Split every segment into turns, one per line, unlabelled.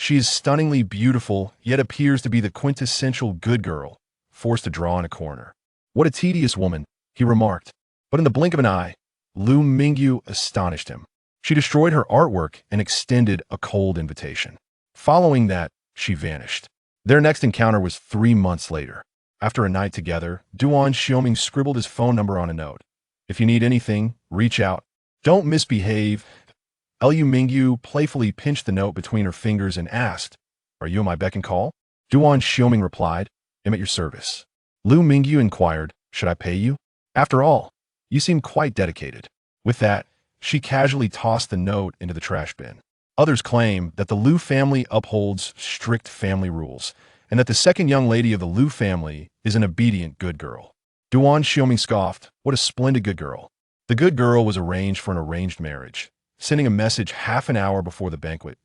She is stunningly beautiful, yet appears to be the quintessential good girl, forced to draw in a corner. What a tedious woman, he remarked. But in the blink of an eye, Lu Mingyu astonished him. She destroyed her artwork and extended a cold invitation. Following that, she vanished. Their next encounter was 3 months later. After a night together, Duan Xiuming scribbled his phone number on a note. If you need anything, reach out. Don't misbehave. Lu Mingyu playfully pinched the note between her fingers and asked, Are you at my beck and call? Duan Xiuming replied, I'm at your service. Lu Mingyu inquired, Should I pay you? After all, you seem quite dedicated. With that, she casually tossed the note into the trash bin. Others claim that the Lu family upholds strict family rules, and that the second young lady of the Lu family is an obedient good girl. Duan Xiuming scoffed, What a splendid good girl. The good girl was arranged for an arranged marriage, sending a message half an hour before the banquet.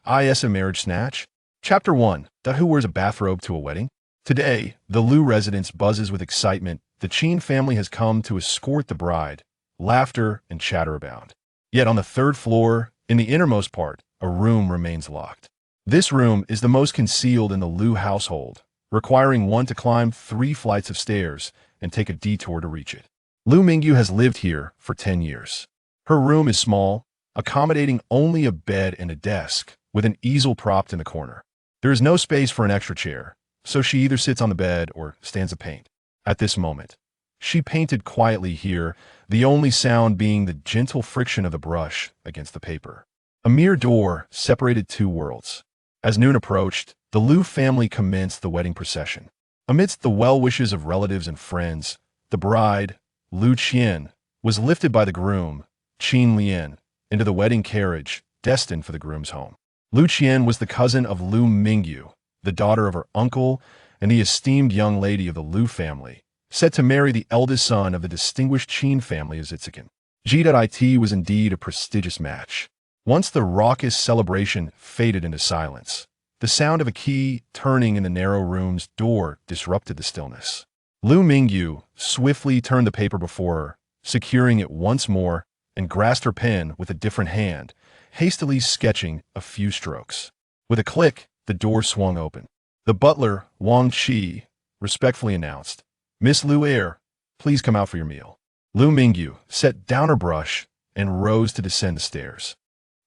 Is a marriage snatch? Chapter 1. Who wears a bathrobe to a wedding? Today, the Lu residence buzzes with excitement. The Qin family has come to escort the bride. Laughter and chatter abound. Yet on the third floor, in the innermost part, a room remains locked. This room is the most concealed in the Lu household, requiring one to climb 3 flights of stairs and take a detour to reach it. Lu Mingyu has lived here for 10 years. Her room is small, accommodating only a bed and a desk, with an easel propped in the corner. There is no space for an extra chair, so she either sits on the bed or stands to paint. At this moment, she painted quietly here, the only sound being the gentle friction of the brush against the paper. A mere door separated 2 worlds. As noon approached, the Lu family commenced the wedding procession. Amidst the well wishes of relatives and friends, the bride, Lu Qian, was lifted by the groom, Qin Lian, into the wedding carriage destined for the groom's home. Lu Qian was the cousin of Lu Mingyu, the daughter of her uncle and the esteemed young lady of the Lu family, set to marry the eldest son of the distinguished Qin family of Zitzikin. G.it was indeed a prestigious match. Once the raucous celebration faded into silence, the sound of a key turning in the narrow room's door disrupted the stillness. Lu Mingyu swiftly turned the paper before her, securing it once more, and grasped her pen with a different hand, hastily sketching a few strokes. With a click, the door swung open. The butler, Wang Qi, respectfully announced, Miss Lu Air, please come out for your meal. Lu Mingyu set down her brush and rose to descend the stairs.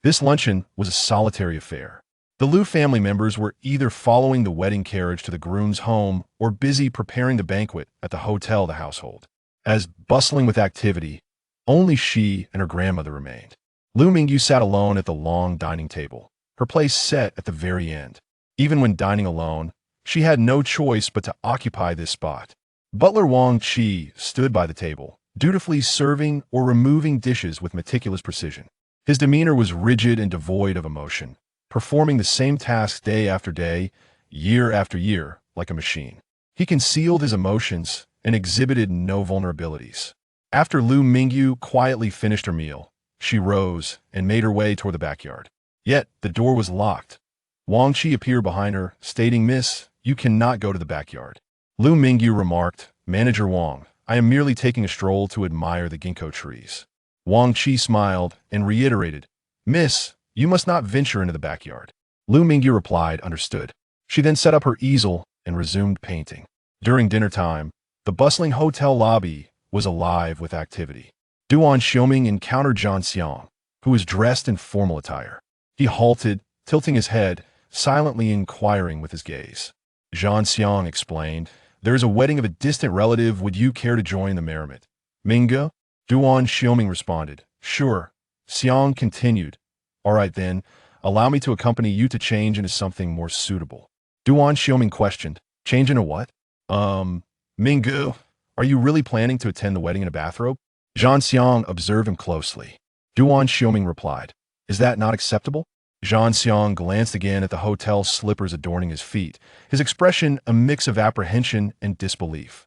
This luncheon was a solitary affair. The Lu family members were either following the wedding carriage to the groom's home or busy preparing the banquet at the hotel of the household. As bustling with activity, only she and her grandmother remained. Lu Mingyu sat alone at the long dining table, her place set at the very end. Even when dining alone, she had no choice but to occupy this spot. Butler Wang Qi stood by the table, dutifully serving or removing dishes with meticulous precision. His demeanor was rigid and devoid of emotion, performing the same tasks day after day, year after year, like a machine. He concealed his emotions and exhibited no vulnerabilities. After Lu Mingyu quietly finished her meal, she rose and made her way toward the backyard. Yet, the door was locked. Wang Qi appeared behind her, stating, Miss, you cannot go to the backyard. Lu Mingyu remarked, Manager Wang, I am merely taking a stroll to admire the ginkgo trees. Wang Qi smiled and reiterated, Miss, you must not venture into the backyard. Lu Mingyu replied, Understood. She then set up her easel and resumed painting. During dinner time, the bustling hotel lobby was alive with activity. Duan Xiuming encountered Duan Xiuming, who was dressed in formal attire. He halted, tilting his head, silently inquiring with his gaze. Duan Xiuming explained, There is a wedding of a distant relative. Would you care to join the merriment? Mingyu? Duan Xiuming responded, Sure. Xiong continued, All right then, allow me to accompany you to change into something more suitable. Duan Xiuming questioned, Change into what? Mingyu, are you really planning to attend the wedding in a bathrobe? Duan Xiong observed him closely. Duan Xiuming replied, Is that not acceptable? Duan Xiong glanced again at the hotel slippers adorning his feet, his expression a mix of apprehension and disbelief.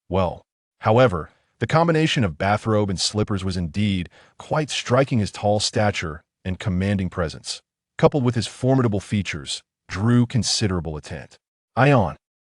Well, however, the combination of bathrobe and slippers was indeed quite striking. His tall stature and commanding presence, coupled with his formidable features, drew considerable attention.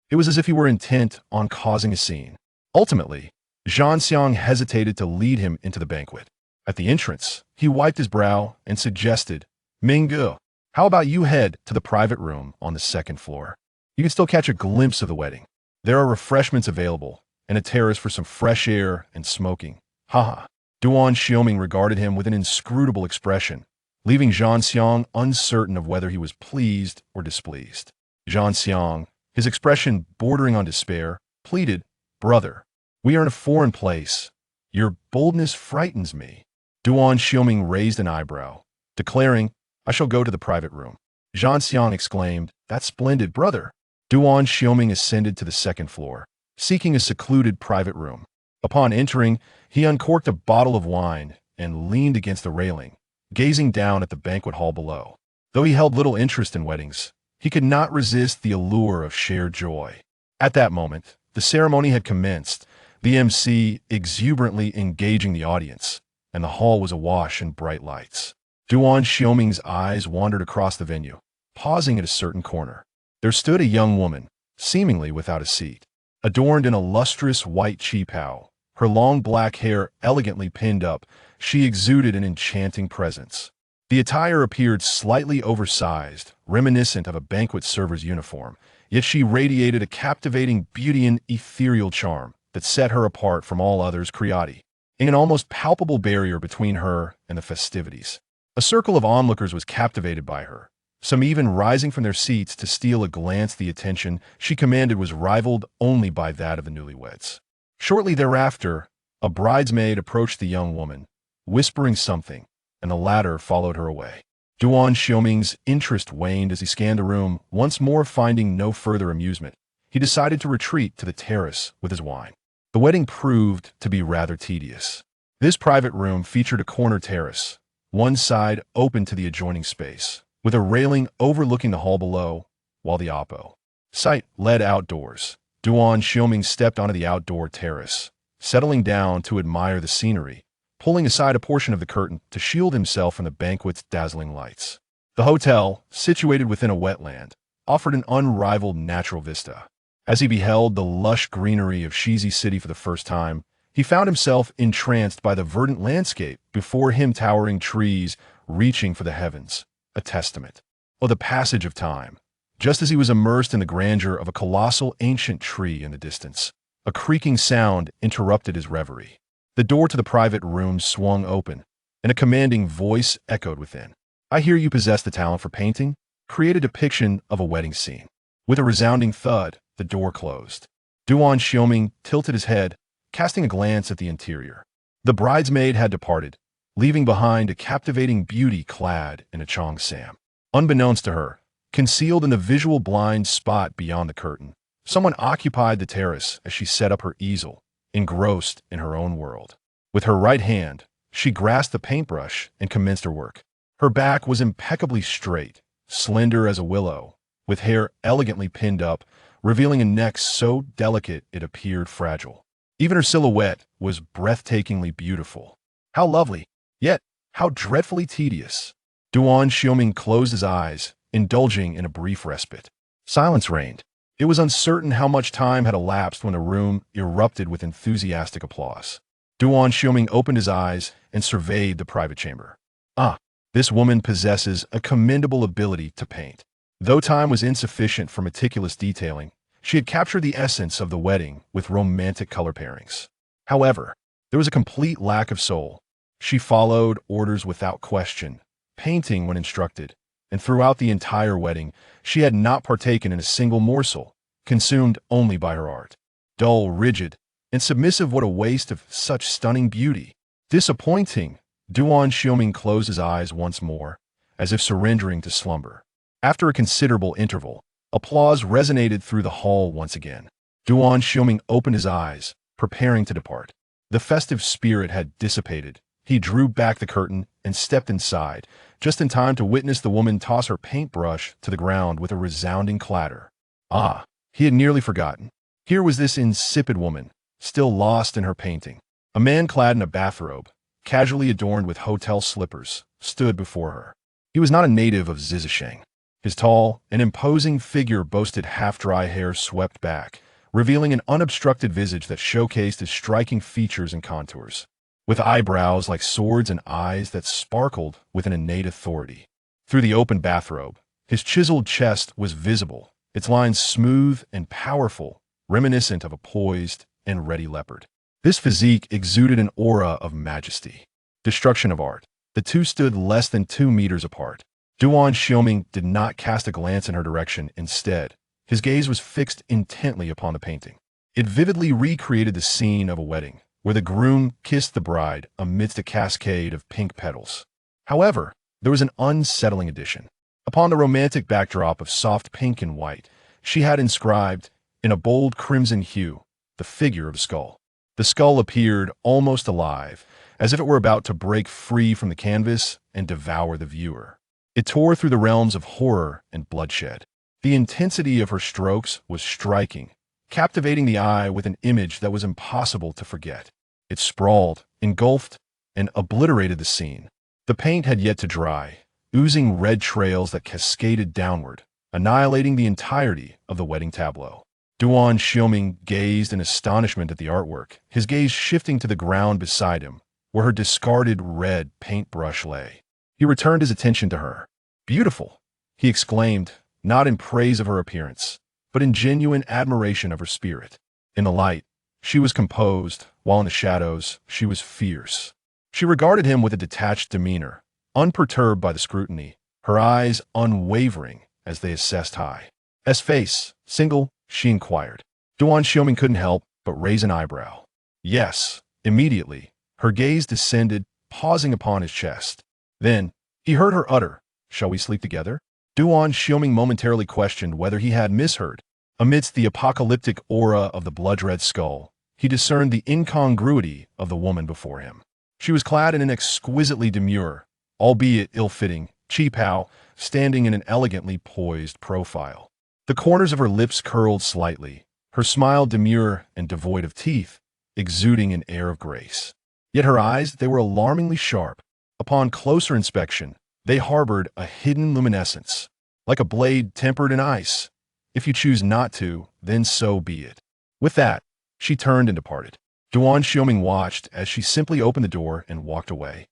It was as if he were intent on causing a scene. Ultimately, Duan Xiong hesitated to lead him into the banquet. At the entrance, he wiped his brow and suggested, Mingyu, How about you head to the private room on the second floor? You can still catch a glimpse of the wedding. There are refreshments available, and a terrace for some fresh air and smoking. Haha. Duan Xiuming regarded him with an inscrutable expression, leaving Zhang Xiang uncertain of whether he was pleased or displeased. Zhang Xiang, his expression bordering on despair, pleaded, "Brother, we are in a foreign place. Your boldness frightens me." Duan Xiuming raised an eyebrow, declaring, "I shall go to the private room." Zhang Xiang exclaimed, "That's splendid, brother." Duan Xiuming ascended to the second floor, seeking a secluded private room. Upon entering, he uncorked a bottle of wine and leaned against the railing, gazing down at the banquet hall below. Though he held little interest in weddings, he could not resist the allure of shared joy. At that moment, the ceremony had commenced, the MC exuberantly engaging the audience, and the hall was awash in bright lights. Duan Xiuming's eyes wandered across the venue, pausing at a certain corner. There stood a young woman, seemingly without a seat, adorned in a lustrous white qipao. Her long black hair elegantly pinned up, she exuded an enchanting presence. The attire appeared slightly oversized, reminiscent of a banquet server's uniform, yet she radiated a captivating beauty and ethereal charm that set her apart from all others creati, an almost palpable barrier between her and the festivities. A circle of onlookers was captivated by her, some even rising from their seats to steal a glance. The attention she commanded was rivaled only by that of the newlyweds. Shortly thereafter, a bridesmaid approached the young woman, whispering something, and the latter followed her away. Duan Xiuming's interest waned as he scanned the room, once more finding no further amusement. He decided to retreat to the terrace with his wine. The wedding proved to be rather tedious. This private room featured a corner terrace, one side open to the adjoining space, with a railing overlooking the hall below, while the opposite side led outdoors. Duan Xiuming stepped onto the outdoor terrace, settling down to admire the scenery, pulling aside a portion of the curtain to shield himself from the banquet's dazzling lights. The hotel, situated within a wetland, offered an unrivaled natural vista. As he beheld the lush greenery of Shizi City for the first time, he found himself entranced by the verdant landscape before him, towering trees reaching for the heavens, a testament of the passage of time. Just as he was immersed in the grandeur of a colossal ancient tree in the distance, a creaking sound interrupted his reverie. The door to the private room swung open, and a commanding voice echoed within. "I hear you possess the talent for painting. Create a depiction of a wedding scene." With a resounding thud, the door closed. Duan Xiuming tilted his head, casting a glance at the interior. The bridesmaid had departed, leaving behind a captivating beauty clad in a cheongsam. Unbeknownst to her, concealed in the visual blind spot beyond the curtain, someone occupied the terrace as she set up her easel, engrossed in her own world. With her right hand, she grasped the paintbrush and commenced her work. Her back was impeccably straight, slender as a willow, with hair elegantly pinned up, revealing a neck so delicate it appeared fragile. Even her silhouette was breathtakingly beautiful. How lovely, yet how dreadfully tedious. Duan Xiuming closed his eyes, indulging in a brief respite. Silence reigned. It was uncertain how much time had elapsed when the room erupted with enthusiastic applause. Duan Xiuming opened his eyes and surveyed the private chamber. Ah, this woman possesses a commendable ability to paint. Though time was insufficient for meticulous detailing, she had captured the essence of the wedding with romantic color pairings. However, there was a complete lack of soul. She followed orders without question, painting when instructed, and throughout the entire wedding, she had not partaken in a single morsel, consumed only by her art. Dull, rigid, and submissive, what a waste of such stunning beauty. Disappointing. Duan Xiuming closed his eyes once more, as if surrendering to slumber. After a considerable interval, applause resonated through the hall once again. Duan Xiuming opened his eyes, preparing to depart. The festive spirit had dissipated. He drew back the curtain and stepped inside, just in time to witness the woman toss her paintbrush to the ground with a resounding clatter. Ah, he had nearly forgotten. Here was this insipid woman, still lost in her painting. A man clad in a bathrobe, casually adorned with hotel slippers, stood before her. He was not a native of Zizisheng. His tall and imposing figure boasted half-dry hair swept back, revealing an unobstructed visage that showcased his striking features and contours. With eyebrows like swords and eyes that sparkled with an innate authority, Through the open bathrobe, his chiseled chest was visible, its lines smooth and powerful, reminiscent of a poised and ready leopard. This physique exuded an aura of majesty. Destruction of art. The two stood less than 2 meters apart. Duan Xiuming did not cast a glance in her direction. Instead, his gaze was fixed intently upon the painting. It vividly recreated the scene of a wedding, where the groom kissed the bride amidst a cascade of pink petals. However, there was an unsettling addition. Upon the romantic backdrop of soft pink and white, she had inscribed, in a bold crimson hue, the figure of a skull. The skull appeared almost alive, as if it were about to break free from the canvas and devour the viewer. It tore through the realms of horror and bloodshed. The intensity of her strokes was striking, captivating the eye with an image that was impossible to forget. It sprawled, engulfed, and obliterated the scene. The paint had yet to dry, oozing red trails that cascaded downward, annihilating the entirety of the wedding tableau. Duan Xiuming gazed in astonishment at the artwork, his gaze shifting to the ground beside him, where her discarded red paintbrush lay. He returned his attention to her. "Beautiful," he exclaimed, not in praise of her appearance, but in genuine admiration of her spirit. In the light, she was composed, while in the shadows, she was fierce. She regarded him with a detached demeanor, unperturbed by the scrutiny, her eyes unwavering as they assessed Hai. "S face, single?" she inquired. Duan Xiuming couldn't help but raise an eyebrow. "Yes." Immediately, her gaze descended, pausing upon his chest. Then, he heard her utter, "Shall we sleep together?" Duan Xiuming momentarily questioned whether he had misheard. Amidst the apocalyptic aura of the blood-red skull, he discerned the incongruity of the woman before him. She was clad in an exquisitely demure, albeit ill-fitting, qipao, standing in an elegantly poised profile. The corners of her lips curled slightly, her smile demure and devoid of teeth, exuding an air of grace. Yet her eyes, they were alarmingly sharp. Upon closer inspection, they harbored a hidden luminescence, like a blade tempered in ice. If you choose not to, then so be it. With that, she turned and departed. Duan Xiuming watched as she simply opened the door and walked away.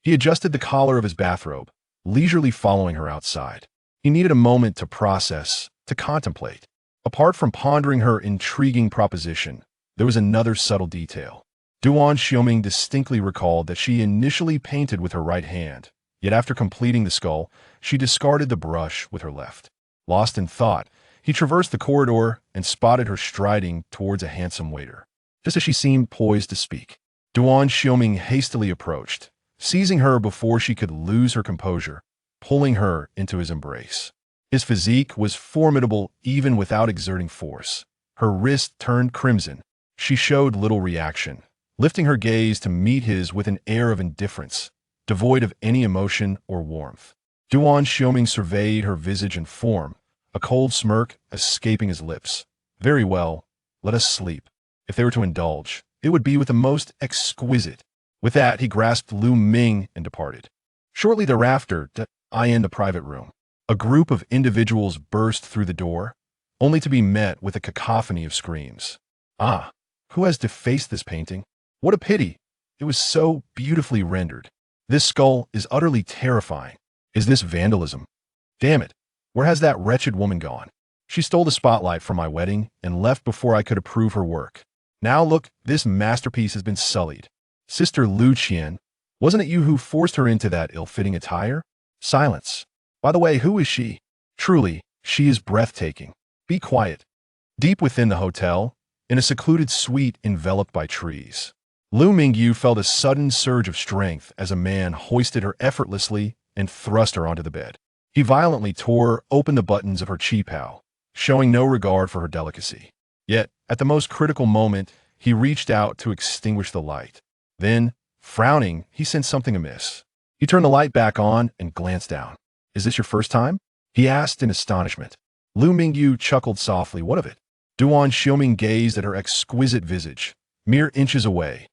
He adjusted the collar of his bathrobe, leisurely following her outside. He needed a moment to process, to contemplate. Apart from pondering her intriguing proposition, there was another subtle detail. Duan Xiuming distinctly recalled that she initially painted with her right hand, yet after completing the skull, she discarded the brush with her left. Lost in thought, he traversed the corridor and spotted her striding towards a handsome waiter. Just as she seemed poised to speak, Duan Xiuming hastily approached, seizing her before she could lose her composure, pulling her into his embrace. His physique was formidable even without exerting force. Her wrist turned crimson. She showed little reaction, lifting her gaze to meet his with an air of indifference, devoid of any emotion or warmth. Duan Xiuming surveyed her visage and form, a cold smirk escaping his lips. "Very well, let us sleep. If they were to indulge, it would be with the most exquisite." With that, he grasped Lu Ming and departed. Shortly thereafter, in the private room, a group of individuals burst through the door, only to be met with a cacophony of screams. "Ah, who has defaced this painting? What a pity! It was so beautifully rendered. This skull is utterly terrifying. Is this vandalism? Damn it! Where has that wretched woman gone? She stole the spotlight from my wedding and left before I could approve her work. Now look, this masterpiece has been sullied. Sister Lu Qian, wasn't it you who forced her into that ill-fitting attire?" Silence. "By the way, who is she?" "Truly, she is breathtaking." "Be quiet." Deep within the hotel, in a secluded suite enveloped by trees, Lu Mingyu felt a sudden surge of strength as a man hoisted her effortlessly and thrust her onto the bed. He violently tore open the buttons of her qipao, showing no regard for her delicacy. Yet, at the most critical moment, he reached out to extinguish the light. Then, frowning, he sensed something amiss. He turned the light back on and glanced down. "Is this your first time?" he asked in astonishment. Lu Mingyu chuckled softly. "What of it?" Duan Xiuming gazed at her exquisite visage, mere inches away.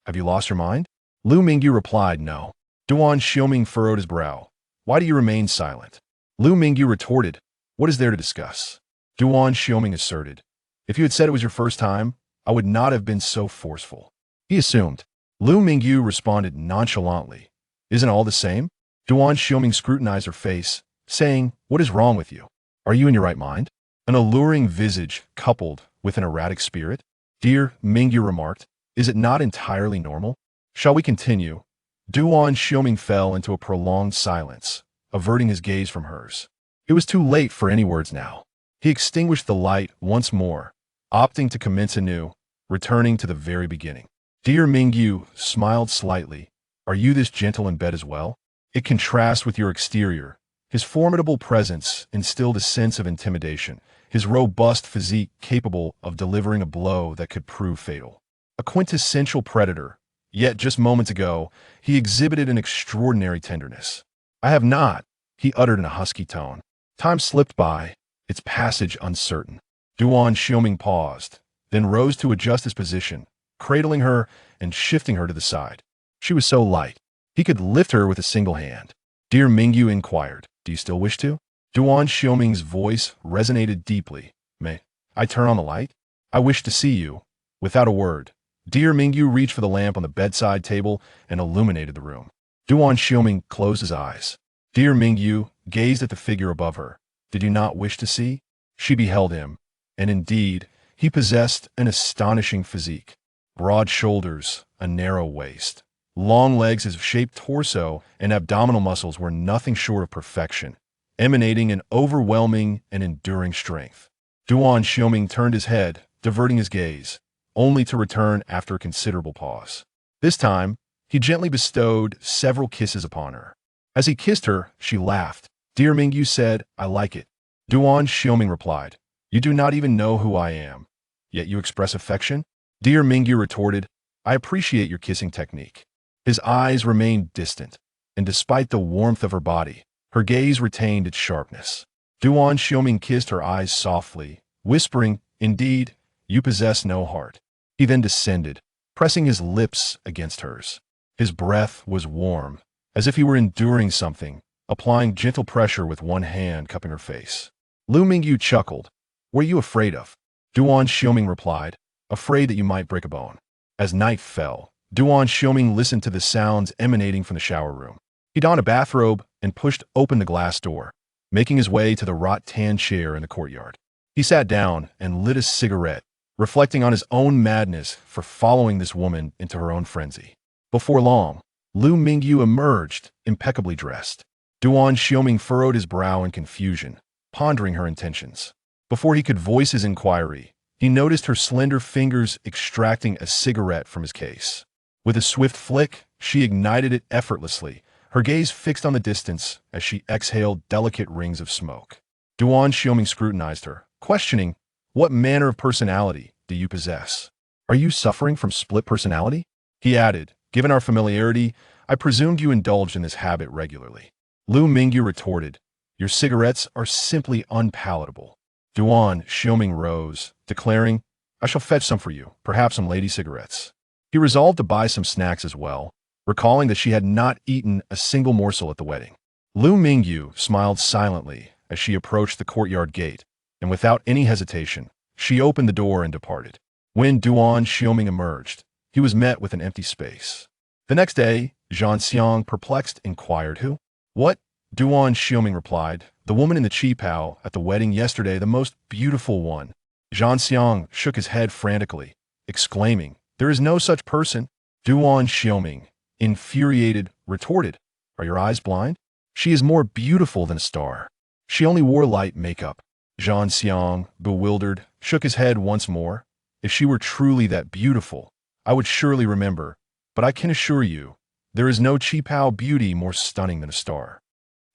"Have you lost your mind?" Lu Mingyu replied, "No." Duan Xiuming furrowed his brow. "Why do you remain silent?" Lu Mingyu retorted, "What is there to discuss?" Duan Xiuming asserted, "If you had said it was your first time, I would not have been so forceful." He assumed. Lu Mingyu responded nonchalantly, "Isn't all the same?" Duan Xiuming scrutinized her face, saying, "What is wrong with you? Are you in your right mind?" An alluring visage coupled with an erratic spirit? "Dear," Mingyu remarked, "is it not entirely normal? Shall we continue?" Duan Xiuming fell into a prolonged silence, averting his gaze from hers. It was too late for any words now. He extinguished the light once more, opting to commence anew, returning to the very beginning. Dear Mingyu smiled slightly. "Are you this gentle in bed as well? It contrasts with your exterior." His formidable presence instilled a sense of intimidation, his robust physique capable of delivering a blow that could prove fatal. A quintessential predator, yet just moments ago, he exhibited an extraordinary tenderness. "I have not," he uttered in a husky tone. Time slipped by, its passage uncertain. Duan Xiuming paused, then rose to adjust his position, cradling her and shifting her to the side. She was so light, he could lift her with a single hand. Dear Mingyu inquired, "Do you still wish to?" Duan Xiuming's voice resonated deeply. "May I turn on the light? I wish to see you." Without a word, Dear Mingyu reached for the lamp on the bedside table and illuminated the room. Duan Xiuming closed his eyes. Dear Mingyu gazed at the figure above her. Did you not wish to see? She beheld him, and indeed, he possessed an astonishing physique. Broad shoulders, a narrow waist, long legs, his shaped torso, and abdominal muscles were nothing short of perfection, emanating an overwhelming and enduring strength. Duan Xiuming turned his head, diverting his gaze, only to return after a considerable pause. This time, he gently bestowed several kisses upon her. As he kissed her, she laughed. Dear Mingyu said, "I like it." Duan Xiuming replied, "You do not even know who I am, yet you express affection?" Dear Mingyu retorted, "I appreciate your kissing technique." His eyes remained distant, and despite the warmth of her body, her gaze retained its sharpness. Duan Xiuming kissed her eyes softly, whispering, "Indeed, you possess no heart." He then descended, pressing his lips against hers. His breath was warm, as if he were enduring something, applying gentle pressure with one hand cupping her face. Lu Mingyu chuckled. "What are you afraid of?" Duan Xiuming replied, "Afraid that you might break a bone." As night fell, Duan Xiuming listened to the sounds emanating from the shower room. He donned a bathrobe and pushed open the glass door, making his way to the rattan chair in the courtyard. He sat down and lit a cigarette, reflecting on his own madness for following this woman into her own frenzy. Before long, Lu Mingyu emerged, impeccably dressed. Duan Xiuming furrowed his brow in confusion, pondering her intentions. Before he could voice his inquiry, he noticed her slender fingers extracting a cigarette from his case. With a swift flick, she ignited it effortlessly, her gaze fixed on the distance as she exhaled delicate rings of smoke. Duan Xiuming scrutinized her, questioning, "What manner of personality do you possess? Are you suffering from split personality?" He added, "Given our familiarity, I presumed you indulged in this habit regularly." Lu Mingyu retorted, "Your cigarettes are simply unpalatable." Duan Xiuming rose, declaring, "I shall fetch some for you, perhaps some lady cigarettes." He resolved to buy some snacks as well, recalling that she had not eaten a single morsel at the wedding. Lu Mingyu smiled silently as she approached the courtyard gate, and without any hesitation, she opened the door and departed. When Duan Xiuming emerged, he was met with an empty space. The next day, Zhan Xiang, perplexed, inquired, "Who?" "What?" Duan Xiuming replied, "The woman in the qipao at the wedding yesterday, the most beautiful one." Zhan Xiang shook his head frantically, exclaiming, "There is no such person." Duan Xiuming, infuriated, retorted, "Are your eyes blind? She is more beautiful than a star. She only wore light makeup." Zhan Xiang, bewildered, shook his head once more. "If she were truly that beautiful, I would surely remember, but I can assure you, there is no qipao beauty more stunning than a star."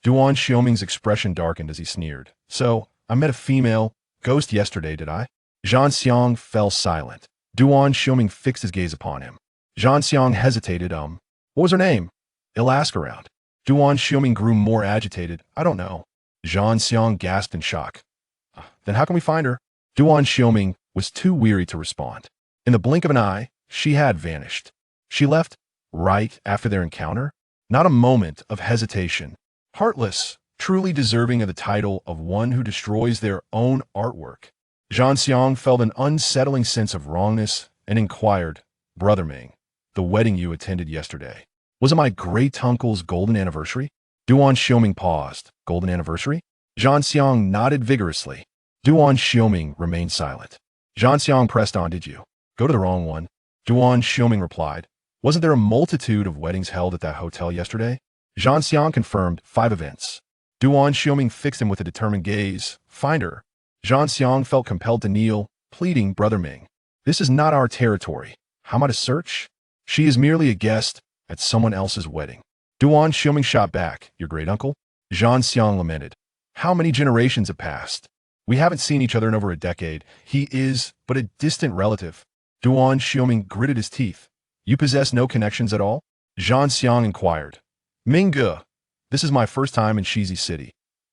Duan Xiuming's expression darkened as he sneered. "So, I met a female ghost yesterday, did I?" Zhan Xiang fell silent. Duan Xiuming fixed his gaze upon him. Zhan Xiang hesitated. What was her name?" "I'll ask around." Duan Xiuming grew more agitated. "I don't know." Zhan Xiang gasped in shock. "Then how can we find her?" Duan Xiuming was too weary to respond. In the blink of an eye, she had vanished. She left right after their encounter. Not a moment of hesitation. Heartless, truly deserving of the title of one who destroys their own artwork. Zhan Xiang felt an unsettling sense of wrongness and inquired, "Brother Ming, the wedding you attended yesterday, was it my great-uncle's golden anniversary?" Duan Xiuming paused. Golden anniversary? Zhang Xiang nodded vigorously. Duan Xiuming remained silent. Zhang Xiang pressed on. Did you go to the wrong one? Duan Xiuming replied. Wasn't there a multitude of weddings held at that hotel yesterday? Zhang Xiang confirmed 5 events. Duan Xiuming fixed him with a determined gaze. Find her. Zhang Xiang felt compelled to kneel, pleading, Brother Ming. This is not our territory. How am I to search? She is merely a guest at someone else's wedding. Duan Xiuming shot back. Your great-uncle? Zhang Xiang lamented. How many generations have passed? We haven't seen each other in over a decade. He is but a distant relative. Duan Xiuming gritted his teeth. You possess no connections at all? Zhang Xiang inquired. Mingyu, this is my first time in Shizi City.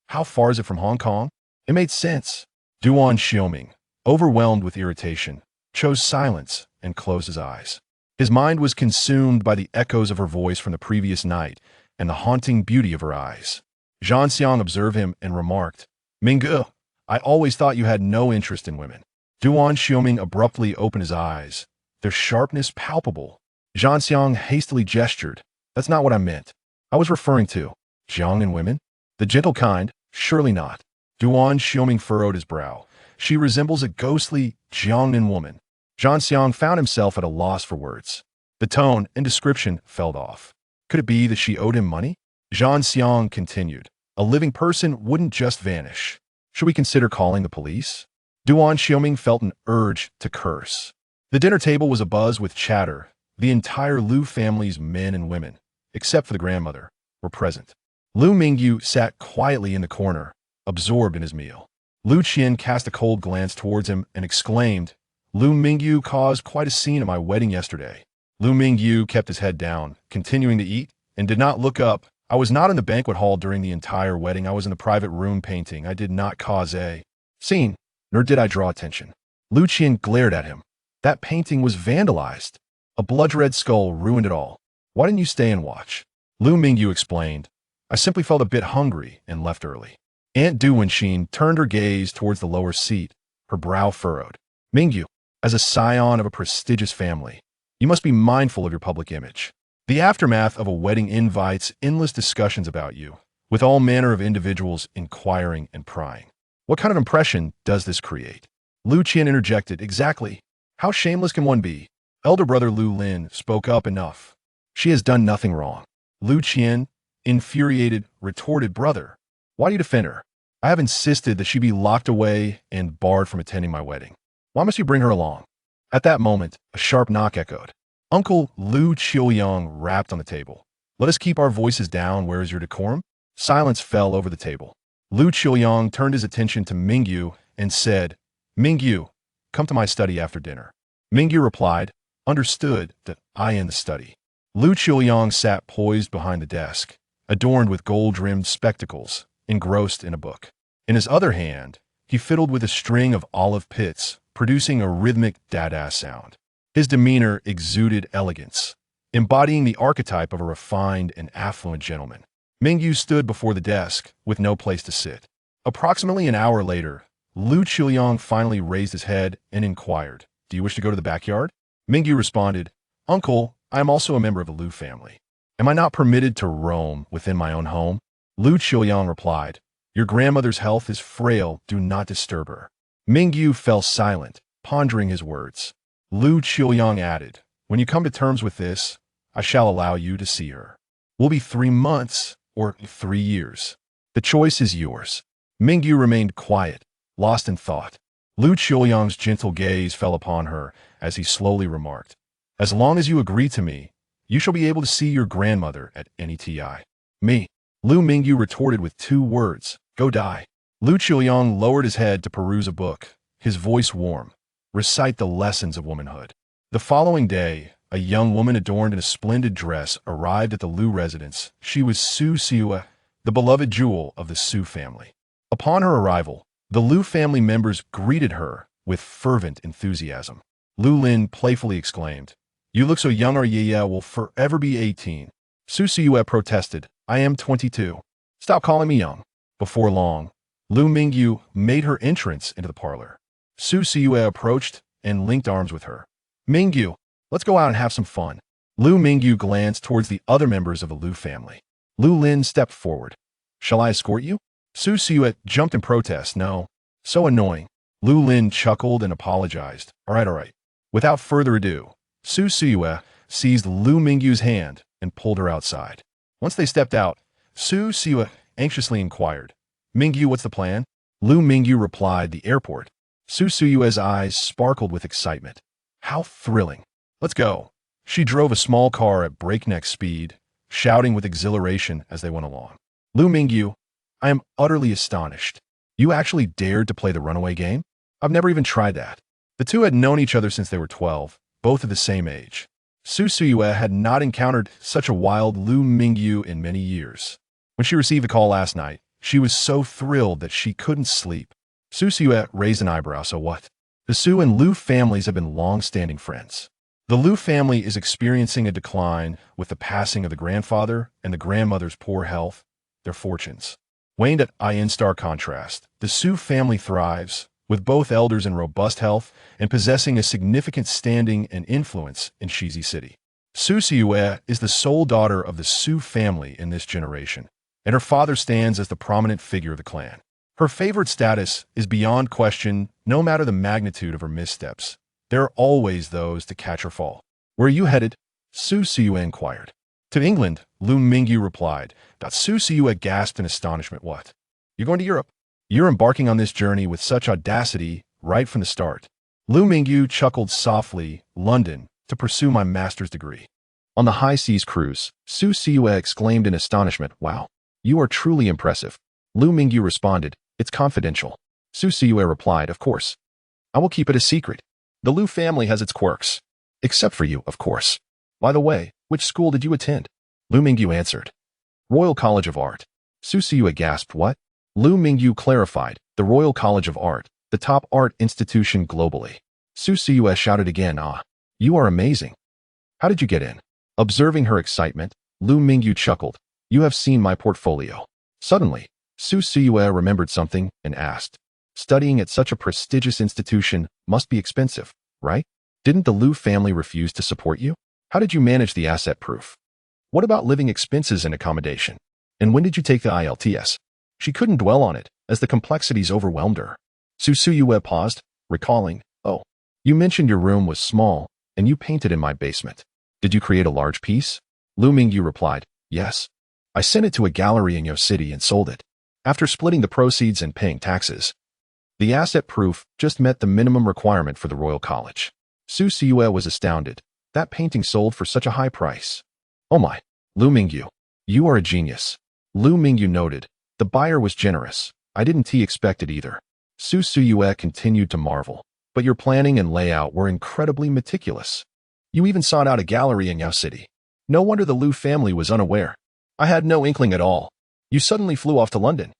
How far is it from Hong Kong? It made sense. Duan Xiuming, overwhelmed with irritation, chose silence and closed his eyes. His mind was consumed by the echoes of her voice from the previous night and the haunting beauty of her eyes. Zhang Xiang observed him and remarked, Mingyu, I always thought you had no interest in women. Duan Xiuming abruptly opened his eyes, their sharpness palpable. Zhang Xiang hastily gestured. That's not what I meant. I was referring to Jiang and women? The gentle kind? Surely not. Duan Xiuming furrowed his brow. She resembles a ghostly Jiangnan woman. Zhang Xiang found himself at a loss for words. The tone and description fell off. Could it be that she owed him money? Zhang Xiang continued. A living person wouldn't just vanish. Should we consider calling the police? Duan Xiuming felt an urge to curse. The dinner table was abuzz with chatter. The entire Lu family's men and women, except for the grandmother, were present. Lu Mingyu sat quietly in the corner, absorbed in his meal. Lu Qian cast a cold glance towards him and exclaimed, Lu Mingyu caused quite a scene at my wedding yesterday. Lu Mingyu kept his head down, continuing to eat, and did not look up. I was not in the banquet hall during the entire wedding. I was in the private room painting. I did not cause a scene, nor did I draw attention. Lu Qian glared at him. That painting was vandalized. A blood-red skull ruined it all. Why didn't you stay and watch? Lu Mingyu explained. I simply felt a bit hungry and left early. Aunt Du Wenxin turned her gaze towards the lower seat, her brow furrowed. Mingyu, as a scion of a prestigious family, you must be mindful of your public image. The aftermath of a wedding invites endless discussions about you, with all manner of individuals inquiring and prying. What kind of impression does this create? Lu Qian interjected. Exactly. How shameless can one be? Elder brother Lu Lin spoke up. Enough. She has done nothing wrong. Lu Qian, infuriated, retorted, Brother, why do you defend her? I have insisted that she be locked away and barred from attending my wedding. Why must you bring her along? At that moment, a sharp knock echoed. Uncle Lu Qiuyang rapped on the table. Let us keep our voices down. Where is your decorum? Silence fell over the table. Lu Qiuyang turned his attention to Mingyu and said, Mingyu, come to my study after dinner. Mingyu replied, Understood, that I in the study. Lu Qiuyang sat poised behind the desk, adorned with gold-rimmed spectacles, engrossed in a book. In his other hand, he fiddled with a string of olive pits, producing a rhythmic dada sound. His demeanor exuded elegance, embodying the archetype of a refined and affluent gentleman. Mingyu stood before the desk, with no place to sit. Approximately an hour later, Lu Qiuyang finally raised his head and inquired, Do you wish to go to the backyard? Mingyu responded, Uncle, I am also a member of the Lu family. Am I not permitted to roam within my own home? Lu Qiuyang replied, Your grandmother's health is frail, do not disturb her. Mingyu fell silent, pondering his words. Lu Qiuyang added, When you come to terms with this, I shall allow you to see her. Will be 3 months or 3 years. The choice is yours. Mingyu remained quiet, lost in thought. Lu Qiuyang's gentle gaze fell upon her as he slowly remarked, As long as you agree to me, you shall be able to see your grandmother at any time. Me. Lu Mingyu retorted with 2 words, Go die. Lu Qiuyang lowered his head to peruse a book, his voice warm. Recite the lessons of womanhood. The following day, a young woman adorned in a splendid dress arrived at the Lu residence. She was Su Siue, the beloved jewel of the Su family. Upon her arrival, the Lu family members greeted her with fervent enthusiasm. Lu Lin playfully exclaimed, You look so young, our Yeye will forever be 18. Su Siue protested, I am 22. Stop calling me young. Before long, Lu Mingyu made her entrance into the parlor. Su Siue approached and linked arms with her. Mingyu, let's go out and have some fun. Lu Mingyu glanced towards the other members of the Lu family. Lu Lin stepped forward. Shall I escort you? Su Siyue jumped in protest. No. So annoying. Lu Lin chuckled and apologized. All right. Without further ado, Su Siyue seized Lu Mingyu's hand and pulled her outside. Once they stepped out, Su Siyue anxiously inquired, Mingyu, what's the plan? Lu Mingyu replied, the airport. Su Siyue's eyes sparkled with excitement. How thrilling. Let's go. She drove a small car at breakneck speed, shouting with exhilaration as they went along. Lu Mingyu, I am utterly astonished. You actually dared to play the runaway game? I've never even tried that. The two had known each other since they were 12, both of the same age. Su Siyue had not encountered such a wild Lu Mingyu in many years. When she received the call last night, she was so thrilled that she couldn't sleep. Su Siyue raised an eyebrow. So what? The Su and Lu families have been long-standing friends. The Lu family is experiencing a decline with the passing of the grandfather and the grandmother's poor health. Their fortunes waned in stark contrast. The Su family thrives, with both elders in robust health and possessing a significant standing and influence in Shizi City. Su Siyue is the sole daughter of the Su family in this generation, and her father stands as the prominent figure of the clan. Her favored status is beyond question. No matter the magnitude of her missteps, there are always those to catch her fall. Where are you headed? Su Siyue inquired. To England, Lu Mingyu replied. Su Siyue gasped in astonishment. What? You're going to Europe? You're embarking on this journey with such audacity right from the start. Lu Mingyu chuckled softly. London, to pursue my master's degree. On the high seas cruise, Su Siyue exclaimed in astonishment. Wow, you are truly impressive. Lu Mingyu responded, it's confidential. Su Siyue replied, of course. I will keep it a secret. The Lu family has its quirks. Except for you, of course. By the way, which school did you attend? Lu Mingyu answered. Royal College of Art. Su Siyue gasped, what? Lu Mingyu clarified, the Royal College of Art, the top art institution globally. Su Siyue shouted again, ah, you are amazing. How did you get in? Observing her excitement, Lu Mingyu chuckled, you have seen my portfolio. Suddenly, Su Siyue remembered something and asked, studying at such a prestigious institution must be expensive, right? Didn't the Lu family refuse to support you? How did you manage the asset proof? What about living expenses and accommodation? And when did you take the IELTS? She couldn't dwell on it, as the complexities overwhelmed her. Su Siyue paused, recalling, oh, you mentioned your room was small, and you painted in my basement. Did you create a large piece? Lu Mingyu replied, yes. I sent it to a gallery in your city and sold it. After splitting the proceeds and paying taxes, the asset proof just met the minimum requirement for the Royal College. Su Siyue was astounded. That painting sold for such a high price. Oh my, Lu Mingyu, you are a genius. Lu Mingyu noted, the buyer was generous. I didn't expect it either. Su Siyue continued to marvel, but your planning and layout were incredibly meticulous. You even sought out a gallery in Yao City. No wonder the Lu family was unaware. I had no inkling at all. You suddenly flew off to London.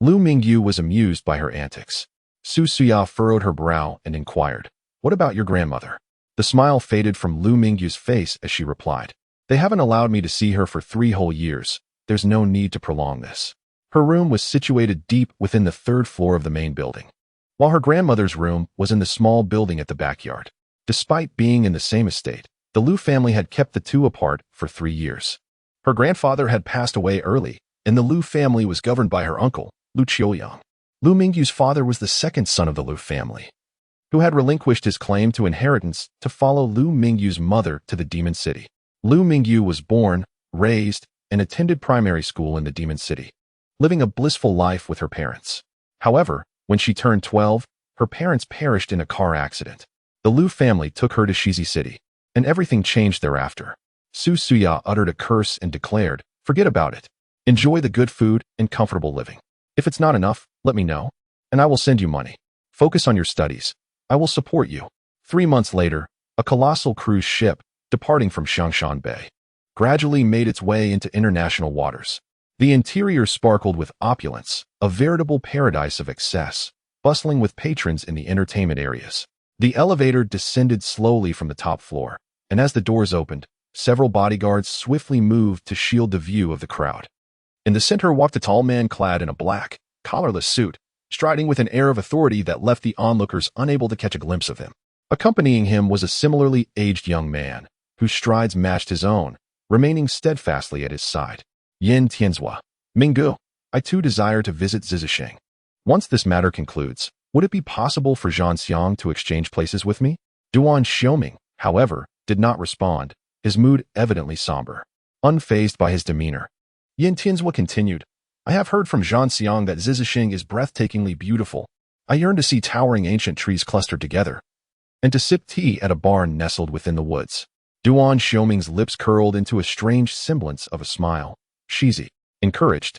Lu Mingyu was amused by her antics. Su Siyue furrowed her brow and inquired, what about your grandmother? The smile faded from Lu Mingyu's face as she replied, they haven't allowed me to see her for 3 whole years. There's no need to prolong this. Her room was situated deep within the 3rd floor of the main building, while her grandmother's room was in the small building at the backyard. Despite being in the same estate, the Lu family had kept the two apart for 3 years. Her grandfather had passed away early, and the Lu family was governed by her uncle, Lu Qiuyang. Lu Mingyu's father was the 2nd son of the Lu family, who had relinquished his claim to inheritance to follow Lu Mingyu's mother to the Demon City. Lu Mingyu was born, raised, and attended primary school in the Demon City, living a blissful life with her parents. However, when she turned 12, her parents perished in a car accident. The Lu family took her to Shizi City, and everything changed thereafter. Su Siyue uttered a curse and declared, forget about it. Enjoy the good food and comfortable living. If it's not enough, let me know, and I will send you money. Focus on your studies. I will support you. 3 months later, a colossal cruise ship, departing from Xiangshan Bay, gradually made its way into international waters. The interior sparkled with opulence, a veritable paradise of excess, bustling with patrons in the entertainment areas. The elevator descended slowly from the top floor, and as the doors opened, several bodyguards swiftly moved to shield the view of the crowd. In the center walked a tall man clad in a black, collarless suit, striding with an air of authority that left the onlookers unable to catch a glimpse of him. Accompanying him was a similarly aged young man, whose strides matched his own, remaining steadfastly at his side. Yin Tianzhua. Mingyu, I too desire to visit Zizisheng. Once this matter concludes, would it be possible for Duan Xiuming to exchange places with me? Duan Xiuming, however, did not respond, his mood evidently somber. Unfazed by his demeanor, Yin Tianzhua continued, I have heard from Duan Xiuming that Zizisheng is breathtakingly beautiful. I yearn to see towering ancient trees clustered together, and to sip tea at a barn nestled within the woods. Duan Xiuming's lips curled into a strange semblance of a smile. Shizi, encouraged.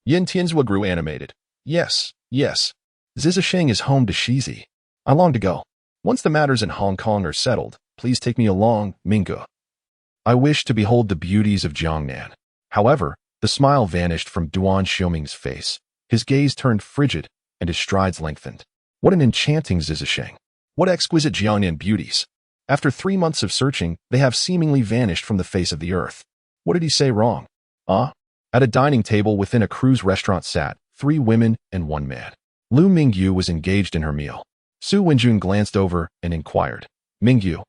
Yin Tianzhua grew animated. Yes, yes. Zizisheng is home to Shizi. I long to go. Once the matters in Hong Kong are settled, please take me along, Mingyu. I wish to behold the beauties of Jiangnan. However, the smile vanished from Duan Xiuming's face. His gaze turned frigid, and his strides lengthened. What an enchanting Zizisheng. What exquisite Jiangnan beauties. After 3 months of searching, they have seemingly vanished from the face of the earth. What did he say wrong? At a dining table within a cruise restaurant sat 3 women and 1 man. Lu Mingyu was engaged in her meal. Su Wenjun glanced over and inquired, Mingyu,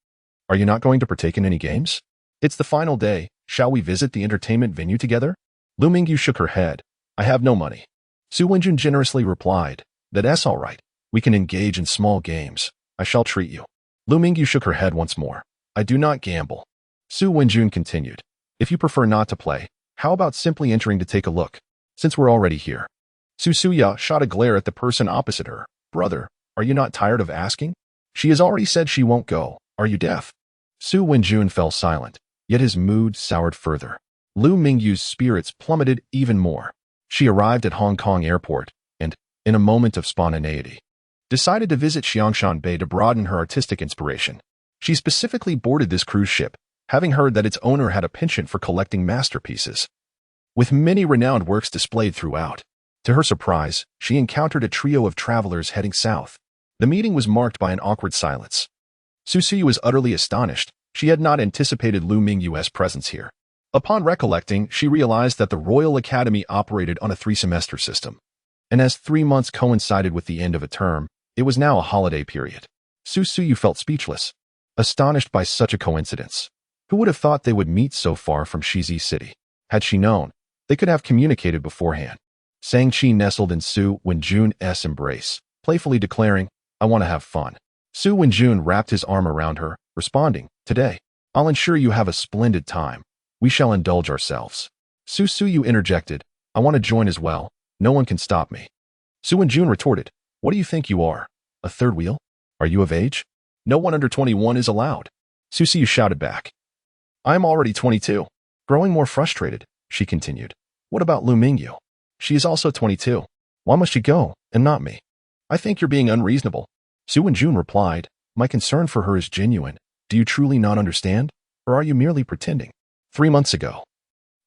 are you not going to partake in any games? It's the final day. Shall we visit the entertainment venue together? Lu Mingyu shook her head. I have no money. Su Wenjun generously replied, That's all right. We can engage in small games. I shall treat you. Lu Mingyu shook her head once more. I do not gamble. Su Wenjun continued. If you prefer not to play, how about simply entering to take a look, since we're already here? Su Suya shot a glare at the person opposite her. Brother, are you not tired of asking? She has already said she won't go. Are you deaf? Su Wenjun fell silent, yet his mood soured further. Lu Mingyu's spirits plummeted even more. She arrived at Hong Kong airport and, in a moment of spontaneity, decided to visit Xiangshan Bay to broaden her artistic inspiration. She specifically boarded this cruise ship, having heard that its owner had a penchant for collecting masterpieces, with many renowned works displayed throughout. To her surprise, she encountered a trio of travelers heading south. The meeting was marked by an awkward silence. Su Suyu was utterly astonished. She had not anticipated Lu Mingyu's presence here. Upon recollecting, she realized that the Royal Academy operated on a 3-semester system, and as 3 months coincided with the end of a term, it was now a holiday period. Su Suyu felt speechless, astonished by such a coincidence. Who would have thought they would meet so far from Shizi City? Had she known, they could have communicated beforehand. Sang-Chi nestled in Su Wenjun's embrace, playfully declaring, I want to have fun. Su Wenjun wrapped his arm around her, responding, Today, I'll ensure you have a splendid time. We shall indulge ourselves. Su Suyu interjected, I want to join as well. No one can stop me. Su Wenjun retorted, What do you think you are? A third wheel? Are you of age? No one under 21 is allowed. Su Suyu shouted back. I am already 22. Growing more frustrated, she continued. What about Lu Mingyu? She is also 22. Why must she go, and not me? I think you're being unreasonable. Su Wenjun replied, My concern for her is genuine. Do you truly not understand? Or are you merely pretending? 3 months ago,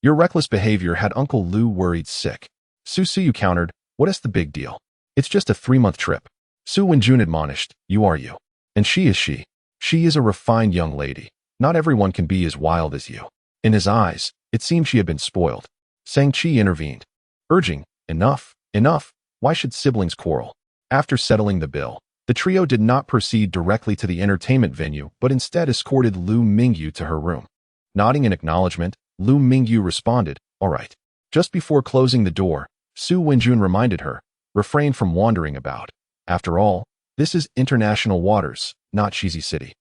your reckless behavior had Uncle Lu worried sick. Su Suyu countered, What is the big deal? It's just a 3-month trip. Su Wenjun admonished, You are you. And she is she. She is a refined young lady. Not everyone can be as wild as you. In his eyes, it seemed she had been spoiled. Sang-Chi intervened, urging, Enough, enough. Why should siblings quarrel? After settling the bill, the trio did not proceed directly to the entertainment venue, but instead escorted Lu Mingyu to her room. Nodding in acknowledgement, Lu Mingyu responded, All right. Just before closing the door, Su Wenjun reminded her, Refrain from wandering about. After all, this is international waters, not Shizi City.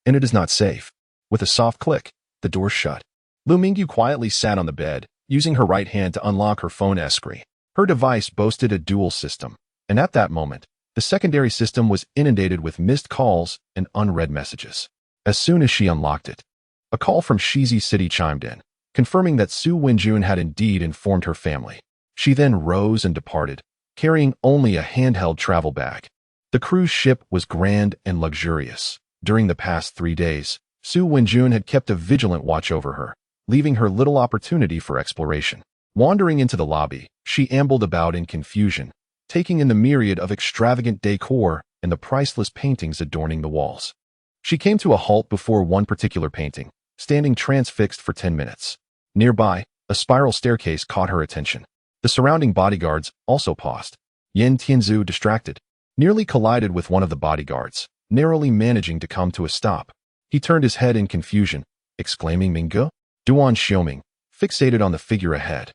And it is not safe. With a soft click, the door shut. Lu Mingyu quietly sat on the bed, using her right hand to unlock her phone screen. Her device boasted a dual system, and at that moment, the secondary system was inundated with missed calls and unread messages. As soon as she unlocked it, a call from Shizi City chimed in, confirming that Su Wenjun had indeed informed her family. She then rose and departed, carrying only a handheld travel bag. The cruise ship was grand and luxurious. During the past 3 days, Su Wenjun had kept a vigilant watch over her, leaving her little opportunity for exploration. Wandering into the lobby, she ambled about in confusion, taking in the myriad of extravagant decor and the priceless paintings adorning the walls. She came to a halt before one particular painting, standing transfixed for 10 minutes. Nearby, a spiral staircase caught her attention. The surrounding bodyguards also paused. Yin Tianzhu, distracted, nearly collided with one of the bodyguards, narrowly managing to come to a stop. He turned his head in confusion, exclaiming, Mingyu? Duan Xiuming, fixated on the figure ahead,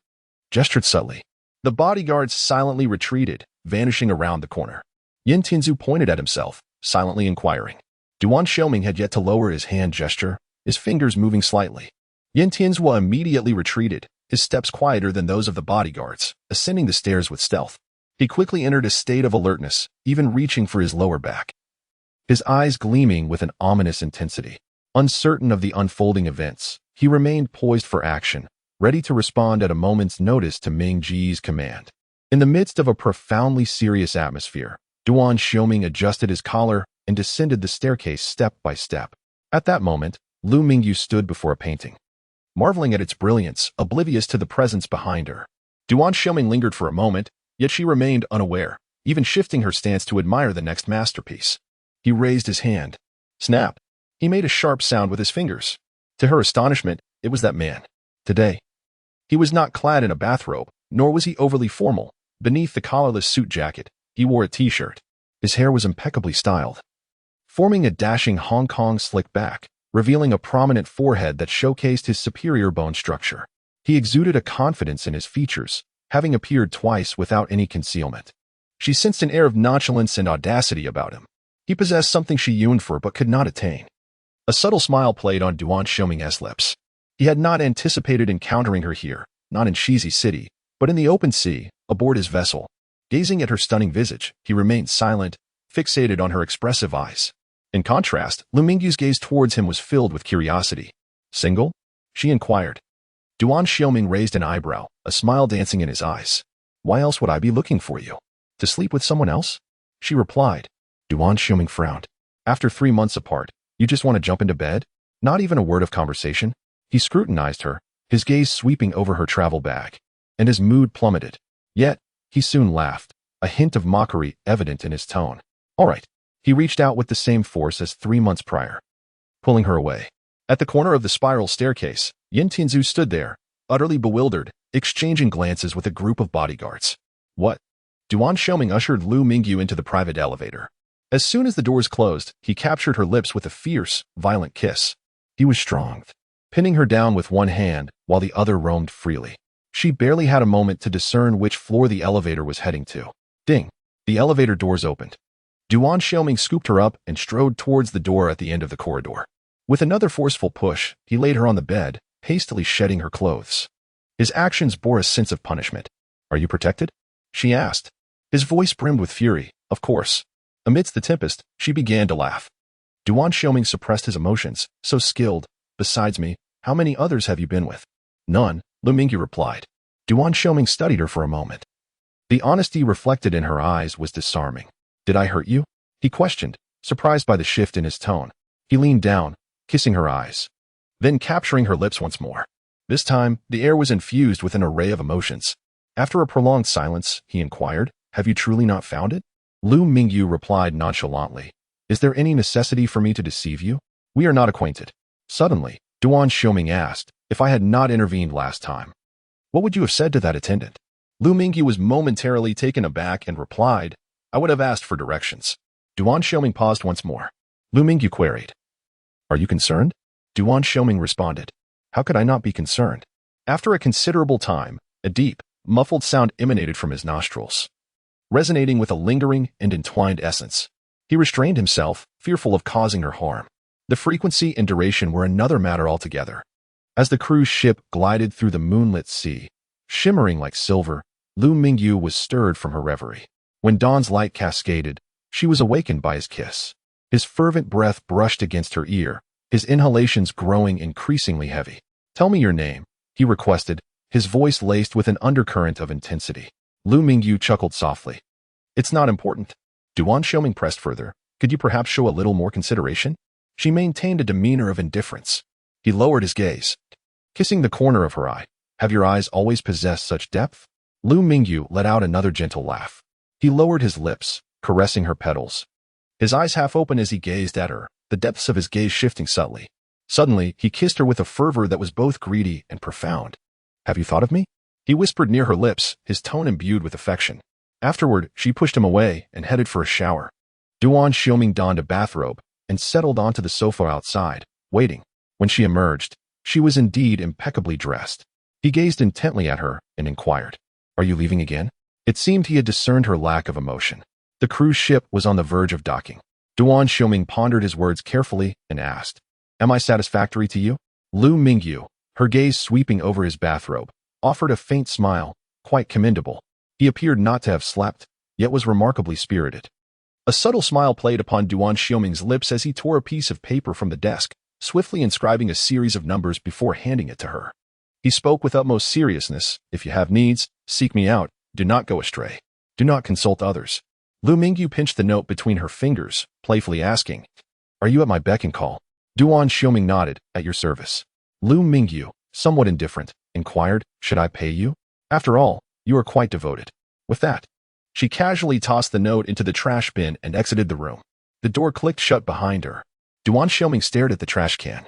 gestured subtly. The bodyguards silently retreated, vanishing around the corner. Yin Tianzu pointed at himself, silently inquiring. Duan Xiuming had yet to lower his hand gesture, his fingers moving slightly. Yin Tianzu immediately retreated, his steps quieter than those of the bodyguards, ascending the stairs with stealth. He quickly entered a state of alertness, even reaching for his lower back. His eyes gleaming with an ominous intensity. Uncertain of the unfolding events, he remained poised for action, ready to respond at a moment's notice to Mingju's command. In the midst of a profoundly serious atmosphere, Duan Xiuming adjusted his collar and descended the staircase step by step. At that moment, Lu Mingyu stood before a painting, marveling at its brilliance, oblivious to the presence behind her. Duan Xiuming lingered for a moment, yet she remained unaware, even shifting her stance to admire the next masterpiece. He raised his hand. Snap! He made a sharp sound with his fingers. To her astonishment, it was that man. Today. He was not clad in a bathrobe, nor was he overly formal. Beneath the collarless suit jacket, he wore a t-shirt. His hair was impeccably styled, forming a dashing Hong Kong slick back, revealing a prominent forehead that showcased his superior bone structure. He exuded a confidence in his features, having appeared twice without any concealment. She sensed an air of nonchalance and audacity about him. He possessed something she yearned for but could not attain. A subtle smile played on Duan Xiuming's lips. He had not anticipated encountering her here, not in Shizi City, but in the open sea, aboard his vessel. Gazing at her stunning visage, he remained silent, fixated on her expressive eyes. In contrast, Lu Mingyu's gaze towards him was filled with curiosity. Single? She inquired. Duan Xiuming raised an eyebrow, a smile dancing in his eyes. Why else would I be looking for you? To sleep with someone else? She replied. Duan Xiuming frowned. After 3 months apart, you just want to jump into bed? Not even a word of conversation? He scrutinized her, his gaze sweeping over her travel bag. And his mood plummeted. Yet, he soon laughed, a hint of mockery evident in his tone. All right. He reached out with the same force as 3 months prior, pulling her away. At the corner of the spiral staircase, Yin Tianzu stood there, utterly bewildered, exchanging glances with a group of bodyguards. What? Duan Xiuming ushered Lu Mingyu into the private elevator. As soon as the doors closed, he captured her lips with a fierce, violent kiss. He was strong, pinning her down with one hand while the other roamed freely. She barely had a moment to discern which floor the elevator was heading to. Ding! The elevator doors opened. Duan Xiuming scooped her up and strode towards the door at the end of the corridor. With another forceful push, he laid her on the bed, hastily shedding her clothes. His actions bore a sense of punishment. Are you protected? She asked. His voice brimmed with fury. Of course. Amidst the tempest, she began to laugh. Duan Xiuming suppressed his emotions, so skilled. Besides me, how many others have you been with? None, Lu Mingyu replied. Duan Xiuming studied her for a moment. The honesty reflected in her eyes was disarming. Did I hurt you? He questioned, surprised by the shift in his tone. He leaned down, kissing her eyes, then capturing her lips once more. This time, the air was infused with an array of emotions. After a prolonged silence, he inquired, Have you truly not found it? Lu Mingyu replied nonchalantly. Is there any necessity for me to deceive you? We are not acquainted. Suddenly, Duan Xiuming asked, If I had not intervened last time, what would you have said to that attendant? Lu Mingyu was momentarily taken aback and replied, I would have asked for directions. Duan Xiuming paused once more. Lu Mingyu queried, Are you concerned? Duan Xiuming responded, How could I not be concerned? After a considerable time, a deep, muffled sound emanated from his nostrils, resonating with a lingering and entwined essence. He restrained himself, fearful of causing her harm. The frequency and duration were another matter altogether. As the cruise ship glided through the moonlit sea, shimmering like silver, Lu Mingyu was stirred from her reverie. When dawn's light cascaded, she was awakened by his kiss. His fervent breath brushed against her ear, his inhalations growing increasingly heavy. Tell me your name, he requested, his voice laced with an undercurrent of intensity. Lu Mingyu chuckled softly. It's not important. Duan Xiuming pressed further. Could you perhaps show a little more consideration? She maintained a demeanor of indifference. He lowered his gaze, kissing the corner of her eye. Have your eyes always possessed such depth? Lu Mingyu let out another gentle laugh. He lowered his lips, caressing her petals. His eyes half open as he gazed at her, the depths of his gaze shifting subtly. Suddenly, he kissed her with a fervor that was both greedy and profound. Have you thought of me? He whispered near her lips, his tone imbued with affection. Afterward, she pushed him away and headed for a shower. Duan Xiuming donned a bathrobe and settled onto the sofa outside, waiting. When she emerged, she was indeed impeccably dressed. He gazed intently at her and inquired, "Are you leaving again?" It seemed he had discerned her lack of emotion. The cruise ship was on the verge of docking. Duan Xiuming pondered his words carefully and asked, "Am I satisfactory to you?" Lu Mingyu, her gaze sweeping over his bathrobe, offered a faint smile, quite commendable. He appeared not to have slept, yet was remarkably spirited. A subtle smile played upon Duan Xiuming's lips as he tore a piece of paper from the desk, swiftly inscribing a series of numbers before handing it to her. He spoke with utmost seriousness, "If you have needs, seek me out. Do not go astray. Do not consult others." Lu Mingyu pinched the note between her fingers, playfully asking, "Are you at my beck and call?" Duan Xiuming nodded, "At your service." Lu Mingyu, somewhat indifferent, inquired, "Should I pay you? After all, you are quite devoted." With that, she casually tossed the note into the trash bin and exited the room. The door clicked shut behind her. Duan Xiuming stared at the trash can.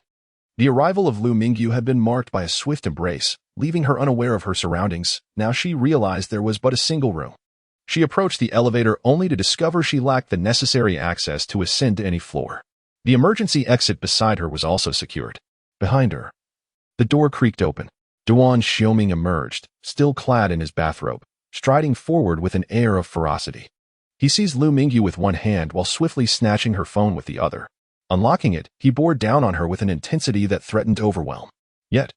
The arrival of Lu Mingyu had been marked by a swift embrace, leaving her unaware of her surroundings. Now she realized there was but a single room. She approached the elevator only to discover she lacked the necessary access to ascend to any floor. The emergency exit beside her was also secured. Behind her, the door creaked open. Duan Xiuming emerged, still clad in his bathrobe, striding forward with an air of ferocity. He seized Lu Mingyu with one hand while swiftly snatching her phone with the other. Unlocking it, he bore down on her with an intensity that threatened to overwhelm. Yet,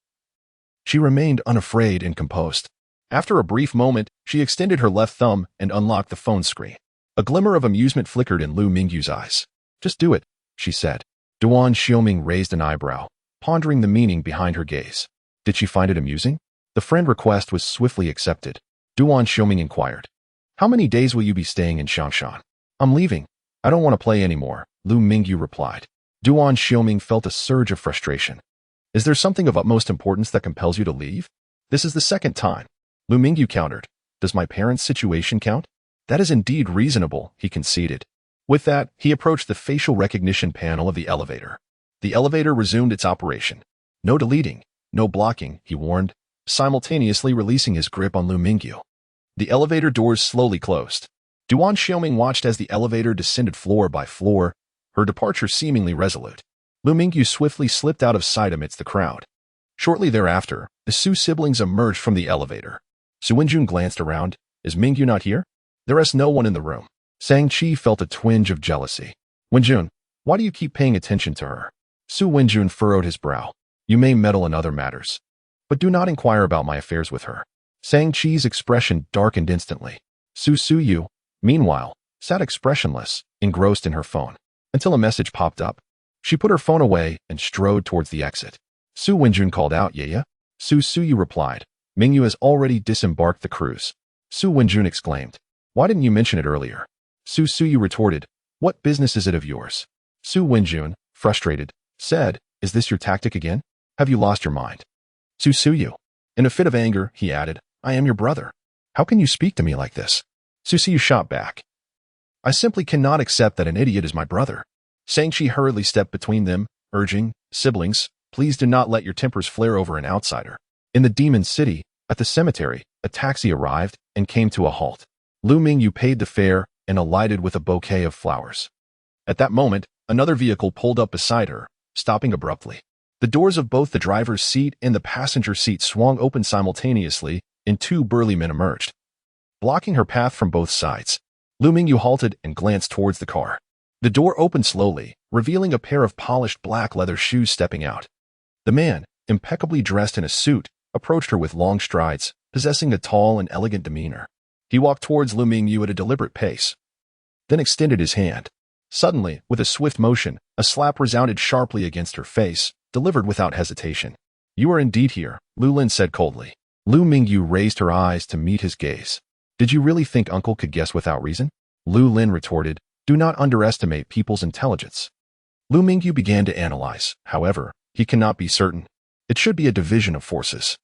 she remained unafraid and composed. After a brief moment, she extended her left thumb and unlocked the phone screen. A glimmer of amusement flickered in Lu Mingyu's eyes. "Just do it," she said. Duan Xiuming raised an eyebrow, pondering the meaning behind her gaze. Did she find it amusing? The friend request was swiftly accepted. Duan Xiuming inquired, "How many days will you be staying in Changshan?" "I'm leaving. I don't want to play anymore," Lu Mingyu replied. Duan Xiuming felt a surge of frustration. "Is there something of utmost importance that compels you to leave?" "This is the second time." Lu Mingyu countered. "Does my parents' situation count?" "That is indeed reasonable," he conceded. With that, he approached the facial recognition panel of the elevator. The elevator resumed its operation. "No deleting, no blocking," he warned, simultaneously releasing his grip on Lu Mingyu. The elevator doors slowly closed. Duan Xiuming watched as the elevator descended floor by floor, her departure seemingly resolute. Lu Mingyu swiftly slipped out of sight amidst the crowd. Shortly thereafter, the Su siblings emerged from the elevator. Su Wenjun glanced around. "Is Mingyu not here?" "There is no one in the room." Sang-Chi felt a twinge of jealousy. "Wenjun, why do you keep paying attention to her?" Su Wenjun furrowed his brow. "You may meddle in other matters, but do not inquire about my affairs with her." Sang-Chi's expression darkened instantly. Su Suyu, meanwhile, sat expressionless, engrossed in her phone, until a message popped up. She put her phone away and strode towards the exit. Su Wenjun called out, "Yaya?" Su Suyu replied, "Mingyu has already disembarked the cruise." Su Wenjun exclaimed, "Why didn't you mention it earlier?" Su Suyu retorted, "What business is it of yours?" Su Wenjun, frustrated, said, "Is this your tactic again? Have you lost your mind?" Su Suyu. In a fit of anger, he added, "I am your brother. How can you speak to me like this?" Su Suyu shot back, "I simply cannot accept that an idiot is my brother." Sang-Chi hurriedly stepped between them, urging, "Siblings, please do not let your tempers flare over an outsider." In the Demon City, at the cemetery, a taxi arrived and came to a halt. Lu Mingyu paid the fare and alighted with a bouquet of flowers. At that moment, another vehicle pulled up beside her, stopping abruptly. The doors of both the driver's seat and the passenger seat swung open simultaneously, and two burly men emerged. Blocking her path from both sides, Lu Mingyu halted and glanced towards the car. The door opened slowly, revealing a pair of polished black leather shoes stepping out. The man, impeccably dressed in a suit, approached her with long strides, possessing a tall and elegant demeanor. He walked towards Lu Mingyu at a deliberate pace, then extended his hand. Suddenly, with a swift motion, a slap resounded sharply against her face, delivered without hesitation. "You are indeed here," Lu Lin said coldly. Lu Mingyu raised her eyes to meet his gaze. "Did you really think Uncle could guess without reason?" Lu Lin retorted, "Do not underestimate people's intelligence." Lu Mingyu began to analyze. However, he cannot be certain. It should be a division of forces.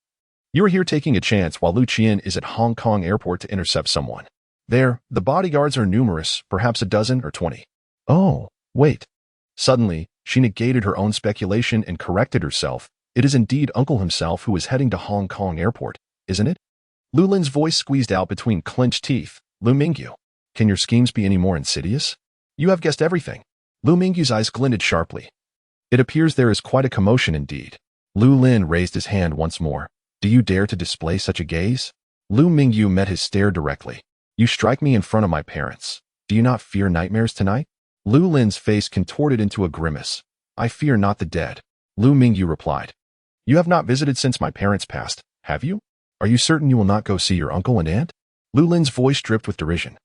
"You are here taking a chance while Lu Qian is at Hong Kong airport to intercept someone. There, the bodyguards are numerous, perhaps a dozen or 20. Oh, wait." Suddenly, she negated her own speculation and corrected herself. "It is indeed Uncle himself who is heading to Hong Kong airport, isn't it?" Lu Lin's voice squeezed out between clenched teeth. "Lu Mingyu, can your schemes be any more insidious? You have guessed everything." Lu Mingyu's eyes glinted sharply. "It appears there is quite a commotion indeed." Lu Lin raised his hand once more. Do you dare to display such a gaze? Lu Mingyu met his stare directly. You strike me in front of my parents. Do you not fear nightmares tonight? Lu Lin's face contorted into a grimace. I fear not the dead. Lu Mingyu replied. You have not visited since my parents passed, have you? Are you certain you will not go see your uncle and aunt? Lu Lin's voice dripped with derision.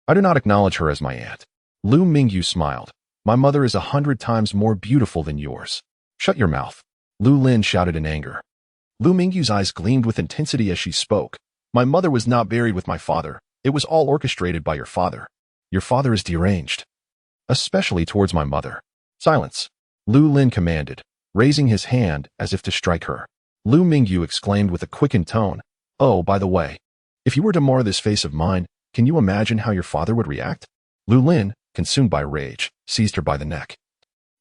I do not acknowledge her as my aunt. Lu Mingyu smiled. My mother is 100 times more beautiful than yours. Shut your mouth. Lu Lin shouted in anger. Lu Mingyu's eyes gleamed with intensity as she spoke. My mother was not buried with my father. It was all orchestrated by your father. Your father is deranged. Especially towards my mother. Silence. Lu Lin commanded, raising his hand as if to strike her. Lu Mingyu exclaimed with a quickened tone. Oh, by the way, if you were to mar this face of mine, can you imagine how your father would react? Lu Lin, consumed by rage, seized her by the neck.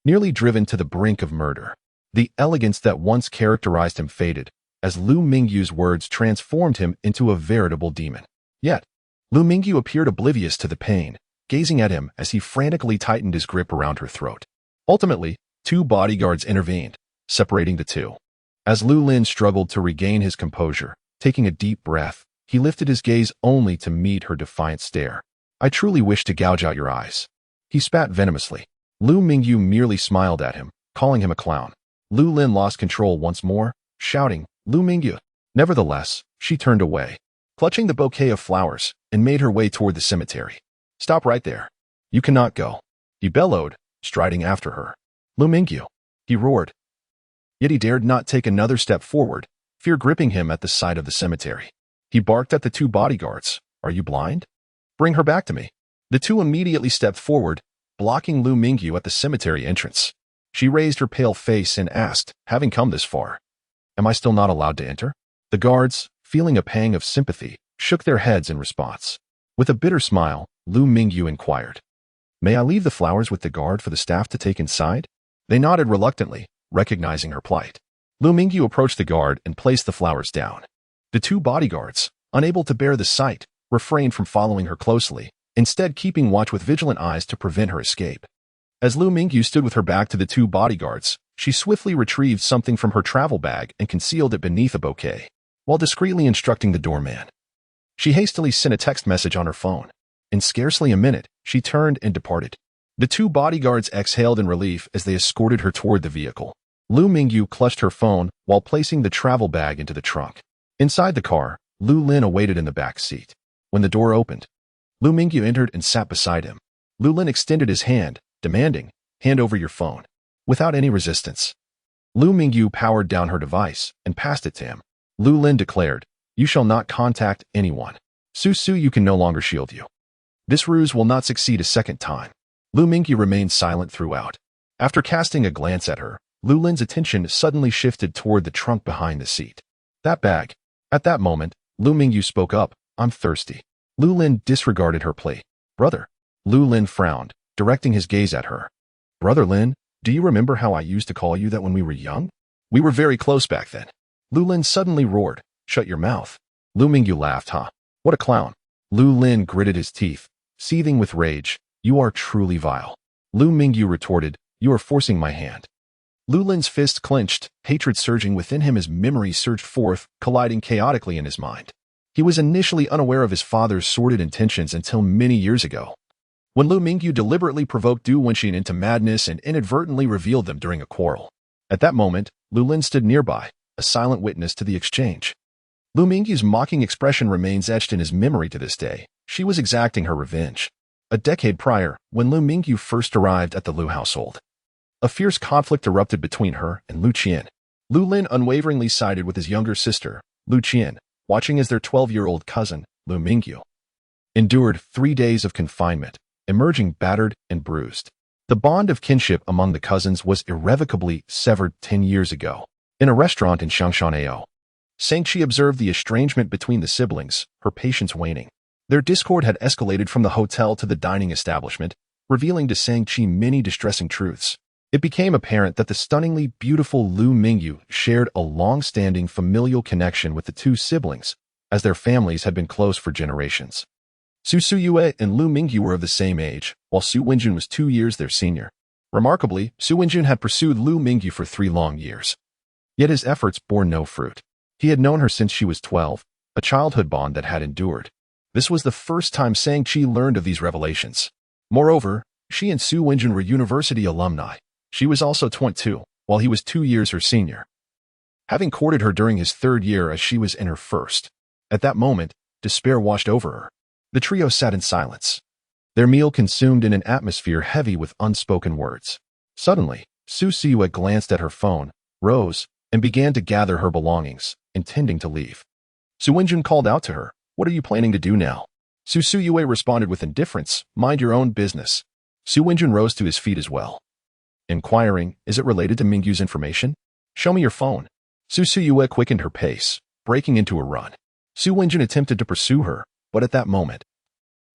Nearly driven to the brink of murder. The elegance that once characterized him faded, as Lu Mingyu's words transformed him into a veritable demon. Yet, Lu Mingyu appeared oblivious to the pain, gazing at him as he frantically tightened his grip around her throat. Ultimately, 2 bodyguards intervened, separating the two. As Lu Lin struggled to regain his composure, taking a deep breath, he lifted his gaze only to meet her defiant stare. I truly wish to gouge out your eyes. He spat venomously. Lu Mingyu merely smiled at him, calling him a clown. Lu Lin lost control once more, shouting, Lu Mingyu. Nevertheless, she turned away, clutching the bouquet of flowers, and made her way toward the cemetery. Stop right there. You cannot go. He bellowed, striding after her. Lu Mingyu. He roared. Yet he dared not take another step forward, fear gripping him at the side of the cemetery. He barked at the 2 bodyguards. Are you blind? Bring her back to me. The 2 immediately stepped forward, blocking Lu Mingyu at the cemetery entrance. She raised her pale face and asked, having come this far, am I still not allowed to enter? The guards, feeling a pang of sympathy, shook their heads in response. With a bitter smile, Lu Mingyu inquired, May I leave the flowers with the guard for the staff to take inside? They nodded reluctantly, recognizing her plight. Lu Mingyu approached the guard and placed the flowers down. The 2 bodyguards, unable to bear the sight, refrained from following her closely, instead keeping watch with vigilant eyes to prevent her escape. As Lu Mingyu stood with her back to the 2 bodyguards, she swiftly retrieved something from her travel bag and concealed it beneath a bouquet, while discreetly instructing the doorman. She hastily sent a text message on her phone. In scarcely a minute, she turned and departed. The 2 bodyguards exhaled in relief as they escorted her toward the vehicle. Lu Mingyu clutched her phone while placing the travel bag into the trunk. Inside the car, Lu Lin awaited in the back seat. When the door opened, Lu Mingyu entered and sat beside him. Lu Lin extended his hand, demanding, hand over your phone. Without any resistance, Lu Mingyu powered down her device and passed it to him. Lu Lin declared, you shall not contact anyone. You can no longer shield you. This ruse will not succeed a second time. Lu Mingyu remained silent throughout. After casting a glance at her, Lu Lin's attention suddenly shifted toward the trunk behind the seat. That bag. At that moment, Lu Mingyu spoke up, I'm thirsty. Lu Lin disregarded her plea. Brother. Lu Lin frowned, directing his gaze at her. Brother Lin, do you remember how I used to call you that when we were young? We were very close back then. Lu Lin suddenly roared, shut your mouth. Lu Mingyu laughed, huh? What a clown. Lu Lin gritted his teeth, seething with rage. You are truly vile. Lu Mingyu retorted, you are forcing my hand. Lu Lin's fist clenched, hatred surging within him as memories surged forth, colliding chaotically in his mind. He was initially unaware of his father's sordid intentions until many years ago, when Lu Mingyu deliberately provoked Duan Xiuming into madness and inadvertently revealed them during a quarrel. At that moment, Lu Lin stood nearby, a silent witness to the exchange. Lu Mingyu's mocking expression remains etched in his memory to this day. She was exacting her revenge. A decade prior, when Lu Mingyu first arrived at the Lu household, a fierce conflict erupted between her and Lu Qian. Lu Lin unwaveringly sided with his younger sister, Lu Qian, watching as their 12-year-old cousin, Lu Mingyu, endured 3 days of confinement, emerging battered and bruised. The bond of kinship among the cousins was irrevocably severed 10 years ago. In a restaurant in Changshanao, Shangqi observed the estrangement between the siblings, her patience waning. Their discord had escalated from the hotel to the dining establishment, revealing to Shangqi many distressing truths. It became apparent that the stunningly beautiful Lu Mingyu shared a long-standing familial connection with the 2 siblings, as their families had been close for generations. Su Yue and Lu Mingyu were of the same age, while Su Wenjun was 2 years their senior. Remarkably, Su Wenjun had pursued Lu Mingyu for 3 long years. Yet his efforts bore no fruit. He had known her since she was 12, a childhood bond that had endured. This was the first time Sang-Chi learned of these revelations. Moreover, she and Su Wenjun were university alumni. She was also 22, while he was 2 years her senior, having courted her during his 3rd year as she was in her 1st. At that moment, despair washed over her. The trio sat in silence, their meal consumed in an atmosphere heavy with unspoken words. Suddenly, Su Siyue glanced at her phone, rose, and began to gather her belongings, intending to leave. Su Wenjun called out to her, "What are you planning to do now?" Su Siyue responded with indifference, "Mind your own business." Su Wenjun rose to his feet as well, inquiring, "Is it related to Mingyu's information? Show me your phone." Su Siyue quickened her pace, breaking into a run. Su Wenjun attempted to pursue her, but at that moment,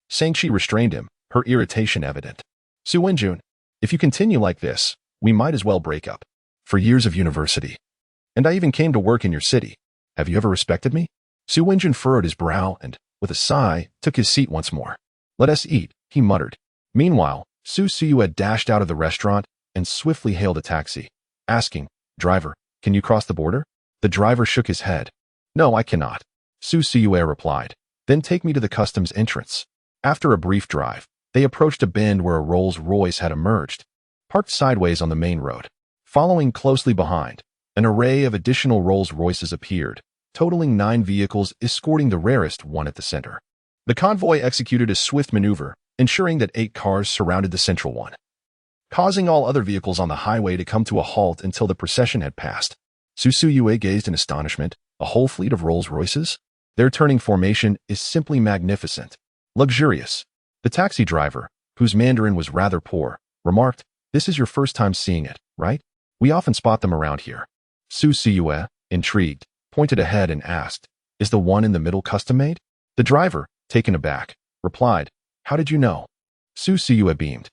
Sang-Chi restrained him, her irritation evident. "Su Wenjun, if you continue like this, we might as well break up. For years of university, and I even came to work in your city. Have you ever respected me?" Su Wenjun furrowed his brow and, with a sigh, took his seat once more. "Let us eat," he muttered. Meanwhile, Su Siyue dashed out of the restaurant and swiftly hailed a taxi, asking, "Driver, can you cross the border?" The driver shook his head. "No, I cannot," Su Siyue replied. "Then take me to the customs entrance." After a brief drive, they approached a bend where a Rolls-Royce had emerged, parked sideways on the main road. Following closely behind, an array of additional Rolls-Royces appeared, totaling 9 vehicles escorting the rarest one at the center. The convoy executed a swift maneuver, ensuring that 8 cars surrounded the central one, causing all other vehicles on the highway to come to a halt until the procession had passed. Su Siyue gazed in astonishment. A whole fleet of Rolls-Royces? Their turning formation is simply magnificent. Luxurious. The taxi driver, whose Mandarin was rather poor, remarked, "This is your first time seeing it, right? We often spot them around here." Su Siyue, intrigued, pointed ahead and asked, "Is the one in the middle custom-made?" The driver, taken aback, replied, "How did you know?" Su Siyue beamed.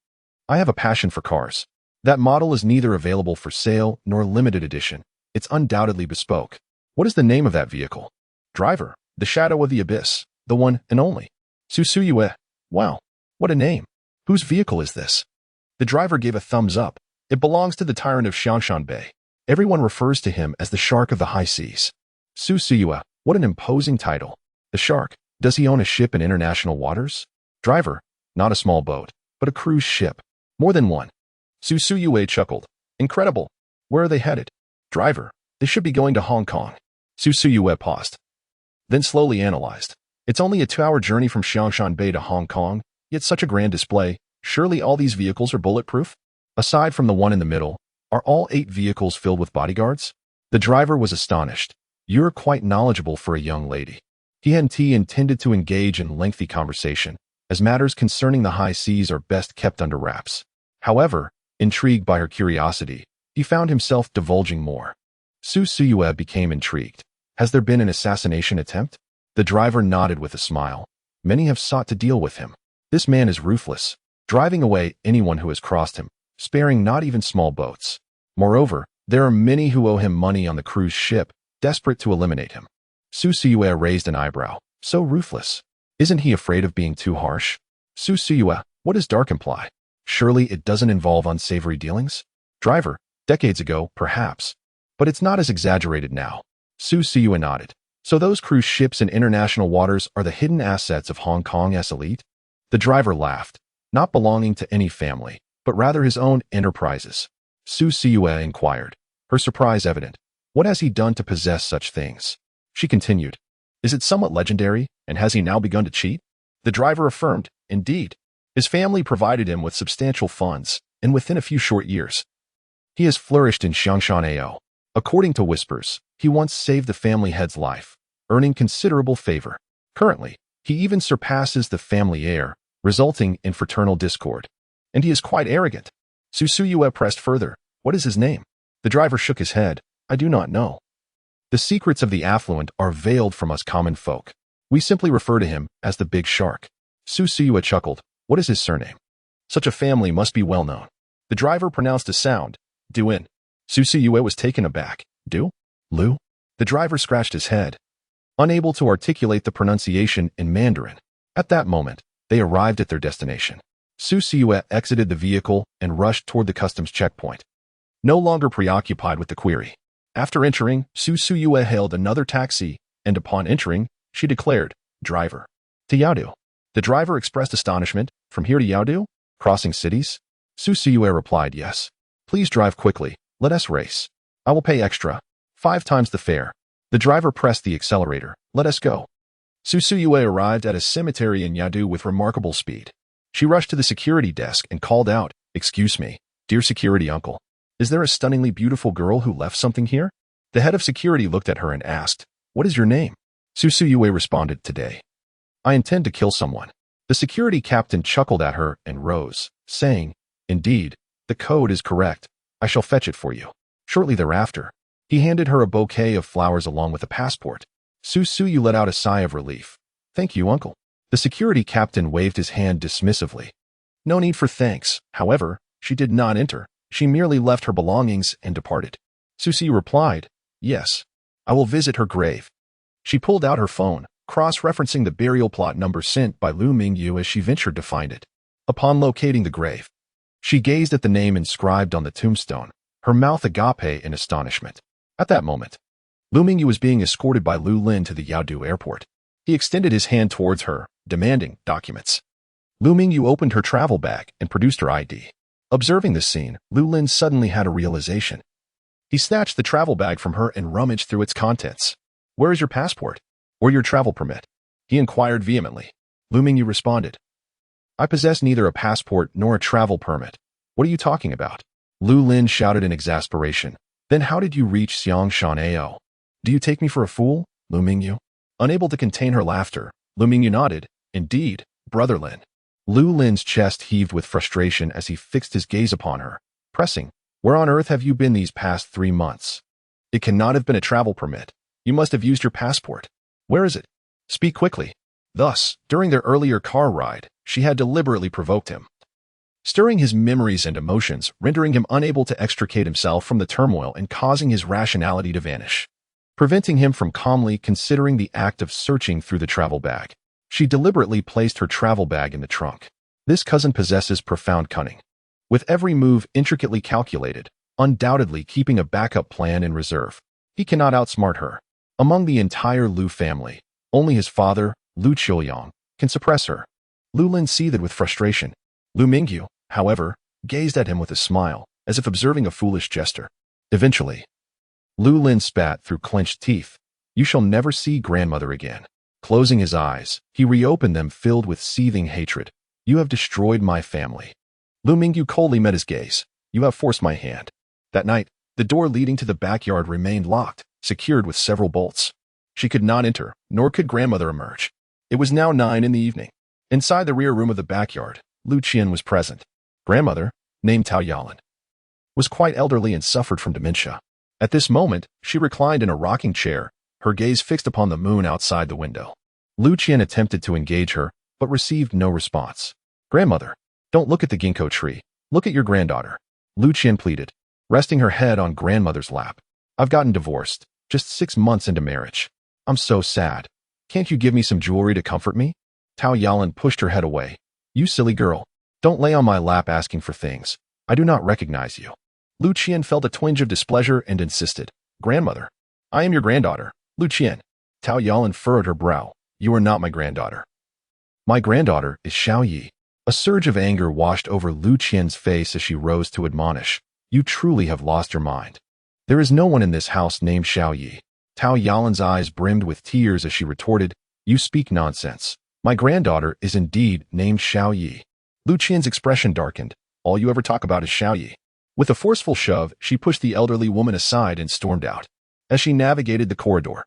"I have a passion for cars. That model is neither available for sale nor limited edition. It's undoubtedly bespoke." "What is the name of that vehicle?" "Driver, the Shadow of the Abyss, the one and only." Su Siyue, "Wow, what a name. Whose vehicle is this?" The driver gave a thumbs up. "It belongs to the tyrant of Xiangshan Bay. Everyone refers to him as the Shark of the High Seas." Su Siyue, "What an imposing title. The Shark, does he own a ship in international waters?" Driver, "Not a small boat, but a cruise ship. More than one." Su Siyue chuckled. "Incredible. Where are they headed?" Driver, "They should be going to Hong Kong." Su Siyue paused, then slowly analyzed. "It's only a 2-hour journey from Xiangshan Bay to Hong Kong, yet such a grand display. Surely all these vehicles are bulletproof?" "Aside from the one in the middle, are all 8 vehicles filled with bodyguards?" The driver was astonished. "You're quite knowledgeable for a young lady." He intended to engage in lengthy conversation, as matters concerning the high seas are best kept under wraps. However, intrigued by her curiosity, he found himself divulging more. Su Siyue became intrigued. "Has there been an assassination attempt?" The driver nodded with a smile. "Many have sought to deal with him. This man is ruthless, driving away anyone who has crossed him, sparing not even small boats. Moreover, there are many who owe him money on the cruise ship, desperate to eliminate him." Su Siyue raised an eyebrow. "So ruthless. Isn't he afraid of being too harsh?" Su Siyue, "What does dark imply? Surely it doesn't involve unsavory dealings?" Driver, "Decades ago, perhaps. But it's not as exaggerated now." Su Siyue nodded. "So those cruise ships in international waters are the hidden assets of Hong Kong's elite?" The driver laughed. "Not belonging to any family, but rather his own enterprises." Su Siyue inquired, her surprise evident. "What has he done to possess such things?" She continued, "Is it somewhat legendary, and has he now begun to cheat?" The driver affirmed, "Indeed. His family provided him with substantial funds, and within a few short years, he has flourished in Xiangshan AO. According to whispers, he once saved the family head's life, earning considerable favor. Currently, he even surpasses the family heir, resulting in fraternal discord. And he is quite arrogant." Su Siyue pressed further, "What is his name?" The driver shook his head. "I do not know. The secrets of the affluent are veiled from us common folk. We simply refer to him as the Big Shark." Su Siyue chuckled. "What is his surname? Such a family must be well known." The driver pronounced a sound, Duan. Su Siyue was taken aback. "Du? Lu?" The driver scratched his head, unable to articulate the pronunciation in Mandarin. At that moment, they arrived at their destination. Su Siyue exited the vehicle and rushed toward the customs checkpoint, no longer preoccupied with the query. After entering, Su Suyue hailed another taxi, and upon entering, she declared, "Driver. To Yaodu." The driver expressed astonishment. "From here to Yaodu? Crossing cities?" Su Suyue replied, "Yes. Please drive quickly. Let us race. I will pay extra. 5 times the fare." The driver pressed the accelerator. "Let us go." Su Suyue arrived at a cemetery in Yaodu with remarkable speed. She rushed to the security desk and called out, "Excuse me, dear security uncle. Is there a stunningly beautiful girl who left something here?" The head of security looked at her and asked, "What is your name?" Su Suyue responded, "Today, I intend to kill someone." The security captain chuckled at her and rose, saying, "Indeed, the code is correct. I shall fetch it for you." Shortly thereafter, he handed her a bouquet of flowers along with a passport. Su Suyue let out a sigh of relief. "Thank you, uncle." The security captain waved his hand dismissively. No need for thanks. However, she did not enter. She merely left her belongings and departed. Su Suyue replied, "Yes, I will visit her grave." She pulled out her phone, cross-referencing the burial plot number sent by Lu Mingyu as she ventured to find it. Upon locating the grave, she gazed at the name inscribed on the tombstone, her mouth agape in astonishment. At that moment, Lu Mingyu was being escorted by Lu Lin to the Yaodu airport. He extended his hand towards her, demanding documents. Lu Mingyu opened her travel bag and produced her ID. Observing this scene, Lu Lin suddenly had a realization. He snatched the travel bag from her and rummaged through its contents. "Where is your passport? Or your travel permit?" he inquired vehemently. Lu Mingyu responded, "I possess neither a passport nor a travel permit. What are you talking about?" Lu Lin shouted in exasperation. "Then how did you reach Xiangshan AO? Do you take me for a fool, Lu Mingyu?" Unable to contain her laughter, Lu Mingyu nodded. "Indeed, brother Lin." Lu Lin's chest heaved with frustration as he fixed his gaze upon her, pressing, "Where on earth have you been these past 3 months? It cannot have been a travel permit. You must have used your passport. Where is it? Speak quickly." Thus, during their earlier car ride, she had deliberately provoked him, stirring his memories and emotions, rendering him unable to extricate himself from the turmoil and causing his rationality to vanish, preventing him from calmly considering the act of searching through the travel bag. She deliberately placed her travel bag in the trunk. This cousin possesses profound cunning, with every move intricately calculated, undoubtedly keeping a backup plan in reserve. He cannot outsmart her. Among the entire Lu family, only his father, Lu Qiuyang, can suppress her. Lu Lin seethed with frustration. Lu Mingyu, however, gazed at him with a smile, as if observing a foolish gesture. Eventually, Lu Lin spat through clenched teeth. "You shall never see grandmother again." Closing his eyes, he reopened them filled with seething hatred. "You have destroyed my family." Lu Mingyu coldly met his gaze. "You have forced my hand." That night, the door leading to the backyard remained locked, secured with several bolts. She could not enter, nor could grandmother emerge. It was now 9 in the evening. Inside the rear room of the backyard, Lu Qian was present. Grandmother, named Tao Yalan, was quite elderly and suffered from dementia. At this moment, she reclined in a rocking chair, her gaze fixed upon the moon outside the window. Lu Qian attempted to engage her, but received no response. "Grandmother, don't look at the ginkgo tree. Look at your granddaughter," Lu Qian pleaded, resting her head on grandmother's lap. "I've gotten divorced, just 6 months into marriage. I'm so sad. Can't you give me some jewelry to comfort me?" Tao Yalan pushed her head away. "You silly girl. Don't lay on my lap asking for things. I do not recognize you." Lu Qian felt a twinge of displeasure and insisted, "Grandmother, I am your granddaughter, Lu Qian." Tao Yalan furrowed her brow. "You are not my granddaughter. My granddaughter is Xiao Yi." A surge of anger washed over Lu Qian's face as she rose to admonish. "You truly have lost your mind. There is no one in this house named Xiao Yi." Tao Yalan's eyes brimmed with tears as she retorted, "You speak nonsense. My granddaughter is indeed named Xiao Yi." Lu Qian's expression darkened. "All you ever talk about is Xiao Yi." With a forceful shove, she pushed the elderly woman aside and stormed out. As she navigated the corridor,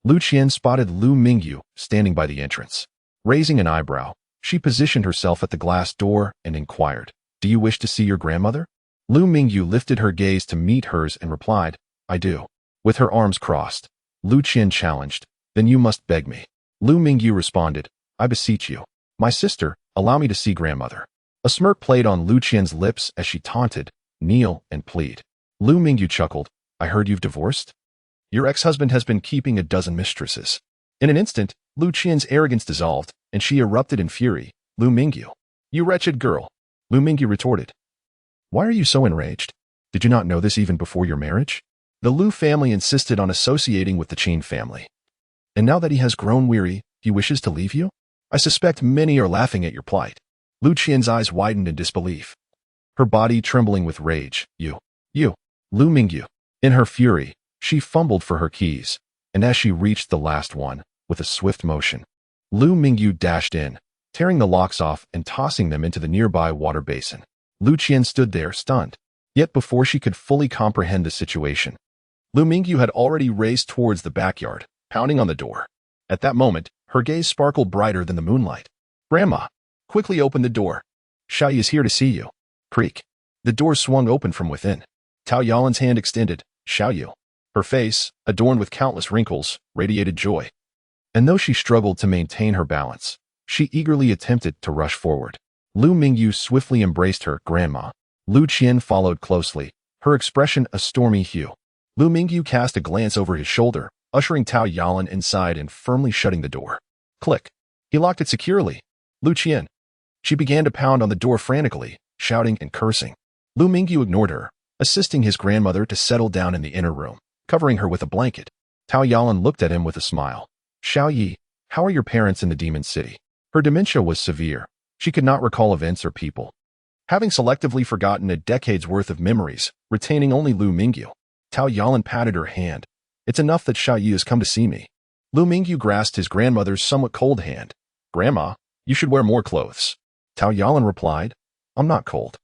Lu Qian spotted Lu Mingyu standing by the entrance. Raising an eyebrow, she positioned herself at the glass door and inquired, "Do you wish to see your grandmother?" Lu Mingyu lifted her gaze to meet hers and replied, "I do." With her arms crossed, Lu Qian challenged, "Then you must beg me." Lu Mingyu responded, "I beseech you, my sister, allow me to see grandmother." A smirk played on Lu Qian's lips as she taunted, "Kneel and plead." Lu Mingyu chuckled, "I heard you've divorced? Your ex-husband has been keeping a dozen mistresses." In an instant, Lu Qian's arrogance dissolved, and she erupted in fury. "Lu Mingyu, you wretched girl." Lu Mingyu retorted, "Why are you so enraged? Did you not know this even before your marriage? The Lu family insisted on associating with the Qin family. And now that he has grown weary, he wishes to leave you? I suspect many are laughing at your plight. Lu Qian's eyes widened in disbelief, her body trembling with rage. You, Lu Mingyu. In her fury, she fumbled for her keys, and as she reached the last one, with a swift motion, Lu Mingyu dashed in, tearing the locks off and tossing them into the nearby water basin. Lu Qian stood there, stunned. Yet before she could fully comprehend the situation, Lu Mingyu had already raced towards the backyard, pounding on the door. At that moment, her gaze sparkled brighter than the moonlight. Grandma, quickly open the door. Xiaoyi is here to see you. Creak. The door swung open from within. Tao Yalan's hand extended. Xiaoyi. Her face, adorned with countless wrinkles, radiated joy. And though she struggled to maintain her balance, she eagerly attempted to rush forward. Lu Mingyu swiftly embraced her. Grandma. Lu Qian followed closely, her expression a stormy hue. Lu Mingyu cast a glance over his shoulder, ushering Tao Yalan inside and firmly shutting the door. Click. He locked it securely. Lu Qian. She began to pound on the door frantically, shouting and cursing. Lu Mingyu ignored her, assisting his grandmother to settle down in the inner room, covering her with a blanket. Tao Yalan looked at him with a smile. Xiaoyi, how are your parents in the Demon City? Her dementia was severe. She could not recall events or people, having selectively forgotten a decade's worth of memories, retaining only Lu Mingyu. Tao Yalan patted her hand. It's enough that Xiaoyi has come to see me. Lu Mingyu grasped his grandmother's somewhat cold hand. Grandma, you should wear more clothes. Tao Yalan replied, I'm not cold.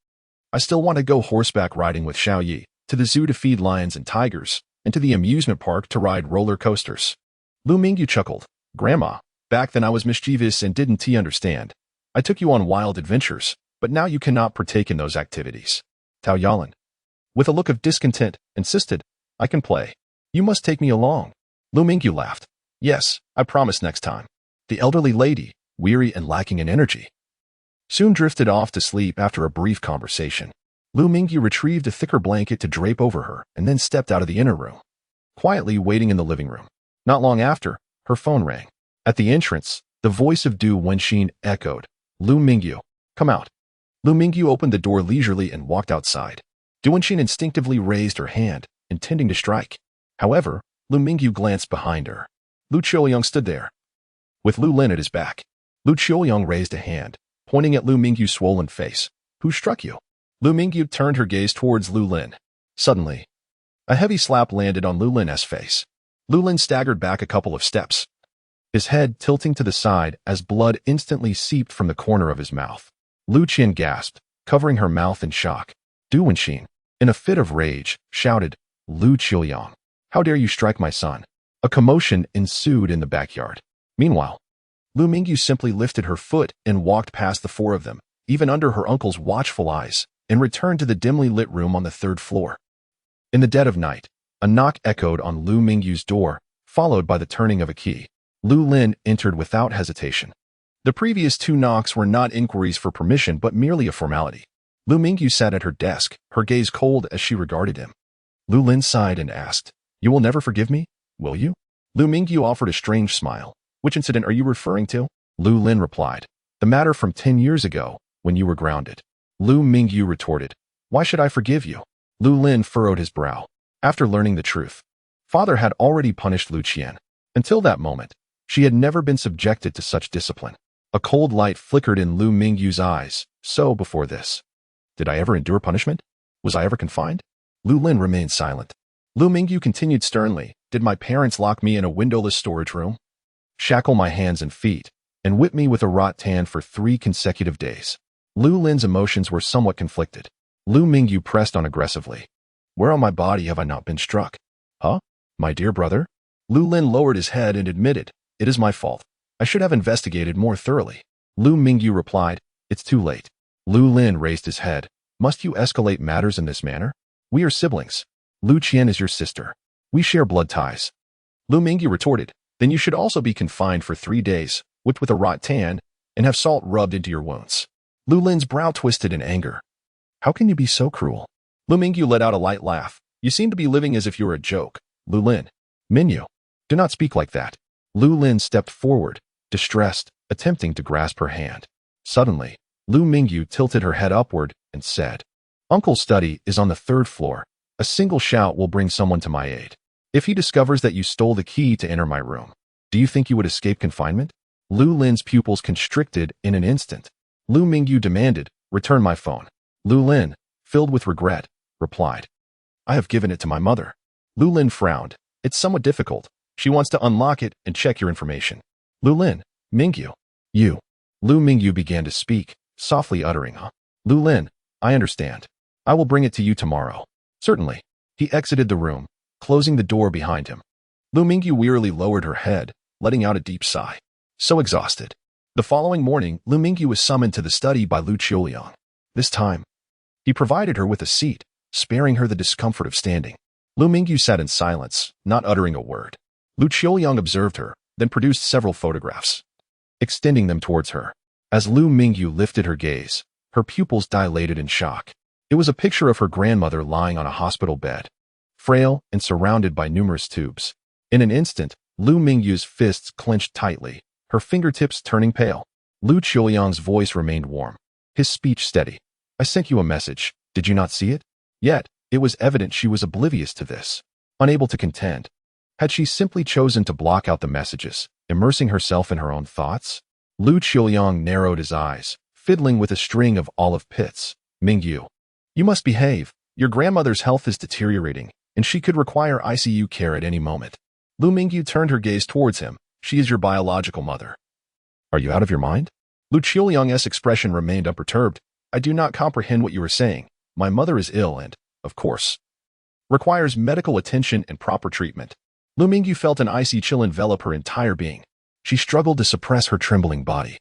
I still want to go horseback riding with Xiaoyi, to the zoo to feed lions and tigers, and to the amusement park to ride roller coasters. Lu Mingyu chuckled. Grandma, back then I was mischievous and didn't understand. I took you on wild adventures, but now you cannot partake in those activities. Tao Yalan, with a look of discontent, insisted, I can play. You must take me along. Lu Mingyu laughed. Yes, I promise next time. The elderly lady, weary and lacking in energy, soon drifted off to sleep after a brief conversation. Lu Mingyu retrieved a thicker blanket to drape over her and then stepped out of the inner room, quietly waiting in the living room. Not long after, her phone rang. At the entrance, the voice of Duan Xiuming echoed. Lu Mingyu, come out. Lu Mingyu opened the door leisurely and walked outside. Duan Xiuming instinctively raised her hand, intending to strike. However, Lu Mingyu glanced behind her. Lu Qiuyang stood there, with Lu Lin at his back. Lu Qiuyang raised a hand, pointing at Lu Mingyu's swollen face. Who struck you? Lu Mingyu turned her gaze towards Lu Lin. Suddenly, a heavy slap landed on Lu Lin's face. Lu Lin staggered back a couple of steps, his head tilting to the side as blood instantly seeped from the corner of his mouth. Lu Qian gasped, covering her mouth in shock. Duan Xiuming, in a fit of rage, shouted, Lu Qiuyang, how dare you strike my son? A commotion ensued in the backyard. Meanwhile, Lu Mingyu simply lifted her foot and walked past the four of them, even under her uncle's watchful eyes, and returned to the dimly lit room on the third floor. In the dead of night, a knock echoed on Lu Mingyu's door, followed by the turning of a key. Lu Lin entered without hesitation. The previous two knocks were not inquiries for permission but merely a formality. Lu Mingyu sat at her desk, her gaze cold as she regarded him. Lu Lin sighed and asked, You will never forgive me, will you? Lu Mingyu offered a strange smile. Which incident are you referring to? Lu Lin replied, The matter from 10 years ago, when you were grounded. Lu Mingyu retorted, Why should I forgive you? Lu Lin furrowed his brow. After learning the truth, father had already punished Lu Qian. Until that moment, she had never been subjected to such discipline. A cold light flickered in Lu Mingyu's eyes. So before this, did I ever endure punishment? Was I ever confined? Lu Lin remained silent. Lu Mingyu continued sternly, Did my parents lock me in a windowless storage room, shackle my hands and feet, and whip me with a rattan for 3 consecutive days? Lu Lin's emotions were somewhat conflicted. Lu Mingyu pressed on aggressively. Where on my body have I not been struck? Huh? My dear brother? Lu Lin lowered his head and admitted, It is my fault. I should have investigated more thoroughly. Lu Mingyu replied, It's too late. Lu Lin raised his head. Must you escalate matters in this manner? We are siblings. Lu Qian is your sister. We share blood ties. Lu Mingyu retorted, Then you should also be confined for 3 days, whipped with a rattan, and have salt rubbed into your wounds. Lu Lin's brow twisted in anger. How can you be so cruel? Lu Mingyu let out a light laugh. You seem to be living as if you were a joke. Lu Lin. Mingyu, do not speak like that. Lu Lin stepped forward, distressed, attempting to grasp her hand. Suddenly, Lu Mingyu tilted her head upward and said, Uncle's study is on the 3rd floor. A single shout will bring someone to my aid. If he discovers that you stole the key to enter my room, do you think you would escape confinement? Lu Lin's pupils constricted in an instant. Lu Mingyu demanded, return my phone. Lu Lin, filled with regret, replied, I have given it to my mother. Lu Lin frowned. It's somewhat difficult. She wants to unlock it and check your information. Lu Lin, Mingyu. You. Lu Mingyu began to speak, softly uttering, Lu Lin, I understand. I will bring it to you tomorrow. Certainly. He exited the room, closing the door behind him. Lu Mingyu wearily lowered her head, letting out a deep sigh. So exhausted. The following morning, Lu Mingyu was summoned to the study by Lu Xiuming. This time, he provided her with a seat, sparing her the discomfort of standing. Lu Mingyu sat in silence, not uttering a word. Lu Xiuming observed her, then produced several photographs, extending them towards her. As Lu Mingyu lifted her gaze, her pupils dilated in shock. It was a picture of her grandmother lying on a hospital bed, frail and surrounded by numerous tubes. In an instant, Lu Mingyu's fists clenched tightly, her fingertips turning pale. Lu Xiuming's voice remained warm, his speech steady. I sent you a message. Did you not see it? Yet, it was evident she was oblivious to this. Unable to contend, had she simply chosen to block out the messages, immersing herself in her own thoughts? Lu Xiuming narrowed his eyes, fiddling with a string of olive pits. Mingyu, you must behave. Your grandmother's health is deteriorating, and she could require ICU care at any moment. Lu Mingyu turned her gaze towards him. She is your biological mother. Are you out of your mind? Lu Xiuming's expression remained unperturbed. I do not comprehend what you are saying. My mother is ill and, of course, requires medical attention and proper treatment. Lu Mingyu felt an icy chill envelop her entire being. She struggled to suppress her trembling body,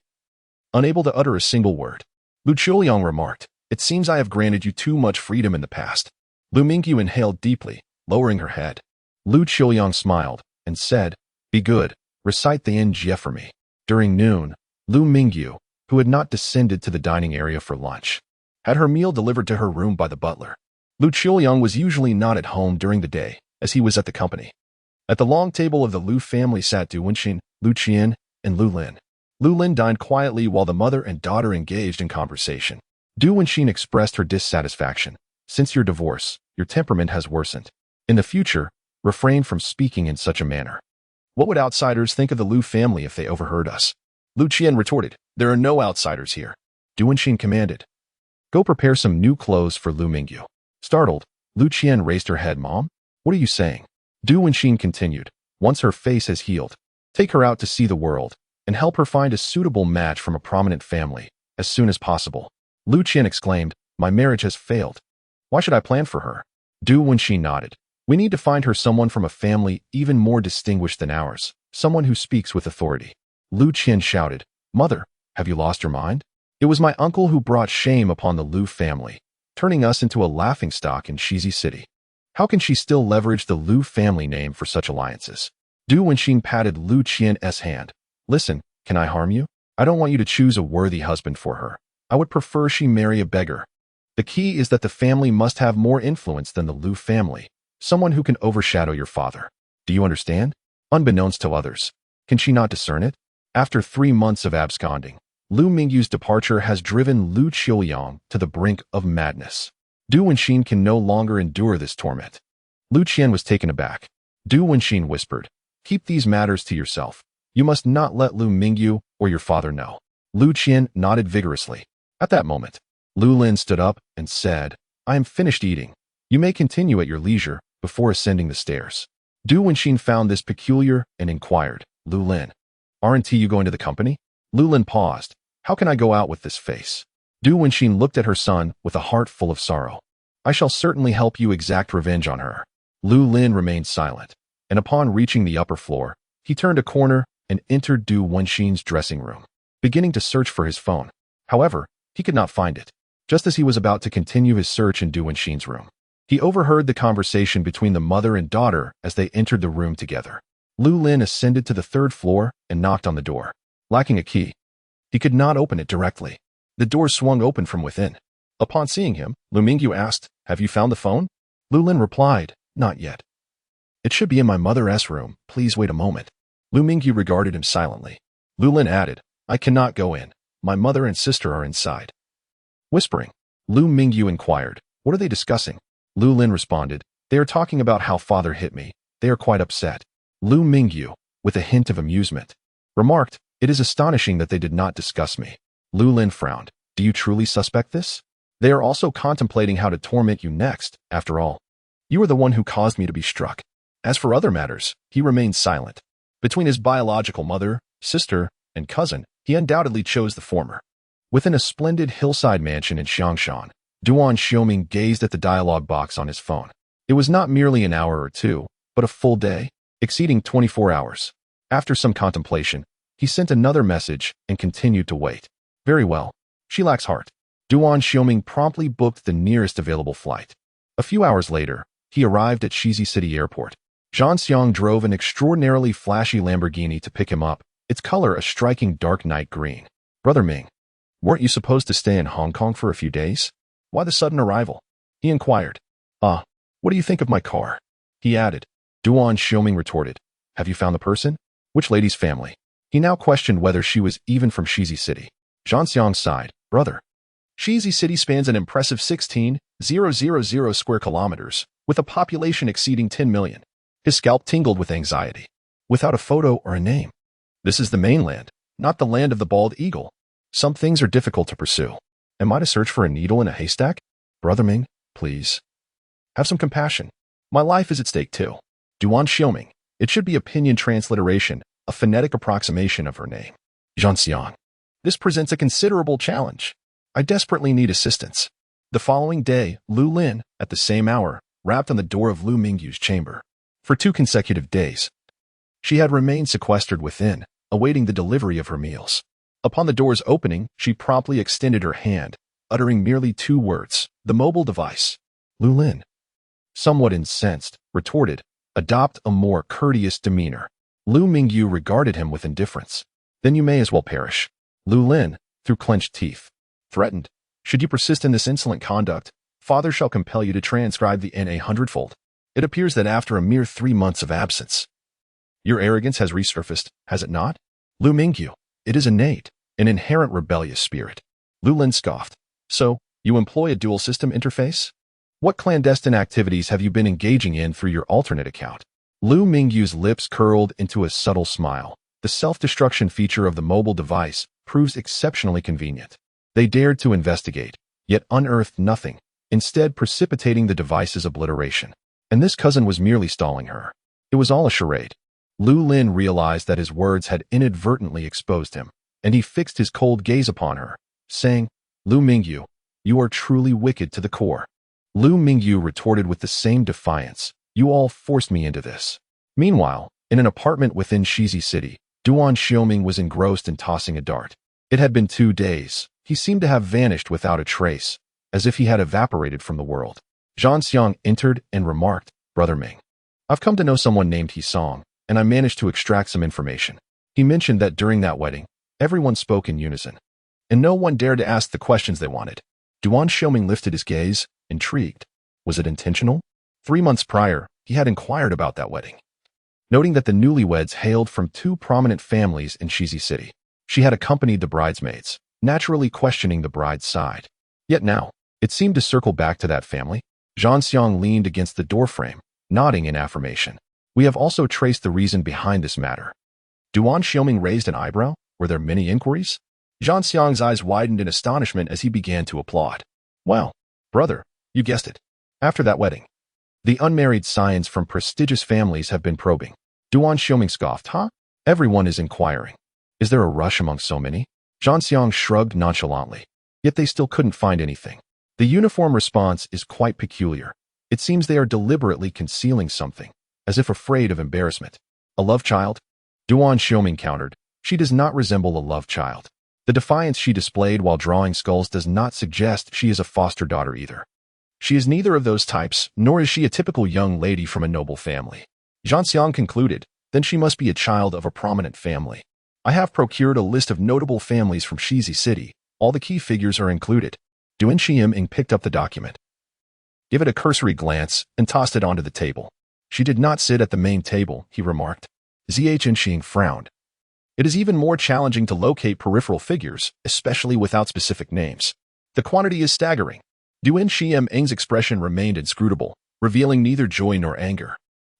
unable to utter a single word. Lu Xiuming remarked, it seems I have granted you too much freedom in the past. Lu Mingyu inhaled deeply, lowering her head. Lu Xiuming smiled and said, be good, recite the NGF for me. During noon, Lu Mingyu, who had not descended to the dining area for lunch, had her meal delivered to her room by the butler. Lu Xiuming was usually not at home during the day, as he was at the company. At the long table of the Lu family sat Duan Xiuming, Lu Qian, and Lu Lin. Lu Lin dined quietly while the mother and daughter engaged in conversation. Duan Xiuming expressed her dissatisfaction. Since your divorce, your temperament has worsened. In the future, refrain from speaking in such a manner. What would outsiders think of the Lu family if they overheard us? Lu Qian retorted, there are no outsiders here. Duan Xiuming commanded, go prepare some new clothes for Lu Mingyu. Startled, Lu Qian raised her head. Mom, what are you saying? Duan Xiuming continued, once her face has healed, take her out to see the world, and help her find a suitable match from a prominent family, as soon as possible. Lu Qian exclaimed, my marriage has failed. Why should I plan for her? Duan Xiuming nodded. We need to find her someone from a family even more distinguished than ours, someone who speaks with authority. Lu Qian shouted, Mother, have you lost your mind? It was my uncle who brought shame upon the Lu family, turning us into a laughingstock in Shizi City. How can she still leverage the Lu family name for such alliances? Duan Xiuming patted Lu Qian's hand. Listen, can I harm you? I don't want you to choose a worthy husband for her. I would prefer she marry a beggar. The key is that the family must have more influence than the Lu family, someone who can overshadow your father. Do you understand? Unbeknownst to others. Can she not discern it? After 3 months of absconding, Lu Mingyu's departure has driven Lu Xiuming to the brink of madness. Duan Xiuming can no longer endure this torment. Lu Qian was taken aback. Duan Xiuming whispered, keep these matters to yourself. You must not let Lu Mingyu or your father know. Lu Qian nodded vigorously. At that moment, Lu Lin stood up and said, I am finished eating. You may continue at your leisure before ascending the stairs. Duan Xiuming found this peculiar and inquired, Lu Lin, aren't you going to the company? Lu Lin paused. How can I go out with this face? Duan Xiuming looked at her son with a heart full of sorrow. I shall certainly help you exact revenge on her. Lu Lin remained silent, and upon reaching the upper floor, he turned a corner and entered Duan Xiuming's dressing room, beginning to search for his phone. However, he could not find it. Just as he was about to continue his search in Duan Xiuming's room, he overheard the conversation between the mother and daughter as they entered the room together. Lu Lin ascended to the 3rd floor and knocked on the door. Lacking a key, he could not open it directly. The door swung open from within. Upon seeing him, Lu Mingyu asked, have you found the phone? Lu Lin replied, not yet. It should be in my mother's room. Please wait a moment. Lu Mingyu regarded him silently. Lu Lin added, I cannot go in. My mother and sister are inside. Whispering, Lu Mingyu inquired, what are they discussing? Lu Lin responded, "They are talking about how father hit me. They are quite upset." Lu Mingyu, with a hint of amusement, remarked, "It is astonishing that they did not discuss me." Lu Lin frowned. "Do you truly suspect this? They are also contemplating how to torment you next, after all. You are the one who caused me to be struck." As for other matters, he remained silent. Between his biological mother, sister, and cousin, he undoubtedly chose the former. Within a splendid hillside mansion in Xiangshan, Duan Xiuming gazed at the dialogue box on his phone. It was not merely an hour or two, but a full day, exceeding 24 hours. After some contemplation, he sent another message and continued to wait. Very well. She lacks heart. Duan Xiuming promptly booked the nearest available flight. A few hours later, he arrived at Shizi City Airport. Zhanxiang drove an extraordinarily flashy Lamborghini to pick him up, its color a striking dark night green. "Brother Ming, weren't you supposed to stay in Hong Kong for a few days? Why the sudden arrival?" he inquired. "Ah, what do you think of my car?" he added. Duan Xiuming retorted, "Have you found the person? Which lady's family?" He now questioned whether she was even from Shizi City. Zhanxiang sighed. "Brother, Shizi City spans an impressive 16,000 square kilometers, with a population exceeding 10 million. His scalp tingled with anxiety. "Without a photo or a name. This is the mainland, not the land of the bald eagle. Some things are difficult to pursue. Am I to search for a needle in a haystack? Brother Ming, please. Have some compassion. My life is at stake too." Duan Xiuming. It should be a pinyin transliteration, a phonetic approximation of her name. Zhanxiang. This presents a considerable challenge. I desperately need assistance. The following day, Lu Lin, at the same hour, rapped on the door of Lu Mingyu's chamber. For 2 consecutive days, she had remained sequestered within, awaiting the delivery of her meals. Upon the door's opening, she promptly extended her hand, uttering merely 2 words, "The mobile device." Lu Lin, somewhat incensed, retorted, "Adopt a more courteous demeanor." Lu Mingyu regarded him with indifference. "Then you may as well perish." Lu Lin, through clenched teeth, threatened, "Should you persist in this insolent conduct, father shall compel you to transcribe the N a hundredfold. It appears that after a mere 3 months of absence, your arrogance has resurfaced, has it not? Lu Mingyu, it is innate, an inherent rebellious spirit." Lu Lin scoffed. "So, you employ a dual system interface? What clandestine activities have you been engaging in through your alternate account?" Lu Mingyu's lips curled into a subtle smile. The self-destruction feature of the mobile device proves exceptionally convenient. They dared to investigate, yet unearthed nothing, instead precipitating the device's obliteration. And this cousin was merely stalling her. It was all a charade. Lu Lin realized that his words had inadvertently exposed him, and he fixed his cold gaze upon her, saying, "Lu Mingyu, you are truly wicked to the core." Lu Mingyu retorted with the same defiance, "You all forced me into this." Meanwhile, in an apartment within Shizi City, Duan Xiuming was engrossed in tossing a dart. It had been 2 days. He seemed to have vanished without a trace, as if he had evaporated from the world. Zhanxiang entered and remarked, "Brother Ming, I've come to know someone named Hisong, and I managed to extract some information." He mentioned that during that wedding, everyone spoke in unison, and no one dared to ask the questions they wanted. Duan Xiuming lifted his gaze, intrigued. Was it intentional? 3 months prior, he had inquired about that wedding, noting that the newlyweds hailed from 2 prominent families in Shizi City. She had accompanied the bridesmaids, naturally questioning the bride's side. Yet now, it seemed to circle back to that family. Zhanxiang leaned against the doorframe, nodding in affirmation. "We have also traced the reason behind this matter." Duan Xiuming raised an eyebrow. Were there many inquiries? Zhanxiang's eyes widened in astonishment as he began to applaud. "Well, brother, you guessed it. After that wedding, the unmarried scions from prestigious families have been probing." Duan Xiuming scoffed. "Huh? Everyone is inquiring. Is there a rush among so many?" Zhanxiang shrugged nonchalantly. Yet they still couldn't find anything. The uniform response is quite peculiar. It seems they are deliberately concealing something, as if afraid of embarrassment. "A love child?" Duan Xiuming countered. "She does not resemble a love child. The defiance she displayed while drawing skulls does not suggest she is a foster daughter either. She is neither of those types, nor is she a typical young lady from a noble family." Zhanxiang concluded, "Then she must be a child of a prominent family. I have procured a list of notable families from Shizi City. All the key figures are included." Duan Xiuming picked up the document, gave it a cursory glance, and tossed it onto the table. "She did not sit at the main table," he remarked. Zhanxiang frowned. "It is even more challenging to locate peripheral figures, especially without specific names. The quantity is staggering. Duan Xiuming's expression remained inscrutable, revealing neither joy nor anger.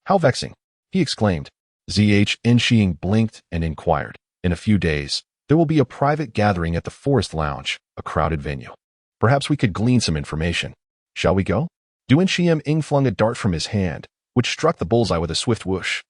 How vexing, he exclaimed. Xiuming blinked and inquired. In a few days, there will be a private gathering at the Forest Lounge, a crowded venue. Perhaps we could glean some information. Shall we go? Duan Xiuming flung a dart from his hand, which struck the bullseye with a swift whoosh.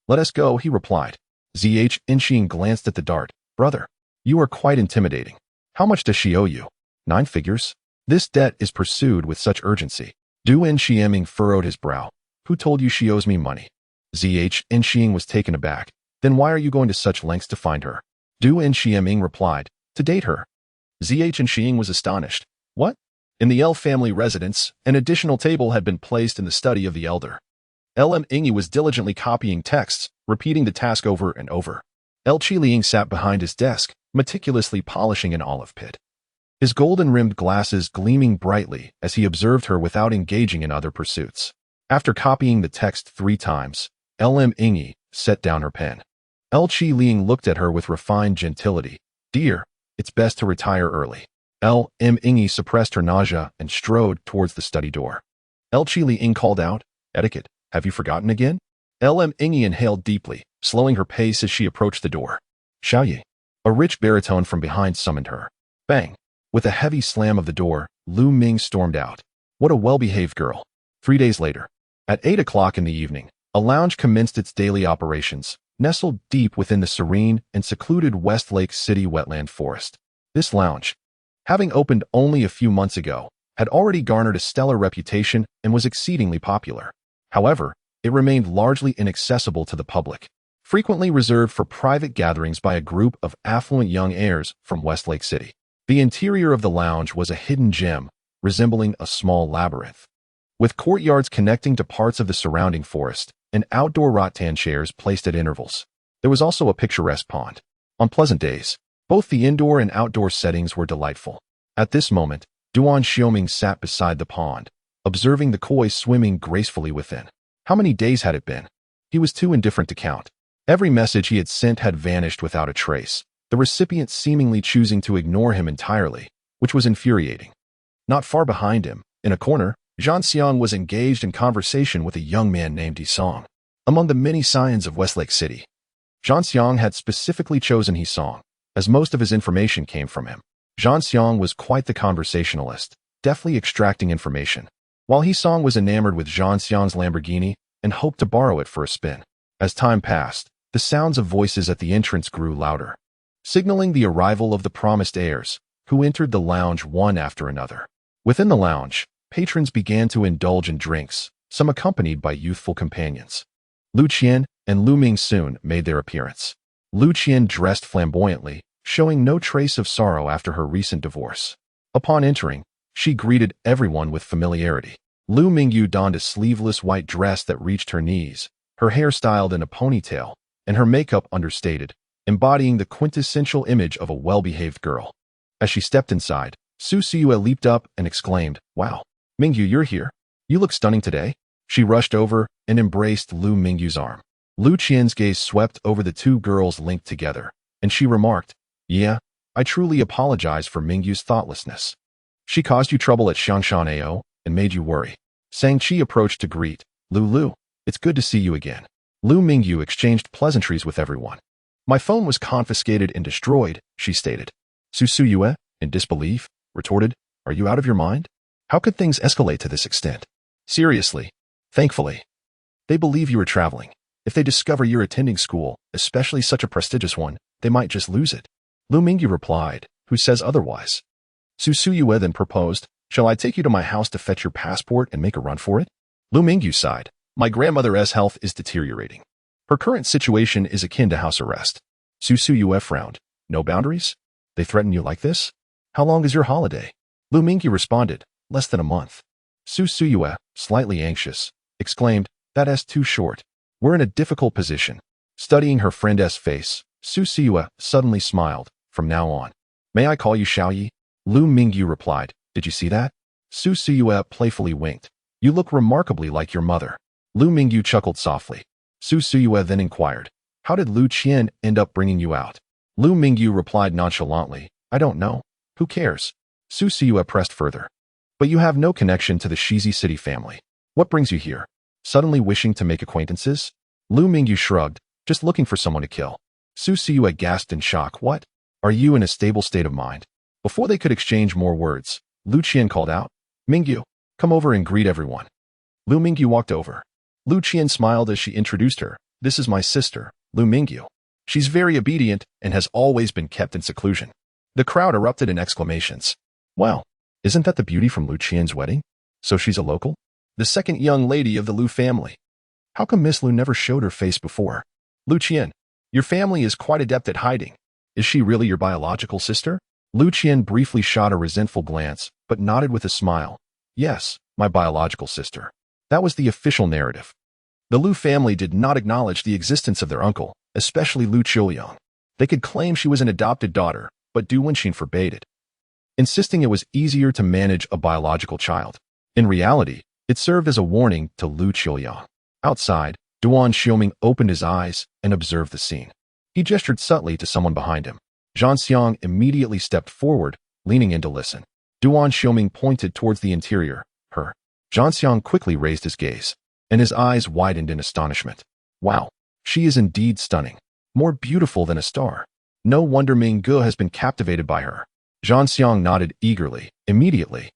Let us go, he replied. Xiuming glanced at the dart. Brother, you are quite intimidating. How much does she owe you? 9 figures? This debt is pursued with such urgency. Duan Xiuming furrowed his brow. Who told you she owes me money? Xiuming was taken aback. Then why are you going to such lengths to find her? Duan Xiuming replied, to date her. Xiuming was astonished. What? In the L family residence, an additional table had been placed in the study of the elder. Mingyu was diligently copying texts, repeating the task over and over. Qiliang sat behind his desk, meticulously polishing an olive pit. His golden-rimmed glasses gleaming brightly as he observed her without engaging in other pursuits. After copying the text 3 times, Mingyu set down her pen. Qiliang looked at her with refined gentility. Dear, it's best to retire early. Mingyu suppressed her nausea and strode towards the study door. Qiliang called out, Etiquette, have you forgotten again? Mingyu inhaled deeply, slowing her pace as she approached the door. Xiaoyi. A rich baritone from behind summoned her. Bang. With a heavy slam of the door, Lu Ming stormed out. What a well-behaved girl. 3 days later, at 8 o'clock in the evening, a lounge commenced its daily operations, nestled deep within the serene and secluded Westlake City wetland forest. This lounge, having opened only a few months ago, had already garnered a stellar reputation and was exceedingly popular. However, it remained largely inaccessible to the public, frequently reserved for private gatherings by a group of affluent young heirs from Westlake City. The interior of the lounge was a hidden gem, resembling a small labyrinth. With courtyards connecting to parts of the surrounding forest, and outdoor rattan chairs placed at intervals. There was also a picturesque pond. On pleasant days, both the indoor and outdoor settings were delightful. At this moment, Duan Xiuming sat beside the pond, observing the koi swimming gracefully within. How many days had it been? He was too indifferent to count. Every message he had sent had vanished without a trace, the recipient seemingly choosing to ignore him entirely, which was infuriating. Not far behind him, in a corner, Zhanxiang was engaged in conversation with a young man named Yisong. Among the many scions of Westlake City, Zhanxiang had specifically chosen Yisong, as most of his information came from him. Zhanxiang was quite the conversationalist, deftly extracting information, while Yisong was enamored with Zhanxiang's Lamborghini and hoped to borrow it for a spin. As time passed, the sounds of voices at the entrance grew louder, signaling the arrival of the promised heirs, who entered the lounge one after another. Within the lounge, patrons began to indulge in drinks, some accompanied by youthful companions. Lu Qian and Lu Ming soon made their appearance. Lu Qian dressed flamboyantly, showing no trace of sorrow after her recent divorce. Upon entering, she greeted everyone with familiarity. Lu Mingyu donned a sleeveless white dress that reached her knees, her hair styled in a ponytail, and her makeup understated, embodying the quintessential image of a well-behaved girl. As she stepped inside, Su Siyue leaped up and exclaimed, Wow, Mingyu, you're here. You look stunning today. She rushed over and embraced Lu Mingyu's arm. Lu Qian's gaze swept over the 2 girls linked together, and she remarked, Yeah, I truly apologize for Mingyu's thoughtlessness. She caused you trouble at Xiangshanao and made you worry. Sang-Chi approached to greet, Lu, it's good to see you again. Lu Mingyu exchanged pleasantries with everyone. My phone was confiscated and destroyed, she stated. Su Siyue, in disbelief, retorted, Are you out of your mind? How could things escalate to this extent? Seriously. Thankfully. They believe you are traveling. If they discover you're attending school, especially such a prestigious one, they might just lose it. Lu Mingyu replied, Who says otherwise? Su Siyue then proposed, Shall I take you to my house to fetch your passport and make a run for it? Lu Mingyu sighed. My grandmother's health is deteriorating. Her current situation is akin to house arrest. Su Siyue frowned. No boundaries? They threaten you like this? How long is your holiday? Lu Mingyu responded, Less than a month. Su Siyue, slightly anxious, exclaimed, That's too short. We're in a difficult position. Studying her friend's face, Su Siyue suddenly smiled. From now on, may I call you Xiaoyi? Lu Mingyu replied, Did you see that? Su Siyue playfully winked. You look remarkably like your mother. Lu Mingyu chuckled softly. Su Siyue then inquired, How did Lu Qian end up bringing you out? Lu Mingyu replied nonchalantly, I don't know. Who cares? Su Siyue pressed further. But you have no connection to the Shizi city family. What brings you here? Suddenly wishing to make acquaintances? Lu Mingyu shrugged, just looking for someone to kill. Su Siyue gasped in shock. What? Are you in a stable state of mind? Before they could exchange more words, Lu Qian called out, Mingyu, come over and greet everyone. Lu Mingyu walked over. Lu Qian smiled as she introduced her. This is my sister, Lu Mingyu. She's very obedient and has always been kept in seclusion. The crowd erupted in exclamations. Well, isn't that the beauty from Lu Qian's wedding? So she's a local? The second young lady of the Lu family. How come Miss Lu never showed her face before? Lu Qian, your family is quite adept at hiding. Is she really your biological sister? Lu Qian briefly shot a resentful glance, but nodded with a smile. Yes, my biological sister. That was the official narrative. The Lu family did not acknowledge the existence of their uncle, especially Lu Qiuyang. They could claim she was an adopted daughter, but Du Wenxin forbade it, insisting it was easier to manage a biological child. In reality, it served as a warning to Lu Qiuyang. Outside, Duan Xiuming opened his eyes and observed the scene. He gestured subtly to someone behind him. Zhang Xiang immediately stepped forward, leaning in to listen. Duan Xiuming pointed towards the interior, her. Zhang Xiang quickly raised his gaze, and his eyes widened in astonishment. Wow, she is indeed stunning. More beautiful than a star. No wonder Mingyu has been captivated by her. Zhang Xiang nodded eagerly. Immediately,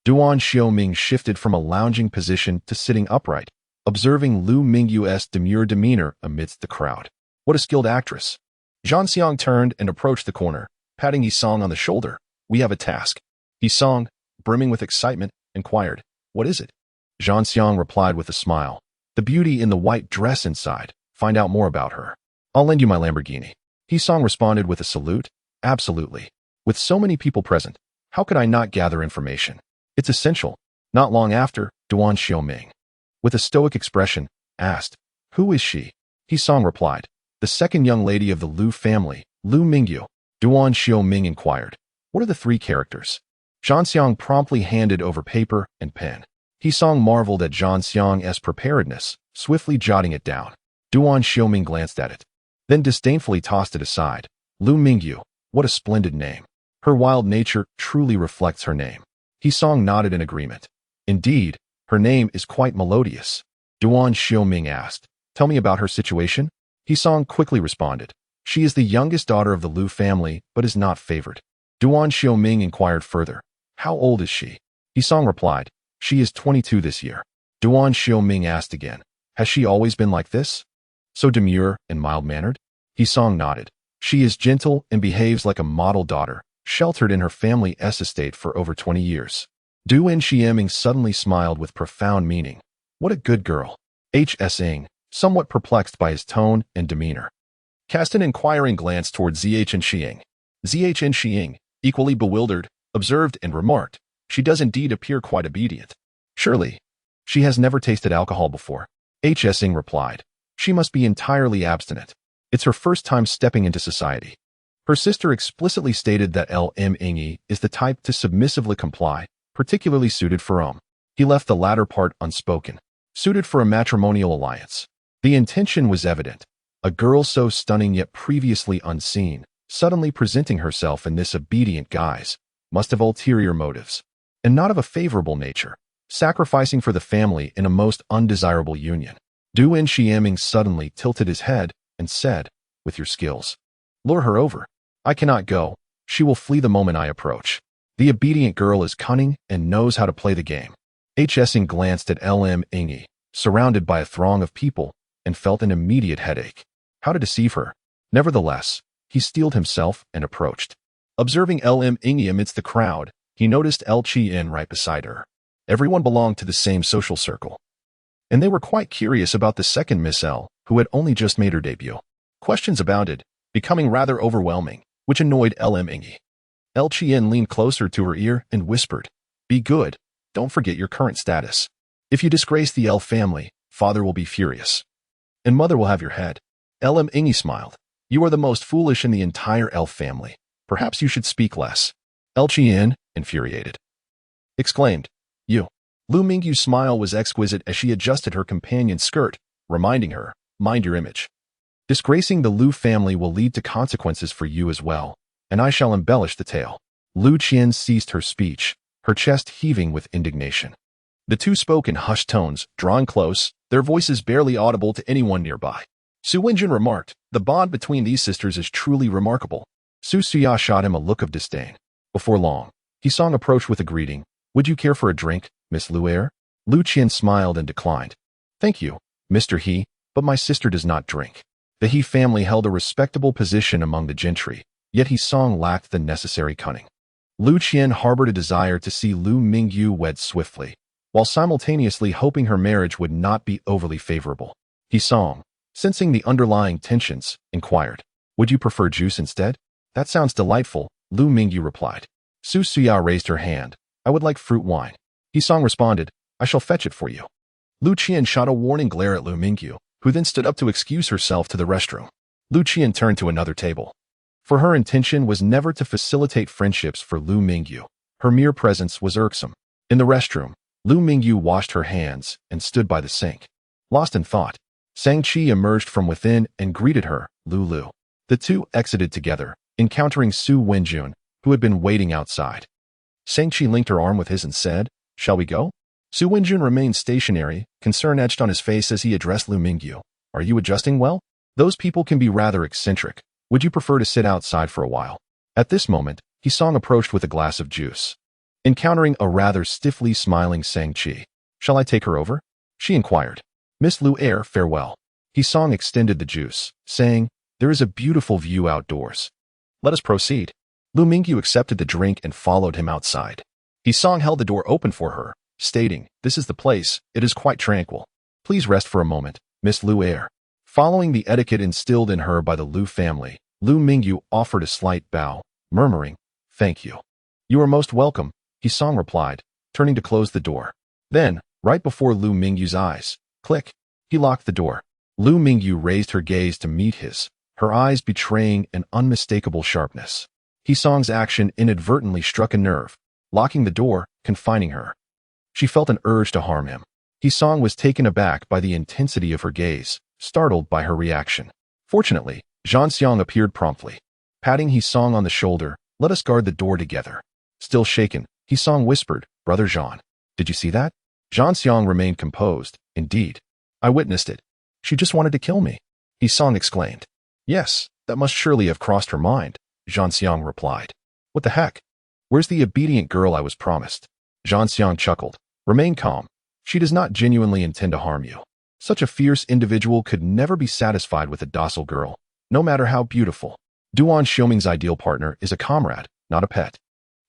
Duan Xiuming shifted from a lounging position to sitting upright, observing Lu Mingyu's demure demeanor amidst the crowd. What a skilled actress. Zhang Xiang turned and approached the corner, patting Yisong on the shoulder. We have a task. Yisong, brimming with excitement, inquired, What is it? Zhang Xiang replied with a smile. The beauty in the white dress inside. Find out more about her. I'll lend you my Lamborghini. Yisong responded with a salute. Absolutely. With so many people present, how could I not gather information? It's essential. Not long after, Duan Xiuming, with a stoic expression, asked, Who is she? Yisong replied, The second young lady of the Lu family, Lu Mingyu. Duan Xiuming inquired, What are the three characters? Zhang Xiang promptly handed over paper and pen. Yisong marveled at Zhang Xiang's preparedness, swiftly jotting it down. Duan Xiuming glanced at it, then disdainfully tossed it aside. Lu Mingyu, what a splendid name. Her wild nature truly reflects her name. Yisong nodded in agreement. Indeed, her name is quite melodious. Duan Xiuming asked, Tell me about her situation? Yisong quickly responded. She is the youngest daughter of the Lu family, but is not favored. Duan Xiuming inquired further. How old is she? Yisong replied. She is 22 this year. Duan Xiuming asked again. Has she always been like this? So demure and mild-mannered? Yisong nodded. She is gentle and behaves like a model daughter, sheltered in her family's estate for over 20 years. Duan Xiuming suddenly smiled with profound meaning. What a good girl. H.S.ing, somewhat perplexed by his tone and demeanor, cast an inquiring glance toward Zhang Xiing, equally bewildered, observed and remarked, She does indeed appear quite obedient. Surely, she has never tasted alcohol before. H.S.ing replied, She must be entirely abstinent. It's her first time stepping into society. Her sister explicitly stated that L.M. is the type to submissively comply, particularly suited for He left the latter part unspoken. Suited for a matrimonial alliance. The intention was evident. A girl so stunning yet previously unseen, suddenly presenting herself in this obedient guise, must have ulterior motives, and not of a favorable nature, sacrificing for the family in a most undesirable union. Duan Xiuming suddenly tilted his head and said, With your skills, lure her over. I cannot go. She will flee the moment I approach. The obedient girl is cunning and knows how to play the game. H.S.ing glanced at L.M. surrounded by a throng of people, and felt an immediate headache. How to deceive her? Nevertheless, he steeled himself and approached. Observing L.M. amidst the crowd, he noticed L. Chi-in right beside her. Everyone belonged to the same social circle, and they were quite curious about the second Miss L, who had only just made her debut. Questions abounded, becoming rather overwhelming, which annoyed L.M. L. Chi-in leaned closer to her ear and whispered, Be good. Don't forget your current status. If you disgrace the L family, father will be furious, and mother will have your head. L.M. smiled. You are the most foolish in the entire L family. Perhaps you should speak less. L. Chi-in, infuriated, exclaimed, You. Lu Mingyu's smile was exquisite as she adjusted her companion's skirt, reminding her, Mind your image. Disgracing the Lu family will lead to consequences for you as well, and I shall embellish the tale. Lu Qian ceased her speech, her chest heaving with indignation. The two spoke in hushed tones, drawing close, their voices barely audible to anyone nearby. Su Wenjun remarked, "The bond between these sisters is truly remarkable." Su Suya shot him a look of disdain. Before long, He Song approached with a greeting. "Would you care for a drink, Miss Luer?" Lu Qian smiled and declined. "Thank you, Mr. He, but my sister does not drink." The He family held a respectable position among the gentry, yet He Song lacked the necessary cunning. Lu Qian harbored a desire to see Lu Mingyu wed swiftly, while simultaneously hoping her marriage would not be overly favorable. He Song, sensing the underlying tensions, inquired, "Would you prefer juice instead?" "That sounds delightful," Lu Mingyu replied. Su Suya raised her hand. "I would like fruit wine." He Song responded, "I shall fetch it for you." Lu Qian shot a warning glare at Lu Mingyu, who then stood up to excuse herself to the restroom. Lu Qian turned to another table. For her intention was never to facilitate friendships for Lu Mingyu. Her mere presence was irksome. In the restroom, Lu Mingyu washed her hands and stood by the sink. Lost in thought, Shang-Chi emerged from within and greeted her, "Lulu." The two exited together, encountering Su Wenjun, who had been waiting outside. Shang-Chi linked her arm with his and said, "Shall we go?" Su Wenjun remained stationary, concern etched on his face as he addressed Lu Mingyu. "Are you adjusting well? Those people can be rather eccentric. Would you prefer to sit outside for a while?" At this moment, He Song approached with a glass of juice. Encountering a rather stiffly smiling Shang-Chi, "Shall I take her over?" she inquired. "Miss Luer, farewell." He Song extended the juice, saying, "There is a beautiful view outdoors. Let us proceed." Lu Mingyu accepted the drink and followed him outside. He Song held the door open for her, stating, "This is the place, it is quite tranquil. Please rest for a moment, Miss Luer." Following the etiquette instilled in her by the Lu family, Lu Mingyu offered a slight bow, murmuring, "Thank you." "You are most welcome," He Song replied, turning to close the door. Then, right before Lu Mingyu's eyes, click, he locked the door. Lu Mingyu raised her gaze to meet his, her eyes betraying an unmistakable sharpness. He Song's action inadvertently struck a nerve, locking the door, confining her. She felt an urge to harm him. He Song was taken aback by the intensity of her gaze, startled by her reaction. Fortunately, Zhan Xiang appeared promptly. Patting He Song on the shoulder, "Let us guard the door together." Still shaken, He Song whispered, "Brother Zhan, did you see that?" Zhan Xiang remained composed. "Indeed. I witnessed it. She just wanted to kill me," He Song exclaimed. "Yes, that must surely have crossed her mind," Zhan Xiang replied. "What the heck? Where's the obedient girl I was promised?" Zhan Xiang chuckled. "Remain calm. She does not genuinely intend to harm you. Such a fierce individual could never be satisfied with a docile girl, no matter how beautiful. Duan Xiuming's ideal partner is a comrade, not a pet.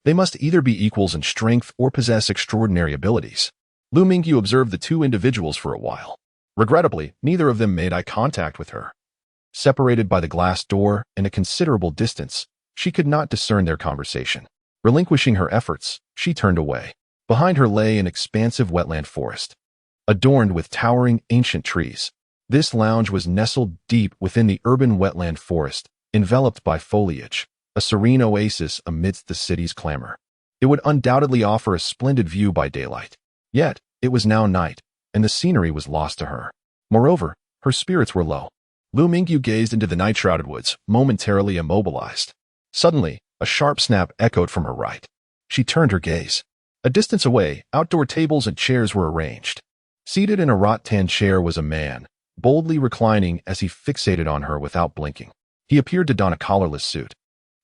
They must either be equals in strength or possess extraordinary abilities." Lu Mingyu observed the two individuals for a while. Regrettably, neither of them made eye contact with her. Separated by the glass door and a considerable distance, she could not discern their conversation. Relinquishing her efforts, she turned away. Behind her lay an expansive wetland forest, adorned with towering ancient trees. This lounge was nestled deep within the urban wetland forest, enveloped by foliage, a serene oasis amidst the city's clamor. It would undoubtedly offer a splendid view by daylight. Yet, it was now night, and the scenery was lost to her. Moreover, her spirits were low. Lu Mingyu gazed into the night-shrouded woods, momentarily immobilized. Suddenly, a sharp snap echoed from her right. She turned her gaze. A distance away, outdoor tables and chairs were arranged. Seated in a rattan chair was a man, boldly reclining as he fixated on her without blinking. He appeared to don a collarless suit,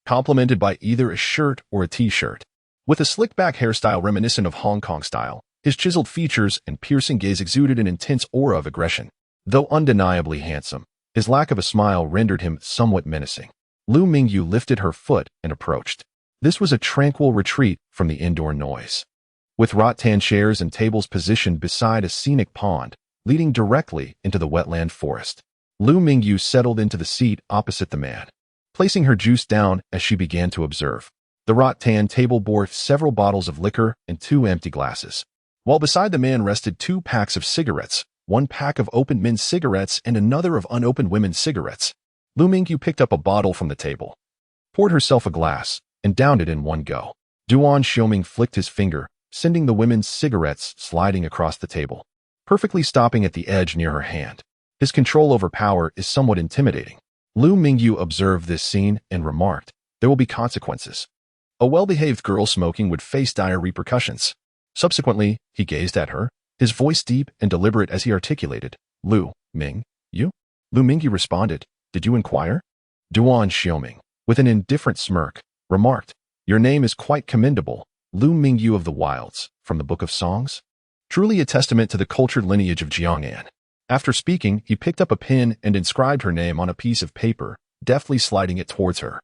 complemented by either a shirt or a t-shirt. With a slick-back hairstyle reminiscent of Hong Kong style, his chiseled features and piercing gaze exuded an intense aura of aggression. Though undeniably handsome, his lack of a smile rendered him somewhat menacing. Lu Mingyu lifted her foot and approached. This was a tranquil retreat from the indoor noise. With rattan chairs and tables positioned beside a scenic pond, leading directly into the wetland forest. Lu Mingyu settled into the seat opposite the man, placing her juice down as she began to observe. The rattan table bore several bottles of liquor and 2 empty glasses, while beside the man rested 2 packs of cigarettes, 1 pack of opened men's cigarettes and another of unopened women's cigarettes. Lu Mingyu picked up a bottle from the table, poured herself a glass, and downed it in one go. Duan Xiuming flicked his finger, sending the women's cigarettes sliding across the table, perfectly stopping at the edge near her hand. His control over power is somewhat intimidating. Lu Mingyu observed this scene and remarked, "There will be consequences." A well-behaved girl smoking would face dire repercussions. Subsequently, he gazed at her, his voice deep and deliberate as he articulated, Lu Ming, you? Lu Mingyu responded, did you inquire? Duan Xiuming, with an indifferent smirk, remarked, your name is quite commendable, Lu Mingyu of the Wilds, from the Book of Songs? Truly a testament to the cultured lineage of Jiang'an. After speaking, he picked up a pen and inscribed her name on a piece of paper, deftly sliding it towards her.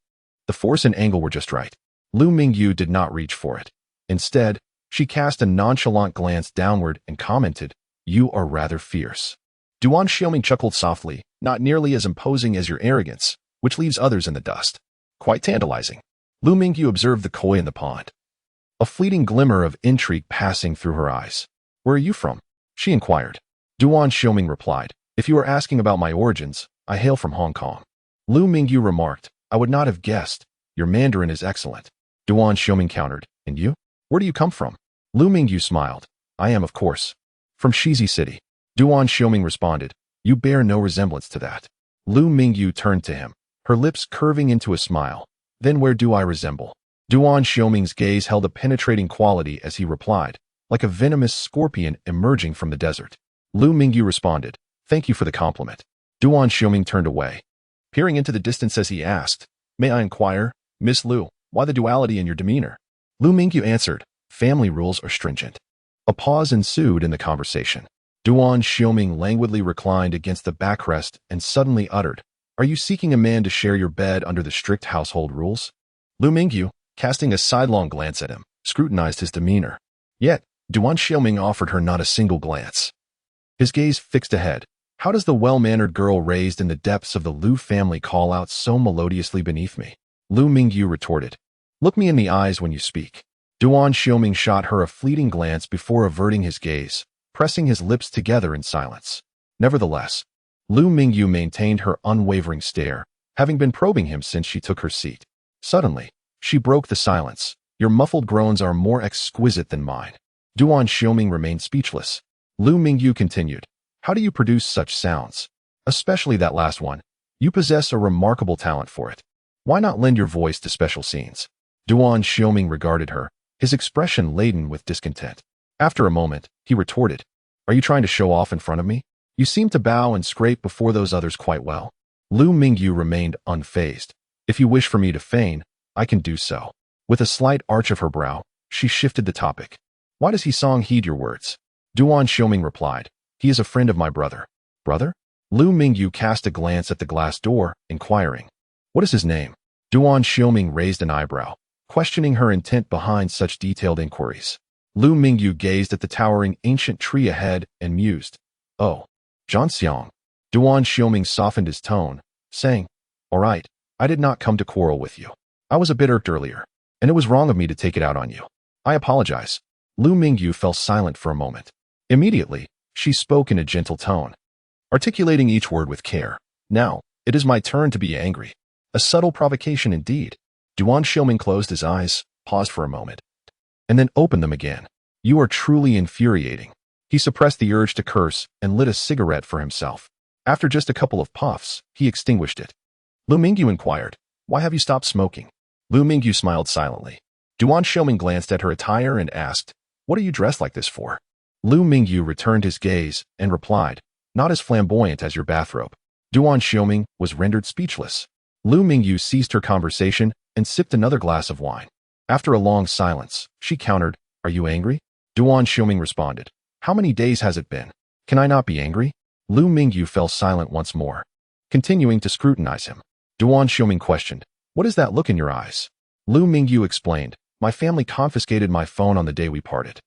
The force and angle were just right. Lu Mingyu did not reach for it. Instead, she cast a nonchalant glance downward and commented, you are rather fierce. Duan Xiuming chuckled softly, not nearly as imposing as your arrogance, which leaves others in the dust. Quite tantalizing. Lu Mingyu observed the koi in the pond. A fleeting glimmer of intrigue passing through her eyes. Where are you from? She inquired. Duan Xiuming replied, if you are asking about my origins, I hail from Hong Kong. Lu Mingyu remarked, I would not have guessed. Your Mandarin is excellent. Duan Xiuming countered, and you? Where do you come from? Lu Mingyu smiled. I am, of course, from Shizi City. Duan Xiuming responded, you bear no resemblance to that. Lu Mingyu turned to him, her lips curving into a smile. Then where do I resemble? Duan Xiuming's gaze held a penetrating quality as he replied, like a venomous scorpion emerging from the desert. Lu Mingyu responded, thank you for the compliment. Duan Xiuming turned away, peering into the distance as he asked, may I inquire, Miss Lu, why the duality in your demeanor? Lu Mingyu answered, family rules are stringent. A pause ensued in the conversation. Duan Xiuming languidly reclined against the backrest and suddenly uttered, are you seeking a man to share your bed under the strict household rules? Lu Mingyu, casting a sidelong glance at him, scrutinized his demeanor. Yet, Duan Xiuming offered her not a single glance. His gaze fixed ahead. How does the well-mannered girl raised in the depths of the Lu family call out so melodiously beneath me? Lu Mingyu retorted, look me in the eyes when you speak. Duan Xiuming shot her a fleeting glance before averting his gaze, pressing his lips together in silence. Nevertheless, Lu Mingyu maintained her unwavering stare, having been probing him since she took her seat. Suddenly, she broke the silence. Your muffled groans are more exquisite than mine. Duan Xiuming remained speechless. Lu Mingyu continued, how do you produce such sounds? Especially that last one. You possess a remarkable talent for it. Why not lend your voice to special scenes? Duan Xiuming regarded her, his expression laden with discontent. After a moment, he retorted, are you trying to show off in front of me? You seem to bow and scrape before those others quite well. Lu Mingyu remained unfazed. If you wish for me to feign, I can do so. With a slight arch of her brow, she shifted the topic. Why does Song heed your words? Duan Xiuming replied, he is a friend of my brother. Brother? Lu Mingyu cast a glance at the glass door, inquiring, what is his name? Duan Xiuming raised an eyebrow, questioning her intent behind such detailed inquiries. Lu Mingyu gazed at the towering ancient tree ahead and mused, oh, Zhanxiang. Duan Xiuming softened his tone, saying, all right, I did not come to quarrel with you. I was a bit irked earlier, and it was wrong of me to take it out on you. I apologize. Lu Mingyu fell silent for a moment. Immediately, she spoke in a gentle tone, articulating each word with care. Now, it is my turn to be angry. A subtle provocation indeed. Duan Xiuming closed his eyes, paused for a moment, and then opened them again. You are truly infuriating. He suppressed the urge to curse and lit a cigarette for himself. After just a couple of puffs, he extinguished it. Lu Mingyu inquired, why have you stopped smoking? Lu Mingyu smiled silently. Duan Xiuming glanced at her attire and asked, what are you dressed like this for? Lu Mingyu returned his gaze and replied, not as flamboyant as your bathrobe. Duan Xiuming was rendered speechless. Lu Mingyu ceased her conversation and sipped another glass of wine. After a long silence, she countered, are you angry? Duan Xiuming responded, how many days has it been? Can I not be angry? Lu Mingyu fell silent once more, continuing to scrutinize him. Duan Xiuming questioned, what is that look in your eyes? Lu Mingyu explained, my family confiscated my phone on the day we parted.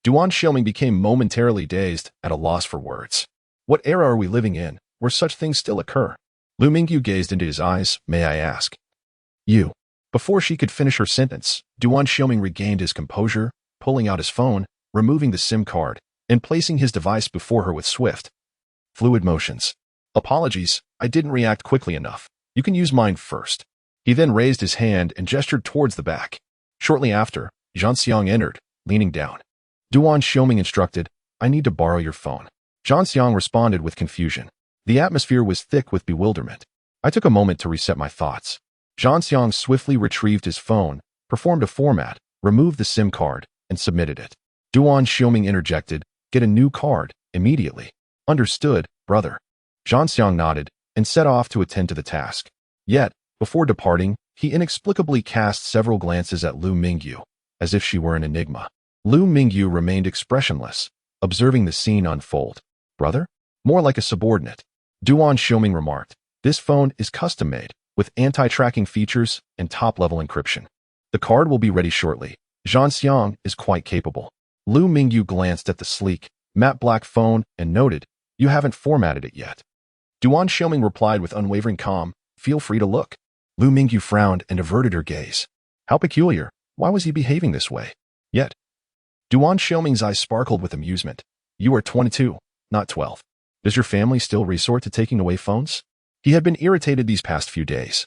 Duan Xiuming became momentarily dazed, at a loss for words. What era are we living in, where such things still occur? Lu Mingyu gazed into his eyes, may I ask? You. Before she could finish her sentence, Duan Xiuming regained his composure, pulling out his phone, removing the SIM card, and placing his device before her with swift, fluid motions. Apologies, I didn't react quickly enough. You can use mine first. He then raised his hand and gestured towards the back. Shortly after, Zhanxiang entered, leaning down. Duan Xiuming instructed, I need to borrow your phone. Zhanxiang responded with confusion. The atmosphere was thick with bewilderment. I took a moment to reset my thoughts. Zhanxiang swiftly retrieved his phone, performed a format, removed the SIM card, and submitted it. Duan Xiuming interjected, "Get a new card, immediately." "Understood, brother." Zhan Xiang nodded and set off to attend to the task. Yet, before departing, he inexplicably cast several glances at Lu Mingyu, as if she were an enigma. Lu Mingyu remained expressionless, observing the scene unfold. "Brother? More like a subordinate." Duan Xiuming remarked, "This phone is custom-made, with anti-tracking features and top-level encryption. The card will be ready shortly. Zhan Xiang is quite capable." Lu Mingyu glanced at the sleek, matte black phone and noted, "You haven't formatted it yet." Duan Xiuming replied with unwavering calm, "Feel free to look." Lu Mingyu frowned and averted her gaze. How peculiar. Why was he behaving this way? Yet, Duan Xiuming's eyes sparkled with amusement. "You are 22, not 12. Does your family still resort to taking away phones?" He had been irritated these past few days,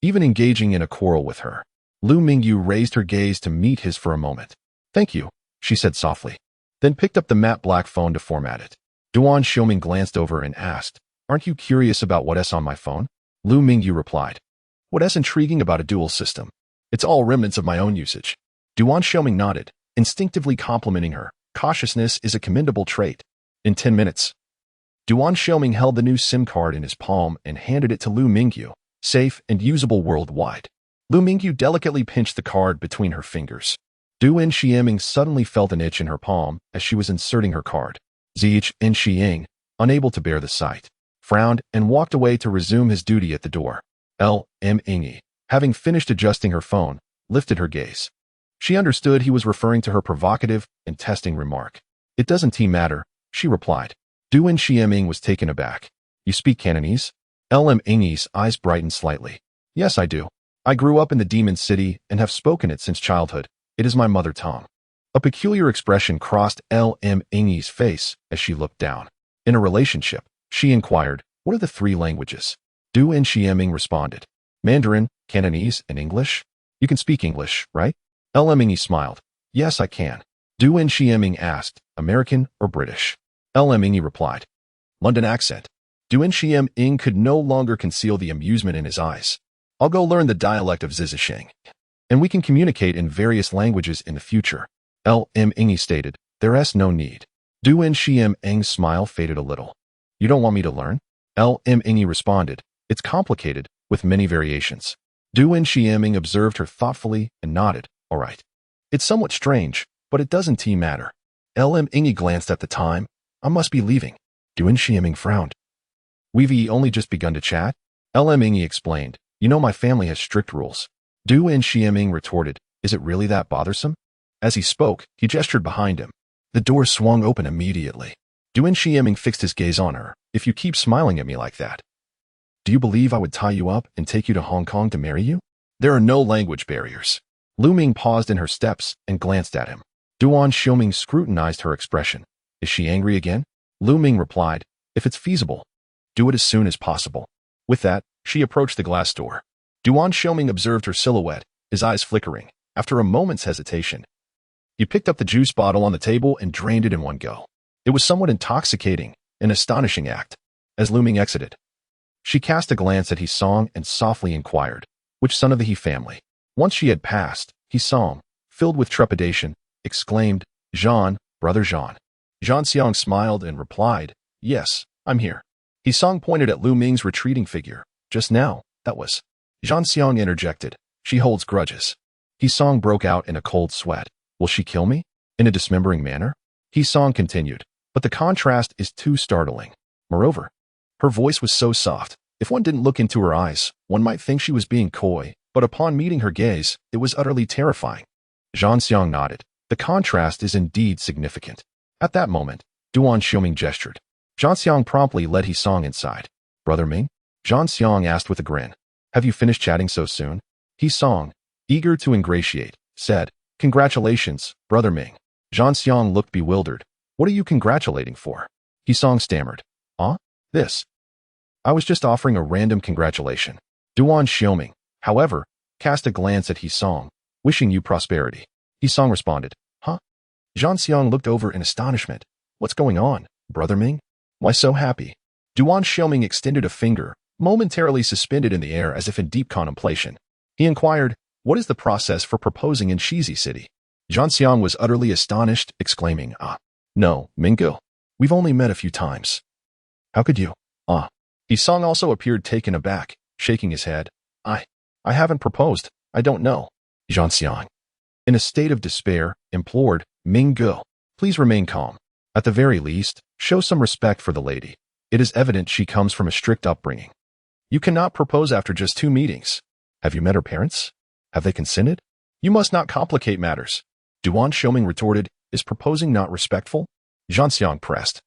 even engaging in a quarrel with her. Lu Mingyu raised her gaze to meet his for a moment. "Thank you," she said softly, then picked up the matte black phone to format it. Duan Xiuming glanced over and asked, "Aren't you curious about what's on my phone?" Lu Mingyu replied, "What's intriguing about a dual system? It's all remnants of my own usage." Duan Xiuming nodded, instinctively complimenting her. Cautiousness is a commendable trait. In 10 minutes, Duan Xiuming held the new SIM card in his palm and handed it to Lu Mingyu, safe and usable worldwide. Lu Mingyu delicately pinched the card between her fingers. Duan Xiuming suddenly felt an itch in her palm as she was inserting her card. Xiuming, unable to bear the sight, frowned and walked away to resume his duty at the door. Mingyu, having finished adjusting her phone, lifted her gaze. She understood he was referring to her provocative and testing remark. "It doesn't matter," she replied. Duan Xiuming was taken aback. "You speak Cantonese?" Ming's eyes brightened slightly. "Yes, I do. I grew up in the Demon City and have spoken it since childhood. It is my mother tongue." A peculiar expression crossed Ming's face as she looked down. "In a relationship," she inquired, "what are the 3 languages?" Duan Xiuming responded, "Mandarin, Cantonese, and English." "You can speak English, right?" Ming smiled. "Yes, I can." Duan Xiuming asked, "American or British?" Ming replied, "London accent." Duan Xiuming could no longer conceal the amusement in his eyes. "I'll go learn the dialect of Zizisheng, and we can communicate in various languages in the future." Ming stated, "There's no need." Duan Xiuming's smile faded a little. "You don't want me to learn?" Ming responded, "It's complicated, with many variations." Duan Xiuming observed her thoughtfully and nodded, "All right. It's somewhat strange, but it doesn't matter." Ming glanced at the time. "I must be leaving." Duan Xiuming frowned. "We've only just begun to chat?" Ming explained, "You know my family has strict rules." Duan Xiuming retorted, "Is it really that bothersome?" As he spoke, he gestured behind him. The door swung open immediately. Duan Xiuming fixed his gaze on her. "If you keep smiling at me like that, do you believe I would tie you up and take you to Hong Kong to marry you?" "There are no language barriers." Lu Ming paused in her steps and glanced at him. Duan Xiuming scrutinized her expression. "Is she angry again?" Lu Ming replied, "If it's feasible, do it as soon as possible." With that, she approached the glass door. Duan Xiuming observed her silhouette, his eyes flickering. After a moment's hesitation, he picked up the juice bottle on the table and drained it in one go. It was somewhat intoxicating, an astonishing act. As Lu Ming exited, she cast a glance at He-song and softly inquired, "Which son of the He family?" Once she had passed, He-song, filled with trepidation, exclaimed, "Jean, brother Jean." Zhan Xiang smiled and replied, "Yes, I'm here." He-song pointed at Lu Ming's retreating figure. "Just now, that was." Zhan Xiang interjected, "She holds grudges." He-song broke out in a cold sweat. "Will she kill me? In a dismembering manner?" He-song continued, "But the contrast is too startling. Moreover, her voice was so soft. If one didn't look into her eyes, one might think she was being coy, but upon meeting her gaze, it was utterly terrifying." Zhan Xiang nodded. "The contrast is indeed significant." At that moment, Duan Xiuming gestured. Zhan Xiang promptly led He-song inside. "Brother Ming?" Zhan Xiang asked with a grin. "Have you finished chatting so soon?" He-song, eager to ingratiate, said, "Congratulations, brother Ming." Zhan Xiang looked bewildered. "What are you congratulating for?" He-song stammered. This. I was just offering a random congratulation." Duan Xiuming, however, cast a glance at He-song, "Wishing you prosperity." He-song responded, "Huh?" Zhan Xiang looked over in astonishment. "What's going on, brother Ming? Why so happy?" Duan Xiuming extended a finger, momentarily suspended in the air as if in deep contemplation. He inquired, What is the process for proposing in Shizi City? Zhan Xiang was utterly astonished, exclaiming, No, Mingyu. We've only met a few times. How could you? Yisong also appeared taken aback, shaking his head. I haven't proposed. I don't know. Zhan Xiang, in a state of despair, implored, Mingyu, please remain calm. At the very least, show some respect for the lady. It is evident she comes from a strict upbringing. You cannot propose after just 2 meetings. Have you met her parents? Have they consented? You must not complicate matters. Duan Xiuming retorted, is proposing not respectful? Zhan Xiang pressed.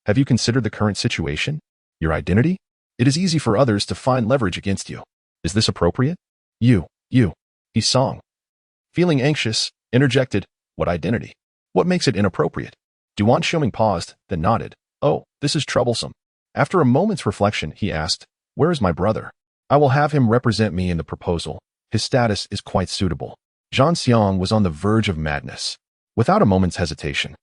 Have you considered the current situation? Your identity? It is easy for others to find leverage against you. Is this appropriate? You, Yisong, feeling anxious, interjected, what identity? What makes it inappropriate? Duan Xiuming paused, then nodded. Oh, this is troublesome. After a moment's reflection, he asked, where is my brother? I will have him represent me in the proposal. His status is quite suitable. Zhan Xiang was on the verge of madness. Without a moment's hesitation,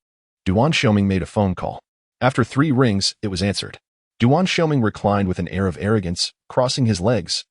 Duan Xiuming made a phone call. After 3 rings, it was answered. Duan Xiuming reclined with an air of arrogance, crossing his legs.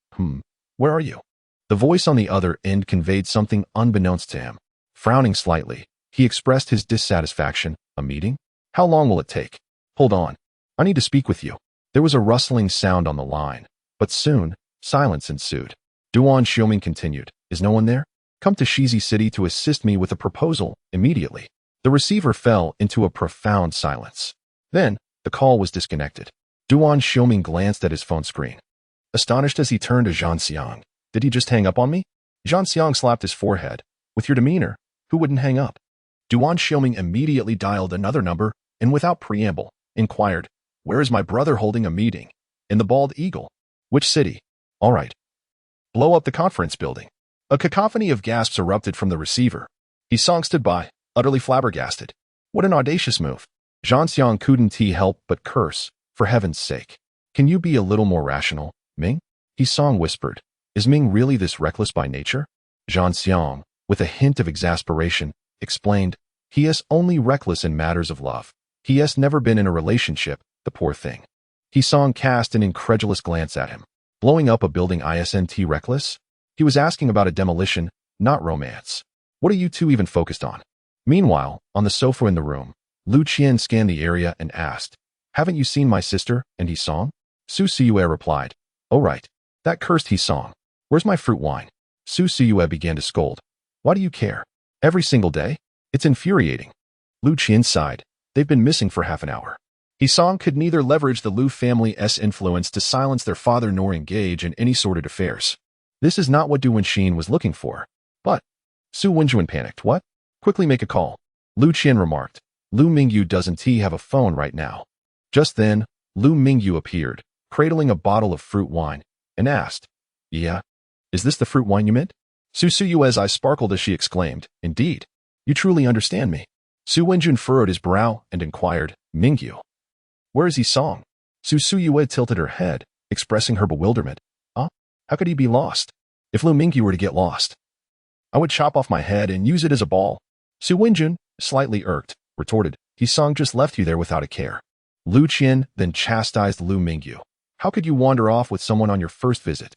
Where are you? The voice on the other end conveyed something unbeknownst to him. Frowning slightly, he expressed his dissatisfaction. A meeting? How long will it take? Hold on. I need to speak with you. There was a rustling sound on the line, but soon, silence ensued. Duan Xiuming continued, is no one there? Come to Shizi City to assist me with a proposal, immediately. The receiver fell into a profound silence. Then, the call was disconnected. Duan Xiuming glanced at his phone screen. Astonished as he turned to Zhan Xiang. Did he just hang up on me? Zhan Xiang slapped his forehead. With your demeanor, who wouldn't hang up? Duan Xiuming immediately dialed another number and without preamble, inquired, where is my brother holding a meeting? In the Bald Eagle. Which city? All right. Blow up the conference building. A cacophony of gasps erupted from the receiver. Yisong stood by, utterly flabbergasted. What an audacious move. Zhan Xiang couldn't help but curse, for heaven's sake. Can you be a little more rational, Ming? Yisong whispered. Is Ming really this reckless by nature? Zhan Xiang, with a hint of exasperation, explained, he is only reckless in matters of love. He has never been in a relationship, the poor thing. Yisong cast an incredulous glance at him. Blowing up a building isn't reckless? He was asking about a demolition, not romance. What are you two even focused on? Meanwhile, on the sofa in the room, Lu Qian scanned the area and asked, haven't you seen my sister and Yisong? Su Siyue replied, oh right, that cursed Yisong. Where's my fruit wine? Su Siyue began to scold. Why do you care? Every single day? It's infuriating. Lu Qian sighed. They've been missing for half an hour. Yisong could neither leverage the Lu family's influence to silence their father nor engage in any sordid affairs. This is not what Du Wenxin was looking for. But Su Wenjuan panicked. What? Quickly make a call. Lu Qian remarked. Lu Mingyu doesn't have a phone right now. Just then, Lu Mingyu appeared, cradling a bottle of fruit wine, and asked, yeah? Is this the fruit wine you meant? Su Siyue's eyes sparkled as she exclaimed, indeed. You truly understand me. Su Wenjun furrowed his brow and inquired, Mingyu. Where is Yisong? Su Siyue tilted her head, expressing her bewilderment. How could he be lost? If Lu Mingyu were to get lost, I would chop off my head and use it as a ball. Su Wenjun, slightly irked, retorted, Yisong just left you there without a care. Lu Qian then chastised Lu Mingyu. How could you wander off with someone on your first visit?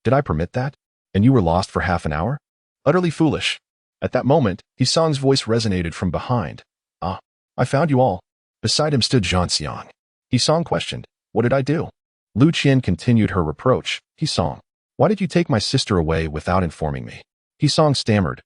Did I permit that? And you were lost for half an hour? Utterly foolish. At that moment, Yisong's voice resonated from behind. I found you all. Beside him stood Zhan Xiang. Yisong questioned, what did I do? Lu Qian continued her reproach. Yisong, why did you take my sister away without informing me? Yisong stammered,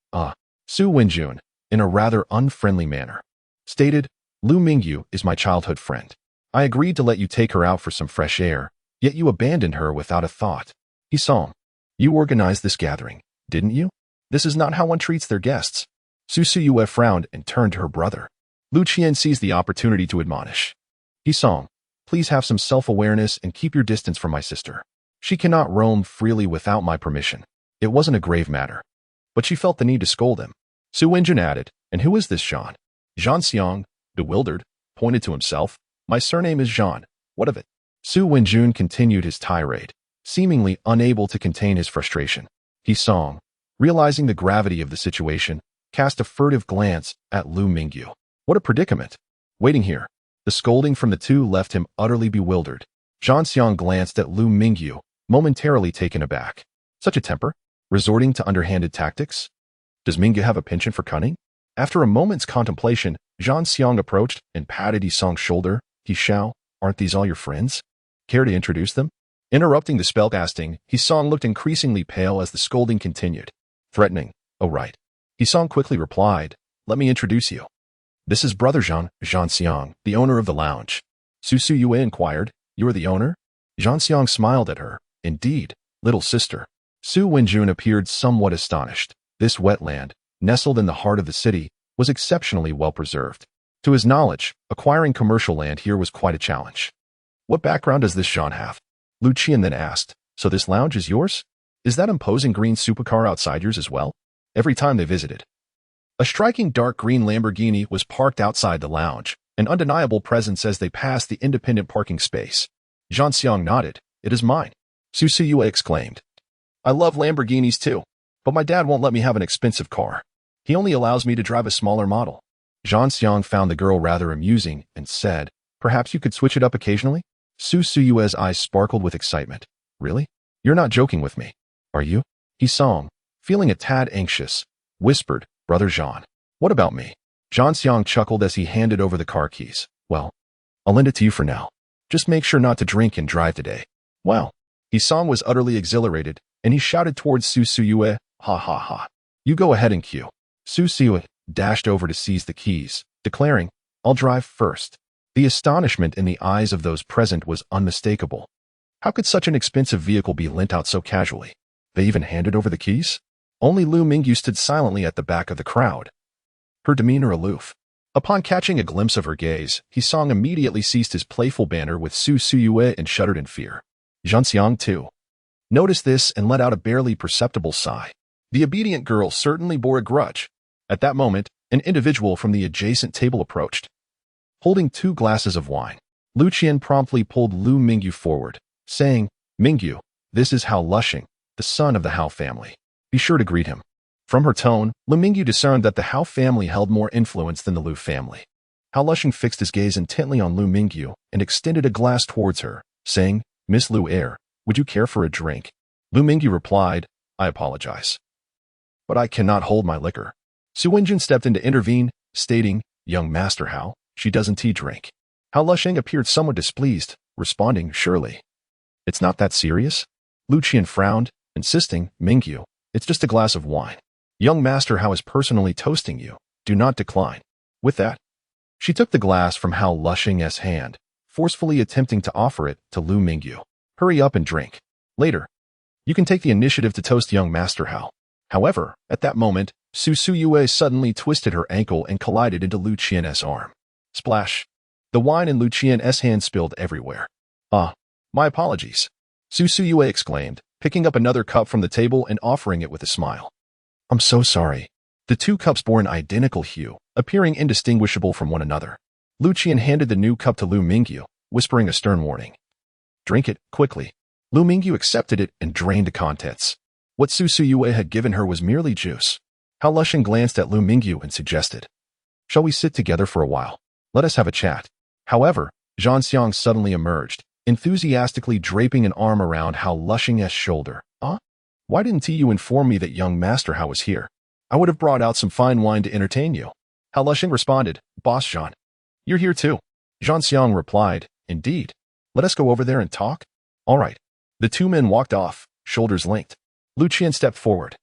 Su Wenjun, in a rather unfriendly manner, stated, Lu Mingyu is my childhood friend. I agreed to let you take her out for some fresh air, yet you abandoned her without a thought. Yisong, you organized this gathering, didn't you? This is not how one treats their guests. Su Siyue frowned and turned to her brother. Lu Qian seized the opportunity to admonish. Yisong, please have some self-awareness and keep your distance from my sister. She cannot roam freely without my permission. It wasn't a grave matter. But she felt the need to scold him. Su Wenjun added, and who is this Zhan? Zhan Xiang, bewildered, pointed to himself. My surname is Zhan. What of it? Su Wenjun continued his tirade, seemingly unable to contain his frustration. Yisong, realizing the gravity of the situation, cast a furtive glance at Lu Mingyu. What a predicament. Waiting here. The scolding from the two left him utterly bewildered. Zhan Xiang glanced at Lu Mingyu, momentarily taken aback. Such a temper? Resorting to underhanded tactics? Does Mingyu have a penchant for cunning? After a moment's contemplation, Duan Xiuming approached and patted Yisong's shoulder. Xiao, aren't these all your friends? Care to introduce them? Interrupting the spellcasting, Yisong looked increasingly pale as the scolding continued. Threatening. Oh right. Yisong quickly replied, let me introduce you. This is Brother Duan Xiuming, the owner of the lounge. Su Yue inquired, you are the owner? Duan Xiuming smiled at her. Indeed, little sister. Su Wenjun appeared somewhat astonished. This wetland, nestled in the heart of the city, was exceptionally well preserved. To his knowledge, acquiring commercial land here was quite a challenge. What background does this Jean have? Lu Qian then asked, so this lounge is yours? Is that imposing green supercar outside yours as well? Every time they visited. A striking dark green Lamborghini was parked outside the lounge, an undeniable presence as they passed the independent parking space. Duan Xiuming nodded. It is mine. Su Yue exclaimed. I love Lamborghinis too, but my dad won't let me have an expensive car. He only allows me to drive a smaller model. Duan Xiuming found the girl rather amusing and said, perhaps you could switch it up occasionally? Su Yue's eyes sparkled with excitement. Really? You're not joking with me, are you? Yisong, feeling a tad anxious, whispered, Brother Duan. What about me? Duan Xiuming chuckled as he handed over the car keys. Well, I'll lend it to you for now. Just make sure not to drink and drive today. Wow. Yisong was utterly exhilarated, and he shouted towards Su Yue, ha ha ha. You go ahead and cue. Su Yue dashed over to seize the keys, declaring, I'll drive first. The astonishment in the eyes of those present was unmistakable. How could such an expensive vehicle be lent out so casually? They even handed over the keys? Only Lu Mingyu stood silently at the back of the crowd, her demeanor aloof. Upon catching a glimpse of her gaze, Yisong immediately ceased his playful banter with Su Yue and shuddered in fear. Duan Xiuming, too, noticed this and let out a barely perceptible sigh. The obedient girl certainly bore a grudge. At that moment, an individual from the adjacent table approached, holding 2 glasses of wine. Lu Qian promptly pulled Lu Mingyu forward, saying, Mingyu, this is Hao Lushing, the son of the Hao family. Be sure to greet him. From her tone, Lu Mingyu discerned that the Hao family held more influence than the Lu family. Hao Lushing fixed his gaze intently on Lu Mingyu and extended a glass towards her, saying, Miss Lu Air, would you care for a drink? Lu Mingyu replied, I apologize, but I cannot hold my liquor. Su Wenjun stepped in to intervene, stating, Young Master Hao, she doesn't drink. Hao Lushing appeared somewhat displeased, responding, surely. It's not that serious? Lu Qian frowned, insisting, Mingyu, it's just a glass of wine. Young Master Hao is personally toasting you. Do not decline. With that, she took the glass from Hao Lushing's hand, forcefully attempting to offer it to Lu Mingyu. Hurry up and drink. Later, you can take the initiative to toast young Master Hao. However, at that moment, Su Yue suddenly twisted her ankle and collided into Lu Qian's arm. Splash! The wine in Lu Qian's hand spilled everywhere. Ah, my apologies. Su Yue exclaimed, picking up another cup from the table and offering it with a smile. I'm so sorry. The 2 cups bore an identical hue, appearing indistinguishable from one another. Lu Qian handed the new cup to Lu Mingyu, whispering a stern warning. Drink it, quickly. Lu Mingyu accepted it and drained the contents. What Su Yue had given her was merely juice. Hao Lushing glanced at Lu Mingyu and suggested, shall we sit together for a while? Let us have a chat. However, Duan Xiuming suddenly emerged, enthusiastically draping an arm around Hao Lushing's shoulder. Why didn't you inform me that young Master Hao was here? I would have brought out some fine wine to entertain you. Hao Lushing responded, Boss Duan, you're here too. Duan Xiuming replied, indeed. Let us go over there and talk. All right. The 2 men walked off, shoulders linked. Lu Qian stepped forward,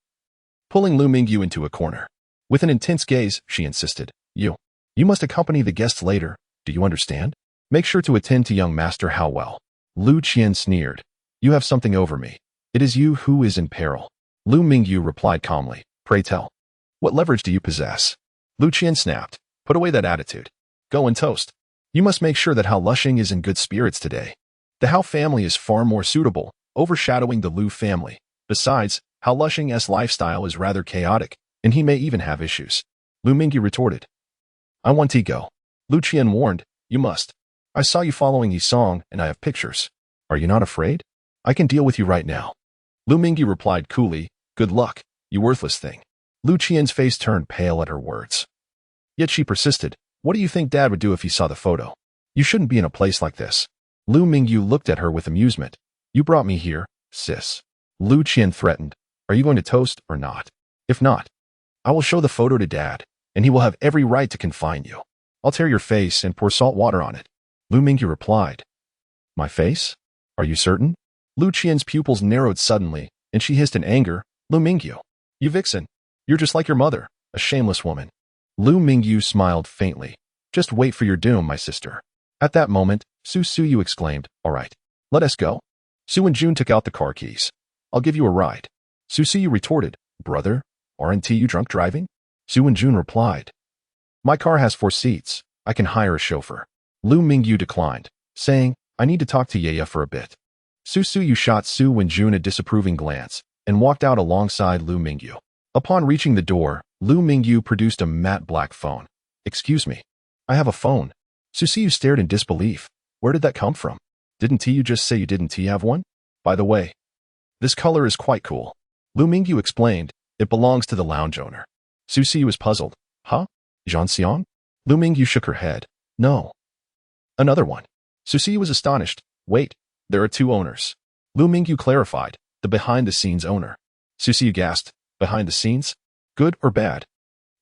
pulling Lu Mingyu into a corner. With an intense gaze, she insisted, You must accompany the guests later. Do you understand? Make sure to attend to young Master Hao well. Lu Qian sneered. You have something over me. It is you who is in peril. Lu Mingyu replied calmly. Pray tell. What leverage do you possess? Lu Qian snapped. Put away that attitude. Go and toast. You must make sure that Hao Lushing is in good spirits today. The Hao family is far more suitable, overshadowing the Lu family. Besides, Hao Lushing's lifestyle is rather chaotic, and he may even have issues. Lu Mingyu retorted. I want ego. Lu Qian warned. You must. I saw you following Yisong, and I have pictures. Are you not afraid? I can deal with you right now. Lu Mingyu replied coolly, Good luck, you worthless thing. Lu Qian's face turned pale at her words. Yet she persisted. What do you think Dad would do if he saw the photo? You shouldn't be in a place like this. Lu Mingyu looked at her with amusement. You brought me here, sis. Lu Qian threatened. Are you going to toast or not? If not, I will show the photo to Dad, and he will have every right to confine you. I'll tear your face and pour salt water on it. Lu Mingyu replied. My face? Are you certain? Lu Qian's pupils narrowed suddenly, and she hissed in anger, Lu Mingyu, you vixen. You're just like your mother, a shameless woman. Lu Mingyu smiled faintly. Just wait for your doom, my sister. At that moment, Su Suyu exclaimed, all right, let us go. Su and Jun took out the car keys. I'll give you a ride. Su Suyu retorted, brother, aren't you drunk driving? Su and Jun replied, my car has 4 seats. I can hire a chauffeur. Lu Mingyu declined, saying, I need to talk to Yaya for a bit. Su Suyu shot Su and Jun a disapproving glance and walked out alongside Lu Mingyu. Upon reaching the door, Lu Mingyu produced a matte black phone. Excuse me. I have a phone. Su Suyu stared in disbelief. Where did that come from? Didn't you just say you didn't have one? By the way, this color is quite cool. Lu Mingyu explained, it belongs to the lounge owner. Su Suyu was puzzled. Huh? Zhanxiang? Lu Mingyu shook her head. No. Another one. Su Suyu was astonished. Wait, there are 2 owners. Lu Mingyu clarified, the behind-the-scenes owner. Su Suyu gasped, behind the scenes? Good or bad?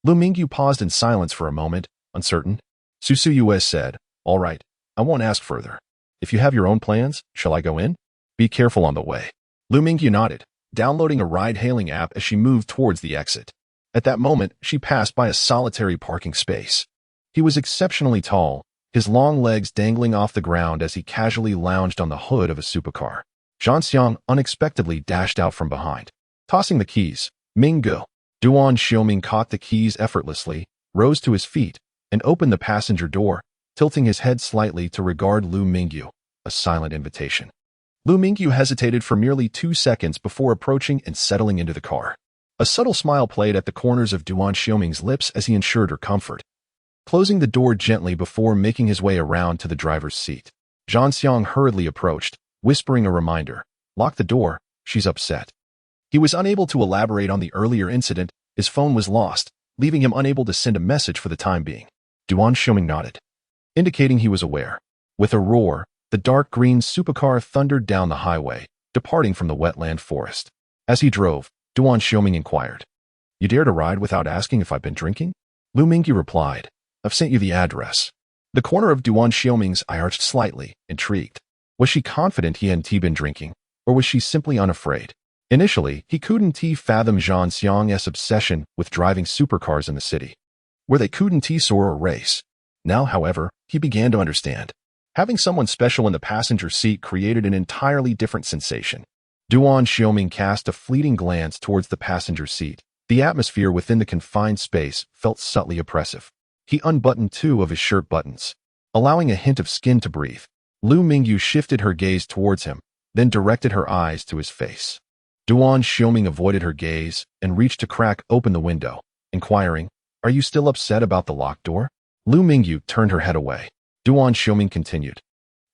Lu Mingyu paused in silence for a moment, uncertain. Su Suyu said, all right, I won't ask further. If you have your own plans, shall I go in? Be careful on the way. Lu Mingyu nodded, downloading a ride-hailing app as she moved towards the exit. At that moment, she passed by a solitary parking space. He was exceptionally tall, his long legs dangling off the ground as he casually lounged on the hood of a supercar. Zhanxiang unexpectedly dashed out from behind, tossing the keys. Mingyu. Duan Xiuming caught the keys effortlessly, rose to his feet, and opened the passenger door, tilting his head slightly to regard Lu Mingyu, a silent invitation. Lu Mingyu hesitated for merely 2 seconds before approaching and settling into the car. A subtle smile played at the corners of Duan Xiuming's lips as he ensured her comfort. Closing the door gently before making his way around to the driver's seat, Zhanxiang hurriedly approached, whispering a reminder, lock the door, she's upset. He was unable to elaborate on the earlier incident, his phone was lost, leaving him unable to send a message for the time being. Duan Xiuming nodded, indicating he was aware. With a roar, the dark green supercar thundered down the highway, departing from the wetland forest. As he drove, Duan Xiuming inquired, you dare to ride without asking if I've been drinking? Lu Mingyu replied, I've sent you the address. The corner of Duan Xiuming's eye arched slightly, intrigued. Was she confident he hadn't been drinking, or was she simply unafraid? Initially, he couldn't fathom Zhanxiang's obsession with driving supercars in the city, where they couldn't soar or race. Now, however, he began to understand. Having someone special in the passenger seat created an entirely different sensation. Duan Xiuming cast a fleeting glance towards the passenger seat. The atmosphere within the confined space felt subtly oppressive. He unbuttoned 2 of his shirt buttons, allowing a hint of skin to breathe. Lu Mingyu shifted her gaze towards him, then directed her eyes to his face. Duan Xiuming avoided her gaze and reached to crack open the window, inquiring, are you still upset about the locked door? Lu Mingyu turned her head away. Duan Xiuming continued,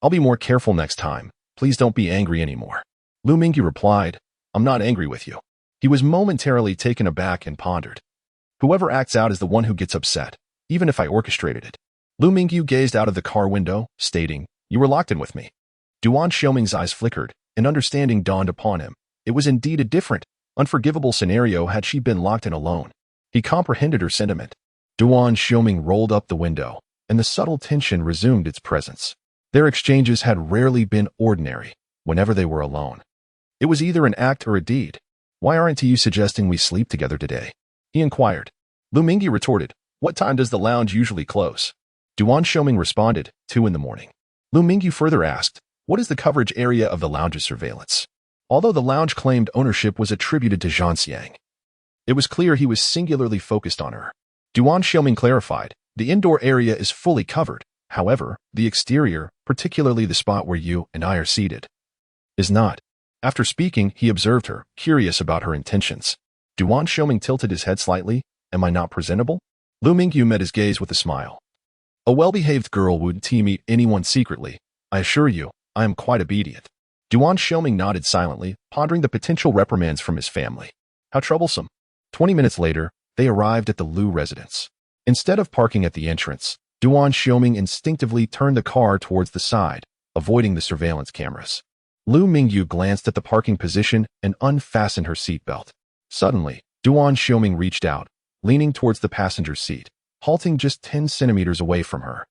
I'll be more careful next time. Please don't be angry anymore. Lu Mingyu replied, I'm not angry with you. He was momentarily taken aback and pondered. Whoever acts out is the one who gets upset, even if I orchestrated it. Lu Mingyu gazed out of the car window, stating, you were locked in with me. Duan Xiuming's eyes flickered, and understanding dawned upon him. It was indeed a different, unforgivable scenario had she been locked in alone. He comprehended her sentiment. Duan Xiuming rolled up the window, and the subtle tension resumed its presence. Their exchanges had rarely been ordinary, whenever they were alone. It was either an act or a deed. Why aren't you suggesting we sleep together today? He inquired. Lu Mingyu retorted, what time does the lounge usually close? Duan Xiuming responded, 2 in the morning. Lu Mingyu further asked, what is the coverage area of the lounge's surveillance? Although the lounge claimed ownership was attributed to Zhanxiang, it was clear he was singularly focused on her. Duan Xiuming clarified, the indoor area is fully covered. However, the exterior, particularly the spot where you and I are seated, is not. After speaking, he observed her, curious about her intentions. Duan Xiuming tilted his head slightly. Am I not presentable? Lu Mingyu met his gaze with a smile. A well-behaved girl wouldn't meet anyone secretly. I assure you, I am quite obedient. Duan Xiuming nodded silently, pondering the potential reprimands from his family. How troublesome. 20 minutes later, they arrived at the Lu residence. Instead of parking at the entrance, Duan Xiuming instinctively turned the car towards the side, avoiding the surveillance cameras. Lu Mingyu glanced at the parking position and unfastened her seatbelt. Suddenly, Duan Xiuming reached out, leaning towards the passenger's seat, halting just 10 centimeters away from her.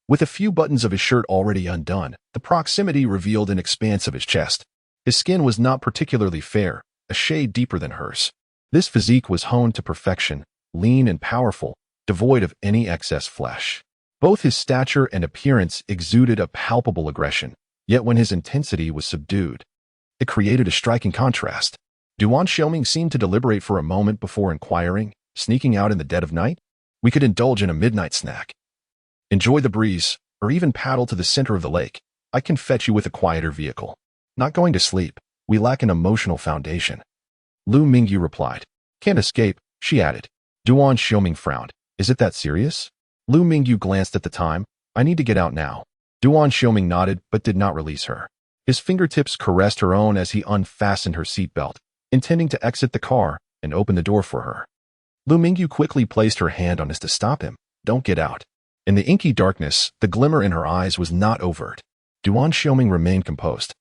With a few buttons of his shirt already undone, the proximity revealed an expanse of his chest. His skin was not particularly fair, a shade deeper than hers. This physique was honed to perfection, lean and powerful, devoid of any excess flesh. Both his stature and appearance exuded a palpable aggression, yet when his intensity was subdued, it created a striking contrast. Duan Xiuming seemed to deliberate for a moment before inquiring, sneaking out in the dead of night? We could indulge in a midnight snack. Enjoy the breeze, or even paddle to the center of the lake. I can fetch you with a quieter vehicle. Not going to sleep. We lack an emotional foundation. Lu Mingyu replied. Can't escape, she added. Duan Xiuming frowned. Is it that serious? Lu Mingyu glanced at the time. I need to get out now. Duan Xiuming nodded but did not release her. His fingertips caressed her own as he unfastened her seatbelt, intending to exit the car and open the door for her. Lu Mingyu quickly placed her hand on his to stop him. Don't get out. In the inky darkness, the glimmer in her eyes was not overt. Duan Xiuming remained composed,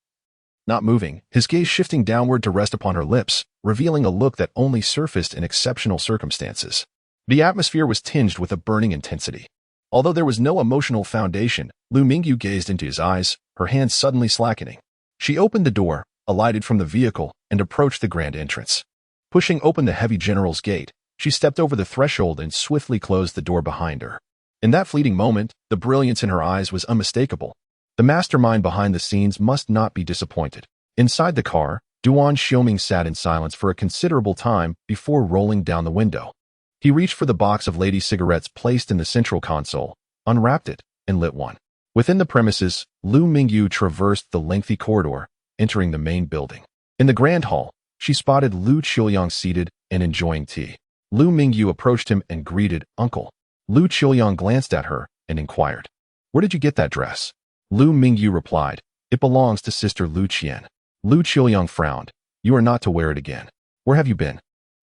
not moving, his gaze shifting downward to rest upon her lips, revealing a look that only surfaced in exceptional circumstances. The atmosphere was tinged with a burning intensity. Although there was no emotional foundation, Lu Mingyu gazed into his eyes, her hands suddenly slackening. She opened the door, alighted from the vehicle, and approached the grand entrance. Pushing open the heavy general's gate, she stepped over the threshold and swiftly closed the door behind her. In that fleeting moment, the brilliance in her eyes was unmistakable. The mastermind behind the scenes must not be disappointed. Inside the car, Duan Xiuming sat in silence for a considerable time before rolling down the window. He reached for the box of lady cigarettes placed in the central console, unwrapped it, and lit one. Within the premises, Lu Mingyu traversed the lengthy corridor, entering the main building. In the grand hall, she spotted Lu Qiuyang seated and enjoying tea. Lu Mingyu approached him and greeted, Uncle. Lu Qiuyang glanced at her and inquired, Where did you get that dress? Lu Mingyu replied, It belongs to Sister Lu Qian. Lu Qiuyang frowned. You are not to wear it again. Where have you been?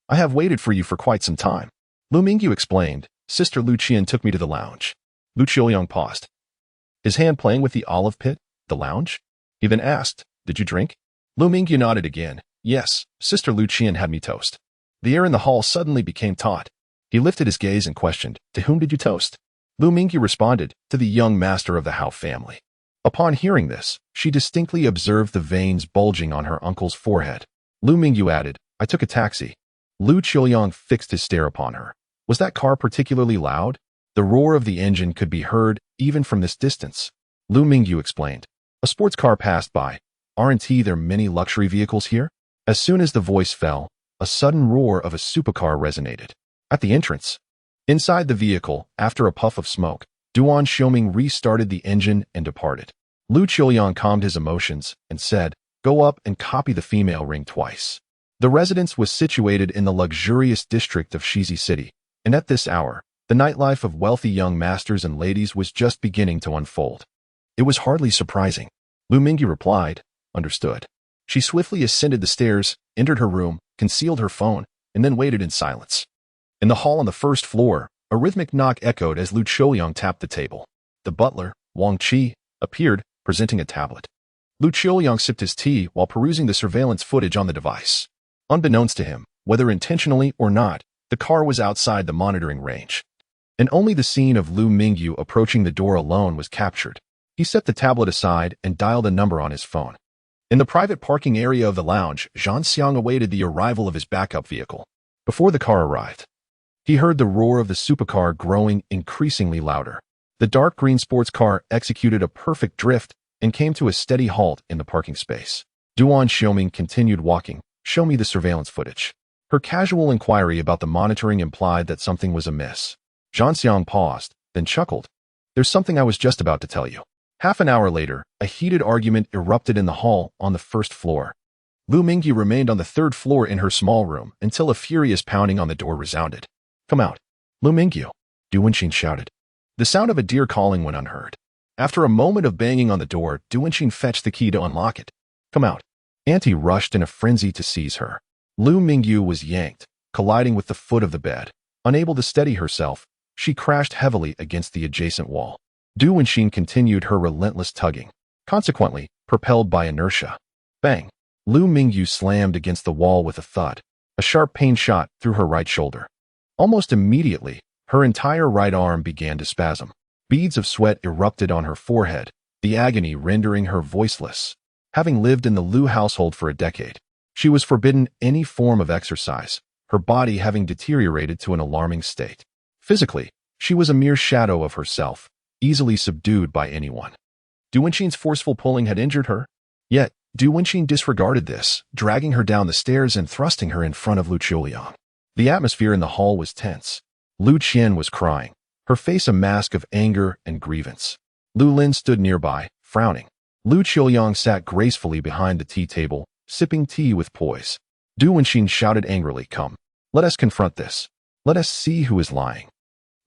I have waited for you for quite some time. Lu Mingyu explained. Sister Lu Qian took me to the lounge. Lu Qiuyang paused, his hand playing with the olive pit. The lounge? He then asked, Did you drink? Lu Mingyu nodded again. Yes, Sister Lu Qian had me toast. The air in the hall suddenly became taut. He lifted his gaze and questioned, To whom did you toast? Lu Mingyu responded, To the young master of the Hao family. Upon hearing this, she distinctly observed the veins bulging on her uncle's forehead. Lu Mingyu added, I took a taxi. Lu Qiuyang fixed his stare upon her. Was that car particularly loud? The roar of the engine could be heard even from this distance. Lu Mingyu explained. A sports car passed by. Aren't there many luxury vehicles here? As soon as the voice fell, a sudden roar of a supercar resonated. At the entrance. Inside the vehicle, after a puff of smoke, Duan Xiuming restarted the engine and departed. Lu Qiuyang calmed his emotions and said, Go up and copy the female ring twice. The residence was situated in the luxurious district of Shizi City, and at this hour, the nightlife of wealthy young masters and ladies was just beginning to unfold. It was hardly surprising. Lu Mingyu replied, Understood. She swiftly ascended the stairs, entered her room, concealed her phone, and then waited in silence. In the hall on the first floor, a rhythmic knock echoed as Lu Qiuyang tapped the table. The butler, Wang Qi, appeared, presenting a tablet. Lu Qiuyang sipped his tea while perusing the surveillance footage on the device. Unbeknownst to him, whether intentionally or not, the car was outside the monitoring range. And only the scene of Lu Mingyu approaching the door alone was captured. He set the tablet aside and dialed a number on his phone. In the private parking area of the lounge, Zhang Xiang awaited the arrival of his backup vehicle. Before the car arrived, he heard the roar of the supercar growing increasingly louder. The dark green sports car executed a perfect drift and came to a steady halt in the parking space. Duan Xiuming continued walking. Show me the surveillance footage. Her casual inquiry about the monitoring implied that something was amiss. Zhang Xiang paused, then chuckled. There's something I was just about to tell you. Half an hour later, a heated argument erupted in the hall on the first floor. Lu Mingyu remained on the third floor in her small room until a furious pounding on the door resounded. Come out. Lu Mingyu, Duanxin shouted. The sound of a deer calling went unheard. After a moment of banging on the door, Duanxin fetched the key to unlock it. Come out. Auntie rushed in a frenzy to seize her. Lu Mingyu was yanked, colliding with the foot of the bed. Unable to steady herself, she crashed heavily against the adjacent wall. Duanxin continued her relentless tugging, consequently propelled by inertia. Bang! Lu Mingyu slammed against the wall with a thud. A sharp pain shot through her right shoulder. Almost immediately, her entire right arm began to spasm. Beads of sweat erupted on her forehead, the agony rendering her voiceless. Having lived in the Lu household for a decade, she was forbidden any form of exercise, her body having deteriorated to an alarming state. Physically, she was a mere shadow of herself, easily subdued by anyone. Duan Xiuming's forceful pulling had injured her. Yet, Duan Xiuming disregarded this, dragging her down the stairs and thrusting her in front of Lu Qiuliang. The atmosphere in the hall was tense. Lu Qian was crying, her face a mask of anger and grievance. Lu Lin stood nearby, frowning. Lu Qiuliang sat gracefully behind the tea table, sipping tea with poise. Duan Xiuming shouted angrily, "Come, let us confront this. Let us see who is lying."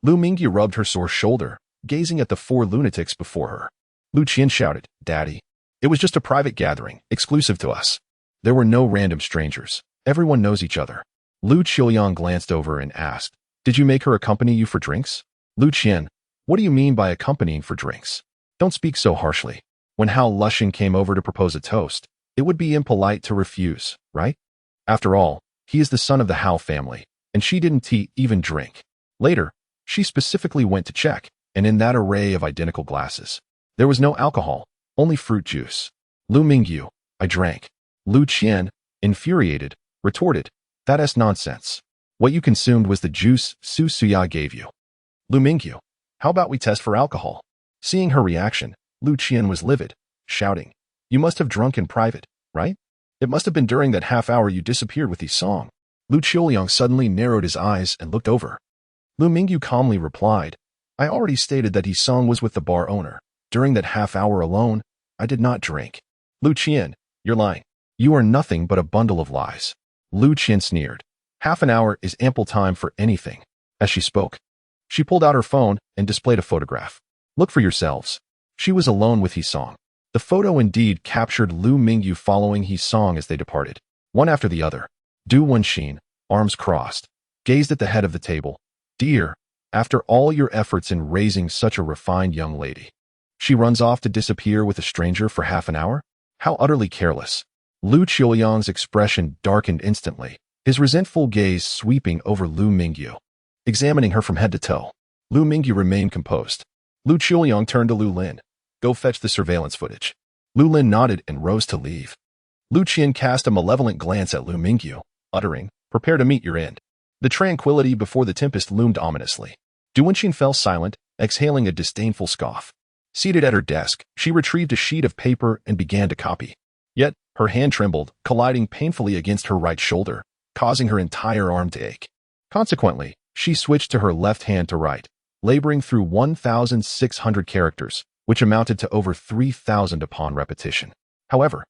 Lu Mingyu rubbed her sore shoulder, gazing at the four lunatics before her. Lu Qian shouted, "Daddy, it was just a private gathering, exclusive to us. There were no random strangers. Everyone knows each other." Lu Qiuliang glanced over and asked, "Did you make her accompany you for drinks?" Lu Qian, "What do you mean by accompanying for drinks? Don't speak so harshly. When Hao Lushing came over to propose a toast, it would be impolite to refuse, right? After all, he is the son of the Hao family, and she didn't even drink. Later, she specifically went to check, and in that array of identical glasses, there was no alcohol, only fruit juice. Lu Mingyu, I drank." Lu Qian, infuriated, retorted, "That's nonsense. What you consumed was the juice Su Suya gave you." Lu Mingyu, "How about we test for alcohol?" Seeing her reaction, Lu Qian was livid, shouting, "You must have drunk in private, right? It must have been during that half hour you disappeared with Yi Song." Lu Qiuliang suddenly narrowed his eyes and looked over. Lu Mingyu calmly replied, "I already stated that Yi Song was with the bar owner. During that half hour alone, I did not drink." Lu Qian, "You're lying. You are nothing but a bundle of lies." Lu Qian sneered. "Half an hour is ample time for anything." As she spoke, she pulled out her phone and displayed a photograph. "Look for yourselves." She was alone with Yi Song. The photo indeed captured Lu Mingyu following Yi Song as they departed. One after the other, Duan Xiuming, arms crossed, gazed at the head of the table. "Dear, after all your efforts in raising such a refined young lady, she runs off to disappear with a stranger for half an hour? How utterly careless." Lu Qiuliang's expression darkened instantly, his resentful gaze sweeping over Lu Mingyu, examining her from head to toe. Lu Mingyu remained composed. Lu Qiuliang turned to Lu Lin. "Go fetch the surveillance footage." Lu Lin nodded and rose to leave. Lu Qian cast a malevolent glance at Lu Mingyu, uttering, "Prepare to meet your end." The tranquility before the tempest loomed ominously. Duan Xiuming fell silent, exhaling a disdainful scoff. Seated at her desk, she retrieved a sheet of paper and began to copy. Yet, her hand trembled, colliding painfully against her right shoulder, causing her entire arm to ache. Consequently, she switched to her left hand to write, laboring through 1,600 characters, which amounted to over 3,000 upon repetition. However,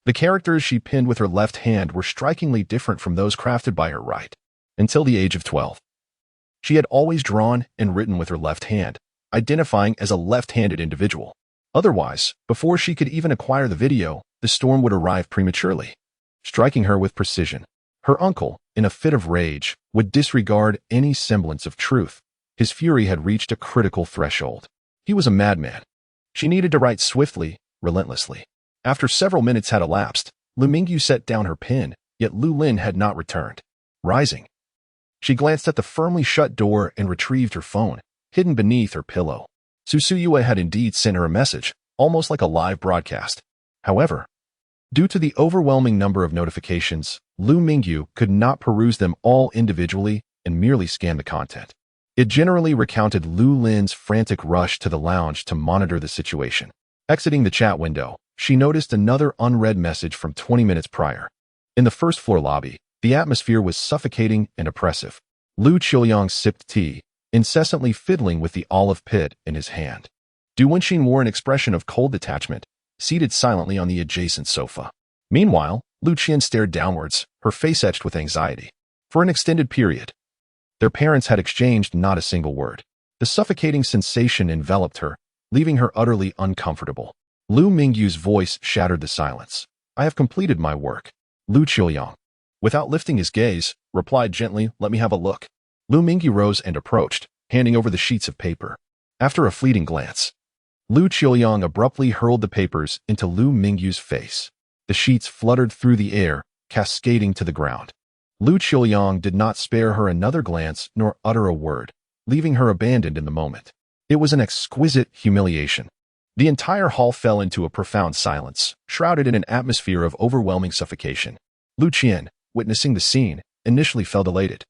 the characters she penned with her left hand were strikingly different from those crafted by her right. Until the age of 12, she had always drawn and written with her left hand, identifying as a left-handed individual. Otherwise, before she could even acquire the video, the storm would arrive prematurely, striking her with precision. Her uncle, in a fit of rage, would disregard any semblance of truth. His fury had reached a critical threshold. He was a madman. She needed to write swiftly, relentlessly. After several minutes had elapsed, Lu Mingyu set down her pen, yet Lu Lin had not returned. Rising, she glanced at the firmly shut door and retrieved her phone, hidden beneath her pillow. Su Suyue had indeed sent her a message, almost like a live broadcast. However, due to the overwhelming number of notifications, Lu Mingyu could not peruse them all individually and merely scan the content. It generally recounted Lu Lin's frantic rush to the lounge to monitor the situation. Exiting the chat window, she noticed another unread message from 20 minutes prior. In the first floor lobby, the atmosphere was suffocating and oppressive. Lu Qiuliang sipped tea, incessantly fiddling with the olive pit in his hand. Duan Xiuming wore an expression of cold detachment, seated silently on the adjacent sofa. Meanwhile, Lu Qian stared downwards, her face etched with anxiety. For an extended period, their parents had exchanged not a single word. The suffocating sensation enveloped her, leaving her utterly uncomfortable. Lu Mingyu's voice shattered the silence. "I have completed my work." Lu Qiuliang, without lifting his gaze, replied gently, "Let me have a look." Lu Mingyu rose and approached, handing over the sheets of paper. After a fleeting glance, Lu Qiuliang abruptly hurled the papers into Lu Mingyu's face. The sheets fluttered through the air, cascading to the ground. Lu Qiuyang did not spare her another glance nor utter a word, leaving her abandoned in the moment. It was an exquisite humiliation. The entire hall fell into a profound silence, shrouded in an atmosphere of overwhelming suffocation. Lu Qian, witnessing the scene, initially felt elated.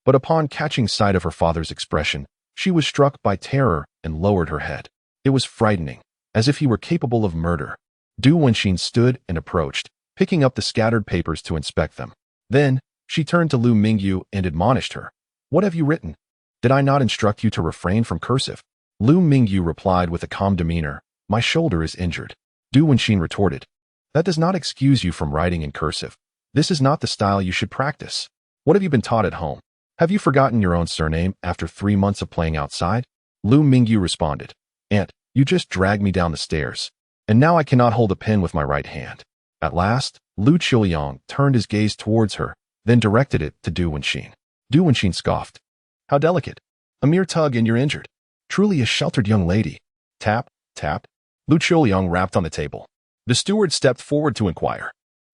But upon catching sight of her father's expression, she was struck by terror and lowered her head. It was frightening, as if he were capable of murder. Duan Xiuming stood and approached, picking up the scattered papers to inspect them. Then, she turned to Lu Mingyu and admonished her. "What have you written? Did I not instruct you to refrain from cursive?" Lu Mingyu replied with a calm demeanor, "My shoulder is injured." Duan Xiuming retorted, "That does not excuse you from writing in cursive. This is not the style you should practice. What have you been taught at home? Have you forgotten your own surname after 3 months of playing outside?" Lu Mingyu responded, "Aunt, you just dragged me down the stairs, and now I cannot hold a pen with my right hand." At last, Lu Qiuyang turned his gaze towards her, then directed it to Duan Xiuming. Duan Xiuming scoffed. "How delicate. A mere tug and you're injured. Truly a sheltered young lady." Tap, tap. Lu Qiuyang rapped on the table. The steward stepped forward to inquire.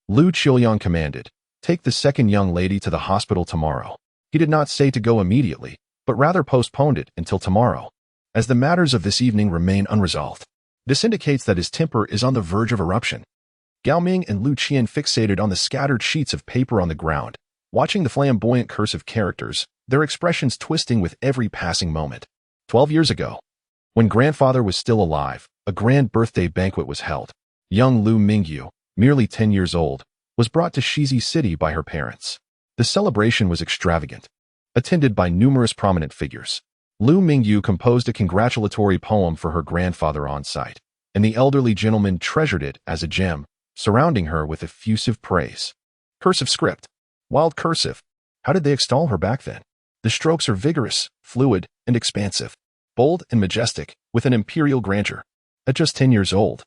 Lu Qiuyang commanded, "Take the second young lady to the hospital tomorrow." He did not say to go immediately, but rather postponed it until tomorrow, as the matters of this evening remain unresolved. This indicates that his temper is on the verge of eruption. Gao Ming and Lu Qian fixated on the scattered sheets of paper on the ground, watching the flamboyant cursive characters, their expressions twisting with every passing moment. 12 years ago, when grandfather was still alive, a grand birthday banquet was held. Young Lu Mingyu, merely 10 years old, was brought to Shizi City by her parents. The celebration was extravagant, attended by numerous prominent figures. Lu Mingyu composed a congratulatory poem for her grandfather on site, and the elderly gentleman treasured it as a gem, surrounding her with effusive praise. Cursive script. Wild cursive. How did they extol her back then? The strokes are vigorous, fluid, and expansive, bold and majestic, with an imperial grandeur. At just 10 years old,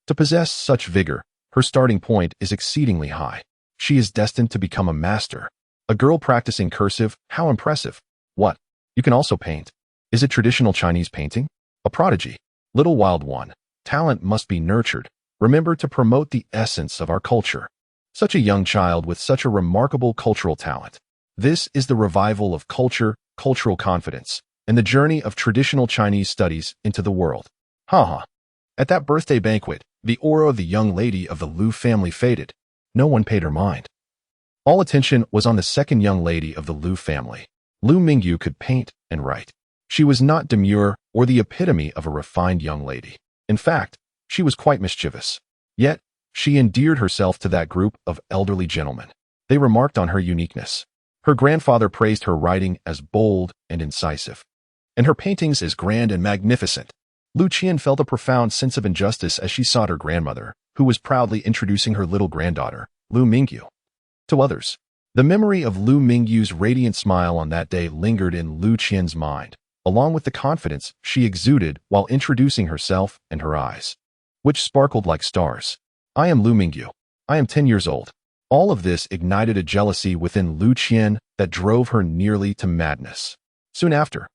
to possess such vigor, her starting point is exceedingly high. She is destined to become a master. A girl practicing cursive, how impressive. What? You can also paint. Is it traditional Chinese painting? A prodigy. Little wild one. Talent must be nurtured. Remember to promote the essence of our culture. Such a young child with such a remarkable cultural talent. This is the revival of culture, cultural confidence, and the journey of traditional Chinese studies into the world. Haha. At that birthday banquet, the aura of the young lady of the Lu family faded. No one paid her mind. All attention was on the second young lady of the Lu family. Lu Mingyu could paint and write. She was not demure or the epitome of a refined young lady. In fact, she was quite mischievous. Yet, she endeared herself to that group of elderly gentlemen. They remarked on her uniqueness. Her grandfather praised her writing as bold and incisive, and her paintings as grand and magnificent. Lu Qian felt a profound sense of injustice as she sought her grandmother, who was proudly introducing her little granddaughter, Lu Mingyu, to others. The memory of Lu Mingyu's radiant smile on that day lingered in Lu Qian's mind, along with the confidence she exuded while introducing herself and her eyes, which sparkled like stars. "I am Lu Mingyu. I am 10 years old." All of this ignited a jealousy within Lu Qian that drove her nearly to madness. Soon after,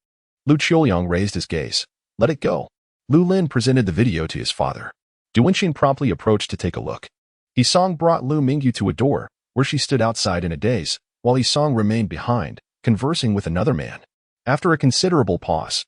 Lu Qiuyang raised his gaze. "Let it go." Lu Lin presented the video to his father. Duan Xiuming promptly approached to take a look. Yisong brought Lu Mingyu to a door, where she stood outside in a daze, while Yisong remained behind, conversing with another man. After a considerable pause,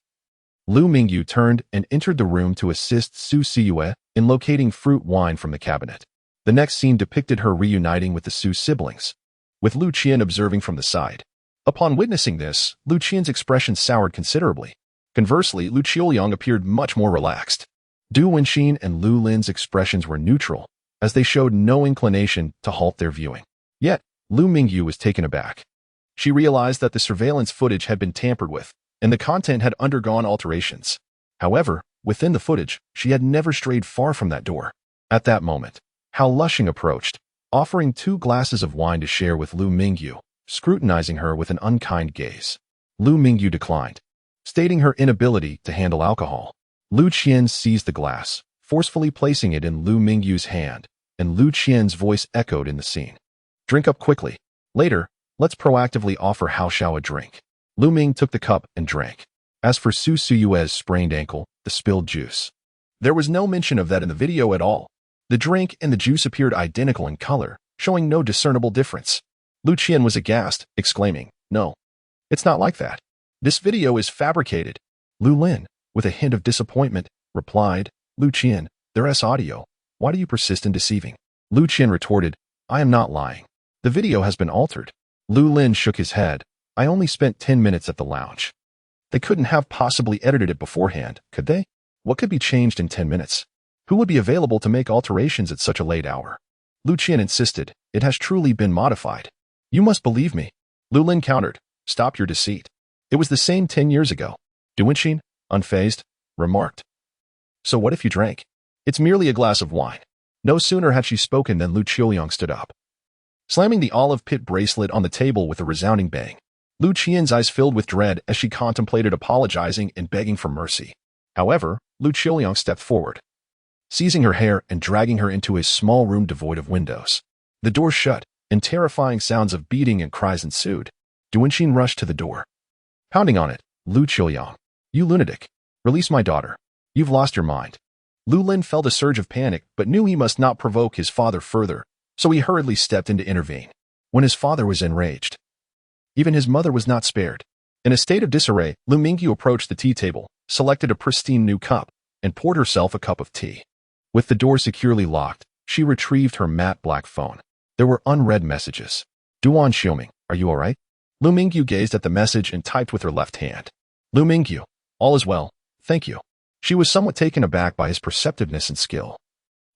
Lu Mingyu turned and entered the room to assist Su Siyue in locating fruit wine from the cabinet. The next scene depicted her reuniting with the Su siblings, with Lu Qian observing from the side. Upon witnessing this, Lu Qian's expression soured considerably. Conversely, Lu Qiuyang appeared much more relaxed. Duan Xiuming and Lu Lin's expressions were neutral, as they showed no inclination to halt their viewing. Yet, Lu Mingyu was taken aback. She realized that the surveillance footage had been tampered with, and the content had undergone alterations. However, within the footage, she had never strayed far from that door. At that moment, Hao Lushing approached, offering 2 glasses of wine to share with Lu Mingyu, scrutinizing her with an unkind gaze. Lu Mingyu declined, stating her inability to handle alcohol. Lu Qian seized the glass, forcefully placing it in Lu Mingyu's hand, and Lu Qian's voice echoed in the scene. "Drink up quickly. Later, let's proactively offer Hao Xiao a drink." Lu Ming took the cup and drank. As for Su Siyue's sprained ankle, the spilled juice, there was no mention of that in the video at all. The drink and the juice appeared identical in color, showing no discernible difference. Lu Qian was aghast, exclaiming, "No, it's not like that. This video is fabricated." Lu Lin, with a hint of disappointment, replied, "Lu Qian, there's audio. Why do you persist in deceiving?" Lu Qian retorted, "I am not lying. The video has been altered." Lu Lin shook his head. "I only spent 10 minutes at the lounge. They couldn't have possibly edited it beforehand, could they? What could be changed in 10 minutes? Who would be available to make alterations at such a late hour?" Lu Qian insisted, "It has truly been modified. You must believe me." Lu Lin countered, "Stop your deceit. It was the same 10 years ago." Duan Xiuming, unfazed, remarked, "So what if you drank? It's merely a glass of wine." No sooner had she spoken than Lu Qiuyang stood up, slamming the olive pit bracelet on the table with a resounding bang. Lu Qian's eyes filled with dread as she contemplated apologizing and begging for mercy. However, Lu Qiuyang stepped forward, seizing her hair and dragging her into a small room devoid of windows. The door shut, and terrifying sounds of beating and cries ensued. Duan Xiuming rushed to the door, pounding on it. "Lu Qiuyang, you lunatic! Release my daughter. You've lost your mind." Lu Lin felt a surge of panic but knew he must not provoke his father further, so he hurriedly stepped in to intervene. When his father was enraged, even his mother was not spared. In a state of disarray, Lu Mingyu approached the tea table, selected a pristine new cup, and poured herself a cup of tea. With the door securely locked, she retrieved her matte black phone. There were unread messages. "Duan Xiuming, are you all right?" Lu Mingyu gazed at the message and typed with her left hand. "Lu Mingyu, all is well, thank you." She was somewhat taken aback by his perceptiveness and skill.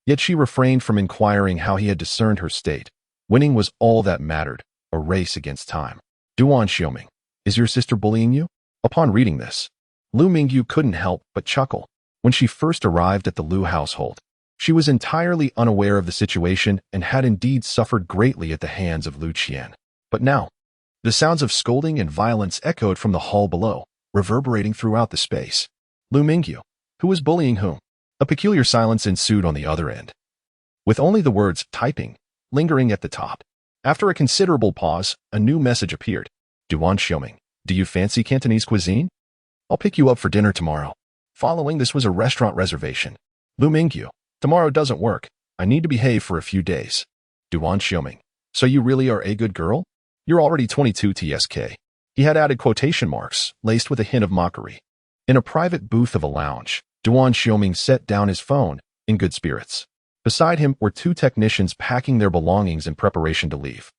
Yet she refrained from inquiring how he had discerned her state. Winning was all that mattered, a race against time. "Duan Xiuming, is your sister bullying you?" Upon reading this, Lu Mingyu couldn't help but chuckle. When she first arrived at the Lu household, she was entirely unaware of the situation and had indeed suffered greatly at the hands of Lu Qian. But now, the sounds of scolding and violence echoed from the hall below, reverberating throughout the space. "Lu Mingyu, who was bullying whom?" A peculiar silence ensued on the other end, with only the words "typing" lingering at the top. After a considerable pause, a new message appeared. "Duan Xiuming, do you fancy Cantonese cuisine? I'll pick you up for dinner tomorrow." Following this was a restaurant reservation. "Lu Mingyu, tomorrow doesn't work. I need to behave for a few days." "Duan Xiuming, so you really are a good girl? You're already 22 TSK. He had added quotation marks, laced with a hint of mockery. In a private booth of a lounge, Duan Xiuming set down his phone, in good spirits. Beside him were two technicians packing their belongings in preparation to leave.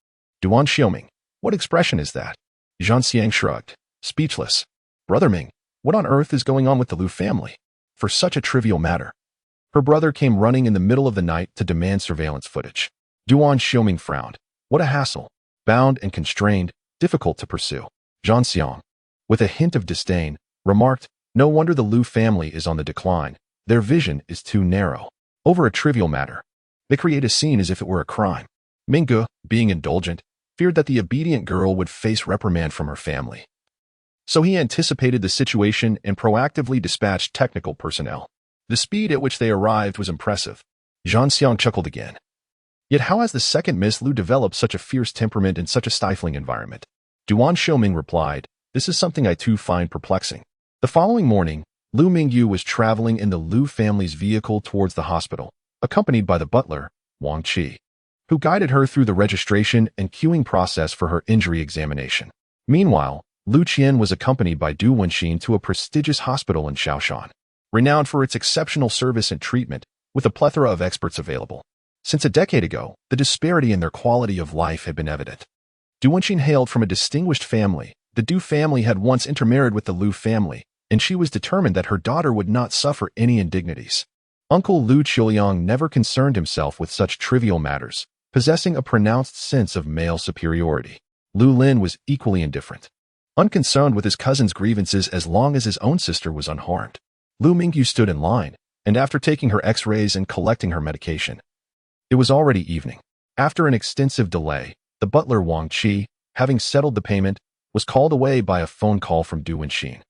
"Duan Xiuming, what expression is that?" Zhang Xiang shrugged, speechless. "Brother Ming, what on earth is going on with the Lu family? For such a trivial matter." Her brother came running in the middle of the night to demand surveillance footage. Duan Xiuming frowned. What a hassle. Bound and constrained, difficult to pursue. Zhang Xiang, with a hint of disdain, remarked, "No wonder the Lu family is on the decline. Their vision is too narrow. Over a trivial matter, they create a scene as if it were a crime." Mingyu, being indulgent, feared that the obedient girl would face reprimand from her family. So he anticipated the situation and proactively dispatched technical personnel. The speed at which they arrived was impressive. Zhang Xiang chuckled again. Yet how has the second Miss Lu developed such a fierce temperament in such a stifling environment? Duan Xiuming replied, "This is something I too find perplexing." The following morning, Lu Mingyu was traveling in the Lu family's vehicle towards the hospital, accompanied by the butler, Wang Qi, who guided her through the registration and queuing process for her injury examination. Meanwhile, Lu Qian was accompanied by Du Wenxin to a prestigious hospital in Shaoshan, renowned for its exceptional service and treatment, with a plethora of experts available. Since a decade ago, the disparity in their quality of life had been evident. Du Wenxin hailed from a distinguished family. The Du family had once intermarried with the Lu family, and she was determined that her daughter would not suffer any indignities. Uncle Lu Qiuyang never concerned himself with such trivial matters, possessing a pronounced sense of male superiority. Lu Lin was equally indifferent, unconcerned with his cousin's grievances as long as his own sister was unharmed. Lu Mingyu stood in line, and after taking her x-rays and collecting her medication, it was already evening. After an extensive delay, the butler Wang Qi, having settled the payment, was called away by a phone call from Du Wenxin,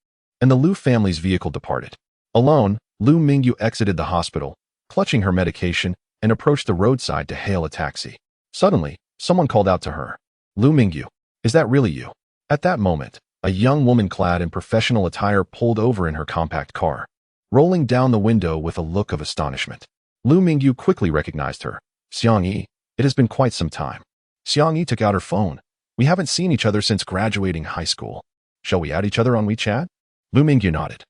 and the Lu family's vehicle departed. Alone, Lu Mingyu exited the hospital, clutching her medication, and approached the roadside to hail a taxi. Suddenly, someone called out to her, "Lu Mingyu, is that really you?" At that moment, a young woman clad in professional attire pulled over in her compact car, rolling down the window with a look of astonishment. Lu Mingyu quickly recognized her. Xiang Yi, it has been quite some time. Xiang Yi took out her phone. We haven't seen each other since graduating high school. Shall we add each other on WeChat? Lu Mingyu nodded,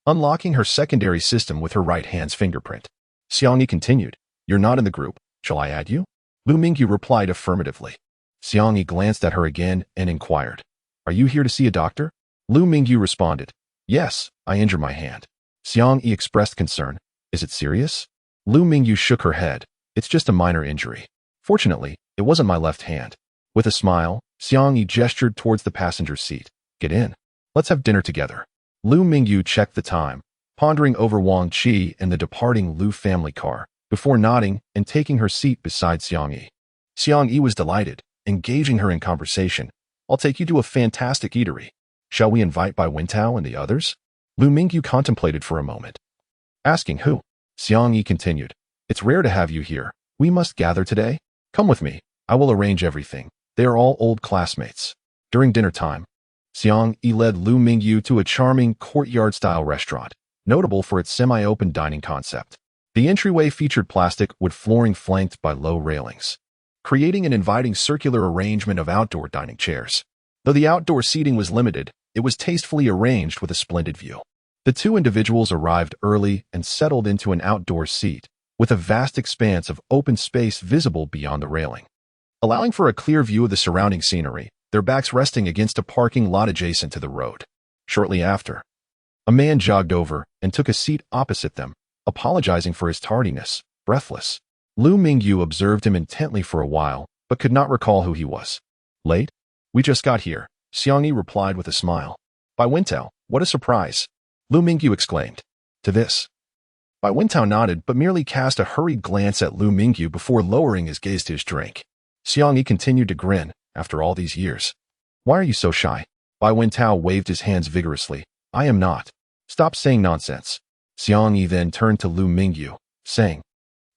unlocking her secondary system with her right hand's fingerprint. Xiang Yi continued, You're not in the group. Shall I add you? Lu Mingyu replied affirmatively. Xiang Yi glanced at her again and inquired, Are you here to see a doctor? Lu Mingyu responded, Yes, I injured my hand. Xiang Yi expressed concern. Is it serious? Lu Mingyu shook her head. It's just a minor injury. Fortunately, it wasn't my left hand. With a smile, Xiang Yi gestured towards the passenger seat. Get in. Let's have dinner together. Lu Mingyu checked the time, pondering over Wang Qi and the departing Lu family car, before nodding and taking her seat beside Xiang Yi. Xiang Yi was delighted, engaging her in conversation. I'll take you to a fantastic eatery. Shall we invite Bai Wintao and the others? Lu Mingyu contemplated for a moment. Asking who? Xiang Yi continued. It's rare to have you here. We must gather today. Come with me. I will arrange everything. They are all old classmates. During dinner time, Xiang Yi led Lu Mingyu to a charming courtyard-style restaurant, notable for its semi-open dining concept. The entryway featured plastic wood flooring flanked by low railings, creating an inviting circular arrangement of outdoor dining chairs. Though the outdoor seating was limited, it was tastefully arranged with a splendid view. The two individuals arrived early and settled into an outdoor seat, with a vast expanse of open space visible beyond the railing, allowing for a clear view of the surrounding scenery, their backs resting against a parking lot adjacent to the road. Shortly after, a man jogged over and took a seat opposite them, apologizing for his tardiness, breathless. Lu Mingyu observed him intently for a while, but could not recall who he was. Late? We just got here, Xiang Yi replied with a smile. Bai Wintao, what a surprise! Lu Mingyu exclaimed. To this, Bai Wintao nodded but merely cast a hurried glance at Lu Mingyu before lowering his gaze to his drink. Xiang Yi continued to grin. After all these years, why are you so shy? Bai Wintao waved his hands vigorously. I am not. Stop saying nonsense. Xiang Yi then turned to Lu Mingyu, saying,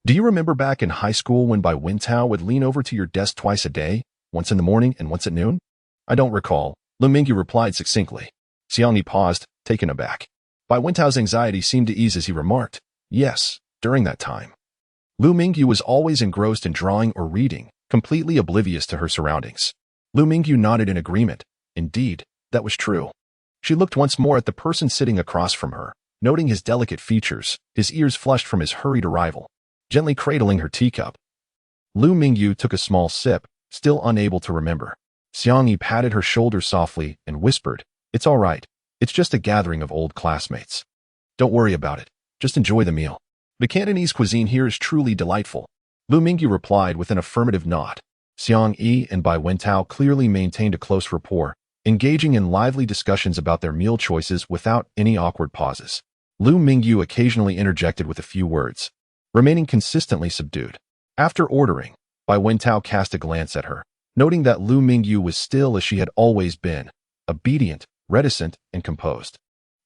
Do you remember back in high school when Bai Wintao would lean over to your desk twice a day, once in the morning and once at noon? I don't recall, Lu Mingyu replied succinctly. Xiang Yi paused, taken aback. Bai Wintao's anxiety seemed to ease as he remarked, Yes, during that time. Lu Mingyu was always engrossed in drawing or reading, completely oblivious to her surroundings. Lu Mingyu nodded in agreement. Indeed, that was true. She looked once more at the person sitting across from her, noting his delicate features, his ears flushed from his hurried arrival, gently cradling her teacup. Lu Mingyu took a small sip, still unable to remember. Xiang Yi patted her shoulder softly and whispered, It's all right. It's just a gathering of old classmates. Don't worry about it. Just enjoy the meal. The Cantonese cuisine here is truly delightful. Lu Mingyu replied with an affirmative nod. Xiang Yi and Bai Wintao clearly maintained a close rapport, engaging in lively discussions about their meal choices without any awkward pauses. Lu Mingyu occasionally interjected with a few words, remaining consistently subdued. After ordering, Bai Wintao cast a glance at her, noting that Lu Mingyu was still as she had always been, obedient, reticent, and composed.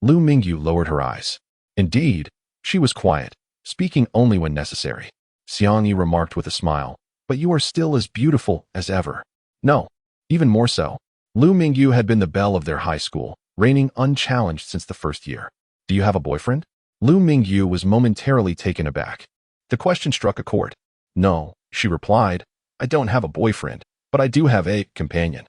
Lu Mingyu lowered her eyes. Indeed, she was quiet, speaking only when necessary. Xiang Yi remarked with a smile, But you are still as beautiful as ever. No, even more so. Lu Mingyu had been the belle of their high school, reigning unchallenged since the first year. Do you have a boyfriend? Lu Mingyu was momentarily taken aback. The question struck a chord. No, she replied, I don't have a boyfriend, but I do have a companion,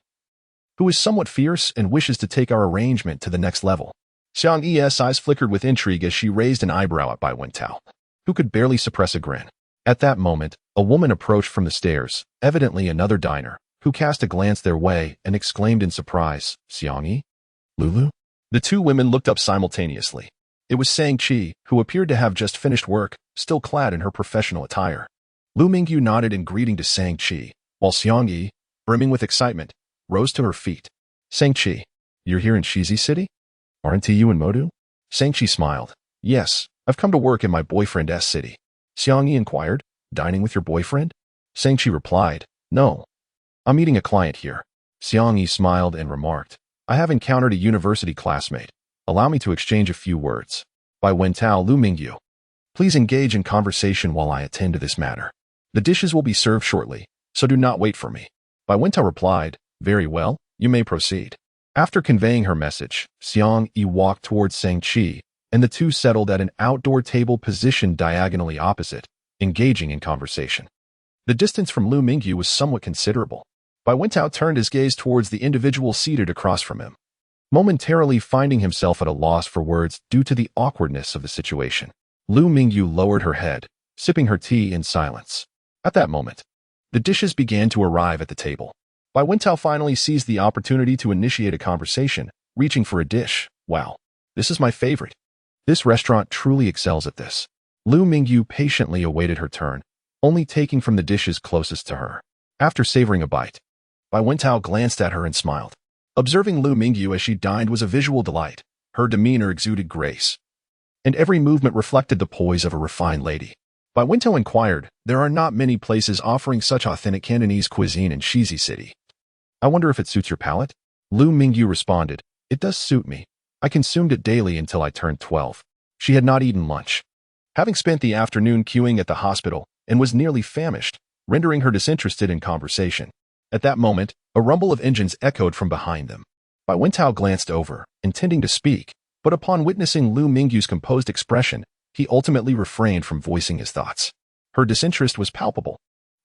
who is somewhat fierce and wishes to take our arrangement to the next level. Xiang Yi's eyes flickered with intrigue as she raised an eyebrow at Bai Wintao, who could barely suppress a grin. At that moment, a woman approached from the stairs, evidently another diner, who cast a glance their way and exclaimed in surprise, Xiang Yi? Lulu? The two women looked up simultaneously. It was Sang Chi, who appeared to have just finished work, still clad in her professional attire. Lu Mingyu nodded in greeting to Sang Chi, while Xiang Yi, brimming with excitement, rose to her feet. Sang Chi, you're here in Shizi City? Aren't you in Modu? Sang Chi smiled. Yes, I've come to work in my boyfriend's city. Xiang Yi inquired, dining with your boyfriend? Sang Chi replied, No. I'm meeting a client here. Xiang Yi smiled and remarked, I have encountered a university classmate. Allow me to exchange a few words. Bai Wintao, Lu Mingyu. Please engage in conversation while I attend to this matter. The dishes will be served shortly, so do not wait for me. Bai Wintao replied, Very well, you may proceed. After conveying her message, Xiang Yi walked towards Sang Chi and the two settled at an outdoor table positioned diagonally opposite, engaging in conversation. The distance from Lu Mingyu was somewhat considerable. Bai Wentao turned his gaze towards the individual seated across from him, momentarily finding himself at a loss for words due to the awkwardness of the situation. Lu Mingyu lowered her head, sipping her tea in silence. At that moment, the dishes began to arrive at the table. Bai Wentao finally seized the opportunity to initiate a conversation, reaching for a dish. Wow, this is my favorite. This restaurant truly excels at this. Lu Mingyu patiently awaited her turn, only taking from the dishes closest to her. After savoring a bite, Bai Wentao glanced at her and smiled. Observing Lu Mingyu as she dined was a visual delight. Her demeanor exuded grace, and every movement reflected the poise of a refined lady. Bai Wentao inquired, "There are not many places offering such authentic Cantonese cuisine in Shizi City. I wonder if it suits your palate?" Lu Mingyu responded, "It does suit me. I consumed it daily until I turned 12. She had not eaten lunch, having spent the afternoon queuing at the hospital, and was nearly famished, rendering her disinterested in conversation. At that moment, a rumble of engines echoed from behind them. Bai Wentao glanced over, intending to speak, but upon witnessing Lu Mingyu's composed expression, he ultimately refrained from voicing his thoughts. Her disinterest was palpable.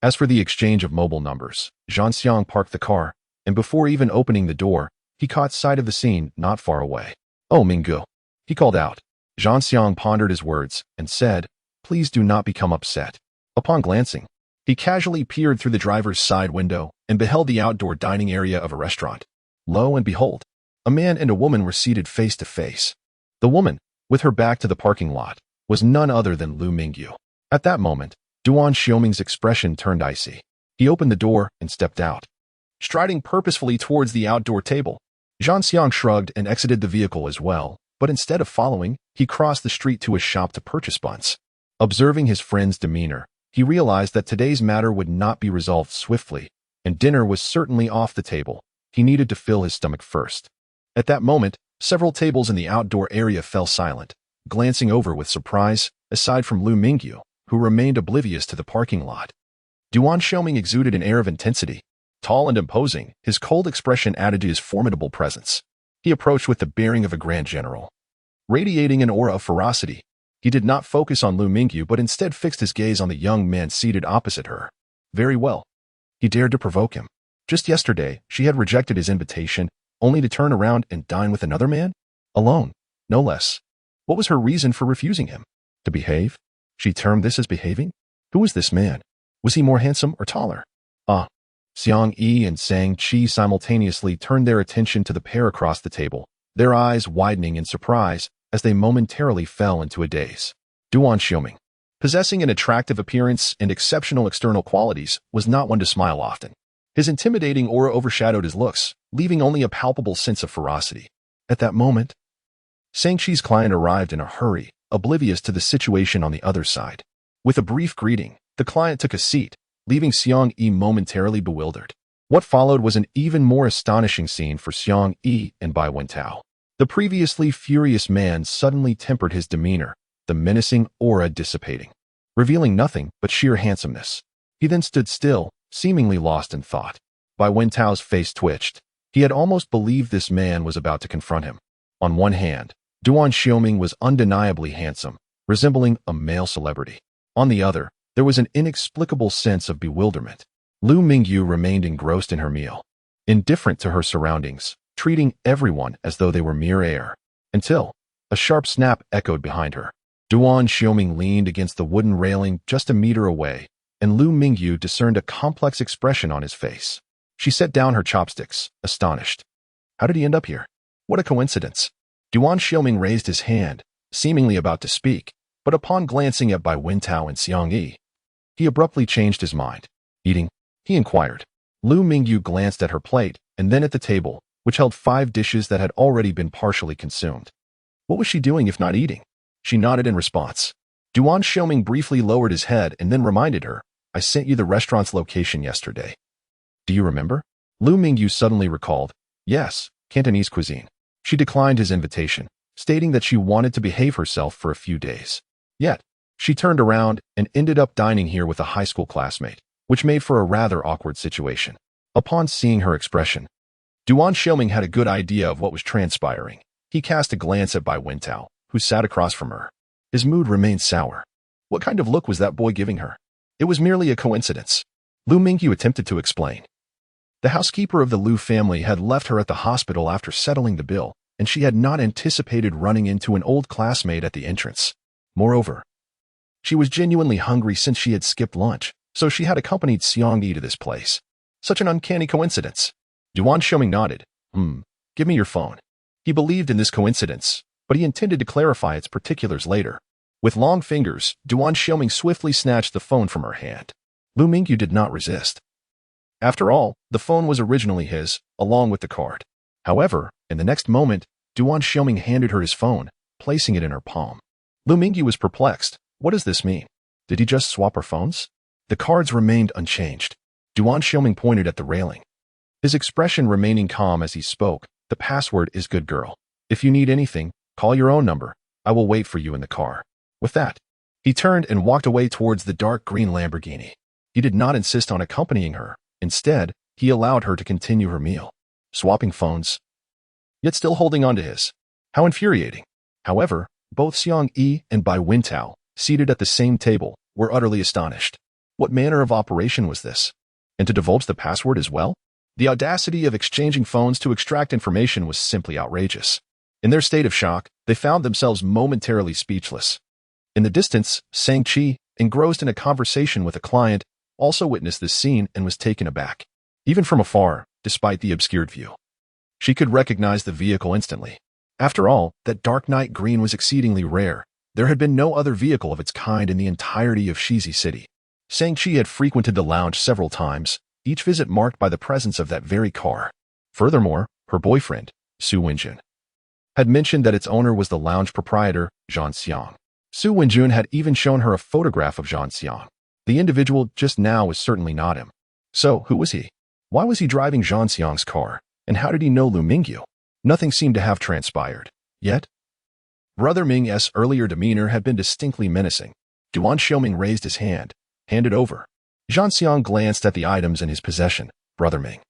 As for the exchange of mobile numbers, Zhang Xiang parked the car, and before even opening the door, he caught sight of the scene not far away. "Oh, Mingyu," he called out. Zhang Xiang pondered his words and said, "Please do not become upset." Upon glancing, he casually peered through the driver's side window and beheld the outdoor dining area of a restaurant. Lo and behold, a man and a woman were seated face to face. The woman, with her back to the parking lot, was none other than Lu Mingyu. At that moment, Duan Xiuming's expression turned icy. He opened the door and stepped out. Striding purposefully towards the outdoor table, Zhang Xiang shrugged and exited the vehicle as well, but instead of following, he crossed the street to a shop to purchase buns. Observing his friend's demeanor, he realized that today's matter would not be resolved swiftly, and dinner was certainly off the table. He needed to fill his stomach first. At that moment, several tables in the outdoor area fell silent, glancing over with surprise, aside from Lu Mingyu, who remained oblivious to the parking lot. Duan Xiuming exuded an air of intensity. Tall and imposing, his cold expression added to his formidable presence. He approached with the bearing of a grand general, radiating an aura of ferocity. He did not focus on Lu Mingyu but instead fixed his gaze on the young man seated opposite her. Very well. He dared to provoke him. Just yesterday, she had rejected his invitation, only to turn around and dine with another man? Alone, no less. What was her reason for refusing him? To behave? She termed this as behaving? Who was this man? Was he more handsome or taller? Xiang Yi and Sang Qi simultaneously turned their attention to the pair across the table, their eyes widening in surprise as they momentarily fell into a daze. Duan Xiuming, possessing an attractive appearance and exceptional external qualities, was not one to smile often. His intimidating aura overshadowed his looks, leaving only a palpable sense of ferocity. At that moment, Sang Qi's client arrived in a hurry, oblivious to the situation on the other side. With a brief greeting, the client took a seat, leaving Xiang Yi momentarily bewildered. What followed was an even more astonishing scene for Xiang Yi and Bai Wentao. The previously furious man suddenly tempered his demeanor, the menacing aura dissipating, revealing nothing but sheer handsomeness. He then stood still, seemingly lost in thought. Bai Wentao's face twitched. He had almost believed this man was about to confront him. On one hand, Duan Xiuming was undeniably handsome, resembling a male celebrity. On the other, there was an inexplicable sense of bewilderment. Lu Mingyu remained engrossed in her meal, indifferent to her surroundings, treating everyone as though they were mere air, until a sharp snap echoed behind her. Duan Xiuming leaned against the wooden railing just a meter away, and Lu Mingyu discerned a complex expression on his face. She set down her chopsticks, astonished. How did he end up here? What a coincidence. Duan Xiuming raised his hand, seemingly about to speak, but upon glancing at Bai Wentao and Xiang Yi, he abruptly changed his mind. Eating? He inquired. Lu Mingyu glanced at her plate and then at the table, which held 5 dishes that had already been partially consumed. What was she doing if not eating? She nodded in response. Duan Xiuming briefly lowered his head and then reminded her, "I sent you the restaurant's location yesterday. Do you remember?" Lu Mingyu suddenly recalled, "Yes, Cantonese cuisine." She declined his invitation, stating that she wanted to behave herself for a few days. Yet, she turned around and ended up dining here with a high school classmate, which made for a rather awkward situation. Upon seeing her expression, Duan Xiuming had a good idea of what was transpiring. He cast a glance at Bai Wentao, who sat across from her. His mood remained sour. What kind of look was that boy giving her? It was merely a coincidence. Lu Mingyu attempted to explain. The housekeeper of the Lu family had left her at the hospital after settling the bill, and she had not anticipated running into an old classmate at the entrance. Moreover, she was genuinely hungry since she had skipped lunch, so she had accompanied Xiangyi to this place. Such an uncanny coincidence. Duan Xiuming nodded. Give me your phone. He believed in this coincidence, but he intended to clarify its particulars later. With long fingers, Duan Xiuming swiftly snatched the phone from her hand. Lu Mingyu did not resist. After all, the phone was originally his, along with the card. However, in the next moment, Duan Xiuming handed her his phone, placing it in her palm. Lu Mingyu was perplexed. What does this mean? Did he just swap our phones? The cards remained unchanged. Duan Xiuming pointed at the railing. His expression remaining calm as he spoke. The password is good girl. If you need anything, call your own number. I will wait for you in the car. With that, he turned and walked away towards the dark green Lamborghini. He did not insist on accompanying her. Instead, he allowed her to continue her meal, swapping phones, yet still holding on to his. How infuriating. However, both Xiangyi and Bai Wintao, seated at the same table, were utterly astonished. What manner of operation was this? And to divulge the password as well? The audacity of exchanging phones to extract information was simply outrageous. In their state of shock, they found themselves momentarily speechless. In the distance, Shang-Chi, engrossed in a conversation with a client, also witnessed this scene and was taken aback. Even from afar, despite the obscured view, she could recognize the vehicle instantly. After all, that dark night green was exceedingly rare. There had been no other vehicle of its kind in the entirety of Shizi City. Shang-Chi had frequented the lounge several times, each visit marked by the presence of that very car. Furthermore, her boyfriend, Su Wenjun, had mentioned that its owner was the lounge proprietor, Zhan Xiang. Su Wenjun had even shown her a photograph of Zhan Xiang. The individual just now was certainly not him. So, who was he? Why was he driving Zhan Xiang's car? And how did he know Lu Mingyu? Nothing seemed to have transpired. Yet, Brother Ming's earlier demeanor had been distinctly menacing. Duan Xiuming raised his hand, handed over. Zhan Xiang glanced at the items in his possession. Brother Ming,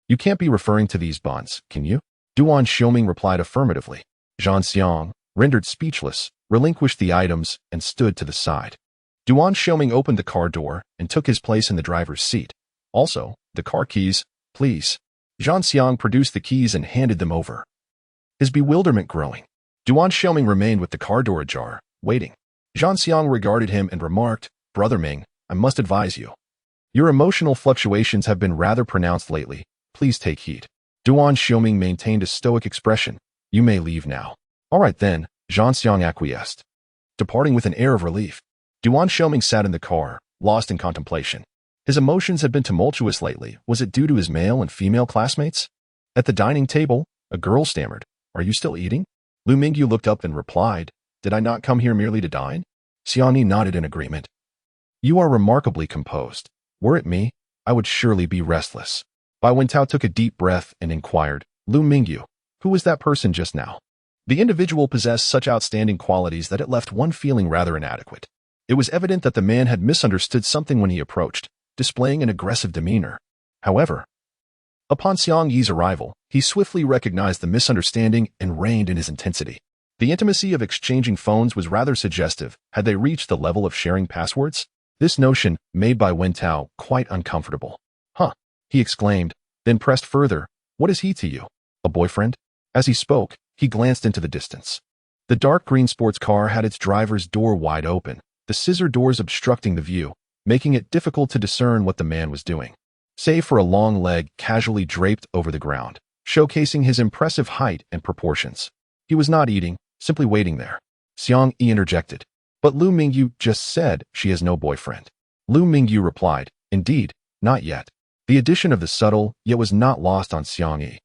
you can't be referring to these bonds, can you? Duan Xiuming replied affirmatively. Zhan Xiang, rendered speechless, relinquished the items and stood to the side. Duan Xiuming opened the car door and took his place in the driver's seat. Also, the car keys, please. Zhan Xiang produced the keys and handed them over, his bewilderment growing. Duan Xiuming remained with the car door ajar, waiting. Zhan Xiang regarded him and remarked, Brother Ming, I must advise you. Your emotional fluctuations have been rather pronounced lately. Please take heed. Duan Xiuming maintained a stoic expression. You may leave now. All right then, Zhan Xiang acquiesced, departing with an air of relief. Duan Xiuming sat in the car, lost in contemplation. His emotions had been tumultuous lately. Was it due to his male and female classmates? At the dining table, a girl stammered, Are you still eating? Lu Mingyu looked up and replied, Did I not come here merely to dine? Xiangyi nodded in agreement. You are remarkably composed. Were it me, I would surely be restless. Bai Wintao took a deep breath and inquired, Lu Mingyu, who was that person just now? The individual possessed such outstanding qualities that it left one feeling rather inadequate. It was evident that the man had misunderstood something when he approached, displaying an aggressive demeanor. However, upon Xiangyi's arrival, he swiftly recognized the misunderstanding and reined in his intensity. The intimacy of exchanging phones was rather suggestive. Had they reached the level of sharing passwords? This notion made Bai Wintao quite uncomfortable. Huh, he exclaimed, then pressed further, What is he to you? A boyfriend? As he spoke, he glanced into the distance. The dark green sports car had its driver's door wide open, the scissor doors obstructing the view, making it difficult to discern what the man was doing, save for a long leg casually draped over the ground, showcasing his impressive height and proportions. He was not eating, simply waiting there. Xiangyi interjected. But Lu Mingyu just said she has no boyfriend. Lu Mingyu replied, Indeed, not yet. The addition of the subtle yet was not lost on Xiangyi,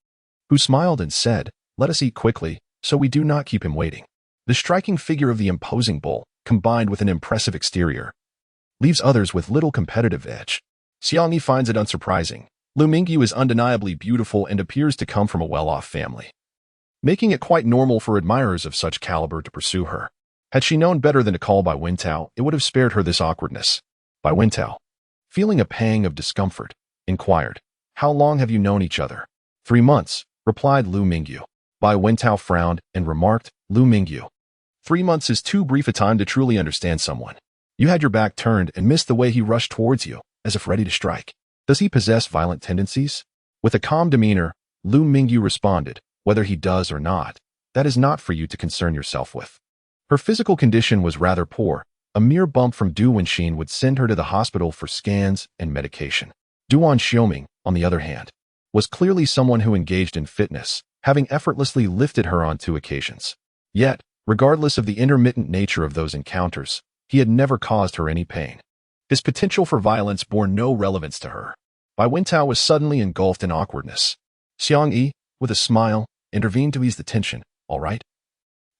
who smiled and said, Let us eat quickly, so we do not keep him waiting. The striking figure of the imposing bull, combined with an impressive exterior, leaves others with little competitive edge. Xiangyi finds it unsurprising. Lu Mingyu is undeniably beautiful and appears to come from a well-off family, making it quite normal for admirers of such caliber to pursue her. Had she known better than to call Bai Wintao, it would have spared her this awkwardness. Bai Wintao, feeling a pang of discomfort, inquired, How long have you known each other? 3 months, replied Lu Mingyu. Bai Wintao frowned and remarked, Lu Mingyu, 3 months is too brief a time to truly understand someone. You had your back turned and missed the way he rushed towards you, as if ready to strike. Does he possess violent tendencies? With a calm demeanor, Lu Mingyu responded, whether he does or not, that is not for you to concern yourself with. Her physical condition was rather poor. A mere bump from Duan Xiuming would send her to the hospital for scans and medication. Duan Xiuming, on the other hand, was clearly someone who engaged in fitness, having effortlessly lifted her on 2 occasions. Yet, regardless of the intermittent nature of those encounters, he had never caused her any pain. His potential for violence bore no relevance to her. Bai Wentao was suddenly engulfed in awkwardness. Xiang Yi, with a smile, intervened to ease the tension. All right?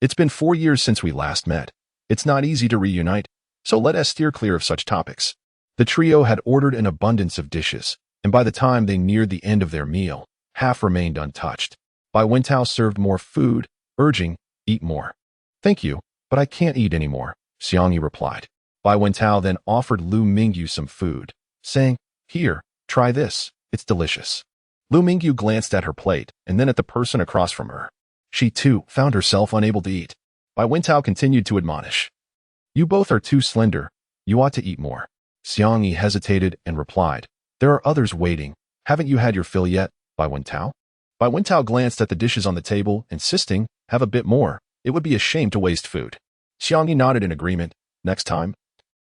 It's been 4 years since we last met. It's not easy to reunite, so let us steer clear of such topics. The trio had ordered an abundance of dishes, and by the time they neared the end of their meal, half remained untouched. Bai Wentao served more food, urging, eat more. Thank you, but I can't eat anymore, Xiang Yi replied. Bai Wentao then offered Lu Mingyu some food, saying, here, try this, it's delicious. Lu Mingyu glanced at her plate and then at the person across from her. She, too, found herself unable to eat. Bai Wentao continued to admonish. You both are too slender. You ought to eat more. Xiang Yi hesitated and replied, there are others waiting. Haven't you had your fill yet, Bai Wentao? Bai Wentao glanced at the dishes on the table, insisting, have a bit more. It would be a shame to waste food. Xiang Yi nodded in agreement. Next time,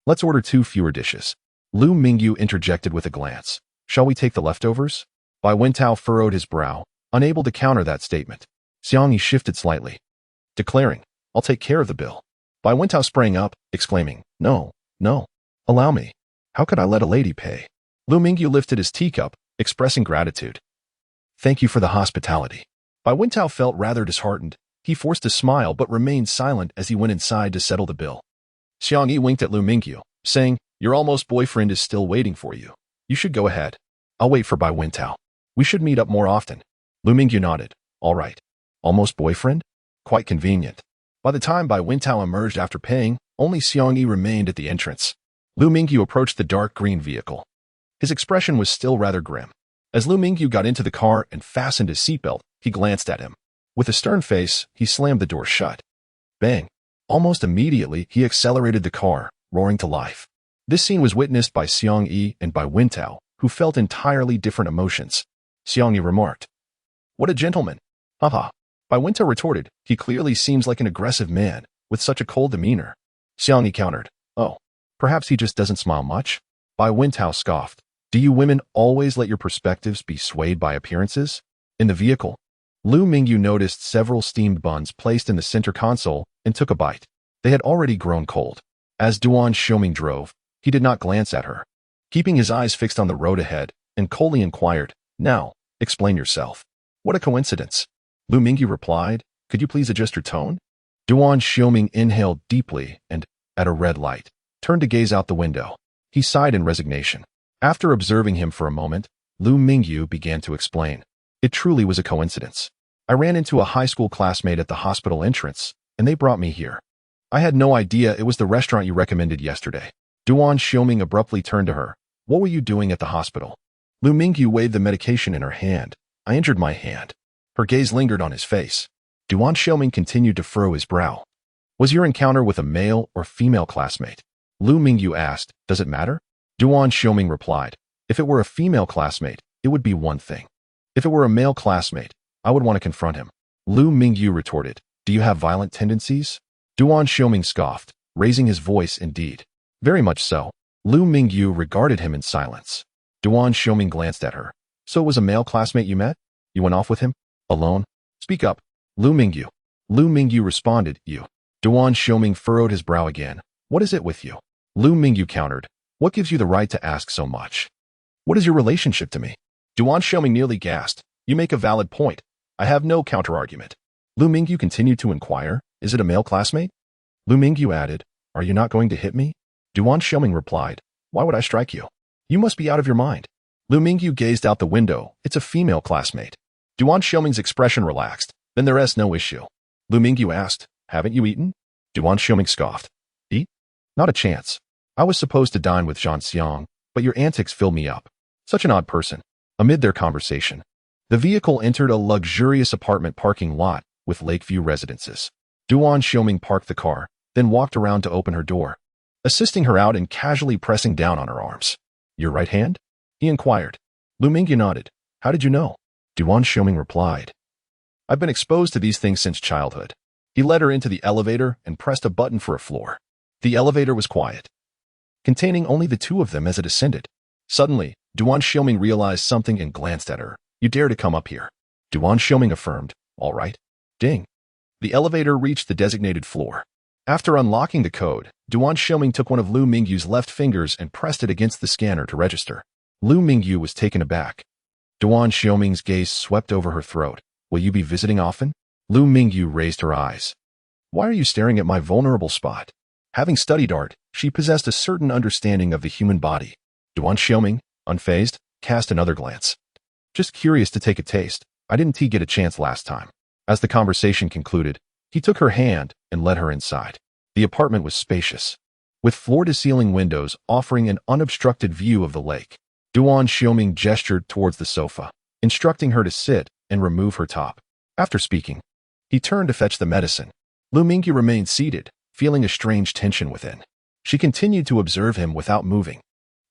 let's order 2 fewer dishes. Lu Mingyu interjected with a glance. Shall we take the leftovers? Bai Wentao furrowed his brow, unable to counter that statement. Xiang Yi shifted slightly, declaring, I'll take care of the bill. Bai Wentao sprang up, exclaiming, no, allow me. How could I let a lady pay? Lu Mingyu lifted his teacup, expressing gratitude. Thank you for the hospitality. Bai Wentao felt rather disheartened. He forced a smile but remained silent as he went inside to settle the bill. Xiang Yi winked at Lu Mingyu, saying, your almost boyfriend is still waiting for you. You should go ahead. I'll wait for Bai Wentao. We should meet up more often. Lu Mingyu nodded. All right. Almost boyfriend? Quite convenient. By the time Bai Wentao emerged after paying, only Xiang Yi remained at the entrance. Lu Mingyu approached the dark green vehicle. His expression was still rather grim. As Lu Mingyu got into the car and fastened his seatbelt, he glanced at him. With a stern face, he slammed the door shut. Bang! Almost immediately, he accelerated the car, roaring to life. This scene was witnessed by Xiang Yi and Bai Wentao, who felt entirely different emotions. Xiang Yi remarked, what a gentleman! Haha. Bai Wentao retorted, he clearly seems like an aggressive man, with such a cold demeanor. Xiang Yi countered, oh, perhaps he just doesn't smile much? Bai Wentao scoffed, do you women always let your perspectives be swayed by appearances? In the vehicle, Lu Mingyu noticed several steamed buns placed in the center console and took a bite. They had already grown cold. As Duan Xiuming drove, he did not glance at her. Keeping his eyes fixed on the road ahead, and coldly inquired, now, explain yourself. What a coincidence. Lu Mingyu replied, could you please adjust your tone? Duan Xiuming inhaled deeply and, at a red light, turned to gaze out the window. He sighed in resignation. After observing him for a moment, Lu Mingyu began to explain. It truly was a coincidence. I ran into a high school classmate at the hospital entrance, and they brought me here. I had no idea it was the restaurant you recommended yesterday. Duan Xiuming abruptly turned to her. What were you doing at the hospital? Lu Mingyu waved the medication in her hand. I injured my hand. Her gaze lingered on his face. Duan Xiuming continued to furrow his brow. Was your encounter with a male or female classmate? Lu Mingyu asked, does it matter? Duan Xiuming replied, if it were a female classmate, it would be one thing. If it were a male classmate, I would want to confront him. Lu Mingyu retorted, do you have violent tendencies? Duan Xiuming scoffed, raising his voice indeed. Very much so. Lu Mingyu regarded him in silence. Duan Xiuming glanced at her. So it was a male classmate you met? You went off with him? Alone? Speak up. Lu Mingyu. Lu Mingyu responded, you. Duan Xiuming furrowed his brow again. What is it with you? Lu Mingyu countered. What gives you the right to ask so much? What is your relationship to me? Duan Xiuming nearly gasped. You make a valid point. I have no counter-argument. Lu Mingyu continued to inquire, is it a male classmate? Lu Mingyu added, are you not going to hit me? Duan Xiuming replied, why would I strike you? You must be out of your mind. Lu Mingyu gazed out the window. It's a female classmate. Duan Xiuming's expression relaxed. Then there is no issue. Lu Mingyu asked, haven't you eaten? Duan Xiuming scoffed. Eat? Not a chance. I was supposed to dine with Zhan Xiang, but your antics fill me up. Such an odd person. Amid their conversation, the vehicle entered a luxurious apartment parking lot with Lakeview residences. Duan Xiuming parked the car, then walked around to open her door, assisting her out and casually pressing down on her arms. Your right hand? He inquired. Lu Mingyu nodded. How did you know? Duan Xiuming replied. I've been exposed to these things since childhood. He led her into the elevator and pressed a button for a floor. The elevator was quiet, containing only the two of them as it ascended. Suddenly, Duan Xiuming realized something and glanced at her. You dare to come up here? Duan Xiuming affirmed. All right. Ding. The elevator reached the designated floor. After unlocking the code, Duan Xiuming took one of Lu Mingyu's left fingers and pressed it against the scanner to register. Lu Mingyu was taken aback. Duan Xiuming's gaze swept over her throat. Will you be visiting often? Lu Mingyu raised her eyes. Why are you staring at my vulnerable spot? Having studied art, she possessed a certain understanding of the human body. Duan Xiuming, unfazed, cast another glance. Just curious to take a taste. I didn't get a chance last time. As the conversation concluded, he took her hand and led her inside. The apartment was spacious, with floor-to-ceiling windows offering an unobstructed view of the lake. Duan Xiuming gestured towards the sofa, instructing her to sit and remove her top. After speaking, he turned to fetch the medicine. Lu Mingyu remained seated, feeling a strange tension within. She continued to observe him without moving.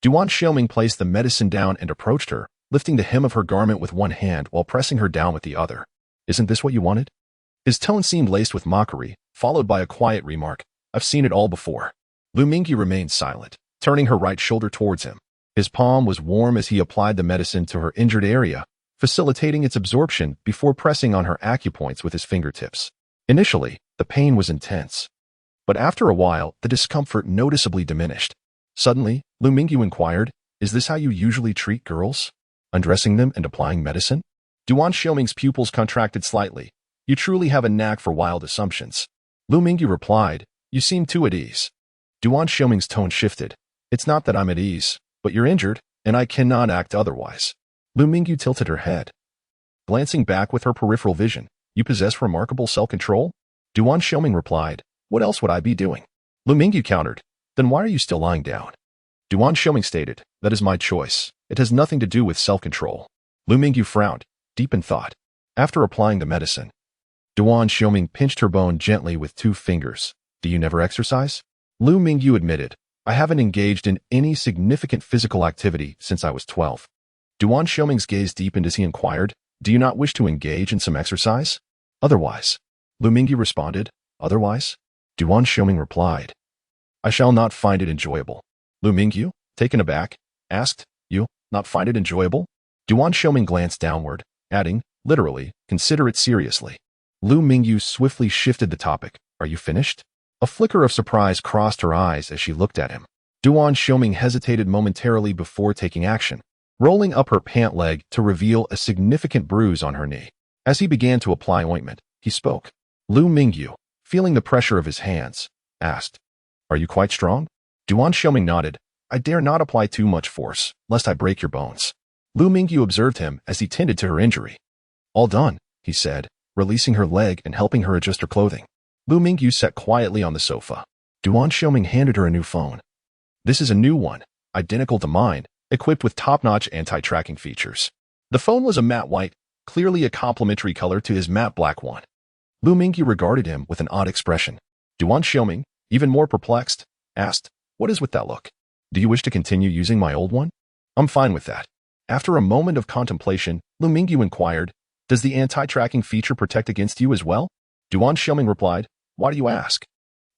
Duan Xiuming placed the medicine down and approached her, lifting the hem of her garment with one hand while pressing her down with the other. Isn't this what you wanted? His tone seemed laced with mockery, followed by a quiet remark. I've seen it all before. Lu Mingyu remained silent, turning her right shoulder towards him. His palm was warm as he applied the medicine to her injured area, facilitating its absorption before pressing on her acupoints with his fingertips. Initially, the pain was intense, but after a while, the discomfort noticeably diminished. Suddenly, Lu Mingyu inquired, is this how you usually treat girls? Undressing them and applying medicine? Duan Xiuming's pupils contracted slightly. You truly have a knack for wild assumptions. Lu Mingyu replied, you seem too at ease. Duan Xiuming's tone shifted. It's not that I'm at ease, but you're injured, and I cannot act otherwise. Lu Mingyu tilted her head, glancing back with her peripheral vision. You possess remarkable self-control? Duan Xiuming replied, what else would I be doing? Lu Mingyu countered, then why are you still lying down? Duan Xiuming stated, that is my choice. It has nothing to do with self-control. Lu Mingyu frowned, deep in thought. After applying the medicine, Duan Xiuming pinched her bone gently with 2 fingers. Do you never exercise? Lu Mingyu admitted, I haven't engaged in any significant physical activity since I was 12. Duan Xiuming's gaze deepened as he inquired, do you not wish to engage in some exercise? Otherwise. Lu Mingyu responded, otherwise? Duan Xiuming replied, I shall not find it enjoyable. Lu Mingyu, taken aback, asked, you not find it enjoyable? Duan Xiuming glanced downward, adding, literally, consider it seriously. Lu Mingyu swiftly shifted the topic. Are you finished? A flicker of surprise crossed her eyes as she looked at him. Duan Xiuming hesitated momentarily before taking action, rolling up her pant leg to reveal a significant bruise on her knee. As he began to apply ointment, he spoke. Lu Mingyu, feeling the pressure of his hands, asked, are you quite strong? Duan Xiuming nodded. I dare not apply too much force, lest I break your bones. Lu Mingyu observed him as he tended to her injury. All done, he said, releasing her leg and helping her adjust her clothing. Lu Mingyu sat quietly on the sofa. Duan Xiuming handed her a new phone. This is a new one, identical to mine, equipped with top-notch anti-tracking features. The phone was a matte white, clearly a complementary color to his matte black one. Lu Mingyu regarded him with an odd expression. Duan Xiuming, even more perplexed, asked, what is with that look? Do you wish to continue using my old one? I'm fine with that. After a moment of contemplation, Lu Mingyu inquired, does the anti-tracking feature protect against you as well? Duan Xiuming replied, why do you ask?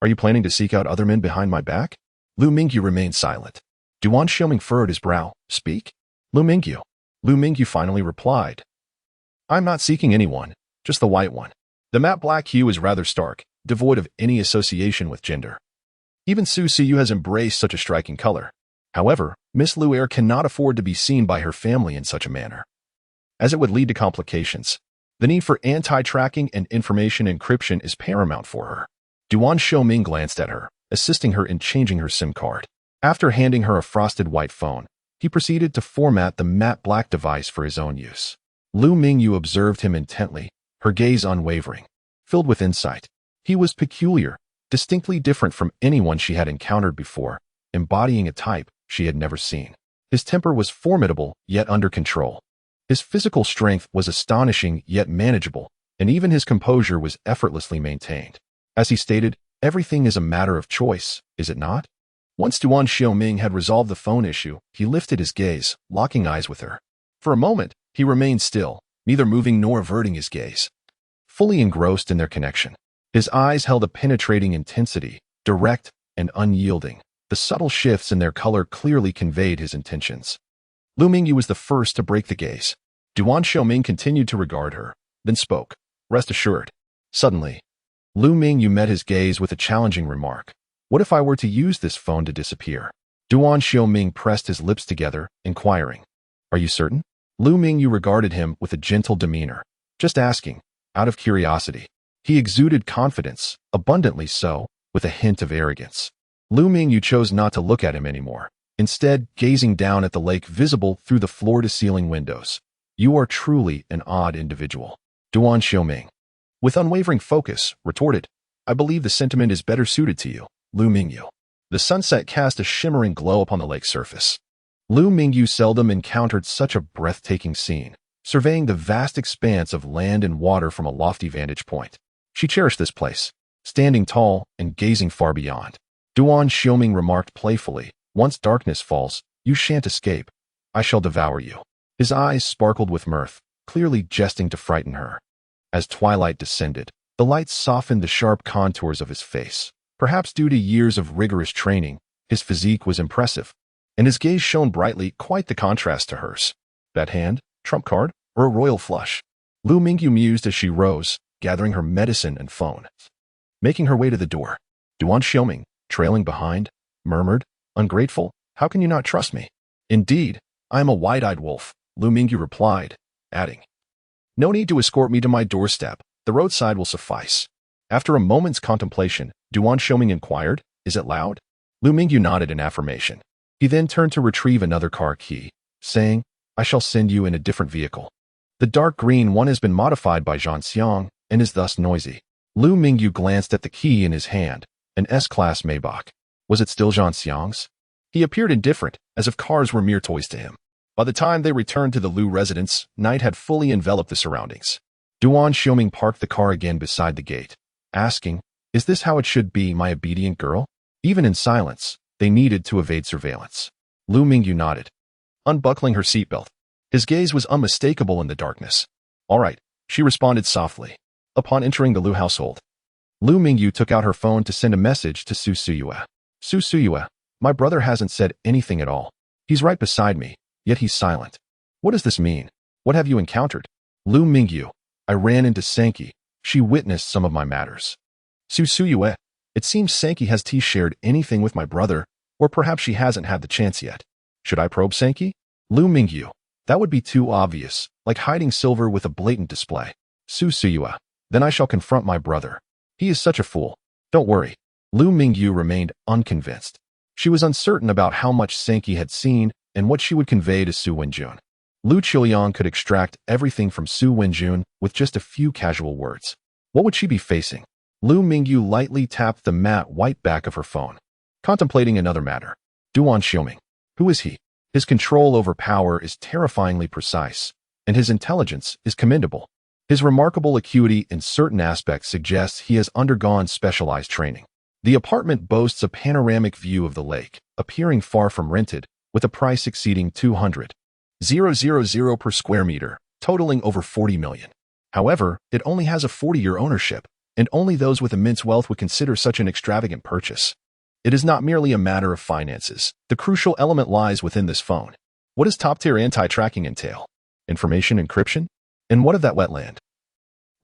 Are you planning to seek out other men behind my back? Lu Mingyu remained silent. Duan Xiuming furrowed his brow. Speak? Lu Mingyu. Lu Mingyu finally replied, I'm not seeking anyone, just the white one. The matte black hue is rather stark, devoid of any association with gender. Even Su Siyu has embraced such a striking color. However, Miss Lu Er cannot afford to be seen by her family in such a manner, as it would lead to complications. The need for anti-tracking and information encryption is paramount for her. Duan Xiuming glanced at her, assisting her in changing her SIM card. After handing her a frosted white phone, he proceeded to format the matte black device for his own use. Lu Mingyu observed him intently, her gaze unwavering, filled with insight. He was peculiar, distinctly different from anyone she had encountered before, embodying a type she had never seen. His temper was formidable, yet under control. His physical strength was astonishing, yet manageable, and even his composure was effortlessly maintained. As he stated, everything is a matter of choice, is it not? Once Duan Xiuming had resolved the phone issue, he lifted his gaze, locking eyes with her. For a moment, he remained still, neither moving nor averting his gaze. Fully engrossed in their connection, his eyes held a penetrating intensity, direct and unyielding. The subtle shifts in their color clearly conveyed his intentions. Lu Mingyu was the first to break the gaze. Duan Xiuming continued to regard her, then spoke. Rest assured. Suddenly, Lu Mingyu met his gaze with a challenging remark. What if I were to use this phone to disappear? Duan Xiuming pressed his lips together, inquiring. Are you certain? Lu Mingyu regarded him with a gentle demeanor. Just asking, out of curiosity. He exuded confidence, abundantly so, with a hint of arrogance. Lu Mingyu chose not to look at him anymore, instead gazing down at the lake visible through the floor-to-ceiling windows. You are truly an odd individual. Duan Xiuming, with unwavering focus, retorted, I believe the sentiment is better suited to you, Lu Mingyu. The sunset cast a shimmering glow upon the lake's surface. Lu Mingyu seldom encountered such a breathtaking scene, surveying the vast expanse of land and water from a lofty vantage point. She cherished this place, standing tall and gazing far beyond. Duan Xiuming remarked playfully, once darkness falls, you shan't escape. I shall devour you. His eyes sparkled with mirth, clearly jesting to frighten her. As twilight descended, the light softened the sharp contours of his face. Perhaps due to years of rigorous training, his physique was impressive, and his gaze shone brightly, quite the contrast to hers. That hand, trump card, or a royal flush? Lu Mingyu mused as she rose, gathering her medicine and phone. Making her way to the door, Duan Xiuming, trailing behind, murmured, Ungrateful, how can you not trust me? Indeed, I am a wide-eyed wolf, Lu Mingyu replied, adding, No need to escort me to my doorstep, the roadside will suffice. After a moment's contemplation, Duan Xiuming inquired, Is it loud? Lu Mingyu nodded in affirmation. He then turned to retrieve another car key, saying, I shall send you in a different vehicle. The dark green one has been modified by Duan Xiuming and is thus noisy. Lu Mingyu glanced at the key in his hand, an S-Class Maybach. Was it still Duan Xiuming's? He appeared indifferent, as if cars were mere toys to him. By the time they returned to the Lu residence, night had fully enveloped the surroundings. Duan Xiuming parked the car again beside the gate, asking, Is this how it should be, my obedient girl? Even in silence, they needed to evade surveillance. Lu Mingyu nodded, unbuckling her seatbelt. His gaze was unmistakable in the darkness. All right, she responded softly. Upon entering the Lu household, Lu Mingyu took out her phone to send a message to Su Suyue. Su Suyue, my brother hasn't said anything at all. He's right beside me, yet he's silent. What does this mean? What have you encountered? Lu Mingyu, I ran into Sankey. She witnessed some of my matters. Su Suyue, it seems Sankey has shared anything with my brother, or perhaps she hasn't had the chance yet. Should I probe Sankey? Lu Mingyu, that would be too obvious, like hiding silver with a blatant display. Su Suyue, then I shall confront my brother. He is such a fool. Don't worry. Lu Mingyu remained unconvinced. She was uncertain about how much Sankey had seen and what she would convey to Su Wenjun. Lu Qiuyang could extract everything from Su Wenjun with just a few casual words. What would she be facing? Lu Mingyu lightly tapped the matte white back of her phone, contemplating another matter. Duan Xiuming. Who is he? His control over power is terrifyingly precise, and his intelligence is commendable. His remarkable acuity in certain aspects suggests he has undergone specialized training. The apartment boasts a panoramic view of the lake, appearing far from rented, with a price exceeding 200,000 per square meter, totaling over 40 million. However, it only has a 40-year ownership, and only those with immense wealth would consider such an extravagant purchase. It is not merely a matter of finances. The crucial element lies within this phone. What does top-tier anti-tracking entail? Information encryption? And what of that wetland?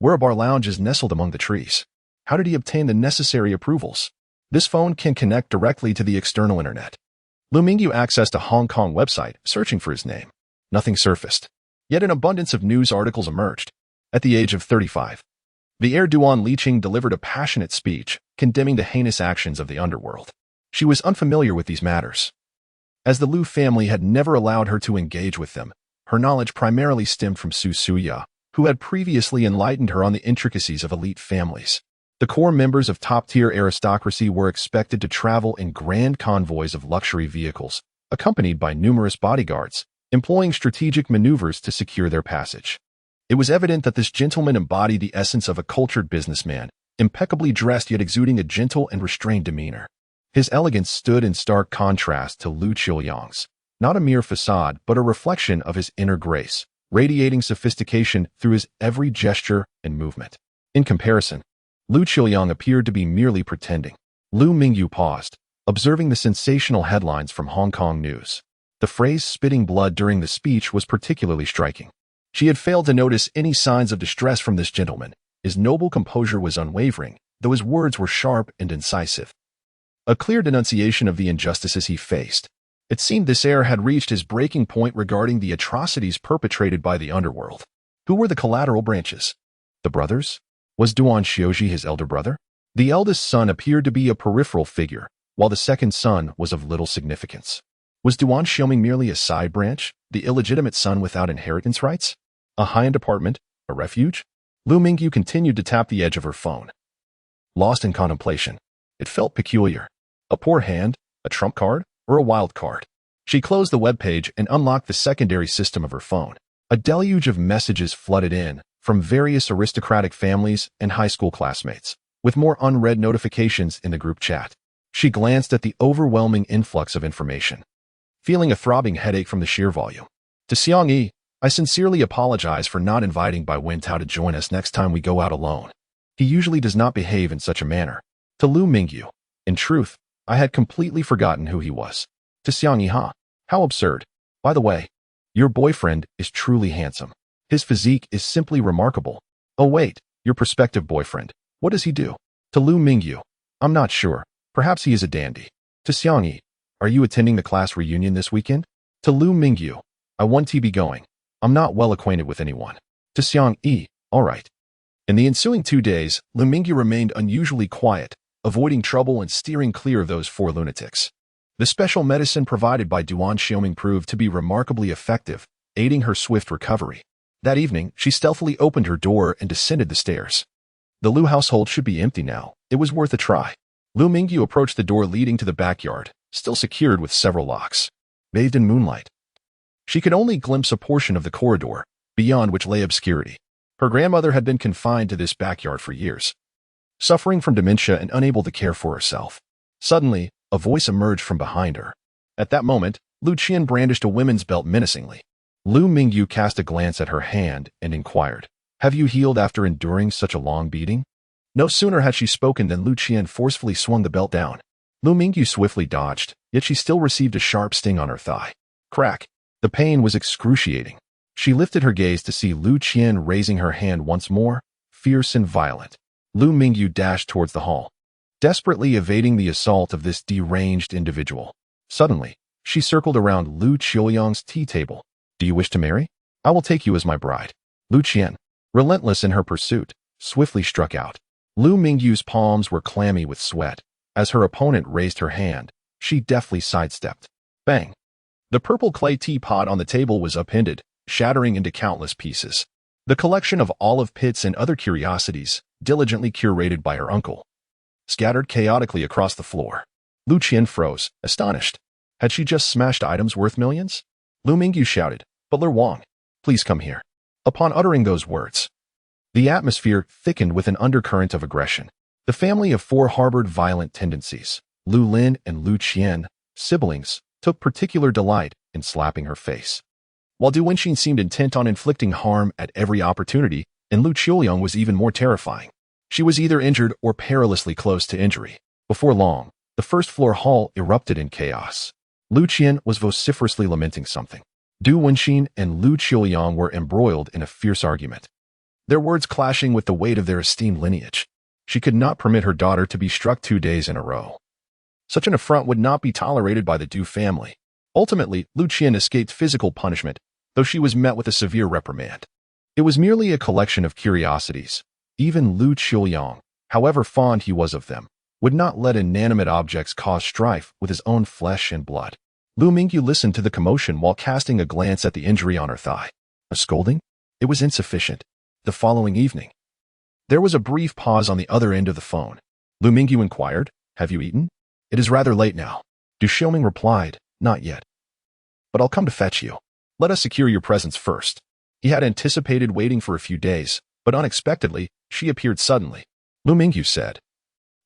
Where a bar lounge is nestled among the trees? How did he obtain the necessary approvals? This phone can connect directly to the external internet. Lu Mingyu accessed a Hong Kong website, searching for his name. Nothing surfaced. Yet an abundance of news articles emerged. At the age of 35, the heir Duan Liqing delivered a passionate speech, condemning the heinous actions of the underworld. She was unfamiliar with these matters, as the Lu family had never allowed her to engage with them. Her knowledge primarily stemmed from Su Suyue, who had previously enlightened her on the intricacies of elite families. The core members of top-tier aristocracy were expected to travel in grand convoys of luxury vehicles, accompanied by numerous bodyguards, employing strategic maneuvers to secure their passage. It was evident that this gentleman embodied the essence of a cultured businessman, impeccably dressed yet exuding a gentle and restrained demeanor. His elegance stood in stark contrast to Lu Qiuyang's, not a mere facade, but a reflection of his inner grace, radiating sophistication through his every gesture and movement. In comparison, Lu Qiuyang appeared to be merely pretending. Lu Mingyu paused, observing the sensational headlines from Hong Kong news. The phrase spitting blood during the speech was particularly striking. She had failed to notice any signs of distress from this gentleman. His noble composure was unwavering, though his words were sharp and incisive. A clear denunciation of the injustices he faced. It seemed this air had reached his breaking point regarding the atrocities perpetrated by the underworld. Who were the collateral branches? The brothers? Was Duan Xiuming his elder brother? The eldest son appeared to be a peripheral figure, while the second son was of little significance. Was Duan Xiuming merely a side branch, the illegitimate son without inheritance rights? A high-end apartment? A refuge? Lu Mingyu continued to tap the edge of her phone. Lost in contemplation. It felt peculiar. A poor hand? A trump card? Or a wild card? She closed the web page and unlocked the secondary system of her phone. A deluge of messages flooded in, from various aristocratic families and high school classmates, with more unread notifications in the group chat. She glanced at the overwhelming influx of information, feeling a throbbing headache from the sheer volume. To Xiang Yi, I sincerely apologize for not inviting Bai Wentao to join us next time we go out alone. He usually does not behave in such a manner. To Lu Mingyu, in truth, I had completely forgotten who he was. To Xiang Yi, how absurd. By the way, your boyfriend is truly handsome. His physique is simply remarkable. Oh wait, your prospective boyfriend. What does he do? To Lu Mingyu, I'm not sure. Perhaps he is a dandy. To Xiang Yi, are you attending the class reunion this weekend? To Lu Mingyu, I want to be going. I'm not well acquainted with anyone. To Xiang Yi, all right. In the ensuing 2 days, Lu Mingyu remained unusually quiet, avoiding trouble and steering clear of those 4 lunatics. The special medicine provided by Duan Xiuming proved to be remarkably effective, aiding her swift recovery. That evening, she stealthily opened her door and descended the stairs. The Lu household should be empty now. It was worth a try. Lu Mingyu approached the door leading to the backyard, still secured with several locks. Bathed in moonlight, she could only glimpse a portion of the corridor, beyond which lay obscurity. Her grandmother had been confined to this backyard for years, suffering from dementia and unable to care for herself. Suddenly, a voice emerged from behind her. At that moment, Lu Qian brandished a women's belt menacingly. Lu Mingyu cast a glance at her hand and inquired, "Have you healed after enduring such a long beating?" No sooner had she spoken than Lu Qian forcefully swung the belt down. Lu Mingyu swiftly dodged, yet she still received a sharp sting on her thigh. Crack! The pain was excruciating. She lifted her gaze to see Lu Qian raising her hand once more, fierce and violent. Lu Mingyu dashed towards the hall, desperately evading the assault of this deranged individual. Suddenly, she circled around Lu Qiuyang's tea table. "Do you wish to marry? I will take you as my bride." Lu Qian, relentless in her pursuit, swiftly struck out. Lu Mingyu's palms were clammy with sweat. As her opponent raised her hand, she deftly sidestepped. Bang! The purple clay teapot on the table was upended, shattering into countless pieces. The collection of olive pits and other curiosities, diligently curated by her uncle, scattered chaotically across the floor. Lu Qian froze, astonished. Had she just smashed items worth millions? Lu Mingyu shouted, "Butler Wang, please come here." Upon uttering those words, the atmosphere thickened with an undercurrent of aggression. The family of 4 harbored violent tendencies. Lu Lin and Lu Qian, siblings, took particular delight in slapping her face, while Du Wenxin seemed intent on inflicting harm at every opportunity, and Lu Qiuyang was even more terrifying. She was either injured or perilously close to injury. Before long, the first-floor hall erupted in chaos. Lu Qian was vociferously lamenting something. Du Wenxin and Lu Qiuyang were embroiled in a fierce argument, their words clashing with the weight of their esteemed lineage. She could not permit her daughter to be struck 2 days in a row. Such an affront would not be tolerated by the Du family. Ultimately, Lu Qian escaped physical punishment, though she was met with a severe reprimand. It was merely a collection of curiosities. Even Lu Qiuyang, however fond he was of them, would not let inanimate objects cause strife with his own flesh and blood. Lu Mingyu listened to the commotion while casting a glance at the injury on her thigh. A scolding? It was insufficient. The following evening, there was a brief pause on the other end of the phone. Lu Mingyu inquired, "Have you eaten?" "It is rather late now." Du Xiuming replied, "Not yet. But I'll come to fetch you. Let us secure your presence first." He had anticipated waiting for a few days, but unexpectedly, she appeared suddenly. Lu Mingyu said.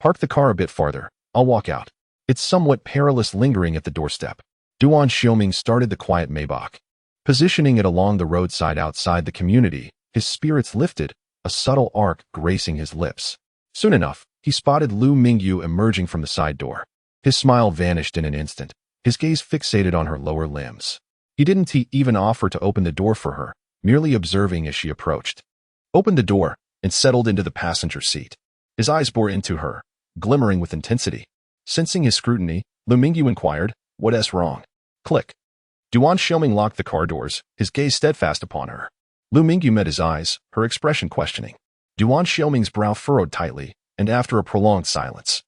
Park the car a bit farther. I'll walk out. It's somewhat perilous lingering at the doorstep. Duan Xiuming started the quiet Maybach. Positioning it along the roadside outside the community, his spirits lifted, a subtle arc gracing his lips. Soon enough, he spotted Lu Mingyu emerging from the side door. His smile vanished in an instant, his gaze fixated on her lower limbs. He didn't even offer to open the door for her, merely observing as she approached. Opened the door and settled into the passenger seat. His eyes bore into her, glimmering with intensity. Sensing his scrutiny, Lu Mingyu inquired, "What's wrong?" Click. Duan Xiuming locked the car doors, his gaze steadfast upon her. Lu Mingyu met his eyes, her expression questioning. Duan Xiuming's brow furrowed tightly, and after a prolonged silence,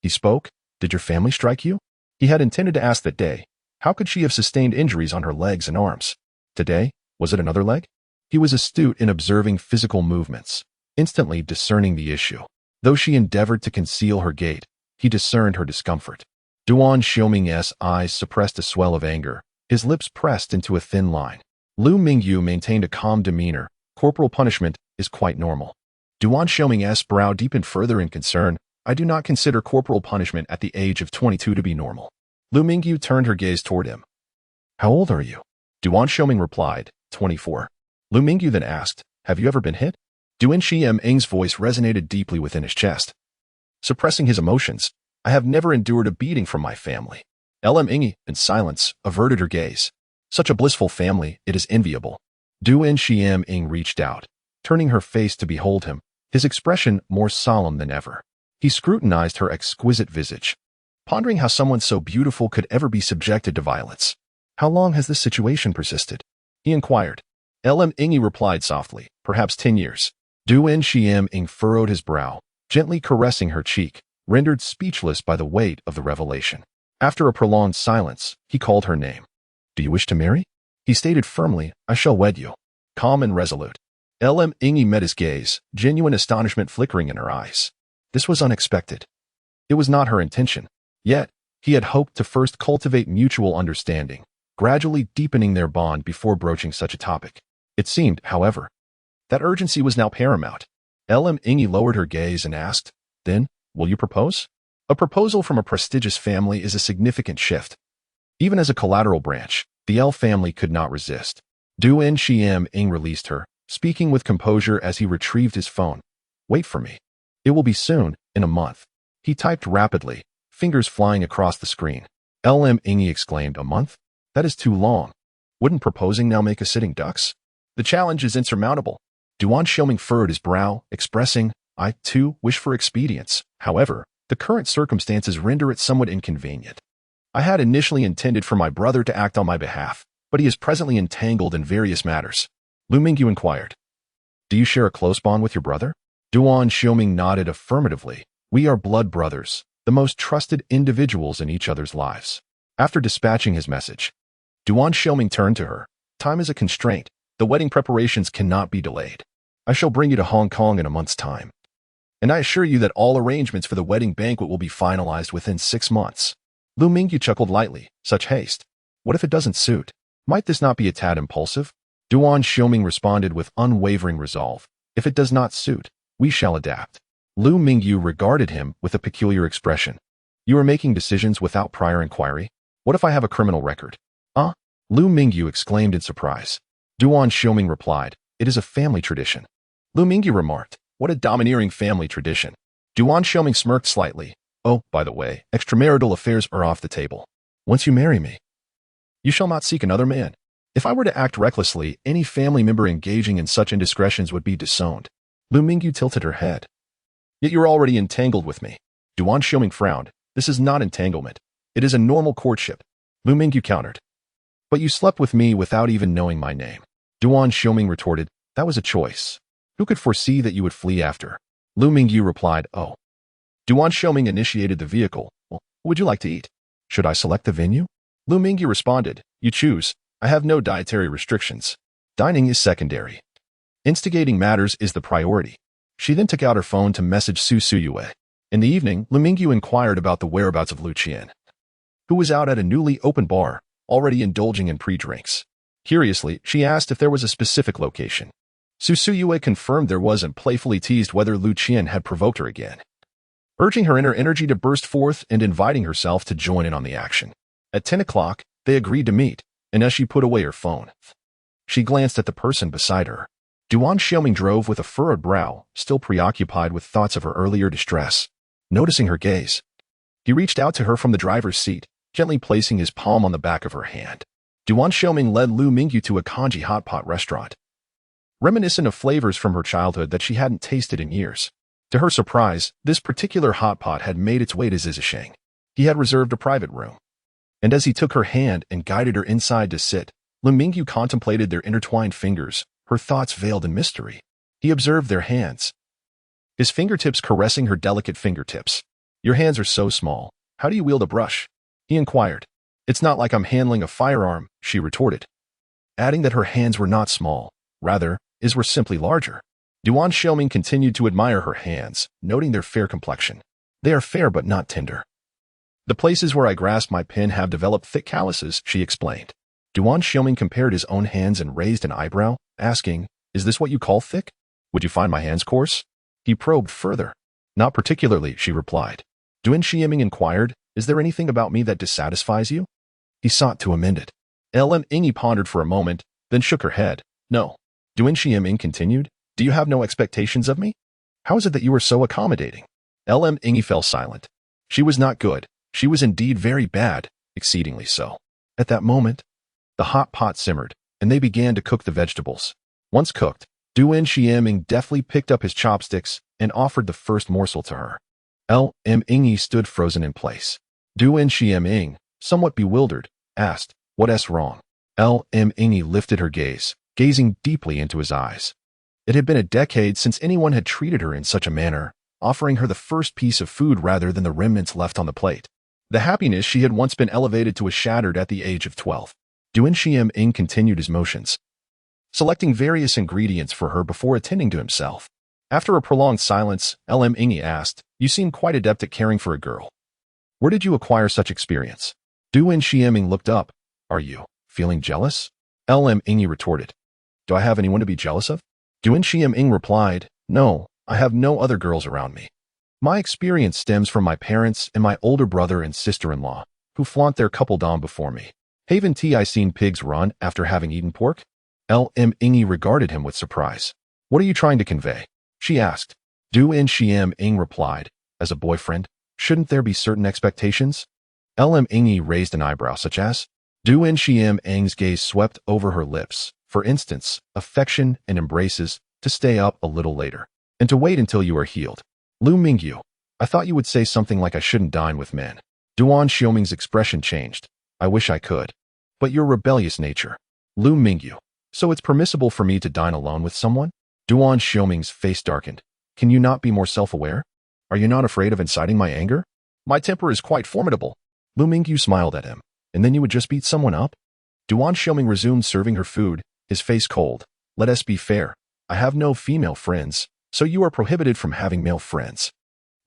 he spoke, "Did your family strike you?" He had intended to ask that day. How could she have sustained injuries on her legs and arms? Today, was it another leg? He was astute in observing physical movements, instantly discerning the issue. Though she endeavored to conceal her gait, he discerned her discomfort. Duan Xiuming's eyes suppressed a swell of anger, his lips pressed into a thin line. Lu Mingyu maintained a calm demeanor. Corporal punishment is quite normal. Duan Xiuming's brow deepened further in concern. I do not consider corporal punishment at the age of 22 to be normal. Lu Mingyu turned her gaze toward him. How old are you? Duan Xiuming replied, 24. Lu Mingyu then asked, have you ever been hit? Duan Xiuming's voice resonated deeply within his chest. Suppressing his emotions, I have never endured a beating from my family. Mingyu, in silence, averted her gaze. Such a blissful family, it is enviable. Duan Xiuming reached out, turning her face to behold him, his expression more solemn than ever. He scrutinized her exquisite visage, pondering how someone so beautiful could ever be subjected to violence. How long has this situation persisted? He inquired. Mingyu replied softly, perhaps 10 years. Duan Xiuming furrowed his brow, gently caressing her cheek, rendered speechless by the weight of the revelation. After a prolonged silence, he called her name. Do you wish to marry? He stated firmly, I shall wed you. Calm and resolute. Mingyu met his gaze, genuine astonishment flickering in her eyes. This was unexpected. It was not her intention. Yet, he had hoped to first cultivate mutual understanding, gradually deepening their bond before broaching such a topic. It seemed, however, that urgency was now paramount. Mingyu lowered her gaze and asked, then, will you propose? A proposal from a prestigious family is a significant shift. Even as a collateral branch, the L family could not resist. Duan Xiuming released her, speaking with composure as he retrieved his phone. Wait for me. It will be soon, in a month. He typed rapidly, fingers flying across the screen. Mingyu exclaimed, a month? That is too long. Wouldn't proposing now make a sitting ducks? The challenge is insurmountable. Duan Xiuming furrowed his brow, expressing, I, too, wish for expedience. However, the current circumstances render it somewhat inconvenient. I had initially intended for my brother to act on my behalf, but he is presently entangled in various matters. Lu Mingyu inquired. Do you share a close bond with your brother? Duan Xiuming nodded affirmatively. We are blood brothers, the most trusted individuals in each other's lives. After dispatching his message, Duan Xiuming turned to her. Time is a constraint. The wedding preparations cannot be delayed. I shall bring you to Hong Kong in a month's time. And I assure you that all arrangements for the wedding banquet will be finalized within 6 months. Lu Mingyu chuckled lightly. Such haste. What if it doesn't suit? Might this not be a tad impulsive? Duan Xiuming responded with unwavering resolve. If it does not suit, we shall adapt. Lu Mingyu regarded him with a peculiar expression. You are making decisions without prior inquiry? What if I have a criminal record? Lu Mingyu exclaimed in surprise. Duan Xiuming replied, it is a family tradition. Lu Mingyu remarked, what a domineering family tradition. Duan Xiuming smirked slightly. Oh, by the way, extramarital affairs are off the table. Once you marry me, you shall not seek another man. If I were to act recklessly, any family member engaging in such indiscretions would be disowned. Lu Mingyu tilted her head. Yet you are already entangled with me. Duan Xiuming frowned. This is not entanglement. It is a normal courtship. Lu Mingyu countered. But you slept with me without even knowing my name. Duan Xiuming retorted, that was a choice. Who could foresee that you would flee after? Lu Mingyu replied, oh. Duan Xiuming initiated the vehicle. Well, what would you like to eat? Should I select the venue? Lu Mingyu responded, you choose. I have no dietary restrictions. Dining is secondary. Instigating matters is the priority. She then took out her phone to message Su Suyue. In the evening, Lu Mingyu inquired about the whereabouts of Lu Qian, who was out at a newly opened bar, already indulging in pre-drinks. Curiously, she asked if there was a specific location. Su Suyue confirmed there was and playfully teased whether Lu Qian had provoked her again, urging her inner energy to burst forth and inviting herself to join in on the action. At 10 o'clock, they agreed to meet, and as she put away her phone, she glanced at the person beside her. Duan Xiuming drove with a furrowed brow, still preoccupied with thoughts of her earlier distress. Noticing her gaze, he reached out to her from the driver's seat, gently placing his palm on the back of her hand. Duan Xiuming led Lu Mingyu to a kanji hot pot restaurant, reminiscent of flavors from her childhood that she hadn't tasted in years. To her surprise, this particular hot pot had made its way to Zizisheng. He had reserved a private room. And as he took her hand and guided her inside to sit, Lu Mingyu contemplated their intertwined fingers, her thoughts veiled in mystery. He observed their hands, his fingertips caressing her delicate fingertips. "Your hands are so small. How do you wield a brush?" he inquired. "It's not like I'm handling a firearm," she retorted, adding that her hands were not small. Rather, his were simply larger. Duan Xiuming continued to admire her hands, noting their fair complexion. "They are fair but not tender. The places where I grasp my pen have developed thick calluses," she explained. Duan Xiuming compared his own hands and raised an eyebrow, asking, "Is this what you call thick? Would you find my hands coarse?" He probed further. "Not particularly," she replied. Duan Xiuming inquired, "Is there anything about me that dissatisfies you?" He sought to amend it. Ingi pondered for a moment, then shook her head. "No." Duan Xiuming continued, "Do you have no expectations of me? How is it that you are so accommodating?" Ingi fell silent. She was not good. She was indeed very bad, exceedingly so. At that moment, the hot pot simmered, and they began to cook the vegetables. Once cooked, Duan Xiuming deftly picked up his chopsticks and offered the first morsel to her. Ingi stood frozen in place. Duan Xiuming, somewhat bewildered, asked, "What's wrong?" Ingi lifted her gaze, gazing deeply into his eyes. It had been a decade since anyone had treated her in such a manner, offering her the first piece of food rather than the remnants left on the plate. The happiness she had once been elevated to was shattered at the age of 12. Duan Xiuming continued his motions, selecting various ingredients for her before attending to himself. After a prolonged silence, Ingi asked, "You seem quite adept at caring for a girl. Where did you acquire such experience?" Duan Xiuming looked up. "Are you feeling jealous?" Ingi retorted. "Do I have anyone to be jealous of?" Duan Xiuming replied, "No, I have no other girls around me. My experience stems from my parents and my older brother and sister-in-law, who flaunt their coupledom before me. Haven't I seen pigs run after having eaten pork?" Ingi regarded him with surprise. "What are you trying to convey?" she asked. Duan Xiuming replied, "As a boyfriend, shouldn't there be certain expectations?" Ingi raised an eyebrow such as? Duan Xiuming's gaze swept over her lips. For instance, affection and embraces, to stay up a little later, and to wait until you are healed. "Lu Mingyu, I thought you would say something like I shouldn't dine with men." Duan Xiuming's expression changed. "I wish I could. But your rebellious nature." Lu Mingyu, "So it's permissible for me to dine alone with someone?" Duan Xiuming's face darkened. "Can you not be more self-aware? Are you not afraid of inciting my anger? My temper is quite formidable." Lu Mingyu smiled at him. "And then you would just beat someone up?" Duan Xiuming resumed serving her food, his face cold. "Let us be fair. I have no female friends, so you are prohibited from having male friends."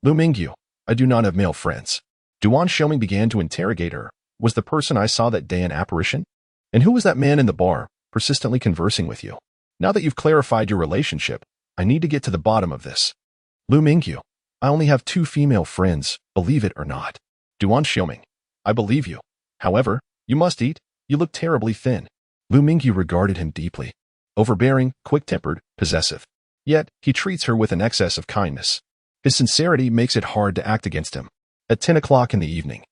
Lu Mingyu, "I do not have male friends." Duan Xiuming began to interrogate her. "Was the person I saw that day an apparition? And who was that man in the bar, persistently conversing with you? Now that you've clarified your relationship, I need to get to the bottom of this." Lu Mingyu, "I only have 2 female friends, believe it or not." Duan Xiuming, "I believe you. However, you must eat. You look terribly thin." Lu Mingyu regarded him deeply. Overbearing, quick-tempered, possessive. Yet, he treats her with an excess of kindness. His sincerity makes it hard to act against him. At 10 o'clock in the evening,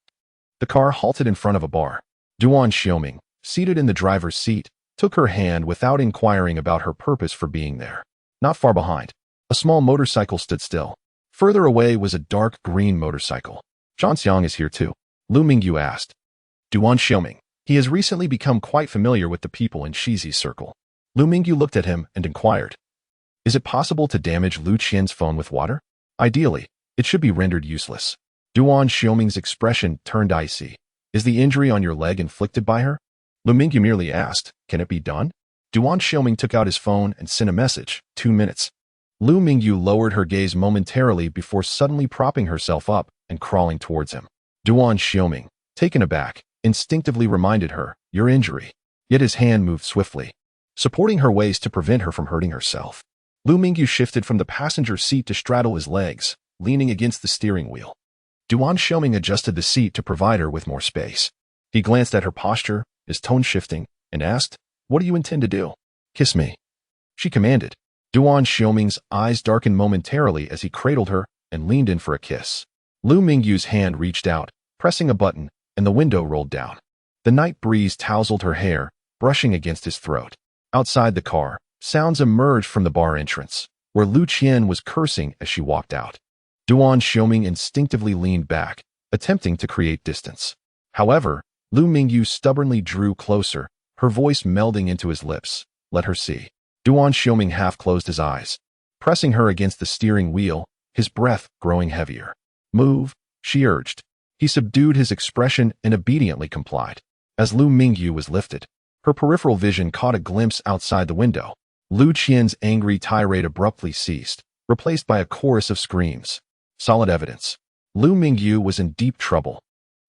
the car halted in front of a bar. Duan Xiuming, seated in the driver's seat, took her hand without inquiring about her purpose for being there. Not far behind, a small motorcycle stood still. Further away was a dark green motorcycle. "Zhanxiang is here too?" Lu Mingyu asked. Duan Xiuming, "He has recently become quite familiar with the people in Shizi's circle." Lu Mingyu looked at him and inquired, "Is it possible to damage Lu Qian's phone with water? Ideally, it should be rendered useless." Duan Xiuming's expression turned icy. "Is the injury on your leg inflicted by her?" Lu Mingyu merely asked, "Can it be done?" Duan Xiuming took out his phone and sent a message, 2 minutes. Lu Mingyu lowered her gaze momentarily before suddenly propping herself up and crawling towards him. Duan Xiuming, taken aback, instinctively reminded her, "Your injury." Yet his hand moved swiftly. supporting her waist to prevent her from hurting herself. Lu Mingyu shifted from the passenger seat to straddle his legs, leaning against the steering wheel. Duan Xiuming adjusted the seat to provide her with more space. He glanced at her posture, his tone shifting, and asked, "What do you intend to do?" "Kiss me," she commanded. Duan Xiuming's eyes darkened momentarily as he cradled her and leaned in for a kiss. Lu Mingyu's hand reached out, pressing a button, and the window rolled down. The night breeze tousled her hair, brushing against his throat. Outside the car, sounds emerged from the bar entrance, where Lu Qian was cursing as she walked out. Duan Xiuming instinctively leaned back, attempting to create distance. However, Lu Mingyu stubbornly drew closer, her voice melding into his lips. "Let her see." Duan Xiuming half closed his eyes, pressing her against the steering wheel, his breath growing heavier. "Move," she urged. He subdued his expression and obediently complied. As Lu Mingyu was lifted, her peripheral vision caught a glimpse outside the window. Lu Qian's angry tirade abruptly ceased, replaced by a chorus of screams. Solid evidence. Lu Mingyu was in deep trouble.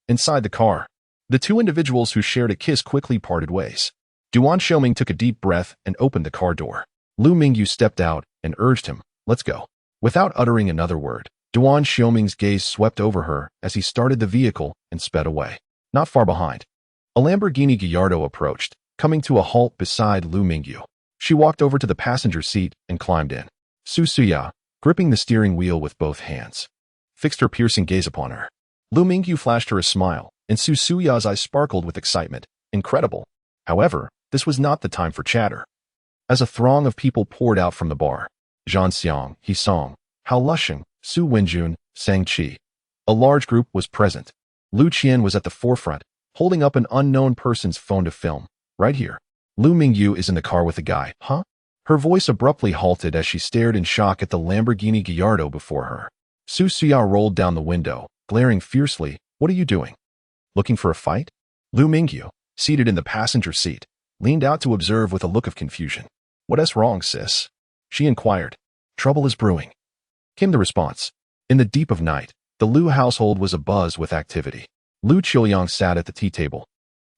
Inside the car, the two individuals who shared a kiss quickly parted ways. Duan Xiuming took a deep breath and opened the car door. Lu Mingyu stepped out and urged him, "Let's go." Without uttering another word, Duan Xiuming's gaze swept over her as he started the vehicle and sped away. Not far behind, a Lamborghini Gallardo approached, coming to a halt beside Lu Mingyu. She walked over to the passenger seat and climbed in. Su Suya, gripping the steering wheel with both hands, fixed her piercing gaze upon her. Lu Mingyu flashed her a smile, and Su Suya's eyes sparkled with excitement. Incredible. However, this was not the time for chatter. As a throng of people poured out from the bar, Zhan Xiang, He Song, Hao Lusheng, Su Wenjun, Sang Qi, a large group was present. Lu Qian was at the forefront, holding up an unknown person's phone to film. "Right here. Lu Mingyu is in the car with a guy, huh?" Her voice abruptly halted as she stared in shock at the Lamborghini Gallardo before her. Su Suya rolled down the window, glaring fiercely. "What are you doing? Looking for a fight?" Lu Mingyu, seated in the passenger seat, leaned out to observe with a look of confusion. "What's wrong, sis?" she inquired. "Trouble is brewing," came the response. In the deep of night, the Lu household was abuzz with activity. Lu Qiuyang sat at the tea table,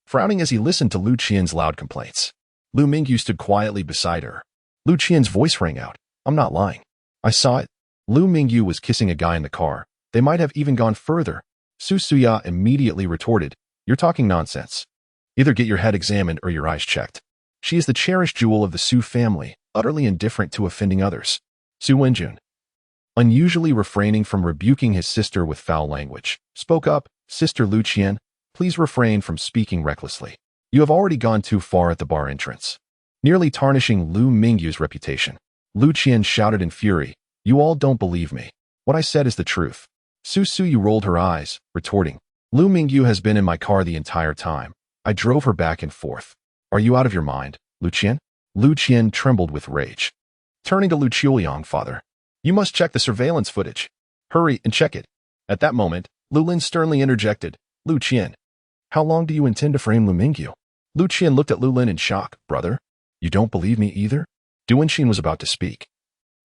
frowning as he listened to Lu Qian's loud complaints. Lu Mingyu stood quietly beside her. Lu Qian's voice rang out. "I'm not lying. I saw it." Lu Mingyu was kissing a guy in the car. They might have even gone further. Su Suya immediately retorted, "You're talking nonsense. Either get your head examined or your eyes checked. She is the cherished jewel of the Su family, utterly indifferent to offending others." Su Wenjun, unusually refraining from rebuking his sister with foul language, spoke up, "Sister Lu Qian, please refrain from speaking recklessly. You have already gone too far at the bar entrance, nearly tarnishing Lu Mingyu's reputation." Lu Qian shouted in fury, "You all don't believe me. What I said is the truth." Su Suyu rolled her eyes, retorting, "Lu Mingyu has been in my car the entire time. I drove her back and forth. Are you out of your mind, Lu Qian?" Lu Qian trembled with rage. Turning to Lu Qiuyang, "Father, you must check the surveillance footage. Hurry and check it." At that moment, Lu Lin sternly interjected, "Lu Qian, how long do you intend to frame Lu Mingyu?" Lu Qian looked at Lu Lin in shock. "Brother, you don't believe me either?" Duan Xin was about to speak,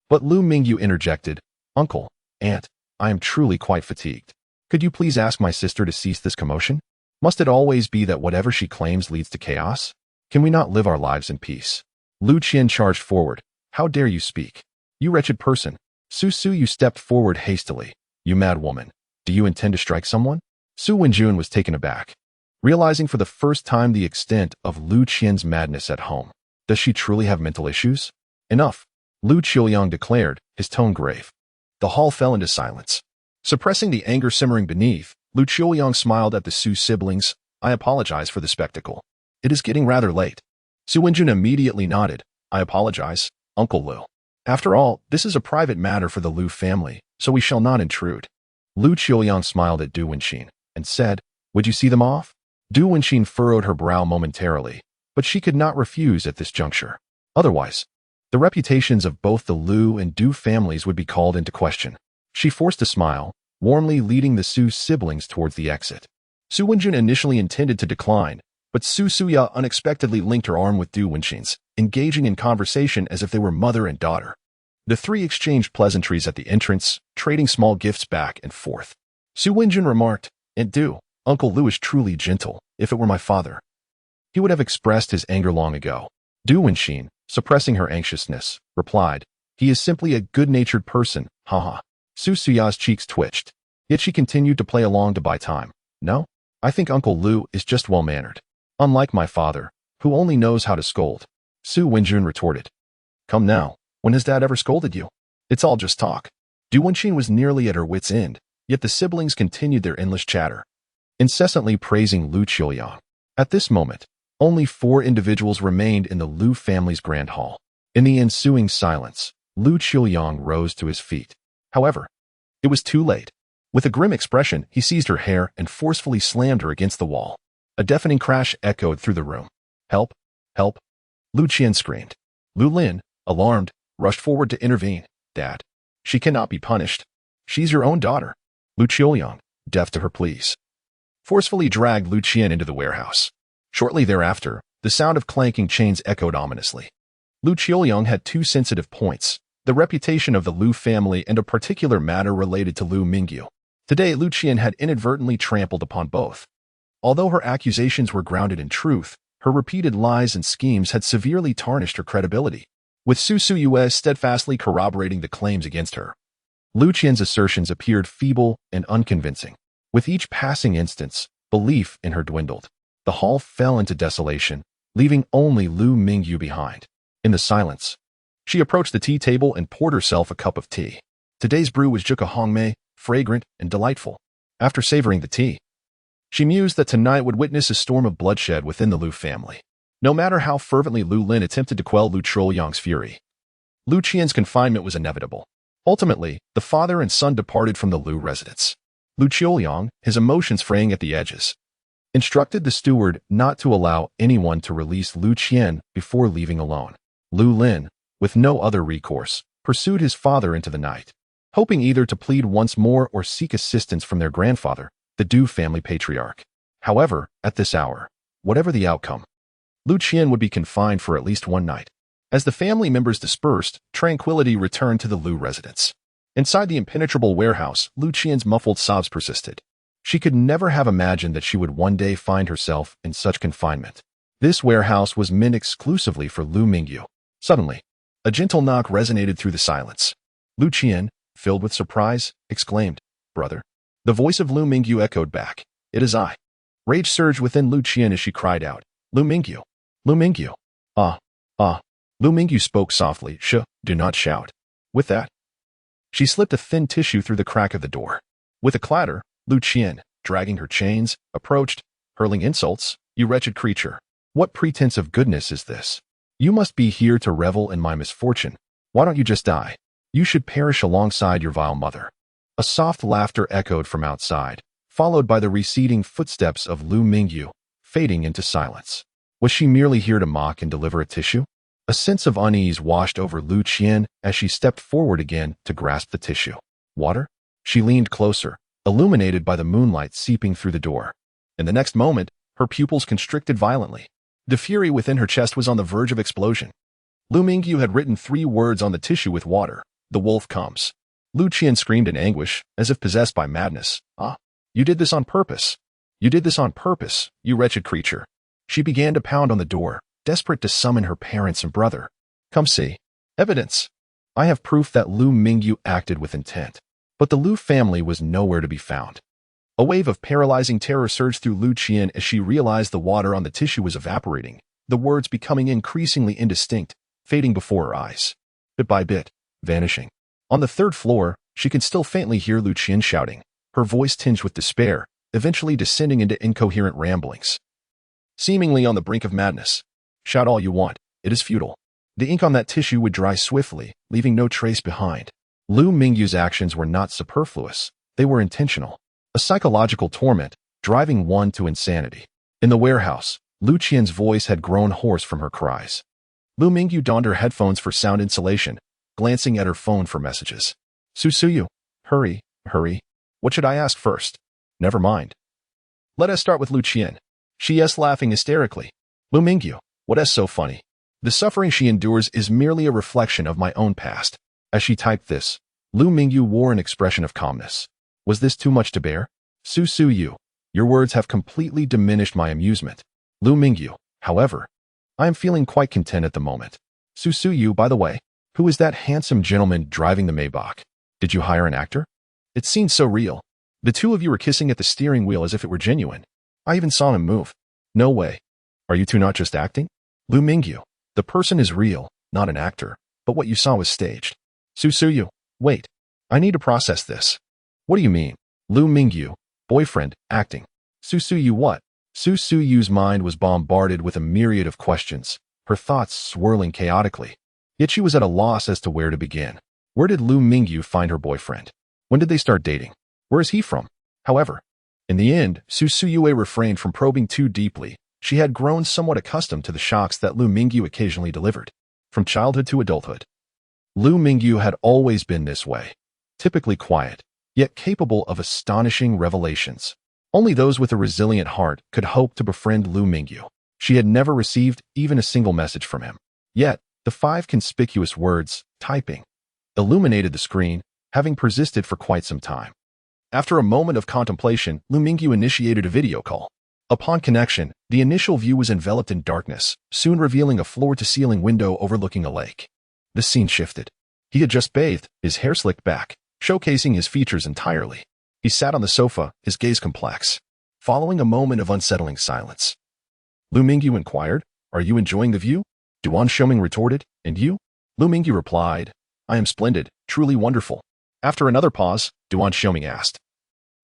but Lu Mingyu interjected, "Uncle, Aunt, I am truly quite fatigued. Could you please ask my sister to cease this commotion? Must it always be that whatever she claims leads to chaos? Can we not live our lives in peace?" Lu Qian charged forward. "How dare you speak? You wretched person." Su Suyu stepped forward hastily. "You mad woman. Do you intend to strike someone?" Su Wenjun was taken aback, realizing for the first time the extent of Lu Qian's madness at home. Does she truly have mental issues? "Enough," Lu Qiuyang declared, his tone grave. The hall fell into silence. Suppressing the anger simmering beneath, Lu Qiuyang smiled at the Su siblings. "I apologize for the spectacle. It is getting rather late." Su Wenjun immediately nodded. "I apologize, Uncle Lu. After all, this is a private matter for the Lu family, so we shall not intrude." Lu Qiuyang smiled at Du Wenxin and said, "Would you see them off?" Du Wenxin furrowed her brow momentarily, but she could not refuse at this juncture. Otherwise, the reputations of both the Lu and Du families would be called into question. She forced a smile, warmly leading the Su siblings towards the exit. Su Wenjun initially intended to decline, but Su Suya unexpectedly linked her arm with Du Wenxin's, engaging in conversation as if they were mother and daughter. The three exchanged pleasantries at the entrance, trading small gifts back and forth. Su Wenjun remarked, "Aunt Du, Uncle Lu is truly gentle. If it were my father, he would have expressed his anger long ago." Duan Xiuming, suppressing her anxiousness, replied, "He is simply a good-natured person, haha." Su Suya's cheeks twitched, yet she continued to play along to buy time. "No, I think Uncle Lu is just well-mannered. Unlike my father, who only knows how to scold." Su Wenjun retorted, "Come now, when has Dad ever scolded you? It's all just talk." Duan Xiuming was nearly at her wit's end, yet the siblings continued their endless chatter, incessantly praising Lu Qiuyang. At this moment, only 4 individuals remained in the Lu family's grand hall. In the ensuing silence, Lu Qiuyang rose to his feet. However, it was too late. With a grim expression, he seized her hair and forcefully slammed her against the wall. A deafening crash echoed through the room. "Help! Help!" Lu Qian screamed. Lu Lin, alarmed, rushed forward to intervene. "Dad, she cannot be punished. She's your own daughter." Lu Qiuyang, deaf to her pleas, forcefully dragged Lu Qian into the warehouse. Shortly thereafter, the sound of clanking chains echoed ominously. Lu Qiuyang had 2 sensitive points: the reputation of the Lu family and a particular matter related to Lu Mingyu. Today, Lu Qian had inadvertently trampled upon both. Although her accusations were grounded in truth, her repeated lies and schemes had severely tarnished her credibility, with Su Suyue steadfastly corroborating the claims against her. Lu Qian's assertions appeared feeble and unconvincing. With each passing instance, belief in her dwindled. The hall fell into desolation, leaving only Lu Mingyu behind. In the silence, she approached the tea table and poured herself a cup of tea. Today's brew was Juka Hongmei, fragrant and delightful. After savoring the tea, she mused that tonight would witness a storm of bloodshed within the Lu family. No matter how fervently Lu Lin attempted to quell Lu Qiuyang's fury, Lu Qian's confinement was inevitable. Ultimately, the father and son departed from the Lu residence. Lu Qiuyang, his emotions fraying at the edges, instructed the steward not to allow anyone to release Lu Qian before leaving alone. Lu Lin, with no other recourse, pursued his father into the night, hoping either to plead once more or seek assistance from their grandfather, the Du family patriarch. However, at this hour, whatever the outcome, Lu Qian would be confined for at least one night. As the family members dispersed, tranquility returned to the Lu residence. Inside the impenetrable warehouse, Lu Qian's muffled sobs persisted. She could never have imagined that she would one day find herself in such confinement. This warehouse was meant exclusively for Lu Mingyu. Suddenly, a gentle knock resonated through the silence. Lu Qian, filled with surprise, exclaimed, "Brother." The voice of Lu Mingyu echoed back, "It is I." Rage surged within Lu Qian as she cried out, "Lu Mingyu! Lu Mingyu! Ah, ah." Lu Mingyu spoke softly, "Shh, do not shout." With that, she slipped a thin tissue through the crack of the door. With a clatter, Lu Qian, dragging her chains, approached, hurling insults. "You wretched creature! What pretense of goodness is this? You must be here to revel in my misfortune. Why don't you just die? You should perish alongside your vile mother." A soft laughter echoed from outside, followed by the receding footsteps of Lu Mingyu, fading into silence. Was she merely here to mock and deliver a tissue? A sense of unease washed over Lu Qian as she stepped forward again to grasp the tissue. Water? She leaned closer, illuminated by the moonlight seeping through the door. In the next moment, her pupils constricted violently. The fury within her chest was on the verge of explosion. Lu Mingyu had written 3 words on the tissue with water: "The wolf comes." Lu Qian screamed in anguish, as if possessed by madness. "Ah, you did this on purpose. You did this on purpose, you wretched creature." She began to pound on the door, desperate to summon her parents and brother. "Come see. Evidence. I have proof that Lu Mingyu acted with intent." But the Lu family was nowhere to be found. A wave of paralyzing terror surged through Lu Qian as she realized the water on the tissue was evaporating, the words becoming increasingly indistinct, fading before her eyes. Bit by bit, vanishing. On the 3rd floor, she could still faintly hear Lu Qian shouting, her voice tinged with despair, eventually descending into incoherent ramblings. Seemingly on the brink of madness. "Shout all you want, it is futile. The ink on that tissue would dry swiftly, leaving no trace behind." Lu Mingyu's actions were not superfluous, they were intentional. A psychological torment, driving one to insanity. In the warehouse, Lu Qian's voice had grown hoarse from her cries. Lu Mingyu donned her headphones for sound insulation, glancing at her phone for messages. "Susuyu, hurry, hurry. What should I ask first?" "Never mind. Let us start with Lu Qian." She is laughing hysterically. "Lu Mingyu, what is so funny? The suffering she endures is merely a reflection of my own past." As she typed this, Lu Mingyu wore an expression of calmness. "Was this too much to bear? Susuyu, your words have completely diminished my amusement." Lu Mingyu, however, I am feeling quite content at the moment. Susuyu, by the way, who is that handsome gentleman driving the Maybach? Did you hire an actor? It seemed so real. The two of you were kissing at the steering wheel as if it were genuine. I even saw him move. No way. Are you two not just acting? Lu Mingyu, the person is real, not an actor, but what you saw was staged. Susuyu, wait. I need to process this. What do you mean? Lu Mingyu, boyfriend, acting. Susuyu what? Susuyu's mind was bombarded with a myriad of questions, her thoughts swirling chaotically. Yet she was at a loss as to where to begin. Where did Lu Mingyu find her boyfriend? When did they start dating? Where is he from? However, in the end, Susuyu refrained from probing too deeply. She had grown somewhat accustomed to the shocks that Lu Mingyu occasionally delivered. From childhood to adulthood, Lu Mingyu had always been this way. Typically quiet, yet capable of astonishing revelations. Only those with a resilient heart could hope to befriend Lu Mingyu. She had never received even a single message from him. Yet, the 5 conspicuous words, typing, illuminated the screen, having persisted for quite some time. After a moment of contemplation, Lu Mingyu initiated a video call. Upon connection, the initial view was enveloped in darkness, soon revealing a floor-to-ceiling window overlooking a lake. The scene shifted. He had just bathed, his hair slicked back, showcasing his features entirely. He sat on the sofa, his gaze complex. Following a moment of unsettling silence, Lu Mingyu inquired, "Are you enjoying the view?" Duan Xiuming retorted, "And you?" Lu Mingyu replied, "I am splendid, truly wonderful." After another pause, Duan Xiuming asked,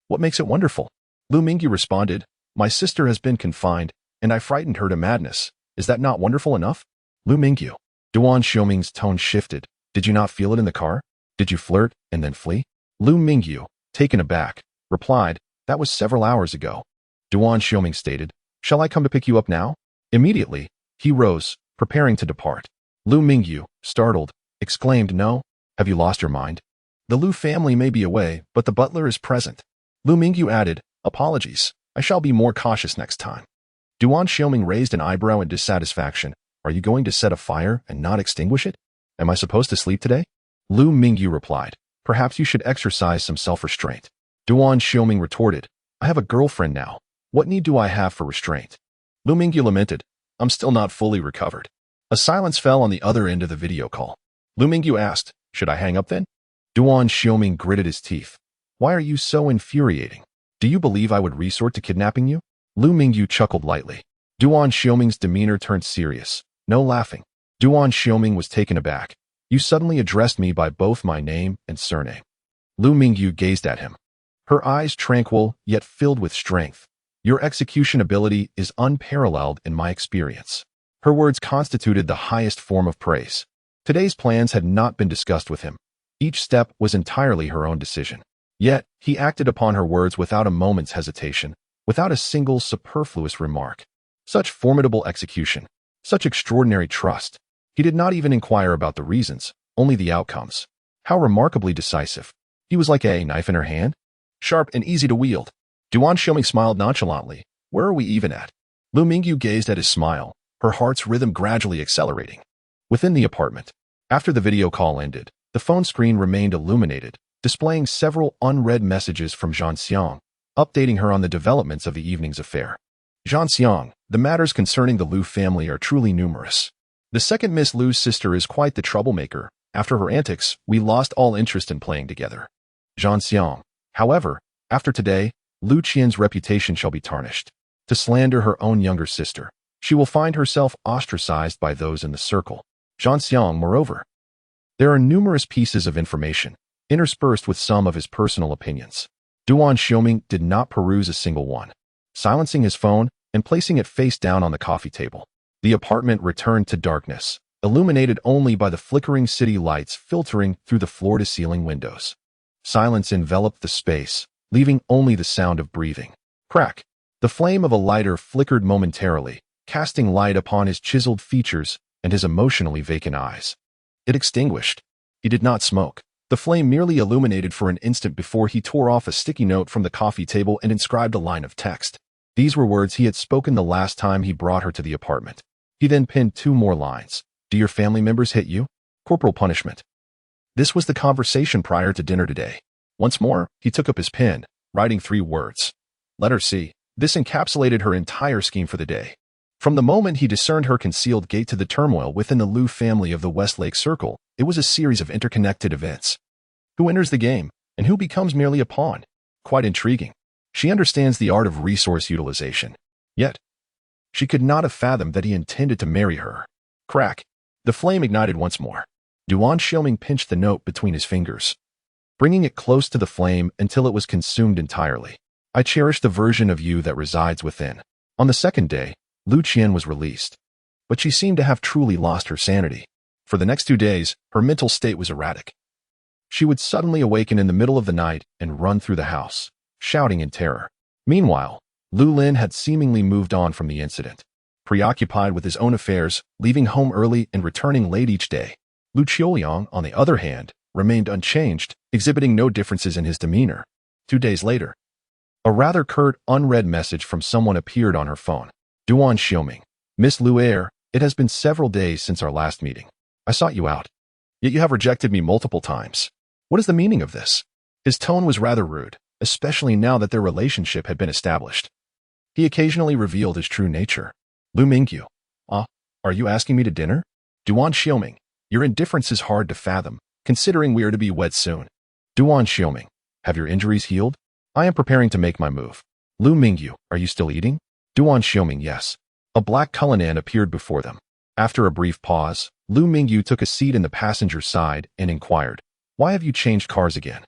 "What makes it wonderful?" Lu Mingyu responded, "My sister has been confined, and I frightened her to madness. Is that not wonderful enough?" Lu Mingyu. Duan Xiuming's tone shifted. "Did you not feel it in the car? Did you flirt and then flee?" Lu Mingyu, taken aback, replied, "That was several hours ago." Duan Xiuming stated, "Shall I come to pick you up now?" Immediately, he rose, preparing to depart. Lu Mingyu, startled, exclaimed, "No, have you lost your mind? The Lu family may be away, but the butler is present." Lu Mingyu added, "Apologies. I shall be more cautious next time." Duan Xiuming raised an eyebrow in dissatisfaction. "Are you going to set a fire and not extinguish it? Am I supposed to sleep today?" Lu Mingyu replied, "Perhaps you should exercise some self-restraint." Duan Xiuming retorted, "I have a girlfriend now. What need do I have for restraint?" Lu Mingyu lamented, "I'm still not fully recovered." A silence fell on the other end of the video call. Lu Mingyu asked, "Should I hang up then?" Duan Xiuming gritted his teeth. "Why are you so infuriating? Do you believe I would resort to kidnapping you?" Lu Mingyu chuckled lightly. Duan Xiuming's demeanor turned serious. No laughing. Duan Xiuming was taken aback. "You suddenly addressed me by both my name and surname." Lu Mingyu gazed at him. Her eyes tranquil, yet filled with strength. "Your execution ability is unparalleled in my experience." Her words constituted the highest form of praise. Today's plans had not been discussed with him. Each step was entirely her own decision. Yet, he acted upon her words without a moment's hesitation, without a single superfluous remark. Such formidable execution, such extraordinary trust. He did not even inquire about the reasons, only the outcomes. How remarkably decisive. He was like a knife in her hand, sharp and easy to wield. Duan Xiuming smiled nonchalantly. "Where are we even at?" Lu Mingyu gazed at his smile, her heart's rhythm gradually accelerating. Within the apartment, after the video call ended, the phone screen remained illuminated, displaying several unread messages from Duan Xiuming, updating her on the developments of the evening's affair. Duan Xiuming, the matters concerning the Lu family are truly numerous. The second Miss Lu's sister is quite the troublemaker. After her antics, we lost all interest in playing together. Duan Xiuming. However, after today, Lu Qian's reputation shall be tarnished. To slander her own younger sister, she will find herself ostracized by those in the circle. Duan Xiuming, moreover. There are numerous pieces of information, interspersed with some of his personal opinions. Duan Xiuming did not peruse a single one. Silencing his phone and placing it face down on the coffee table, the apartment returned to darkness, illuminated only by the flickering city lights filtering through the floor-to-ceiling windows. Silence enveloped the space, leaving only the sound of breathing. Crack! The flame of a lighter flickered momentarily, casting light upon his chiseled features and his emotionally vacant eyes. It extinguished. He did not smoke. The flame merely illuminated for an instant before he tore off a sticky note from the coffee table and inscribed a line of text. These were words he had spoken the last time he brought her to the apartment. He then pinned 2 more lines. "Do your family members hit you? Corporal punishment." This was the conversation prior to dinner today. Once more, he took up his pen, writing 3 words. Letter C. This encapsulated her entire scheme for the day. From the moment he discerned her concealed gate to the turmoil within the Liu family of the Westlake Circle, it was a series of interconnected events. Who enters the game, and who becomes merely a pawn? Quite intriguing. She understands the art of resource utilization. Yet, she could not have fathomed that he intended to marry her. Crack. The flame ignited once more. Duan Xiuming pinched the note between his fingers, bringing it close to the flame until it was consumed entirely. I cherish the version of you that resides within. On the second day, Lu Qian was released, but she seemed to have truly lost her sanity. For the next 2 days, her mental state was erratic. She would suddenly awaken in the middle of the night and run through the house, shouting in terror. Meanwhile, Lu Lin had seemingly moved on from the incident, preoccupied with his own affairs, leaving home early and returning late each day. Lu Qiuliang, on the other hand, remained unchanged, exhibiting no differences in his demeanor. 2 days later, a rather curt, unread message from someone appeared on her phone. Duan Xiuming. Miss Lu Er, it has been several days since our last meeting. I sought you out, yet you have rejected me multiple times. What is the meaning of this? His tone was rather rude, especially now that their relationship had been established. He occasionally revealed his true nature. Lu Mingyu. Are you asking me to dinner? Duan Xiuming. Your indifference is hard to fathom, considering we are to be wed soon. Duan Xiuming. Have your injuries healed? I am preparing to make my move. Lu Mingyu. Are you still eating? Duan Xiuming. Yes. A black Cullinan appeared before them. After a brief pause, Lu Mingyu took a seat in the passenger side and inquired, why have you changed cars again?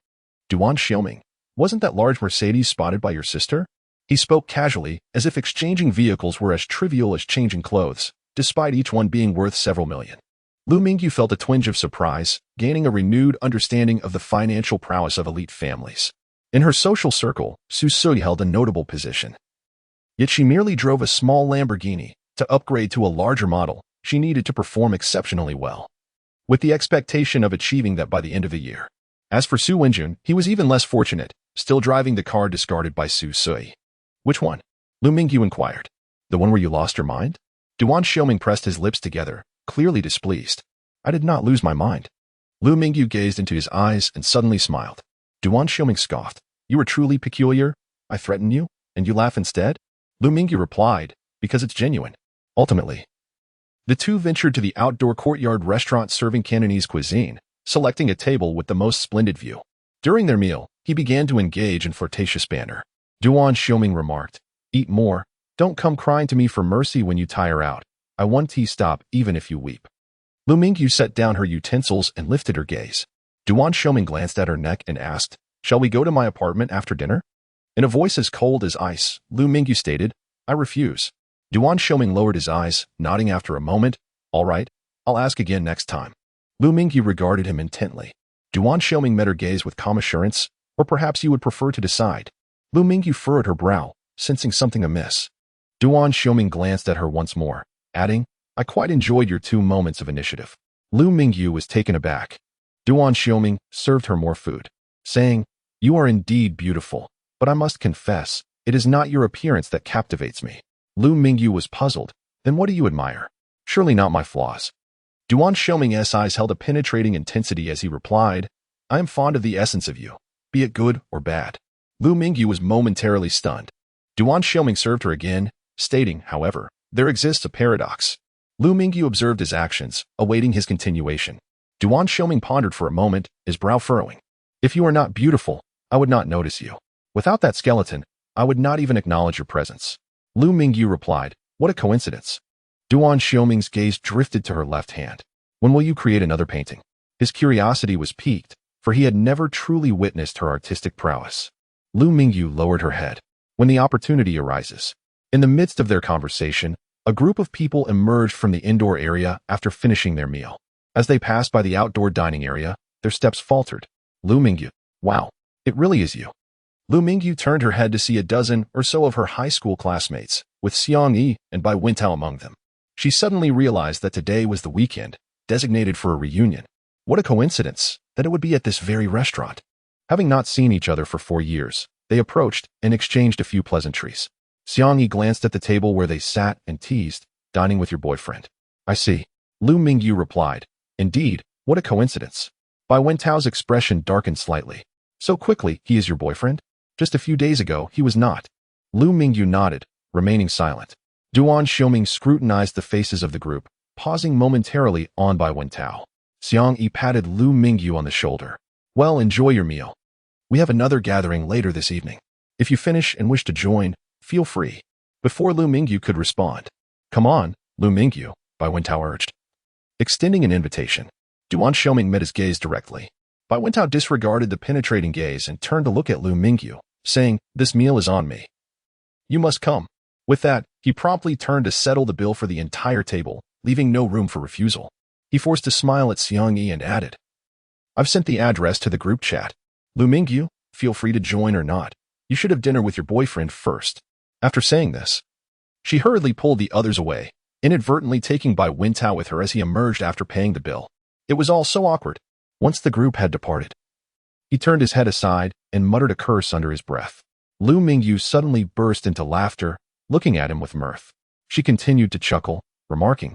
Duan Xiuming. Wasn't that large Mercedes spotted by your sister? He spoke casually, as if exchanging vehicles were as trivial as changing clothes, despite each one being worth several million. Lu Mingyu felt a twinge of surprise, gaining a renewed understanding of the financial prowess of elite families. In her social circle, Su Sui held a notable position. Yet she merely drove a small Lamborghini. To upgrade to a larger model, she needed to perform exceptionally well, with the expectation of achieving that by the end of the year. As for Su Wenjun, he was even less fortunate, still driving the car discarded by Su Sui. Which one? Lu Mingyu inquired. The one where you lost your mind? Duan Xiuming pressed his lips together, clearly displeased. I did not lose my mind. Lu Mingyu gazed into his eyes and suddenly smiled. Duan Xiuming scoffed. You were truly peculiar? I threaten you, and you laugh instead? Lu Mingyu replied, because it's genuine. Ultimately, the two ventured to the outdoor courtyard restaurant serving Cantonese cuisine, selecting a table with the most splendid view. During their meal, he began to engage in flirtatious banter. Duan Xiuming remarked, eat more, don't come crying to me for mercy when you tire out. I want tea stop even if you weep. Lu Mingyu set down her utensils and lifted her gaze. Duan Xiuming glanced at her neck and asked, shall we go to my apartment after dinner? In a voice as cold as ice, Lu Mingyu stated, I refuse. Duan Xiuming lowered his eyes, nodding after a moment. All right, I'll ask again next time. Lu Mingyu regarded him intently. Duan Xiuming met her gaze with calm assurance, or perhaps you would prefer to decide. Lu Mingyu furrowed her brow, sensing something amiss. Duan Xiuming glanced at her once more, adding, I quite enjoyed your 2 moments of initiative. Lu Mingyu was taken aback. Duan Xiuming served her more food, saying, you are indeed beautiful, but I must confess, it is not your appearance that captivates me. Lu Mingyu was puzzled. Then what do you admire? Surely not my flaws. Duan Xiuming's eyes held a penetrating intensity as he replied, I am fond of the essence of you, be it good or bad. Lu Mingyu was momentarily stunned. Duan Xiuming served her again, stating, however, there exists a paradox. Lu Mingyu observed his actions, awaiting his continuation. Duan Xiuming pondered for a moment, his brow furrowing. If you are not beautiful, I would not notice you. Without that skeleton, I would not even acknowledge your presence. Lu Mingyu replied, what a coincidence. Duan Xiuming's gaze drifted to her left hand. When will you create another painting? His curiosity was piqued, for he had never truly witnessed her artistic prowess. Lu Mingyu lowered her head. When the opportunity arises. In the midst of their conversation, a group of people emerged from the indoor area after finishing their meal. As they passed by the outdoor dining area, their steps faltered. Lu Mingyu. Wow, it really is you. Lu Mingyu turned her head to see a dozen or so of her high school classmates, with Xiang Yi and Bai Wintao among them. She suddenly realized that today was the weekend, designated for a reunion. What a coincidence that it would be at this very restaurant. Having not seen each other for 4 years, they approached and exchanged a few pleasantries. Xiang Yi glanced at the table where they sat and teased, dining with your boyfriend. I see. Lu Mingyu replied, indeed, what a coincidence. Bai Wentao's expression darkened slightly. So quickly, he is your boyfriend? Just a few days ago, he was not. Lu Mingyu nodded, remaining silent. Duan Xiuming scrutinized the faces of the group, pausing momentarily on by Wentao. Xiang Yi patted Lu Mingyu on the shoulder. Well, enjoy your meal. We have another gathering later this evening. If you finish and wish to join, feel free. Before Lu Mingyu could respond, Come on, Lu Mingyu, Bai Wentao urged. Extending an invitation, Duan Xiuming met his gaze directly. Bai Wentao disregarded the penetrating gaze and turned to look at Lu Mingyu, saying, This meal is on me. You must come. With that, he promptly turned to settle the bill for the entire table, leaving no room for refusal. He forced a smile at Xiang Yi and added, I've sent the address to the group chat. Lu Mingyu, feel free to join or not. You should have dinner with your boyfriend first. After saying this, she hurriedly pulled the others away, inadvertently taking Bai Wentao with her as he emerged after paying the bill. It was all so awkward. Once the group had departed, he turned his head aside and muttered a curse under his breath. Lu Mingyu suddenly burst into laughter, looking at him with mirth. She continued to chuckle, remarking,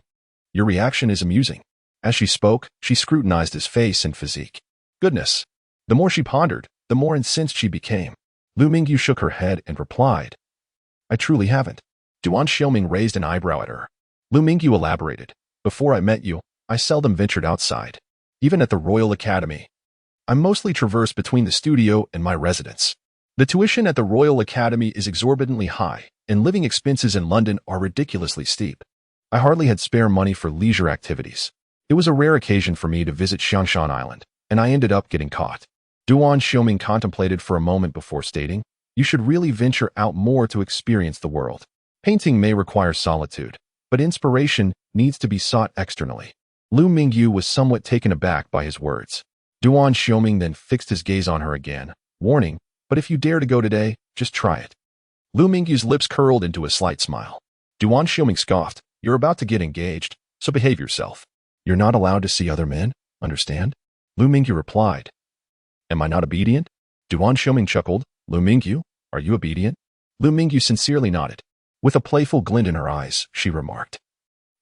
Your reaction is amusing. As she spoke, she scrutinized his face and physique. Goodness! The more she pondered, the more incensed she became. Lu Mingyu shook her head and replied, I truly haven't. Duan Xiuming raised an eyebrow at her. Lu Mingyu elaborated, Before I met you, I seldom ventured outside. Even at the Royal Academy, I mostly traverse between the studio and my residence. The tuition at the Royal Academy is exorbitantly high, and living expenses in London are ridiculously steep. I hardly had spare money for leisure activities. It was a rare occasion for me to visit Xiangshan Island, and I ended up getting caught. Duan Xiuming contemplated for a moment before stating, You should really venture out more to experience the world. Painting may require solitude, but inspiration needs to be sought externally. Lu Mingyu was somewhat taken aback by his words. Duan Xiuming then fixed his gaze on her again, warning, But if you dare to go today, just try it. Lu Mingyu's lips curled into a slight smile. Duan Xiuming scoffed, You're about to get engaged, so behave yourself. You're not allowed to see other men, understand? Lu Mingyu replied. Am I not obedient? Duan Xiuming chuckled. Lu Mingyu, are you obedient? Lu Mingyu sincerely nodded. With a playful glint in her eyes, she remarked,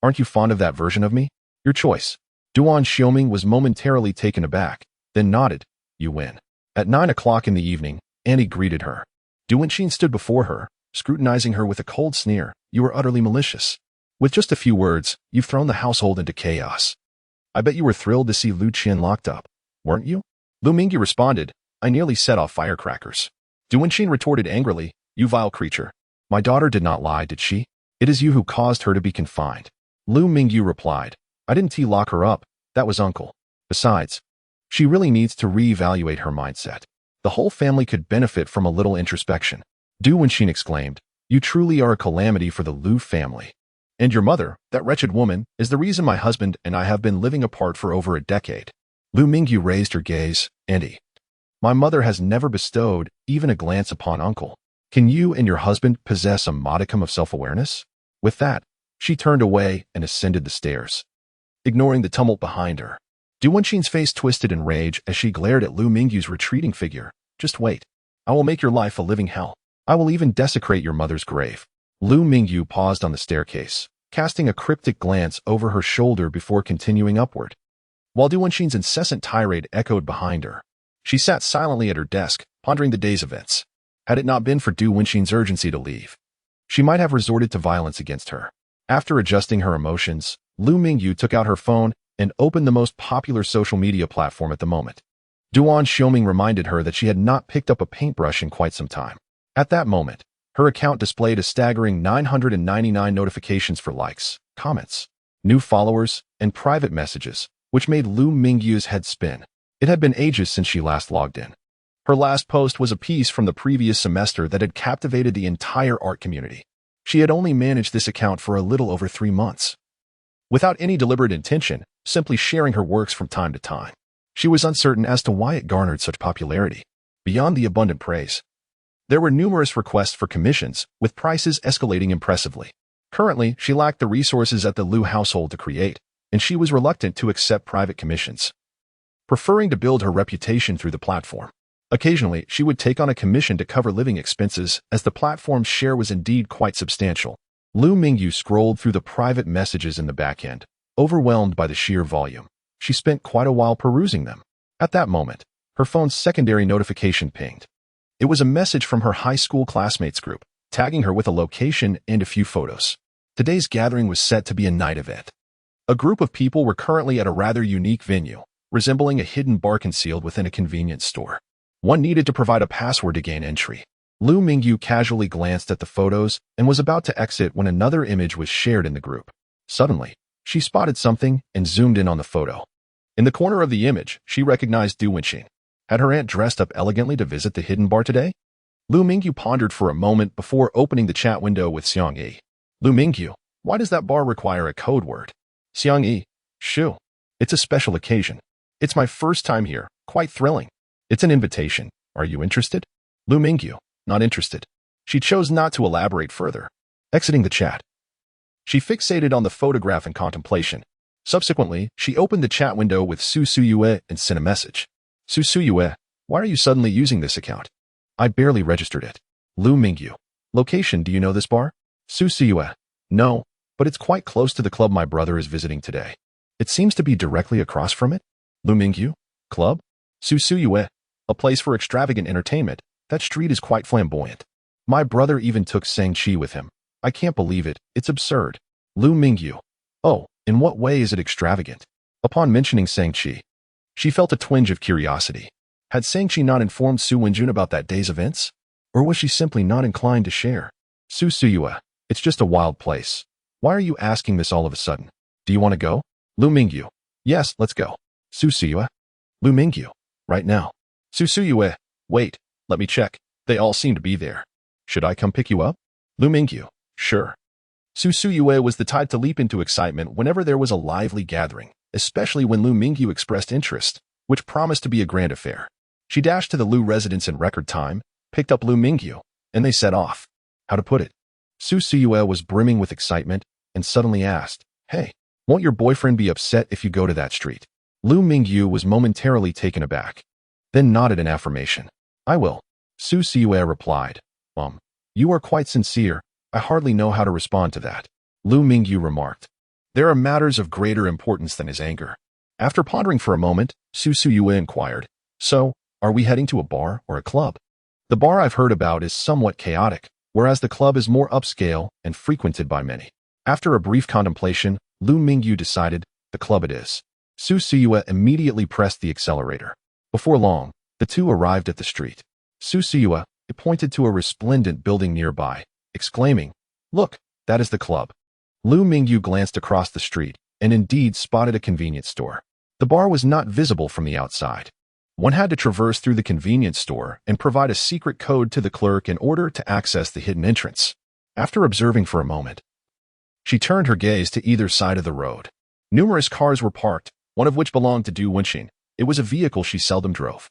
Aren't you fond of that version of me? Your choice. Duan Xiuming was momentarily taken aback, then nodded. You win. At 9 o'clock in the evening, Annie greeted her. Duan Xin stood before her, scrutinizing her with a cold sneer. You are utterly malicious. With just a few words, you've thrown the household into chaos. I bet you were thrilled to see Lu Qian locked up, weren't you? Lu Mingyu responded, I nearly set off firecrackers. Duan Xin retorted angrily, You vile creature. My daughter did not lie, did she? It is you who caused her to be confined. Lu Mingyu replied, I didn't lock her up, that was uncle. Besides, she really needs to reevaluate her mindset. The whole family could benefit from a little introspection. Duan Xin exclaimed, You truly are a calamity for the Lu family. And your mother, that wretched woman, is the reason my husband and I have been living apart for over a decade. Lu Mingyu raised her gaze, Andy. My mother has never bestowed even a glance upon uncle. Can you and your husband possess a modicum of self-awareness? With that, she turned away and ascended the stairs, ignoring the tumult behind her. Duan Xin's face twisted in rage as she glared at Lu Mingyu's retreating figure. Just wait. I will make your life a living hell. I will even desecrate your mother's grave. Lu Mingyu paused on the staircase, casting a cryptic glance over her shoulder before continuing upward. While Duan Xin's incessant tirade echoed behind her, she sat silently at her desk, pondering the day's events. Had it not been for Duan Xin's urgency to leave, she might have resorted to violence against her. After adjusting her emotions, Lu Mingyu took out her phone and opened the most popular social media platform at the moment. Duan Xiuming reminded her that she had not picked up a paintbrush in quite some time. At that moment, her account displayed a staggering 999 notifications for likes, comments, new followers, and private messages, which made Lu Mingyu's head spin. It had been ages since she last logged in. Her last post was a piece from the previous semester that had captivated the entire art community. She had only managed this account for a little over 3 months. Without any deliberate intention, simply sharing her works from time to time. She was uncertain as to why it garnered such popularity. Beyond the abundant praise, there were numerous requests for commissions, with prices escalating impressively. Currently, she lacked the resources at the Lu household to create, and she was reluctant to accept private commissions, preferring to build her reputation through the platform. Occasionally, she would take on a commission to cover living expenses, as the platform's share was indeed quite substantial. Lu Mingyu scrolled through the private messages in the back end, overwhelmed by the sheer volume. She spent quite a while perusing them. At that moment, her phone's secondary notification pinged. It was a message from her high school classmates group, tagging her with a location and a few photos. Today's gathering was set to be a night event. A group of people were currently at a rather unique venue, resembling a hidden bar concealed within a convenience store. One needed to provide a password to gain entry. Lu Mingyu casually glanced at the photos and was about to exit when another image was shared in the group. Suddenly, she spotted something and zoomed in on the photo. In the corner of the image, she recognized Duan Xiuming. Had her aunt dressed up elegantly to visit the hidden bar today? Lu Mingyu pondered for a moment before opening the chat window with Xiang Yi. Lu Mingyu, why does that bar require a code word? Xiang Yi, shoo. It's a special occasion. It's my first time here, quite thrilling. It's an invitation. Are you interested? Lu Mingyu, not interested. She chose not to elaborate further. Exiting the chat, she fixated on the photograph in contemplation. Subsequently, she opened the chat window with Su Suyue and sent a message. Su Suyue, why are you suddenly using this account? I barely registered it. Lu Mingyu, location, do you know this bar? Su Suyue, no, but it's quite close to the club my brother is visiting today. It seems to be directly across from it. Lu Mingyu, club? Su Suyue, a place for extravagant entertainment. That street is quite flamboyant. My brother even took Shang-Chi with him. I can't believe it. It's absurd. Lu Mingyu. Oh, in what way is it extravagant? Upon mentioning Shang-Chi, she felt a twinge of curiosity. Had Shang-Chi not informed Su Wenjun about that day's events? Or was she simply not inclined to share? Su Suyue, it's just a wild place. Why are you asking this all of a sudden? Do you want to go? Lu Mingyu. Yes, let's go. Su Suyue. Lu Mingyu. Right now. Su Suyue. Wait, let me check. They all seem to be there. Should I come pick you up? Lu Mingyu. Sure. Su Suyue was the type to leap into excitement whenever there was a lively gathering, especially when Lu Mingyu expressed interest, which promised to be a grand affair. She dashed to the Lu residence in record time, picked up Lu Mingyu, and they set off. How to put it? Su Suyue was brimming with excitement and suddenly asked, Hey, won't your boyfriend be upset if you go to that street? Lu Mingyu was momentarily taken aback, then nodded in affirmation. I will. Su Suyue replied, You are quite sincere. I hardly know how to respond to that. Lu Mingyu remarked. There are matters of greater importance than his anger. After pondering for a moment, Su Suyue inquired, So, are we heading to a bar or a club? The bar I've heard about is somewhat chaotic, whereas the club is more upscale and frequented by many. After a brief contemplation, Lu Mingyu decided, the club it is. Su Suyue immediately pressed the accelerator. Before long, the two arrived at the street. Su Suyue pointed to a resplendent building nearby, exclaiming, Look, that is the club. Lu Mingyu glanced across the street and indeed spotted a convenience store. The bar was not visible from the outside. One had to traverse through the convenience store and provide a secret code to the clerk in order to access the hidden entrance. After observing for a moment, she turned her gaze to either side of the road. Numerous cars were parked, one of which belonged to Duan Xiuming. It was a vehicle she seldom drove.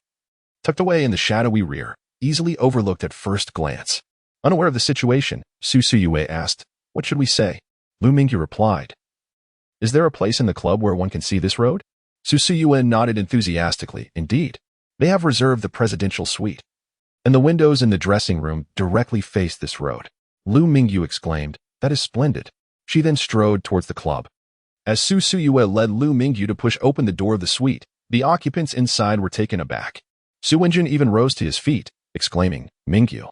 Tucked away in the shadowy rear, easily overlooked at first glance. Unaware of the situation, Su Suyue asked, What should we say? Lu Mingyu replied, Is there a place in the club where one can see this road? Su Suyue nodded enthusiastically. Indeed, they have reserved the presidential suite, and the windows in the dressing room directly face this road. Lu Mingyu exclaimed, That is splendid. She then strode towards the club. As Su Suyue led Lu Mingyu to push open the door of the suite, the occupants inside were taken aback. Su Wenjun even rose to his feet, exclaiming, Mingyu,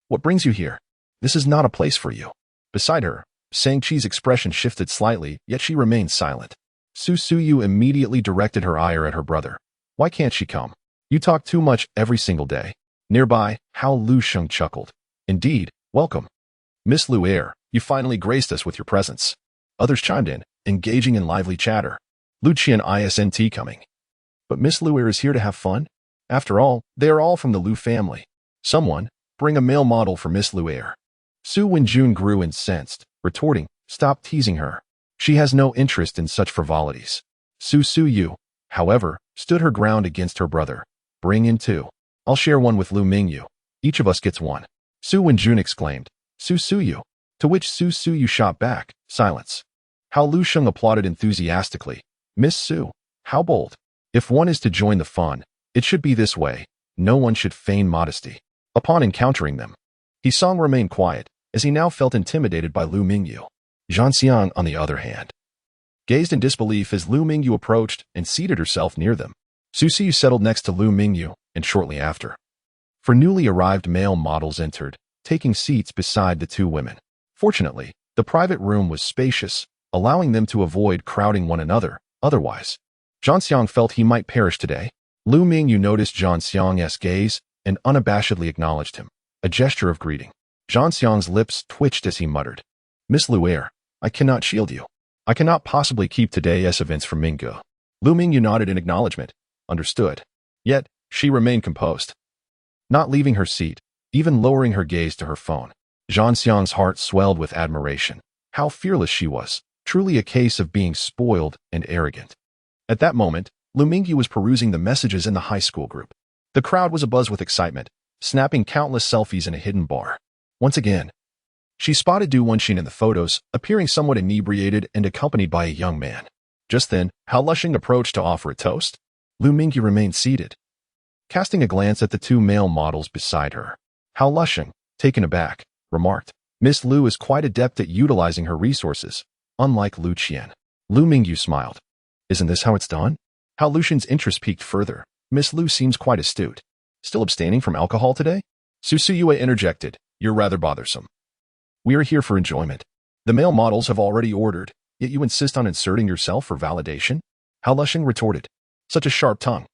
what brings you here? This is not a place for you. Beside her, Shang-Chi's expression shifted slightly, yet she remained silent. Su Suyue immediately directed her ire at her brother. Why can't she come? You talk too much every single day. Nearby, Hao Lu Sheng chuckled. Indeed, welcome. Miss Lu Er, you finally graced us with your presence. Others chimed in, engaging in lively chatter. Lu Qian isn't coming. But Miss Lu Er is here to have fun? After all, they are all from the Lu family. Someone, bring a male model for Miss Lu Er. Su Wenjun grew incensed, retorting, Stop teasing her. She has no interest in such frivolities. Su Suyue, however, stood her ground against her brother. Bring in two. I'll share one with Lu Mingyu. Each of us gets one. Su Wenjun exclaimed, Su Suyue. To which Su Suyue shot back, Silence. Hao Lu Sheng applauded enthusiastically. Miss Su, how bold. If one is to join the fun, it should be this way. No one should feign modesty. Upon encountering them, Song remained quiet, as he now felt intimidated by Lu Mingyu. Zhanxiang, on the other hand, gazed in disbelief as Lu Mingyu approached and seated herself near them. Su Suyue settled next to Lu Mingyu, and shortly after, for newly arrived male models entered, taking seats beside the two women. Fortunately, The private room was spacious, allowing them to avoid crowding one another. Otherwise, Zhang Xiang felt he might perish today. Lu Mingyu noticed Zhang Xiang's gaze and unabashedly acknowledged him, a gesture of greeting. Zhang Xiang's lips twitched as he muttered, "Miss Lu, I cannot shield you. I cannot possibly keep today's events from Mingyu." Lu Mingyu nodded in acknowledgement. Understood. Yet, she remained composed. Not leaving her seat, even lowering her gaze to her phone. Zhang Xiang's heart swelled with admiration. How fearless she was, truly a case of being spoiled and arrogant. At that moment, Lu Mingyu was perusing the messages in the high school group. The crowd was abuzz with excitement, snapping countless selfies in a hidden bar. Once again, she spotted Duan Xiuming in the photos, appearing somewhat inebriated and accompanied by a young man. Just then, Hao Lushing approached to offer a toast. Lu Mingyu remained seated, casting a glance at the two male models beside her. Hao Lushing, taken aback, remarked, "Miss Lu is quite adept at utilizing her resources, unlike Lu Qian." Lu Mingyu smiled. "Isn't this how it's done?" Hao Lushing's interest piqued further. "Miss Lu seems quite astute. Still abstaining from alcohol today?" Su Yue interjected, "You're rather bothersome. We are here for enjoyment. The male models have already ordered, yet you insist on inserting yourself for validation?" Hao Lushing retorted. "Such a sharp tongue."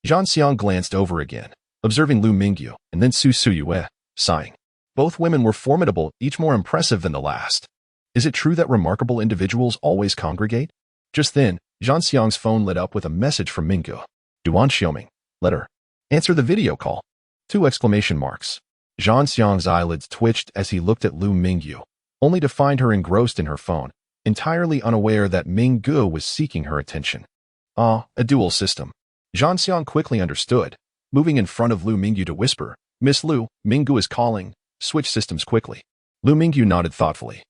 Zhang Xiang glanced over again, observing Lu Mingyu, and then Su Yue, sighing. Both women were formidable, each more impressive than the last. Is it true that remarkable individuals always congregate? Just then, Zhang Xiang's phone lit up with a message from Mingyu. "Duan Xiuming, letter. Answer the video call." 2 exclamation marks. Zhang Xiang's eyelids twitched as he looked at Lu Mingyu, only to find her engrossed in her phone, entirely unaware that Mingyu was seeking her attention. A dual system. Zhang Xiang quickly understood, moving in front of Lu Mingyu to whisper, "Miss Lu, Mingyu is calling. Switch systems quickly." Lu Mingyu nodded thoughtfully,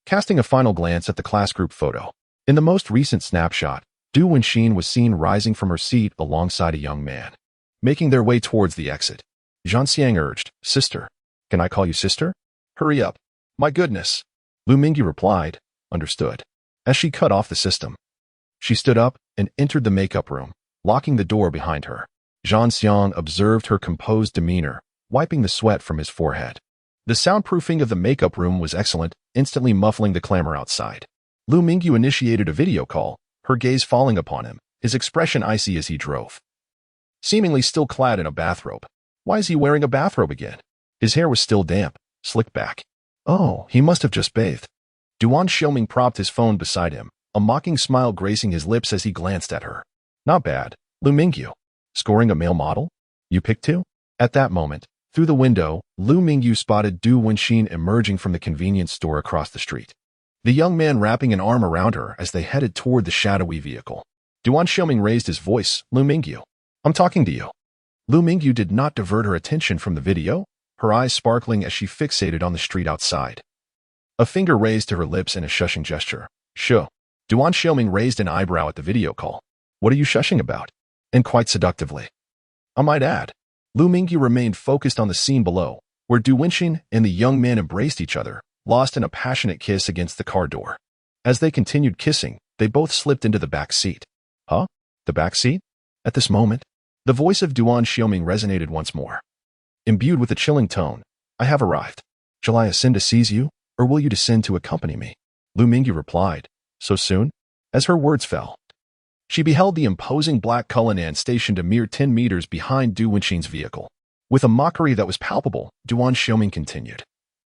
casting a final glance at the class group photo. In the most recent snapshot, Duan Xiuming was seen rising from her seat alongside a young man, making their way towards the exit. Zhang Xiang urged, "Sister. Can I call you sister? Hurry up." "My goodness." Lu Mingyu replied, "Understood." As she cut off the system, she stood up and entered the makeup room, locking the door behind her. Zhang Xiang observed her composed demeanor, wiping the sweat from his forehead. The soundproofing of the makeup room was excellent, instantly muffling the clamor outside. Lu Mingyu initiated a video call, her gaze falling upon him, his expression icy as he drove. Seemingly still clad in a bathrobe. Why is he wearing a bathrobe again? His hair was still damp, slicked back. Oh, he must have just bathed. Duan Xiuming propped his phone beside him, a mocking smile gracing his lips as he glanced at her. "Not bad, Lu Mingyu. Scoring a male model? You picked 2? At that moment, through the window, Lu Mingyu spotted Duan Xiuming emerging from the convenience store across the street. The young man wrapping an arm around her as they headed toward the shadowy vehicle. Duan Xiuming raised his voice, "Lu Mingyu, I'm talking to you." Lu Mingyu did not divert her attention from the video, her eyes sparkling as she fixated on the street outside. A finger raised to her lips in a shushing gesture. "Shuh." Duan Xiuming raised an eyebrow at the video call. "What are you shushing about?" And quite seductively, I might add. Lu Mingyu remained focused on the scene below, where Duan Xiuming and the young man embraced each other, lost in a passionate kiss against the car door. As they continued kissing, they both slipped into the back seat. Huh? The back seat? At this moment, the voice of Duan Xiuming resonated once more. Imbued with a chilling tone, "I have arrived. Shall I ascend to seize you, or will you descend to accompany me?" Lu Mingyu replied, "So soon?" As her words fell, she beheld the imposing black Cullinan stationed a mere 10 meters behind Duan Xiuming's vehicle. With a mockery that was palpable, Duan Xiuming continued,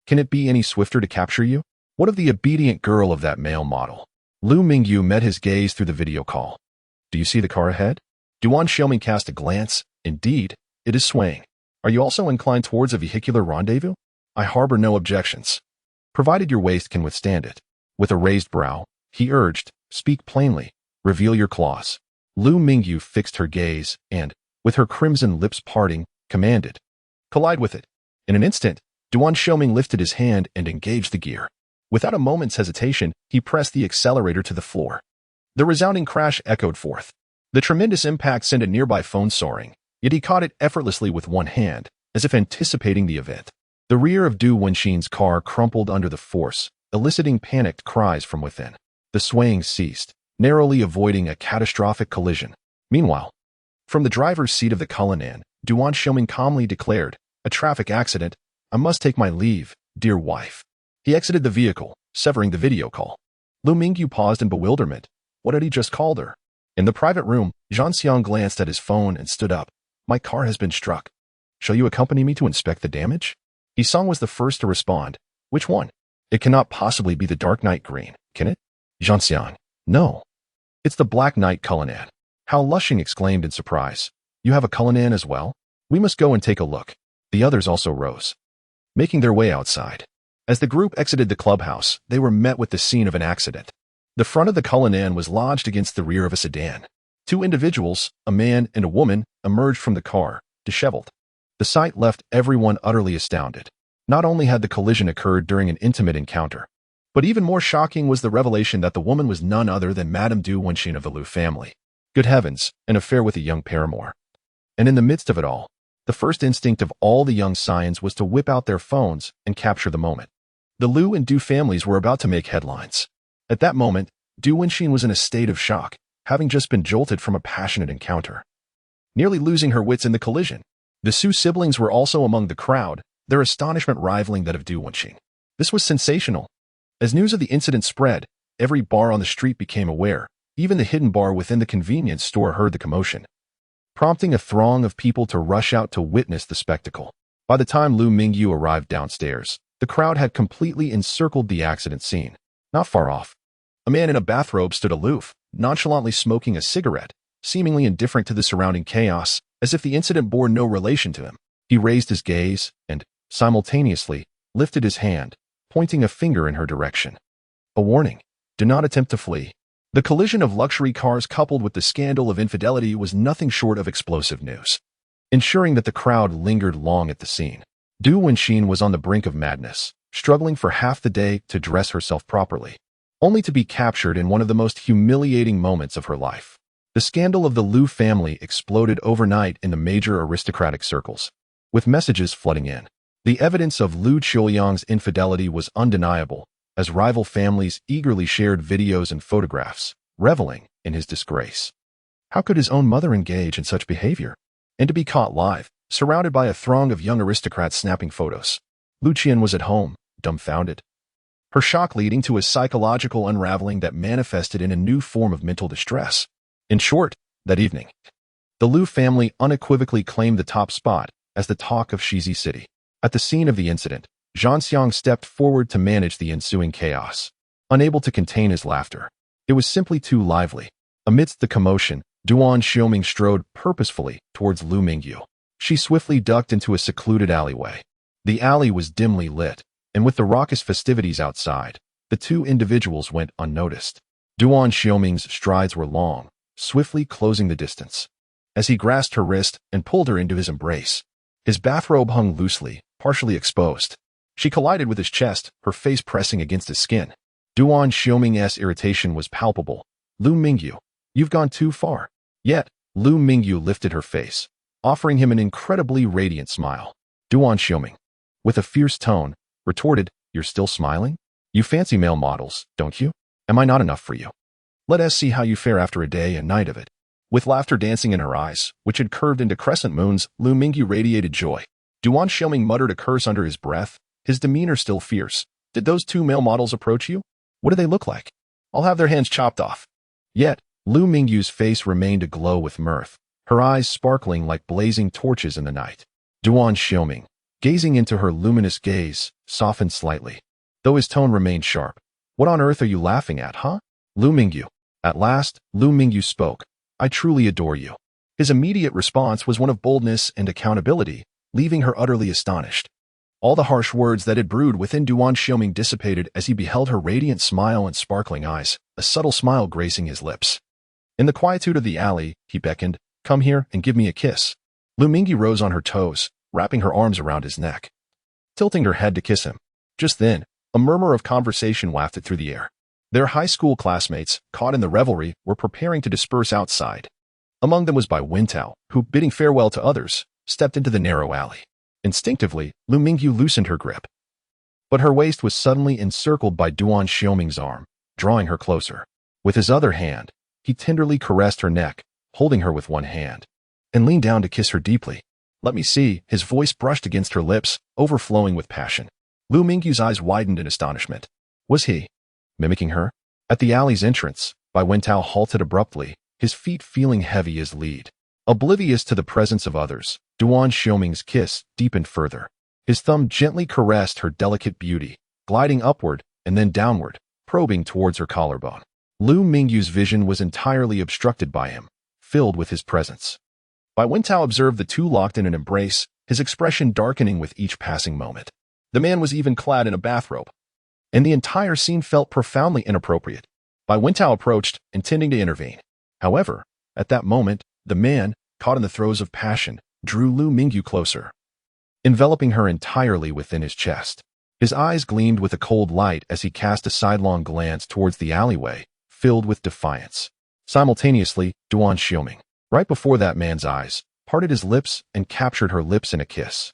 "Can it be any swifter to capture you? What of the obedient girl of that male model?" Lu Mingyu met his gaze through the video call. "Do you see the car ahead?" Duan Xiuming cast a glance. "Indeed, it is swaying. Are you also inclined towards a vehicular rendezvous? I harbor no objections, provided your waist can withstand it." With a raised brow, he urged, "Speak plainly. Reveal your claws." Lu Mingyu fixed her gaze and, with her crimson lips parting, commanded, "Collide with it." In an instant, Duan Xiuming lifted his hand and engaged the gear. Without a moment's hesitation, he pressed the accelerator to the floor. The resounding crash echoed forth. The tremendous impact sent a nearby phone soaring, yet he caught it effortlessly with one hand, as if anticipating the event. The rear of Duan Xiuming's car crumpled under the force, eliciting panicked cries from within. The swaying ceased, narrowly avoiding a catastrophic collision. Meanwhile, from the driver's seat of the Cullinan, Duan Xiuming calmly declared, "A traffic accident. I must take my leave, dear wife." He exited the vehicle, severing the video call. Lu Mingyu paused in bewilderment. What had he just called her? In the private room, Duan Xiuming glanced at his phone and stood up. My car has been struck. Shall you accompany me to inspect the damage? Yisong was the first to respond. Which one? It cannot possibly be the Dark Knight Green, can it? Duan Xiuming. No. It's the Black Knight Cullinan. Hao Lushing exclaimed in surprise. You have a Cullinan as well? We must go and take a look. The others also rose, making their way outside. As the group exited the clubhouse, they were met with the scene of an accident. The front of the Cullinan was lodged against the rear of a sedan. Two individuals, a man and a woman, emerged from the car, disheveled. The sight left everyone utterly astounded. Not only had the collision occurred during an intimate encounter, but even more shocking was the revelation that the woman was none other than Madame Duan Xiuming of the Liu family. Good heavens, an affair with a young paramour. And in the midst of it all, the first instinct of all the young scions was to whip out their phones and capture the moment. The Liu and Du families were about to make headlines. At that moment, Duan Xiuming was in a state of shock, having just been jolted from a passionate encounter, nearly losing her wits in the collision. The Su siblings were also among the crowd, their astonishment rivaling that of Duan Xiuming. This was sensational. As news of the incident spread, every bar on the street became aware. Even the hidden bar within the convenience store heard the commotion, prompting a throng of people to rush out to witness the spectacle. By the time Lu Mingyu arrived downstairs, the crowd had completely encircled the accident scene. Not far off, a man in a bathrobe stood aloof, nonchalantly smoking a cigarette, seemingly indifferent to the surrounding chaos, as if the incident bore no relation to him. He raised his gaze and, simultaneously, lifted his hand, pointing a finger in her direction. A warning. Do not attempt to flee. The collision of luxury cars coupled with the scandal of infidelity was nothing short of explosive news, ensuring that the crowd lingered long at the scene. Duan Xiuming was on the brink of madness, struggling for half the day to dress herself properly, only to be captured in one of the most humiliating moments of her life. The scandal of the Liu family exploded overnight in the major aristocratic circles, with messages flooding in. The evidence of Liu Qiuyang's infidelity was undeniable, as rival families eagerly shared videos and photographs, reveling in his disgrace. How could his own mother engage in such behavior? And to be caught live, surrounded by a throng of young aristocrats snapping photos. Lu Qian was at home, dumbfounded. Her shock leading to a psychological unraveling that manifested in a new form of mental distress. In short, that evening, the Liu family unequivocally claimed the top spot as the talk of Shizi City. At the scene of the incident, Duan Xiuming stepped forward to manage the ensuing chaos, unable to contain his laughter. It was simply too lively. Amidst the commotion, Duan Xiuming strode purposefully towards Lu Mingyu. She swiftly ducked into a secluded alleyway. The alley was dimly lit, and with the raucous festivities outside, the two individuals went unnoticed. Duan Xiuming's strides were long, swiftly closing the distance. As he grasped her wrist and pulled her into his embrace, his bathrobe hung loosely, partially exposed. She collided with his chest, her face pressing against his skin. Duan Xiuming's irritation was palpable. Lu Mingyu, you've gone too far. Yet, Lu Mingyu lifted her face, offering him an incredibly radiant smile. Duan Xiuming, with a fierce tone, retorted, You're still smiling? You fancy male models, don't you? Am I not enough for you? Let us see how you fare after a day and night of it. With laughter dancing in her eyes, which had curved into crescent moons, Lu Mingyu radiated joy. Duan Xiuming muttered a curse under his breath, his demeanor still fierce. Did those two male models approach you? What do they look like? I'll have their hands chopped off. Yet, Lu Mingyu's face remained aglow with mirth, her eyes sparkling like blazing torches in the night. Duan Xiuming, gazing into her luminous gaze, softened slightly, though his tone remained sharp. What on earth are you laughing at, huh? Lu Mingyu. At last, Lu Mingyu spoke. I truly adore you. His immediate response was one of boldness and accountability, leaving her utterly astonished. All the harsh words that had brewed within Duan Xiuming dissipated as he beheld her radiant smile and sparkling eyes, a subtle smile gracing his lips. In the quietude of the alley, he beckoned, Come here and give me a kiss. Lu Mingyu rose on her toes, wrapping her arms around his neck, tilting her head to kiss him. Just then, a murmur of conversation wafted through the air. Their high school classmates, caught in the revelry, were preparing to disperse outside. Among them was Bai Wintao, who, bidding farewell to others, stepped into the narrow alley. Instinctively, Lu Mingyu loosened her grip. But her waist was suddenly encircled by Duan Xiuming's arm, drawing her closer. With his other hand, he tenderly caressed her neck, holding her with one hand, and leaned down to kiss her deeply. Let me see, his voice brushed against her lips, overflowing with passion. Lu Mingyu's eyes widened in astonishment. Was he mimicking her? At the alley's entrance, Bai Wentao halted abruptly, his feet feeling heavy as lead. Oblivious to the presence of others, Duan Xiuming's kiss deepened further. His thumb gently caressed her delicate beauty, gliding upward and then downward, probing towards her collarbone. Lu Mingyu's vision was entirely obstructed by him, filled with his presence. Bai Wentao observed the two locked in an embrace, his expression darkening with each passing moment. The man was even clad in a bathrobe, and the entire scene felt profoundly inappropriate. Bai Wentao approached, intending to intervene. However, at that moment, the man, caught in the throes of passion, drew Lu Mingyu closer, enveloping her entirely within his chest. His eyes gleamed with a cold light as he cast a sidelong glance towards the alleyway, filled with defiance. Simultaneously, Duan Xiuming, right before that man's eyes, parted his lips and captured her lips in a kiss.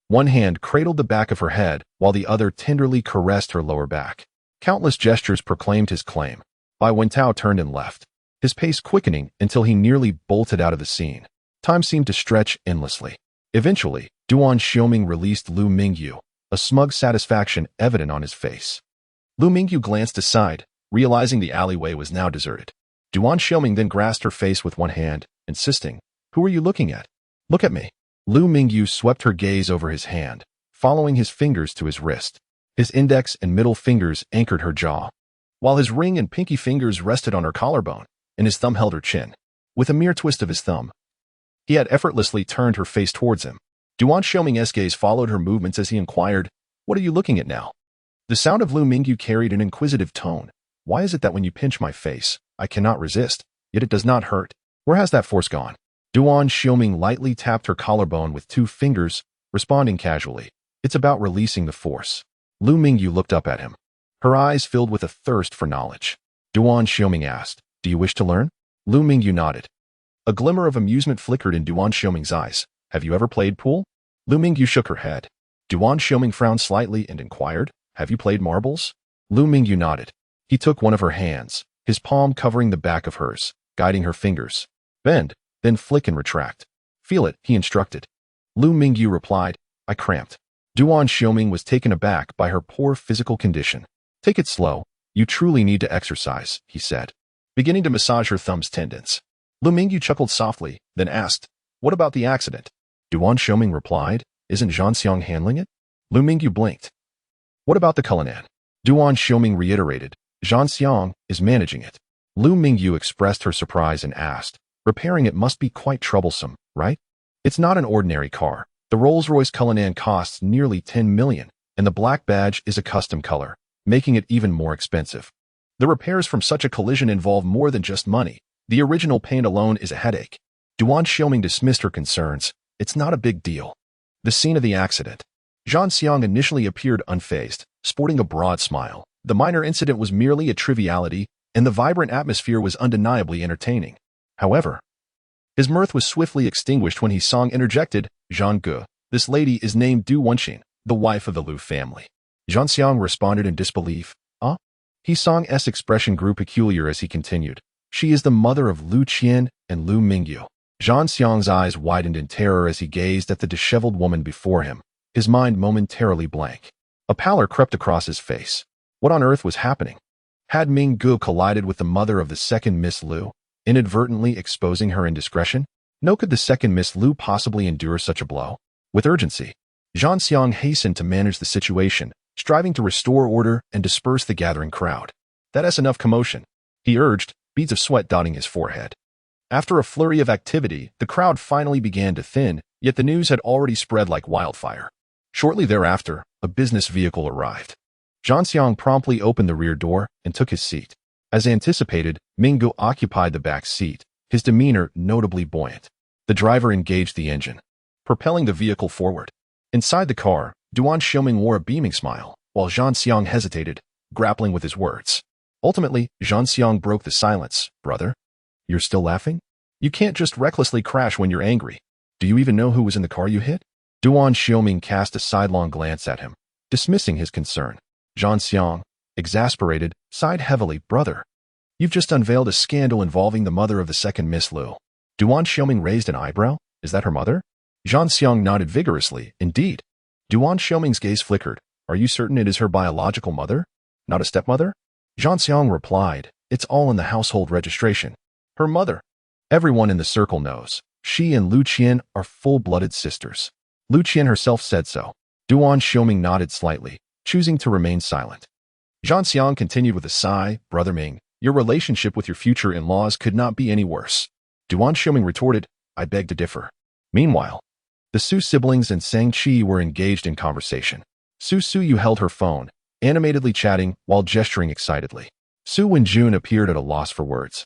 One hand cradled the back of her head, while the other tenderly caressed her lower back. Countless gestures proclaimed his claim. Bai Wentao turned and left, his pace quickening until he nearly bolted out of the scene. Time seemed to stretch endlessly. Eventually, Duan Xiuming released Lu Mingyu, a smug satisfaction evident on his face. Lu Mingyu glanced aside, realizing the alleyway was now deserted. Duan Xiuming then grasped her face with one hand, insisting, "Who are you looking at? Look at me." Lu Mingyu swept her gaze over his hand, following his fingers to his wrist. His index and middle fingers anchored her jaw, while his ring and pinky fingers rested on her collarbone, and his thumb held her chin. With a mere twist of his thumb, he had effortlessly turned her face towards him. Duan Xiuming's gaze followed her movements as he inquired, "What are you looking at now?" The sound of Lu Mingyu carried an inquisitive tone. "Why is it that when you pinch my face, I cannot resist, yet it does not hurt? Where has that force gone?" Duan Xiuming lightly tapped her collarbone with 2 fingers, responding casually, "It's about releasing the force." Lu Mingyu looked up at him, her eyes filled with a thirst for knowledge. Duan Xiuming asked, "Do you wish to learn?" Lu Mingyu nodded. A glimmer of amusement flickered in Duan Xiuming's eyes. "Have you ever played pool?" Lu Mingyu shook her head. Duan Xiuming frowned slightly and inquired, "Have you played marbles?" Lu Mingyu nodded. He took one of her hands, his palm covering the back of hers, guiding her fingers. "Bend, then flick and retract. Feel it," he instructed. Lu Mingyu replied, "I cramped." Duan Xiuming was taken aback by her poor physical condition. "Take it slow. You truly need to exercise," he said, beginning to massage her thumb's tendons. Lu Mingyu chuckled softly, then asked, "What about the accident?" Duan Xiuming replied, "Isn't Zhanxiang handling it?" Lu Mingyu blinked. "What about the Cullinan?" Duan Xiuming reiterated, "Zhanxiang is managing it." Lu Mingyu expressed her surprise and asked, "Repairing it must be quite troublesome, right? It's not an ordinary car. The Rolls-Royce Cullinan costs nearly 10 million, and the black badge is a custom color, making it even more expensive. The repairs from such a collision involve more than just money. The original paint alone is a headache." Duan Xiuming dismissed her concerns. "It's not a big deal." The scene of the accident. Zhanxiang initially appeared unfazed, sporting a broad smile. The minor incident was merely a triviality, and the vibrant atmosphere was undeniably entertaining. However, his mirth was swiftly extinguished when Song interjected, "Zhang Ge, this lady is named Du Wenxin, the wife of the Lu family." Zhanxiang responded in disbelief. "Ah?" Song's expression grew peculiar as he continued, "She is the mother of Lu Qian and Lu Mingyu." Zhanxiang's eyes widened in terror as he gazed at the disheveled woman before him, his mind momentarily blank. A pallor crept across his face. What on earth was happening? Had Mingyu collided with the mother of the second Miss Lu, inadvertently exposing her indiscretion? No, could the second Miss Lu possibly endure such a blow? With urgency, Zhanxiang hastened to manage the situation, striving to restore order and disperse the gathering crowd. "That's enough commotion," he urged, beads of sweat dotting his forehead. After a flurry of activity, the crowd finally began to thin, yet the news had already spread like wildfire. Shortly thereafter, a business vehicle arrived. Zhanxiang promptly opened the rear door and took his seat. As anticipated, Mingyu occupied the back seat, his demeanor notably buoyant. The driver engaged the engine, propelling the vehicle forward. Inside the car, Duan Xiuming wore a beaming smile, while Zhanxiang hesitated, grappling with his words. Ultimately, Zhanxiang broke the silence. "Brother, you're still laughing? You can't just recklessly crash when you're angry. Do you even know who was in the car you hit?" Duan Xiuming cast a sidelong glance at him, dismissing his concern. Zhanxiang, exasperated, sighed heavily. "Brother, you've just unveiled a scandal involving the mother of the second Miss Lu." Duan Xiuming raised an eyebrow. "Is that her mother?" Zhanxiang nodded vigorously. "Indeed." Duan Xiuming's gaze flickered. "Are you certain it is her biological mother?" Not a stepmother? Zhang Xiang replied, it's all in the household registration. Her mother. Everyone in the circle knows. She and Lu Qian are full-blooded sisters. Lu Qian herself said so. Duan Xiuming nodded slightly, choosing to remain silent. Zhang Xiang continued with a sigh, Brother Ming, your relationship with your future in-laws could not be any worse. Duan Xiuming retorted, I beg to differ. Meanwhile, the Su siblings and Sang Qi were engaged in conversation. Su Suyu held her phone, animatedly chatting while gesturing excitedly. Su Wenjun appeared at a loss for words.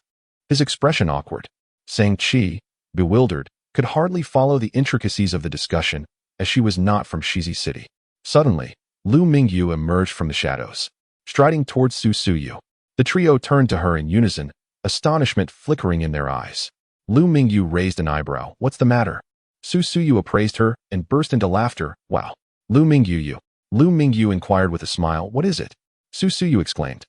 His expression awkward. Sang Qi, bewildered, could hardly follow the intricacies of the discussion, as she was not from Shizi City. Suddenly, Lu Mingyu emerged from the shadows, striding towards Su Suyu. The trio turned to her in unison, astonishment flickering in their eyes. Lu Mingyu raised an eyebrow. What's the matter? Su Suyu appraised her and burst into laughter. Wow. Lu Mingyu inquired with a smile. What is it? Su Suyu exclaimed.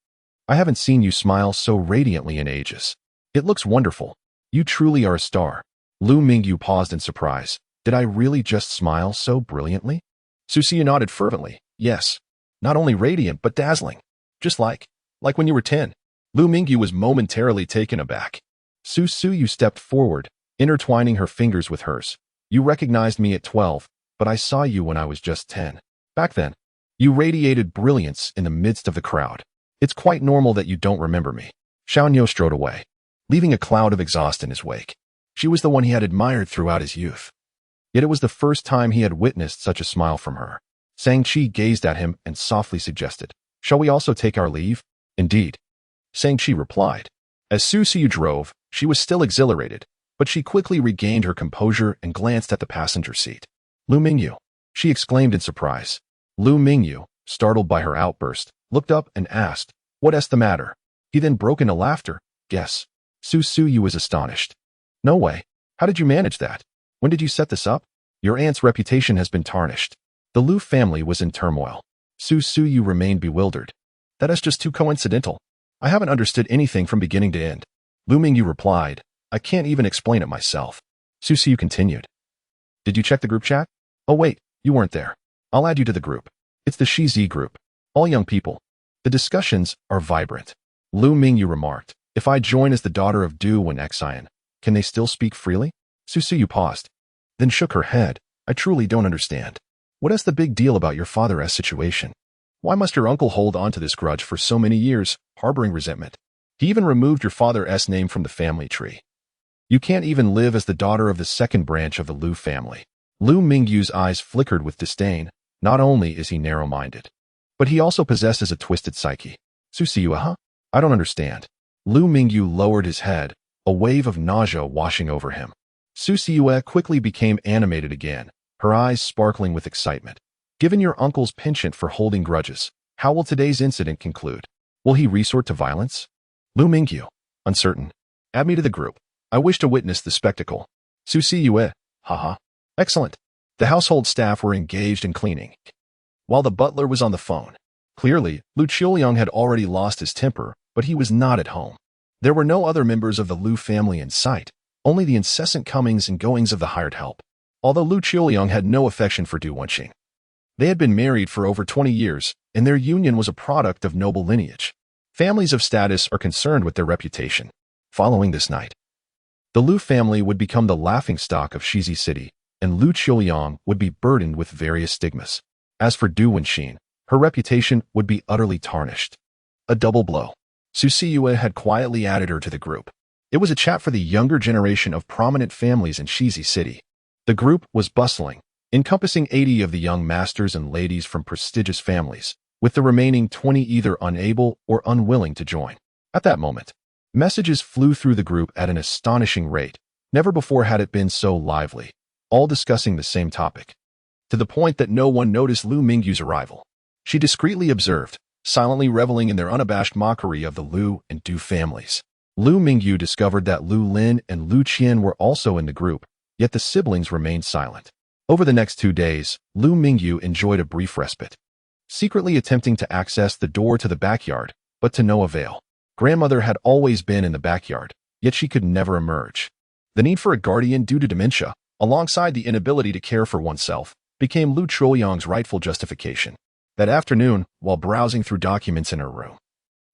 I haven't seen you smile so radiantly in ages. It looks wonderful. You truly are a star. Lu Mingyu paused in surprise. Did I really just smile so brilliantly? Su Suyu nodded fervently. Yes. Not only radiant, but dazzling. Just like when you were 10. Lu Mingyu was momentarily taken aback. Su Suyu stepped forward, intertwining her fingers with hers. You recognized me at 12, but I saw you when I was just 10. Back then, you radiated brilliance in the midst of the crowd. It's quite normal that you don't remember me. Xiaoniu strode away, leaving a cloud of exhaust in his wake. She was the one he had admired throughout his youth. Yet it was the first time he had witnessed such a smile from her. Sang Qi gazed at him and softly suggested, shall we also take our leave? Indeed. Sang Qi replied. As Su Suyu drove, she was still exhilarated, but she quickly regained her composure and glanced at the passenger seat. Lu Mingyu, she exclaimed in surprise. Lu Mingyu, startled by her outburst, looked up and asked, what's the matter? He then broke into laughter. Guess. Su Suyu was astonished. No way. How did you manage that? When did you set this up? Your aunt's reputation has been tarnished. The Lu family was in turmoil. Su Suyu remained bewildered. That is just too coincidental. I haven't understood anything from beginning to end. Lu Mingyu replied, I can't even explain it myself. Su Suyu continued. Did you check the group chat? Oh wait, you weren't there. I'll add you to the group. It's the Shizi group. All young people. The discussions are vibrant. Lu Mingyu remarked, if I join as the daughter of Duan Xiuming, can they still speak freely? Su Suyu paused, then shook her head. I truly don't understand. What is the big deal about your father's situation? Why must your uncle hold on to this grudge for so many years, harboring resentment? He even removed your father's name from the family tree. You can't even live as the daughter of the second branch of the Lu family. Lu Mingyu's eyes flickered with disdain. Not only is he narrow-minded, but he also possesses a twisted psyche. Su Suyu, I don't understand. Lu Mingyu lowered his head, a wave of nausea washing over him. Su Suyu quickly became animated again, her eyes sparkling with excitement. Given your uncle's penchant for holding grudges, how will today's incident conclude? Will he resort to violence? Lu Mingyu, uncertain. Add me to the group. I wish to witness the spectacle. Su Suyu, haha. Excellent. The household staff were engaged in cleaning, while the butler was on the phone. Clearly, Lu Qiuliang had already lost his temper, but he was not at home. There were no other members of the Lu family in sight, only the incessant comings and goings of the hired help. Although Lu Qiuliang had no affection for Duan Xiuming, they had been married for over 20 years, and their union was a product of noble lineage. Families of status are concerned with their reputation. Following this night, the Lu family would become the laughingstock of Shizi City, and Lu Qiuliang would be burdened with various stigmas. As for Duan Xiuming, her reputation would be utterly tarnished. A double blow. Su Suyu had quietly added her to the group. It was a chat for the younger generation of prominent families in Shizi City. The group was bustling, encompassing 80 of the young masters and ladies from prestigious families, with the remaining 20 either unable or unwilling to join. At that moment, messages flew through the group at an astonishing rate. Never before had it been so lively, all discussing the same topic, to the point that no one noticed Lu Mingyu's arrival. She discreetly observed, silently reveling in their unabashed mockery of the Lu and Du families. Lu Mingyu discovered that Lu Lin and Lu Qian were also in the group, yet the siblings remained silent. Over the next 2 days, Lu Mingyu enjoyed a brief respite, secretly attempting to access the door to the backyard, but to no avail. Grandmother had always been in the backyard, yet she could never emerge. The need for a guardian due to dementia, alongside the inability to care for oneself, became Lu Qiuliang's rightful justification. That afternoon, while browsing through documents in her room,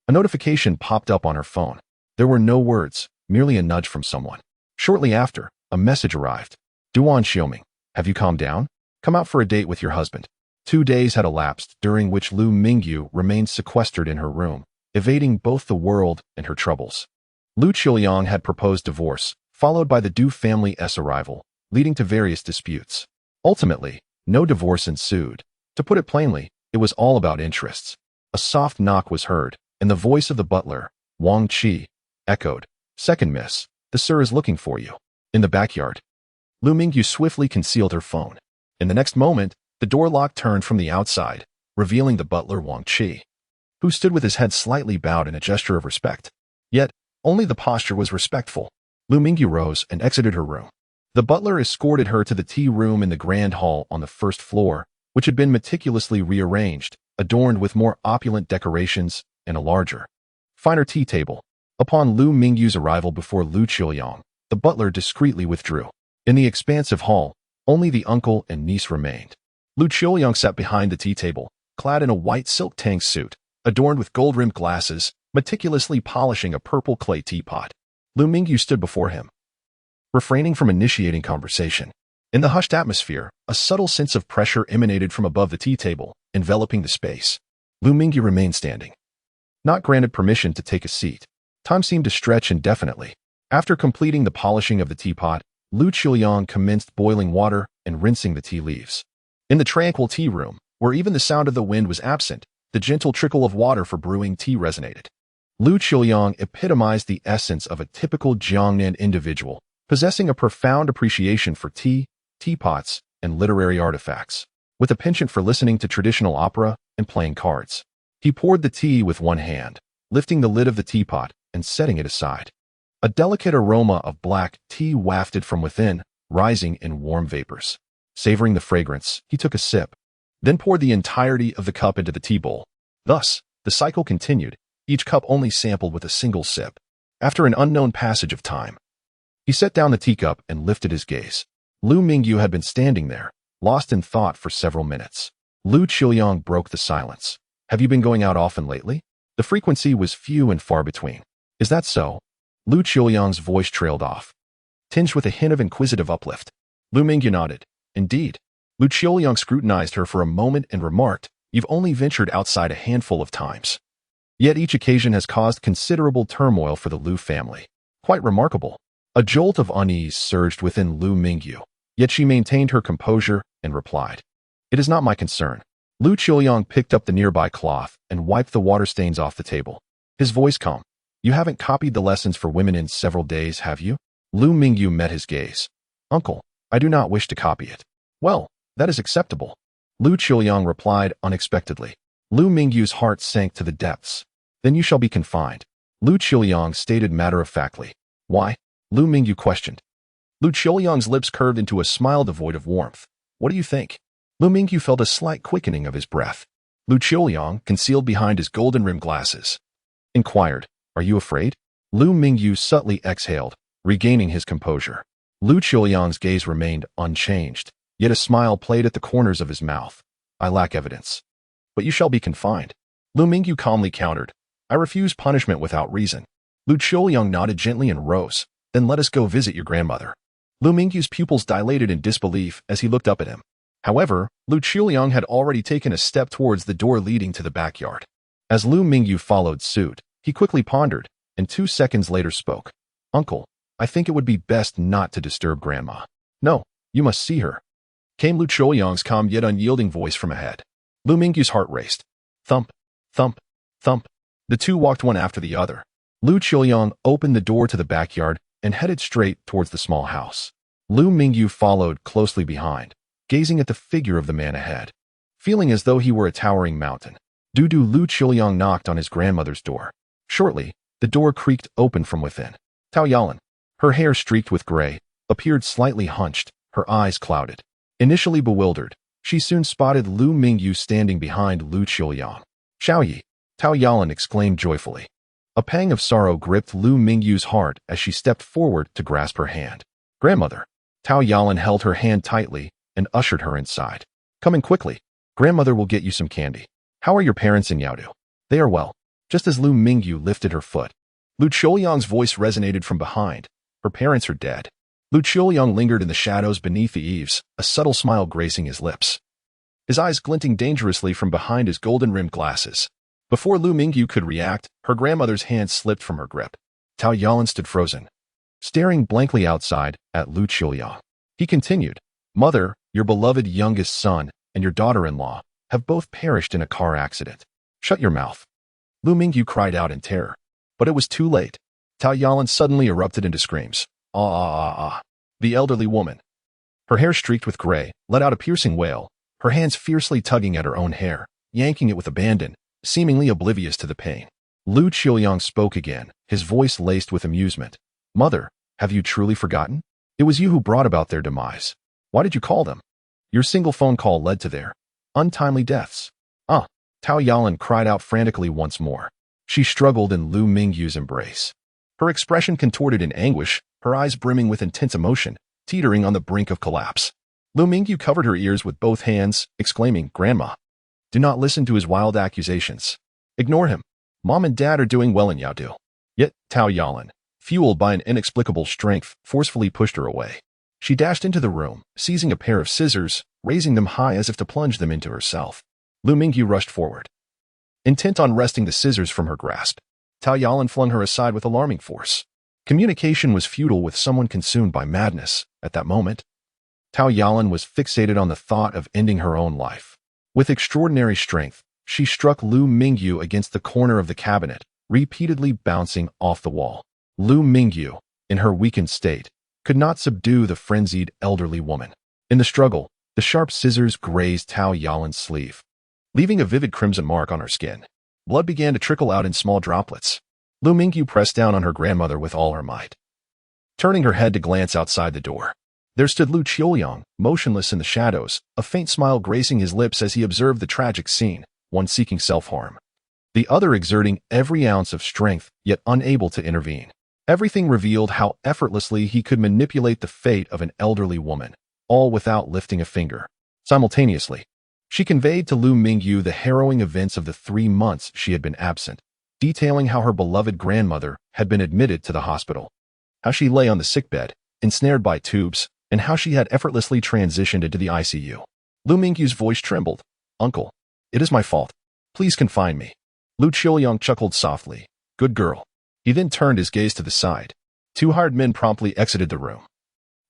a notification popped up on her phone. There were no words, merely a nudge from someone. Shortly after, a message arrived. Duan Xiuming, have you calmed down? Come out for a date with your husband. 2 days had elapsed, during which Mingyu remained sequestered in her room, evading both the world and her troubles. Lu Qiuyang had proposed divorce, followed by the Du family's arrival, leading to various disputes. Ultimately, no divorce ensued. To put it plainly, it was all about interests. A soft knock was heard, and the voice of the butler, Wang Qi, echoed, "Second miss, the sir is looking for you." In the backyard, Mingyu swiftly concealed her phone. In the next moment, the door lock turned from the outside, revealing the butler Wang Qi, who stood with his head slightly bowed in a gesture of respect. Yet, only the posture was respectful. Mingyu rose and exited her room. The butler escorted her to the tea room in the grand hall on the first floor, which had been meticulously rearranged, adorned with more opulent decorations and a larger, finer tea table. Upon Mingyu's arrival before Lu Qiuyang, the butler discreetly withdrew. In the expansive hall, only the uncle and niece remained. Lu Qiuyang sat behind the tea table, clad in a white silk tang suit, adorned with gold-rimmed glasses, meticulously polishing a purple clay teapot. Mingyu stood before him, refraining from initiating conversation. In the hushed atmosphere, a subtle sense of pressure emanated from above the tea table, enveloping the space. Mingyu remained standing, not granted permission to take a seat. Time seemed to stretch indefinitely. After completing the polishing of the teapot, Lu Qiuyang commenced boiling water and rinsing the tea leaves. In the tranquil tea room, where even the sound of the wind was absent, the gentle trickle of water for brewing tea resonated. Lu Qiuyang epitomized the essence of a typical Jiangnan individual, possessing a profound appreciation for tea, teapots, and literary artifacts, with a penchant for listening to traditional opera and playing cards. He poured the tea with one hand, lifting the lid of the teapot and setting it aside. A delicate aroma of black tea wafted from within, rising in warm vapors. Savoring the fragrance, he took a sip, then poured the entirety of the cup into the tea bowl. Thus, the cycle continued, each cup only sampled with a single sip. After an unknown passage of time, he set down the teacup and lifted his gaze. Mingyu had been standing there, lost in thought for several minutes. Lu Qiuyang broke the silence. Have you been going out often lately? The frequency was few and far between. Is that so? Lu Qiuyang's voice trailed off, tinged with a hint of inquisitive uplift. Mingyu nodded. Indeed. Lu Qiuyang scrutinized her for a moment and remarked, "You've only ventured outside a handful of times. Yet each occasion has caused considerable turmoil for the Lu family. Quite remarkable." A jolt of unease surged within Mingyu, yet she maintained her composure and replied, "It is not my concern." Lu Qiuyang picked up the nearby cloth and wiped the water stains off the table. His voice calm. "You haven't copied the lessons for women in several days, have you?" Mingyu met his gaze. "Uncle, I do not wish to copy it." "Well, that is acceptable," Lu Qiuyang replied unexpectedly. Mingyu's heart sank to the depths. "Then you shall be confined," Lu Qiuyang stated matter-of-factly. "Why?" Mingyu questioned. Lu Qiuyang's lips curved into a smile devoid of warmth. "What do you think?" Mingyu felt a slight quickening of his breath. Lu Qiuyang, concealed behind his golden-rimmed glasses, inquired, "Are you afraid?" Mingyu subtly exhaled, regaining his composure. Lu Qiuyang's gaze remained unchanged, yet a smile played at the corners of his mouth. "I lack evidence. But you shall be confined." Mingyu calmly countered, "I refuse punishment without reason." Lu Qiuyang nodded gently and rose. "Then let us go visit your grandmother." Mingyu's pupils dilated in disbelief as he looked up at him. However, Lu Qiuyang had already taken a step towards the door leading to the backyard. As Mingyu followed suit, he quickly pondered, and 2 seconds later spoke. "Uncle, I think it would be best not to disturb Grandma." "No, you must see her," came Lu Qiuyang's calm yet unyielding voice from ahead. Mingyu's heart raced. Thump, thump, thump. The two walked one after the other. Lu Qiuyang opened the door to the backyard and headed straight towards the small house. Mingyu followed closely behind, gazing at the figure of the man ahead, feeling as though he were a towering mountain. Lu Qiuyang knocked on his grandmother's door. Shortly, the door creaked open from within. Tao Yalan, her hair streaked with gray, appeared slightly hunched, her eyes clouded. Initially bewildered, she soon spotted Mingyu standing behind Lu Qiuyang. "Xiaoyi," Tao Yalan exclaimed joyfully. A pang of sorrow gripped Mingyu's heart as she stepped forward to grasp her hand. "Grandmother." Tao Yalan held her hand tightly and ushered her inside. "Come in quickly. Grandmother will get you some candy." How are your parents in Yaodu? They are well. Just as Lu Mingyu lifted her foot, Lu Qiuyang's voice resonated from behind. Her parents are dead. Lu Qiuyang lingered in the shadows beneath the eaves, a subtle smile gracing his lips. His eyes glinting dangerously from behind his golden-rimmed glasses. Before Lu Mingyu could react, her grandmother's hand slipped from her grip. Tao Yalan stood frozen, staring blankly outside at Lu Qiuyang. He continued, "Mother, your beloved youngest son, and your daughter-in-law have both perished in a car accident. Shut your mouth." Lu Mingyu cried out in terror. But it was too late. Tao Yalan suddenly erupted into screams. Ah, ah, ah, ah. The elderly woman, her hair streaked with gray, let out a piercing wail, her hands fiercely tugging at her own hair, yanking it with abandon, seemingly oblivious to the pain. Lu Qiuyang spoke again, his voice laced with amusement. "Mother, have you truly forgotten? It was you who brought about their demise. Why did you call them? Your single phone call led to their untimely deaths." "Ah!" Tao Yalan cried out frantically once more. She struggled in Lu Mingyu's embrace. Her expression contorted in anguish, her eyes brimming with intense emotion, teetering on the brink of collapse. Lu Mingyu covered her ears with both hands, exclaiming, "Grandma, do not listen to his wild accusations. Ignore him. Mom and Dad are doing well in Yaodu." Yet Tao Yalan, fueled by an inexplicable strength, forcefully pushed her away. She dashed into the room, seizing a pair of scissors, raising them high as if to plunge them into herself. Lu Mingyu rushed forward, intent on wresting the scissors from her grasp. Tao Yalan flung her aside with alarming force. Communication was futile with someone consumed by madness. At that moment, Tao Yalan was fixated on the thought of ending her own life. With extraordinary strength, she struck Lu Mingyu against the corner of the cabinet, repeatedly bouncing off the wall. Lu Mingyu, in her weakened state, could not subdue the frenzied elderly woman. In the struggle, the sharp scissors grazed Tao Yalan's sleeve, leaving a vivid crimson mark on her skin. Blood began to trickle out in small droplets. Lu Mingyu pressed down on her grandmother with all her might. Turning her head to glance outside the door, there stood Lu Qiuyang, motionless in the shadows, a faint smile gracing his lips as he observed the tragic scene, one seeking self-harm, the other exerting every ounce of strength, yet unable to intervene. Everything revealed how effortlessly he could manipulate the fate of an elderly woman, all without lifting a finger. Simultaneously, she conveyed to Lu Mingyu the harrowing events of the 3 months she had been absent, detailing how her beloved grandmother had been admitted to the hospital, how she lay on the sickbed, ensnared by tubes, and how she had effortlessly transitioned into the ICU. Lu Mingyu's voice trembled. "Uncle, it is my fault. Please confine me." Lu Qiuyang chuckled softly. "Good girl." He then turned his gaze to the side. 2 hired men promptly exited the room,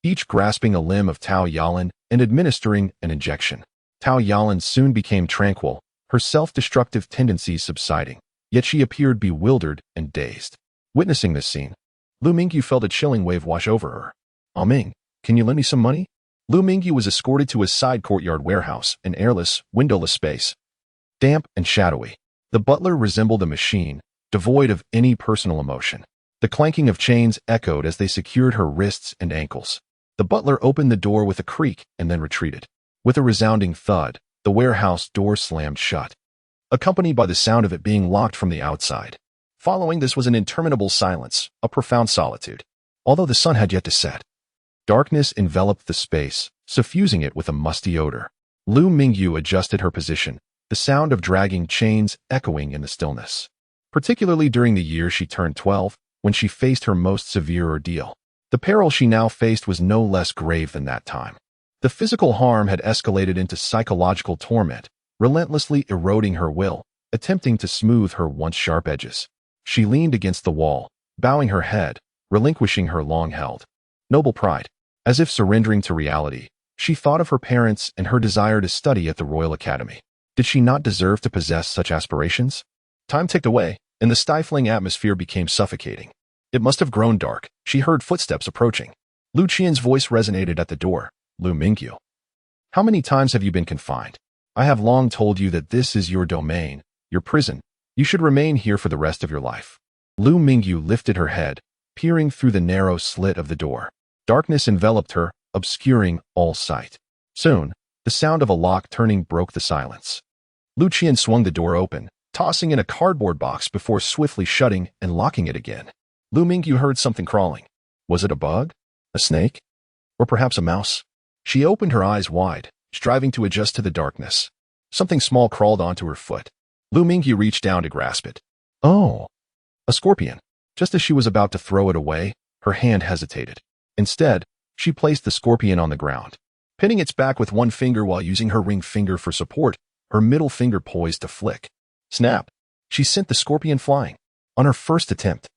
each grasping a limb of Tao Yalan and administering an injection. Tao Yalan soon became tranquil, her self-destructive tendencies subsiding, yet she appeared bewildered and dazed. Witnessing this scene, Lu Mingyu felt a chilling wave wash over her. "Ah Ming, can you lend me some money?" Lu Mingyu was escorted to a side courtyard warehouse, an airless, windowless space. Damp and shadowy, the butler resembled a machine, devoid of any personal emotion. The clanking of chains echoed as they secured her wrists and ankles. The butler opened the door with a creak and then retreated. With a resounding thud, the warehouse door slammed shut, accompanied by the sound of it being locked from the outside. Following this was an interminable silence, a profound solitude, although the sun had yet to set. Darkness enveloped the space, suffusing it with a musty odor. Lu Mingyu adjusted her position, the sound of dragging chains echoing in the stillness. Particularly during the year she turned 12, when she faced her most severe ordeal. The peril she now faced was no less grave than that time. The physical harm had escalated into psychological torment, relentlessly eroding her will, attempting to smooth her once sharp edges. She leaned against the wall, bowing her head, relinquishing her long-held noble pride. As if surrendering to reality, she thought of her parents and her desire to study at the Royal Academy. Did she not deserve to possess such aspirations? Time ticked away, and the stifling atmosphere became suffocating. It must have grown dark. She heard footsteps approaching. Lu Qian's voice resonated at the door. "Lu Mingyu, how many times have you been confined? I have long told you that this is your domain, your prison. You should remain here for the rest of your life." Lu Mingyu lifted her head, peering through the narrow slit of the door. Darkness enveloped her, obscuring all sight. Soon, the sound of a lock turning broke the silence. Lu Qian swung the door open, tossing in a cardboard box before swiftly shutting and locking it again. Lu Mingyu heard something crawling. Was it a bug? A snake? Or perhaps a mouse? She opened her eyes wide, striving to adjust to the darkness. Something small crawled onto her foot. Lu Mingyu reached down to grasp it. Oh, a scorpion. Just as she was about to throw it away, her hand hesitated. Instead, she placed the scorpion on the ground, pinning its back with one finger while using her ring finger for support, her middle finger poised to flick. Snap! She sent the scorpion flying. On her first attempt,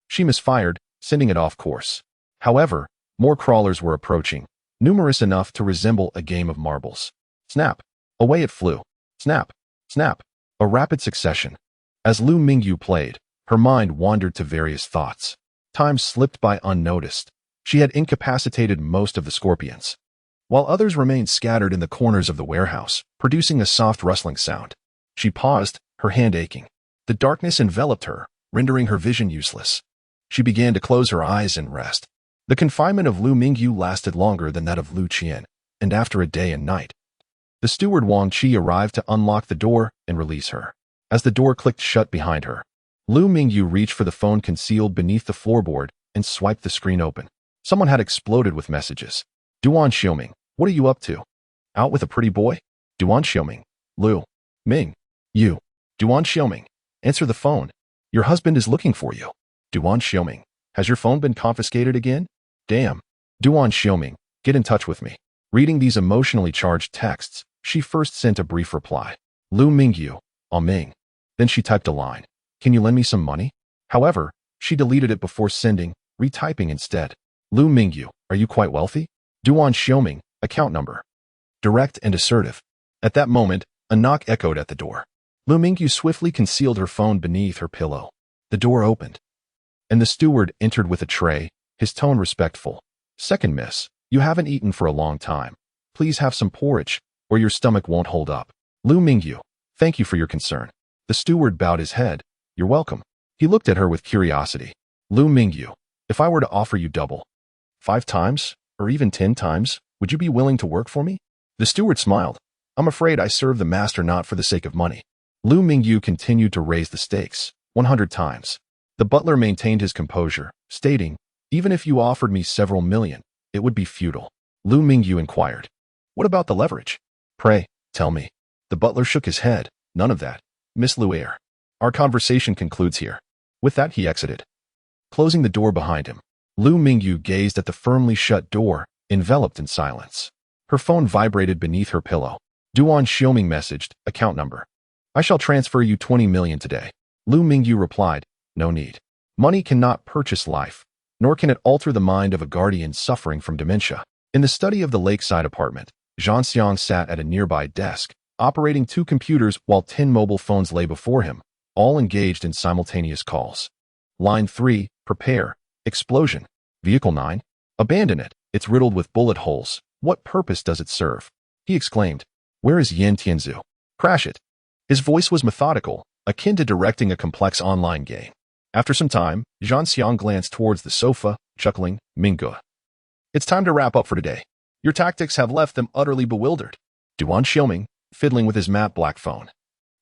she misfired, sending it off course. However, more crawlers were approaching, numerous enough to resemble a game of marbles. Snap! Away it flew. Snap! Snap! A rapid succession. As Lu Mingyu played, her mind wandered to various thoughts. Time slipped by unnoticed. She had incapacitated most of the scorpions, while others remained scattered in the corners of the warehouse, producing a soft rustling sound. She paused, her hand aching. The darkness enveloped her, rendering her vision useless. She began to close her eyes and rest. The confinement of Lu Mingyu lasted longer than that of Lu Qian, and after a day and night, the steward Wang Qi arrived to unlock the door and release her. As the door clicked shut behind her, Lu Mingyu reached for the phone concealed beneath the floorboard and swiped the screen open. Someone had exploded with messages. Duan Xiuming, what are you up to? Out with a pretty boy? Duan Xiuming. Lu Ming. You. Duan Xiuming. Answer the phone. Your husband is looking for you. Duan Xiuming. Has your phone been confiscated again? Damn. Duan Xiuming, get in touch with me. Reading these emotionally charged texts, she first sent a brief reply. Lu Mingyu. Ming. Then she typed a line. Can you lend me some money? However, she deleted it before sending, retyping instead. Lu Mingyu, are you quite wealthy? Duan Xiuming, account number. Direct and assertive. At that moment, a knock echoed at the door. Lu Mingyu swiftly concealed her phone beneath her pillow. The door opened, and the steward entered with a tray, his tone respectful. Second miss, you haven't eaten for a long time. Please have some porridge, or your stomach won't hold up. Lu Mingyu, thank you for your concern. The steward bowed his head. You're welcome. He looked at her with curiosity. Lu Mingyu, if I were to offer you double, 5 times, or even 10 times, would you be willing to work for me? The steward smiled. I'm afraid I serve the master not for the sake of money. Lu Mingyu continued to raise the stakes, 100 times. The butler maintained his composure, stating, even if you offered me several million, it would be futile. Lu Mingyu inquired, what about the leverage? Pray, tell me. The butler shook his head. None of that. Miss Luer. Our conversation concludes here. With that he exited. Closing the door behind him, Lu Mingyu gazed at the firmly shut door, enveloped in silence. Her phone vibrated beneath her pillow. Duan Xiuming messaged, account number. I shall transfer you 20 million today. Lu Mingyu replied, no need. Money cannot purchase life, nor can it alter the mind of a guardian suffering from dementia. In the study of the lakeside apartment, Zhang Xiang sat at a nearby desk, operating 2 computers while 10 mobile phones lay before him, all engaged in simultaneous calls. Line 3, prepare. Explosion. Vehicle 9, abandon it. It's riddled with bullet holes. What purpose does it serve? He exclaimed. Where is Yan Tianzu? Crash it. His voice was methodical, akin to directing a complex online game. After some time, Zhang Xiang glanced towards the sofa, chuckling, Mingyu. It's time to wrap up for today. Your tactics have left them utterly bewildered. Duan Xiuming, fiddling with his matte black phone,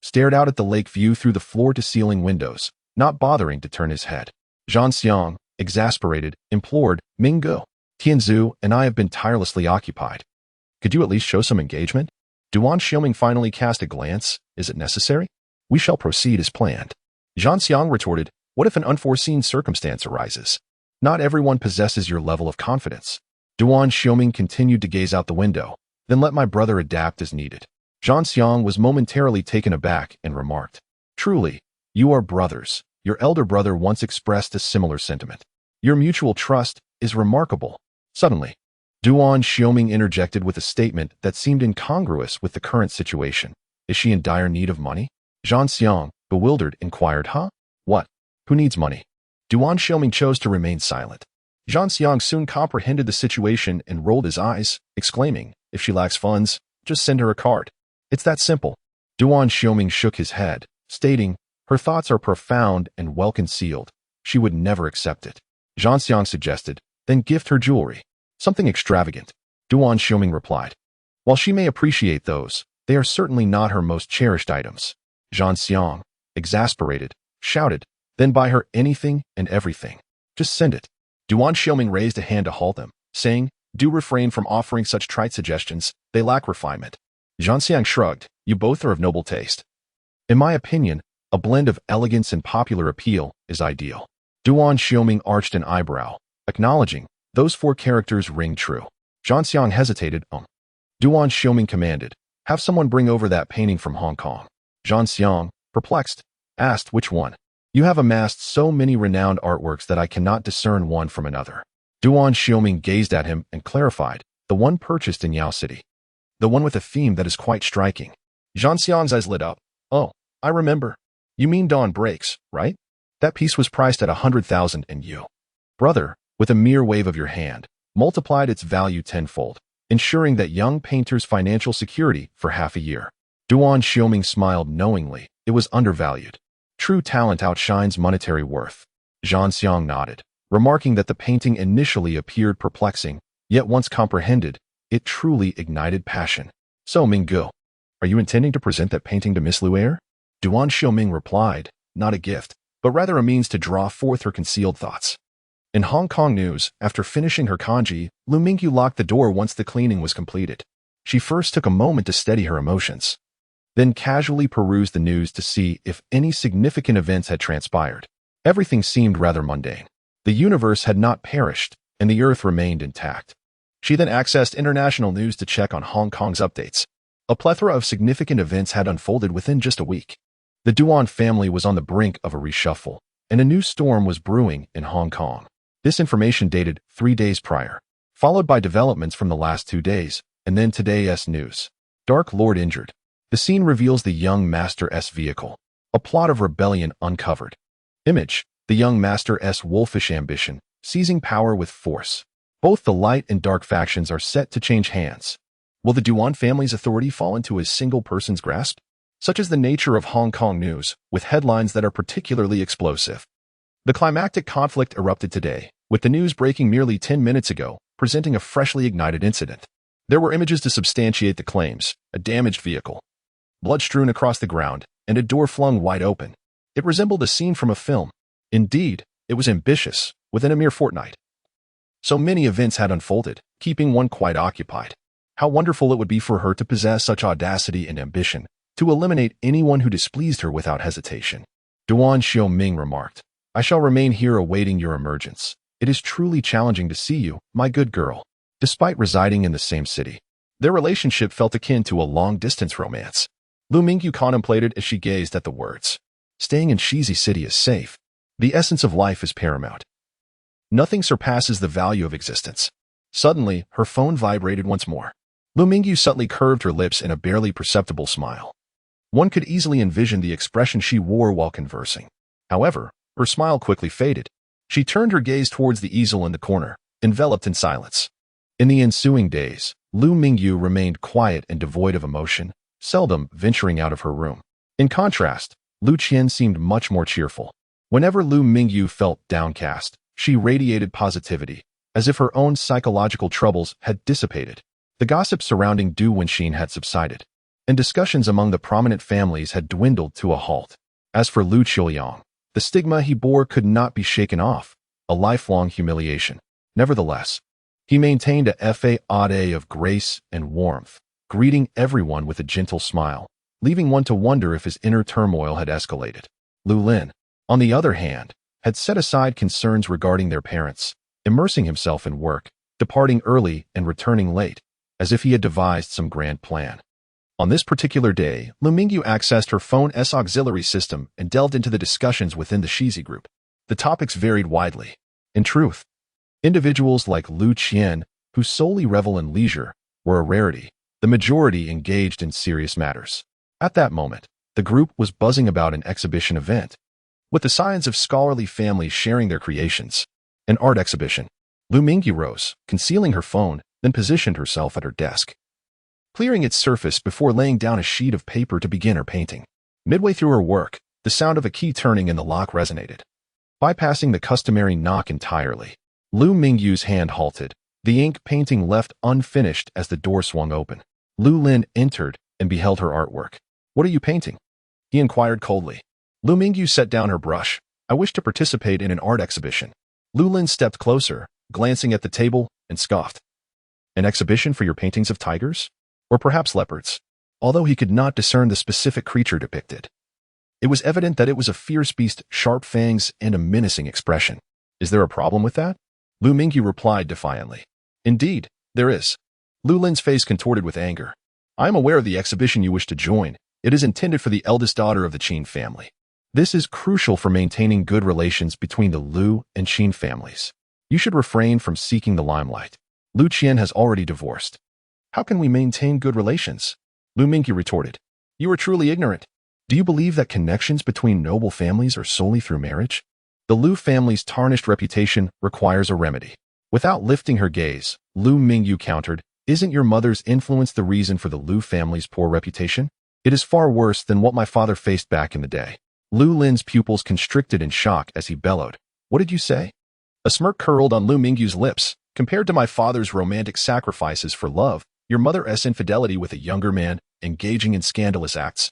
stared out at the lake view through the floor-to-ceiling windows, not bothering to turn his head. Zhang Xiang, exasperated, implored, Mingyu, Tianzu and I have been tirelessly occupied. Could you at least show some engagement? Duan Xiuming finally cast a glance. Is it necessary? We shall proceed as planned. Zhang Xiang retorted, what if an unforeseen circumstance arises? Not everyone possesses your level of confidence. Duan Xiuming continued to gaze out the window. Then let my brother adapt as needed. Zhang Xiang was momentarily taken aback and remarked, truly, you are brothers. Your elder brother once expressed a similar sentiment. Your mutual trust is remarkable. Suddenly, Duan Xiuming interjected with a statement that seemed incongruous with the current situation. Is she in dire need of money? Zhang Xiang, bewildered, inquired, huh? What? Who needs money? Duan Xiuming chose to remain silent. Zhang Xiang soon comprehended the situation and rolled his eyes, exclaiming, if she lacks funds, just send her a card. It's that simple. Duan Xiuming shook his head, stating, her thoughts are profound and well concealed. She would never accept it. Zhang Xiang suggested, then gift her jewelry. Something extravagant. Duan Xiuming replied. While she may appreciate those, they are certainly not her most cherished items. Zhang Xiang, exasperated, shouted, then buy her anything and everything. Just send it. Duan Xiuming raised a hand to halt them, saying, do refrain from offering such trite suggestions. They lack refinement. Zhang Xiang shrugged. You both are of noble taste. In my opinion, a blend of elegance and popular appeal is ideal. Duan Xiuming arched an eyebrow, acknowledging, those 4 characters ring true. Duan Xiang hesitated. Duan Xiuming commanded, have someone bring over that painting from Hong Kong. Duan Xiang, perplexed, asked which one. You have amassed so many renowned artworks that I cannot discern one from another. Duan Xiuming gazed at him and clarified, the one purchased in Yao City. The one with a theme that is quite striking. Duan Xiang's eyes lit up. Oh, I remember. You mean Dawn Breaks, right? That piece was priced at 100,000 and you, brother, with a mere wave of your hand, multiplied its value tenfold, ensuring that young painter's financial security for half a year. Duan Xiuming smiled knowingly. It was undervalued. True talent outshines monetary worth. Duan Xiang nodded, remarking that the painting initially appeared perplexing, yet once comprehended, it truly ignited passion. So Mingyu, are you intending to present that painting to Miss Luer? Duan Xiuming replied, not a gift, but rather a means to draw forth her concealed thoughts. In Hong Kong news, after finishing her kanji, Mingyu locked the door once the cleaning was completed. She first took a moment to steady her emotions, then casually perused the news to see if any significant events had transpired. Everything seemed rather mundane. The universe had not perished, and the earth remained intact. She then accessed international news to check on Hong Kong's updates. A plethora of significant events had unfolded within just a week. The Duan family was on the brink of a reshuffle, and a new storm was brewing in Hong Kong. This information dated 3 days prior, followed by developments from the last 2 days, and then today's news. Dark Lord injured. The scene reveals the young Master's vehicle. A plot of rebellion uncovered. Image, the young Master's wolfish ambition, seizing power with force. Both the light and dark factions are set to change hands. Will the Duan family's authority fall into a single person's grasp? Such is the nature of Hong Kong news, with headlines that are particularly explosive. The climactic conflict erupted today, with the news breaking merely 10 minutes ago, presenting a freshly ignited incident. There were images to substantiate the claims: a damaged vehicle, blood strewn across the ground, and a door flung wide open. It resembled a scene from a film. Indeed, it was ambitious, within a mere fortnight. So many events had unfolded, keeping one quite occupied. How wonderful it would be for her to possess such audacity and ambition, to eliminate anyone who displeased her without hesitation. Duan Xiuming remarked, I shall remain here awaiting your emergence. It is truly challenging to see you, my good girl. Despite residing in the same city, their relationship felt akin to a long-distance romance. Mingyu contemplated as she gazed at the words. Staying in Shizi City is safe. The essence of life is paramount. Nothing surpasses the value of existence. Suddenly, her phone vibrated once more. Mingyu subtly curved her lips in a barely perceptible smile. One could easily envision the expression she wore while conversing. However, her smile quickly faded. She turned her gaze towards the easel in the corner, enveloped in silence. In the ensuing days, Mingyu remained quiet and devoid of emotion, seldom venturing out of her room. In contrast, Lu Qian seemed much more cheerful. Whenever Mingyu felt downcast, she radiated positivity, as if her own psychological troubles had dissipated. The gossip surrounding Du Wenxin had subsided, and discussions among the prominent families had dwindled to a halt. As for Lu Qiuyang, the stigma he bore could not be shaken off, a lifelong humiliation. Nevertheless, he maintained a facade of grace and warmth, greeting everyone with a gentle smile, leaving one to wonder if his inner turmoil had escalated. Lu Lin, on the other hand, had set aside concerns regarding their parents, immersing himself in work, departing early and returning late, as if he had devised some grand plan. On this particular day, Mingyu accessed her phone's auxiliary system and delved into the discussions within the Shizi group. The topics varied widely. In truth, individuals like Lu Qian, who solely revel in leisure, were a rarity. The majority engaged in serious matters. At that moment, the group was buzzing about an exhibition event, with the scions of scholarly families sharing their creations. An art exhibition. Mingyu rose, concealing her phone, then positioned herself at her desk, clearing its surface before laying down a sheet of paper to begin her painting. Midway through her work, the sound of a key turning in the lock resonated. Bypassing the customary knock entirely, Mingyu's hand halted, the ink painting left unfinished as the door swung open. Lu Lin entered and beheld her artwork. What are you painting? He inquired coldly. Mingyu set down her brush. I wish to participate in an art exhibition. Lu Lin stepped closer, glancing at the table, and scoffed. An exhibition for your paintings of tigers? Or perhaps leopards? Although he could not discern the specific creature depicted. It was evident that it was a fierce beast, sharp fangs, and a menacing expression. Is there a problem with that? Lu Mingyu replied defiantly. Indeed, there is. Lu Lin's face contorted with anger. I am aware of the exhibition you wish to join. It is intended for the eldest daughter of the Qin family. This is crucial for maintaining good relations between the Lu and Qin families. You should refrain from seeking the limelight. Lu Qian has already divorced. How can we maintain good relations? Lu Mingyu retorted. You are truly ignorant. Do you believe that connections between noble families are solely through marriage? The Lu family's tarnished reputation requires a remedy. Without lifting her gaze, Lu Mingyu countered, Isn't your mother's influence the reason for the Lu family's poor reputation? It is far worse than what my father faced back in the day. Lu Lin's pupils constricted in shock as he bellowed. What did you say? A smirk curled on Lu Mingyu's lips. Compared to my father's romantic sacrifices for love, your mother's infidelity with a younger man, engaging in scandalous acts,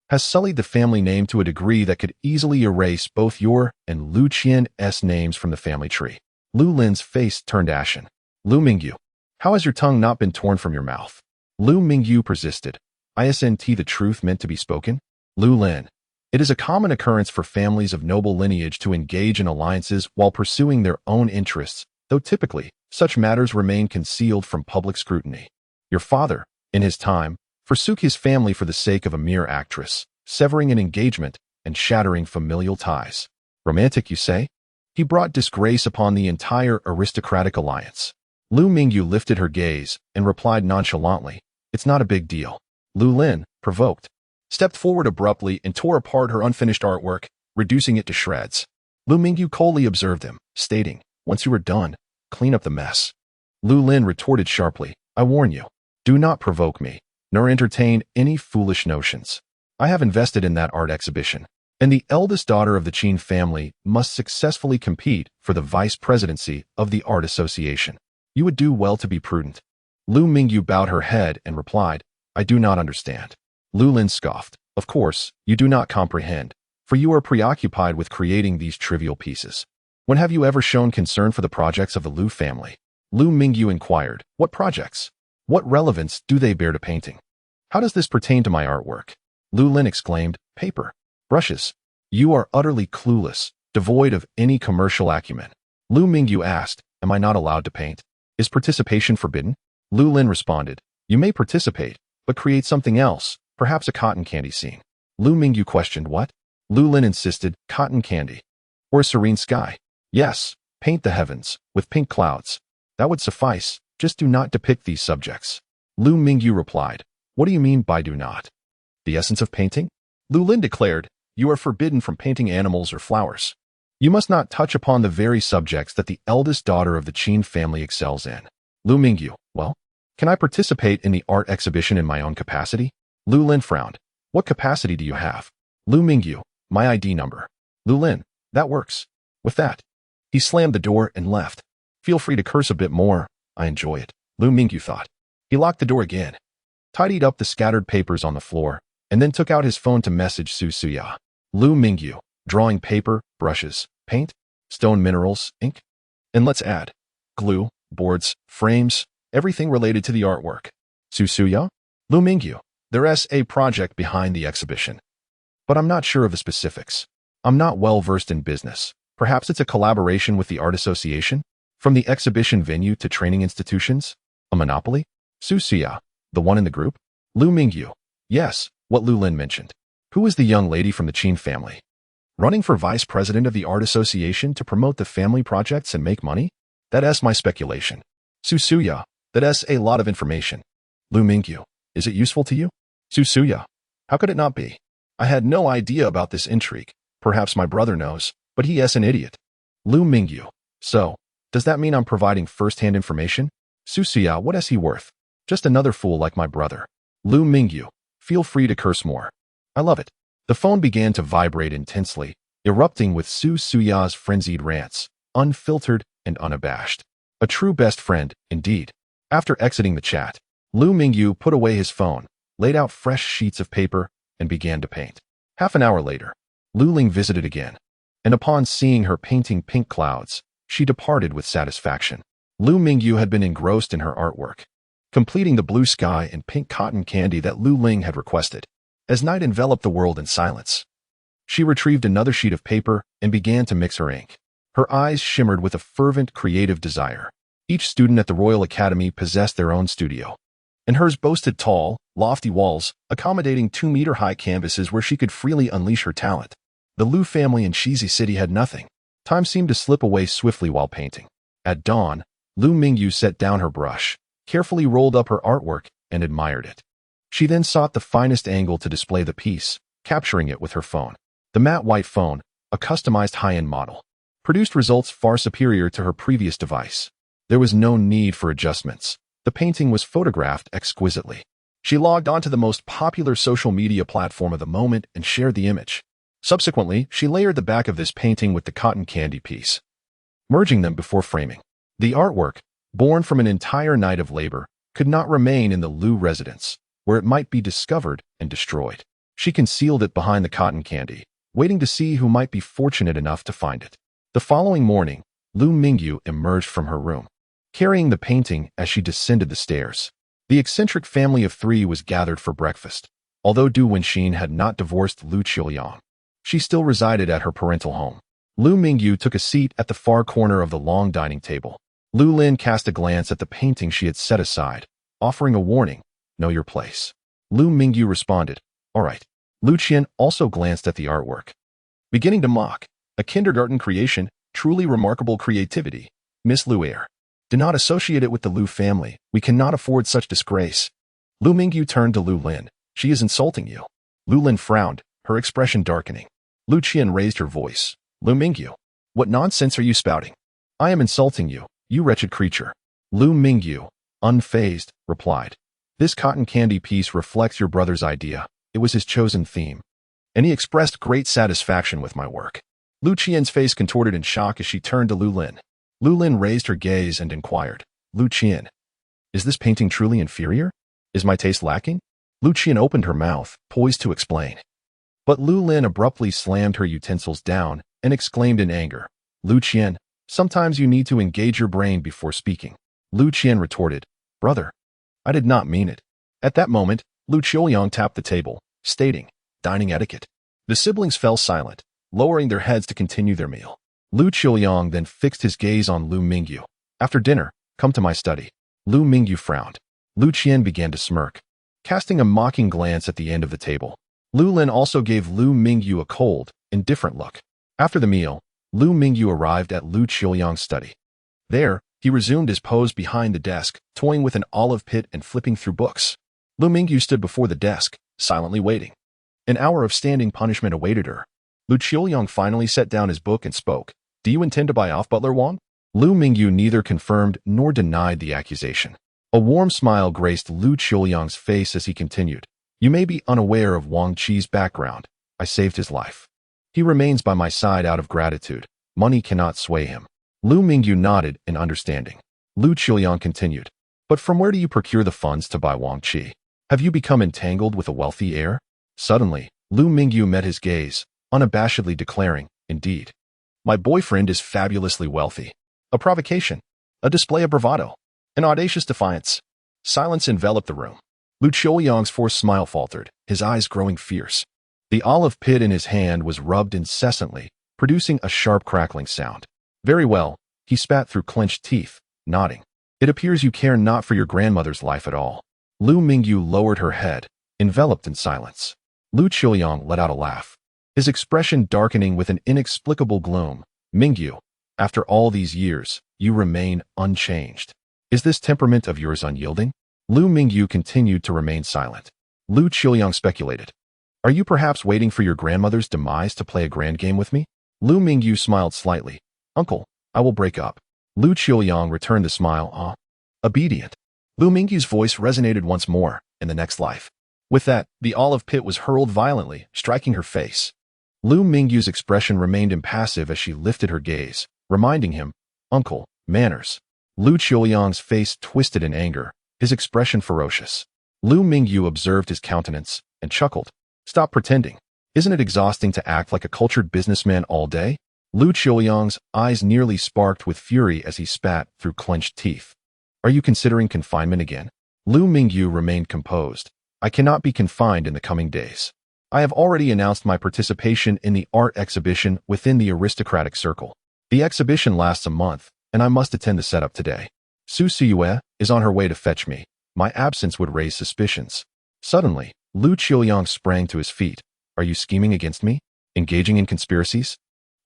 has sullied the family name to a degree that could easily erase both your and Lu Qian's names from the family tree. Lu Lin's face turned ashen. Lu Mingyu, how has your tongue not been torn from your mouth? Lu Mingyu persisted. Isn't the truth meant to be spoken? Lu Lin, it is a common occurrence for families of noble lineage to engage in alliances while pursuing their own interests, though typically, such matters remain concealed from public scrutiny. Your father, in his time, forsook his family for the sake of a mere actress, severing an engagement and shattering familial ties. Romantic, you say? He brought disgrace upon the entire aristocratic alliance. Lu Mingyu lifted her gaze and replied nonchalantly, It's not a big deal. Lu Lin, provoked, stepped forward abruptly and tore apart her unfinished artwork, reducing it to shreds. Lu Mingyu coldly observed him, stating, Once you are done, clean up the mess. Lu Lin retorted sharply, I warn you, do not provoke me, nor entertain any foolish notions. I have invested in that art exhibition, and the eldest daughter of the Qin family must successfully compete for the vice presidency of the art association. You would do well to be prudent. Lu Mingyu bowed her head and replied, I do not understand. Lu Lin scoffed. Of course, you do not comprehend, for you are preoccupied with creating these trivial pieces. When have you ever shown concern for the projects of the Lu family? Lu Mingyu inquired, What projects? What relevance do they bear to painting? How does this pertain to my artwork? Lu Lin exclaimed, Paper, brushes. You are utterly clueless, devoid of any commercial acumen. Lu Mingyu asked, Am I not allowed to paint? Is participation forbidden? Lu Lin responded, You may participate, but create something else, perhaps a cotton candy scene. Lu Mingyu questioned, What? Lu Lin insisted, Cotton candy. Or a serene sky. Yes, paint the heavens, with pink clouds. That would suffice, just do not depict these subjects. Lu Mingyu replied, What do you mean by do not? The essence of painting? Lu Lin declared, You are forbidden from painting animals or flowers. You must not touch upon the very subjects that the eldest daughter of the Qin family excels in. Lu Mingyu, well, can I participate in the art exhibition in my own capacity? Lu Lin frowned. What capacity do you have? Lu Mingyu, my ID number. Lu Lin, that works. With that, he slammed the door and left. Feel free to curse a bit more. I enjoy it, Lu Mingyu thought. He locked the door again, tidied up the scattered papers on the floor, and then took out his phone to message Su Suya. Lu Mingyu, drawing paper, brushes, paint, stone minerals, ink, and let's add glue, boards, frames, everything related to the artwork. Su Suya? Lu Mingyu, there's a project behind the exhibition, but I'm not sure of the specifics. I'm not well versed in business. Perhaps it's a collaboration with the art association? From the exhibition venue to training institutions? A monopoly? Su Suya, the one in the group? Lu Mingyu, yes, what Lu Lin mentioned. Who is the young lady from the Qin family? Running for vice president of the art association to promote the family projects and make money? That's my speculation. Su Suya, that's a lot of information. Lu Mingyu, is it useful to you? Su Suya, how could it not be? I had no idea about this intrigue. Perhaps my brother knows, but he is an idiot. Lu Mingyu, so, does that mean I'm providing first-hand information? Su Suya, what is he worth? Just another fool like my brother. Lu Mingyu, feel free to curse more. I love it. The phone began to vibrate intensely, erupting with Su Suya's frenzied rants, unfiltered and unabashed. A true best friend, indeed. After exiting the chat, Lu Mingyu put away his phone, laid out fresh sheets of paper, and began to paint. Half an hour later, Lu Ling visited again, and upon seeing her painting pink clouds, she departed with satisfaction. Lu Mingyu had been engrossed in her artwork, completing the blue sky and pink cotton candy that Lu Ling had requested. As night enveloped the world in silence, She retrieved another sheet of paper and began to mix her ink. Her eyes shimmered with a fervent, creative desire. Each student at the Royal Academy possessed their own studio, and hers boasted tall, lofty walls, accommodating 2-meter-high canvases where she could freely unleash her talent. The Liu family in Shizi City had nothing. Time seemed to slip away swiftly while painting. At dawn, Liu Mingyu set down her brush, carefully rolled up her artwork, and admired it. She then sought the finest angle to display the piece, capturing it with her phone. The matte white phone, a customized high-end model, produced results far superior to her previous device. There was no need for adjustments. The painting was photographed exquisitely. She logged onto the most popular social media platform of the moment and shared the image. Subsequently, she layered the back of this painting with the cotton candy piece, merging them before framing. The artwork, born from an entire night of labor, could not remain in the Liu residence, where it might be discovered and destroyed. She concealed it behind the cotton candy, waiting to see who might be fortunate enough to find it. The following morning, Liu Mingyu emerged from her room, carrying the painting as she descended the stairs. The eccentric family of 3 was gathered for breakfast. Although Du Wenxin had not divorced Liu Qiuyang, she still resided at her parental home. Liu Mingyu took a seat at the far corner of the long dining table. Lu Lin cast a glance at the painting she had set aside, offering a warning, "Know your place." Liu Mingyu responded, "All right." Lu Qian also glanced at the artwork, beginning to mock. "A kindergarten creation, truly remarkable creativity, Miss Liu Air. Do not associate it with the Liu family. We cannot afford such disgrace." Liu Mingyu turned to Lu Lin. "She is insulting you." Lu Lin frowned, her expression darkening. Lu Qian raised her voice. "Liu Mingyu, what nonsense are you spouting? I am insulting you, you wretched creature." Liu Mingyu, unfazed, replied, "This cotton candy piece reflects your brother's idea. It was his chosen theme, and he expressed great satisfaction with my work." Lu Qian's face contorted in shock as she turned to Lu Lin. Lu Lin raised her gaze and inquired, "Lu Qian, is this painting truly inferior? Is my taste lacking?" Lu Qian opened her mouth, poised to explain. But Lu Lin abruptly slammed her utensils down and exclaimed in anger, "Lu Qian, sometimes you need to engage your brain before speaking." Lu Qian retorted, "Brother, I did not mean it." At that moment, Liu Qiuyang tapped the table, stating, "Dining etiquette." The siblings fell silent, lowering their heads to continue their meal. Liu Qiuyang then fixed his gaze on Liu Mingyu. "After dinner, come to my study." Liu Mingyu frowned. Lu Qian began to smirk, casting a mocking glance at the end of the table. Lu Lin also gave Liu Mingyu a cold, indifferent look. After the meal, Liu Mingyu arrived at Liu Qiuyang's study. There, he resumed his pose behind the desk, toying with an olive pit and flipping through books. Liu Mingyu stood before the desk, silently waiting. An hour of standing punishment awaited her. Liu Qiuyang finally set down his book and spoke. "Do you intend to buy off Butler Wang?" Liu Mingyu neither confirmed nor denied the accusation. A warm smile graced Liu Qiuyang's face as he continued. "You may be unaware of Wang Qi's background. I saved his life. He remains by my side out of gratitude. Money cannot sway him." Liu Mingyu nodded in understanding. Liu Qiuyang continued, "But from where do you procure the funds to buy Wang Qi? Have you become entangled with a wealthy heir?" Suddenly, Liu Mingyu met his gaze, unabashedly declaring, "Indeed. My boyfriend is fabulously wealthy." A provocation, a display of bravado, an audacious defiance. Silence enveloped the room. Liu Qiuyang's forced smile faltered, his eyes growing fierce. The olive pit in his hand was rubbed incessantly, producing a sharp crackling sound. "Very well," he spat through clenched teeth, nodding. "It appears you care not for your grandmother's life at all." Liu Mingyu lowered her head, enveloped in silence. Liu Qiuyang let out a laugh, his expression darkening with an inexplicable gloom. "Mingyu, after all these years, you remain unchanged. Is this temperament of yours unyielding?" Liu Mingyu continued to remain silent. Liu Qiuyang speculated, "Are you perhaps waiting for your grandmother's demise to play a grand game with me?" Liu Mingyu smiled slightly. "Uncle, I will break up." Liu Qiuyang returned the smile, obedient. Liu Mingyu's voice resonated once more, in the next life. With that, the olive pit was hurled violently, striking her face. Liu Mingyu's expression remained impassive as she lifted her gaze, reminding him, "Uncle, manners." Liu Qiuyang's face twisted in anger, his expression ferocious. Liu Mingyu observed his countenance and chuckled. "Stop pretending. Isn't it exhausting to act like a cultured businessman all day?" Liu Qiuyang's eyes nearly sparked with fury as he spat through clenched teeth. "Are you considering confinement again?" Liu Mingyu remained composed. "I cannot be confined in the coming days. I have already announced my participation in the art exhibition within the aristocratic circle. The exhibition lasts a month, and I must attend the setup today. Su Siyue is on her way to fetch me. My absence would raise suspicions. Suddenly, Lu Qiuyang sprang to his feet. Are you scheming against me? Engaging in conspiracies?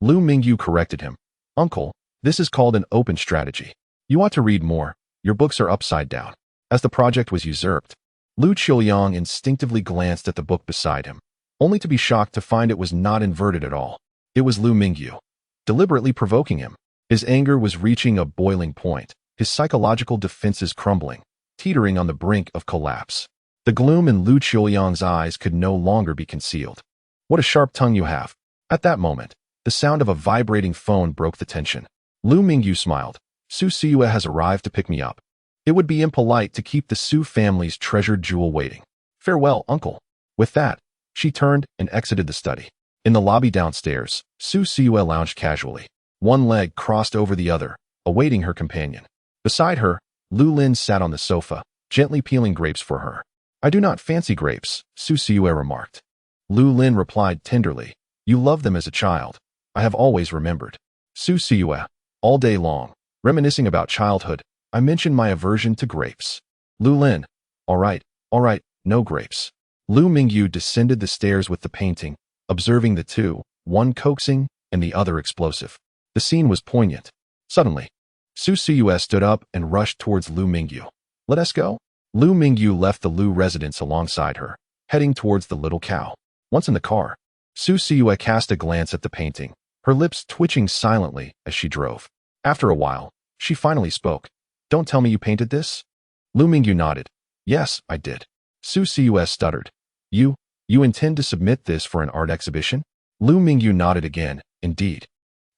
Lu Mingyu corrected him. Uncle, this is called an open strategy. You ought to read more. Your books are upside down. As the project was usurped, Lu Qiuyang instinctively glanced at the book beside him, only to be shocked to find it was not inverted at all. It was Lu Mingyu, deliberately provoking him. His anger was reaching a boiling point, his psychological defenses crumbling, teetering on the brink of collapse. The gloom in Lu Qiuyang's eyes could no longer be concealed. What a sharp tongue you have. At that moment, the sound of a vibrating phone broke the tension. Lu Mingyu smiled. Su Siyue has arrived to pick me up. It would be impolite to keep the Su family's treasured jewel waiting. Farewell, uncle. With that, she turned and exited the study. In the lobby downstairs, Su Siyue lounged casually, one leg crossed over the other, awaiting her companion. Beside her, Lu Lin sat on the sofa, gently peeling grapes for her. I do not fancy grapes, Su Siyue remarked. Lu Lin replied tenderly, you loved them as a child. I have always remembered. Su Siyue, all day long, reminiscing about childhood, I mentioned my aversion to grapes. Lu Lin, all right, no grapes. Lu Mingyu descended the stairs with the painting, observing the two, one coaxing and the other explosive. The scene was poignant. Suddenly, Su Siyue stood up and rushed towards Lu Mingyu. Let us go? Lu Mingyu left the Lu residence alongside her, heading towards the little cow. Once in the car, Su Siyue cast a glance at the painting, her lips twitching silently as she drove. After a while, she finally spoke. Don't tell me you painted this? Lu Mingyu nodded. Yes, I did. Su Siyue stuttered. You intend to submit this for an art exhibition? Lu Mingyu nodded again. Indeed.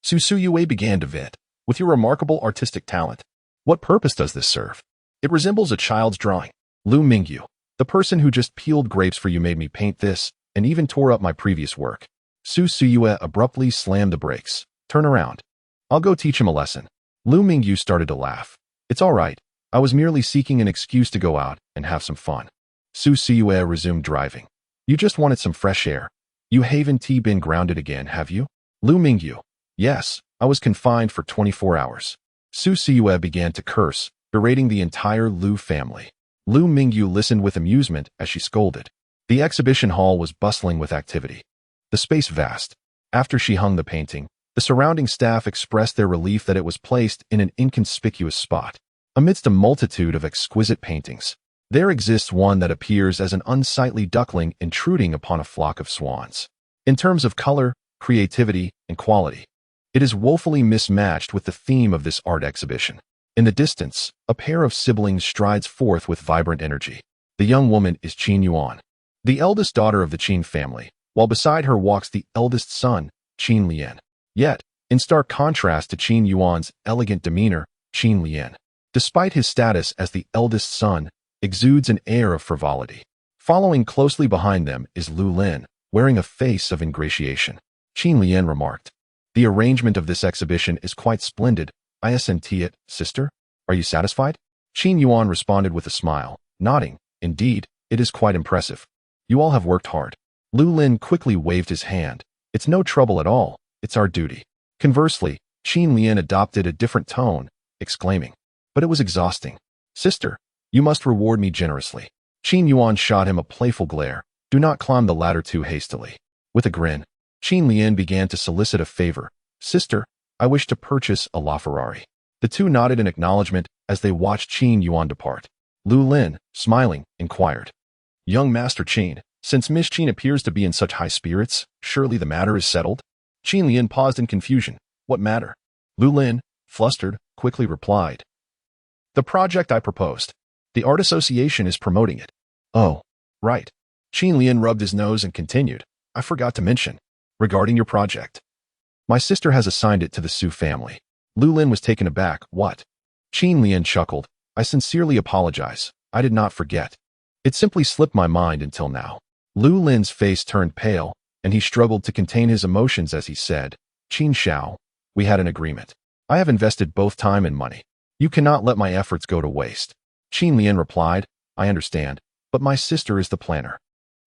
Su Siyue began to vent. With your remarkable artistic talent, what purpose does this serve? It resembles a child's drawing. Lu Mingyu, the person who just peeled grapes for you made me paint this, and even tore up my previous work. Su Siyue abruptly slammed the brakes. Turn around. I'll go teach him a lesson. Lu Mingyu started to laugh. It's all right. I was merely seeking an excuse to go out and have some fun. Su Siyue resumed driving. You just wanted some fresh air. You haven't been grounded again, have you? Lu Mingyu. Yes, I was confined for 24 hours. Su Siyue began to curse, berating the entire Lu family. Lu Mingyu listened with amusement as she scolded. The exhibition hall was bustling with activity. The space vast. After she hung the painting, the surrounding staff expressed their relief that it was placed in an inconspicuous spot. Amidst a multitude of exquisite paintings, there exists one that appears as an unsightly duckling intruding upon a flock of swans. In terms of color, creativity, and quality, it is woefully mismatched with the theme of this art exhibition. In the distance, a pair of siblings strides forth with vibrant energy. The young woman is Qin Yuan, the eldest daughter of the Qin family, while beside her walks the eldest son, Qin Lian. Yet, in stark contrast to Qin Yuan's elegant demeanor, Qin Lian, despite his status as the eldest son, exudes an air of frivolity. Following closely behind them is Lu Lin, wearing a face of ingratiation. Qin Lian remarked, the arrangement of this exhibition is quite splendid. I assent it, sister. Are you satisfied? Qin Yuan responded with a smile, nodding. Indeed, it is quite impressive. You all have worked hard. Lu Lin quickly waved his hand. It's no trouble at all. It's our duty. Conversely, Qin Lian adopted a different tone, exclaiming, but it was exhausting. Sister, you must reward me generously. Qin Yuan shot him a playful glare. Do not climb the ladder too hastily. With a grin, Qin Lian began to solicit a favor. Sister, I wish to purchase a LaFerrari. The two nodded in acknowledgement as they watched Qin Yuan depart. Lu Lin, smiling, inquired, Young Master Qin, since Miss Qin appears to be in such high spirits, surely the matter is settled? Qin Lian paused in confusion. What matter? Lu Lin, flustered, quickly replied, the project I proposed. The Art Association is promoting it. Oh, right. Qin Lian rubbed his nose and continued, I forgot to mention, regarding your project. My sister has assigned it to the Su family. Lu Lin was taken aback. What? Qin Lian chuckled. I sincerely apologize. I did not forget. It simply slipped my mind until now. Lu Lin's face turned pale, and he struggled to contain his emotions as he said, Qin Xiao, we had an agreement. I have invested both time and money. You cannot let my efforts go to waste. Qin Lian replied, I understand, but my sister is the planner.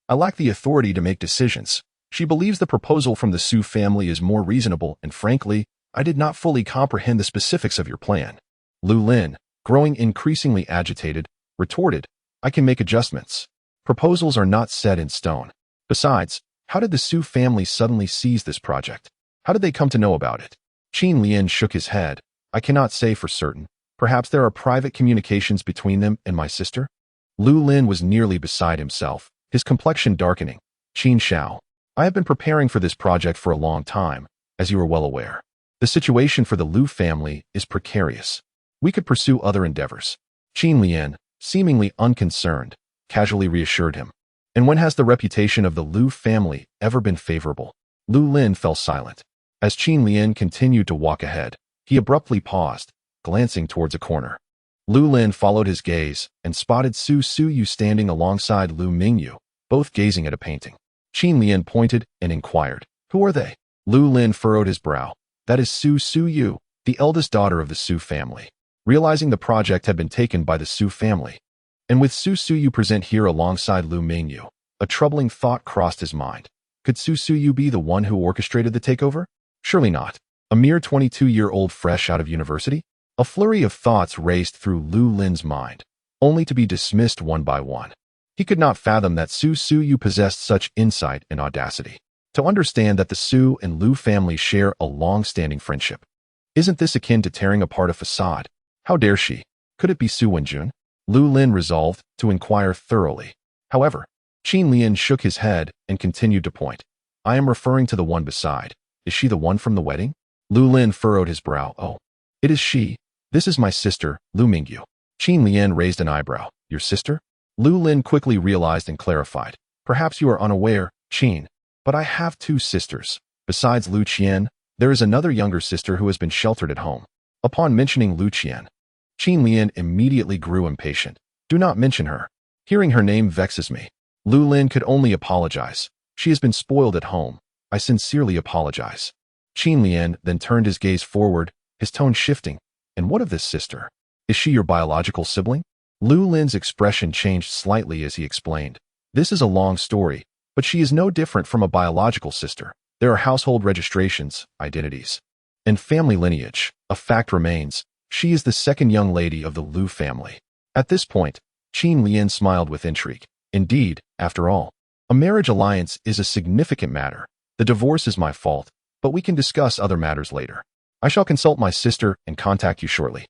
I lack the authority to make decisions. She believes the proposal from the Su family is more reasonable, and frankly, I did not fully comprehend the specifics of your plan. Lu Lin, growing increasingly agitated, retorted, I can make adjustments. Proposals are not set in stone. Besides, how did the Su family suddenly seize this project? How did they come to know about it? Qin Lian shook his head. I cannot say for certain. Perhaps there are private communications between them and my sister? Lu Lin was nearly beside himself, his complexion darkening. Qin Xiao, I have been preparing for this project for a long time, as you are well aware. The situation for the Lu family is precarious. We could pursue other endeavors. Qin Lian, seemingly unconcerned, casually reassured him. And when has the reputation of the Lu family ever been favorable? Lu Lin fell silent. As Qin Lian continued to walk ahead, he abruptly paused, glancing towards a corner. Lu Lin followed his gaze and spotted Su Suyu standing alongside Lu Mingyu, both gazing at a painting. Qin Lian pointed and inquired, Who are they? Lu Lin furrowed his brow. That is Su Suyu, the eldest daughter of the Su family. Realizing the project had been taken by the Su family, and with Su Suyu present here alongside Lu Mingyu, a troubling thought crossed his mind. Could Su Suyu be the one who orchestrated the takeover? Surely not. A mere 22-year-old fresh out of university? A flurry of thoughts raced through Lu Lin's mind, only to be dismissed one by one. He could not fathom that Su Suyu possessed such insight and audacity. To understand that the Su and Lu families share a long-standing friendship. Isn't this akin to tearing apart a facade? How dare she? Could it be Su Wenjun? Lu Lin resolved to inquire thoroughly. However, Qin Lian shook his head and continued to point. I am referring to the one beside. Is she the one from the wedding? Lu Lin furrowed his brow. Oh, it is she. This is my sister, Lu Mingyu. Qin Lian raised an eyebrow. Your sister? Lu Lin quickly realized and clarified. Perhaps you are unaware, Qin, but I have two sisters. Besides Lu Qian, there is another younger sister who has been sheltered at home. Upon mentioning Lu Qian, Qin Lian immediately grew impatient. Do not mention her. Hearing her name vexes me. Lu Lin could only apologize. She has been spoiled at home. I sincerely apologize. Qin Lian then turned his gaze forward, his tone shifting. And what of this sister? Is she your biological sibling? Lu Lin's expression changed slightly as he explained. This is a long story, but she is no different from a biological sister. There are household registrations, identities, and family lineage. A fact remains. She is the second young lady of the Lu family. At this point, Qin Lian smiled with intrigue. Indeed, after all, a marriage alliance is a significant matter. The divorce is my fault, but we can discuss other matters later. I shall consult my sister and contact you shortly.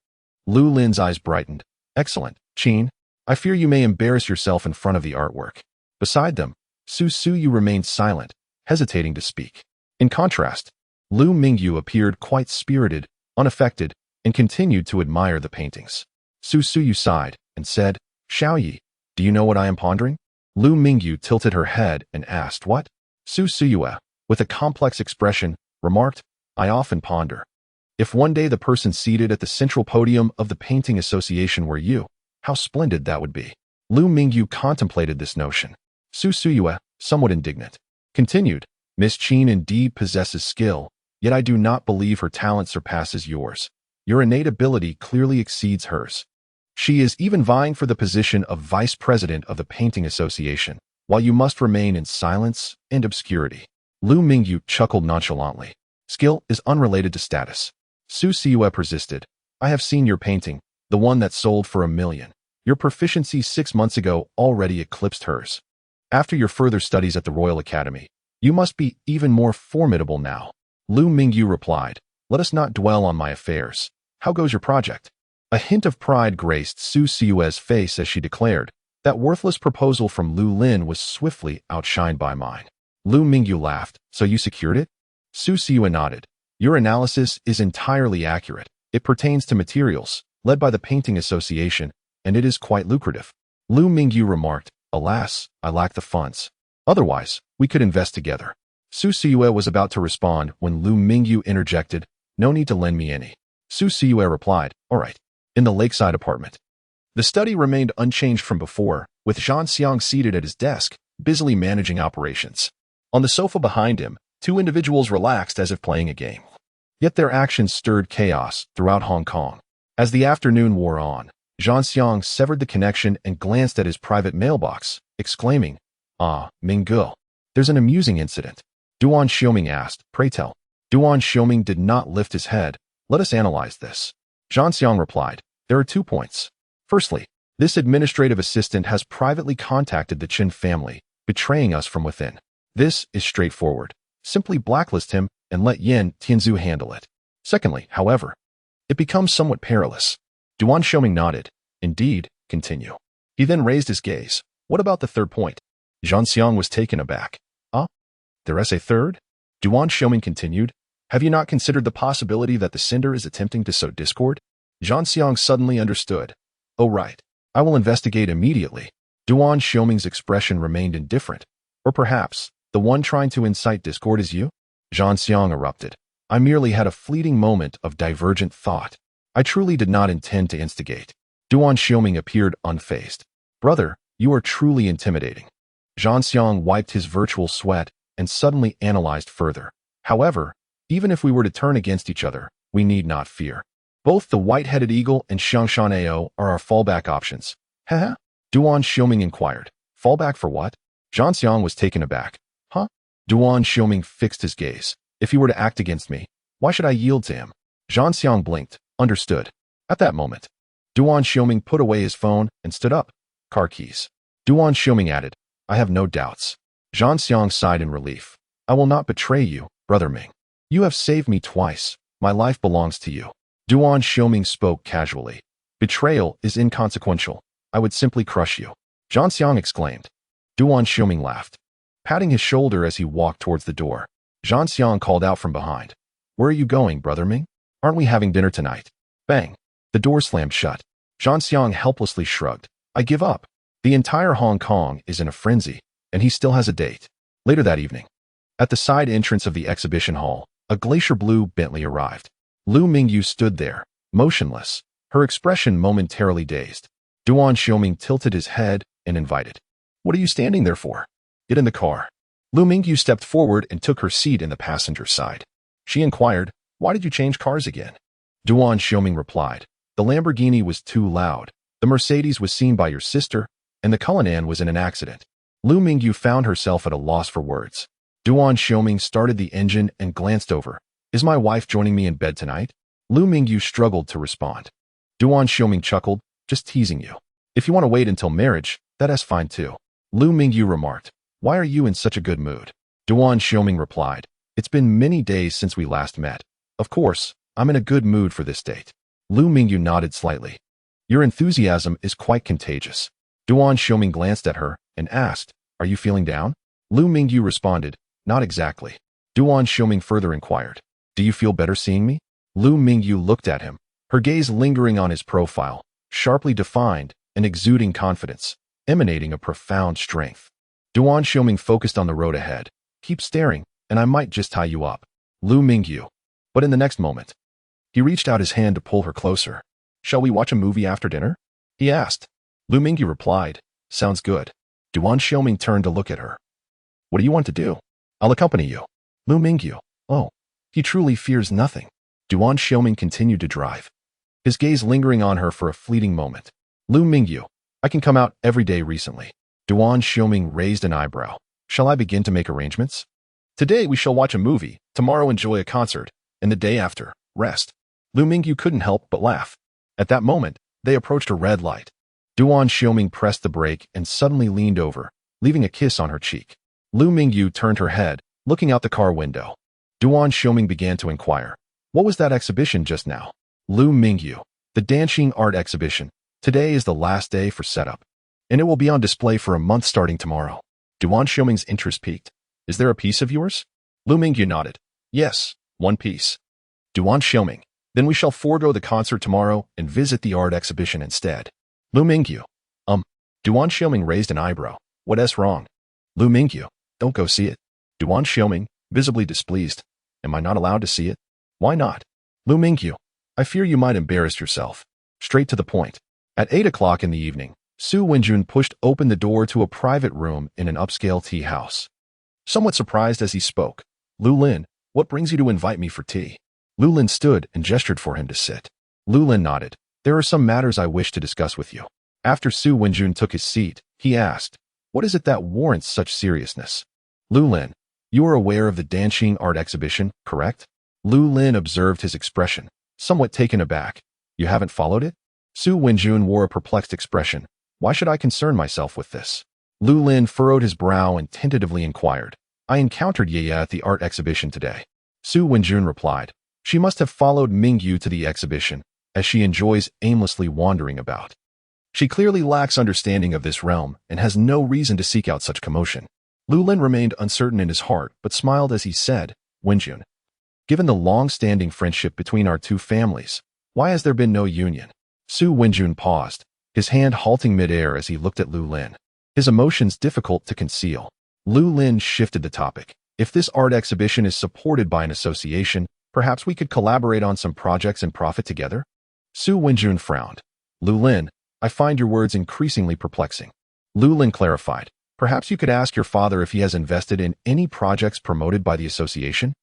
Lu Lin's eyes brightened. Excellent, Qin. I fear you may embarrass yourself in front of the artwork. Beside them, Su Suyu remained silent, hesitating to speak. In contrast, Lu Mingyu appeared quite spirited, unaffected, and continued to admire the paintings. Su Suyu sighed and said, Xiaoyi, do you know what I am pondering? Lu Mingyu tilted her head and asked, What? Su Suyu, with a complex expression, remarked, I often ponder. If one day the person seated at the central podium of the painting association were you, how splendid that would be. Lu Mingyu contemplated this notion. Su Suyu, somewhat indignant, continued, Miss Qin indeed possesses skill, yet I do not believe her talent surpasses yours. Your innate ability clearly exceeds hers. She is even vying for the position of vice president of the painting association, while you must remain in silence and obscurity. Lu Mingyu chuckled nonchalantly. Skill is unrelated to status. Su Suyu persisted. I have seen your painting, the one that sold for $1 million. Your proficiency 6 months ago already eclipsed hers. After your further studies at the Royal Academy, you must be even more formidable now. Lu Mingyu replied, Let us not dwell on my affairs. How goes your project? A hint of pride graced Su Suyu's face as she declared, That worthless proposal from Lu Lin was swiftly outshined by mine. Lu Mingyu laughed. So you secured it? Su Suyu nodded. Your analysis is entirely accurate. It pertains to materials, led by the Painting Association, and it is quite lucrative. Lu Mingyu remarked, Alas, I lack the funds. Otherwise, we could invest together. Su Suyu was about to respond when Lu Mingyu interjected, No need to lend me any. Su Suyu replied, All right. In the lakeside apartment. The study remained unchanged from before, with Duan Xiuming seated at his desk, busily managing operations. On the sofa behind him, two individuals relaxed as if playing a game. Yet their actions stirred chaos throughout Hong Kong. As the afternoon wore on, Duan Xiuming severed the connection and glanced at his private mailbox, exclaiming, Ah, Mingyu. There's an amusing incident. Duan Xiuming asked, pray tell. Duan Xiuming did not lift his head. Let us analyze this. Zhanxiang replied, there are 2 points. Firstly, this administrative assistant has privately contacted the Qin family, betraying us from within. This is straightforward. Simply blacklist him and let Yin Tianzu handle it. Secondly, however, it becomes somewhat perilous. Duan Xiuming nodded. Indeed, continue. He then raised his gaze. What about the 3rd point? Zhanxiang was taken aback. Ah? There's a 3rd? Duan Xiuming continued. Have you not considered the possibility that the Cinder is attempting to sow discord? Zhanxiang suddenly understood. Oh right. I will investigate immediately. Duan Xiuming's expression remained indifferent. Or perhaps, the one trying to incite discord is you? Zhanxiang erupted. I merely had a fleeting moment of divergent thought. I truly did not intend to instigate. Duan Xiuming appeared unfazed. Brother, you are truly intimidating. Zhanxiang wiped his virtual sweat and suddenly analyzed further. However, even if we were to turn against each other, we need not fear. Both the white-headed eagle and Xiangshan Ao are our fallback options. Haha? Duan Xiuming inquired. Fallback for what? Zhanxiang was taken aback. Huh? Duan Xiuming fixed his gaze. If he were to act against me, why should I yield to him? Zhanxiang blinked. Understood. At that moment, Duan Xiuming put away his phone and stood up. Car keys. Duan Xiuming added, I have no doubts. Zhanxiang sighed in relief. I will not betray you, Brother Ming. You have saved me twice. My life belongs to you. Duan Xiuming spoke casually. Betrayal is inconsequential. I would simply crush you. Zhanxiang exclaimed. Duan Xiuming laughed, patting his shoulder as he walked towards the door. Zhanxiang called out from behind. Where are you going, Brother Ming? Aren't we having dinner tonight? Bang. The door slammed shut. Zhanxiang helplessly shrugged. I give up. The entire Hong Kong is in a frenzy, and he still has a date. Later that evening, at the side entrance of the exhibition hall, a glacier blue Bentley arrived. Lu Mingyu stood there, motionless, her expression momentarily dazed. Duan Xiuming tilted his head and invited. What are you standing there for? Get in the car. Lu Mingyu stepped forward and took her seat in the passenger side. She inquired, why did you change cars again? Duan Xiuming replied, the Lamborghini was too loud, the Mercedes was seen by your sister, and the Cullinan was in an accident. Lu Mingyu found herself at a loss for words. Duan Xiuming started the engine and glanced over. Is my wife joining me in bed tonight? Lu Mingyu struggled to respond. Duan Xiuming chuckled, just teasing you. If you want to wait until marriage, that's fine too. Lu Mingyu remarked, why are you in such a good mood? Duan Xiuming replied, it's been many days since we last met. Of course, I'm in a good mood for this date. Lu Mingyu nodded slightly. Your enthusiasm is quite contagious. Duan Xiuming glanced at her and asked, are you feeling down? Lu Mingyu responded, not exactly. Duan Xiuming further inquired, do you feel better seeing me? Lu Mingyu looked at him, her gaze lingering on his profile, sharply defined and exuding confidence, emanating a profound strength. Duan Xiuming focused on the road ahead. Keep staring, and I might just tie you up. Lu Mingyu. But in the next moment, he reached out his hand to pull her closer. Shall we watch a movie after dinner? He asked. Lu Mingyu replied, sounds good. Duan Xiuming turned to look at her. What do you want to do? I'll accompany you. Lu Mingyu. Oh, he truly fears nothing. Duan Xiuming continued to drive, his gaze lingering on her for a fleeting moment. Lu Mingyu. I can come out every day recently. Duan Xiuming raised an eyebrow. Shall I begin to make arrangements? Today we shall watch a movie, tomorrow enjoy a concert, and the day after, rest. Lu Mingyu couldn't help but laugh. At that moment, they approached a red light. Duan Xiuming pressed the brake and suddenly leaned over, leaving a kiss on her cheek. Lu Mingyu turned her head, looking out the car window. Duan Xiuming began to inquire, what was that exhibition just now? Lu Mingyu. The Dancing Art Exhibition. Today is the last day for setup, and it will be on display for a month starting tomorrow. Duan Xiuming's interest peaked. Is there a piece of yours? Lu Mingyu nodded. Yes, one piece. Duan Xiuming. Then we shall forego the concert tomorrow and visit the art exhibition instead. Lu Mingyu. Duan Xiuming raised an eyebrow. What's wrong? Lu Mingyu. Don't go see it. Duan Xiuming, visibly displeased. Am I not allowed to see it? Why not? Lu Mingyu. I fear you might embarrass yourself. Straight to the point. At 8 o'clock in the evening, Su Wenjun pushed open the door to a private room in an upscale tea house. Somewhat surprised as he spoke, Lu Lin, what brings you to invite me for tea? Lu Lin stood and gestured for him to sit. Lu Lin nodded. There are some matters I wish to discuss with you. After Su Wenjun took his seat, he asked, What is it that warrants such seriousness? Lu Lin, you are aware of the Danqing art exhibition, correct? Lu Lin observed his expression, somewhat taken aback. You haven't followed it? Su Wenjun wore a perplexed expression. Why should I concern myself with this? Lu Lin furrowed his brow and tentatively inquired. I encountered Ye at the art exhibition today. Su Wenjun replied. She must have followed Mingyu to the exhibition, as she enjoys aimlessly wandering about. She clearly lacks understanding of this realm and has no reason to seek out such commotion. Lu Lin remained uncertain in his heart, but smiled as he said, Wenjun, given the long-standing friendship between our two families, why has there been no union? Su Wenjun paused, his hand halting mid-air as he looked at Lu Lin, his emotions difficult to conceal. Lu Lin shifted the topic. If this art exhibition is supported by an association, perhaps we could collaborate on some projects and profit together? Su Wenjun frowned. Lu Lin, I find your words increasingly perplexing. Lu Lin clarified. Perhaps you could ask your father if he has invested in any projects promoted by the association?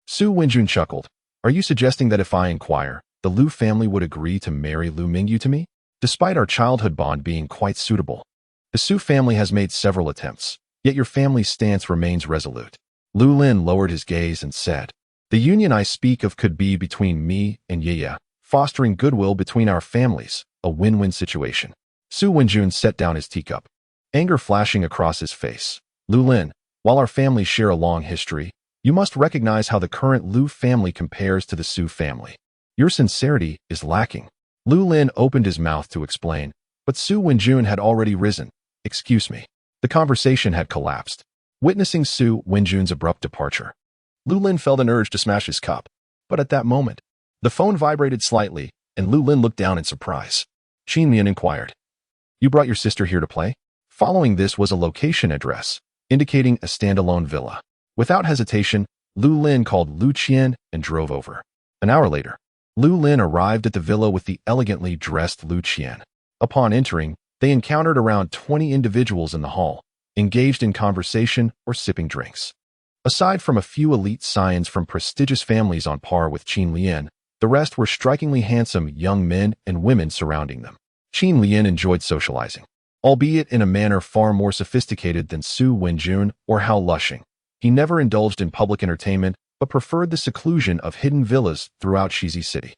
Su Wenjun chuckled. Are you suggesting that if I inquire, the Lu family would agree to marry Lu Mingyu to me? Despite our childhood bond being quite suitable, the Su family has made several attempts, yet your family's stance remains resolute. Lu Lin lowered his gaze and said, the union I speak of could be between me and Ye, fostering goodwill between our families, a win-win situation. Su Wenjun set down his teacup, anger flashing across his face. Lu Lin, while our families share a long history, you must recognize how the current Lu family compares to the Su family. Your sincerity is lacking. Lu Lin opened his mouth to explain, but Su Wenjun had already risen. Excuse me. The conversation had collapsed. Witnessing Su Wenjun's abrupt departure, Lu Lin felt an urge to smash his cup. But at that moment, the phone vibrated slightly, and Lu Lin looked down in surprise. Qin Lian inquired, You brought your sister here to play? Following this was a location address, indicating a standalone villa. Without hesitation, Lu Lin called Lu Qian and drove over. An hour later, Lu Lin arrived at the villa with the elegantly dressed Lu Qian. Upon entering, they encountered around 20 individuals in the hall, engaged in conversation or sipping drinks. Aside from a few elite scions from prestigious families on par with Qin Lian, the rest were strikingly handsome young men and women surrounding them. Qin Lian enjoyed socializing, albeit in a manner far more sophisticated than Su Wenjun or Hao Lushing. He never indulged in public entertainment, but preferred the seclusion of hidden villas throughout Shizi City.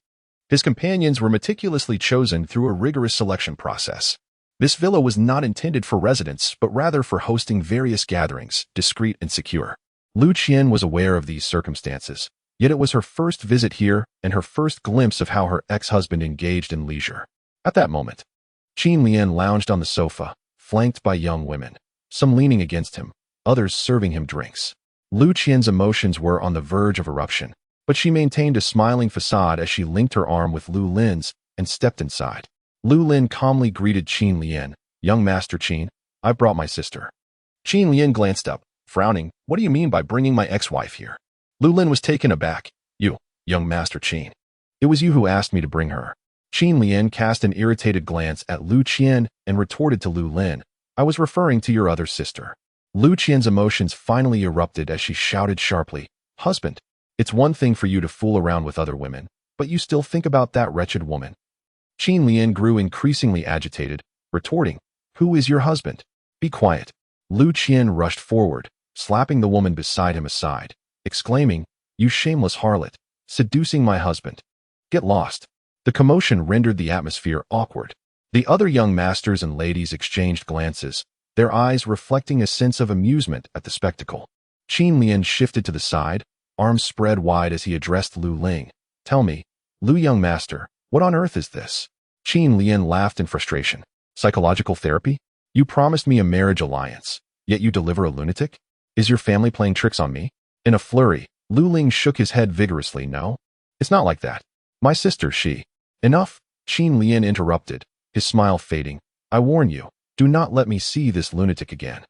His companions were meticulously chosen through a rigorous selection process. This villa was not intended for residence, but rather for hosting various gatherings, discreet and secure. Lu Qian was aware of these circumstances, yet it was her first visit here and her first glimpse of how her ex-husband engaged in leisure. At that moment, Qin Lian lounged on the sofa, flanked by young women, some leaning against him, others serving him drinks. Lu Qian's emotions were on the verge of eruption, but she maintained a smiling facade as she linked her arm with Lu Lin's and stepped inside. Lu Lin calmly greeted Qin Lian. Young Master Qin, I brought my sister. Qin Lian glanced up, frowning. What do you mean by bringing my ex-wife here? Lu Lin was taken aback. You, young Master Qin. It was you who asked me to bring her. Qin Lian cast an irritated glance at Lu Qian and retorted to Lu Lin. I was referring to your other sister. Lu Qian's emotions finally erupted as she shouted sharply, Husband, it's one thing for you to fool around with other women, but you still think about that wretched woman. Qin Lian grew increasingly agitated, retorting, Who is your husband? Be quiet. Lu Qian rushed forward, slapping the woman beside him aside, exclaiming, You shameless harlot, seducing my husband. Get lost. The commotion rendered the atmosphere awkward. The other young masters and ladies exchanged glances, their eyes reflecting a sense of amusement at the spectacle. Qin Lian shifted to the side, arms spread wide as he addressed Lu Ling. Tell me, Lu young master, what on earth is this? Qin Lian laughed in frustration. Psychological therapy? You promised me a marriage alliance, yet you deliver a lunatic? Is your family playing tricks on me? In a flurry, Lu Ling shook his head vigorously. No, it's not like that. My sister, she. Enough, Qin Lian interrupted, his smile fading. I warn you, do not let me see this lunatic again.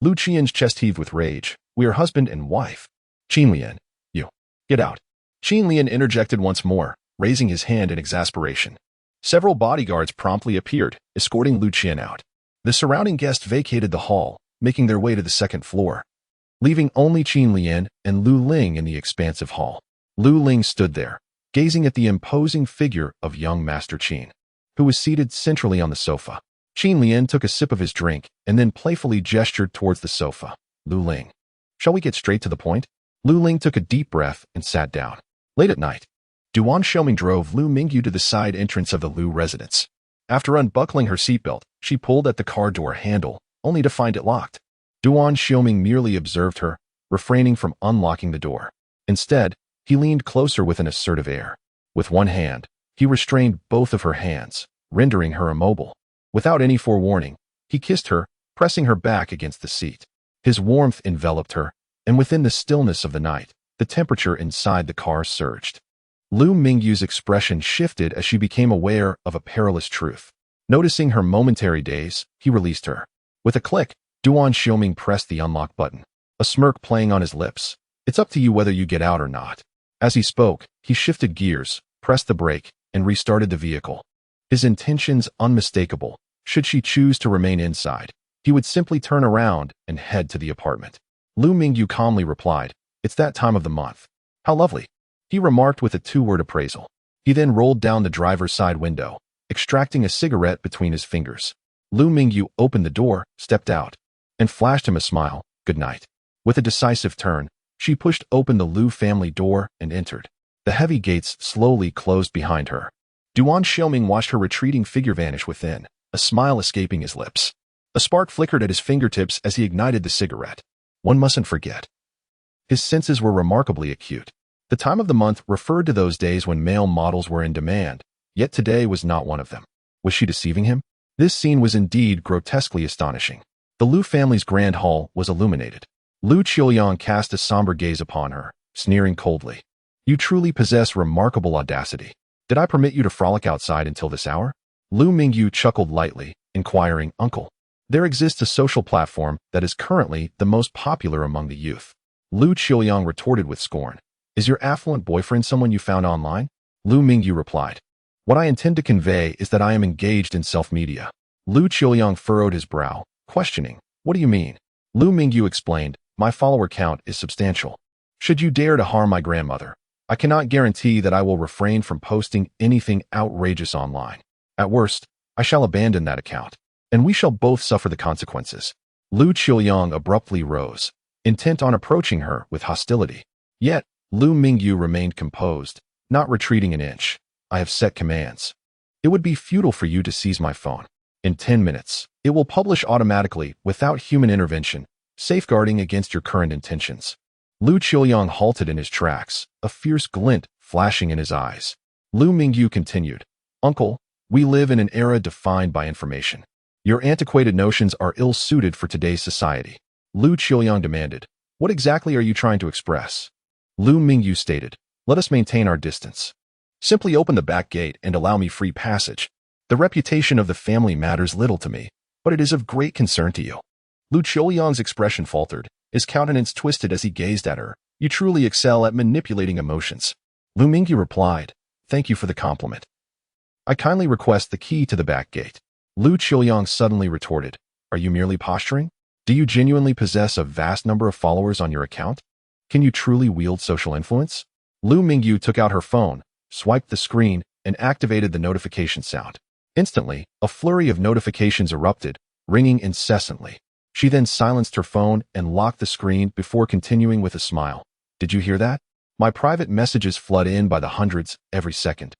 Lu Qian's chest heaved with rage. We are husband and wife. Qin Lian, you. Get out. Qin Lian interjected once more, raising his hand in exasperation. Several bodyguards promptly appeared, escorting Lu Qian out. The surrounding guests vacated the hall, making their way to the second floor, leaving only Qin Lian and Lu Ling in the expansive hall. Lu Ling stood there, gazing at the imposing figure of young Master Qin, who was seated centrally on the sofa. Qin Lian took a sip of his drink and then playfully gestured towards the sofa. Lu Ling. Shall we get straight to the point? Lu Ling took a deep breath and sat down. Late at night, Duan Xiuming drove Lu Mingyu to the side entrance of the Lu residence. After unbuckling her seatbelt, she pulled at the car door handle, only to find it locked. Duan Xiuming merely observed her, refraining from unlocking the door. Instead, he leaned closer with an assertive air. With one hand, he restrained both of her hands, rendering her immobile. Without any forewarning, he kissed her, pressing her back against the seat. His warmth enveloped her, and within the stillness of the night, the temperature inside the car surged. Lu Mingyu's expression shifted as she became aware of a perilous truth. Noticing her momentary daze, he released her. With a click, Duan Xiuming pressed the unlock button, a smirk playing on his lips. It's up to you whether you get out or not. As he spoke, he shifted gears, pressed the brake, and restarted the vehicle. His intentions unmistakable. Should she choose to remain inside, he would simply turn around and head to the apartment. Lu Mingyu calmly replied, "It's that time of the month." "How lovely," he remarked with a two-word appraisal. He then rolled down the driver's side window, extracting a cigarette between his fingers. Lu Mingyu opened the door, stepped out, and flashed him a smile. "Good night." With a decisive turn, she pushed open the Lu family door and entered. The heavy gates slowly closed behind her. Duan Xiuming watched her retreating figure vanish within, a smile escaping his lips. A spark flickered at his fingertips as he ignited the cigarette. One mustn't forget. His senses were remarkably acute. The time of the month referred to those days when male models were in demand, yet today was not one of them. Was she deceiving him? This scene was indeed grotesquely astonishing. The Lu family's grand hall was illuminated. Lu Qiuyang cast a somber gaze upon her, sneering coldly. "You truly possess remarkable audacity. Did I permit you to frolic outside until this hour?" Lu Mingyu chuckled lightly, inquiring, "Uncle, there exists a social platform that is currently the most popular among the youth." Lu Qiuyang retorted with scorn. "Is your affluent boyfriend someone you found online?" Lu Mingyu replied. "What I intend to convey is that I am engaged in self-media." Lu Qiuyang furrowed his brow, questioning, "What do you mean?" Lu Mingyu explained, "My follower count is substantial. Should you dare to harm my grandmother, I cannot guarantee that I will refrain from posting anything outrageous online. At worst, I shall abandon that account, and we shall both suffer the consequences." Lu Qiuyang abruptly rose, intent on approaching her with hostility. Yet, Lu Mingyu remained composed, not retreating an inch. "I have set commands. It would be futile for you to seize my phone. In 10 minutes, it will publish automatically without human intervention, safeguarding against your current intentions." Lu Qiuyang halted in his tracks, a fierce glint flashing in his eyes. Lu Mingyu continued, "Uncle, we live in an era defined by information. Your antiquated notions are ill-suited for today's society." Lu Qiuyang demanded, "What exactly are you trying to express?" Lu Mingyu stated, "Let us maintain our distance. Simply open the back gate and allow me free passage. The reputation of the family matters little to me, but it is of great concern to you." Lu Qiuyang's expression faltered, his countenance twisted as he gazed at her. "You truly excel at manipulating emotions." Lu Mingyu replied, "Thank you for the compliment. I kindly request the key to the back gate." Lu Qiuyang suddenly retorted, "Are you merely posturing? Do you genuinely possess a vast number of followers on your account? Can you truly wield social influence?" Lu Mingyu took out her phone, swiped the screen, and activated the notification sound. Instantly, a flurry of notifications erupted, ringing incessantly. She then silenced her phone and locked the screen before continuing with a smile. "Did you hear that? My private messages flood in by the hundreds every second,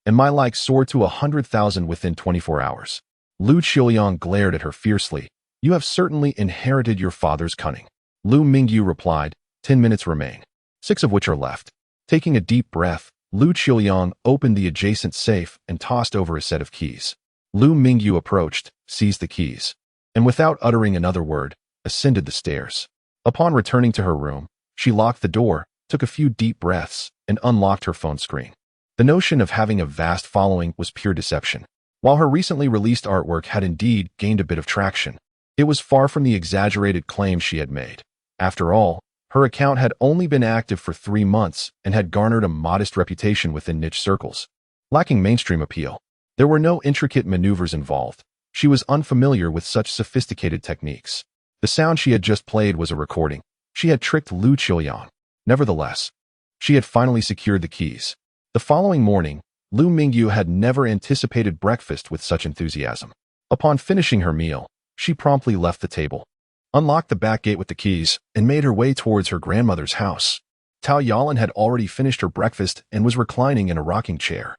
and my likes soared to 100,000 within 24 hours. Lu Qiuyang glared at her fiercely. "You have certainly inherited your father's cunning." Lu Mingyu replied, 10 minutes remain, 6 of which are left." Taking a deep breath, Lu Qiuyang opened the adjacent safe and tossed over a set of keys. Lu Mingyu approached, seized the keys, and without uttering another word, ascended the stairs. Upon returning to her room, she locked the door, took a few deep breaths, and unlocked her phone screen. The notion of having a vast following was pure deception. While her recently released artwork had indeed gained a bit of traction, it was far from the exaggerated claims she had made. After all, her account had only been active for 3 months and had garnered a modest reputation within niche circles. Lacking mainstream appeal, there were no intricate maneuvers involved. She was unfamiliar with such sophisticated techniques. The sound she had just played was a recording. She had tricked Lu Qiuyang. Nevertheless, she had finally secured the keys. The following morning, Lu Mingyu had never anticipated breakfast with such enthusiasm. Upon finishing her meal, she promptly left the table, unlocked the back gate with the keys, and made her way towards her grandmother's house. Tao Yalan had already finished her breakfast and was reclining in a rocking chair,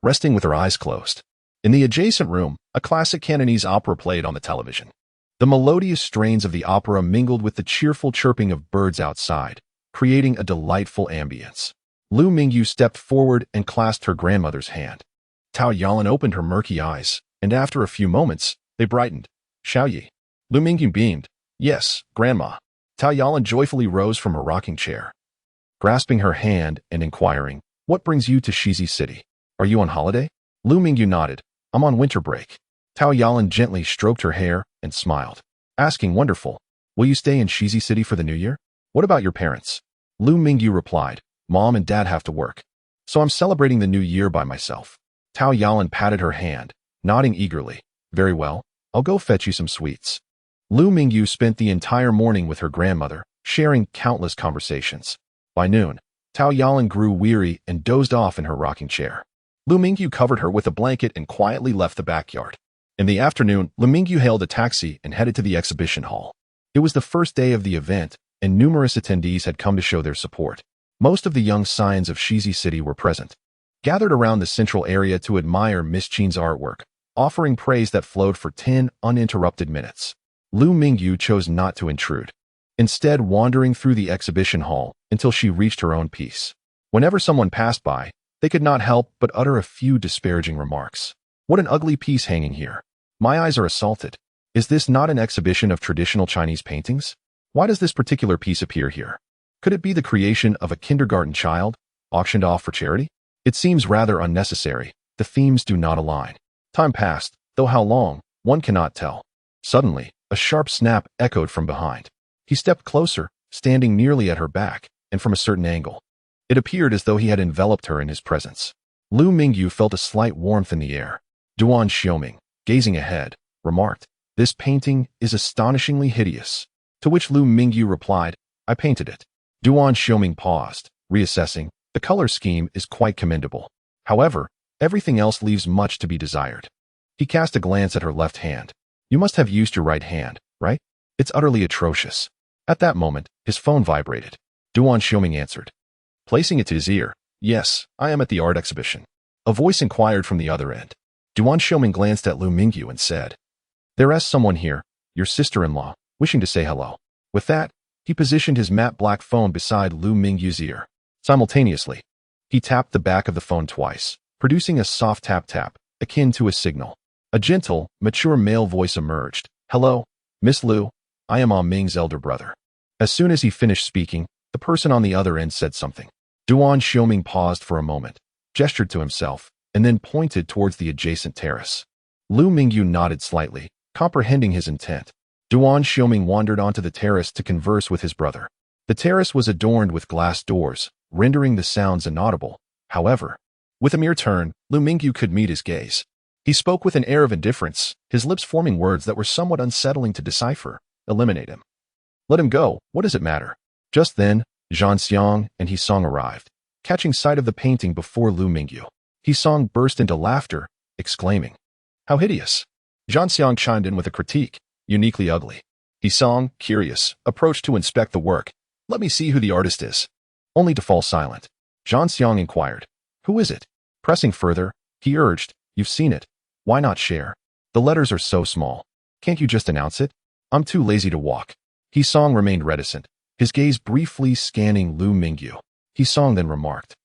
resting with her eyes closed. In the adjacent room, a classic Cantonese opera played on the television. The melodious strains of the opera mingled with the cheerful chirping of birds outside, creating a delightful ambience. Lu Mingyu stepped forward and clasped her grandmother's hand. Tao Yalan opened her murky eyes, and after a few moments, they brightened. Xiaoyi. Lu Mingyu beamed. Yes, Grandma. Tao Yalan joyfully rose from her rocking chair, grasping her hand and inquiring, what brings you to Shizi City? Are you on holiday? Lu Mingyu nodded. I'm on winter break. Tao Yalan gently stroked her hair and smiled, asking, wonderful. Will you stay in Shizi City for the new year? What about your parents? Lu Mingyu replied, Mom and Dad have to work, so I'm celebrating the new year by myself. Tao Yalan patted her hand, nodding eagerly. Very well, I'll go fetch you some sweets. Lu Mingyu spent the entire morning with her grandmother, sharing countless conversations. By noon, Tao Yalan grew weary and dozed off in her rocking chair. Lu Mingyu covered her with a blanket and quietly left the backyard. In the afternoon, Lu Mingyu hailed a taxi and headed to the exhibition hall. It was the first day of the event, and numerous attendees had come to show their support. Most of the young scions of Shizi City were present, gathered around the central area to admire Miss Qin's artwork, offering praise that flowed for 10 uninterrupted minutes. Lu Mingyu chose not to intrude, instead wandering through the exhibition hall until she reached her own piece. Whenever someone passed by, they could not help but utter a few disparaging remarks. What an ugly piece hanging here. My eyes are assaulted. Is this not an exhibition of traditional Chinese paintings? Why does this particular piece appear here? Could it be the creation of a kindergarten child, auctioned off for charity? It seems rather unnecessary. The themes do not align. Time passed, though how long, one cannot tell. Suddenly, a sharp snap echoed from behind. He stepped closer, standing nearly at her back, and from a certain angle. It appeared as though he had enveloped her in his presence. Lu Mingyu felt a slight warmth in the air. Duan Xiuming, gazing ahead, remarked, this painting is astonishingly hideous. To which Lu Mingyu replied, I painted it. Duan Xiuming paused, reassessing. The color scheme is quite commendable. However, everything else leaves much to be desired. He cast a glance at her left hand. You must have used your right hand, right? It's utterly atrocious. At that moment, his phone vibrated. Duan Xiuming answered, placing it to his ear. Yes, I am at the art exhibition. A voice inquired from the other end. Duan Xiuming glanced at Lu Mingyu and said, there is someone here, your sister-in-law, wishing to say hello. With that, he positioned his matte black phone beside Lu Mingyu's ear. Simultaneously, he tapped the back of the phone twice, producing a soft tap-tap, akin to a signal. A gentle, mature male voice emerged. Hello, Miss Lu, I am Ah Ming's elder brother. As soon as he finished speaking, the person on the other end said something. Duan Xiuming paused for a moment, gestured to himself, and then pointed towards the adjacent terrace. Lu Mingyu nodded slightly, comprehending his intent. Duan Xiuming wandered onto the terrace to converse with his brother. The terrace was adorned with glass doors, rendering the sounds inaudible. However, with a mere turn, Lu Mingyu could meet his gaze. He spoke with an air of indifference, his lips forming words that were somewhat unsettling to decipher. Eliminate him. Let him go, what does it matter? Just then, Zhang Xiang and He-song arrived, catching sight of the painting before Lu Mingyu. He-song burst into laughter, exclaiming, how hideous. Zhang Xiang chimed in with a critique, uniquely ugly. He-song, curious, approached to inspect the work. Let me see who the artist is. Only to fall silent. Zhang Xiang inquired, who is it? Pressing further, he urged, you've seen it. Why not share? The letters are so small. Can't you just announce it? I'm too lazy to walk. He-song remained reticent, his gaze briefly scanning Lu Mingyu. He-song then remarked.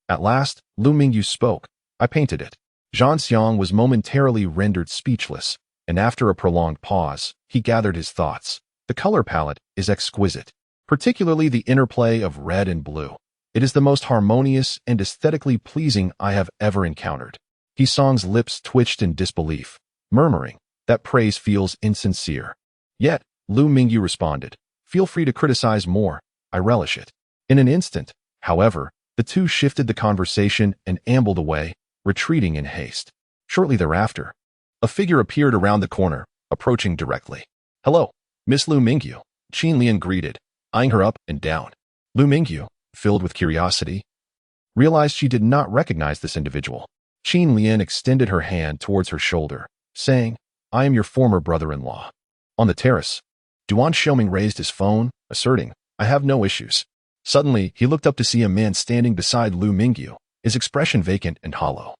At last, Lu Mingyu spoke. I painted it. Zhang Xiang was momentarily rendered speechless, and after a prolonged pause, he gathered his thoughts. The color palette is exquisite, particularly the interplay of red and blue. It is the most harmonious and aesthetically pleasing I have ever encountered. He-song's lips twitched in disbelief, murmuring, that praise feels insincere. Yet, Lu Mingyu responded, feel free to criticize more, I relish it. In an instant, however, the two shifted the conversation and ambled away, retreating in haste. Shortly thereafter, a figure appeared around the corner, approaching directly. Hello, Miss Lu Mingyu, Qin Lian greeted, eyeing her up and down. Lu Mingyu, filled with curiosity, realized she did not recognize this individual. Qin Lian extended her hand towards her shoulder, saying, I am your former brother-in-law. On the terrace, Duan Xiuming raised his phone, asserting, I have no issues. Suddenly, he looked up to see a man standing beside Lu Mingyu, his expression vacant and hollow.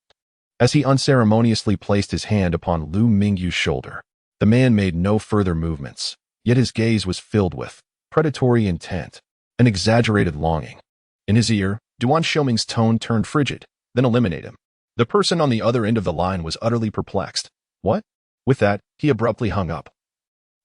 As he unceremoniously placed his hand upon Lu Mingyu's shoulder, the man made no further movements, yet his gaze was filled with predatory intent, an exaggerated longing. In his ear, Duan Xiuming's tone turned frigid, then eliminated him. The person on the other end of the line was utterly perplexed. What? With that, he abruptly hung up,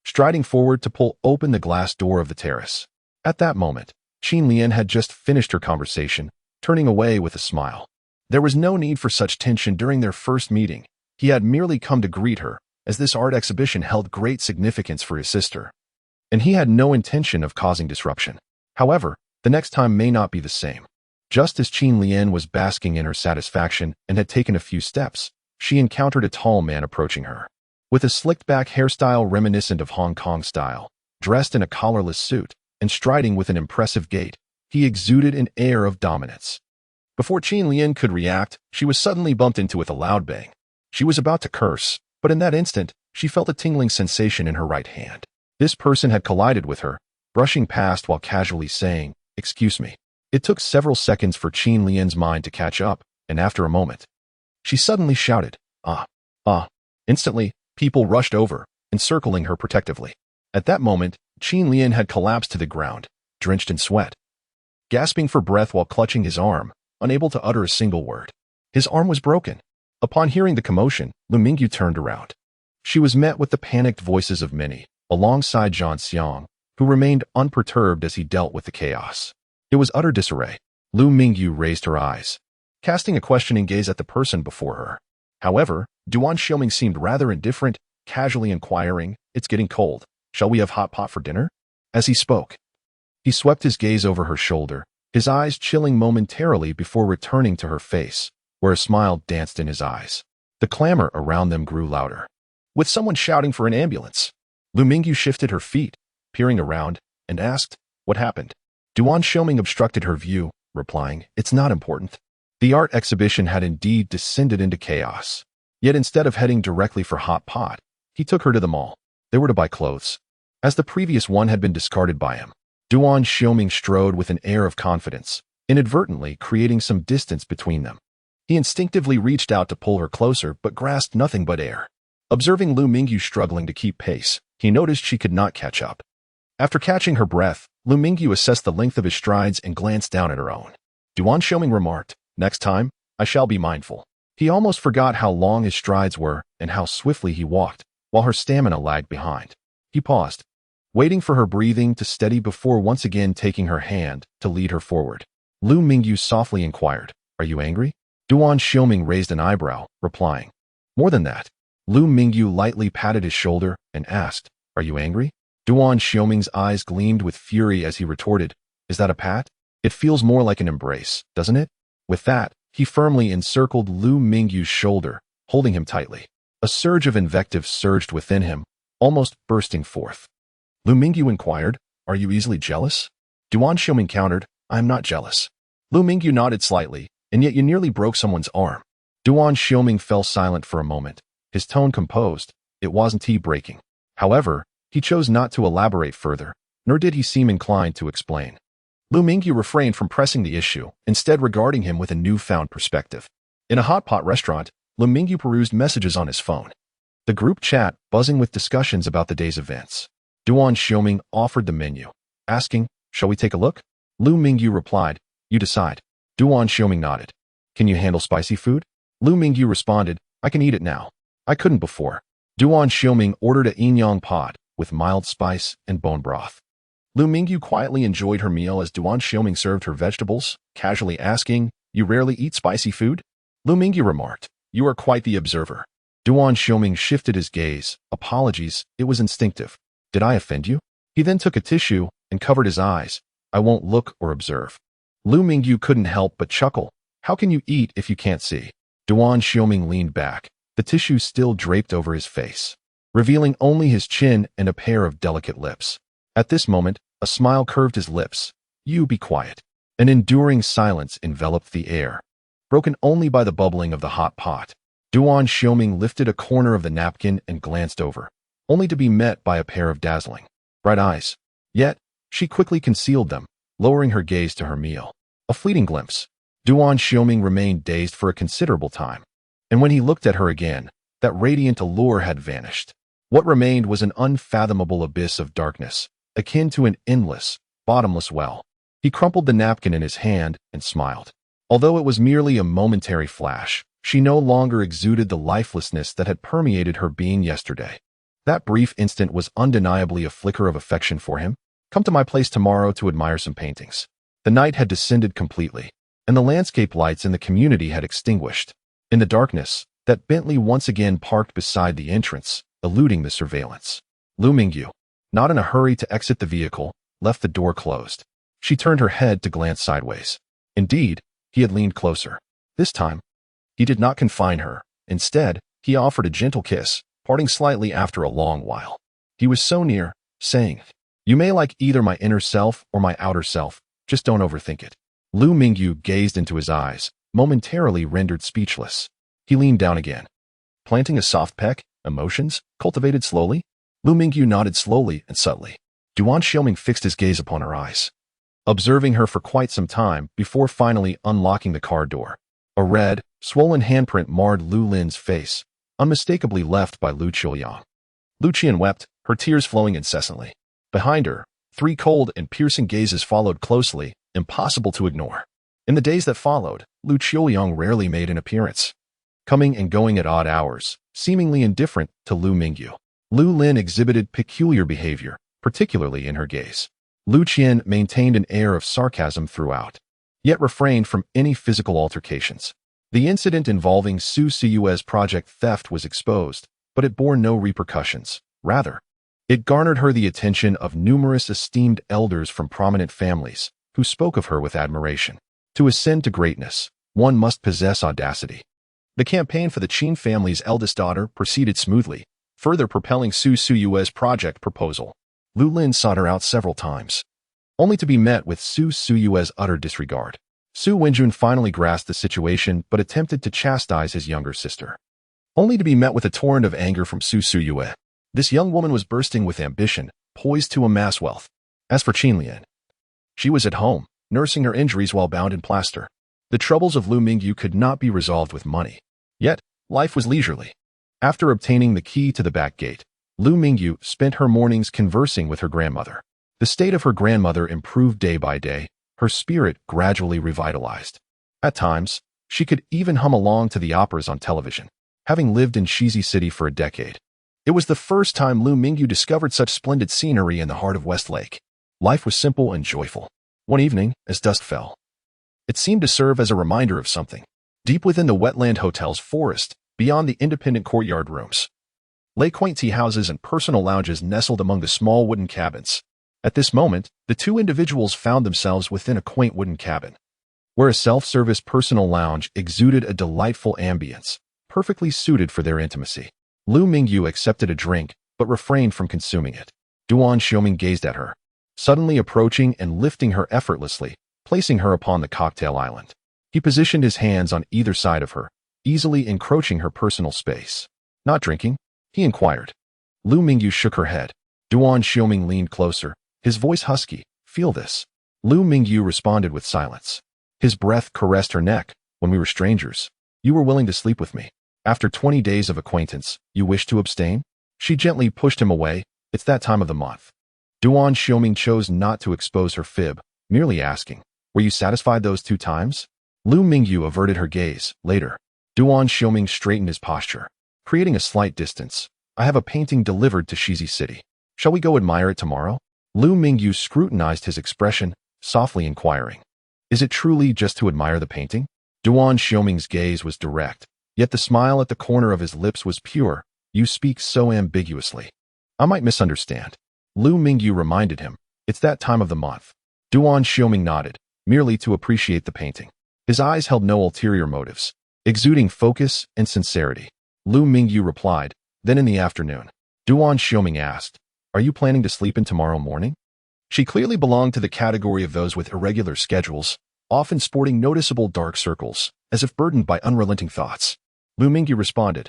striding forward to pull open the glass door of the terrace. At that moment, Qin Lian had just finished her conversation, turning away with a smile. There was no need for such tension during their first meeting. He had merely come to greet her, as this art exhibition held great significance for his sister, and he had no intention of causing disruption. However, the next time may not be the same. Just as Qin Lian was basking in her satisfaction and had taken a few steps, she encountered a tall man approaching her. With a slicked-back hairstyle reminiscent of Hong Kong style, dressed in a collarless suit, and striding with an impressive gait, he exuded an air of dominance. Before Qin Lian could react, she was suddenly bumped into with a loud bang. She was about to curse, but in that instant, she felt a tingling sensation in her right hand. This person had collided with her, brushing past while casually saying, "Excuse me." It took several seconds for Qin Lian's mind to catch up, and after a moment, she suddenly shouted, "Ah! Ah!" Instantly, people rushed over, encircling her protectively. At that moment, Qin Lian had collapsed to the ground, drenched in sweat, gasping for breath while clutching his arm, unable to utter a single word. His arm was broken. Upon hearing the commotion, Lu Mingyu turned around. She was met with the panicked voices of many, alongside Duan Xiuming, who remained unperturbed as he dealt with the chaos. It was utter disarray. Lu Mingyu raised her eyes, casting a questioning gaze at the person before her. However, Duan Xiuming seemed rather indifferent, casually inquiring, "It's getting cold. Shall we have hot pot for dinner?" As he spoke, he swept his gaze over her shoulder, his eyes chilling momentarily before returning to her face, where a smile danced in his eyes. The clamor around them grew louder, with someone shouting for an ambulance. Lu Mingyu shifted her feet, peering around, and asked, "What happened?" Duan Xiuming obstructed her view, replying, "It's not important." The art exhibition had indeed descended into chaos. Yet instead of heading directly for hot pot, he took her to the mall. They were to buy clothes, as the previous one had been discarded by him. Duan Xiuming strode with an air of confidence, inadvertently creating some distance between them. He instinctively reached out to pull her closer but grasped nothing but air. Observing Lu Mingyu struggling to keep pace, he noticed she could not catch up. After catching her breath, Lu Mingyu assessed the length of his strides and glanced down at her own. Duan Xiuming remarked, "Next time, I shall be mindful." He almost forgot how long his strides were and how swiftly he walked, while her stamina lagged behind. He paused, waiting for her breathing to steady before once again taking her hand to lead her forward. Lu Mingyu softly inquired, "Are you angry?" Duan Xiuming raised an eyebrow, replying, "More than that." Lu Mingyu lightly patted his shoulder and asked, "Are you angry?" Duan Xiuming's eyes gleamed with fury as he retorted, "Is that a pat? It feels more like an embrace, doesn't it?" With that, he firmly encircled Lu Mingyu's shoulder, holding him tightly. A surge of invective surged within him, almost bursting forth. Lu Mingyu inquired, "Are you easily jealous?" Duan Xiuming countered, "I am not jealous." Lu Mingyu nodded slightly, "And yet you nearly broke someone's arm." Duan Xiuming fell silent for a moment, his tone composed. It wasn't he breaking. However, he chose not to elaborate further, nor did he seem inclined to explain. Lu Mingyu refrained from pressing the issue, instead regarding him with a newfound perspective. In a hot pot restaurant, Lu Mingyu perused messages on his phone, the group chat buzzing with discussions about the day's events. Duan Xiuming offered the menu, asking, "Shall we take a look?" Lu Mingyu replied, "You decide." Duan Xiuming nodded. "Can you handle spicy food?" Lu Mingyu responded, "I can eat it now. I couldn't before." Duan Xiuming ordered a inyang pot with mild spice and bone broth. Lu Mingyu quietly enjoyed her meal as Duan Xiuming served her vegetables, casually asking, "You rarely eat spicy food?" Lu Mingyu remarked, "You are quite the observer." Duan Xiuming shifted his gaze. "Apologies, it was instinctive. Did I offend you?" He then took a tissue and covered his eyes. "I won't look or observe." Lu Mingyu couldn't help but chuckle. "How can you eat if you can't see?" Duan Xiuming leaned back, the tissue still draped over his face, revealing only his chin and a pair of delicate lips. At this moment, a smile curved his lips. "You be quiet." An enduring silence enveloped the air, broken only by the bubbling of the hot pot. Duan Xiuming lifted a corner of the napkin and glanced over, only to be met by a pair of dazzling, bright eyes. Yet, she quickly concealed them, lowering her gaze to her meal. A fleeting glimpse. Duan Xiuming remained dazed for a considerable time, and when he looked at her again, that radiant allure had vanished. What remained was an unfathomable abyss of darkness, akin to an endless, bottomless well. He crumpled the napkin in his hand and smiled. Although it was merely a momentary flash, she no longer exuded the lifelessness that had permeated her being yesterday. That brief instant was undeniably a flicker of affection for him. Come to my place tomorrow to admire some paintings. The night had descended completely, and the landscape lights in the community had extinguished. In the darkness, that Bentley once again parked beside the entrance, eluding the surveillance. Lu Mingyu, not in a hurry to exit the vehicle, left the door closed. She turned her head to glance sideways. Indeed, he had leaned closer. This time, he did not confine her. Instead, he offered a gentle kiss, parting slightly after a long while. He was so near, saying, "You may like either my inner self or my outer self, just don't overthink it." Lu Mingyu gazed into his eyes, momentarily rendered speechless. He leaned down again, planting a soft peck, emotions, cultivated slowly. Lu Mingyu nodded slowly and subtly. Duan Xiuming fixed his gaze upon her eyes, observing her for quite some time before finally unlocking the car door. A red, swollen handprint marred Lu Lin's face, unmistakably left by Lu Qiuyang. Lu Qian wept, her tears flowing incessantly. Behind her, 3 cold and piercing gazes followed closely, impossible to ignore. In the days that followed, Lu Qiuyang rarely made an appearance, coming and going at odd hours, seemingly indifferent to Lu Mingyu. Lu Lin exhibited peculiar behavior, particularly in her gaze. Lu Qian maintained an air of sarcasm throughout, yet refrained from any physical altercations. The incident involving Su Siyue's project theft was exposed, but it bore no repercussions. Rather, it garnered her the attention of numerous esteemed elders from prominent families, who spoke of her with admiration. To ascend to greatness, one must possess audacity. The campaign for the Qin family's eldest daughter proceeded smoothly, further propelling Su Siyue's project proposal. Lu Lin sought her out several times, only to be met with Su Siyue's utter disregard. Su Wenjun finally grasped the situation but attempted to chastise his younger sister, only to be met with a torrent of anger from Su Siyue. This young woman was bursting with ambition, poised to amass wealth. As for Qinlian, she was at home, nursing her injuries while bound in plaster. The troubles of Lu Mingyu could not be resolved with money. Yet, life was leisurely. After obtaining the key to the back gate, Lu Mingyu spent her mornings conversing with her grandmother. The state of her grandmother improved day by day, her spirit gradually revitalized. At times, she could even hum along to the operas on television, having lived in Shizi City for a decade. It was the first time Lu Mingyu discovered such splendid scenery in the heart of Westlake. Life was simple and joyful. One evening, as dusk fell, it seemed to serve as a reminder of something. Deep within the Wetland Hotel's forest, beyond the independent courtyard rooms, lay quaint tea houses and personal lounges nestled among the small wooden cabins. At this moment, the 2 individuals found themselves within a quaint wooden cabin, where a self-service personal lounge exuded a delightful ambience, perfectly suited for their intimacy. Lu Mingyu accepted a drink, but refrained from consuming it. Duan Xiuming gazed at her, suddenly approaching and lifting her effortlessly, placing her upon the cocktail island. He positioned his hands on either side of her, easily encroaching her personal space. "Not drinking?" he inquired. Lu Mingyu shook her head. Duan Xiuming leaned closer, his voice husky. "Feel this." Lu Mingyu responded with silence. His breath caressed her neck. "When we were strangers, you were willing to sleep with me. After 20 days of acquaintance, you wish to abstain?" She gently pushed him away. "It's that time of the month." Duan Xiuming chose not to expose her fib, merely asking, "Were you satisfied those 2 times?" Lu Mingyu averted her gaze. Later, Duan Xiuming straightened his posture, creating a slight distance. "I have a painting delivered to Shizi City. Shall we go admire it tomorrow?" Lu Mingyu scrutinized his expression, softly inquiring, "Is it truly just to admire the painting?" Duan Xiuming's gaze was direct, yet the smile at the corner of his lips was pure. "You speak so ambiguously. I might misunderstand." Lu Mingyu reminded him, "It's that time of the month." Duan Xiuming nodded, merely to appreciate the painting. His eyes held no ulterior motives, exuding focus and sincerity. Lu Mingyu replied, "Then in the afternoon." Duan Xiuming asked, "Are you planning to sleep in tomorrow morning?" She clearly belonged to the category of those with irregular schedules, often sporting noticeable dark circles, as if burdened by unrelenting thoughts. Lu Mingyu responded.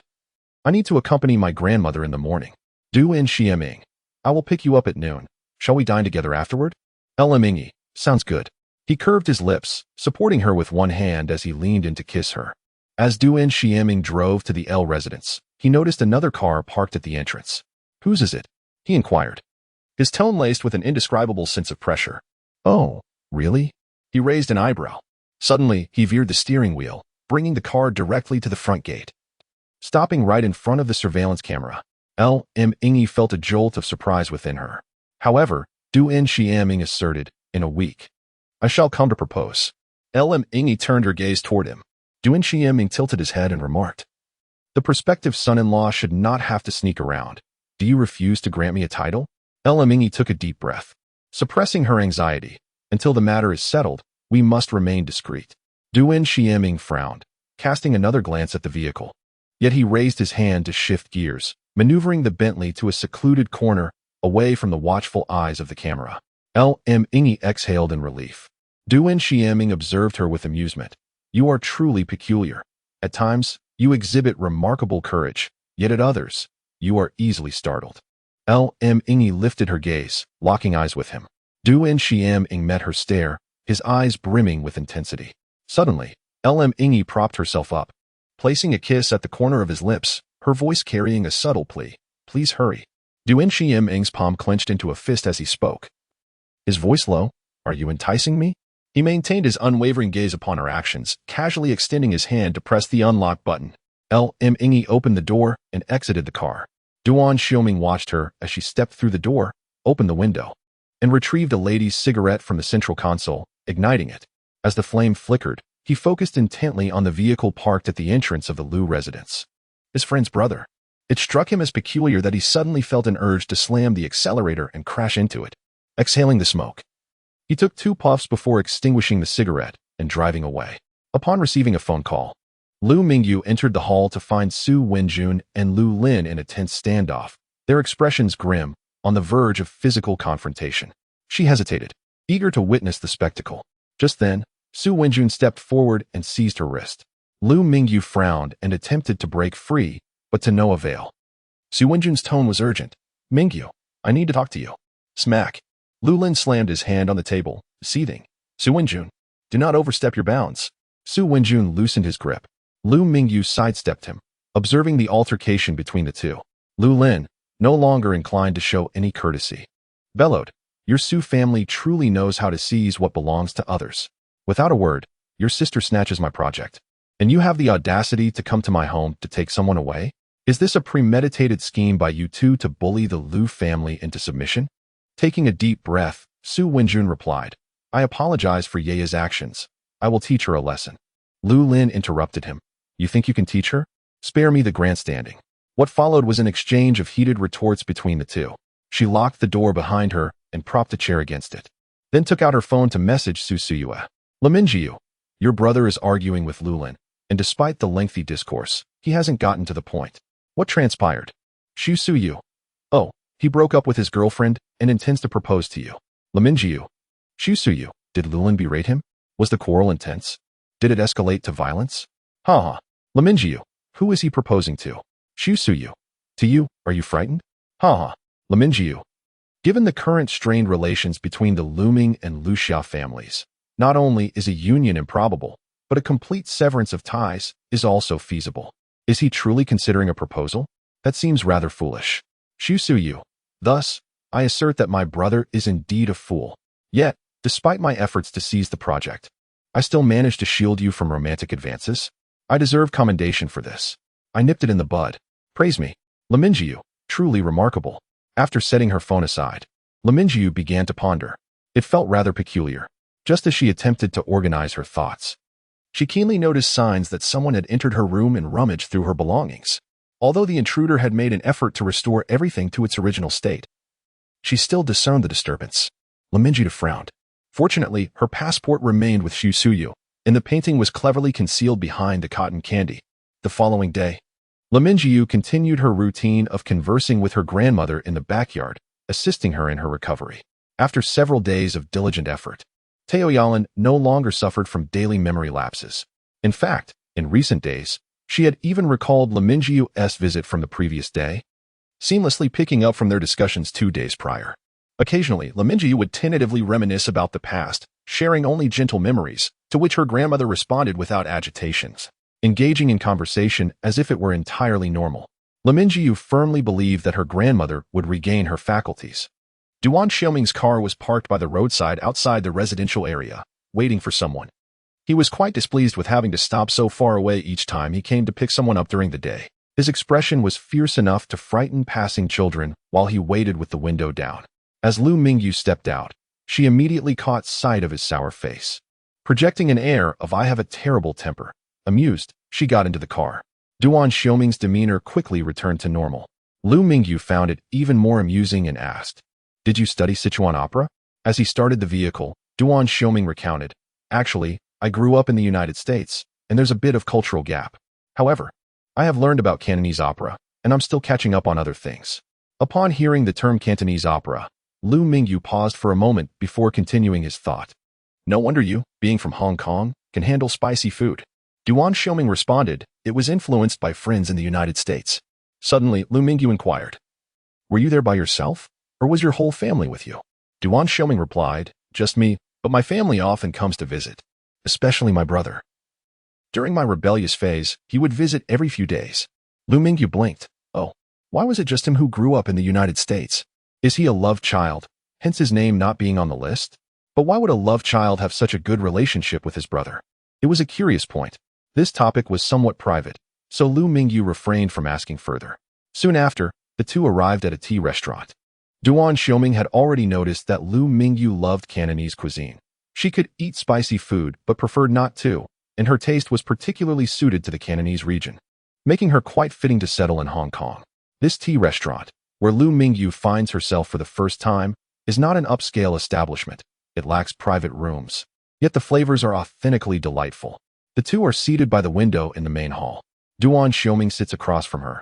I need to accompany my grandmother in the morning. Duan Xiuming. I will pick you up at noon. Shall we dine together afterward? Mingyu. Sounds good. He curved his lips, supporting her with one hand as he leaned in to kiss her. As Duan Xiuming drove to the L residence, he noticed another car parked at the entrance. Whose is it? He inquired. His tone laced with an indescribable sense of pressure. Oh, really? He raised an eyebrow. Suddenly, he veered the steering wheel, bringing the car directly to the front gate. Stopping right in front of the surveillance camera, Mingyu felt a jolt of surprise within her. However, Duan Xiuming asserted, in a week. I shall come to propose. Mingyu turned her gaze toward him. Duan Xiuming tilted his head and remarked. The prospective son-in-law should not have to sneak around. Do you refuse to grant me a title? Mingyu took a deep breath. Suppressing her anxiety. Until the matter is settled, we must remain discreet. Duan Xiuming frowned, casting another glance at the vehicle. Yet he raised his hand to shift gears, maneuvering the Bentley to a secluded corner, away from the watchful eyes of the camera. Mingyu exhaled in relief. Duan Xiuming observed her with amusement. You are truly peculiar. At times, you exhibit remarkable courage, yet at others, you are easily startled. Mingyu lifted her gaze, locking eyes with him. Duan Xiuming met her stare, his eyes brimming with intensity. Suddenly, Mingyu propped herself up, placing a kiss at the corner of his lips, her voice carrying a subtle plea. Please hurry. Duan Xiuming's palm clenched into a fist as he spoke. His voice low. Are you enticing me? He maintained his unwavering gaze upon her actions, casually extending his hand to press the unlock button. Mingyu opened the door and exited the car. Duan Xiuming watched her as she stepped through the door, opened the window, and retrieved a lady's cigarette from the central console, igniting it. As the flame flickered, he focused intently on the vehicle parked at the entrance of the Lu residence. His friend's brother. It struck him as peculiar that he suddenly felt an urge to slam the accelerator and crash into it. Exhaling the smoke, he took 2 puffs before extinguishing the cigarette and driving away. Upon receiving a phone call, Lu Mingyu entered the hall to find Su Wenjun and Lu Lin in a tense standoff, their expressions grim, on the verge of physical confrontation. She hesitated, eager to witness the spectacle. Just then, Su Wenjun stepped forward and seized her wrist. Lu Mingyu frowned and attempted to break free, but to no avail. Su Wenjun's tone was urgent. Mingyu, I need to talk to you. Smack. Lu Lin slammed his hand on the table, seething. Su Wenjun, do not overstep your bounds. Su Wenjun loosened his grip. Lu Mingyu sidestepped him, observing the altercation between the two. Lu Lin, no longer inclined to show any courtesy, bellowed, your Su family truly knows how to seize what belongs to others. Without a word, your sister snatches my project. And you have the audacity to come to my home to take someone away? Is this a premeditated scheme by you two to bully the Lu family into submission? Taking a deep breath, Su Wenjun replied, I apologize for Ye's actions. I will teach her a lesson. Lu Lin interrupted him. You think you can teach her? Spare me the grandstanding. What followed was an exchange of heated retorts between the two. She locked the door behind her and propped a chair against it. Then took out her phone to message Su Suyue. Mingyu, your brother is arguing with Lu Lin, and despite the lengthy discourse, he hasn't gotten to the point. What transpired? Shu Suyu. Oh, he broke up with his girlfriend and intends to propose to you. Mingyu. Shu Suyu, did Lu Lin berate him? Was the quarrel intense? Did it escalate to violence? Ha. Mingyu, who is he proposing to? Shu Suyu. To you, are you frightened? Ha. Mingyu. Given the current strained relations between the Lu Ming and Lu Xia families, not only is a union improbable, but a complete severance of ties is also feasible. Is he truly considering a proposal? That seems rather foolish. Shu Suyu. Thus, I assert that my brother is indeed a fool. Yet, despite my efforts to seize the project, I still managed to shield you from romantic advances. I deserve commendation for this. I nipped it in the bud. Praise me. Mingyu, truly remarkable. After setting her phone aside, Mingyu began to ponder. It felt rather peculiar, just as she attempted to organize her thoughts. She keenly noticed signs that someone had entered her room and rummaged through her belongings. Although the intruder had made an effort to restore everything to its original state, she still discerned the disturbance. Mingyu frowned. Fortunately, her passport remained with Shu Suyu, and the painting was cleverly concealed behind the cotton candy. The following day, Mingyu continued her routine of conversing with her grandmother in the backyard, assisting her in her recovery. After several days of diligent effort, Taoyalan no longer suffered from daily memory lapses. In fact, in recent days, She had even recalled Mingyu's visit from the previous day, seamlessly picking up from their discussions 2 days prior. Occasionally, Mingyu would tentatively reminisce about the past, sharing only gentle memories, to which her grandmother responded without agitations, engaging in conversation as if it were entirely normal. Mingyu firmly believed that her grandmother would regain her faculties. Duan Xiuming's car was parked by the roadside outside the residential area, waiting for someone. He was quite displeased with having to stop so far away each time he came to pick someone up during the day. His expression was fierce enough to frighten passing children while he waited with the window down. As Mingyu stepped out, she immediately caught sight of his sour face. Projecting an air of "I have a terrible temper," amused, she got into the car. Duan Xiuming's demeanor quickly returned to normal. Mingyu found it even more amusing and asked, "Did you study Sichuan opera?" As he started the vehicle, Duan Xiuming recounted, "Actually, I grew up in the United States, and there's a bit of cultural gap. However, I have learned about Cantonese opera, and I'm still catching up on other things." Upon hearing the term Cantonese opera, Mingyu paused for a moment before continuing his thought. "No wonder you, being from Hong Kong, can handle spicy food." Duan Xiuming responded, "It was influenced by friends in the United States." Suddenly, Mingyu inquired, "Were you there by yourself, or was your whole family with you?" Duan Xiuming replied, "Just me, but my family often comes to visit, especially my brother. During my rebellious phase, he would visit every few days." Mingyu blinked. "Oh, why was it just him who grew up in the United States? Is he a love child, hence his name not being on the list? But why would a love child have such a good relationship with his brother?" It was a curious point. This topic was somewhat private, so Mingyu refrained from asking further. Soon after, the two arrived at a tea restaurant. Duan Xiuming had already noticed that Mingyu loved Cantonese cuisine. She could eat spicy food but preferred not to, and her taste was particularly suited to the Cantonese region, making her quite fitting to settle in Hong Kong. This tea restaurant, where Mingyu finds herself for the first time, is not an upscale establishment. It lacks private rooms. Yet the flavors are authentically delightful. The two are seated by the window in the main hall. Duan Xiuming sits across from her,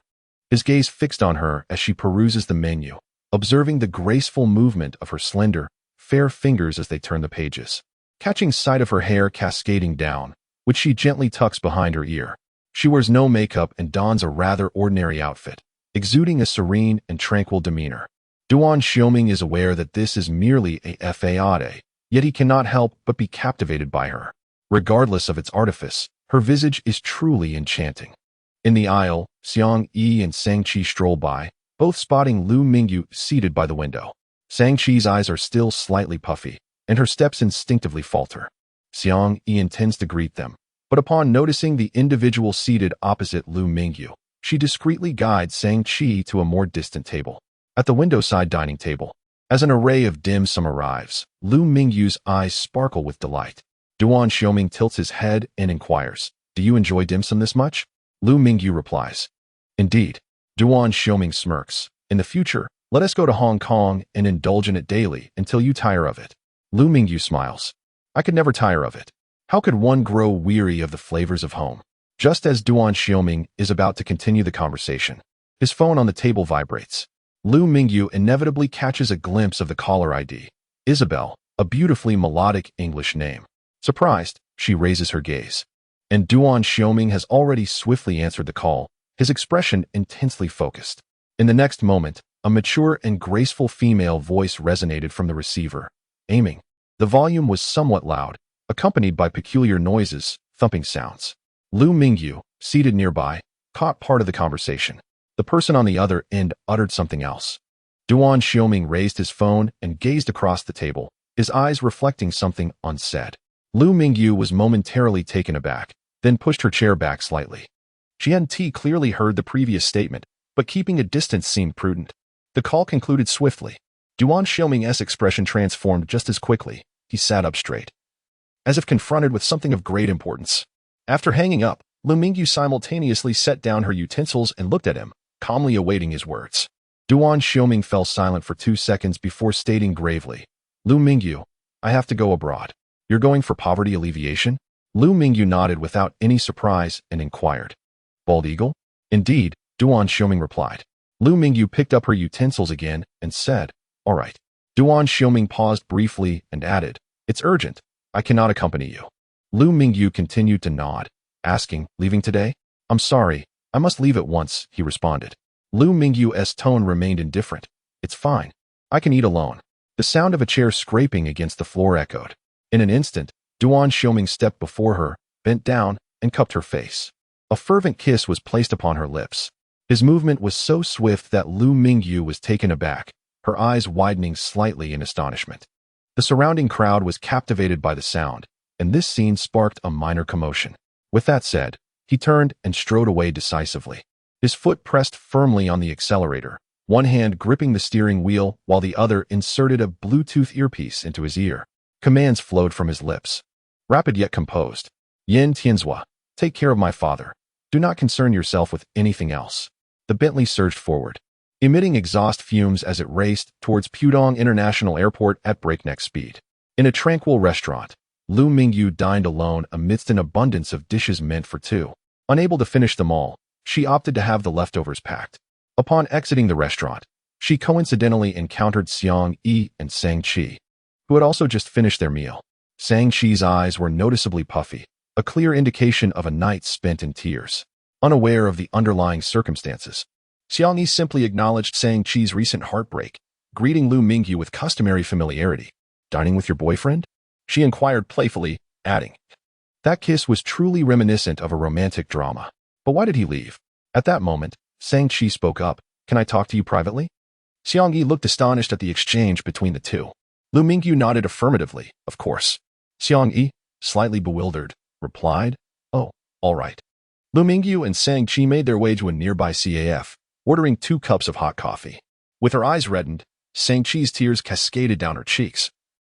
his gaze fixed on her as she peruses the menu, observing the graceful movement of her slender, fair fingers as they turn the pages. Catching sight of her hair cascading down, which she gently tucks behind her ear. She wears no makeup and dons a rather ordinary outfit, exuding a serene and tranquil demeanor. Duan Xiuming is aware that this is merely a facade, yet he cannot help but be captivated by her. Regardless of its artifice, her visage is truly enchanting. In the aisle, Xiang Yi and Sang-Chi stroll by, both spotting Mingyu seated by the window. Sang-Chi's eyes are still slightly puffy, and her steps instinctively falter. Xiang Yi intends to greet them, but upon noticing the individual seated opposite Mingyu, she discreetly guides Sang-Chi to a more distant table. At the window-side dining table, as an array of dim sum arrives, Mingyu's eyes sparkle with delight. Duan Xiuming tilts his head and inquires, "Do you enjoy dim sum this much?" Mingyu replies, "Indeed." Duan Xiuming smirks, "In the future, let us go to Hong Kong and indulge in it daily until you tire of it." Mingyu smiles, "I could never tire of it. How could one grow weary of the flavors of home?" Just as Duan Xiuming is about to continue the conversation, his phone on the table vibrates. Mingyu inevitably catches a glimpse of the caller ID, Isabel, a beautifully melodic English name. Surprised, she raises her gaze. And Duan Xiuming has already swiftly answered the call, his expression intensely focused. In the next moment, a mature and graceful female voice resonated from the receiver, aiming. The volume was somewhat loud, accompanied by peculiar noises, thumping sounds. Mingyu, seated nearby, caught part of the conversation. The person on the other end uttered something else. Duan Xiuming raised his phone and gazed across the table, his eyes reflecting something unsaid. Mingyu was momentarily taken aback, then pushed her chair back slightly. She hadn't clearly heard the previous statement, but keeping a distance seemed prudent. The call concluded swiftly. Duan Xiuming's expression transformed just as quickly. He sat up straight, as if confronted with something of great importance. After hanging up, Mingyu simultaneously set down her utensils and looked at him, calmly awaiting his words. Duan Xiuming fell silent for 2 seconds before stating gravely, "Mingyu, I have to go abroad." "You're going for poverty alleviation?" Mingyu nodded without any surprise and inquired, "Bald eagle?" "Indeed," Duan Xiuming replied. Mingyu picked up her utensils again and said, "All right." Duan Xiuming paused briefly and added, "It's urgent. I cannot accompany you." Mingyu continued to nod, asking, "Leaving today?" I'm sorry, I must leave at once, he responded. Lu Mingyu's tone remained indifferent. It's fine. I can eat alone. The sound of a chair scraping against the floor echoed. In an instant, Duan Xiuming stepped before her, bent down, and cupped her face. A fervent kiss was placed upon her lips. His movement was so swift that Lu Mingyu was taken aback, her eyes widening slightly in astonishment. The surrounding crowd was captivated by the sound, and this scene sparked a minor commotion. With that said, he turned and strode away decisively. His foot pressed firmly on the accelerator, one hand gripping the steering wheel while the other inserted a Bluetooth earpiece into his ear. Commands flowed from his lips. Rapid yet composed. Yin Tianzhua, take care of my father. Do not concern yourself with anything else. The Bentley surged forward, emitting exhaust fumes as it raced towards Pudong International Airport at breakneck speed. In a tranquil restaurant, Lu Mingyu dined alone amidst an abundance of dishes meant for two. Unable to finish them all, she opted to have the leftovers packed. Upon exiting the restaurant, she coincidentally encountered Xiang Yi and Sang Qi, who had also just finished their meal. Sang Qi's eyes were noticeably puffy, a clear indication of a night spent in tears. Unaware of the underlying circumstances, Xiang Yi simply acknowledged Sang Qi's recent heartbreak, greeting Lu Mingyu with customary familiarity. Dining with your boyfriend? She inquired playfully, adding, that kiss was truly reminiscent of a romantic drama. But why did he leave? At that moment, Sang Qi spoke up. Can I talk to you privately? Xiang Yi looked astonished at the exchange between the two. Lu Mingyu nodded affirmatively, of course. Xiang Yi, slightly bewildered, replied, oh, all right. Lu Mingyu and Sang Qi made their way to a nearby CAF, ordering 2 cups of hot coffee. With her eyes reddened, Sang Qi's tears cascaded down her cheeks.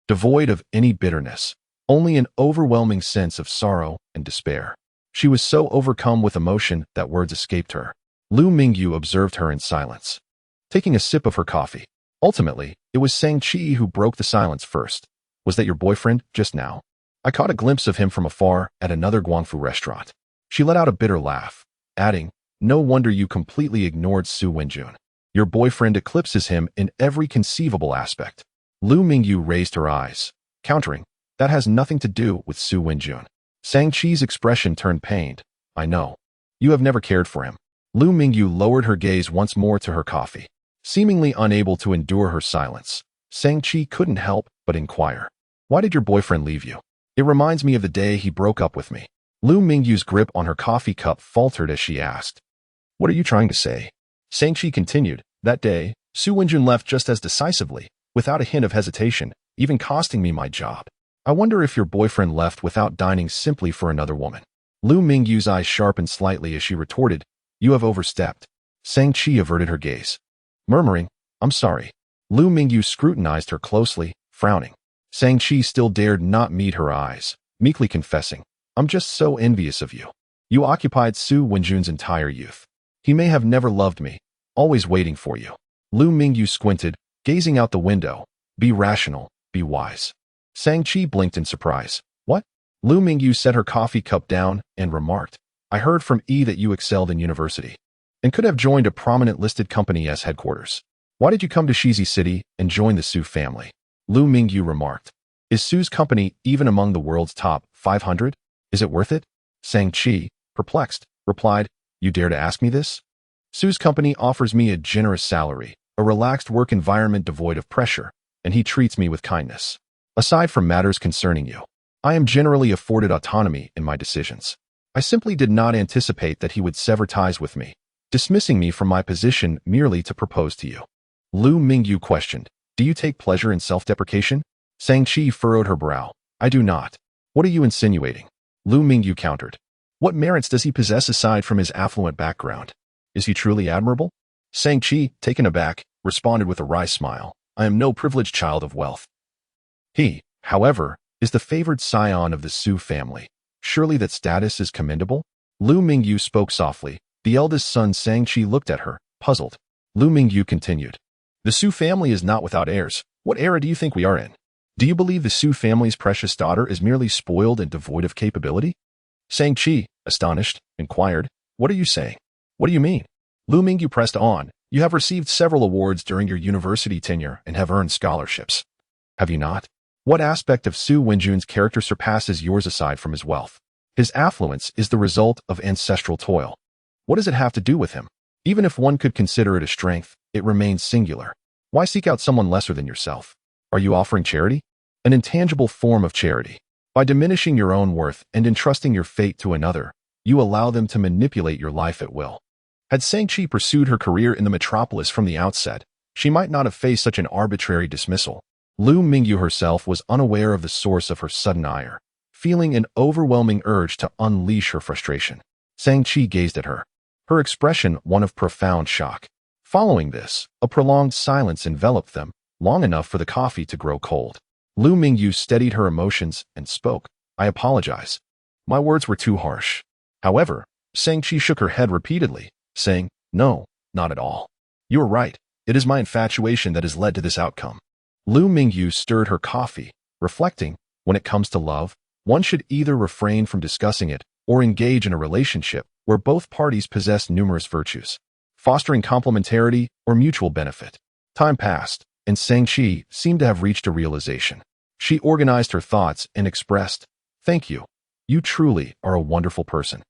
Devoid of any bitterness, only an overwhelming sense of sorrow and despair. She was so overcome with emotion that words escaped her. Lu Mingyu observed her in silence, taking a sip of her coffee. Ultimately, it was Sang Qi who broke the silence first. Was that your boyfriend, just now? I caught a glimpse of him from afar at another Guangfu restaurant. She let out a bitter laugh, adding, no wonder you completely ignored Su Wenjun. Your boyfriend eclipses him in every conceivable aspect. Lu Mingyu raised her eyes, countering, that has nothing to do with Su Wenjun. Sang Qi's expression turned pained. I know. You have never cared for him. Lu Mingyu lowered her gaze once more to her coffee. Seemingly unable to endure her silence, Sang Qi couldn't help but inquire. Why did your boyfriend leave you? It reminds me of the day he broke up with me. Lu Mingyu's grip on her coffee cup faltered as she asked. What are you trying to say? Sang Qi continued. That day, Su Wenjun left just as decisively, without a hint of hesitation, even costing me my job. I wonder if your boyfriend left without dining simply for another woman. Lu Mingyu's eyes sharpened slightly as she retorted, you have overstepped. Sang Qi averted her gaze, murmuring, I'm sorry. Lu Mingyu scrutinized her closely, frowning. Sang Qi still dared not meet her eyes, meekly confessing, I'm just so envious of you. You occupied Su Wenjun's entire youth. He may have never loved me, always waiting for you. Lu Mingyu squinted, gazing out the window. Be rational, be wise. Sang Qi blinked in surprise. What? Lu Mingyu set her coffee cup down and remarked, I heard from E that you excelled in university and could have joined a prominent listed company's headquarters. Why did you come to Shizi City and join the Su family? Lu Mingyu remarked. Is Su's company even among the world's top 500? Is it worth it? Sang Qi, perplexed, replied, you dare to ask me this? Su's company offers me a generous salary, a relaxed work environment devoid of pressure, and he treats me with kindness. Aside from matters concerning you, I am generally afforded autonomy in my decisions. I simply did not anticipate that he would sever ties with me, dismissing me from my position merely to propose to you. Lu Mingyu questioned, do you take pleasure in self-deprecation? Sang Qi furrowed her brow. I do not. What are you insinuating? Lu Mingyu countered. What merits does he possess aside from his affluent background? Is he truly admirable? Sang Qi, taken aback, responded with a wry smile. I am no privileged child of wealth. He, however, is the favored scion of the Su family. Surely that status is commendable? Lu Mingyu spoke softly. The eldest son Sang Qi looked at her, puzzled. Lu Mingyu continued. The Su family is not without heirs. What era do you think we are in? Do you believe the Su family's precious daughter is merely spoiled and devoid of capability? Sang Qi, astonished, inquired, what are you saying? What do you mean? Lu Mingyu pressed on. You have received several awards during your university tenure and have earned scholarships. Have you not? What aspect of Su Wenjun's character surpasses yours aside from his wealth? His affluence is the result of ancestral toil. What does it have to do with him? Even if one could consider it a strength, it remains singular. Why seek out someone lesser than yourself? Are you offering charity? An intangible form of charity. By diminishing your own worth and entrusting your fate to another, you allow them to manipulate your life at will. Had Shang-Chi pursued her career in the metropolis from the outset, she might not have faced such an arbitrary dismissal. Lu Mingyu herself was unaware of the source of her sudden ire, feeling an overwhelming urge to unleash her frustration. Shang-Chi gazed at her, her expression one of profound shock. Following this, a prolonged silence enveloped them, long enough for the coffee to grow cold. Lu Mingyu steadied her emotions and spoke. I apologize. My words were too harsh. However, Shang-Chi shook her head repeatedly, saying, No, not at all. You are right. It is my infatuation that has led to this outcome. Lu Mingyu stirred her coffee, reflecting, when it comes to love, one should either refrain from discussing it or engage in a relationship where both parties possess numerous virtues, fostering complementarity or mutual benefit. Time passed, and Shang-Chi seemed to have reached a realization. She organized her thoughts and expressed, Thank you. You truly are a wonderful person.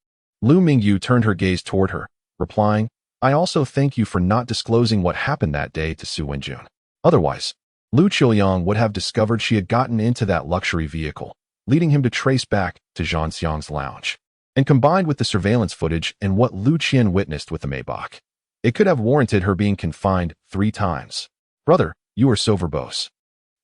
Lu Mingyu turned her gaze toward her, replying, I also thank you for not disclosing what happened that day to Su Wenjun. Otherwise, Lu Qiuyang would have discovered she had gotten into that luxury vehicle, leading him to trace back to Zhang Xiang's lounge. And combined with the surveillance footage and what Lu Qian witnessed with the Maybach, it could have warranted her being confined 3 times. Brother, you are so verbose.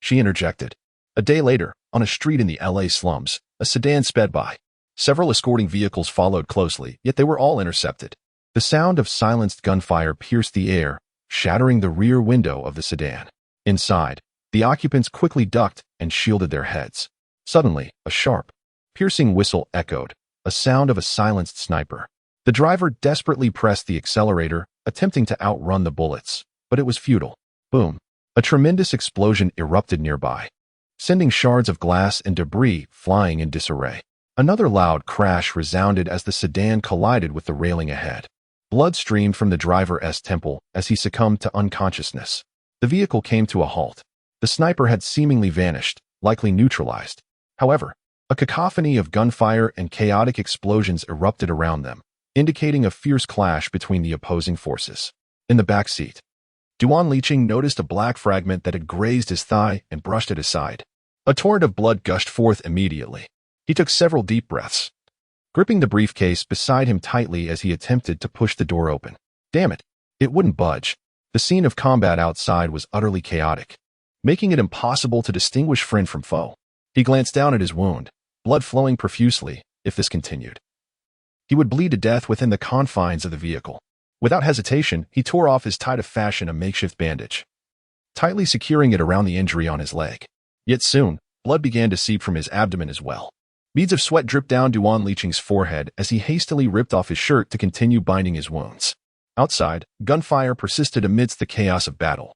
She interjected. A day later, on a street in the LA slums, a sedan sped by. Several escorting vehicles followed closely, yet they were all intercepted. The sound of silenced gunfire pierced the air, shattering the rear window of the sedan. Inside, the occupants quickly ducked and shielded their heads. Suddenly, a sharp, piercing whistle echoed, a sound of a silenced sniper. The driver desperately pressed the accelerator, attempting to outrun the bullets, but it was futile. Boom! A tremendous explosion erupted nearby, sending shards of glass and debris flying in disarray. Another loud crash resounded as the sedan collided with the railing ahead. Blood streamed from the driver's temple as he succumbed to unconsciousness. The vehicle came to a halt. The sniper had seemingly vanished, likely neutralized. However, a cacophony of gunfire and chaotic explosions erupted around them, indicating a fierce clash between the opposing forces. In the back seat, Duan Xiuming noticed a black fragment that had grazed his thigh and brushed it aside. A torrent of blood gushed forth immediately. He took several deep breaths, gripping the briefcase beside him tightly as he attempted to push the door open. Damn it! It wouldn't budge. The scene of combat outside was utterly chaotic, making it impossible to distinguish friend from foe. He glanced down at his wound, blood flowing profusely. If this continued, he would bleed to death within the confines of the vehicle. Without hesitation, he tore off his tie to fashion a makeshift bandage, tightly securing it around the injury on his leg. Yet soon, blood began to seep from his abdomen as well. Beads of sweat dripped down Duan Xiuming's forehead as he hastily ripped off his shirt to continue binding his wounds. Outside, gunfire persisted amidst the chaos of battle.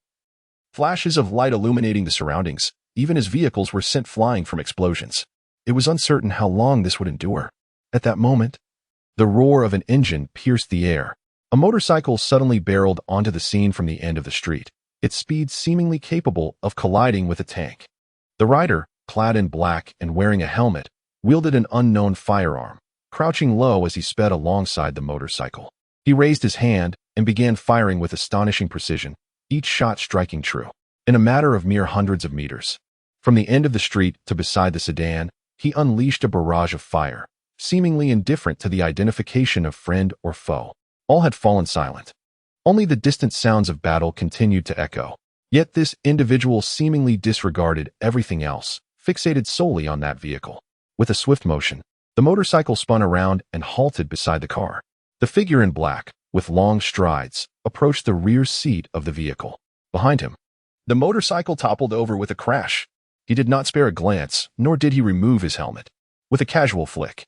Flashes of light illuminating the surroundings, even as vehicles were sent flying from explosions. It was uncertain how long this would endure. At that moment, the roar of an engine pierced the air. A motorcycle suddenly barreled onto the scene from the end of the street, its speed seemingly capable of colliding with a tank. The rider, clad in black and wearing a helmet, wielded an unknown firearm, crouching low as he sped alongside the motorcycle. He raised his hand and began firing with astonishing precision, each shot striking true. In a matter of mere hundreds of meters, from the end of the street to beside the sedan, he unleashed a barrage of fire, seemingly indifferent to the identification of friend or foe. All had fallen silent. Only the distant sounds of battle continued to echo. Yet this individual seemingly disregarded everything else, fixated solely on that vehicle. With a swift motion, the motorcycle spun around and halted beside the car. The figure in black, with long strides, approached the rear seat of the vehicle. Behind him, the motorcycle toppled over with a crash. He did not spare a glance, nor did he remove his helmet. With a casual flick,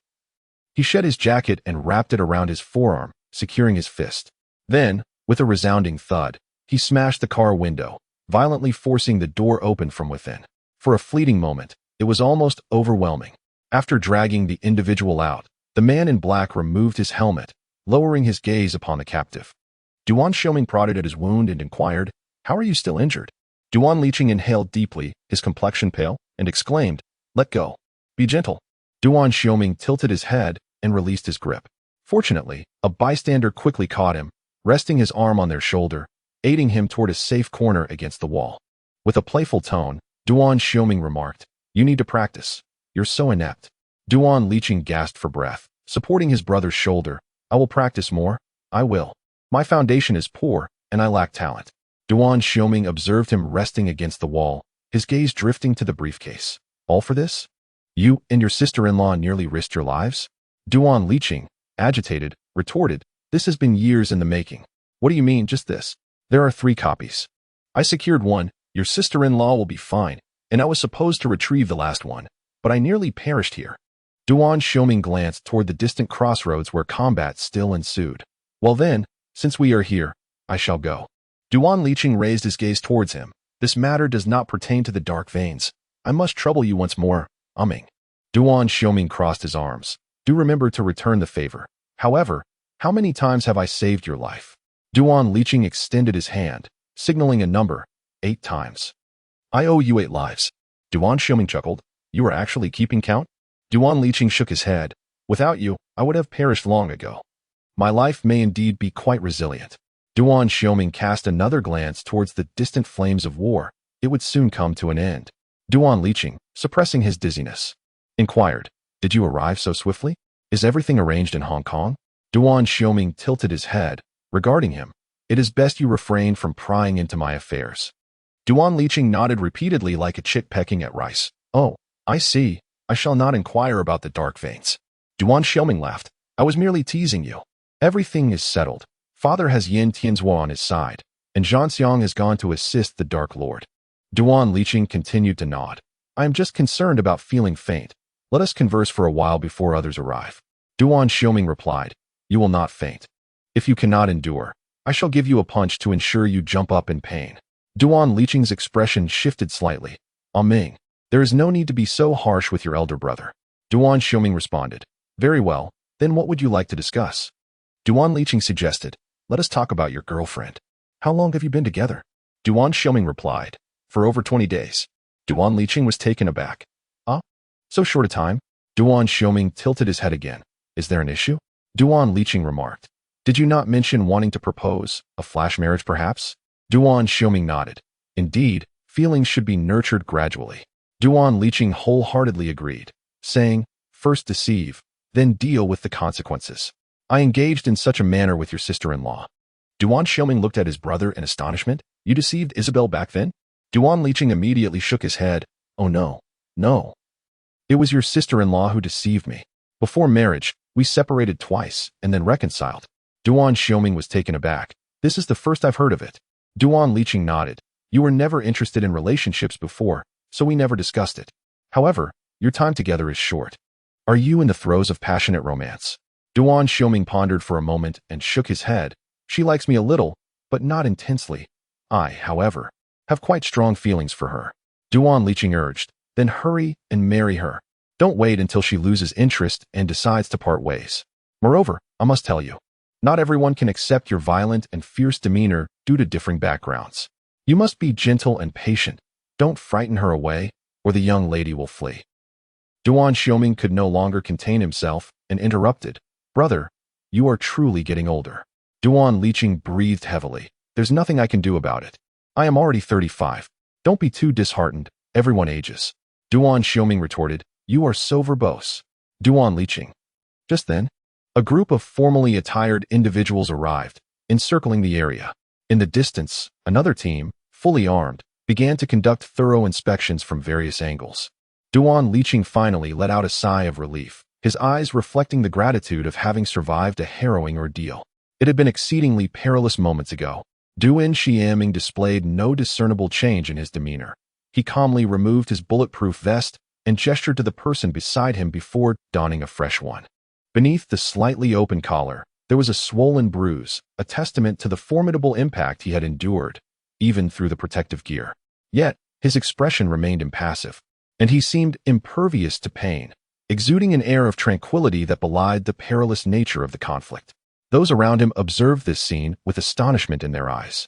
he shed his jacket and wrapped it around his forearm, securing his fist. Then, with a resounding thud, he smashed the car window, violently forcing the door open from within. For a fleeting moment, it was almost overwhelming. After dragging the individual out, the man in black removed his helmet, lowering his gaze upon the captive. Duan Xiuming prodded at his wound and inquired, "How are you still injured?" Duan Xiuming inhaled deeply, his complexion pale, and exclaimed, "Let go. Be gentle." Duan Xiuming tilted his head and released his grip. Fortunately, a bystander quickly caught him, resting his arm on their shoulder, aiding him toward a safe corner against the wall. With a playful tone, Duan Xiuming remarked, "You need to practice. You're so inept." Duan Liqing gasped for breath, supporting his brother's shoulder. "I will practice more. I will. My foundation is poor, and I lack talent." Duan Xiuming observed him resting against the wall, his gaze drifting to the briefcase. "All for this? You and your sister-in-law nearly risked your lives?" Duan Liqing, agitated, retorted, "This has been years in the making." "What do you mean, just this?" "There are 3 copies. I secured one, your sister-in-law will be fine, and I was supposed to retrieve the last one, but I nearly perished here." Duan Xiuming glanced toward the distant crossroads where combat still ensued. "Well then, since we are here, I shall go." Duan Liqing raised his gaze towards him. "This matter does not pertain to the dark veins. I must trouble you once more, umming." Duan Xiuming crossed his arms. "Do remember to return the favor. However, how many times have I saved your life?" Duan Liqing extended his hand, signaling a number, 8 times. "I owe you 8 lives." Duan Xiuming chuckled. "You are actually keeping count?" Duan Liqing shook his head. "Without you, I would have perished long ago. My life may indeed be quite resilient." Duan Xiuming cast another glance towards the distant flames of war. It would soon come to an end. Duan Liqing, suppressing his dizziness, inquired, "Did you arrive so swiftly? Is everything arranged in Hong Kong?" Duan Xiuming tilted his head, regarding him. "It is best you refrain from prying into my affairs." Duan Liqing nodded repeatedly like a chick pecking at rice. "Oh, I see. I shall not inquire about the dark veins." Duan Xiuming laughed. "I was merely teasing you. Everything is settled. Father has Yin Tianzhua on his side, and Zhanxiang has gone to assist the Dark Lord." Duan Liqing continued to nod. "I am just concerned about feeling faint. Let us converse for a while before others arrive." Duan Xiuming replied, "You will not faint. If you cannot endure, I shall give you a punch to ensure you jump up in pain." Duan Liqing's expression shifted slightly. "Ming, there is no need to be so harsh with your elder brother." Duan Xiuming responded, "Very well, then what would you like to discuss?" Duan Liqing suggested, "Let us talk about your girlfriend. How long have you been together?" Duan Xiuming replied, "For over 20 days." Duan Liqing was taken aback. "Ah, so short a time?" Duan Xiuming tilted his head again. "Is there an issue?" Duan Liqing remarked, "Did you not mention wanting to propose? A flash marriage, perhaps?" Duan Xiuming nodded. "Indeed, feelings should be nurtured gradually." Duan Liqing wholeheartedly agreed, saying, "First deceive, then deal with the consequences. I engaged in such a manner with your sister-in-law." Duan Xiuming looked at his brother in astonishment. "You deceived Isabel back then?" Duan Liqing immediately shook his head. "Oh no, no. It was your sister-in-law who deceived me. Before marriage, we separated twice and then reconciled." Duan Xiuming was taken aback. "This is the first I've heard of it." Duan Liqing nodded. "You were never interested in relationships before, so we never discussed it. However, your time together is short. Are you in the throes of passionate romance?" Duan Xiuming pondered for a moment and shook his head. "She likes me a little, but not intensely. I, however, have quite strong feelings for her." Duan Liqing urged, "Then hurry and marry her. Don't wait until she loses interest and decides to part ways. Moreover, I must tell you, not everyone can accept your violent and fierce demeanor due to differing backgrounds. You must be gentle and patient. Don't frighten her away, or the young lady will flee." Duan Xiuming could no longer contain himself and interrupted, "Brother, you are truly getting older." Duan Liqing breathed heavily. "There's nothing I can do about it. I am already 35. Don't be too disheartened. Everyone ages." Duan Xiuming retorted, "You are so verbose." Duan Liqing. Just then, a group of formally attired individuals arrived, encircling the area. In the distance, another team, fully armed, began to conduct thorough inspections from various angles. Duan Liqing finally let out a sigh of relief, his eyes reflecting the gratitude of having survived a harrowing ordeal. It had been exceedingly perilous moments ago. Duan Xiuming displayed no discernible change in his demeanor. He calmly removed his bulletproof vest and gestured to the person beside him before donning a fresh one. Beneath the slightly open collar, there was a swollen bruise, a testament to the formidable impact he had endured, even through the protective gear. Yet, his expression remained impassive, and he seemed impervious to pain, exuding an air of tranquility that belied the perilous nature of the conflict. Those around him observed this scene with astonishment in their eyes.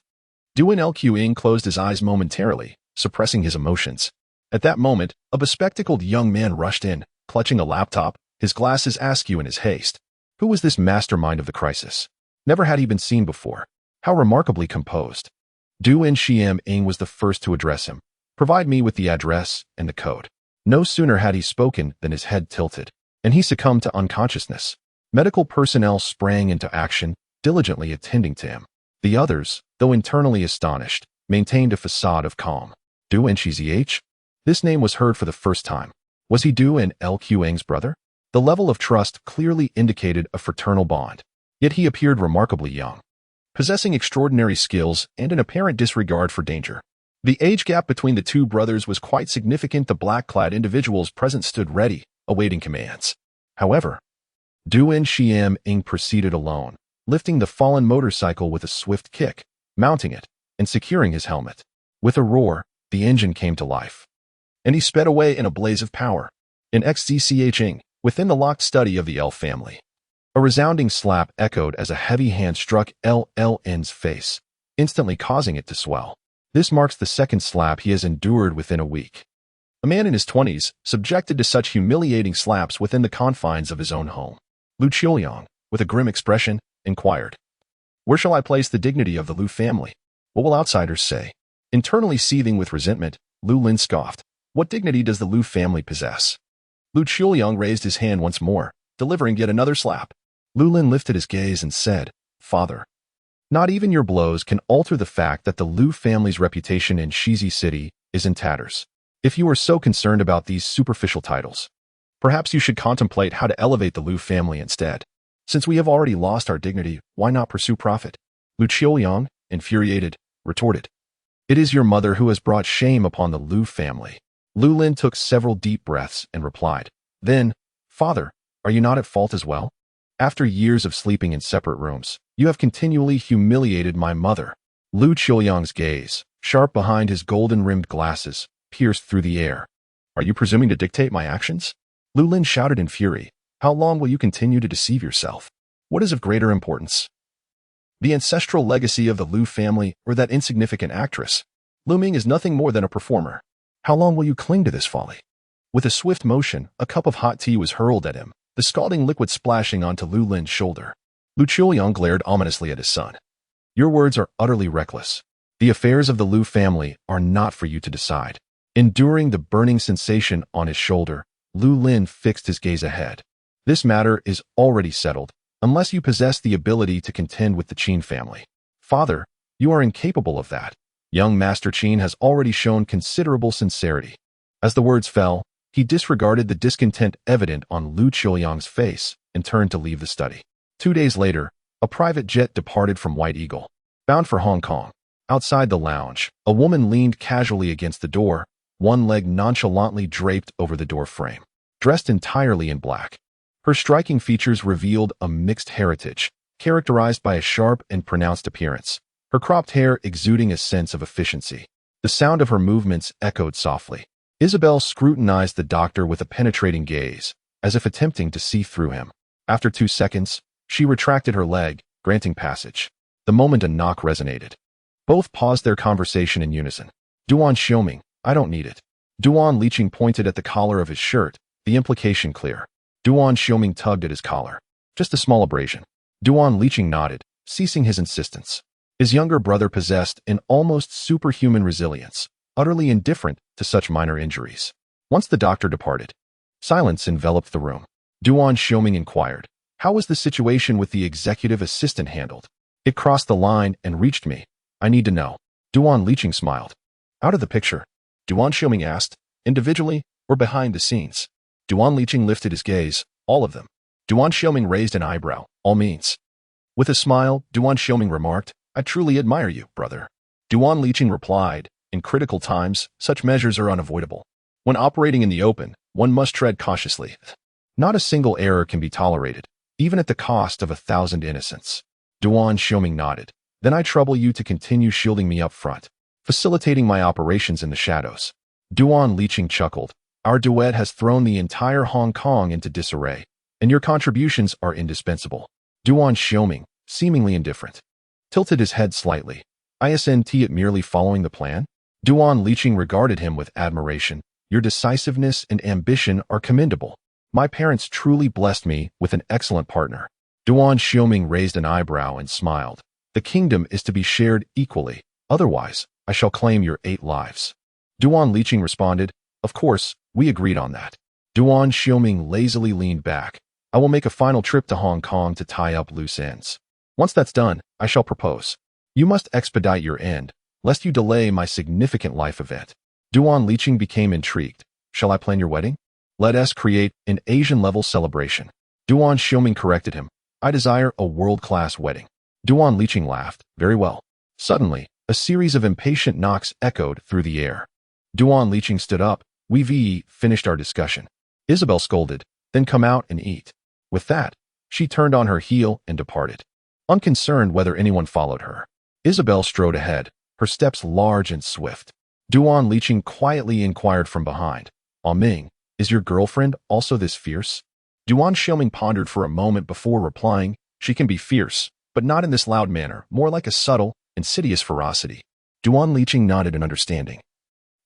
Duan Lqing closed his eyes momentarily, suppressing his emotions. At that moment, a bespectacled young man rushed in, clutching a laptop, his glasses askew in his haste. Who was this mastermind of the crisis? Never had he been seen before. How remarkably composed. Duan Xiuming was the first to address him. Provide me with the address and the code. No sooner had he spoken than his head tilted, and he succumbed to unconsciousness. Medical personnel sprang into action, diligently attending to him. The others, though internally astonished, maintained a facade of calm. Duan Xiuming? This name was heard for the first time. Was he Duan Xiuming's brother? The level of trust clearly indicated a fraternal bond. Yet he appeared remarkably young, possessing extraordinary skills and an apparent disregard for danger. The age gap between the two brothers was quite significant. The black-clad individuals present stood ready, awaiting commands. However, Duan Xiuming proceeded alone, lifting the fallen motorcycle with a swift kick, mounting it, and securing his helmet. With a roar, the engine came to life, and he sped away in a blaze of power. In XZCHing, within the locked study of the L family, a resounding slap echoed as a heavy hand struck LLN's face, instantly causing it to swell. This marks the second slap he has endured within a week. A man in his 20s, subjected to such humiliating slaps within the confines of his own home. Lu Qiuyang, with a grim expression, inquired, "Where shall I place the dignity of the Lu family? What will outsiders say?" Internally seething with resentment, Lu Lin scoffed. "What dignity does the Lu family possess?" Lu Qiuyang raised his hand once more, delivering yet another slap. Lu Lin lifted his gaze and said, "Father, not even your blows can alter the fact that the Lu family's reputation in Shizi City is in tatters. If you are so concerned about these superficial titles, perhaps you should contemplate how to elevate the Lu family instead. Since we have already lost our dignity, why not pursue profit?" Lu Qiuyang, infuriated, retorted, "It is your mother who has brought shame upon the Lu family." Lu Lin took several deep breaths and replied, "Then, Father, are you not at fault as well? After years of sleeping in separate rooms, you have continually humiliated my mother." Lu Qiuyang's gaze, sharp behind his golden-rimmed glasses, pierced through the air. "Are you presuming to dictate my actions?" Lu Lin shouted in fury. "How long will you continue to deceive yourself? What is of greater importance? The ancestral legacy of the Lu family or that insignificant actress? Lu Ming is nothing more than a performer. How long will you cling to this folly?" With a swift motion, a cup of hot tea was hurled at him, the scalding liquid splashing onto Lu Lin's shoulder. Lu Qiuyang glared ominously at his son. "Your words are utterly reckless. The affairs of the Lu family are not for you to decide." Enduring the burning sensation on his shoulder, Lu Lin fixed his gaze ahead. "This matter is already settled, unless you possess the ability to contend with the Qin family. Father, you are incapable of that. Young Master Qin has already shown considerable sincerity." As the words fell, he disregarded the discontent evident on Lu Qiuyang's face and turned to leave the study. 2 days later, a private jet departed from White Eagle, bound for Hong Kong. Outside the lounge, a woman leaned casually against the door, one leg nonchalantly draped over the door frame. Dressed entirely in black, her striking features revealed a mixed heritage, characterized by a sharp and pronounced appearance, her cropped hair exuding a sense of efficiency. The sound of her movements echoed softly. Isabel scrutinized the doctor with a penetrating gaze, as if attempting to see through him. After 2 seconds, she retracted her leg, granting passage. The moment a knock resonated, both paused their conversation in unison. "Duan Xiuming, I don't need it." Duan Liqing pointed at the collar of his shirt, the implication clear. Duan Xiuming tugged at his collar. "Just a small abrasion." Duan Liqing nodded, ceasing his insistence. His younger brother possessed an almost superhuman resilience, utterly indifferent to such minor injuries. Once the doctor departed, silence enveloped the room. Duan Xiuming inquired, "How was the situation with the executive assistant handled?" "It crossed the line and reached me. I need to know." Duan Liqing smiled. "Out of the picture?" Duan Xiuming asked, "Individually or behind the scenes?" Duan Liqing lifted his gaze. "All of them." Duan Xiuming raised an eyebrow. "All means?" With a smile, Duan Xiuming remarked, "I truly admire you, brother." Duan Liqing replied, "In critical times, such measures are unavoidable. When operating in the open, one must tread cautiously. Not a single error can be tolerated, even at the cost of 1,000 innocents." Duan Xiuming nodded. "Then I trouble you to continue shielding me up front, facilitating my operations in the shadows." Duan Liqing chuckled. "Our duet has thrown the entire Hong Kong into disarray, and your contributions are indispensable." Duan Xiuming, seemingly indifferent, tilted his head slightly. "Isn't it merely following the plan?" Duan Liqing regarded him with admiration. "Your decisiveness and ambition are commendable. My parents truly blessed me with an excellent partner." Duan Xiuming raised an eyebrow and smiled. The kingdom is to be shared equally. Otherwise, I shall claim your 8 lives. Duan Liqing responded, of course, we agreed on that. Duan Xiuming lazily leaned back. I will make a final trip to Hong Kong to tie up loose ends. Once that's done, I shall propose. You must expedite your end, lest you delay my significant life event. Duan Liqing became intrigued. Shall I plan your wedding? Let us create an Asian-level celebration. Duan Xiuming corrected him. I desire a world-class wedding. Duan Liqing laughed. Very well. Suddenly, a series of impatient knocks echoed through the air. Duan Liqing stood up. We've finished our discussion. Isabel scolded. Then come out and eat. With that, she turned on her heel and departed, unconcerned whether anyone followed her. Isabel strode ahead, her steps large and swift. Duan Liqing quietly inquired from behind. Ming, is your girlfriend also this fierce? Duan Xiuming pondered for a moment before replying. She can be fierce, but not in this loud manner, more like a subtle, insidious ferocity. Duan Liqing nodded in understanding.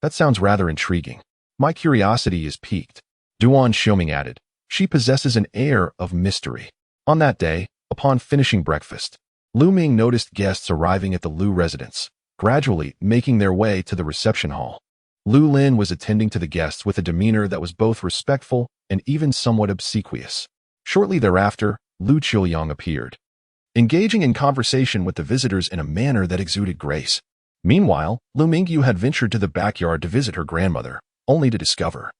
That sounds rather intriguing. My curiosity is piqued. Duan Xiuming added. She possesses an air of mystery. On that day, upon finishing breakfast, Lu Ming noticed guests arriving at the Lu residence, gradually making their way to the reception hall. Lu Lin was attending to the guests with a demeanor that was both respectful and even somewhat obsequious. Shortly thereafter, Lu Qiuyang appeared, engaging in conversation with the visitors in a manner that exuded grace. Meanwhile, Lu Mingyu had ventured to the backyard to visit her grandmother, only to discover,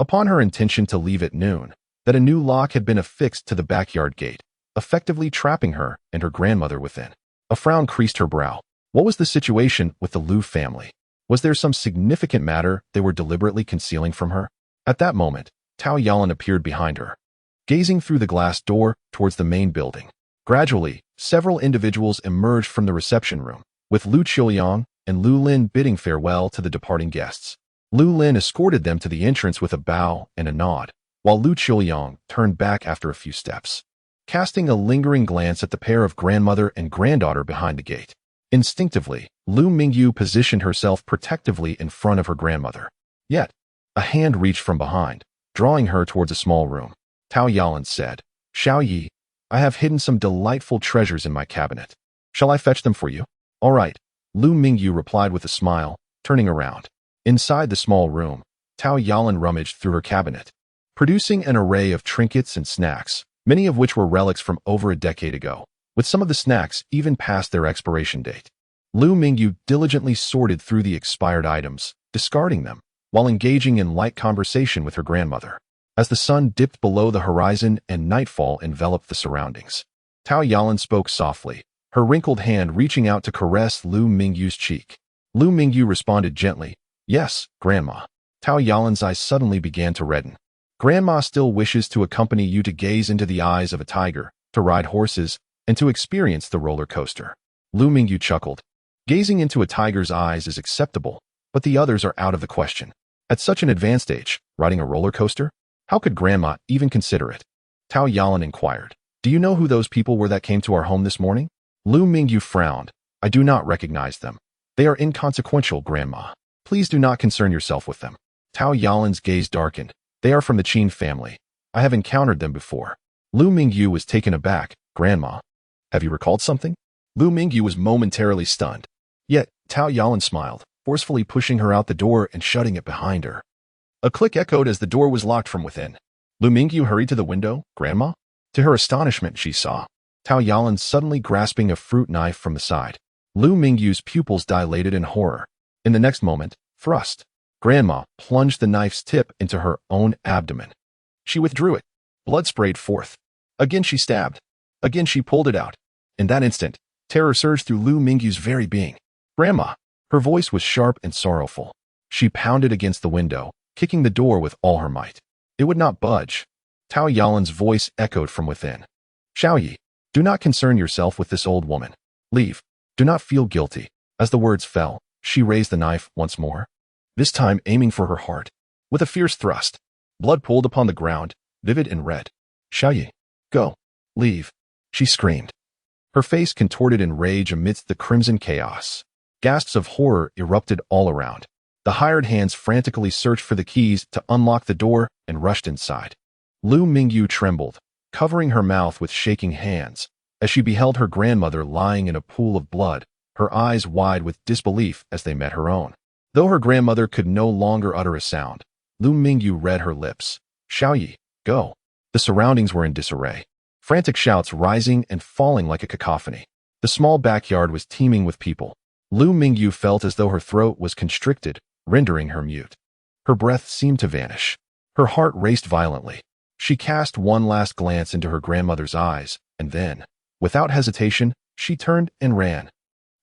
upon her intention to leave at noon, that a new lock had been affixed to the backyard gate, effectively trapping her and her grandmother within. A frown creased her brow. What was the situation with the Lu family? Was there some significant matter they were deliberately concealing from her? At that moment, Tao Yalan appeared behind her, gazing through the glass door towards the main building. Gradually, several individuals emerged from the reception room, with Lu Qiuyang and Lu Lin bidding farewell to the departing guests. Lu Lin escorted them to the entrance with a bow and a nod, while Lu Qiuyang turned back after a few steps, casting a lingering glance at the pair of grandmother and granddaughter behind the gate. Instinctively, Lu Mingyu positioned herself protectively in front of her grandmother. Yet, a hand reached from behind, drawing her towards a small room. Tao Yalan said, Xiao Yi, I have hidden some delightful treasures in my cabinet. Shall I fetch them for you? All right, Lu Mingyu replied with a smile, turning around. Inside the small room, Tao Yalan rummaged through her cabinet, producing an array of trinkets and snacks, many of which were relics from over a decade ago, with some of the snacks even past their expiration date. Lu Mingyu diligently sorted through the expired items, discarding them, while engaging in light conversation with her grandmother. As the sun dipped below the horizon and nightfall enveloped the surroundings, Tao Yalan spoke softly, her wrinkled hand reaching out to caress Lu Mingyu's cheek. Lu Mingyu responded gently, Yes, Grandma. Tao Yalan's eyes suddenly began to redden. Grandma still wishes to accompany you to gaze into the eyes of a tiger, to ride horses, and to experience the roller coaster. Lu Mingyu chuckled. Gazing into a tiger's eyes is acceptable, but the others are out of the question. At such an advanced age, riding a roller coaster? How could Grandma even consider it? Tao Yalan inquired. Do you know who those people were that came to our home this morning? Lu Mingyu frowned. I do not recognize them. They are inconsequential, Grandma. Please do not concern yourself with them. Tao Yalan's gaze darkened. They are from the Qin family. I have encountered them before. Lu Mingyu was taken aback. Grandma, have you recalled something? Lu Mingyu was momentarily stunned. Yet, Tao Yalan smiled, forcefully pushing her out the door and shutting it behind her. A click echoed as the door was locked from within. Lu Mingyu hurried to the window. Grandma? To her astonishment, she saw Tao Yalan suddenly grasping a fruit knife from the side. Lu Mingyu's pupils dilated in horror. In the next moment, thrust. Grandma plunged the knife's tip into her own abdomen. She withdrew it. Blood sprayed forth. Again she stabbed. Again she pulled it out. In that instant, terror surged through Lu Mingyu's very being. Grandma! Her voice was sharp and sorrowful. She pounded against the window, kicking the door with all her might. It would not budge. Tao Yalan's voice echoed from within. Xiao Yi, do not concern yourself with this old woman. Leave. Do not feel guilty. As the words fell, she raised the knife once more, this time aiming for her heart. With a fierce thrust, blood pooled upon the ground, vivid and red. Xiao Yi, go. Leave. She screamed. Her face contorted in rage amidst the crimson chaos. Gasps of horror erupted all around. The hired hands frantically searched for the keys to unlock the door and rushed inside. Lu Mingyu trembled, covering her mouth with shaking hands, as she beheld her grandmother lying in a pool of blood, her eyes wide with disbelief as they met her own. Though her grandmother could no longer utter a sound, Lu Mingyu read her lips. Xiaoyi, go. The surroundings were in disarray. Frantic shouts rising and falling like a cacophony. The small backyard was teeming with people. Lu Mingyu felt as though her throat was constricted, rendering her mute. Her breath seemed to vanish. Her heart raced violently. She cast one last glance into her grandmother's eyes, and then, without hesitation, she turned and ran.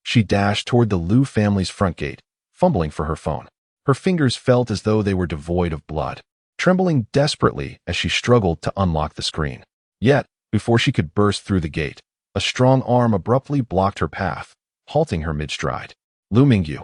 She dashed toward the Lu family's front gate, fumbling for her phone. Her fingers felt as though they were devoid of blood, trembling desperately as she struggled to unlock the screen. Yet, before she could burst through the gate, a strong arm abruptly blocked her path, halting her mid-stride. Lu Mingyu,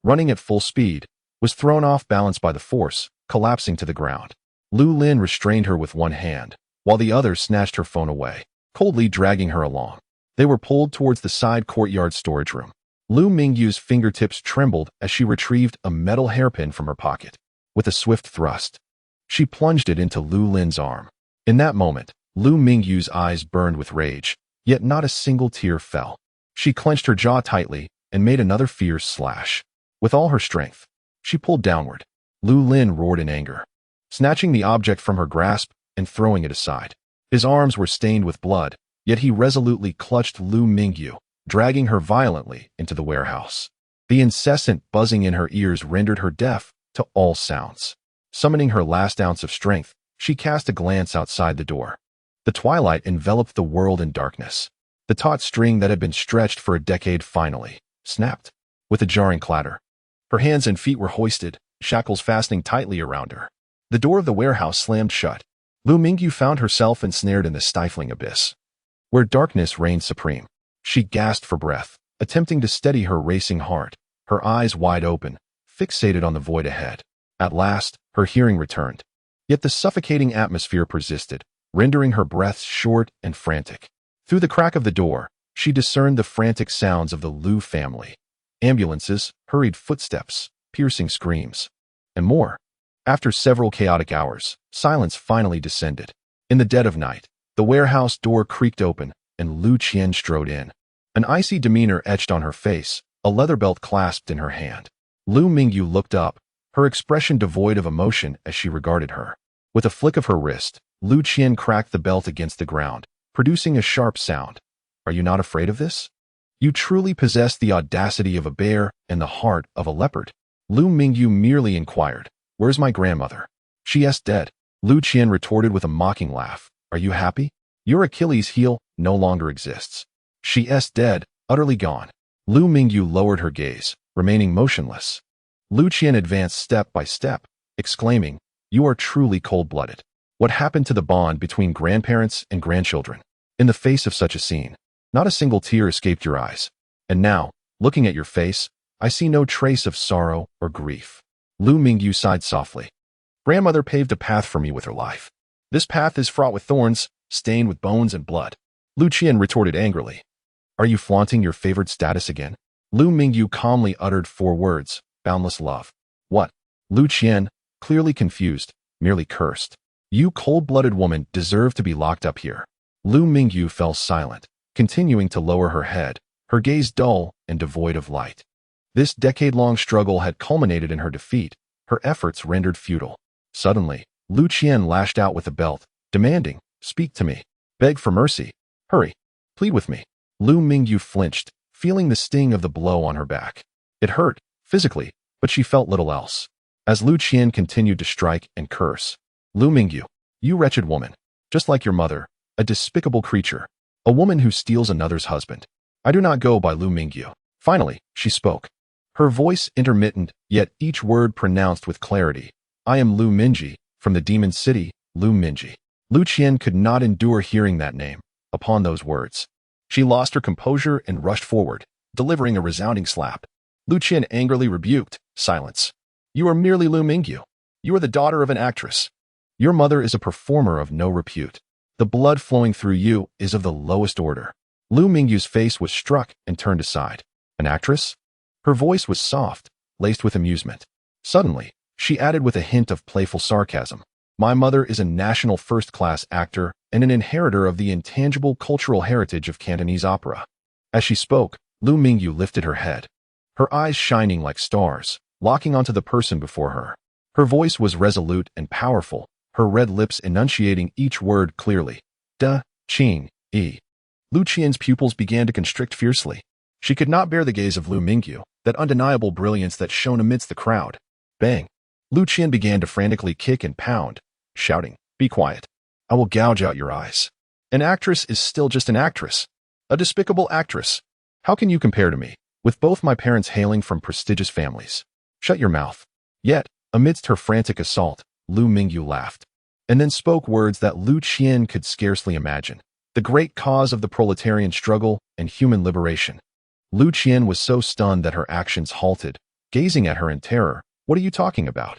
running at full speed, was thrown off balance by the force, collapsing to the ground. Lu Lin restrained her with one hand, while the other snatched her phone away, coldly dragging her along. They were pulled towards the side courtyard storage room. Lu Mingyu's fingertips trembled as she retrieved a metal hairpin from her pocket. With a swift thrust, she plunged it into Lu Lin's arm. In that moment, Lu Mingyu's eyes burned with rage, yet not a single tear fell. She clenched her jaw tightly and made another fierce slash. With all her strength, she pulled downward. Lu Lin roared in anger, snatching the object from her grasp and throwing it aside. His arms were stained with blood, yet he resolutely clutched Lu Mingyu, dragging her violently into the warehouse. The incessant buzzing in her ears rendered her deaf to all sounds. Summoning her last ounce of strength, she cast a glance outside the door. The twilight enveloped the world in darkness. The taut string that had been stretched for a decade finally snapped with a jarring clatter. Her hands and feet were hoisted, shackles fastening tightly around her. The door of the warehouse slammed shut. Lu Mingyu found herself ensnared in the stifling abyss, where darkness reigned supreme. She gasped for breath, attempting to steady her racing heart, her eyes wide open, fixated on the void ahead. At last, her hearing returned. Yet the suffocating atmosphere persisted, rendering her breaths short and frantic. Through the crack of the door, she discerned the frantic sounds of the Lu family. Ambulances, hurried footsteps, piercing screams, and more. After several chaotic hours, silence finally descended. In the dead of night, the warehouse door creaked open, and Lu Qian strode in. An icy demeanor etched on her face, a leather belt clasped in her hand. Lu Mingyu looked up, her expression devoid of emotion as she regarded her. With a flick of her wrist, Lu Qian cracked the belt against the ground, producing a sharp sound. Are you not afraid of this? You truly possess the audacity of a bear and the heart of a leopard. Lu Mingyu merely inquired, where's my grandmother? She is dead. Lu Qian retorted with a mocking laugh. Are you happy? Your Achilles heel no longer exists. She is dead, utterly gone. Lu Mingyu lowered her gaze, remaining motionless. Lu Qian advanced step by step, exclaiming, you are truly cold-blooded. What happened to the bond between grandparents and grandchildren? In the face of such a scene, not a single tear escaped your eyes. And now, looking at your face, I see no trace of sorrow or grief. Lu Mingyu sighed softly. Grandmother paved a path for me with her life. This path is fraught with thorns, stained with bones and blood. Lu Qian retorted angrily. Are you flaunting your favored status again? Lu Mingyu calmly uttered 4 words, boundless love. What? Lu Qian, clearly confused, merely cursed. You cold-blooded woman deserve to be locked up here. Lu Mingyu fell silent, continuing to lower her head, her gaze dull and devoid of light. This decade-long struggle had culminated in her defeat, her efforts rendered futile. Suddenly, Lu Qian lashed out with a belt, demanding, speak to me. Beg for mercy. Hurry. Plead with me. Lu Mingyu flinched, feeling the sting of the blow on her back. It hurt, physically, but she felt little else. As Lu Qian continued to strike and curse, Lu Mingyu, you wretched woman, just like your mother, a despicable creature, a woman who steals another's husband. I do not go by Lu Mingyu. Finally, she spoke. Her voice intermittent, yet each word pronounced with clarity. I am Lu Mingyu, from the Demon City, Lu Mingyu. Lu Qian could not endure hearing that name. Upon those words, she lost her composure and rushed forward, delivering a resounding slap. Lu Qian angrily rebuked, silence. You are merely Lu Mingyu. You are the daughter of an actress. Your mother is a performer of no repute. The blood flowing through you is of the lowest order. Lu Mingyu's face was struck and turned aside. An actress? Her voice was soft, laced with amusement. Suddenly, she added with a hint of playful sarcasm. My mother is a national first-class actor and an inheritor of the intangible cultural heritage of Cantonese opera. As she spoke, Lu Mingyu lifted her head, her eyes shining like stars, locking onto the person before her. Her voice was resolute and powerful, her red lips enunciating each word clearly. Da, Qing, E. Lu Qian's pupils began to constrict fiercely. She could not bear the gaze of Lu Mingyu, that undeniable brilliance that shone amidst the crowd. Bang! Lu Qian began to frantically kick and pound, shouting, "Be quiet. I will gouge out your eyes. An actress is still just an actress. A despicable actress. How can you compare to me, with both my parents hailing from prestigious families? Shut your mouth." Yet, amidst her frantic assault, Lu Mingyu laughed, and then spoke words that Lu Qian could scarcely imagine. The great cause of the proletarian struggle and human liberation. Lu Qian was so stunned that her actions halted, gazing at her in terror. "What are you talking about?"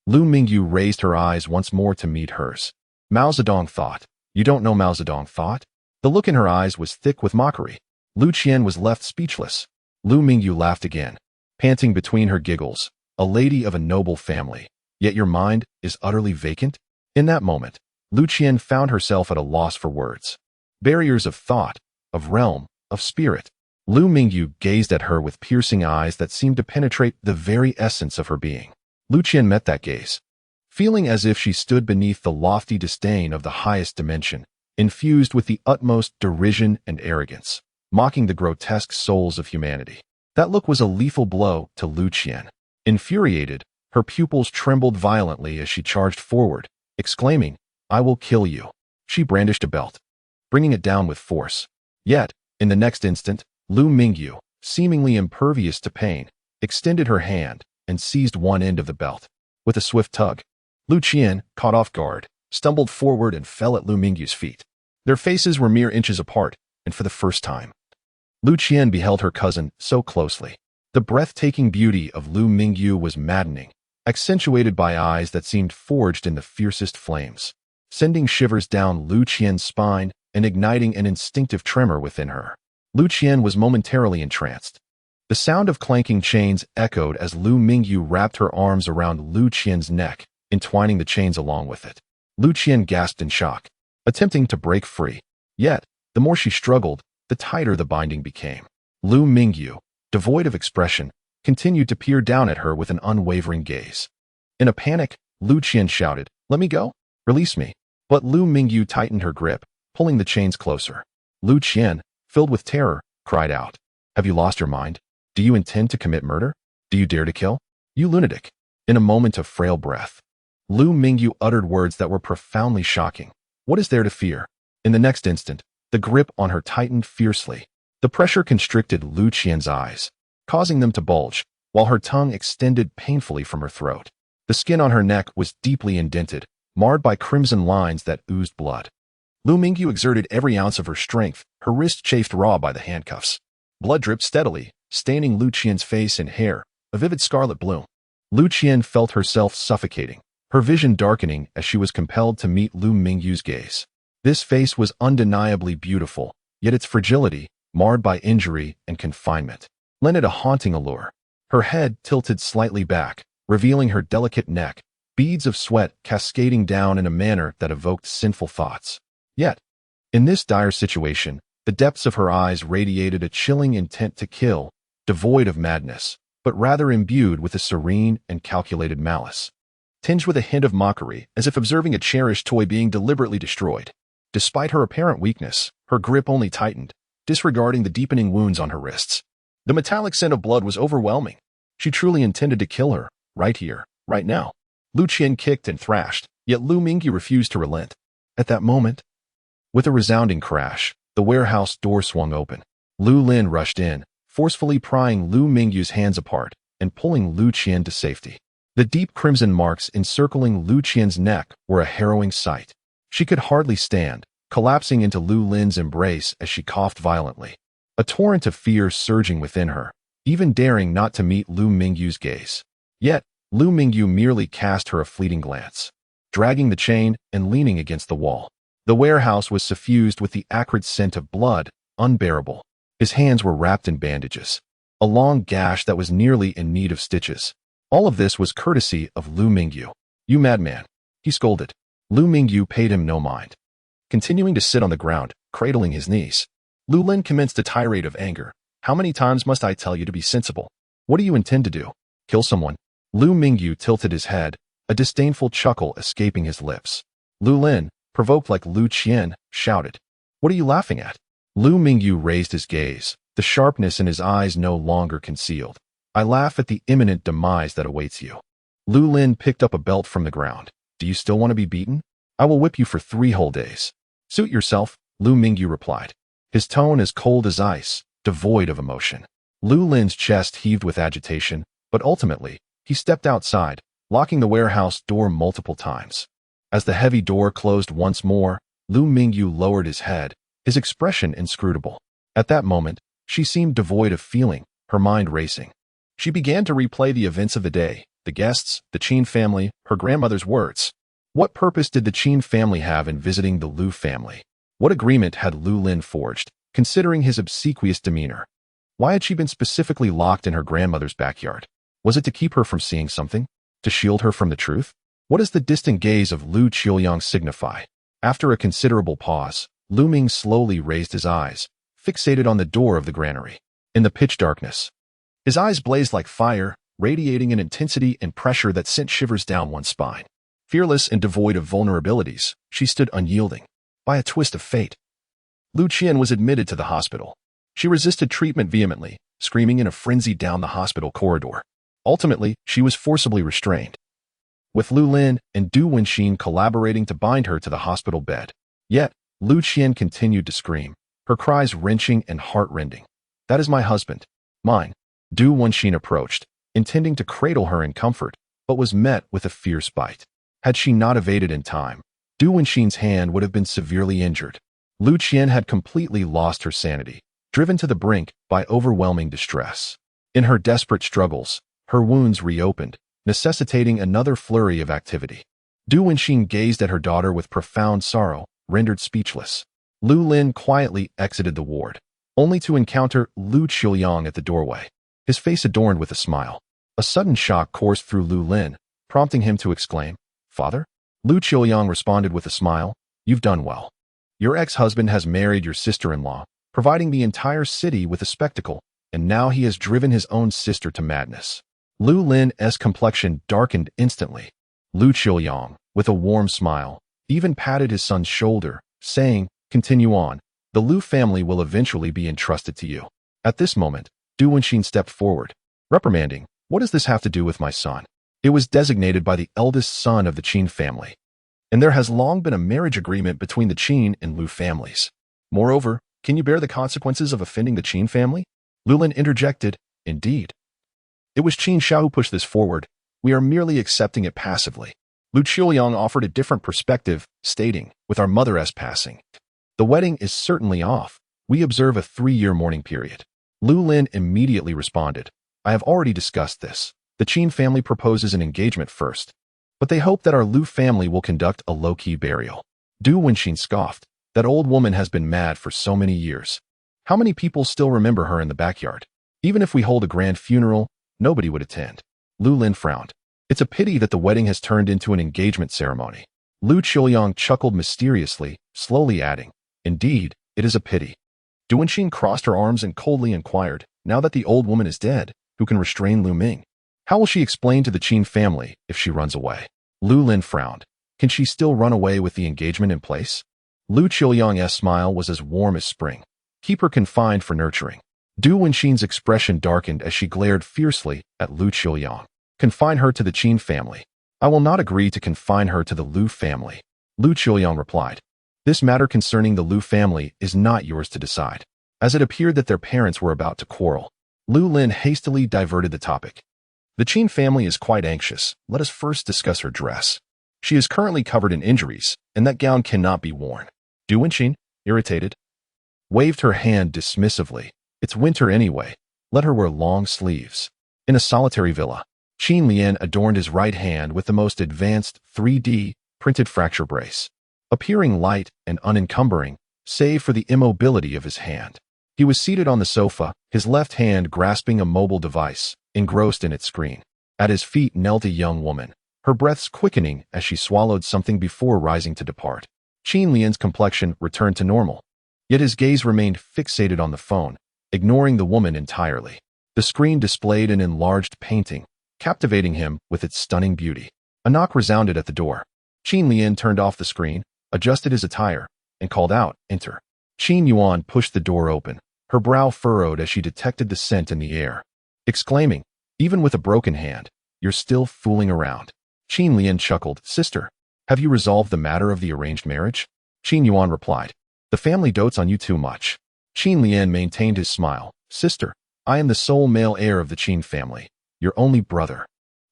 Lu Mingyu raised her eyes once more to meet hers. Mao Zedong thought. You don't know Mao Zedong thought? The look in her eyes was thick with mockery. Lu Qian was left speechless. Lu Mingyu laughed again, panting between her giggles. "A lady of a noble family, yet your mind is utterly vacant?" In that moment, Lu Qian found herself at a loss for words. Barriers of thought, of realm, of spirit. Lu Mingyu gazed at her with piercing eyes that seemed to penetrate the very essence of her being. Lu Qian met that gaze, feeling as if she stood beneath the lofty disdain of the highest dimension, infused with the utmost derision and arrogance, mocking the grotesque souls of humanity. That look was a lethal blow to Lu Qian. Infuriated, her pupils trembled violently as she charged forward, exclaiming, "I will kill you." She brandished a belt, bringing it down with force. Yet, in the next instant, Lu Mingyu, seemingly impervious to pain, extended her hand and seized one end of the belt. With a swift tug, Lu Qian, caught off guard, stumbled forward and fell at Lu Mingyu's feet. Their faces were mere inches apart, and for the first time, Lu Qian beheld her cousin so closely. The breathtaking beauty of Lu Mingyu was maddening, accentuated by eyes that seemed forged in the fiercest flames, sending shivers down Lu Qian's spine and igniting an instinctive tremor within her. Lu Qian was momentarily entranced. The sound of clanking chains echoed as Lu Mingyu wrapped her arms around Lu Qian's neck, entwining the chains along with it. Lu Qian gasped in shock, attempting to break free. Yet, the more she struggled, the tighter the binding became. Lu Mingyu, devoid of expression, continued to peer down at her with an unwavering gaze. In a panic, Lu Qian shouted, "Let me go! Release me!" But Lu Mingyu tightened her grip, pulling the chains closer. Lu Qian, filled with terror, cried out, "Have you lost your mind? Do you intend to commit murder? Do you dare to kill? You lunatic!" In a moment of frail breath, Lu Mingyu uttered words that were profoundly shocking. "What is there to fear?" In the next instant, the grip on her tightened fiercely. The pressure constricted Lu Qian's eyes, causing them to bulge, while her tongue extended painfully from her throat. The skin on her neck was deeply indented, marred by crimson lines that oozed blood. Lu Mingyu exerted every ounce of her strength, her wrist chafed raw by the handcuffs. Blood dripped steadily, staining Lu Qian's face and hair, a vivid scarlet bloom. Lu Qian felt herself suffocating, her vision darkening as she was compelled to meet Lu Mingyu's gaze. This face was undeniably beautiful, yet its fragility, marred by injury and confinement, lent it a haunting allure. Her head tilted slightly back, revealing her delicate neck, beads of sweat cascading down in a manner that evoked sinful thoughts. Yet, in this dire situation, the depths of her eyes radiated a chilling intent to kill, devoid of madness, but rather imbued with a serene and calculated malice, tinged with a hint of mockery, as if observing a cherished toy being deliberately destroyed. Despite her apparent weakness, her grip only tightened, disregarding the deepening wounds on her wrists. The metallic scent of blood was overwhelming. She truly intended to kill her, right here, right now. Lu Qian kicked and thrashed, yet Lu Mingyu refused to relent. At that moment, with a resounding crash, the warehouse door swung open. Lu Lin rushed in, forcefully prying Lu Mingyu's hands apart and pulling Lu Qian to safety. The deep crimson marks encircling Lu Qian's neck were a harrowing sight. She could hardly stand, collapsing into Lu Lin's embrace as she coughed violently, a torrent of fear surging within her, even daring not to meet Lu Mingyu's gaze. Yet, Lu Mingyu merely cast her a fleeting glance, dragging the chain and leaning against the wall. The warehouse was suffused with the acrid scent of blood, unbearable. His hands were wrapped in bandages, a long gash that was nearly in need of stitches. All of this was courtesy of Lu Mingyu. "You madman," he scolded. Lu Mingyu paid him no mind. Continuing to sit on the ground, cradling his knees, Lu Lin commenced a tirade of anger. How many times must I tell you to be sensible? What do you intend to do? Kill someone? Lu Mingyu tilted his head, a disdainful chuckle escaping his lips. Lu Lin, provoked like Lu Qian, shouted, "What are you laughing at?" Lu Mingyu raised his gaze, the sharpness in his eyes no longer concealed. "I laugh at the imminent demise that awaits you." Lu Lin picked up a belt from the ground. "Do you still want to be beaten? I will whip you for 3 whole days." "Suit yourself," Lu Mingyu replied, his tone as cold as ice, devoid of emotion. Lu Lin's chest heaved with agitation, but ultimately, he stepped outside, locking the warehouse door multiple times. As the heavy door closed once more, Lu Mingyu lowered his head, his expression inscrutable. At that moment, she seemed devoid of feeling, her mind racing. She began to replay the events of the day, the guests, the Qin family, her grandmother's words. What purpose did the Qin family have in visiting the Lu family? What agreement had Lu Lin forged, considering his obsequious demeanor? Why had she been specifically locked in her grandmother's backyard? Was it to keep her from seeing something? To shield her from the truth? What does the distant gaze of Lu Qiuyang signify? After a considerable pause, Lu Ming slowly raised his eyes, fixated on the door of the granary. In the pitch darkness, his eyes blazed like fire, radiating an intensity and pressure that sent shivers down one's spine. Fearless and devoid of vulnerabilities, she stood unyielding. By a twist of fate, Lu Qian was admitted to the hospital. She resisted treatment vehemently, screaming in a frenzy down the hospital corridor. Ultimately, she was forcibly restrained, with Lu Lin and Du Wenxin collaborating to bind her to the hospital bed. Yet, Lu Qian continued to scream, her cries wrenching and heart-rending. "That is my husband. Mine." Du Wenxin approached, intending to cradle her in comfort, but was met with a fierce bite. Had she not evaded in time, Du Wenxin's hand would have been severely injured. Lu Qian had completely lost her sanity, driven to the brink by overwhelming distress. In her desperate struggles, her wounds reopened, necessitating another flurry of activity. Du Wenxin gazed at her daughter with profound sorrow, rendered speechless. Lu Lin quietly exited the ward, only to encounter Lu Qiuyang at the doorway, his face adorned with a smile. A sudden shock coursed through Lu Lin, prompting him to exclaim, "Father?" Lu Qiuyang responded with a smile, "You've done well. Your ex-husband has married your sister-in-law, providing the entire city with a spectacle, and now he has driven his own sister to madness." Lu Lin's complexion darkened instantly. Lu Qiuyang, with a warm smile, even patted his son's shoulder, saying, "Continue on. The Lu family will eventually be entrusted to you." At this moment, Du Wenxin stepped forward, reprimanding, "What does this have to do with my son? It was designated by the eldest son of the Qin family, and there has long been a marriage agreement between the Qin and Lu families. Moreover, can you bear the consequences of offending the Qin family?" Lu Lin interjected, "Indeed. It was Qin Xiao who pushed this forward. We are merely accepting it passively." Lu Qiuyang offered a different perspective, stating, "With our mother's passing, the wedding is certainly off. We observe a 3-year mourning period." Lu Lin immediately responded, "I have already discussed this. The Qin family proposes an engagement first, but they hope that our Lu family will conduct a low-key burial." Du Wenxin scoffed, "That old woman has been mad for so many years. How many people still remember her in the backyard? Even if we hold a grand funeral, nobody would attend." Lu Lin frowned. "It's a pity that the wedding has turned into an engagement ceremony." Lu Qiuyang chuckled mysteriously, slowly adding, "Indeed, it is a pity." Du Wenxin crossed her arms and coldly inquired, "Now that the old woman is dead, who can restrain Lu Ming? How will she explain to the Qin family if she runs away?" Lu Lin frowned. "Can she still run away with the engagement in place?" Lu Qiuyang's smile was as warm as spring. "Keep her confined for nurturing." Du Wenxin's expression darkened as she glared fiercely at Lu Qiuyang. "Confine her to the Qin family. I will not agree to confine her to the Lu family." Lu Qiuyang replied, "This matter concerning the Lu family is not yours to decide." As it appeared that their parents were about to quarrel, Lu Lin hastily diverted the topic. "The Qin family is quite anxious. Let us first discuss her dress. She is currently covered in injuries, and that gown cannot be worn." Du Wenxin, irritated, waved her hand dismissively. "It's winter anyway. Let her wear long sleeves." In a solitary villa, Qin Lian adorned his right hand with the most advanced 3D printed fracture brace, appearing light and unencumbering, save for the immobility of his hand. He was seated on the sofa, his left hand grasping a mobile device, engrossed in its screen. At his feet knelt a young woman, her breaths quickening as she swallowed something before rising to depart. Qin Lian's complexion returned to normal, yet his gaze remained fixated on the phone, ignoring the woman entirely. The screen displayed an enlarged painting, captivating him with its stunning beauty. A knock resounded at the door. Qin Lian turned off the screen, adjusted his attire, and called out, "Enter." Qin Yuan pushed the door open, her brow furrowed as she detected the scent in the air, exclaiming, "Even with a broken hand, you're still fooling around." Qin Lian chuckled, "Sister, have you resolved the matter of the arranged marriage?" Qin Yuan replied, "The family dotes on you too much." Qin Lian maintained his smile, "Sister, I am the sole male heir of the Qin family, your only brother.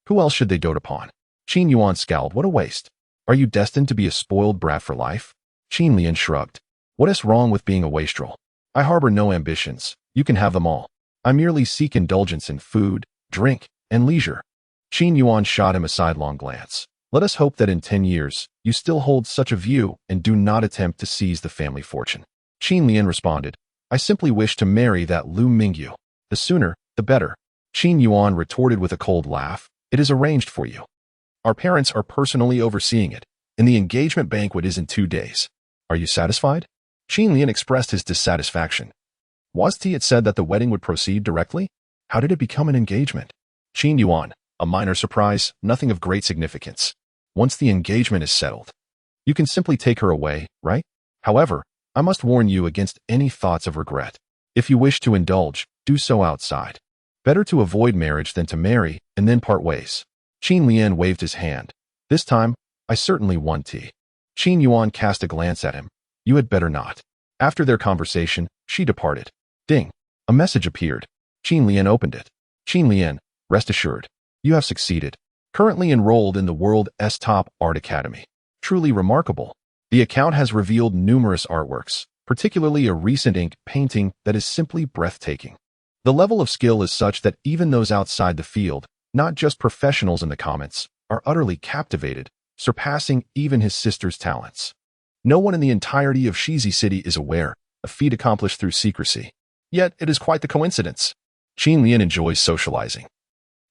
Who else should they dote upon?" Qin Yuan scowled, "What a waste. Are you destined to be a spoiled brat for life?" Qin Lian shrugged. "What is wrong with being a wastrel? I harbor no ambitions. You can have them all. I merely seek indulgence in food, drink, and leisure." Qin Yuan shot him a sidelong glance. "Let us hope that in 10 years, you still hold such a view and do not attempt to seize the family fortune." Qin Lian responded, "I simply wish to marry that Lu Mingyu. The sooner, the better." Qin Yuan retorted with a cold laugh, "It is arranged for you. Our parents are personally overseeing it, and the engagement banquet is in 2 days. Are you satisfied?" Qin Lian expressed his dissatisfaction. Wasn't it said that the wedding would proceed directly? How did it become an engagement? Qin Yuan, a minor surprise, nothing of great significance. Once the engagement is settled, you can simply take her away, right? However, I must warn you against any thoughts of regret. If you wish to indulge, do so outside. Better to avoid marriage than to marry and then part ways. Qin Lian waved his hand. This time, I certainly want tea. Qin Yuan cast a glance at him. You had better not. After their conversation, she departed. Ding. A message appeared. Qin Lian opened it. Qin Lian, rest assured, you have succeeded. Currently enrolled in the world's top art academy. Truly remarkable. The account has revealed numerous artworks, particularly a recent ink painting that is simply breathtaking. The level of skill is such that even those outside the field, not just professionals in the comments, are utterly captivated, surpassing even his sister's talents. No one in the entirety of Shizi City is aware, a feat accomplished through secrecy. Yet it is quite the coincidence. Qin Lian enjoys socializing,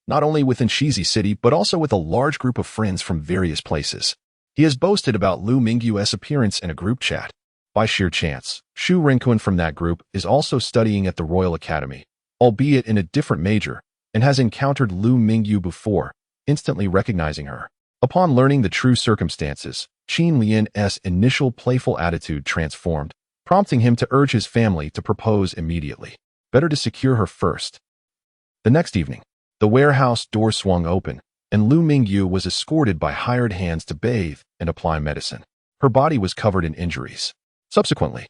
not only within Shizi City but also with a large group of friends from various places. He has boasted about Lu Mingyu's appearance in a group chat. By sheer chance, Xu Renkun from that group is also studying at the Royal Academy, albeit in a different major, and has encountered Lu Mingyu before, instantly recognizing her. Upon learning the true circumstances, Qin Lian's initial playful attitude transformed, prompting him to urge his family to propose immediately. Better to secure her first. The next evening, the warehouse door swung open, and Lu Mingyu was escorted by hired hands to bathe and apply medicine. Her body was covered in injuries. Subsequently,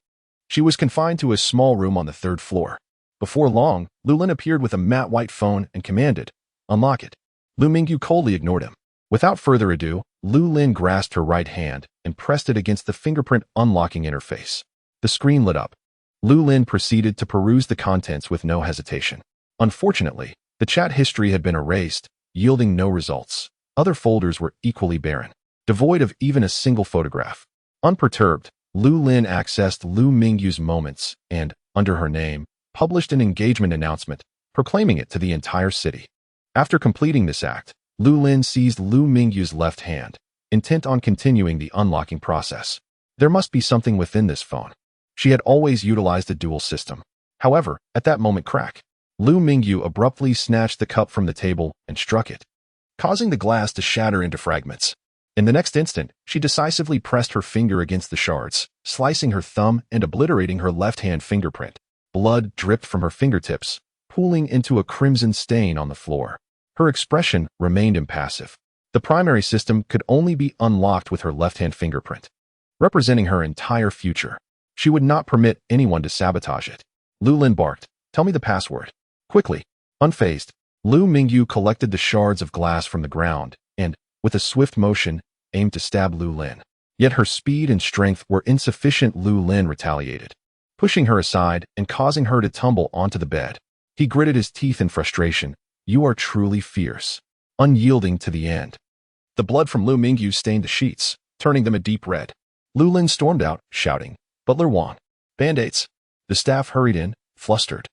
she was confined to a small room on the 3rd floor. Before long, Lu Lin appeared with a matte white phone and commanded, "Unlock it." Lu Mingyu coldly ignored him. Without further ado, Lu Lin grasped her right hand and pressed it against the fingerprint unlocking interface. The screen lit up. Lu Lin proceeded to peruse the contents with no hesitation. Unfortunately, the chat history had been erased, yielding no results. Other folders were equally barren, devoid of even a single photograph. Unperturbed, Lu Lin accessed Lu Mingyu's moments and, under her name, published an engagement announcement, proclaiming it to the entire city. After completing this act, Lu Lin seized Lu Mingyu's left hand, intent on continuing the unlocking process. There must be something within this phone. She had always utilized a dual system. However, at that moment crack, Lu Mingyu abruptly snatched the cup from the table and struck it, causing the glass to shatter into fragments. In the next instant, she decisively pressed her finger against the shards, slicing her thumb and obliterating her left-hand fingerprint. Blood dripped from her fingertips, pooling into a crimson stain on the floor. Her expression remained impassive. The primary system could only be unlocked with her left-hand fingerprint, representing her entire future. She would not permit anyone to sabotage it. Lu Lin barked, "Tell me the password." Quickly, unfazed, Lu Mingyu collected the shards of glass from the ground and, with a swift motion, aimed to stab Lu Lin. Yet her speed and strength were insufficient. Lu Lin retaliated, pushing her aside and causing her to tumble onto the bed. He gritted his teeth in frustration. "You are truly fierce, unyielding to the end." The blood from Lu Mingyu stained the sheets, turning them a deep red. Lu Lin stormed out, shouting, "Butler Wang, Band-Aids." The staff hurried in, flustered,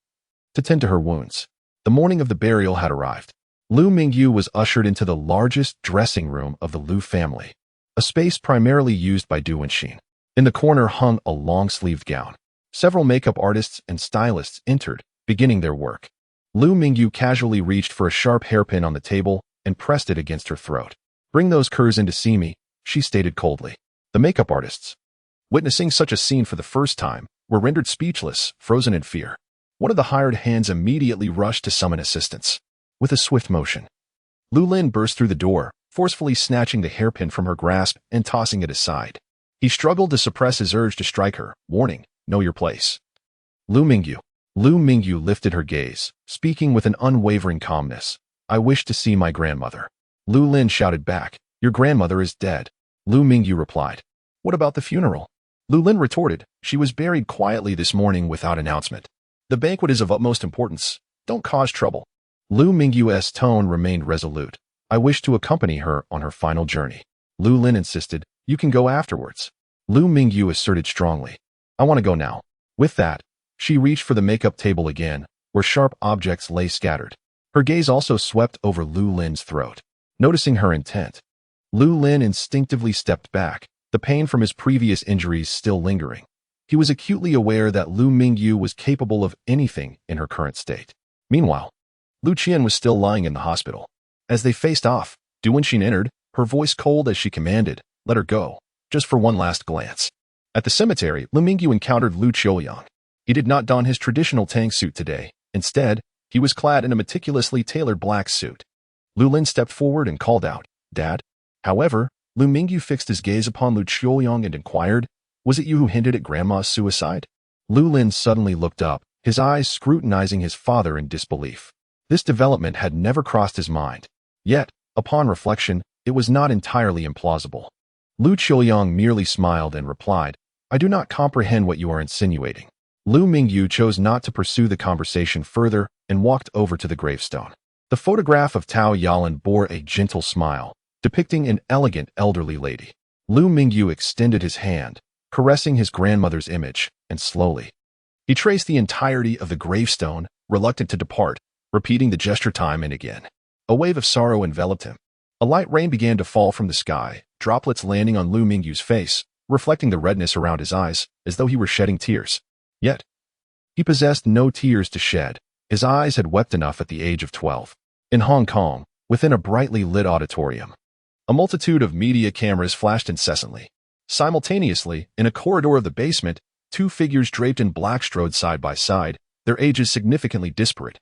to tend to her wounds. The morning of the burial had arrived. Lu Mingyu was ushered into the largest dressing room of the Lu family, a space primarily used by Duan Xiuming. In the corner hung a long-sleeved gown. Several makeup artists and stylists entered, beginning their work. Lu Mingyu casually reached for a sharp hairpin on the table and pressed it against her throat. "Bring those curs in to see me," she stated coldly. The makeup artists, witnessing such a scene for the first time, were rendered speechless, frozen in fear. One of the hired hands immediately rushed to summon assistance. With a swift motion, Lu Lin burst through the door, forcefully snatching the hairpin from her grasp and tossing it aside. He struggled to suppress his urge to strike her, warning, "Know your place." Lu Mingyu lifted her gaze, speaking with an unwavering calmness. "I wish to see my grandmother." Lu Lin shouted back, "Your grandmother is dead." Lu Mingyu replied, "What about the funeral?" Lu Lin retorted, "She was buried quietly this morning without announcement. The banquet is of utmost importance. Don't cause trouble." Lu Mingyu's tone remained resolute. "I wish to accompany her on her final journey." Lu Lin insisted, "You can go afterwards." Lu Mingyu asserted strongly, "I want to go now." With that, she reached for the makeup table again, where sharp objects lay scattered. Her gaze also swept over Lu Lin's throat. Noticing her intent, Lu Lin instinctively stepped back, the pain from his previous injuries still lingering. He was acutely aware that Lu Mingyu was capable of anything in her current state. Meanwhile, Lu Qian was still lying in the hospital. As they faced off, Duan Xiuming entered, her voice cold as she commanded, "Let her go, just for one last glance." At the cemetery, Lu Mingyu encountered Lu Qiuyang. He did not don his traditional tang suit today. Instead, he was clad in a meticulously tailored black suit. Lu Lin stepped forward and called out, "Dad?" However, Lu Mingyu fixed his gaze upon Lu Qiuyang and inquired, "Was it you who hinted at Grandma's suicide?" Lu Lin suddenly looked up, his eyes scrutinizing his father in disbelief. This development had never crossed his mind. Yet, upon reflection, it was not entirely implausible. Lu Qiuyang merely smiled and replied, "I do not comprehend what you are insinuating." Lu Mingyu chose not to pursue the conversation further and walked over to the gravestone. The photograph of Tao Yalan bore a gentle smile, depicting an elegant elderly lady. Lu Mingyu extended his hand, caressing his grandmother's image, and slowly, he traced the entirety of the gravestone, reluctant to depart, repeating the gesture time and again. A wave of sorrow enveloped him. A light rain began to fall from the sky, droplets landing on Lu Mingyu's face, reflecting the redness around his eyes, as though he were shedding tears. Yet, he possessed no tears to shed. His eyes had wept enough at the age of 12. In Hong Kong, within a brightly lit auditorium, a multitude of media cameras flashed incessantly. Simultaneously, in a corridor of the basement, two figures draped in black strode side by side, their ages significantly disparate.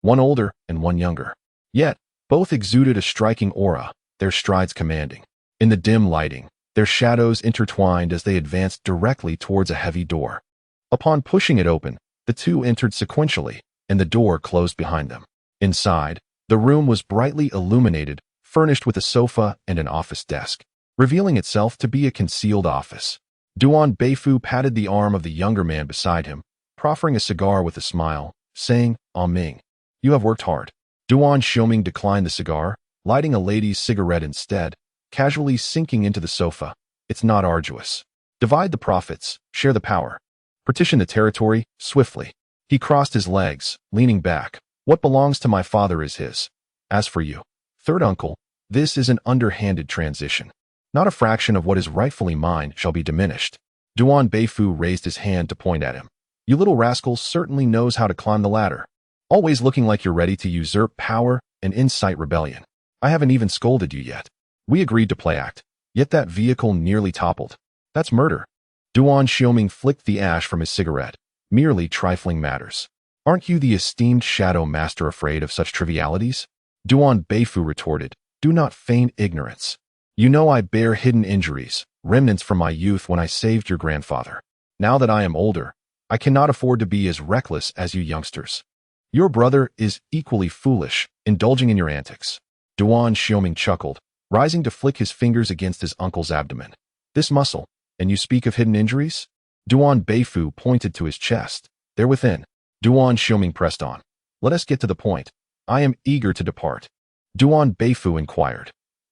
One older and one younger. Yet, both exuded a striking aura, their strides commanding. In the dim lighting, their shadows intertwined as they advanced directly towards a heavy door. Upon pushing it open, the two entered sequentially, and the door closed behind them. Inside, the room was brightly illuminated, furnished with a sofa and an office desk, revealing itself to be a concealed office. Duan Beifu patted the arm of the younger man beside him, proffering a cigar with a smile, saying, "Ah Ming, you have worked hard." Duan Xiuming declined the cigar, lighting a lady's cigarette instead, casually sinking into the sofa. "It's not arduous. Divide the profits, share the power. Partition the territory, swiftly." He crossed his legs, leaning back. "What belongs to my father is his. As for you, third uncle, this is an underhanded transition. Not a fraction of what is rightfully mine shall be diminished." Duan Beifu raised his hand to point at him. "You little rascal certainly knows how to climb the ladder. Always looking like you're ready to usurp power and incite rebellion. I haven't even scolded you yet. We agreed to play act, yet that vehicle nearly toppled. That's murder." Duan Xiuming flicked the ash from his cigarette. "Merely trifling matters. Aren't you the esteemed shadow master afraid of such trivialities?" Duan Beifu retorted, "Do not feign ignorance. You know I bear hidden injuries, remnants from my youth when I saved your grandfather. Now that I am older, I cannot afford to be as reckless as you youngsters. Your brother is equally foolish, indulging in your antics." Duan Xiuming chuckled, rising to flick his fingers against his uncle's abdomen. "This muscle, and you speak of hidden injuries?" Duan Beifu pointed to his chest. "They're within." Duan Xiuming pressed on. "Let us get to the point. I am eager to depart." Duan Beifu inquired,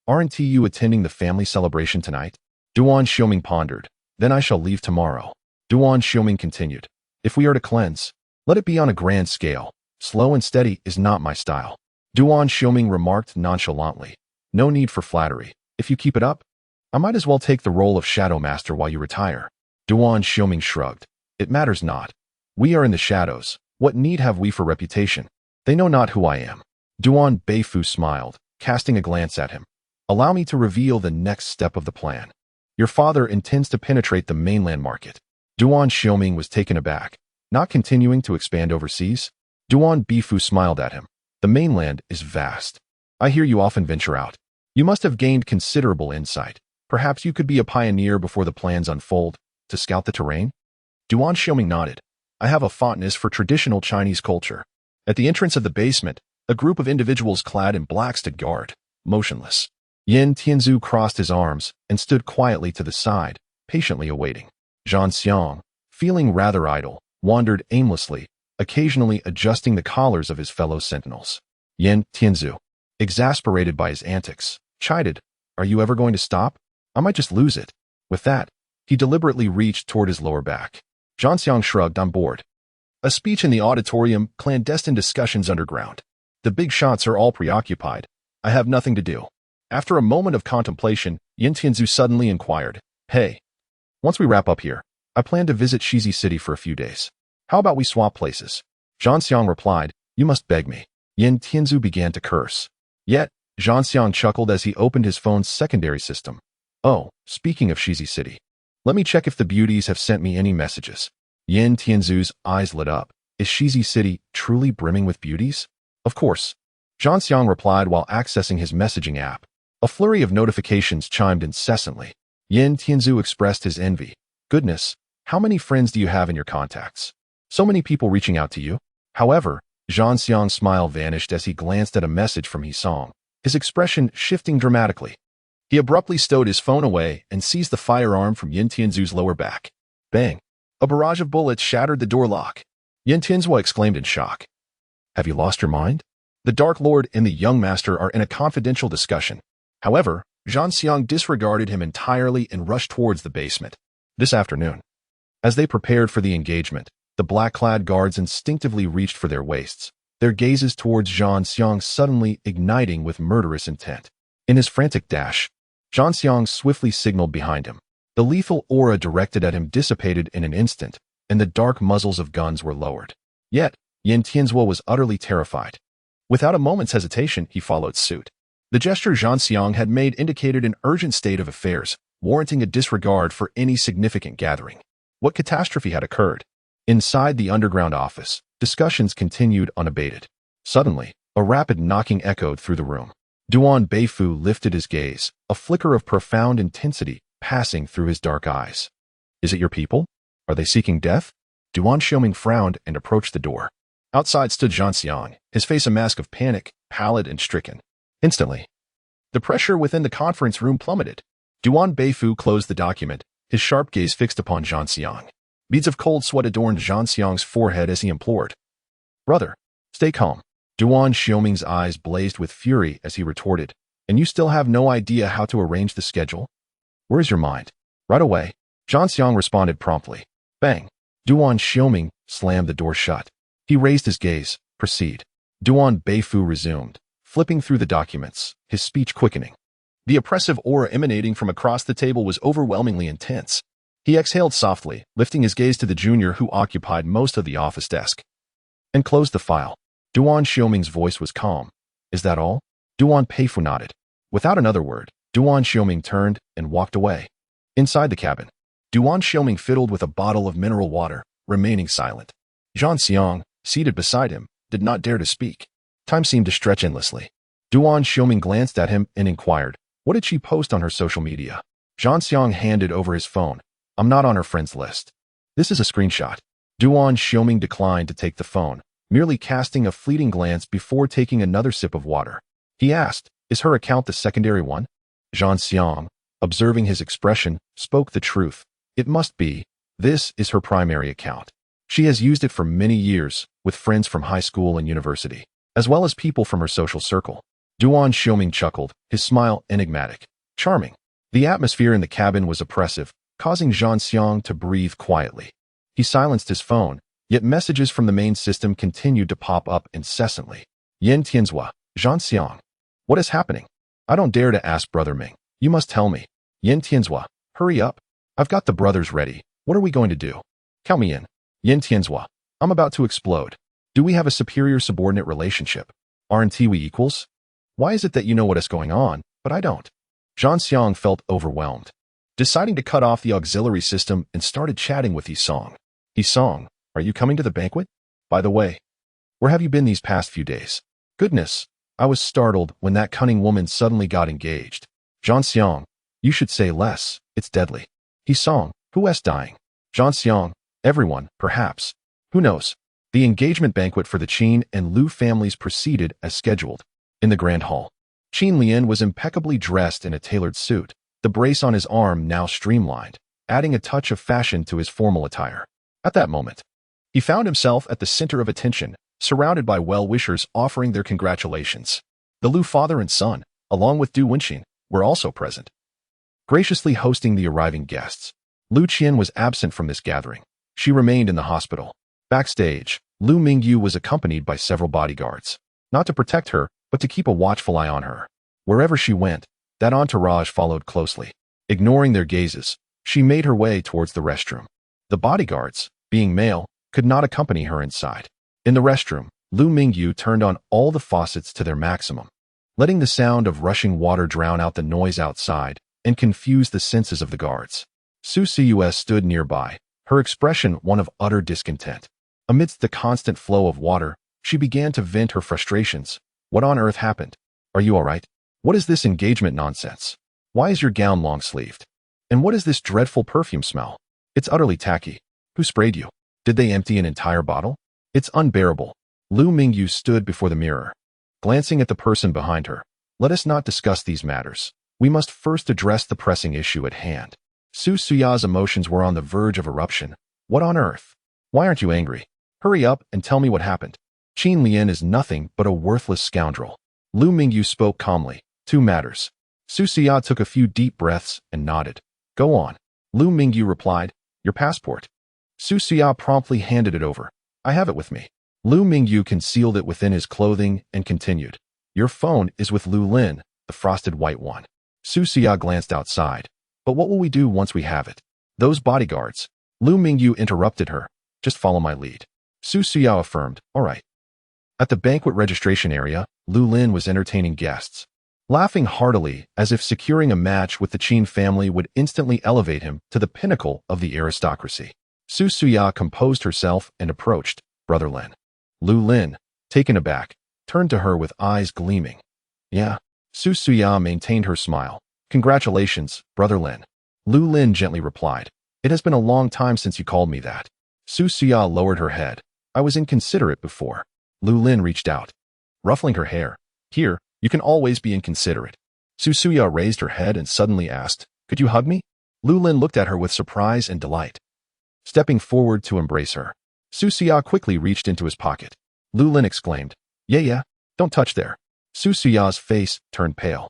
"Aren't you attending the family celebration tonight?" Duan Xiuming pondered. "Then I shall leave tomorrow." Duan Xiuming continued, "If we are to cleanse, let it be on a grand scale. Slow and steady is not my style." Duan Xiuming remarked nonchalantly. No need for flattery. If you keep it up, I might as well take the role of Shadow Master while you retire. Duan Xiuming shrugged. It matters not. We are in the shadows. What need have we for reputation? They know not who I am. Duan Beifu smiled, casting a glance at him. Allow me to reveal the next step of the plan. Your father intends to penetrate the mainland market. Duan Xiuming was taken aback. Not continuing to expand overseas? Duan Beifu smiled at him. The mainland is vast. I hear you often venture out. You must have gained considerable insight. Perhaps you could be a pioneer before the plans unfold, to scout the terrain? Duan Xiuming nodded. I have a fondness for traditional Chinese culture. At the entrance of the basement, a group of individuals clad in black stood guard, motionless. Yin Tianzu crossed his arms and stood quietly to the side, patiently awaiting. Zhan Xiang, feeling rather idle, wandered aimlessly, occasionally adjusting the collars of his fellow sentinels. Yin Tianzu, exasperated by his antics, chided, Are you ever going to stop? I might just lose it. With that, he deliberately reached toward his lower back. Zhan Xiang shrugged on board. A speech in the auditorium, clandestine discussions underground. The big shots are all preoccupied. I have nothing to do. After a moment of contemplation, Yin Tianzu suddenly inquired, Hey, once we wrap up here, I plan to visit Shizi City for a few days. How about we swap places? Zhan Xiang replied, You must beg me. Yin Tianzu began to curse. Yet, Zhan Xiang chuckled as he opened his phone's secondary system. Oh, speaking of Shizi City, let me check if the beauties have sent me any messages. Yin Tianzu's eyes lit up. Is Shizi City truly brimming with beauties? Of course. Zhan Xiang replied while accessing his messaging app. A flurry of notifications chimed incessantly. Yin Tianzu expressed his envy. Goodness, how many friends do you have in your contacts? So many people reaching out to you? However, Zhan Xiang's smile vanished as he glanced at a message from Hisong, his expression shifting dramatically. He abruptly stowed his phone away and seized the firearm from Yin Tianzu's lower back. Bang! A barrage of bullets shattered the door lock. Yin Tianzu exclaimed in shock. Have you lost your mind? The Dark Lord and the young master are in a confidential discussion. However, Zhan Xiang disregarded him entirely and rushed towards the basement. This afternoon, as they prepared for the engagement, the black-clad guards instinctively reached for their waists, their gazes towards Zhan Xiang suddenly igniting with murderous intent. In his frantic dash, Zhan Xiang swiftly signaled behind him. The lethal aura directed at him dissipated in an instant, and the dark muzzles of guns were lowered. Yet, Yin Tianzu was utterly terrified. Without a moment's hesitation, he followed suit. The gesture Zhan Xiang had made indicated an urgent state of affairs, warranting a disregard for any significant gathering. What catastrophe had occurred? Inside the underground office, discussions continued unabated. Suddenly, a rapid knocking echoed through the room. Duan Beifu lifted his gaze, a flicker of profound intensity passing through his dark eyes. Is it your people? Are they seeking death? Duan Xiuming frowned and approached the door. Outside stood Zhan Xiang, his face a mask of panic, pallid and stricken. Instantly, the pressure within the conference room plummeted. Duan Beifu closed the document, his sharp gaze fixed upon Zhan Xiang. Beads of cold sweat adorned Zhan Xiang's forehead as he implored. Brother, stay calm. Duan Xiuming's eyes blazed with fury as he retorted. And you still have no idea how to arrange the schedule? Where is your mind? Right away. Zhan Xiang responded promptly. Bang. Duan Xiuming slammed the door shut. He raised his gaze. Proceed. Duan Beifu resumed, flipping through the documents, his speech quickening. The oppressive aura emanating from across the table was overwhelmingly intense. He exhaled softly, lifting his gaze to the junior who occupied most of the office desk, and closed the file. Duan Xiuming's voice was calm. Is that all? Duan Beifu nodded. Without another word, Duan Xiuming turned and walked away. Inside the cabin, Duan Xiuming fiddled with a bottle of mineral water, remaining silent. Zhan Xiang, seated beside him, did not dare to speak. Time seemed to stretch endlessly. Duan Xiuming glanced at him and inquired, what did she post on her social media? Zhan Xiang handed over his phone. I'm not on her friends list. This is a screenshot. Duan Xiuming declined to take the phone, merely casting a fleeting glance before taking another sip of water. He asked, is her account the secondary one? Zhan Xiang, observing his expression, spoke the truth. It must be. This is her primary account. She has used it for many years, with friends from high school and university, as well as people from her social circle. Duan Xiuming chuckled, his smile enigmatic. Charming. The atmosphere in the cabin was oppressive, causing Zhan Xiang to breathe quietly. He silenced his phone, yet messages from the main system continued to pop up incessantly. Yin Tianzu, Zhan Zhan Xiang. What is happening? I don't dare to ask Brother Ming. You must tell me. Yin Tianzhua, hurry up. I've got the brothers ready. What are we going to do? Count me in. Yin Tianzhua, I'm about to explode. Do we have a superior-subordinate relationship? Aren't we equals? Why is it that you know what is going on, but I don't? Zhan Xiang felt overwhelmed, deciding to cut off the auxiliary system and started chatting with Yisong. Yisong, are you coming to the banquet? By the way, where have you been these past few days? Goodness, I was startled when that cunning woman suddenly got engaged. Zhan Xiang, you should say less, it's deadly. Yisong, who is dying? Zhan Xiang, everyone, perhaps. Who knows? The engagement banquet for the Qin and Lu families proceeded as scheduled. In the grand hall, Qin Lian was impeccably dressed in a tailored suit, the brace on his arm now streamlined, adding a touch of fashion to his formal attire. At that moment, he found himself at the center of attention, surrounded by well-wishers offering their congratulations. The Lu father and son, along with Duan Xiuming, were also present, graciously hosting the arriving guests. Lu Qian was absent from this gathering. She remained in the hospital. Backstage, Lu Mingyu was accompanied by several bodyguards, not to protect her, but to keep a watchful eye on her. Wherever she went, that entourage followed closely. Ignoring their gazes, she made her way towards the restroom. The bodyguards, being male, could not accompany her inside. In the restroom, Lu Mingyu turned on all the faucets to their maximum, letting the sound of rushing water drown out the noise outside and confuse the senses of the guards. Su Cus stood nearby, her expression one of utter discontent. Amidst the constant flow of water, she began to vent her frustrations. What on earth happened? Are you all right? What is this engagement nonsense? Why is your gown long-sleeved? And what is this dreadful perfume smell? It's utterly tacky. Who sprayed you? Did they empty an entire bottle? It's unbearable. Lu Mingyu stood before the mirror, glancing at the person behind her. Let us not discuss these matters. We must first address the pressing issue at hand. Su Suya's emotions were on the verge of eruption. What on earth? Why aren't you angry? Hurry up and tell me what happened. Qin Lian is nothing but a worthless scoundrel. Lu Mingyu spoke calmly. Two matters. Su Suya took a few deep breaths and nodded. Go on. Lu Mingyu replied. Your passport. Su Suya promptly handed it over. I have it with me. Lu Mingyu concealed it within his clothing and continued. Your phone is with Lu Lin, the frosted white one. Su Suya glanced outside. But what will we do once we have it? Those bodyguards. Lu Mingyu interrupted her. Just follow my lead. Su Suya affirmed. All right. At the banquet registration area, Lu Lin was entertaining guests, laughing heartily as if securing a match with the Qin family would instantly elevate him to the pinnacle of the aristocracy. Su Suya composed herself and approached Brother Lin. Lu Lin, taken aback, turned to her with eyes gleaming. Yeah. Su Suya maintained her smile. Congratulations, Brother Lin. Lu Lin gently replied. It has been a long time since you called me that. Su Suya lowered her head. I was inconsiderate before. Lu Lin reached out, ruffling her hair. Here, you can always be inconsiderate. Su Suya raised her head and suddenly asked, Could you hug me? Lu Lin looked at her with surprise and delight, stepping forward to embrace her. Su Suya quickly reached into his pocket. Lu Lin exclaimed, Yeah, don't touch there. Su Suya's face turned pale,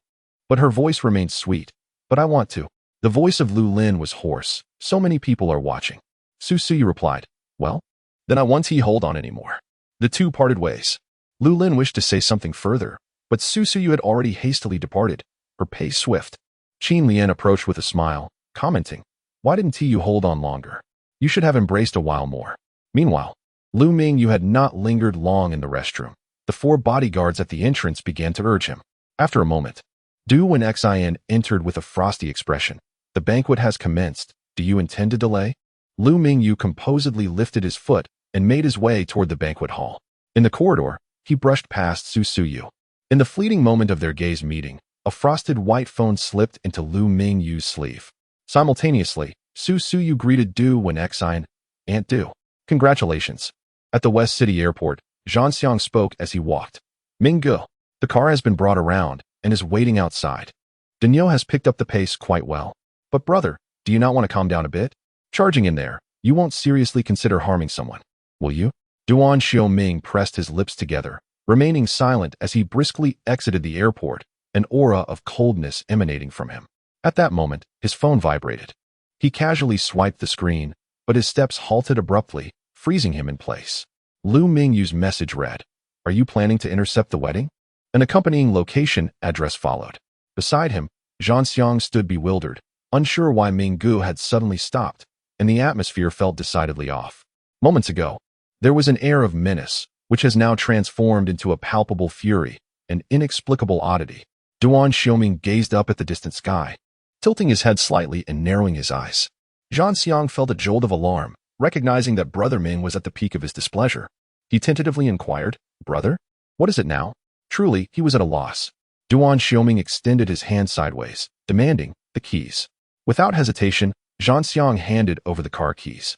but her voice remained sweet. But I want to. The voice of Lu Lin was hoarse. So many people are watching. Su Suya replied, Well, then I won't hold on anymore. The two parted ways. Lu Lin wished to say something further, but Su Suya had already hastily departed, her pace swift. Qin Lian approached with a smile, commenting, Why didn't you hold on longer? You should have embraced a while more. Meanwhile, Lu Mingyu had not lingered long in the restroom. The four bodyguards at the entrance began to urge him. After a moment, Duan Xiuming entered with a frosty expression. The banquet has commenced. Do you intend to delay? Lu Mingyu composedly lifted his foot and made his way toward the banquet hall. In the corridor, he brushed past Su Suya. In the fleeting moment of their gaze meeting, a frosted white phone slipped into Lu Mingyu's sleeve. Simultaneously, Su Suya greeted Duan Xiuming. Aunt Du. Congratulations. At the West City Airport, Zhan Xiang spoke as he walked. Mingyu, the car has been brought around and is waiting outside. Daniel has picked up the pace quite well. But brother, do you not want to calm down a bit? Charging in there, you won't seriously consider harming someone, will you? Duan Xiuming pressed his lips together, remaining silent as he briskly exited the airport, an aura of coldness emanating from him. At that moment, his phone vibrated. He casually swiped the screen, but his steps halted abruptly, freezing him in place. Lu Mingyu's message read, Are you planning to intercept the wedding? An accompanying location address followed. Beside him, Duan Xiuming stood bewildered, unsure why Mingyu had suddenly stopped, and the atmosphere felt decidedly off. Moments ago, there was an air of menace, which has now transformed into a palpable fury, an inexplicable oddity. Duan Xiuming gazed up at the distant sky, tilting his head slightly and narrowing his eyes. Duan Xiuming felt a jolt of alarm, recognizing that Brother Ming was at the peak of his displeasure. He tentatively inquired, "Brother? What is it now?" Truly, he was at a loss. Duan Xiuming extended his hand sideways, demanding the keys. Without hesitation, Duan Xiuming handed over the car keys.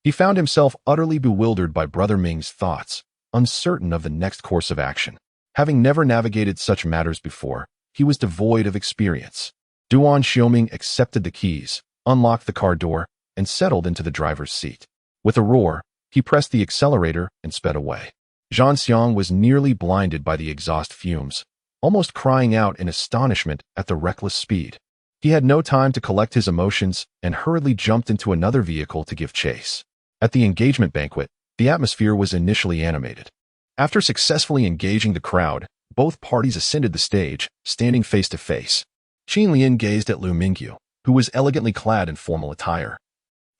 He found himself utterly bewildered by Brother Ming's thoughts, uncertain of the next course of action. Having never navigated such matters before, he was devoid of experience. Duan Xiuming accepted the keys, unlocked the car door, and settled into the driver's seat. With a roar, he pressed the accelerator and sped away. Duan Xiuming was nearly blinded by the exhaust fumes, almost crying out in astonishment at the reckless speed. He had no time to collect his emotions and hurriedly jumped into another vehicle to give chase. At the engagement banquet, the atmosphere was initially animated. After successfully engaging the crowd, both parties ascended the stage, standing face to face. Qin Lian gazed at Lu Mingyu, who was elegantly clad in formal attire,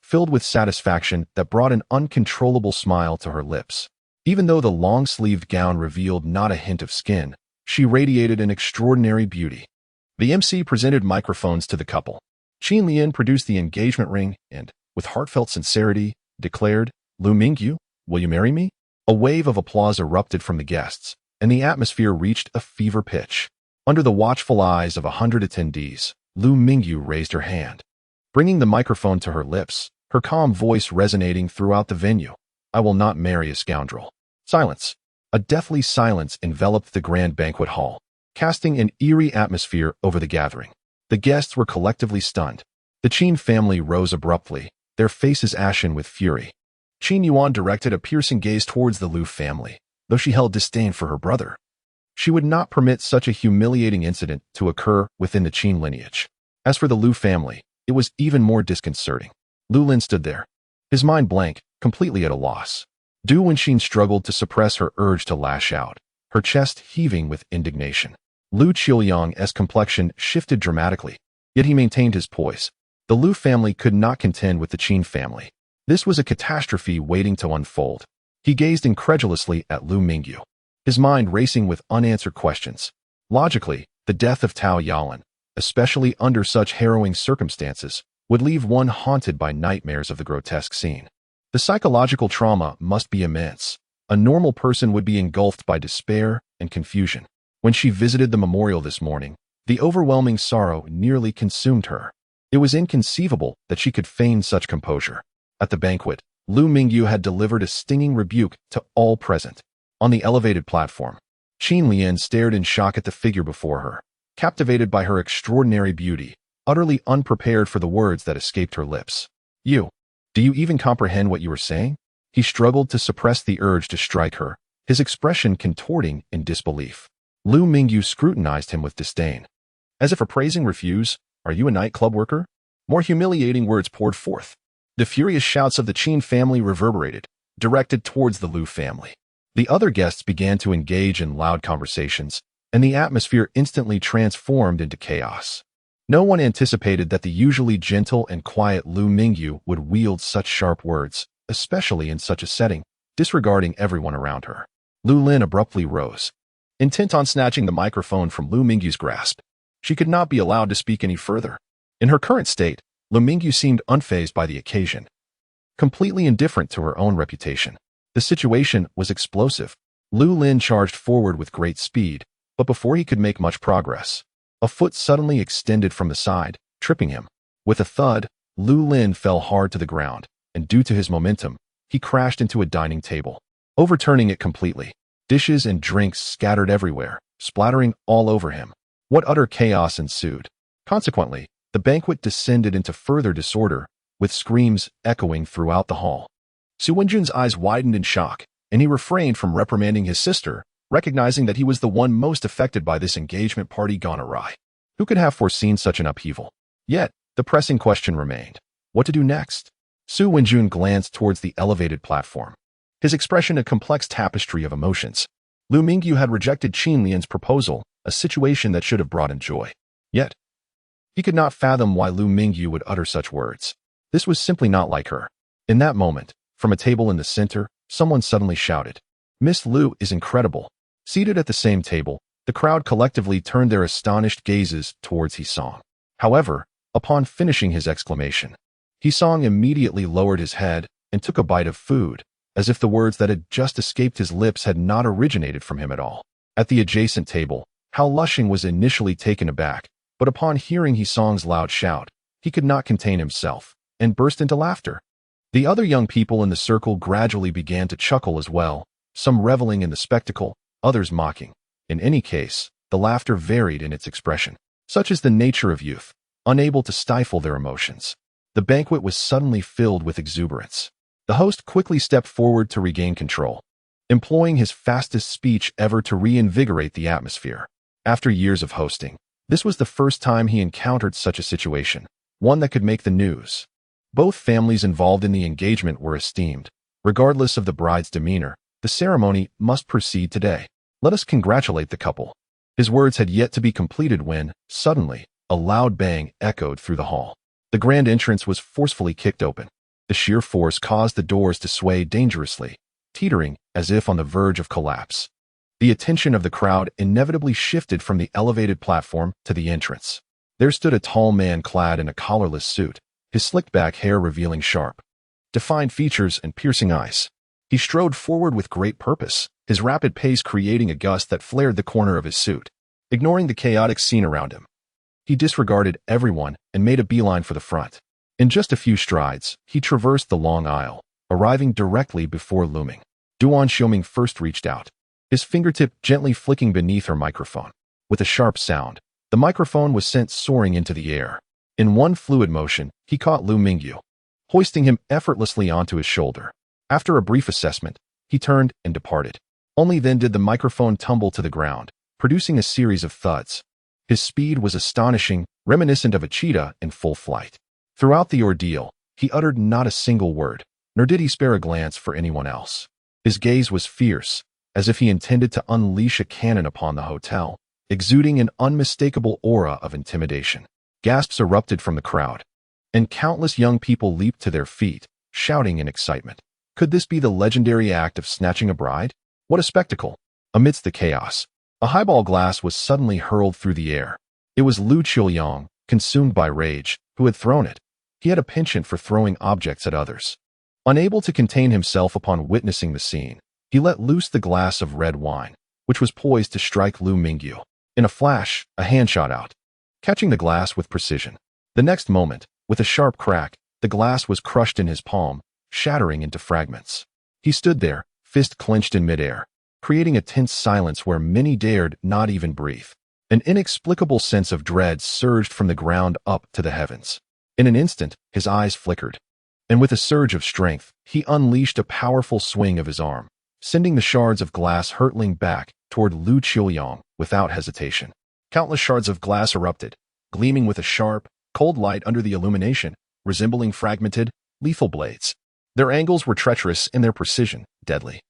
filled with satisfaction that brought an uncontrollable smile to her lips. Even though the long-sleeved gown revealed not a hint of skin, she radiated an extraordinary beauty. The MC presented microphones to the couple. Qin Lian produced the engagement ring and, with heartfelt sincerity, declared, "Lu Mingyu, will you marry me?" A wave of applause erupted from the guests, and the atmosphere reached a fever pitch. Under the watchful eyes of 100 attendees, Lu Mingyu raised her hand, bringing the microphone to her lips, her calm voice resonating throughout the venue. "I will not marry a scoundrel." Silence. A deathly silence enveloped the grand banquet hall, casting an eerie atmosphere over the gathering. The guests were collectively stunned. The Qin family rose abruptly, their faces ashen with fury. Qin Yuan directed a piercing gaze towards the Lu family, though she held disdain for her brother. She would not permit such a humiliating incident to occur within the Qin lineage. As for the Lu family, it was even more disconcerting. Lu Lin stood there, his mind blank, completely at a loss. Du Wenxin struggled to suppress her urge to lash out, her chest heaving with indignation. Lu Qiuyang's complexion shifted dramatically, yet he maintained his poise. The Lu family could not contend with the Qin family. This was a catastrophe waiting to unfold. He gazed incredulously at Lu Mingyu, his mind racing with unanswered questions. Logically, the death of Tao Yaolin, especially under such harrowing circumstances, would leave one haunted by nightmares of the grotesque scene. The psychological trauma must be immense. A normal person would be engulfed by despair and confusion. When she visited the memorial this morning, the overwhelming sorrow nearly consumed her. It was inconceivable that she could feign such composure. At the banquet, Lu Mingyu had delivered a stinging rebuke to all present. On the elevated platform, Qin Lian stared in shock at the figure before her, captivated by her extraordinary beauty, utterly unprepared for the words that escaped her lips. "You, do you even comprehend what you are saying?" He struggled to suppress the urge to strike her, his expression contorting in disbelief. Lu Mingyu scrutinized him with disdain. As if appraising refuse, "Are you a nightclub worker?" More humiliating words poured forth. The furious shouts of the Qin family reverberated, directed towards the Lu family. The other guests began to engage in loud conversations, and the atmosphere instantly transformed into chaos. No one anticipated that the usually gentle and quiet Lu Mingyu would wield such sharp words, especially in such a setting, disregarding everyone around her. Lu Lin abruptly rose, intent on snatching the microphone from Lu Mingyu's grasp. She could not be allowed to speak any further. In her current state, Lu Mingyu seemed unfazed by the occasion, completely indifferent to her own reputation. The situation was explosive. Lu Lin charged forward with great speed, but before he could make much progress, a foot suddenly extended from the side, tripping him. With a thud, Lu Lin fell hard to the ground, and due to his momentum, he crashed into a dining table, overturning it completely. Dishes and drinks scattered everywhere, splattering all over him. What utter chaos ensued. Consequently, the banquet descended into further disorder, with screams echoing throughout the hall. Su Wenjun's eyes widened in shock, and he refrained from reprimanding his sister, recognizing that he was the one most affected by this engagement party gone awry. Who could have foreseen such an upheaval? Yet, the pressing question remained. What to do next? Su Wenjun glanced towards the elevated platform, his expression a complex tapestry of emotions. Lu Mingyu had rejected Qin Lian's proposal, a situation that should have brought him joy. Yet, he could not fathom why Lu Mingyu would utter such words. This was simply not like her. In that moment, from a table in the center, someone suddenly shouted, "Miss Lu is incredible." Seated at the same table, the crowd collectively turned their astonished gazes towards Hisong. However, upon finishing his exclamation, Hisong immediately lowered his head and took a bite of food, as if the words that had just escaped his lips had not originated from him at all. At the adjacent table, Hao Lushing was initially taken aback, but upon hearing Hisong's loud shout, he could not contain himself and burst into laughter. The other young people in the circle gradually began to chuckle as well, some reveling in the spectacle, others mocking. In any case, the laughter varied in its expression. Such is the nature of youth, unable to stifle their emotions. The banquet was suddenly filled with exuberance. The host quickly stepped forward to regain control, employing his fastest speech ever to reinvigorate the atmosphere. After years of hosting, this was the first time he encountered such a situation, one that could make the news. Both families involved in the engagement were esteemed. Regardless of the bride's demeanor, the ceremony must proceed today. Let us congratulate the couple. His words had yet to be completed when, suddenly, a loud bang echoed through the hall. The grand entrance was forcefully kicked open. The sheer force caused the doors to sway dangerously, teetering as if on the verge of collapse. The attention of the crowd inevitably shifted from the elevated platform to the entrance. There stood a tall man clad in a collarless suit, his slicked-back hair revealing sharp, defined features and piercing eyes. He strode forward with great purpose, his rapid pace creating a gust that flared the corner of his suit. Ignoring the chaotic scene around him, he disregarded everyone and made a beeline for the front. In just a few strides, he traversed the long aisle, arriving directly before Luming. Duan Xiuming first reached out, his fingertip gently flicking beneath her microphone. With a sharp sound, the microphone was sent soaring into the air. In one fluid motion, he caught Lu Mingyu, hoisting him effortlessly onto his shoulder. After a brief assessment, he turned and departed. Only then did the microphone tumble to the ground, producing a series of thuds. His speed was astonishing, reminiscent of a cheetah in full flight. Throughout the ordeal, he uttered not a single word, nor did he spare a glance for anyone else. His gaze was fierce, as if he intended to unleash a cannon upon the hotel, exuding an unmistakable aura of intimidation. Gasps erupted from the crowd, and countless young people leaped to their feet, shouting in excitement. Could this be the legendary act of snatching a bride? What a spectacle! Amidst the chaos, a highball glass was suddenly hurled through the air. It was Lu Qiuyang, consumed by rage, who had thrown it. He had a penchant for throwing objects at others. Unable to contain himself upon witnessing the scene, he let loose the glass of red wine, which was poised to strike Lu Mingyu. In a flash, a hand shot out, catching the glass with precision. The next moment, with a sharp crack, the glass was crushed in his palm, shattering into fragments. He stood there, fist clenched in midair, creating a tense silence where many dared not even breathe. An inexplicable sense of dread surged from the ground up to the heavens. In an instant, his eyes flickered, and with a surge of strength, he unleashed a powerful swing of his arm, sending the shards of glass hurtling back toward Lu Qiuyang without hesitation. Countless shards of glass erupted, gleaming with a sharp, cold light under the illumination, resembling fragmented, lethal blades. Their angles were treacherous and their precision deadly.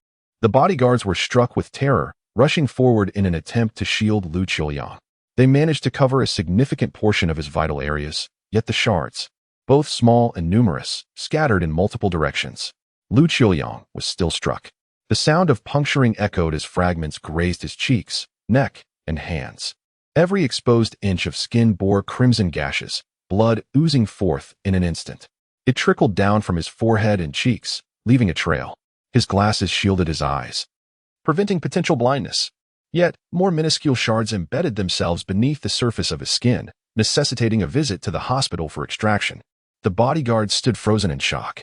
The bodyguards were struck with terror, rushing forward in an attempt to shield Lu Qiuyang. They managed to cover a significant portion of his vital areas, yet the shards, both small and numerous, scattered in multiple directions. Lu Qiuyang was still struck. The sound of puncturing echoed as fragments grazed his cheeks, neck, and hands. Every exposed inch of skin bore crimson gashes, blood oozing forth in an instant. It trickled down from his forehead and cheeks, leaving a trail. His glasses shielded his eyes, preventing potential blindness. Yet, more minuscule shards embedded themselves beneath the surface of his skin, necessitating a visit to the hospital for extraction. The bodyguards stood frozen in shock.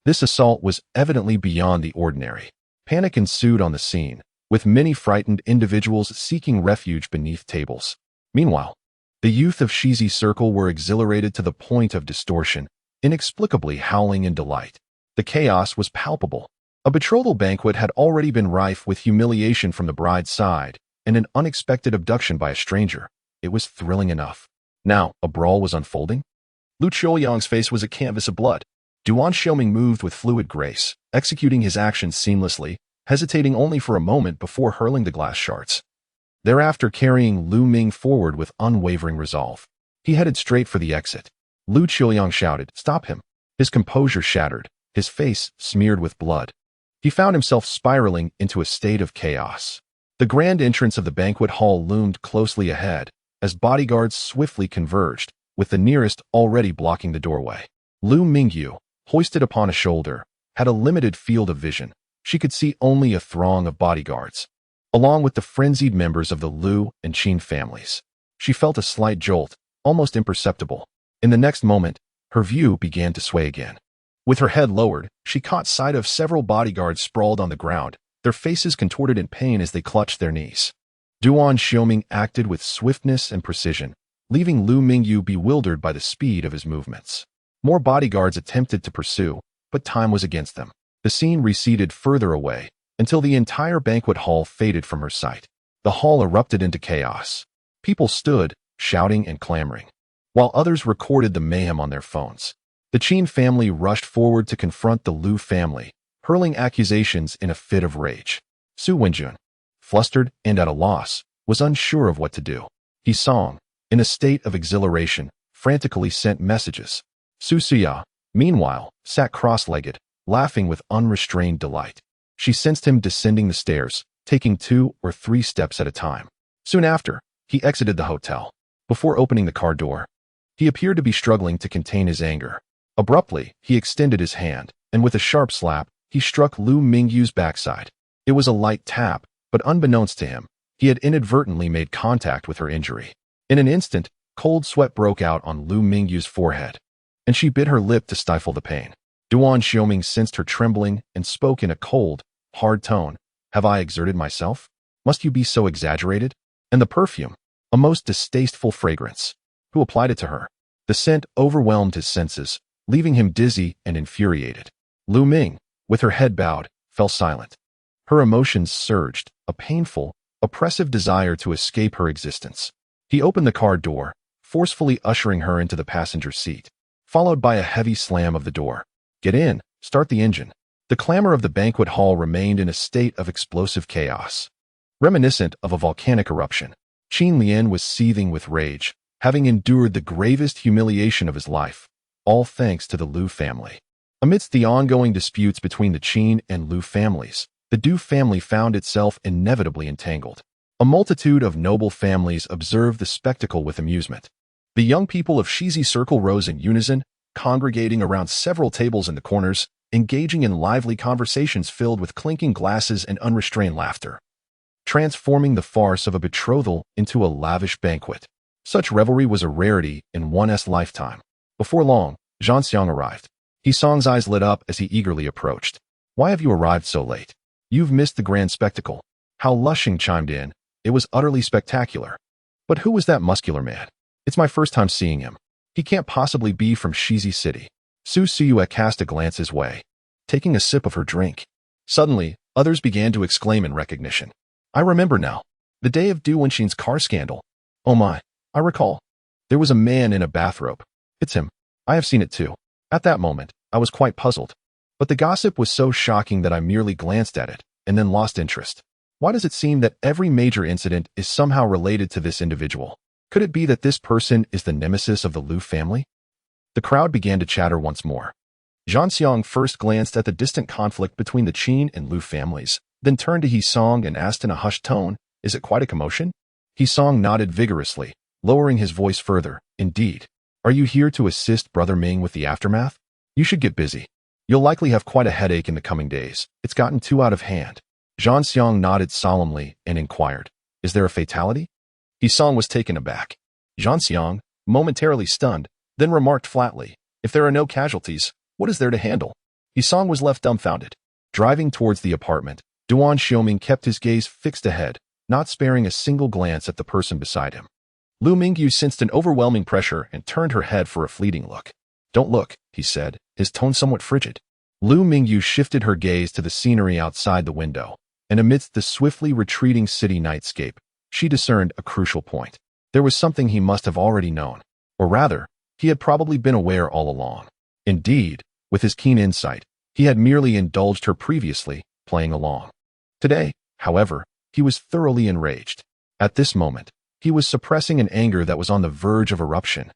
This assault was evidently beyond the ordinary. Panic ensued on the scene, with many frightened individuals seeking refuge beneath tables. Meanwhile, the youth of Shizi's circle were exhilarated to the point of distortion, inexplicably howling in delight. The chaos was palpable. A betrothal banquet had already been rife with humiliation from the bride's side, and an unexpected abduction by a stranger. It was thrilling enough. Now, a brawl was unfolding. Lu Qiuyang's face was a canvas of blood. Duan Xiuming moved with fluid grace, executing his actions seamlessly, hesitating only for a moment before hurling the glass shards. Thereafter carrying Lu Ming forward with unwavering resolve. He headed straight for the exit. Lu Qiuyang shouted, "Stop him!" His composure shattered, his face smeared with blood. He found himself spiraling into a state of chaos. The grand entrance of the banquet hall loomed closely ahead, as bodyguards swiftly converged, with the nearest already blocking the doorway. Lu Mingyu, hoisted upon a shoulder, had a limited field of vision. She could see only a throng of bodyguards, along with the frenzied members of the Lu and Qin families. She felt a slight jolt, almost imperceptible. In the next moment, her view began to sway again. With her head lowered, she caught sight of several bodyguards sprawled on the ground, their faces contorted in pain as they clutched their knees. Duan Xiuming acted with swiftness and precision, leaving Lu Mingyu bewildered by the speed of his movements. More bodyguards attempted to pursue, but time was against them. The scene receded further away, until the entire banquet hall faded from her sight. The hall erupted into chaos. People stood, shouting and clamoring, while others recorded the mayhem on their phones. The Qin family rushed forward to confront the Lu family, hurling accusations in a fit of rage. Su Wenjun, flustered and at a loss, was unsure of what to do. He Song, in a state of exhilaration, frantically sent messages. Su Suya, meanwhile, sat cross-legged, laughing with unrestrained delight. She sensed him descending the stairs, taking 2 or 3 steps at a time. Soon after, he exited the hotel. Before opening the car door, he appeared to be struggling to contain his anger. Abruptly, he extended his hand, and with a sharp slap, he struck Lu Mingyu's backside. It was a light tap, but unbeknownst to him, he had inadvertently made contact with her injury. In an instant, cold sweat broke out on Lu Mingyu's forehead, and she bit her lip to stifle the pain. Duan Xiuming sensed her trembling and spoke in a cold, hard tone. "Have I exerted myself? Must you be so exaggerated?" And the perfume, a most distasteful fragrance. Who applied it to her? The scent overwhelmed his senses, leaving him dizzy and infuriated. Lu Ming, with her head bowed, fell silent. Her emotions surged, a painful, oppressive desire to escape her existence. He opened the car door, forcefully ushering her into the passenger seat, followed by a heavy slam of the door. "Get in, start the engine." The clamor of the banquet hall remained in a state of explosive chaos, reminiscent of a volcanic eruption. Qin Lian was seething with rage, having endured the gravest humiliation of his life, all thanks to the Lu family. Amidst the ongoing disputes between the Qin and Lu families, the Du family found itself inevitably entangled. A multitude of noble families observed the spectacle with amusement. The young people of Shizi Circle rose in unison, congregating around several tables in the corners, engaging in lively conversations filled with clinking glasses and unrestrained laughter, transforming the farce of a betrothal into a lavish banquet. Such revelry was a rarity in one's lifetime. Before long, Zhan Xiang arrived. He Song's eyes lit up as he eagerly approached. "Why have you arrived so late? You've missed the grand spectacle." How Lushing chimed in. "It was utterly spectacular. But who was that muscular man? It's my first time seeing him. He can't possibly be from Shizi City." Su Siyue cast a glance his way, taking a sip of her drink. Suddenly, others began to exclaim in recognition. "I remember now. The day of Du Wenxin's car scandal. Oh my, I recall. There was a man in a bathrobe. It's him. I have seen it too." At that moment, I was quite puzzled. But the gossip was so shocking that I merely glanced at it, and then lost interest. Why does it seem that every major incident is somehow related to this individual? Could it be that this person is the nemesis of the Lu family? The crowd began to chatter once more. Zhan Xiang first glanced at the distant conflict between the Qin and Lu families, then turned to He Song and asked in a hushed tone, "Is it quite a commotion?" He Song nodded vigorously, lowering his voice further. "Indeed. Are you here to assist Brother Ming with the aftermath? You should get busy. You'll likely have quite a headache in the coming days. It's gotten too out of hand." Zhan Xiang nodded solemnly and inquired, "Is there a fatality?" He Song was taken aback. Zhan Xiang, momentarily stunned, then remarked flatly, "If there are no casualties, what is there to handle?" He Song was left dumbfounded. Driving towards the apartment, Duan Xiuming kept his gaze fixed ahead, not sparing a single glance at the person beside him. Lu Mingyu sensed an overwhelming pressure and turned her head for a fleeting look. "Don't look," he said, his tone somewhat frigid. Lu Mingyu shifted her gaze to the scenery outside the window, and amidst the swiftly retreating city nightscape, she discerned a crucial point. There was something he must have already known, or rather, he had probably been aware all along. Indeed, with his keen insight, he had merely indulged her previously, playing along. Today, however, he was thoroughly enraged. At this moment, he was suppressing an anger that was on the verge of eruption.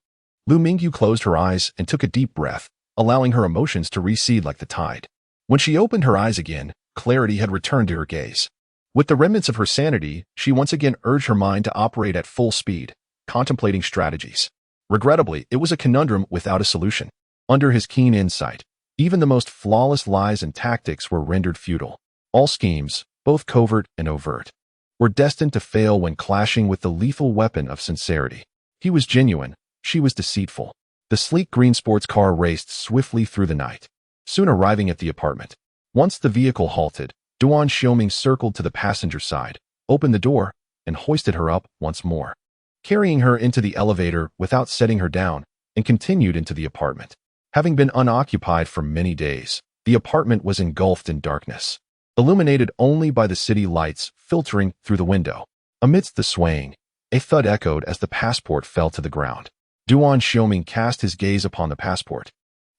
Lu Mingyu closed her eyes and took a deep breath, allowing her emotions to recede like the tide. When she opened her eyes again, clarity had returned to her gaze. With the remnants of her sanity, she once again urged her mind to operate at full speed, contemplating strategies. Regrettably, it was a conundrum without a solution. Under his keen insight, even the most flawless lies and tactics were rendered futile. All schemes, both covert and overt, were destined to fail when clashing with the lethal weapon of sincerity. He was genuine, she was deceitful. The sleek green sports car raced swiftly through the night, soon arriving at the apartment. Once the vehicle halted, Duan Xiuming circled to the passenger side, opened the door, and hoisted her up once more, carrying her into the elevator without setting her down, and continued into the apartment. Having been unoccupied for many days, the apartment was engulfed in darkness, illuminated only by the city lights filtering through the window. Amidst the swaying, a thud echoed as the passport fell to the ground. Duan Xiuming cast his gaze upon the passport,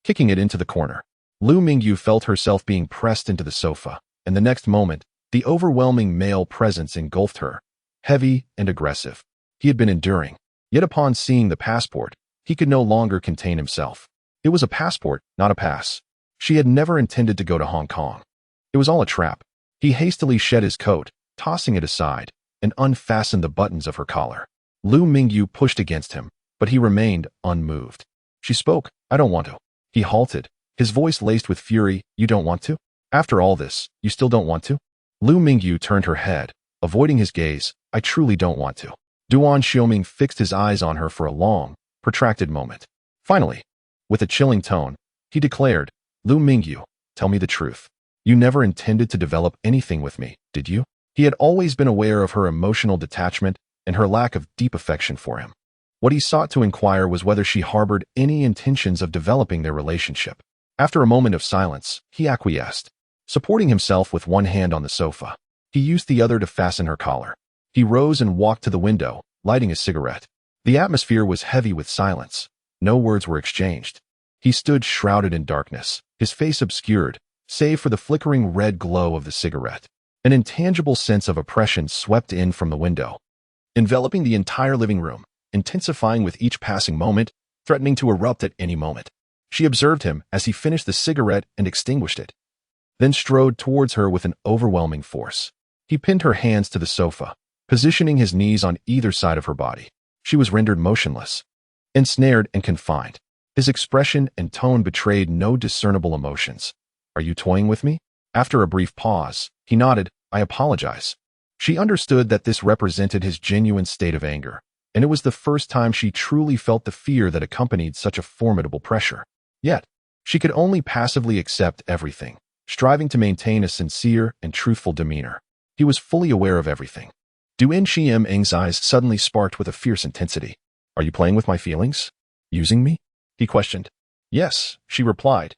kicking it into the corner. Lu Mingyu felt herself being pressed into the sofa, and the next moment, the overwhelming male presence engulfed her, heavy and aggressive. He had been enduring, yet upon seeing the passport, he could no longer contain himself. It was a passport, not a pass. She had never intended to go to Hong Kong. It was all a trap. He hastily shed his coat, tossing it aside, and unfastened the buttons of her collar. Lu Mingyu pushed against him, but he remained unmoved. She spoke, "I don't want to." He halted, his voice laced with fury, "You don't want to? After all this, you still don't want to?" Lu Mingyu turned her head, avoiding his gaze. "I truly don't want to." Duan Xiuming fixed his eyes on her for a long, protracted moment. Finally, with a chilling tone, he declared, "Lu Mingyu, tell me the truth. You never intended to develop anything with me, did you?" He had always been aware of her emotional detachment and her lack of deep affection for him. What he sought to inquire was whether she harbored any intentions of developing their relationship. After a moment of silence, he acquiesced. Supporting himself with one hand on the sofa, he used the other to fasten her collar. He rose and walked to the window, lighting a cigarette. The atmosphere was heavy with silence. No words were exchanged. He stood shrouded in darkness, his face obscured, save for the flickering red glow of the cigarette. An intangible sense of oppression swept in from the window, enveloping the entire living room, intensifying with each passing moment, threatening to erupt at any moment. She observed him as he finished the cigarette and extinguished it, then strode towards her with an overwhelming force. He pinned her hands to the sofa, positioning his knees on either side of her body. She was rendered motionless, ensnared and confined. His expression and tone betrayed no discernible emotions. "Are you toying with me?" After a brief pause, he nodded, "I apologize." She understood that this represented his genuine state of anger, and it was the first time she truly felt the fear that accompanied such a formidable pressure. Yet, she could only passively accept everything, striving to maintain a sincere and truthful demeanor. He was fully aware of everything. Duan Xiuming's eyes suddenly sparked with a fierce intensity. "Are you playing with my feelings? Using me?" he questioned. "Yes," she replied.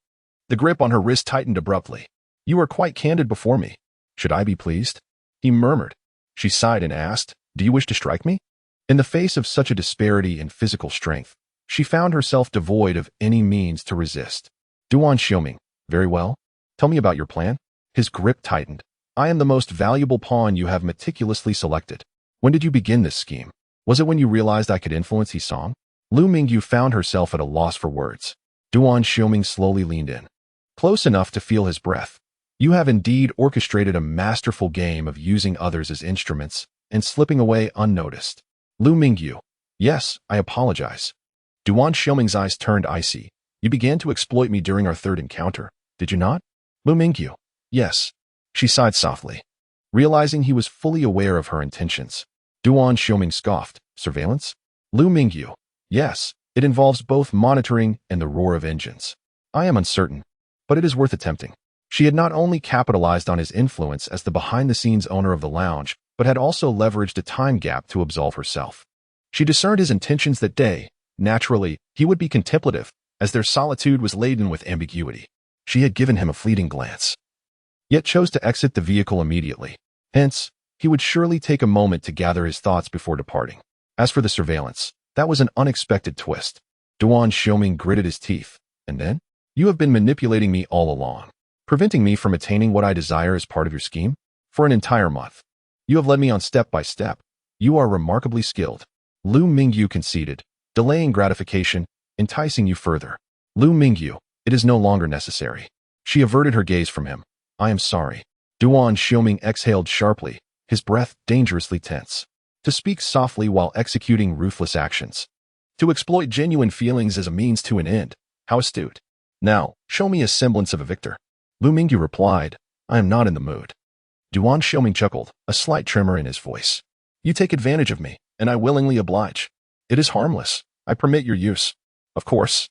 The grip on her wrist tightened abruptly. "You are quite candid before me. Should I be pleased?" He murmured. She sighed and asked, "Do you wish to strike me?" In the face of such a disparity in physical strength, she found herself devoid of any means to resist. Duan Xiuming, "Very well. Tell me about your plan." His grip tightened. "I am the most valuable pawn you have meticulously selected. When did you begin this scheme? Was it when you realized I could influence Yisong?" Lu Mingyu found herself at a loss for words. Duan Xiuming slowly leaned in, close enough to feel his breath. "You have indeed orchestrated a masterful game of using others as instruments and slipping away unnoticed." Lu Mingyu, "Yes, I apologize." Duan Xiuming's eyes turned icy. "You began to exploit me during our third encounter, did you not?" Lu Mingyu, "Yes." She sighed softly, realizing he was fully aware of her intentions. Duan Xiuming scoffed, "Surveillance?" Lu Mingyu, "Yes, it involves both monitoring and the roar of engines. I am uncertain, but it is worth attempting." She had not only capitalized on his influence as the behind-the-scenes owner of the lounge, but had also leveraged a time gap to absolve herself. She discerned his intentions that day. Naturally, he would be contemplative, as their solitude was laden with ambiguity. She had given him a fleeting glance, yet chose to exit the vehicle immediately. Hence, he would surely take a moment to gather his thoughts before departing. As for the surveillance, that was an unexpected twist. Duan Xiuming gritted his teeth. "And then? You have been manipulating me all along, preventing me from attaining what I desire as part of your scheme?" For an entire month. You have led me on step by step. You are remarkably skilled. Lu Mingyu conceded, delaying gratification, enticing you further. Lu Mingyu, it is no longer necessary. She averted her gaze from him. I am sorry. Duan Xiuming exhaled sharply, his breath dangerously tense. To speak softly while executing ruthless actions. To exploit genuine feelings as a means to an end. How astute. Now, show me a semblance of a victor. Lu Mingyu replied, I am not in the mood. Duan Xiuming chuckled, a slight tremor in his voice. You take advantage of me, and I willingly oblige. It is harmless. I permit your use. Of course.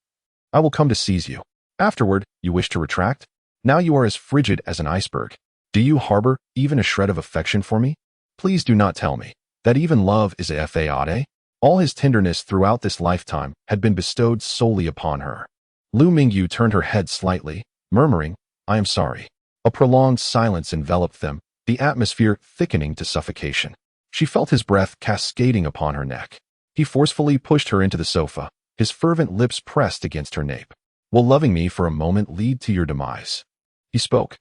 I will come to seize you. Afterward, you wish to retract? Now you are as frigid as an iceberg. Do you harbor even a shred of affection for me? Please do not tell me that even love is a fade. All his tenderness throughout this lifetime had been bestowed solely upon her. Lu Mingyu turned her head slightly, murmuring, I am sorry. A prolonged silence enveloped them, the atmosphere thickening to suffocation. She felt his breath cascading upon her neck. He forcefully pushed her into the sofa, his fervent lips pressed against her nape. Will loving me for a moment lead to your demise? He spoke,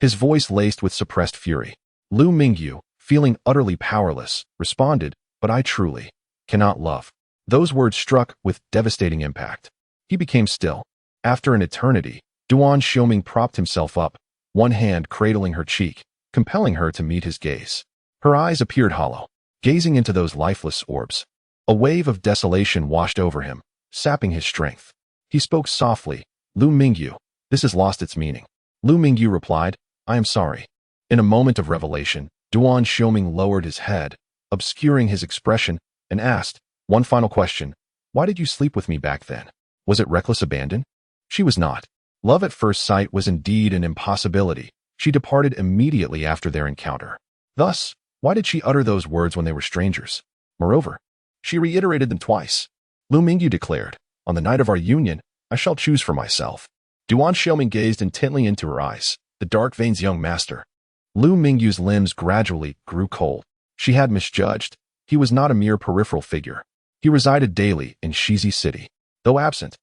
his voice laced with suppressed fury. Lu Mingyu, feeling utterly powerless, responded, but I truly cannot love. Those words struck with devastating impact. He became still. After an eternity, Duan Xiuming propped himself up, one hand cradling her cheek, compelling her to meet his gaze. Her eyes appeared hollow, gazing into those lifeless orbs. A wave of desolation washed over him, sapping his strength. He spoke softly, Lu Mingyu, this has lost its meaning. Lu Mingyu replied, I am sorry. In a moment of revelation, Duan Xiuming lowered his head, obscuring his expression, and asked, one final question, why did you sleep with me back then? Was it reckless abandon? She was not. Love at first sight was indeed an impossibility. She departed immediately after their encounter. Thus, why did she utter those words when they were strangers? Moreover, she reiterated them twice. Lu Mingyu declared, on the night of our union, I shall choose for myself. Duan Xiuming gazed intently into her eyes, the dark vein's young master. Lu Mingyu's limbs gradually grew cold. She had misjudged. He was not a mere peripheral figure. He resided daily in Shizi City. Though absent,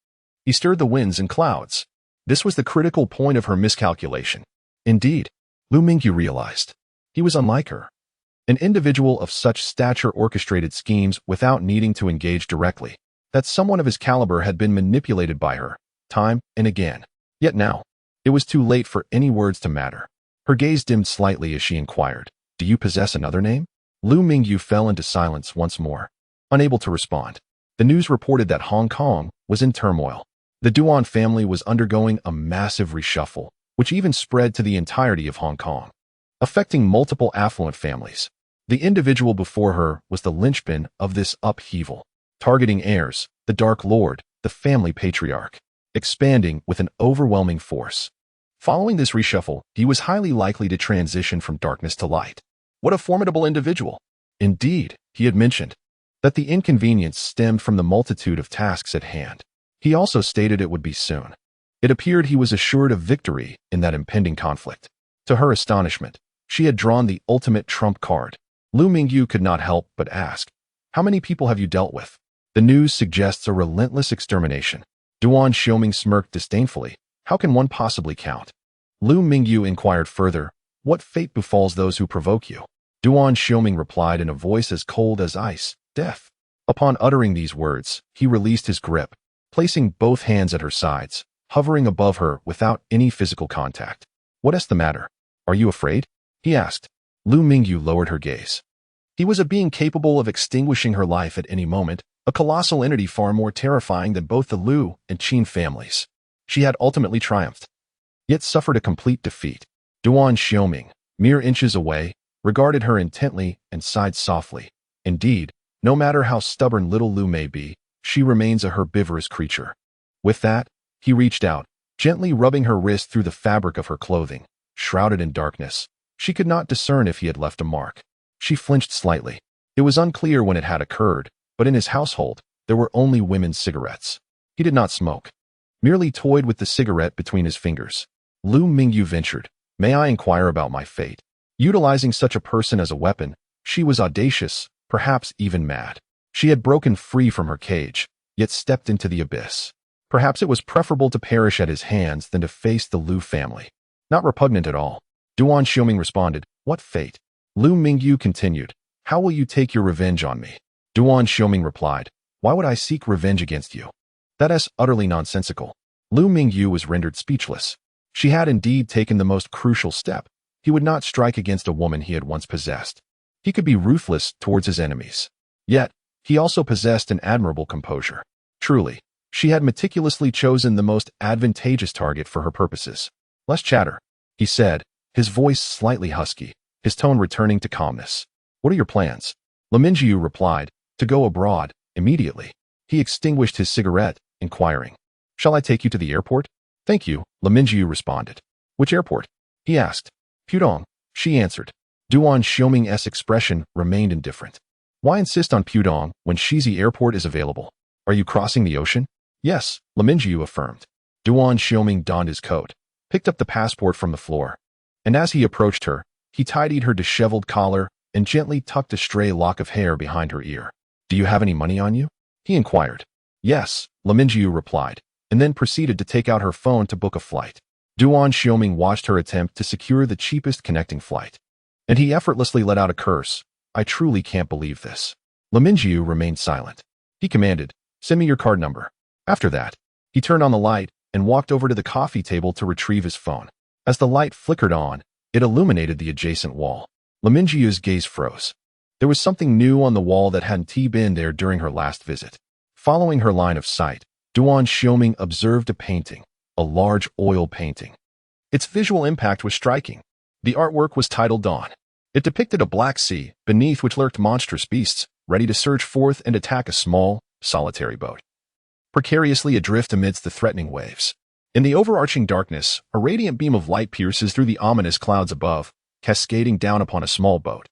he stirred the winds and clouds. This was the critical point of her miscalculation. Indeed, Lu Mingyu realized. He was unlike her. An individual of such stature orchestrated schemes without needing to engage directly. That someone of his caliber had been manipulated by her, time and again. Yet now, it was too late for any words to matter. Her gaze dimmed slightly as she inquired, do you possess another name? Lu Mingyu fell into silence once more, unable to respond. The news reported that Hong Kong was in turmoil. The Duan family was undergoing a massive reshuffle, which even spread to the entirety of Hong Kong, affecting multiple affluent families. The individual before her was the linchpin of this upheaval, targeting heirs, the Dark Lord, the family patriarch, expanding with an overwhelming force. Following this reshuffle, he was highly likely to transition from darkness to light. What a formidable individual! Indeed, he had mentioned that the inconvenience stemmed from the multitude of tasks at hand. He also stated it would be soon. It appeared he was assured of victory in that impending conflict. To her astonishment, she had drawn the ultimate trump card. Lu Mingyu could not help but ask, how many people have you dealt with? The news suggests a relentless extermination. Duan Xiuming smirked disdainfully. How can one possibly count? Lu Mingyu inquired further, what fate befalls those who provoke you? Duan Xiuming replied in a voice as cold as ice, death. Upon uttering these words, he released his grip, placing both hands at her sides, hovering above her without any physical contact. What is the matter? Are you afraid? He asked. Lu Mingyu lowered her gaze. He was a being capable of extinguishing her life at any moment, a colossal entity far more terrifying than both the Lu and Qin families. She had ultimately triumphed, yet suffered a complete defeat. Duan Xiuming, mere inches away, regarded her intently and sighed softly. Indeed, no matter how stubborn little Lu may be, she remains a herbivorous creature. With that, he reached out, gently rubbing her wrist through the fabric of her clothing. Shrouded in darkness, she could not discern if he had left a mark. She flinched slightly. It was unclear when it had occurred, but in his household, there were only women's cigarettes. He did not smoke, merely toyed with the cigarette between his fingers. Lu Mingyu ventured, may I inquire about my fate? Utilizing such a person as a weapon, she was audacious, perhaps even mad. She had broken free from her cage, yet stepped into the abyss. Perhaps it was preferable to perish at his hands than to face the Lu family. Not repugnant at all. Duan Xiuming responded, "What fate?" Lu Mingyu continued, "How will you take your revenge on me?" Duan Xiuming replied, "Why would I seek revenge against you? That is utterly nonsensical." Lu Mingyu was rendered speechless. She had indeed taken the most crucial step. He would not strike against a woman he had once possessed. He could be ruthless towards his enemies. Yet, he also possessed an admirable composure. Truly, she had meticulously chosen the most advantageous target for her purposes. "Less chatter," he said, his voice slightly husky, his tone returning to calmness. "What are your plans?" Mingyu replied, "To go abroad, immediately." He extinguished his cigarette, inquiring, "Shall I take you to the airport?" "Thank you," Mingyu responded. "Which airport?" he asked. "Pudong," she answered. Duan Xiuming's expression remained indifferent. "Why insist on Pudong when Shizi Airport is available? Are you crossing the ocean?" "Yes," Mingyu affirmed. Duan Xiuming donned his coat, picked up the passport from the floor, and as he approached her, he tidied her disheveled collar and gently tucked a stray lock of hair behind her ear. "Do you have any money on you?" he inquired. "Yes," Mingyu replied, and then proceeded to take out her phone to book a flight. Duan Xiuming watched her attempt to secure the cheapest connecting flight, and he effortlessly let out a curse. "I truly can't believe this." Mingyu remained silent. He commanded, "Send me your card number." After that, he turned on the light and walked over to the coffee table to retrieve his phone. As the light flickered on, it illuminated the adjacent wall. Mingyu's gaze froze. There was something new on the wall that hadn't been there during her last visit. Following her line of sight, Duan Xiuming observed a painting, a large oil painting. Its visual impact was striking. The artwork was titled Dawn. It depicted a black sea, beneath which lurked monstrous beasts, ready to surge forth and attack a small, solitary boat, precariously adrift amidst the threatening waves. In the overarching darkness, a radiant beam of light pierces through the ominous clouds above, cascading down upon a small boat,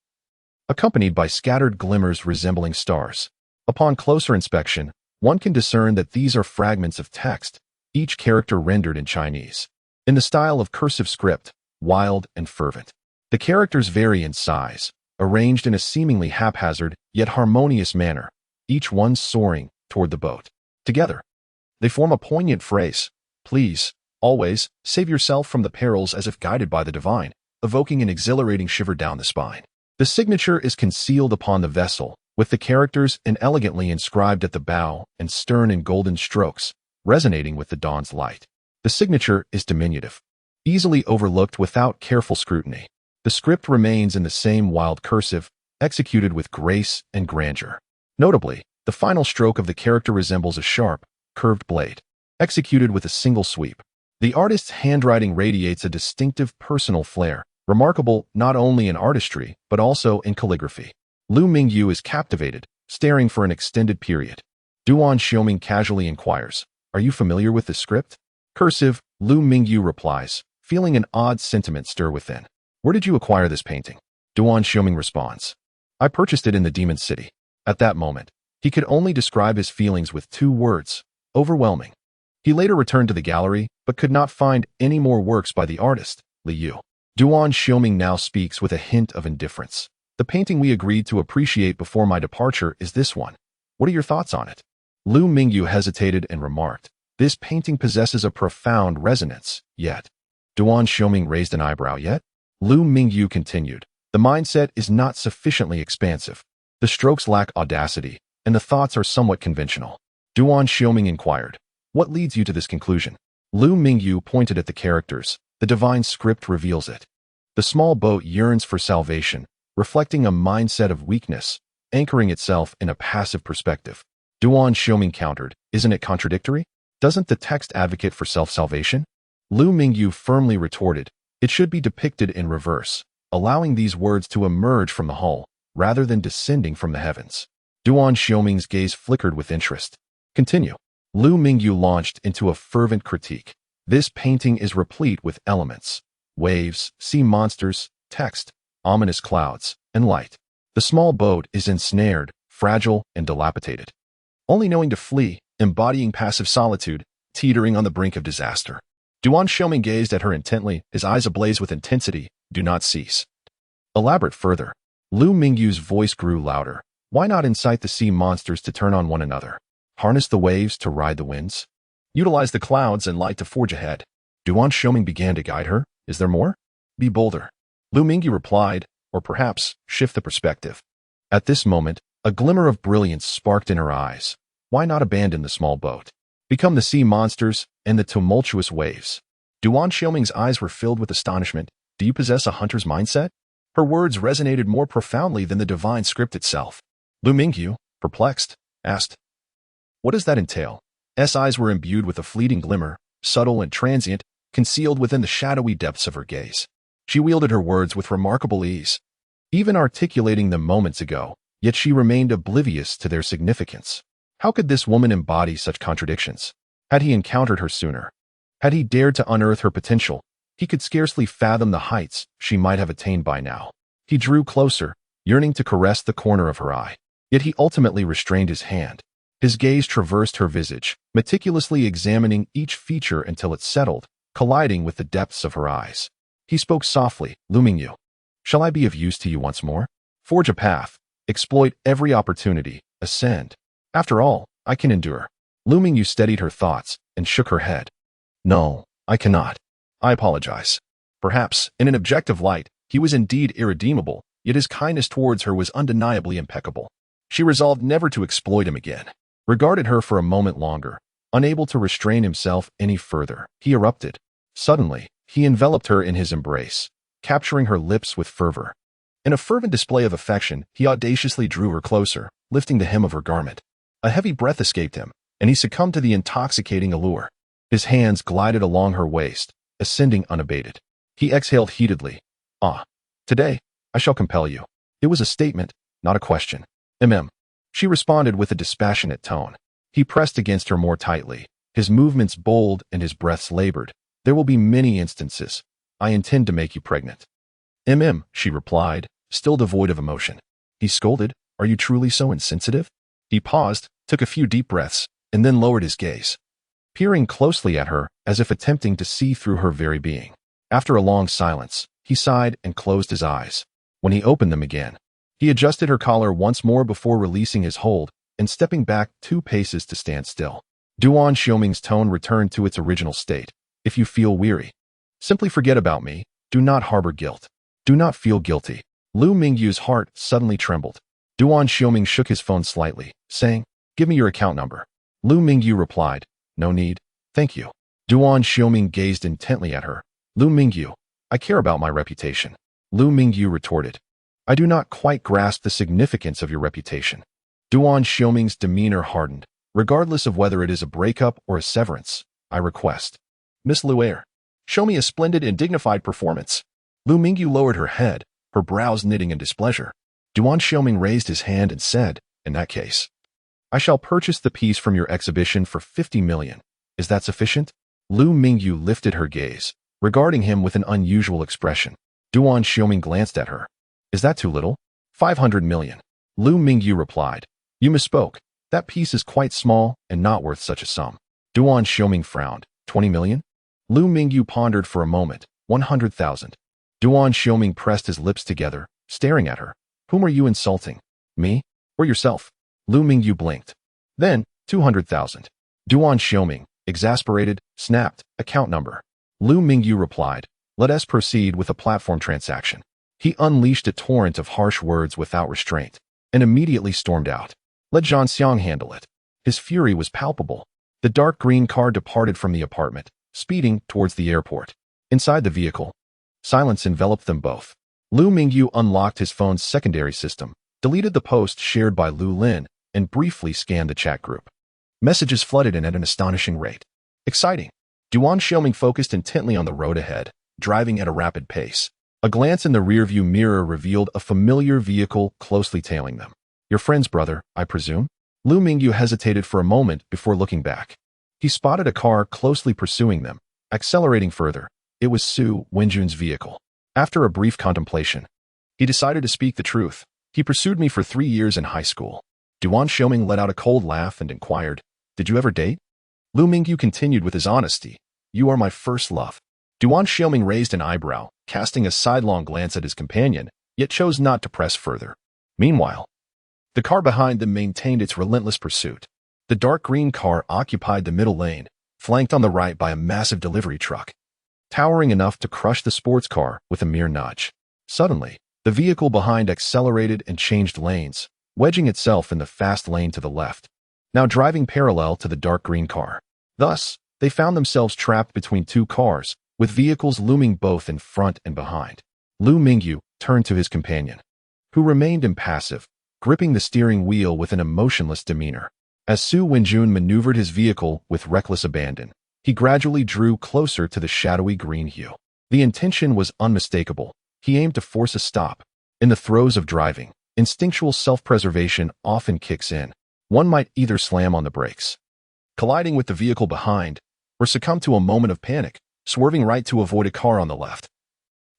accompanied by scattered glimmers resembling stars. Upon closer inspection, one can discern that these are fragments of text, each character rendered in Chinese, in the style of cursive script, wild and fervent. The characters vary in size, arranged in a seemingly haphazard yet harmonious manner, each one soaring toward the boat. Together, they form a poignant phrase: "Please, always, save yourself from the perils as if guided by the divine," evoking an exhilarating shiver down the spine. The signature is concealed upon the vessel, with the characters inelegantly inscribed at the bow and stern in golden strokes, resonating with the dawn's light. The signature is diminutive, easily overlooked without careful scrutiny. The script remains in the same wild cursive, executed with grace and grandeur. Notably, the final stroke of the character resembles a sharp, curved blade, executed with a single sweep. The artist's handwriting radiates a distinctive personal flair, remarkable not only in artistry, but also in calligraphy. Lu Mingyu is captivated, staring for an extended period. Duan Xiuming casually inquires, "Are you familiar with this script?" Cursive, Lu Mingyu replies, feeling an odd sentiment stir within. "Where did you acquire this painting?" Duan Xiuming responds, "I purchased it in the Demon City." At that moment, he could only describe his feelings with two words: overwhelming. He later returned to the gallery, but could not find any more works by the artist, Liu. Duan Xiuming now speaks with a hint of indifference. "The painting we agreed to appreciate before my departure is this one. What are your thoughts on it?" Lu Mingyu hesitated and remarked, "This painting possesses a profound resonance, yet." Duan Xiuming raised an eyebrow. "Yet?" Lu Mingyu continued, "The mindset is not sufficiently expansive. The strokes lack audacity, and the thoughts are somewhat conventional." Duan Xiuming inquired, "What leads you to this conclusion?" Lu Mingyu pointed at the characters. "The divine script reveals it. The small boat yearns for salvation, reflecting a mindset of weakness, anchoring itself in a passive perspective." Duan Xiuming countered, "Isn't it contradictory? Doesn't the text advocate for self-salvation?" Lu Mingyu firmly retorted, "It should be depicted in reverse, allowing these words to emerge from the hull, rather than descending from the heavens." Duan Xiuming's gaze flickered with interest. "Continue." Lu Mingyu launched into a fervent critique. "This painting is replete with elements: waves, sea monsters, text, ominous clouds, and light. The small boat is ensnared, fragile, and dilapidated, only knowing to flee, embodying passive solitude, teetering on the brink of disaster." Duan Xiuming gazed at her intently, his eyes ablaze with intensity. "Do not cease. Elaborate further." Lu Mingyu's voice grew louder. "Why not incite the sea monsters to turn on one another? Harness the waves to ride the winds? Utilize the clouds and light to forge ahead." Duan Xiuming began to guide her. "Is there more? Be bolder. Lu Mingyu replied, or perhaps shift the perspective. At this moment, a glimmer of brilliance sparked in her eyes. Why not abandon the small boat? Become the sea monsters and the tumultuous waves. Duan Xiuming's eyes were filled with astonishment. Do you possess a hunter's mindset? Her words resonated more profoundly than the divine script itself. Lu Mingyu, perplexed, asked, what does that entail? S eyes were imbued with a fleeting glimmer, subtle and transient, concealed within the shadowy depths of her gaze. She wielded her words with remarkable ease, even articulating them moments ago, yet she remained oblivious to their significance. How could this woman embody such contradictions? Had he encountered her sooner? Had he dared to unearth her potential? He could scarcely fathom the heights she might have attained by now. He drew closer, yearning to caress the corner of her eye. Yet he ultimately restrained his hand. His gaze traversed her visage, meticulously examining each feature until it settled, colliding with the depths of her eyes. He spoke softly, Lu Mingyu, shall I be of use to you once more? Forge a path, exploit every opportunity, ascend. After all, I can endure. Lu Mingyu steadied her thoughts and shook her head. No, I cannot. I apologize. Perhaps, in an objective light, he was indeed irredeemable, yet his kindness towards her was undeniably impeccable. She resolved never to exploit him again. Regarded her for a moment longer. Unable to restrain himself any further, he erupted. Suddenly, he enveloped her in his embrace, capturing her lips with fervor. In a fervent display of affection, he audaciously drew her closer, lifting the hem of her garment. A heavy breath escaped him, and he succumbed to the intoxicating allure. His hands glided along her waist, ascending unabated. He exhaled heatedly. Today, I shall compel you. It was a statement, not a question. She responded with a dispassionate tone. He pressed against her more tightly, his movements bold and his breaths labored. There will be many instances. I intend to make you pregnant. She replied, still devoid of emotion. He scolded, are you truly so insensitive? He paused, took a few deep breaths, and then lowered his gaze, peering closely at her as if attempting to see through her very being. After a long silence, he sighed and closed his eyes. When he opened them again, he adjusted her collar once more before releasing his hold and stepping back 2 paces to stand still. Duan Xiuming's tone returned to its original state. If you feel weary, simply forget about me. Do not harbor guilt. Do not feel guilty. Lu Mingyu's heart suddenly trembled. Duan Xiuming shook his phone slightly, saying, give me your account number. Lu Mingyu replied, no need, thank you. Duan Xiuming gazed intently at her. Lu Mingyu, I care about my reputation. Lu Mingyu retorted, I do not quite grasp the significance of your reputation. Duan Xiuming's demeanor hardened. Regardless of whether it is a breakup or a severance, I request. Miss Luer, show me a splendid and dignified performance. Lu Mingyu lowered her head, her brows knitting in displeasure. Duan Xiuming raised his hand and said, in that case, I shall purchase the piece from your exhibition for 50 million. Is that sufficient? Lu Mingyu lifted her gaze, regarding him with an unusual expression. Duan Xiuming glanced at her. Is that too little? 500 million. Lu Mingyu replied. You misspoke. That piece is quite small and not worth such a sum. Duan Xiuming frowned. 20 million? Lu Mingyu pondered for a moment. 100,000. Duan Xiuming pressed his lips together, staring at her. Whom are you insulting? Me? Or yourself? Lu Mingyu blinked. Then, 200,000. Duan Xiuming, exasperated, snapped, account number. Lu Mingyu replied, let us proceed with a platform transaction. He unleashed a torrent of harsh words without restraint, and immediately stormed out. Let Zhang Xiang handle it. His fury was palpable. The dark green car departed from the apartment, speeding towards the airport. Inside the vehicle, silence enveloped them both. Lu Mingyu unlocked his phone's secondary system, deleted the post shared by Lu Lin, and briefly scanned the chat group. Messages flooded in at an astonishing rate. Exciting. Duan Xiuming focused intently on the road ahead, driving at a rapid pace. A glance in the rearview mirror revealed a familiar vehicle closely tailing them. Your friend's brother, I presume? Lu Mingyu hesitated for a moment before looking back. He spotted a car closely pursuing them, accelerating further. It was Su Wenjun's vehicle. After a brief contemplation, he decided to speak the truth. He pursued me for 3 years in high school. Duan Xiuming let out a cold laugh and inquired, did you ever date? Lu Mingyu continued with his honesty. You are my first love. Duan Xiuming raised an eyebrow, casting a sidelong glance at his companion, yet chose not to press further. Meanwhile, the car behind them maintained its relentless pursuit. The dark green car occupied the middle lane, flanked on the right by a massive delivery truck, towering enough to crush the sports car with a mere nudge. Suddenly, the vehicle behind accelerated and changed lanes, wedging itself in the fast lane to the left, now driving parallel to the dark green car. Thus, they found themselves trapped between two cars, with vehicles looming both in front and behind. Lu Mingyu turned to his companion, who remained impassive, gripping the steering wheel with an emotionless demeanor. As Su Wenjun maneuvered his vehicle with reckless abandon, he gradually drew closer to the shadowy green hue. The intention was unmistakable. He aimed to force a stop. In the throes of driving, instinctual self-preservation often kicks in. One might either slam on the brakes, colliding with the vehicle behind, or succumb to a moment of panic, swerving right to avoid a car on the left,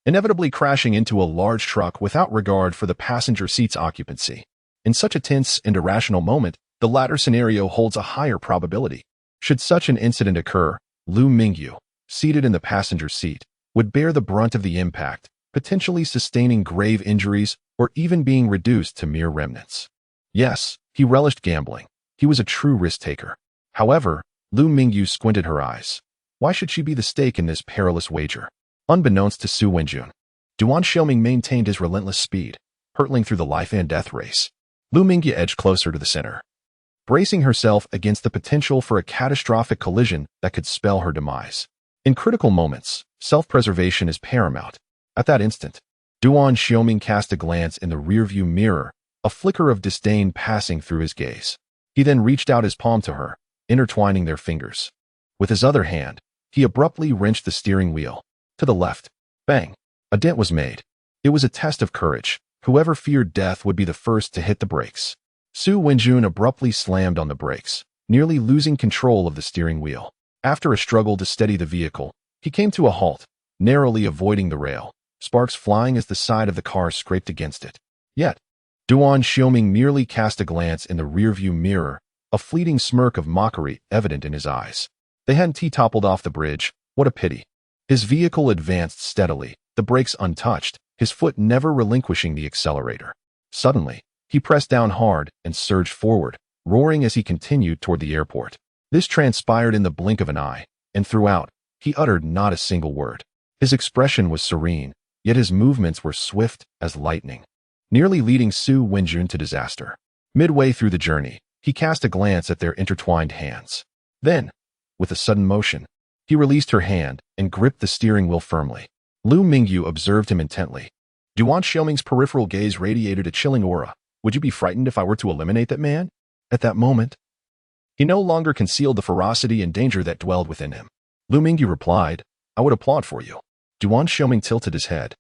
inevitably crashing into a large truck without regard for the passenger seat's occupancy. In such a tense and irrational moment, the latter scenario holds a higher probability. Should such an incident occur, Lu Mingyu, seated in the passenger seat, would bear the brunt of the impact, potentially sustaining grave injuries or even being reduced to mere remnants. Yes, he relished gambling. He was a true risk-taker. However, Lu Mingyu squinted her eyes. Why should she be the stake in this perilous wager? Unbeknownst to Su Wenjun, Duan Xiuming maintained his relentless speed, hurtling through the life-and-death race. Lu Mingyu edged closer to the center, bracing herself against the potential for a catastrophic collision that could spell her demise. In critical moments, self-preservation is paramount. At that instant, Duan Xiuming cast a glance in the rearview mirror, a flicker of disdain passing through his gaze. He then reached out his palm to her, intertwining their fingers. With his other hand, he abruptly wrenched the steering wheel. To the left. Bang! A dent was made. It was a test of courage. Whoever feared death would be the first to hit the brakes. Su Wenjun abruptly slammed on the brakes, nearly losing control of the steering wheel. After a struggle to steady the vehicle, he came to a halt, narrowly avoiding the rail, sparks flying as the side of the car scraped against it. Yet, Duan Xiuming merely cast a glance in the rearview mirror, a fleeting smirk of mockery evident in his eyes. They hadn't toppled off the bridge. What a pity. His vehicle advanced steadily, the brakes untouched, his foot never relinquishing the accelerator. Suddenly, he pressed down hard and surged forward, roaring as he continued toward the airport. This transpired in the blink of an eye, and throughout, he uttered not a single word. His expression was serene, yet his movements were swift as lightning, nearly leading Su Wenjun to disaster. Midway through the journey, he cast a glance at their intertwined hands. Then, with a sudden motion, he released her hand and gripped the steering wheel firmly. Lu Mingyu observed him intently. Duan Xiuming's peripheral gaze radiated a chilling aura. Would you be frightened if I were to eliminate that man? At that moment, he no longer concealed the ferocity and danger that dwelled within him. Lu Mingyu replied, I would applaud for you. Duan Xiuming tilted his head,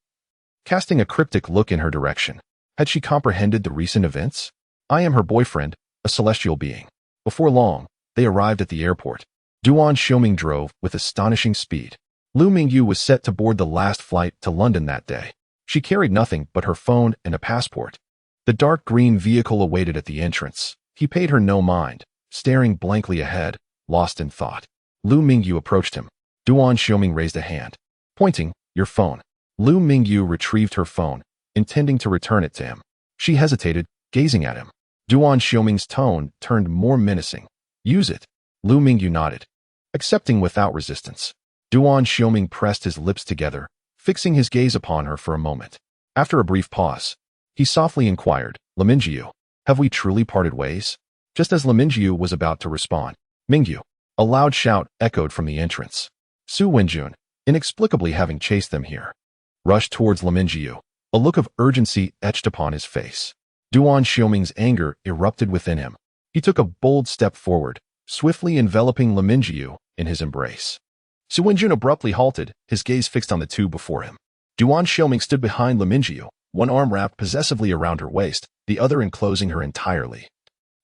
casting a cryptic look in her direction. Had she comprehended the recent events? I am her boyfriend, a celestial being. Before long, they arrived at the airport. Duan Xiuming drove with astonishing speed. Lu Mingyu was set to board the last flight to London that day. She carried nothing but her phone and a passport. The dark green vehicle awaited at the entrance. He paid her no mind, staring blankly ahead, lost in thought. Lu Mingyu approached him. Duan Xiuming raised a hand, pointing, your phone. Lu Mingyu retrieved her phone, intending to return it to him. She hesitated, gazing at him. Duan Xiuming's tone turned more menacing. Use it. Lu Mingyu nodded, accepting without resistance. Duan Xiuming pressed his lips together, fixing his gaze upon her for a moment. After a brief pause, he softly inquired, Mingyu, have we truly parted ways? Just as Mingyu was about to respond, Mingyu, a loud shout echoed from the entrance. Su Wenjun, inexplicably having chased them here, rushed towards Mingyu, a look of urgency etched upon his face. Duan Xiuming's anger erupted within him. He took a bold step forward, swiftly enveloping Mingyu in his embrace. Su Wenjun abruptly halted, his gaze fixed on the two before him. Duan Xiuming stood behind Mingyu, one arm wrapped possessively around her waist, the other enclosing her entirely.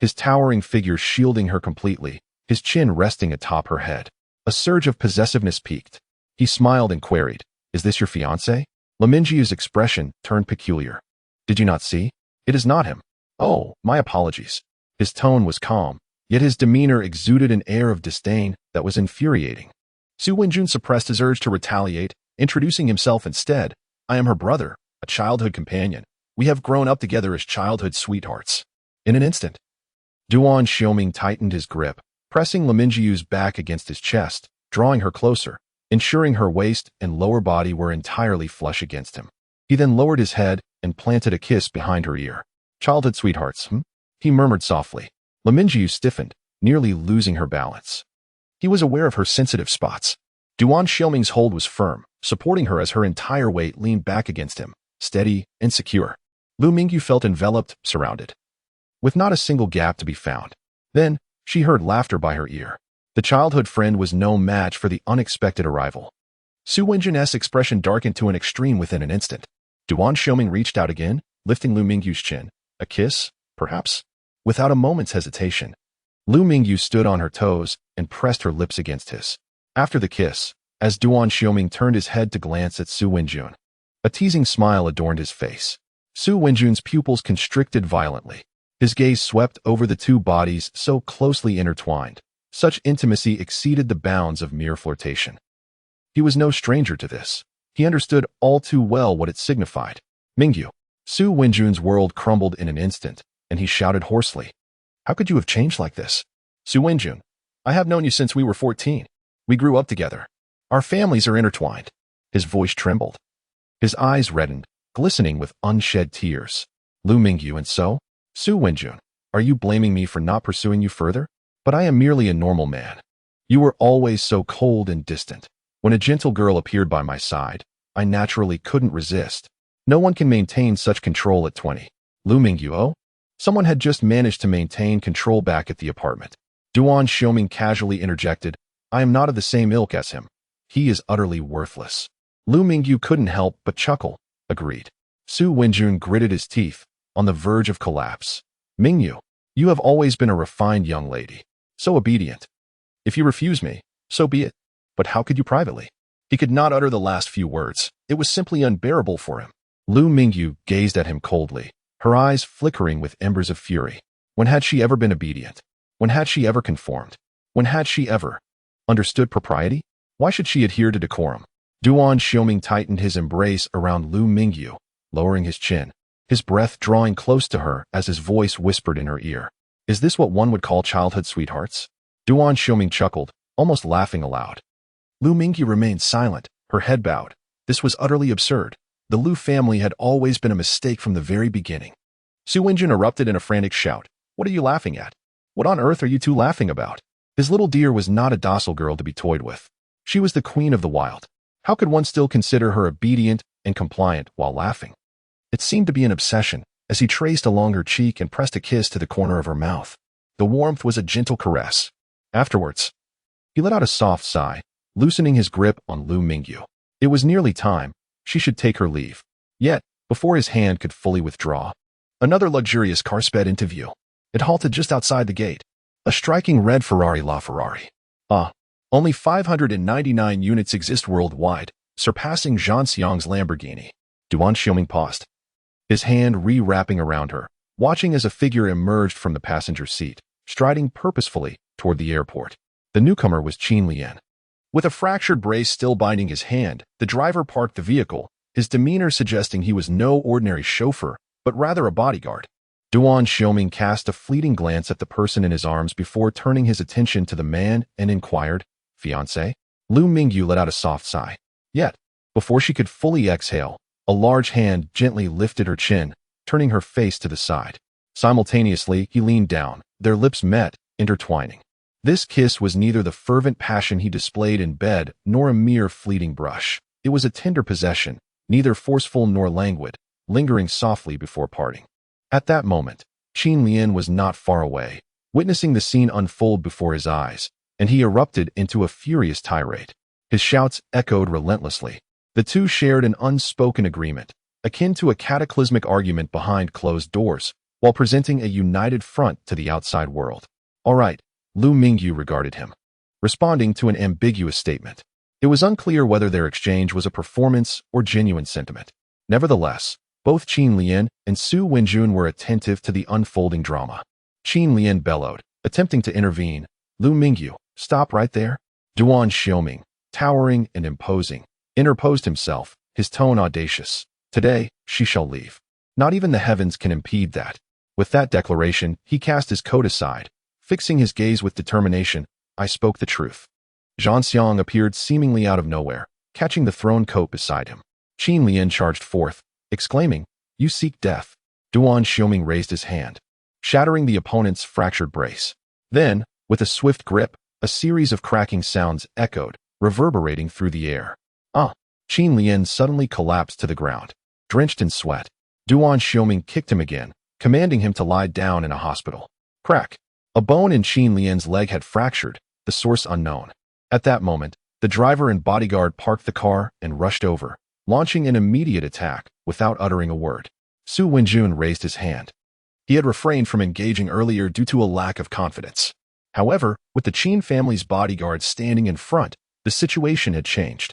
His towering figure shielding her completely, his chin resting atop her head. A surge of possessiveness peaked. He smiled and queried, is this your fiancé? Mingyu's expression turned peculiar. Did you not see? It is not him. Oh, my apologies. His tone was calm, yet his demeanor exuded an air of disdain that was infuriating. Su Wenjun suppressed his urge to retaliate, introducing himself instead. I am her brother, a childhood companion. We have grown up together as childhood sweethearts. In an instant, Duan Xiuming tightened his grip, pressing Mingyu's back against his chest, drawing her closer, ensuring her waist and lower body were entirely flush against him. He then lowered his head and planted a kiss behind her ear. "Childhood sweethearts, hmm?" he murmured softly. Mingyu stiffened, nearly losing her balance. He was aware of her sensitive spots. Duan Xiuming's hold was firm, supporting her as her entire weight leaned back against him, steady and secure. Mingyu felt enveloped, surrounded, with not a single gap to be found. Then, she heard laughter by her ear. The childhood friend was no match for the unexpected arrival. Su Wenjun's expression darkened to an extreme within an instant. Duan Xiuming reached out again, lifting Mingyu's chin. A kiss, perhaps? Without a moment's hesitation, Mingyu stood on her toes and pressed her lips against his. After the kiss, as Duan Xiuming turned his head to glance at Su Wenjun, a teasing smile adorned his face. Su Wenjun's pupils constricted violently. His gaze swept over the two bodies so closely intertwined. Such intimacy exceeded the bounds of mere flirtation. He was no stranger to this. He understood all too well what it signified. "Mingyu." Su Wenjun's world crumbled in an instant, and he shouted hoarsely, "How could you have changed like this?" "Su Wenjun, I have known you since we were 14. We grew up together. Our families are intertwined." His voice trembled. His eyes reddened, glistening with unshed tears. "Mingyu, and so? Su Wenjun, are you blaming me for not pursuing you further? But I am merely a normal man. You were always so cold and distant. When a gentle girl appeared by my side, I naturally couldn't resist. No one can maintain such control at 20. Mingyu, oh?" Someone had just managed to maintain control back at the apartment. Duan Xiuming casually interjected, "I am not of the same ilk as him. He is utterly worthless." Mingyu couldn't help but chuckle, agreed. Su Wenjun gritted his teeth, on the verge of collapse. "Mingyu, you have always been a refined young lady, so obedient. If you refuse me, so be it. But how could you privately?" He could not utter the last few words. It was simply unbearable for him. Mingyu gazed at him coldly, her eyes flickering with embers of fury. When had she ever been obedient? When had she ever conformed? When had she ever understood propriety? Why should she adhere to decorum? Duan Xiuming tightened his embrace around Mingyu, lowering his chin, his breath drawing close to her as his voice whispered in her ear. "Is this what one would call childhood sweethearts?" Duan Xiuming chuckled, almost laughing aloud. Mingyu remained silent, her head bowed. This was utterly absurd. The Lu family had always been a mistake from the very beginning. Su Wenjun erupted in a frantic shout. "What are you laughing at? What on earth are you two laughing about?" His little dear was not a docile girl to be toyed with. She was the queen of the wild. How could one still consider her obedient and compliant while laughing? It seemed to be an obsession, as he traced along her cheek and pressed a kiss to the corner of her mouth. The warmth was a gentle caress. Afterwards, he let out a soft sigh, loosening his grip on Mingyu. It was nearly time. She should take her leave. Yet, before his hand could fully withdraw, another luxurious car sped into view. It halted just outside the gate. A striking red LaFerrari. Only 599 units exist worldwide, surpassing Duan Xiuming's Lamborghini. Duan Xiuming paused, his hand re-wrapping around her, watching as a figure emerged from the passenger seat, striding purposefully toward the airport. The newcomer was Qin Lian. With a fractured brace still binding his hand, the driver parked the vehicle, his demeanor suggesting he was no ordinary chauffeur, but rather a bodyguard. Duan Xiuming cast a fleeting glance at the person in his arms before turning his attention to the man and inquired, "Fiancé?" Mingyu let out a soft sigh. Yet, before she could fully exhale, a large hand gently lifted her chin, turning her face to the side. Simultaneously, he leaned down, their lips met, intertwining. This kiss was neither the fervent passion he displayed in bed nor a mere fleeting brush. It was a tender possession, neither forceful nor languid, lingering softly before parting. At that moment, Qin Lian was not far away, witnessing the scene unfold before his eyes, and he erupted into a furious tirade. His shouts echoed relentlessly. The two shared an unspoken agreement, akin to a cataclysmic argument behind closed doors, while presenting a united front to the outside world. "All right," Mingyu regarded him, responding to an ambiguous statement. It was unclear whether their exchange was a performance or genuine sentiment. Nevertheless, both Qin Lian and Su Wenjun were attentive to the unfolding drama. Qin Lian bellowed, attempting to intervene. "Mingyu, stop right there." Duan Xiuming, towering and imposing, interposed himself, his tone audacious. "Today, she shall leave. Not even the heavens can impede that." With that declaration, he cast his coat aside, fixing his gaze with determination. "I spoke the truth." Duan Xiuming appeared seemingly out of nowhere, catching the thrown coat beside him. Qin Lian charged forth, exclaiming, "You seek death." Duan Xiuming raised his hand, shattering the opponent's fractured brace. Then, with a swift grip, a series of cracking sounds echoed, reverberating through the air. Qin Lian suddenly collapsed to the ground, drenched in sweat. Duan Xiuming kicked him again, commanding him to lie down in a hospital. Crack! A bone in Qin Lian's leg had fractured, the source unknown. At that moment, the driver and bodyguard parked the car and rushed over, launching an immediate attack without uttering a word. Su Wenjun raised his hand. He had refrained from engaging earlier due to a lack of confidence. However, with the Qin family's bodyguards standing in front, the situation had changed.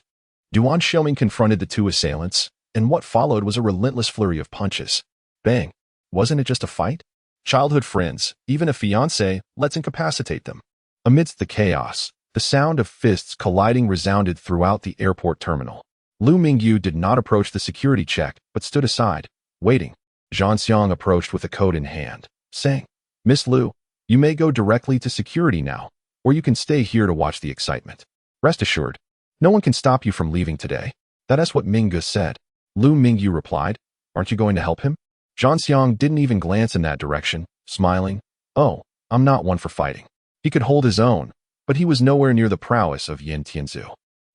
Duan Xiuming confronted the two assailants, and what followed was a relentless flurry of punches. Bang! Wasn't it just a fight? Childhood friends, even a fiancé, let's incapacitate them. Amidst the chaos, the sound of fists colliding resounded throughout the airport terminal. Lu Mingyu did not approach the security check, but stood aside, waiting. Zhang Xiang approached with a code in hand, saying, "Miss Lu, you may go directly to security now, or you can stay here to watch the excitement. Rest assured, no one can stop you from leaving today." "That is what Mingyu said." Lu Mingyu replied, "Aren't you going to help him?" Zhang Xiang didn't even glance in that direction, smiling. "Oh, I'm not one for fighting." He could hold his own, but he was nowhere near the prowess of Yin Tianzu.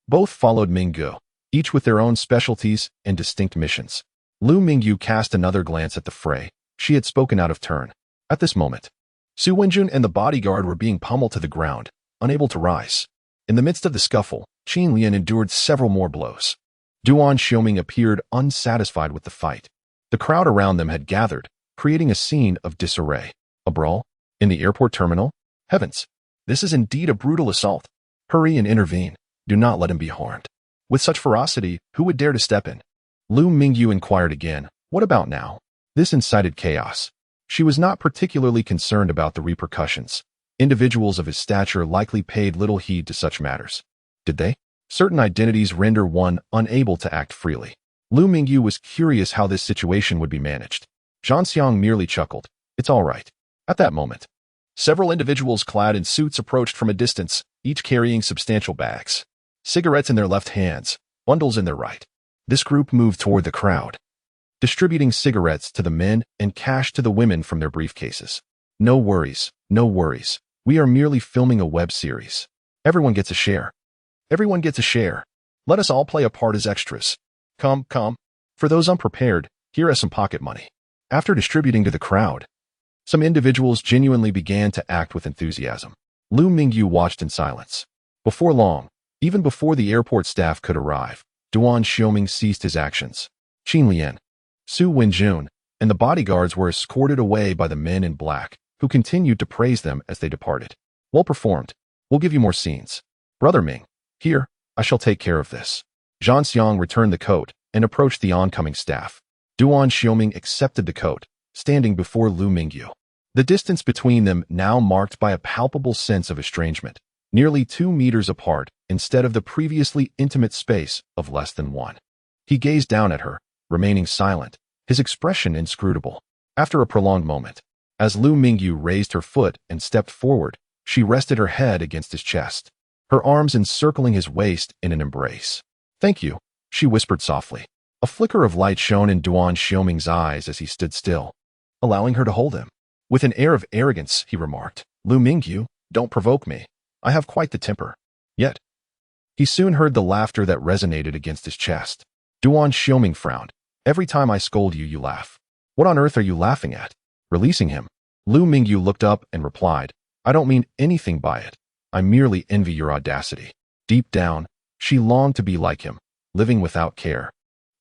Both followed Mingyu, each with their own specialties and distinct missions. Lu Mingyu cast another glance at the fray. She had spoken out of turn. At this moment, Su Wenjun and the bodyguard were being pummeled to the ground, unable to rise. In the midst of the scuffle, Qin Lian endured several more blows. Duan Xiuming appeared unsatisfied with the fight. The crowd around them had gathered, creating a scene of disarray. A brawl? In the airport terminal? Heavens! This is indeed a brutal assault. Hurry and intervene. Do not let him be harmed. With such ferocity, who would dare to step in? Lu Mingyu inquired again, "What about now?" This incited chaos. She was not particularly concerned about the repercussions. Individuals of his stature likely paid little heed to such matters. Did they? Certain identities render one unable to act freely. Lu Mingyu was curious how this situation would be managed. Zhang Xiang merely chuckled. "It's all right." At that moment, several individuals clad in suits approached from a distance, each carrying substantial bags. Cigarettes in their left hands, bundles in their right. This group moved toward the crowd, distributing cigarettes to the men and cash to the women from their briefcases. "No worries, no worries. We are merely filming a web series. Everyone gets a share. Everyone gets a share. Let us all play a part as extras. Come, come. For those unprepared, here is some pocket money." After distributing to the crowd, some individuals genuinely began to act with enthusiasm. Lu Mingyu watched in silence. Before long, even before the airport staff could arrive, Duan Xiuming ceased his actions. Qin Lian, Su Wenjun, and the bodyguards were escorted away by the men in black, who continued to praise them as they departed. "Well performed. We'll give you more scenes. Brother Ming, here, I shall take care of this." Zhang Xiang returned the coat and approached the oncoming staff. Duan Xiuming accepted the coat, standing before Lu Mingyu. The distance between them now marked by a palpable sense of estrangement, nearly 2 meters apart instead of the previously intimate space of less than 1. He gazed down at her, remaining silent, his expression inscrutable. After a prolonged moment, as Lu Mingyu raised her foot and stepped forward, she rested her head against his chest, her arms encircling his waist in an embrace. "Thank you," she whispered softly. A flicker of light shone in Duan Xiuming's eyes as he stood still, allowing her to hold him. With an air of arrogance, he remarked, "Lu Mingyu, don't provoke me. I have quite the temper." Yet, he soon heard the laughter that resonated against his chest. Duan Xiuming frowned. "Every time I scold you, you laugh. What on earth are you laughing at?" Releasing him, Lu Mingyu looked up and replied, "I don't mean anything by it. I merely envy your audacity." Deep down, she longed to be like him, living without care,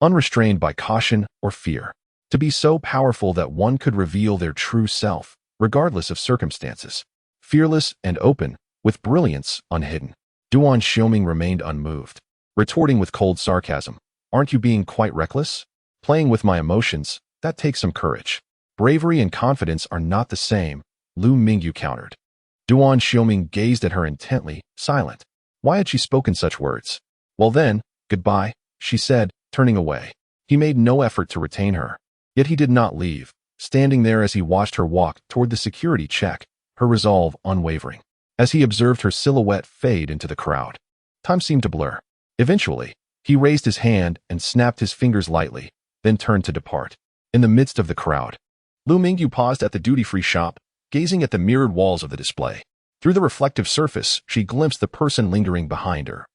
unrestrained by caution or fear, to be so powerful that one could reveal their true self, regardless of circumstances, fearless and open, with brilliance unhidden. Duan Xiuming remained unmoved, retorting with cold sarcasm, "Aren't you being quite reckless? Playing with my emotions, that takes some courage." "Bravery and confidence are not the same," Lu Mingyu countered. Duan Xiuming gazed at her intently, silent. Why had she spoken such words? "Well then, goodbye," she said, turning away. He made no effort to retain her. Yet he did not leave, standing there as he watched her walk toward the security check, her resolve unwavering. As he observed her silhouette fade into the crowd, time seemed to blur. Eventually, he raised his hand and snapped his fingers lightly, then turned to depart. In the midst of the crowd, Lu Mingyu paused at the duty-free shop, gazing at the mirrored walls of the display. Through the reflective surface, she glimpsed the person lingering behind her,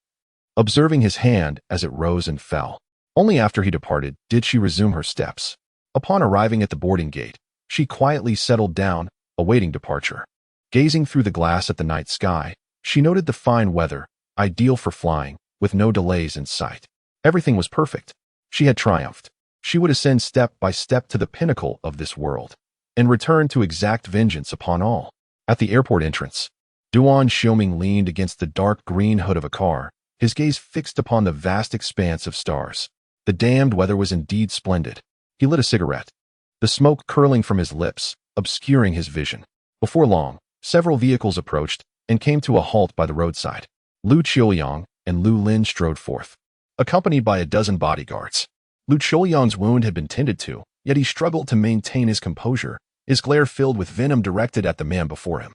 observing his hand as it rose and fell. Only after he departed did she resume her steps. Upon arriving at the boarding gate, she quietly settled down, awaiting departure. Gazing through the glass at the night sky, she noted the fine weather, ideal for flying, with no delays in sight. Everything was perfect. She had triumphed. She would ascend step by step to the pinnacle of this world, and return to exact vengeance upon all. At the airport entrance, Duan Xiuming leaned against the dark green hood of a car, his gaze fixed upon the vast expanse of stars. The damned weather was indeed splendid. He lit a cigarette, the smoke curling from his lips, obscuring his vision. Before long, several vehicles approached and came to a halt by the roadside. Lu Qiuyang and Lu Lin strode forth, accompanied by a dozen bodyguards. Lu Qiuyang's wound had been tended to, yet he struggled to maintain his composure, his glare filled with venom directed at the man before him.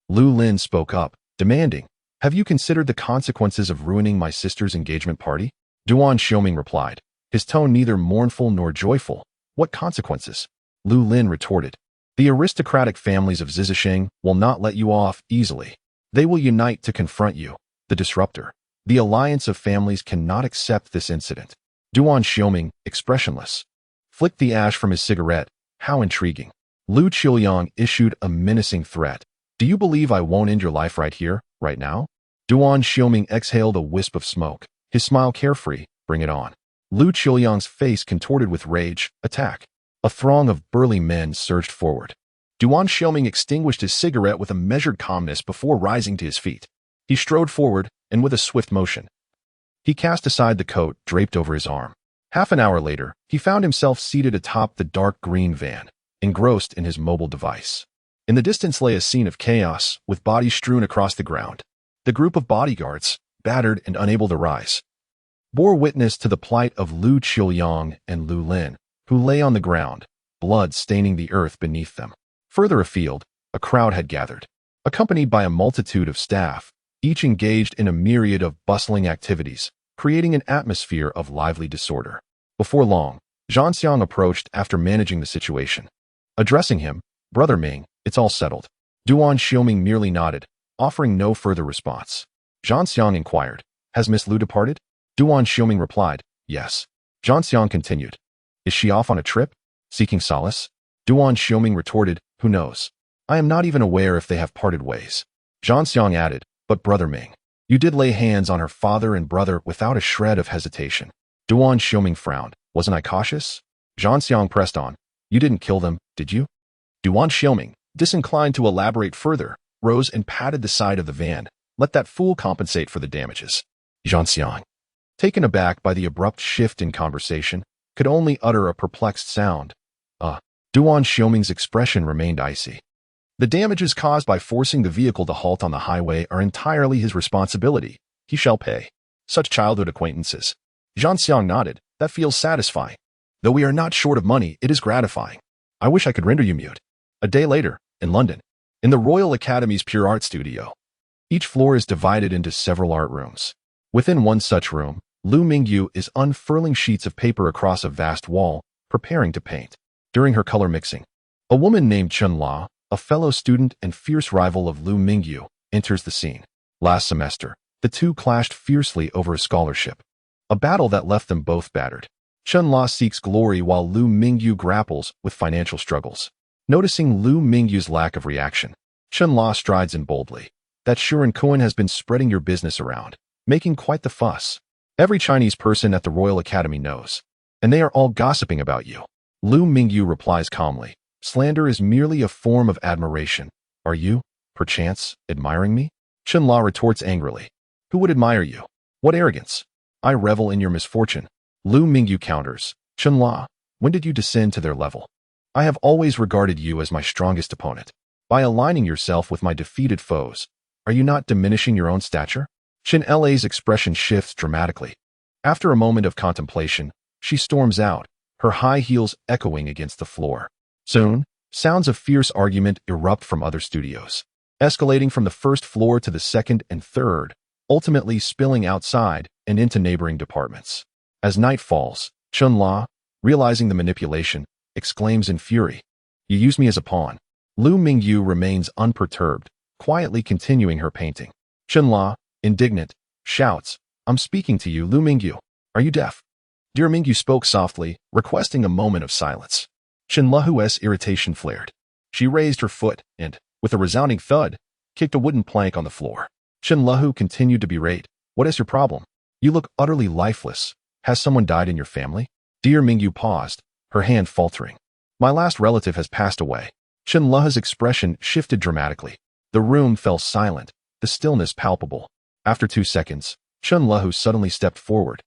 Lu Lin spoke up, demanding, "Have you considered the consequences of ruining my sister's engagement party?" Duan Xiuming replied, his tone neither mournful nor joyful. "What consequences?" Lu Lin retorted. "The aristocratic families of Zizisheng will not let you off easily. They will unite to confront you, the disruptor. The alliance of families cannot accept this incident." Duan Xiuming, expressionless, flicked the ash from his cigarette. How intriguing. Lu Qiuyang issued a menacing threat. "Do you believe I won't end your life right here, right now?" Duan Xiuming exhaled a wisp of smoke, his smile carefree. "Bring it on." Lu Qiuyang's face contorted with rage. "Attack." A throng of burly men surged forward. Duan Xiuming extinguished his cigarette with a measured calmness before rising to his feet. He strode forward, and with a swift motion, he cast aside the coat draped over his arm. Half an hour later, he found himself seated atop the dark green van, engrossed in his mobile device. In the distance lay a scene of chaos, with bodies strewn across the ground. The group of bodyguards, battered and unable to rise, bore witness to the plight of Lu Qiuyang and Lu Lin, who lay on the ground, blood staining the earth beneath them. Further afield, a crowd had gathered, accompanied by a multitude of staff, each engaged in a myriad of bustling activities, creating an atmosphere of lively disorder. Before long, Zhanxiang approached after managing the situation. Addressing him, "Brother Ming, it's all settled." Duan Xiuming merely nodded, offering no further response. Zhanxiang inquired, "Has Miss Lu departed?" Duan Xiuming replied, "Yes." Zhanxiang continued, "Is she off on a trip, seeking solace?" Duan Xiuming retorted, "Who knows? I am not even aware if they have parted ways." Zhanxiang added, "But Brother Ming, you did lay hands on her father and brother without a shred of hesitation." Duan Xiuming frowned. "Wasn't I cautious?" Zhanxiang pressed on, "You didn't kill them, did you?" Duan Xiuming, disinclined to elaborate further, rose and patted the side of the van. "Let that fool compensate for the damages." Zhanxiang, taken aback by the abrupt shift in conversation, could only utter a perplexed sound. Duan Xiuming's expression remained icy. "The damages caused by forcing the vehicle to halt on the highway are entirely his responsibility. He shall pay." "Such childhood acquaintances." Zhanxiang nodded. "That feels satisfying. Though we are not short of money, it is gratifying. I wish I could render you mute." A day later, in London, in the Royal Academy's Pure Art Studio, each floor is divided into several art rooms. Within one such room, Lu Mingyu is unfurling sheets of paper across a vast wall, preparing to paint. During her color mixing, a woman named Chen La, a fellow student and fierce rival of Lu Mingyu, enters the scene. Last semester, the two clashed fiercely over a scholarship, a battle that left them both battered. Chen La seeks glory while Lu Mingyu grapples with financial struggles. Noticing Lu Mingyu's lack of reaction, Chen La strides in boldly. "That Shuren Kuan has been spreading your business around, making quite the fuss. Every Chinese person at the Royal Academy knows, and they are all gossiping about you." Lu Mingyu replies calmly, "Slander is merely a form of admiration. Are you, perchance, admiring me?" Chen La retorts angrily, "Who would admire you? What arrogance! I revel in your misfortune." Lu Mingyu counters, "Chen La, when did you descend to their level? I have always regarded you as my strongest opponent. By aligning yourself with my defeated foes, are you not diminishing your own stature?" Chen La's expression shifts dramatically. After a moment of contemplation, she storms out, her high heels echoing against the floor. Soon, sounds of fierce argument erupt from other studios, escalating from the first floor to the second and third, ultimately spilling outside and into neighboring departments. As night falls, Chen La, realizing the manipulation, exclaims in fury, "You used me as a pawn." Lu Mingyu remains unperturbed, quietly continuing her painting. Chenla, indignant, shouts, "I'm speaking to you, Lu Mingyu. Are you deaf?" Dear Mingyu spoke softly, requesting a moment of silence. Chenlahu's irritation flared. She raised her foot and, with a resounding thud, kicked a wooden plank on the floor. Chenlahu continued to berate, "What is your problem? You look utterly lifeless. Has someone died in your family?" Dear Mingyu paused, her hand faltering. "My last relative has passed away." Chenlahu's expression shifted dramatically. The room fell silent, the stillness palpable. After 2 seconds, Chenlahu suddenly stepped forward,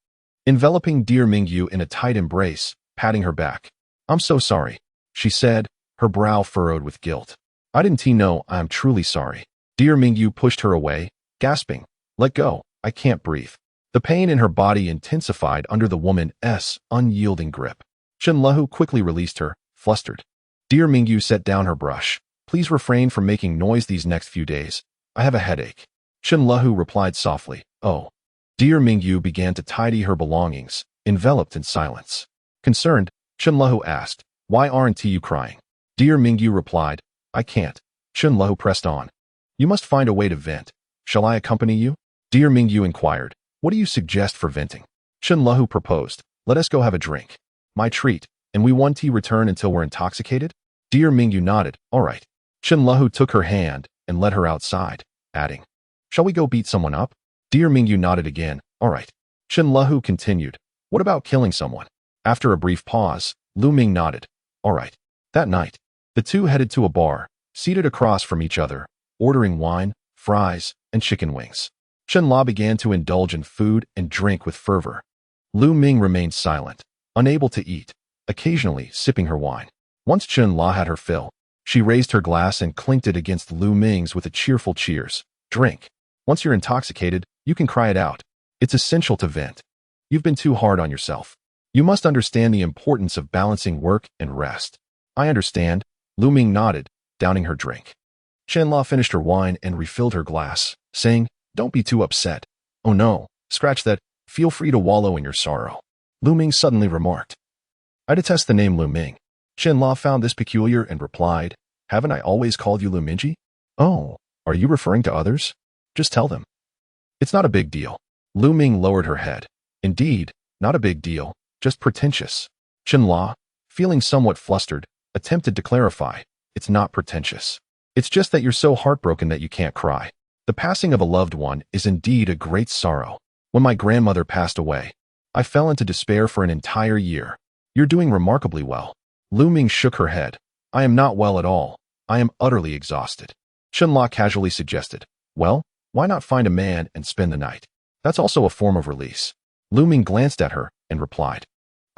enveloping Dear Mingyu in a tight embrace, patting her back. "I'm so sorry," she said, her brow furrowed with guilt. "I didn't know I am truly sorry." Dear Mingyu pushed her away, gasping, "Let go, I can't breathe." The pain in her body intensified under the woman's unyielding grip. Chenlahu quickly released her, flustered. Dear Mingyu set down her brush. "Please refrain from making noise these next few days. I have a headache." Chenlahu replied softly, "Oh." Dear Mingyu began to tidy her belongings, enveloped in silence. Concerned, Chenlahu asked, "Why aren't you crying?" Dear Mingyu replied, "I can't." Chenlahu pressed on, "You must find a way to vent. Shall I accompany you?" Dear Mingyu inquired, "What do you suggest for venting?" Chenlahu proposed, "Let us go have a drink. My treat, and we won't return until we're intoxicated?" Dear Mingyu nodded, "All right." Chenlahu took her hand and led her outside, adding, "Shall we go beat someone up?" Dear Mingyu nodded again, "All right." Chenlahu continued, "What about killing someone?" After a brief pause, Lu Ming nodded, "All right." That night, the two headed to a bar, seated across from each other, ordering wine, fries, and chicken wings. Chenla began to indulge in food and drink with fervor. Lu Ming remained silent, unable to eat, occasionally sipping her wine. Once Chenla had her fill, she raised her glass and clinked it against Lu Ming's with a cheerful cheers. "Drink. Once you're intoxicated, you can cry it out. It's essential to vent. You've been too hard on yourself. You must understand the importance of balancing work and rest." "I understand," Lu Ming nodded, downing her drink. Chenla finished her wine and refilled her glass, saying, "Don't be too upset. Oh no, scratch that. Feel free to wallow in your sorrow." Lu Ming suddenly remarked, "I detest the name Lu Ming." Chenla found this peculiar and replied, "Haven't I always called you Lu Mingji?" "Oh, are you referring to others? Just tell them." "It's not a big deal." Lu Ming lowered her head. "Indeed, not a big deal, just pretentious." Chenla, feeling somewhat flustered, attempted to clarify, "It's not pretentious. It's just that you're so heartbroken that you can't cry. The passing of a loved one is indeed a great sorrow. When my grandmother passed away, I fell into despair for an entire year. You're doing remarkably well." Lu Ming shook her head. "I am not well at all. I am utterly exhausted." Chenla casually suggested, "Well, why not find a man and spend the night? That's also a form of release." Lu Ming glanced at her and replied,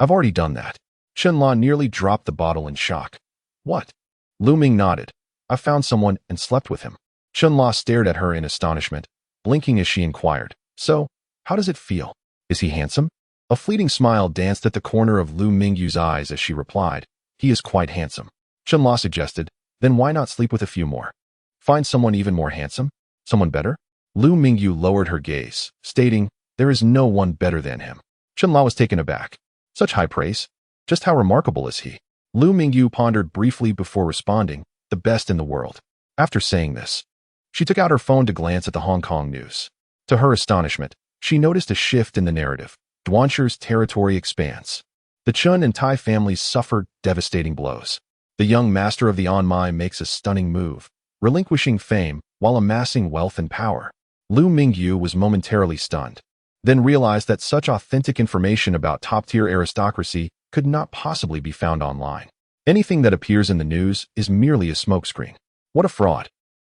"I've already done that." Chenla nearly dropped the bottle in shock. "What?" Lu Ming nodded. "I found someone and slept with him." Chenla stared at her in astonishment, blinking as she inquired, "So, how does it feel? Is he handsome?" A fleeting smile danced at the corner of Lu Mingyu's eyes as she replied, "He is quite handsome." Chenla suggested, "Then why not sleep with a few more? Find someone even more handsome? Someone better?" Lu Mingyu lowered her gaze, stating, "There is no one better than him." Chenla was taken aback. Such high praise? Just how remarkable is he? Lu Mingyu pondered briefly before responding, "The best in the world." After saying this, she took out her phone to glance at the Hong Kong news. To her astonishment, she noticed a shift in the narrative. Duanxi's territory expands. The Chun and Tai families suffered devastating blows. The young master of the Anmai makes a stunning move, relinquishing fame while amassing wealth and power. Lu Mingyu was momentarily stunned, then realized that such authentic information about top-tier aristocracy could not possibly be found online. Anything that appears in the news is merely a smokescreen. What a fraud!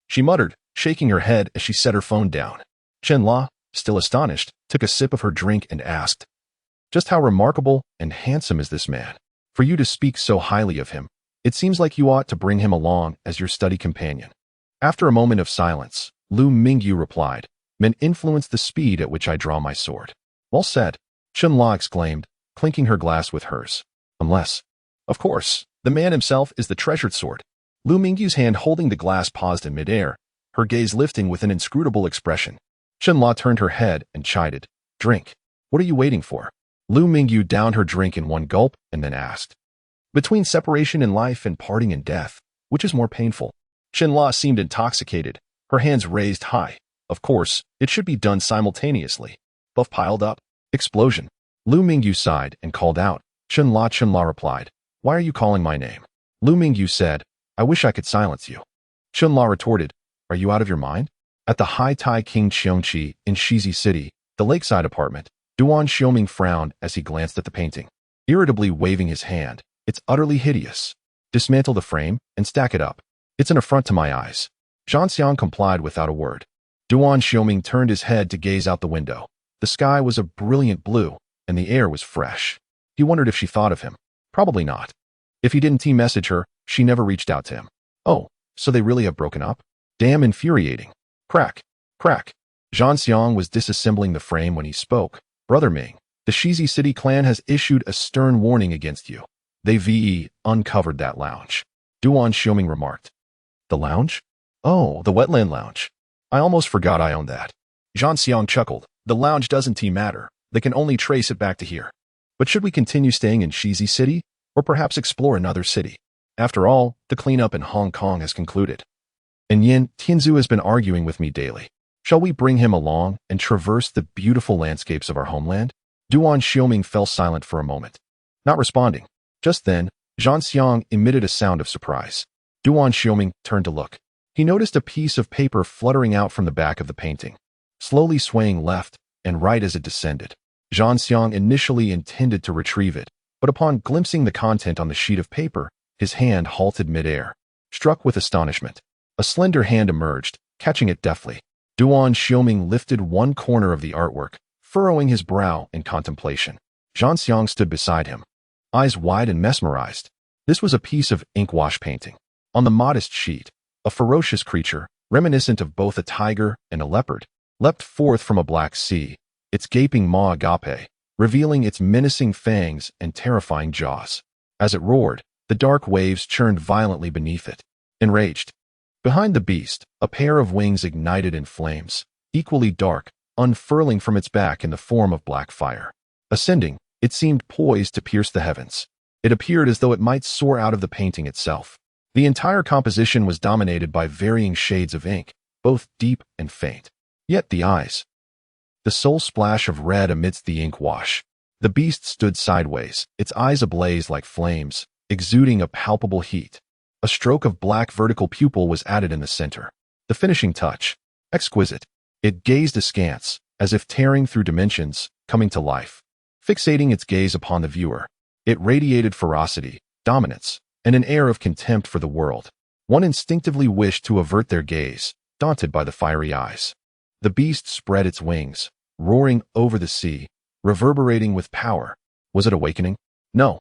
She muttered, shaking her head as she set her phone down. Chenla, still astonished, took a sip of her drink and asked, "Just how remarkable and handsome is this man? For you to speak so highly of him, it seems like you ought to bring him along as your study companion." After a moment of silence, Lu Mingyu replied, "Men influence the speed at which I draw my sword." "Well said," Chenla exclaimed, clinking her glass with hers. "Unless, of course, the man himself is the treasured sword." Lu Mingyu's hand holding the glass paused in midair, her gaze lifting with an inscrutable expression. Chenla turned her head and chided, "Drink. What are you waiting for?" Lu Mingyu downed her drink in one gulp and then asked, "Between separation in life and parting in death, which is more painful?" Qianla seemed intoxicated, her hands raised high. Of course, it should be done simultaneously. Both piled up. Explosion. Lu Mingyu sighed and called out. Qianla replied, "Why are you calling my name?" Lu Mingyu said, "I wish I could silence you." Qianla retorted, "Are you out of your mind?" At the Hai Tai King Qiongqi in Shizi City, the lakeside apartment, Duan Xiuming frowned as he glanced at the painting, irritably waving his hand. "It's utterly hideous. Dismantle the frame and stack it up. It's an affront to my eyes." Zhanxiang complied without a word. Duan Xiuming turned his head to gaze out the window. The sky was a brilliant blue, and the air was fresh. He wondered if she thought of him. Probably not. If he didn't message her, she never reached out to him. Oh, so they really have broken up? Damn infuriating. Crack, crack. Zhanxiang was disassembling the frame when he spoke. "Brother Ming, the Shizi City clan has issued a stern warning against you. They uncovered that lounge." Duan Xiuming remarked. "The lounge? Oh, the wetland lounge. I almost forgot I owned that." Zhanxiang chuckled. "The lounge doesn't matter. They can only trace it back to here. But should we continue staying in Shizi City, or perhaps explore another city? After all, the cleanup in Hong Kong has concluded. And Yin Tianzu has been arguing with me daily. Shall we bring him along and traverse the beautiful landscapes of our homeland?" Duan Xiuming fell silent for a moment, not responding. Just then, Zhanxiang emitted a sound of surprise. Duan Xiuming turned to look. He noticed a piece of paper fluttering out from the back of the painting, slowly swaying left and right as it descended. Zhanxiang initially intended to retrieve it, but upon glimpsing the content on the sheet of paper, his hand halted midair. Struck with astonishment, a slender hand emerged, catching it deftly. Duan Xiuming lifted one corner of the artwork, furrowing his brow in contemplation. Zhanxiang stood beside him, eyes wide and mesmerized. This was a piece of ink wash painting. On the modest sheet, a ferocious creature, reminiscent of both a tiger and a leopard, leapt forth from a black sea, its gaping maw agape, revealing its menacing fangs and terrifying jaws. As it roared, the dark waves churned violently beneath it. Enraged, behind the beast, a pair of wings ignited in flames, equally dark, unfurling from its back in the form of black fire. Ascending, it seemed poised to pierce the heavens. It appeared as though it might soar out of the painting itself. The entire composition was dominated by varying shades of ink, both deep and faint. Yet the eyes, the sole splash of red amidst the ink wash. The beast stood sideways, its eyes ablaze like flames, exuding a palpable heat. A stroke of black vertical pupil was added in the center. The finishing touch. Exquisite. It gazed askance, as if tearing through dimensions, coming to life. Fixating its gaze upon the viewer, it radiated ferocity, dominance, and an air of contempt for the world. One instinctively wished to avert their gaze, daunted by the fiery eyes. The beast spread its wings, roaring over the sea, reverberating with power. Was it awakening? No.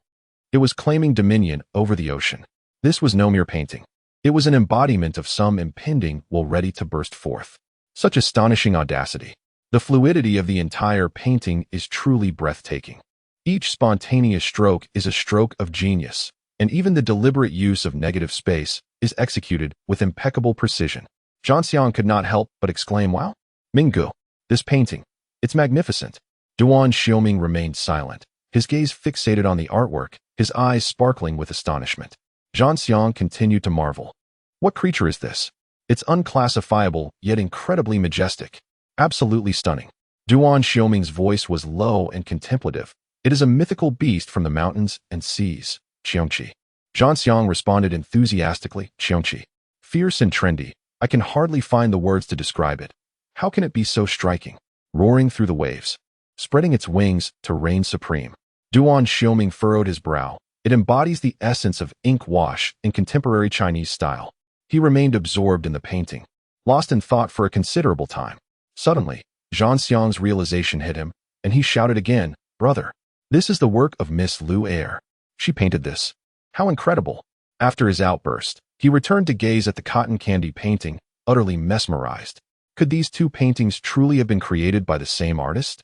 It was claiming dominion over the ocean. This was no mere painting. It was an embodiment of some impending will ready to burst forth. Such astonishing audacity. The fluidity of the entire painting is truly breathtaking. Each spontaneous stroke is a stroke of genius, and even the deliberate use of negative space is executed with impeccable precision. Zhanxiang could not help but exclaim, "Wow! Mingyu, this painting, it's magnificent." Duan Xiuming remained silent, his gaze fixated on the artwork, his eyes sparkling with astonishment. Zhanxiang continued to marvel. What creature is this? It's unclassifiable, yet incredibly majestic. Absolutely stunning. Duan Xiuming's voice was low and contemplative. It is a mythical beast from the mountains and seas. Qiongqi. Zhanxiang responded enthusiastically. Qiongqi. Fierce and trendy. I can hardly find the words to describe it. How can it be so striking? Roaring through the waves, spreading its wings to reign supreme. Duan Xiuming furrowed his brow. It embodies the essence of ink wash in contemporary Chinese style. He remained absorbed in the painting, lost in thought for a considerable time. Suddenly, Zhanxiang's realization hit him, and he shouted again, "Brother, this is the work of Miss Lu Air. She painted this. How incredible!" After his outburst, he returned to gaze at the cotton candy painting, utterly mesmerized. Could these two paintings truly have been created by the same artist?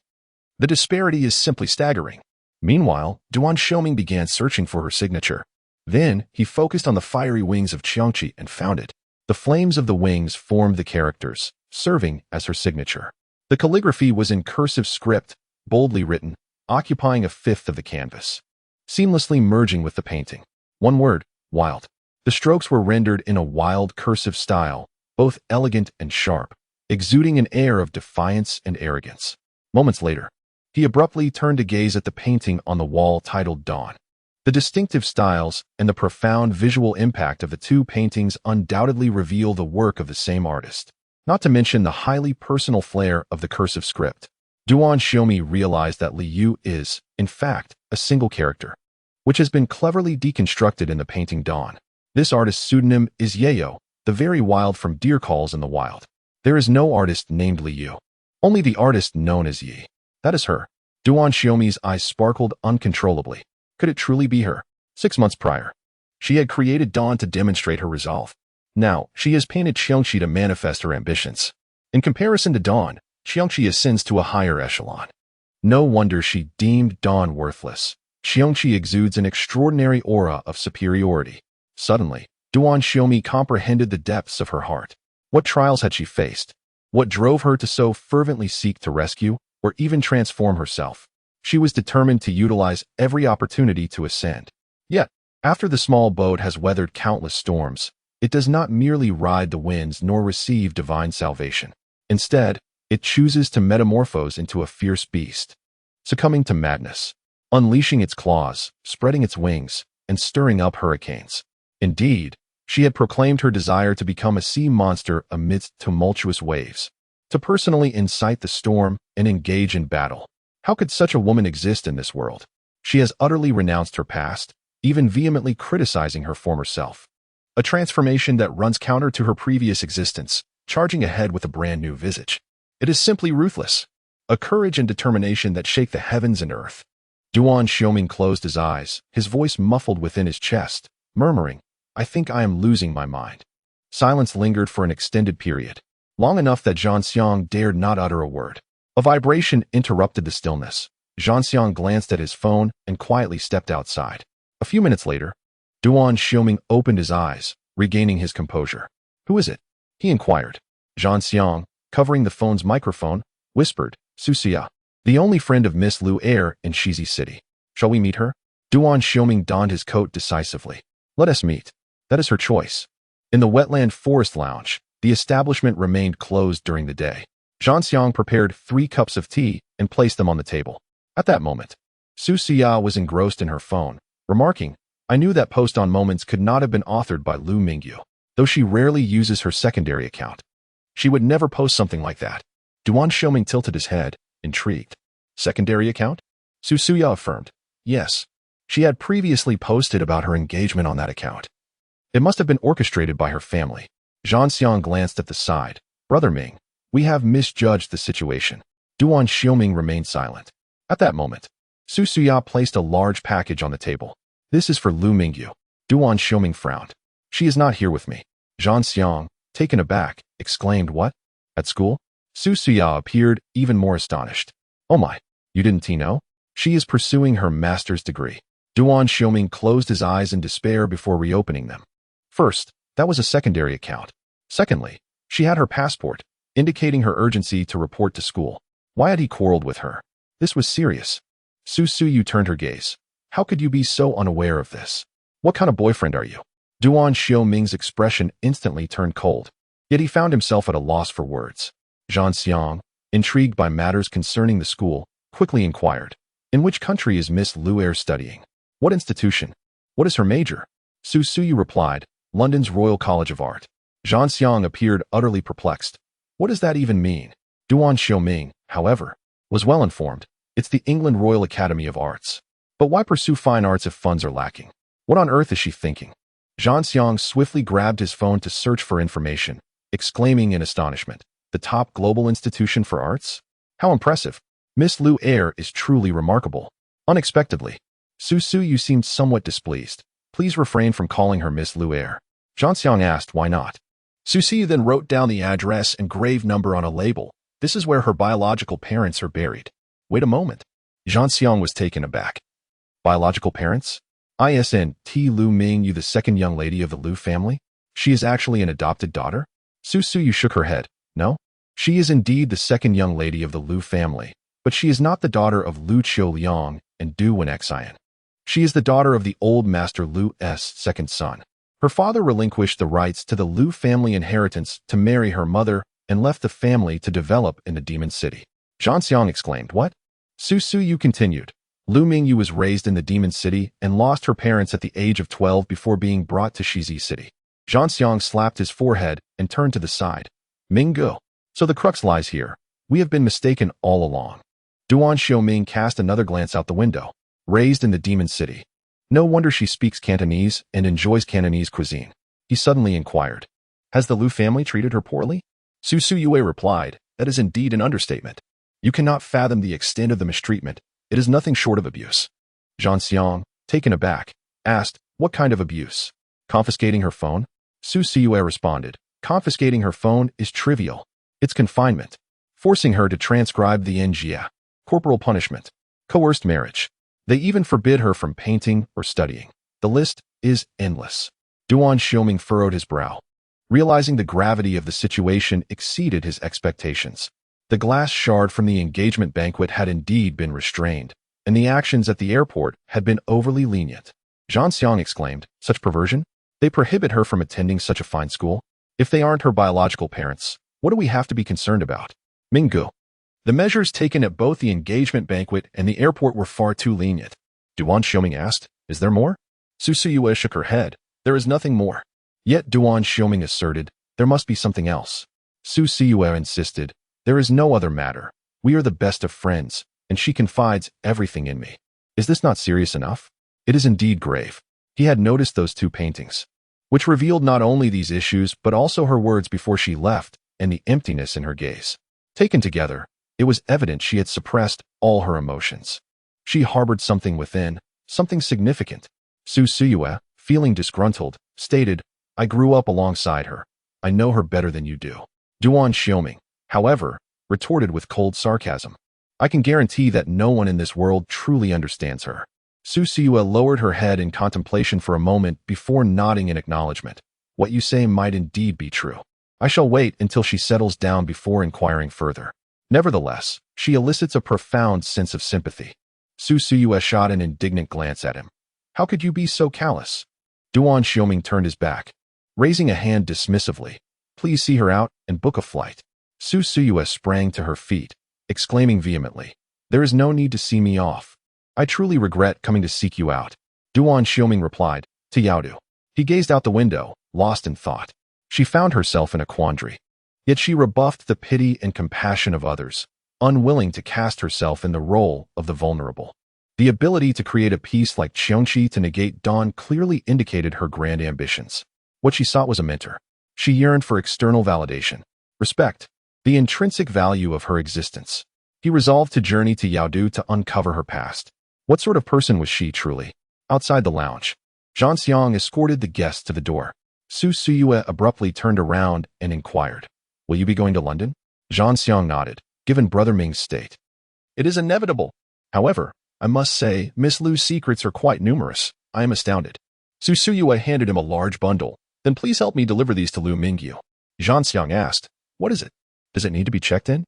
The disparity is simply staggering. Meanwhile, Duan Xiuming began searching for her signature. Then, he focused on the fiery wings of Qiongqi and found it. The flames of the wings formed the characters, serving as her signature. The calligraphy was in cursive script, boldly written, occupying a fifth of the canvas, seamlessly merging with the painting. One word: wild. The strokes were rendered in a wild, cursive style, both elegant and sharp, exuding an air of defiance and arrogance. Moments later, he abruptly turned to gaze at the painting on the wall titled Dawn. The distinctive styles and the profound visual impact of the two paintings undoubtedly reveal the work of the same artist, not to mention the highly personal flair of the cursive script. Duan Xiuming realized that Liu is, in fact, a single character, which has been cleverly deconstructed in the painting Dawn. This artist's pseudonym is Yayo, the very wild from Deer Calls in the Wild. There is no artist named Liu, only the artist known as Yi. That is her. Duan Xiuming's eyes sparkled uncontrollably. Could it truly be her? 6 months prior, she had created Dawn to demonstrate her resolve. Now, she has painted Xiangqi to manifest her ambitions. In comparison to Dawn, Xiangqi ascends to a higher echelon. No wonder she deemed Dawn worthless. Xiangqi exudes an extraordinary aura of superiority. Suddenly, Duan Xiuming comprehended the depths of her heart. What trials had she faced? What drove her to so fervently seek to rescue or even transform herself? She was determined to utilize every opportunity to ascend. Yet, after the small boat has weathered countless storms, it does not merely ride the winds nor receive divine salvation. Instead, it chooses to metamorphose into a fierce beast, succumbing to madness, unleashing its claws, spreading its wings, and stirring up hurricanes. Indeed, she had proclaimed her desire to become a sea monster amidst tumultuous waves, to personally incite the storm and engage in battle. How could such a woman exist in this world? She has utterly renounced her past, even vehemently criticizing her former self. A transformation that runs counter to her previous existence, charging ahead with a brand new visage. It is simply ruthless. A courage and determination that shake the heavens and earth. Duan Xiuming closed his eyes, his voice muffled within his chest, murmuring, "I think I am losing my mind." Silence lingered for an extended period, long enough that Zhanxiang dared not utter a word. A vibration interrupted the stillness. Zhanxiang glanced at his phone and quietly stepped outside. A few minutes later, Duan Xiuming opened his eyes, regaining his composure. "Who is it?" he inquired. Zhanxiang, covering the phone's microphone, whispered, "Susia, the only friend of Miss Lu Air in Shizi City. Shall we meet her?" Duan Xiuming donned his coat decisively. "Let us meet." That is her choice. In the Wetland Forest Lounge, the establishment remained closed during the day. Zhanxiang prepared 3 cups of tea and placed them on the table. At that moment, Su Xia was engrossed in her phone, remarking, "I knew that post on Moments could not have been authored by Lu Mingyu, though she rarely uses her secondary account. She would never post something like that." Duan Xiuming tilted his head, intrigued. "Secondary account?" Su Xia affirmed. Yes, she had previously posted about her engagement on that account. It must have been orchestrated by her family. Zhanxiang glanced at the side. "Brother Ming, we have misjudged the situation." Duan Xiuming remained silent. At that moment, Su Xia placed a large package on the table. "This is for Lu Mingyu." Duan Xiuming frowned. "She is not here with me." Zhanxiang, taken aback, exclaimed, "What? At school?" Su Xia appeared even more astonished. "Oh my, you didn't know? She is pursuing her master's degree." Duan Xiuming closed his eyes in despair before reopening them. First, that was a secondary account. Secondly, she had her passport, indicating her urgency to report to school. Why had he quarreled with her? This was serious. Su Suyu turned her gaze. "How could you be so unaware of this? What kind of boyfriend are you?" Duan Xiuming's expression instantly turned cold, yet he found himself at a loss for words. Zhanxiang, intrigued by matters concerning the school, quickly inquired, "In which country is Miss Luer studying? What institution? What is her major?" Su Suyu replied, "London's Royal College of Art." Zhanxiang appeared utterly perplexed. What does that even mean? Duan Xiuming, however, was well informed. It's the England Royal Academy of Arts. But why pursue fine arts if funds are lacking? What on earth is she thinking? Zhanxiang swiftly grabbed his phone to search for information, exclaiming in astonishment, "The top global institution for arts? How impressive. Miss Lu Air is truly remarkable." Unexpectedly, Su Suyu seemed somewhat displeased. "Please refrain from calling her Miss Lu Air." Zhanxiang asked why not. Su Suyu then wrote down the address and grave number on a label. "This is where her biological parents are buried." Wait a moment. Zhanxiang was taken aback. Biological parents? Isn't Lu Mingyu the second young lady of the Lu family? She is actually an adopted daughter? Su Suyu shook her head. No, she is indeed the second young lady of the Lu family, But she is not the daughter of Lu Qiuliang and Duan Xiuming. She is the daughter of the old master Lu's second son. Her father relinquished the rights to the Lu family inheritance to marry her mother and left the family to develop in the Demon City. Zhang Xiang exclaimed, "What?" Su Suyu continued. Lu Mingyu was raised in the Demon City and lost her parents at the age of 12 before being brought to Shizi City. Zhang Xiang slapped his forehead and turned to the side. Mingyu. So the crux lies here. We have been mistaken all along. Duan Xiuming cast another glance out the window. Raised in the Demon City. No wonder she speaks Cantonese and enjoys Cantonese cuisine. He suddenly inquired. Has the Lu family treated her poorly? Su Suyue replied, that is indeed an understatement. You cannot fathom the extent of the mistreatment. It is nothing short of abuse. Zhang Xiang, taken aback, asked, what kind of abuse? Confiscating her phone? Su Suyue responded, confiscating her phone is trivial. It's confinement. Forcing her to transcribe the NGA. Corporal punishment. Coerced marriage. They even forbid her from painting or studying. The list is endless. Duan Xiuming furrowed his brow. Realizing the gravity of the situation exceeded his expectations. The glass shard from the engagement banquet had indeed been restrained, and the actions at the airport had been overly lenient. Zhang Xiang exclaimed, such perversion? They prohibit her from attending such a fine school? If they aren't her biological parents, what do we have to be concerned about? Mingyu. The measures taken at both the engagement banquet and the airport were far too lenient. Duan Xiuming asked, is there more? Su Suyue shook her head. There is nothing more. Yet Duan Xiuming asserted, there must be something else. Su Suyue insisted, there is no other matter. We are the best of friends, and she confides everything in me. Is this not serious enough? It is indeed grave. He had noticed those two paintings, which revealed not only these issues but also her words before she left and the emptiness in her gaze. Taken together, it was evident she had suppressed all her emotions. She harbored something within, something significant. Su Suyue, feeling disgruntled, stated, I grew up alongside her. I know her better than you do. Duan Xiuming, however, retorted with cold sarcasm. I can guarantee that no one in this world truly understands her. Su Suyue lowered her head in contemplation for a moment before nodding in acknowledgement. What you say might indeed be true. I shall wait until she settles down before inquiring further. Nevertheless, she elicits a profound sense of sympathy. Su Suyue shot an indignant glance at him. How could you be so callous? Duan Xiuming turned his back, raising a hand dismissively. Please see her out and book a flight. Su Suyue sprang to her feet, exclaiming vehemently, there is no need to see me off. I truly regret coming to seek you out. Duan Xiuming replied, to Yaodu. He gazed out the window, lost in thought. She found herself in a quandary. Yet she rebuffed the pity and compassion of others, unwilling to cast herself in the role of the vulnerable. The ability to create a piece like Qiongqi to negate Dawn clearly indicated her grand ambitions. What she sought was a mentor. She yearned for external validation, respect, the intrinsic value of her existence. He resolved to journey to Yaodu to uncover her past. What sort of person was she truly? Outside the lounge, Zhang Xiang escorted the guests to the door. Su Suyue abruptly turned around and inquired, will you be going to London? Zhang Xiang nodded, given Brother Ming's state. It is inevitable. However, I must say, Miss Lu's secrets are quite numerous. I am astounded. Su Suyue handed him a large bundle. Then please help me deliver these to Lu Mingyu. Zhang Xiang asked, what is it? Does it need to be checked in?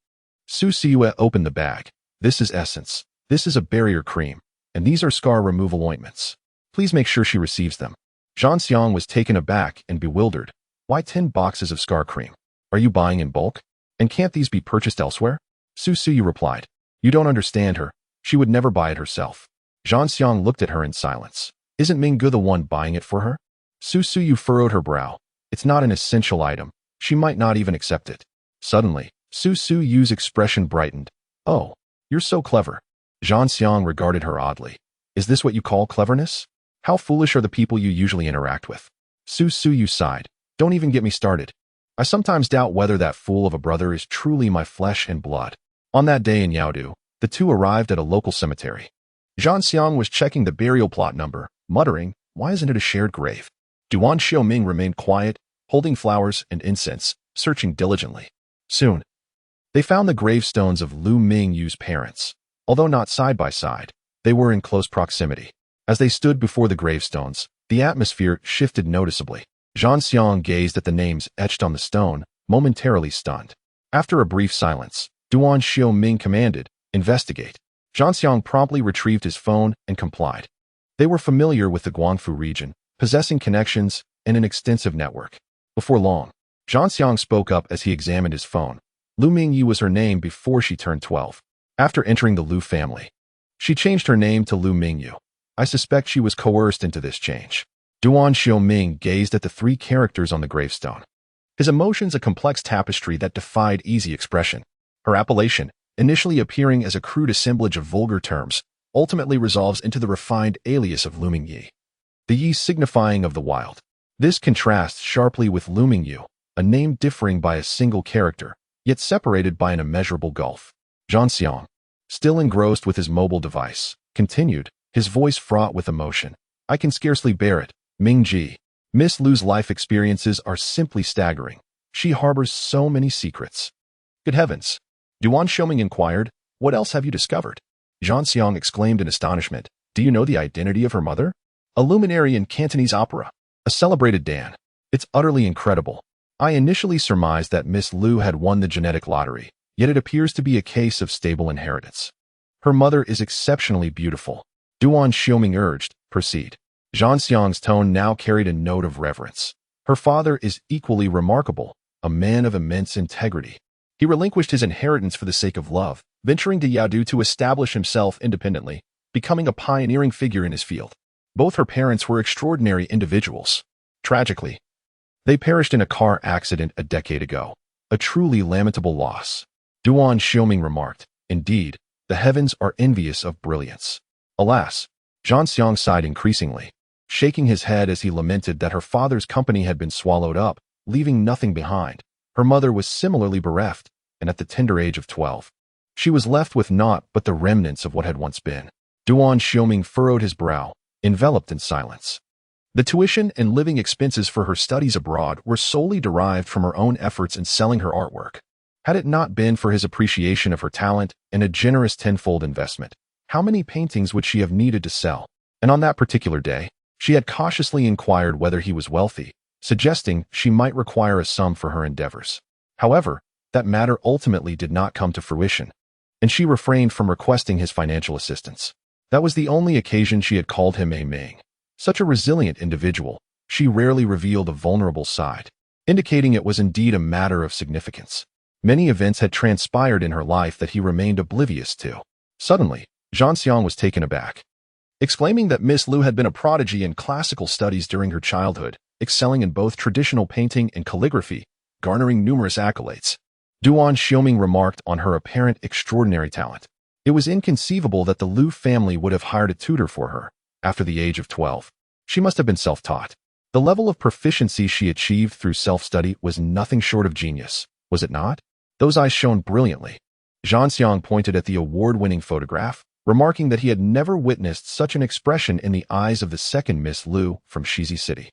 Su Suyue opened the bag. This is essence. This is a barrier cream. And these are scar removal ointments. Please make sure she receives them. Zhang Xiang was taken aback and bewildered. Why 10 boxes of scar cream? Are you buying in bulk? And can't these be purchased elsewhere? Su Suyu replied. You don't understand her. She would never buy it herself. Zhang Xiang looked at her in silence. Isn't Mingyu the one buying it for her? Su Suyu furrowed her brow. It's not an essential item. She might not even accept it. Suddenly, Su Suyu's expression brightened. Oh, you're so clever. Zhang Xiang regarded her oddly. Is this what you call cleverness? How foolish are the people you usually interact with? Su Suyu sighed. Don't even get me started. I sometimes doubt whether that fool of a brother is truly my flesh and blood. On that day in Yaodu, the two arrived at a local cemetery. Zhang Xiang was checking the burial plot number, muttering, why isn't it a shared grave? Duan Xiuming remained quiet, holding flowers and incense, searching diligently. Soon, they found the gravestones of Lu Mingyu's parents. Although not side by side, they were in close proximity. As they stood before the gravestones, the atmosphere shifted noticeably. Zhang Xiang gazed at the names etched on the stone, momentarily stunned. After a brief silence, Duan Xiuming commanded, Investigate. Zhang Xiang promptly retrieved his phone and complied. They were familiar with the Guangfu region, possessing connections and an extensive network. Before long, Zhang Xiang spoke up as he examined his phone. Lu Mingyu was her name before she turned 12. After entering the Lu family, she changed her name to Lu Mingyu. I suspect she was coerced into this change. Duan Xiuming gazed at the 3 characters on the gravestone. His emotions a complex tapestry that defied easy expression. Her appellation, initially appearing as a crude assemblage of vulgar terms, ultimately resolves into the refined alias of Lu Mingyi, the Yi signifying of the wild. This contrasts sharply with Lu Mingyu, a name differing by a single character, yet separated by an immeasurable gulf. Zhang Xiang, still engrossed with his mobile device, continued, his voice fraught with emotion. I can scarcely bear it, Mingji. Miss Lu's life experiences are simply staggering. She harbors so many secrets. Good heavens! Duan Xiuming inquired, what else have you discovered? Zhang Xiang exclaimed in astonishment. Do you know the identity of her mother? A luminary in Cantonese opera. A celebrated Dan. It's utterly incredible. I initially surmised that Miss Lu had won the genetic lottery, yet it appears to be a case of stable inheritance. Her mother is exceptionally beautiful. Duan Xiuming urged, proceed. Zhang Xiang's tone now carried a note of reverence. Her father is equally remarkable, a man of immense integrity. He relinquished his inheritance for the sake of love, venturing to Yadu to establish himself independently, becoming a pioneering figure in his field. Both her parents were extraordinary individuals. Tragically, they perished in a car accident a decade ago. A truly lamentable loss. Duan Xiuming remarked, indeed, the heavens are envious of brilliance. Alas, Zhang Xiang sighed increasingly, shaking his head as he lamented that her father's company had been swallowed up, leaving nothing behind. Her mother was similarly bereft, and at the tender age of 12, she was left with naught but the remnants of what had once been. Duan Xiuming furrowed his brow, enveloped in silence. The tuition and living expenses for her studies abroad were solely derived from her own efforts in selling her artwork. Had it not been for his appreciation of her talent and a generous tenfold investment, how many paintings would she have needed to sell? And on that particular day, she had cautiously inquired whether he was wealthy, suggesting she might require a sum for her endeavors. However, that matter ultimately did not come to fruition, and she refrained from requesting his financial assistance. That was the only occasion she had called him a Ming. Such a resilient individual, she rarely revealed a vulnerable side, indicating it was indeed a matter of significance. Many events had transpired in her life that he remained oblivious to. Suddenly, Zhang Xiang was taken aback, exclaiming that Miss Lu had been a prodigy in classical studies during her childhood, excelling in both traditional painting and calligraphy, garnering numerous accolades. Duan Xiuming remarked on her apparent extraordinary talent. It was inconceivable that the Lu family would have hired a tutor for her. After the age of 12, she must have been self-taught. The level of proficiency she achieved through self-study was nothing short of genius, was it not? Those eyes shone brilliantly. Zhang Xiang pointed at the award-winning photograph, remarking that he had never witnessed such an expression in the eyes of the second Miss Lu from Shizi City.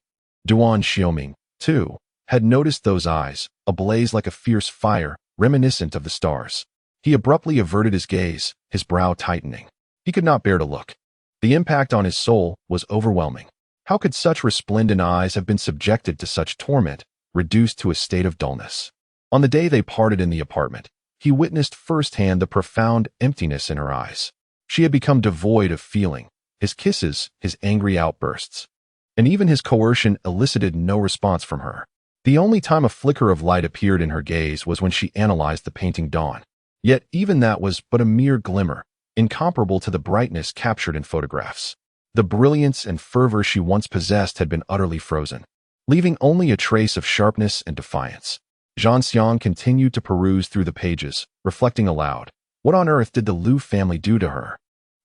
Duan Xiuming, too, had noticed those eyes, ablaze like a fierce fire, reminiscent of the stars. He abruptly averted his gaze, his brow tightening. He could not bear to look. The impact on his soul was overwhelming. How could such resplendent eyes have been subjected to such torment, reduced to a state of dullness? On the day they parted in the apartment, he witnessed firsthand the profound emptiness in her eyes. She had become devoid of feeling. His kisses, his angry outbursts, and even his coercion elicited no response from her. The only time a flicker of light appeared in her gaze was when she analyzed the painting Dawn. Yet even that was but a mere glimmer, incomparable to the brightness captured in photographs. The brilliance and fervor she once possessed had been utterly frozen, leaving only a trace of sharpness and defiance. Zhang Xiang continued to peruse through the pages, reflecting aloud. What on earth did the Lu family do to her?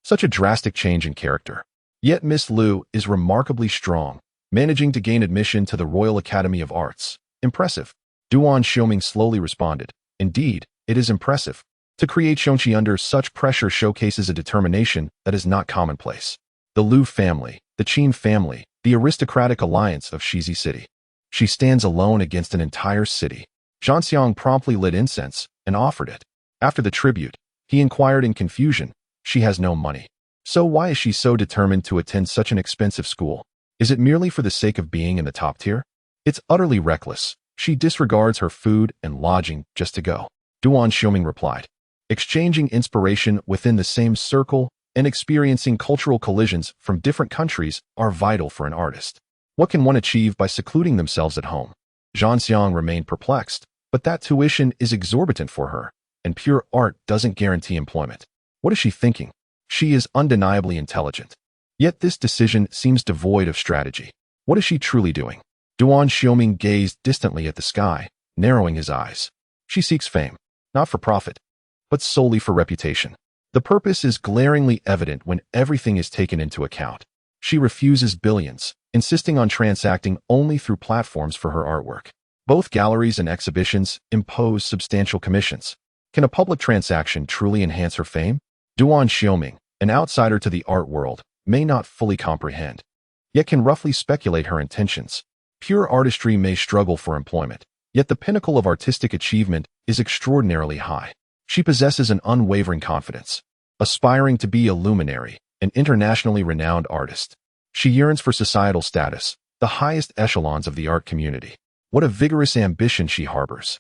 Such a drastic change in character. Yet Miss Lu is remarkably strong, managing to gain admission to the Royal Academy of Arts. Impressive. Duan Xiuming slowly responded. Indeed, it is impressive. To create Shonqi under such pressure showcases a determination that is not commonplace. The Lu family, the Qin family, the aristocratic alliance of Shizi City. She stands alone against an entire city. Zhang Xiang promptly lit incense and offered it. After the tribute, he inquired in confusion. She has no money. So why is she so determined to attend such an expensive school? Is it merely for the sake of being in the top tier? It's utterly reckless. She disregards her food and lodging just to go. Duan Xiuming replied. Exchanging inspiration within the same circle and experiencing cultural collisions from different countries are vital for an artist. What can one achieve by secluding themselves at home? Duan Xiuming remained perplexed, but that tuition is exorbitant for her, and pure art doesn't guarantee employment. What is she thinking? She is undeniably intelligent. Yet this decision seems devoid of strategy. What is she truly doing? Duan Xiuming gazed distantly at the sky, narrowing his eyes. She seeks fame, not for profit, but solely for reputation. The purpose is glaringly evident when everything is taken into account. She refuses billions, insisting on transacting only through platforms for her artwork. Both galleries and exhibitions impose substantial commissions. Can a public transaction truly enhance her fame? Duan Xiuming, an outsider to the art world, may not fully comprehend, yet can roughly speculate her intentions. Pure artistry may struggle for employment, yet the pinnacle of artistic achievement is extraordinarily high. She possesses an unwavering confidence, aspiring to be a luminary, an internationally renowned artist. She yearns for societal status, the highest echelons of the art community. What a vigorous ambition she harbors.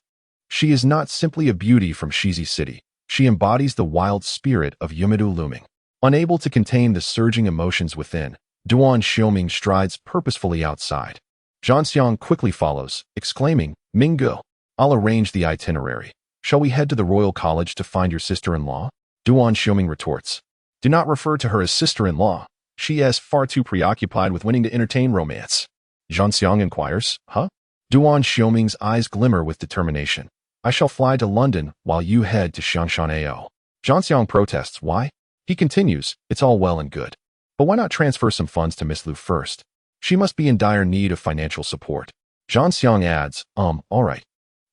She is not simply a beauty from Shizi City. She embodies the wild spirit of Yumadu looming. Unable to contain the surging emotions within, Duan Xiuming strides purposefully outside. Duan Xiuming quickly follows, exclaiming, "Mingyu, I'll arrange the itinerary. Shall we head to the royal college to find your sister-in-law?" Duan Xiuming retorts, "Do not refer to her as sister-in-law. She is far too preoccupied with winning to entertain romance." Duan Xiuming inquires, "Huh?" Duan Xiuming's eyes glimmer with determination. "I shall fly to London while you head to Xiangshanao." Duan Xiuming protests, "Why?" He continues, "It's all well and good, but why not transfer some funds to Miss Lu first? She must be in dire need of financial support." Duan Xiuming adds, all right."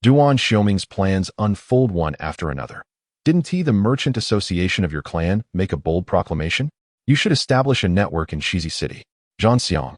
Duan Xiuming's plans unfold one after another. "Didn't he, the merchant association of your clan, make a bold proclamation? You should establish a network in Shizi City." Duan Xiuming,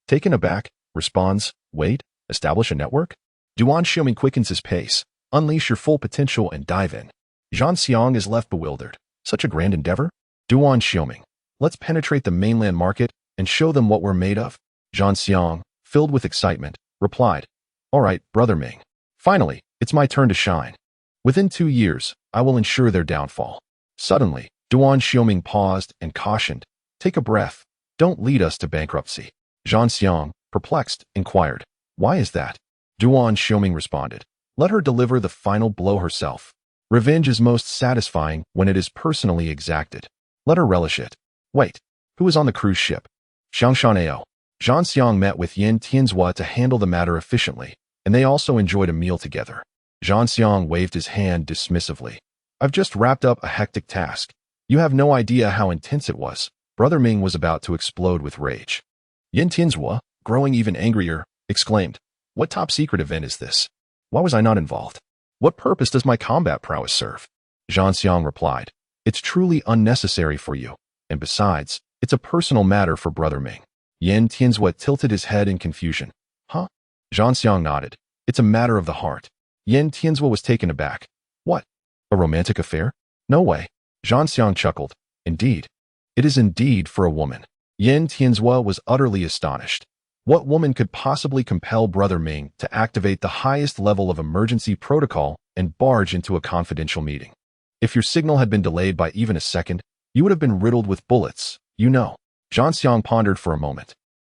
taken aback, responds, "Wait, establish a network?" Duan Xiuming quickens his pace. "Unleash your full potential and dive in." Duan Xiuming is left bewildered. Such a grand endeavor? Duan Xiuming, "Let's penetrate the mainland market and show them what we're made of." Duan Xiuming, filled with excitement, replied, "All right, Brother Ming. Finally, it's my turn to shine. Within 2 years, I will ensure their downfall." Suddenly, Duan Xiuming paused and cautioned, "Take a breath. Don't lead us to bankruptcy." Duan Xiuming, perplexed, inquired, "Why is that?" Duan Xiuming responded, "Let her deliver the final blow herself. Revenge is most satisfying when it is personally exacted. Let her relish it." "Wait, who is on the cruise ship?" "Xiangshanao." Duan Xiuming met with Yin Tianzhua to handle the matter efficiently, and they also enjoyed a meal together. Duan Xiuming waved his hand dismissively. "I've just wrapped up a hectic task. You have no idea how intense it was." Brother Ming was about to explode with rage. Yin Tianzhua, growing even angrier, exclaimed, "What top-secret event is this? Why was I not involved? What purpose does my combat prowess serve?" Duan Xiuming replied, "It's truly unnecessary for you, and besides, it's a personal matter for Brother Ming." Yin Tianzhua tilted his head in confusion. "Huh?" Duan Xiuming nodded. "It's a matter of the heart." Yin Tianzhua was taken aback. "What? A romantic affair? No way." Duan Xiuming chuckled. "Indeed. It is indeed for a woman." Yin Tianzhua was utterly astonished. What woman could possibly compel Brother Ming to activate the highest level of emergency protocol and barge into a confidential meeting? If your signal had been delayed by even a second, you would have been riddled with bullets, you know. Duan Xiuming pondered for a moment,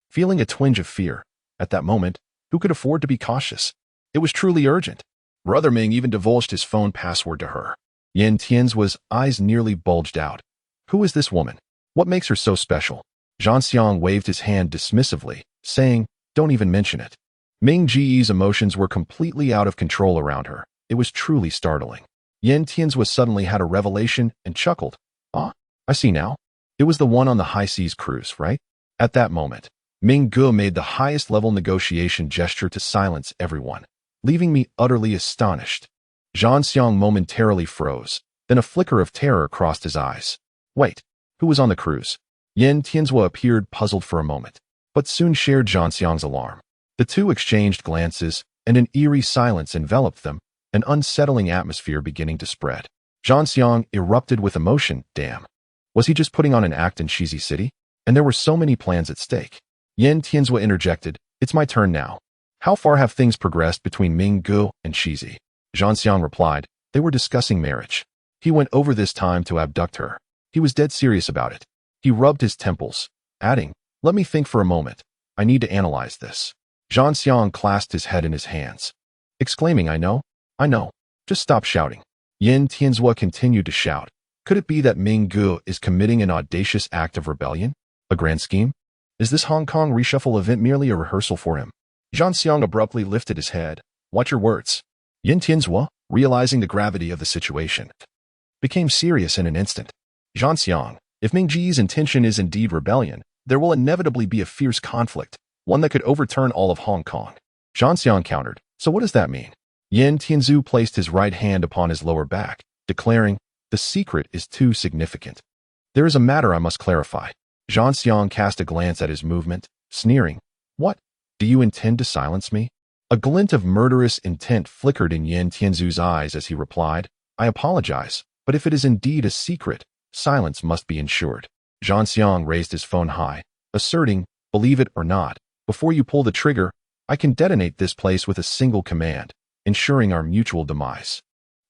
feeling a twinge of fear. At that moment, who could afford to be cautious? It was truly urgent. Brother Ming even divulged his phone password to her. Yin Tianzhua's eyes nearly bulged out. Who is this woman? What makes her so special? Duan Xiuming waved his hand dismissively, saying, "Don't even mention it." Ming Ji's emotions were completely out of control around her. It was truly startling. Yin Tianzhua suddenly had a revelation and chuckled. "Ah, I see now. It was the one on the high seas cruise, right?" At that moment, Mingyu made the highest level negotiation gesture to silence everyone, leaving me utterly astonished. Duan Xiuming momentarily froze, then a flicker of terror crossed his eyes. "Wait, who was on the cruise?" Yin Tianzhua appeared puzzled for a moment, but soon shared Duan Xiuming's alarm. The two exchanged glances, and an eerie silence enveloped them, an unsettling atmosphere beginning to spread. Duan Xiuming erupted with emotion. Damn. Was he just putting on an act in Shizi City? And there were so many plans at stake. Yin Tianzhua interjected, "It's my turn now. How far have things progressed between Mingyu and Shizi?" Duan Xiuming replied, "They were discussing marriage." He went over this time to abduct her. He was dead serious about it. He rubbed his temples, adding, "Let me think for a moment. I need to analyze this." Zhang Xiang clasped his head in his hands, exclaiming, I know. Just stop shouting." Yin Tianzhua continued to shout. Could it be that Mingyu is committing an audacious act of rebellion? A grand scheme? Is this Hong Kong reshuffle event merely a rehearsal for him? Zhang Xiang abruptly lifted his head. Watch your words. Yin Tianzhua, realizing the gravity of the situation, became serious in an instant. Zhang Xiang, if Mingyu's intention is indeed rebellion, there will inevitably be a fierce conflict, one that could overturn all of Hong Kong. Zhang Xiang countered, so what does that mean? Yin Tianzhu placed his right hand upon his lower back, declaring, the secret is too significant. There is a matter I must clarify. Zhang Xiang cast a glance at his movement, sneering, what? Do you intend to silence me? A glint of murderous intent flickered in Yin Tianzhu's eyes as he replied, I apologize, but if it is indeed a secret, silence must be ensured. Zhang Xiang raised his phone high, asserting, believe it or not, before you pull the trigger, I can detonate this place with a single command, ensuring our mutual demise.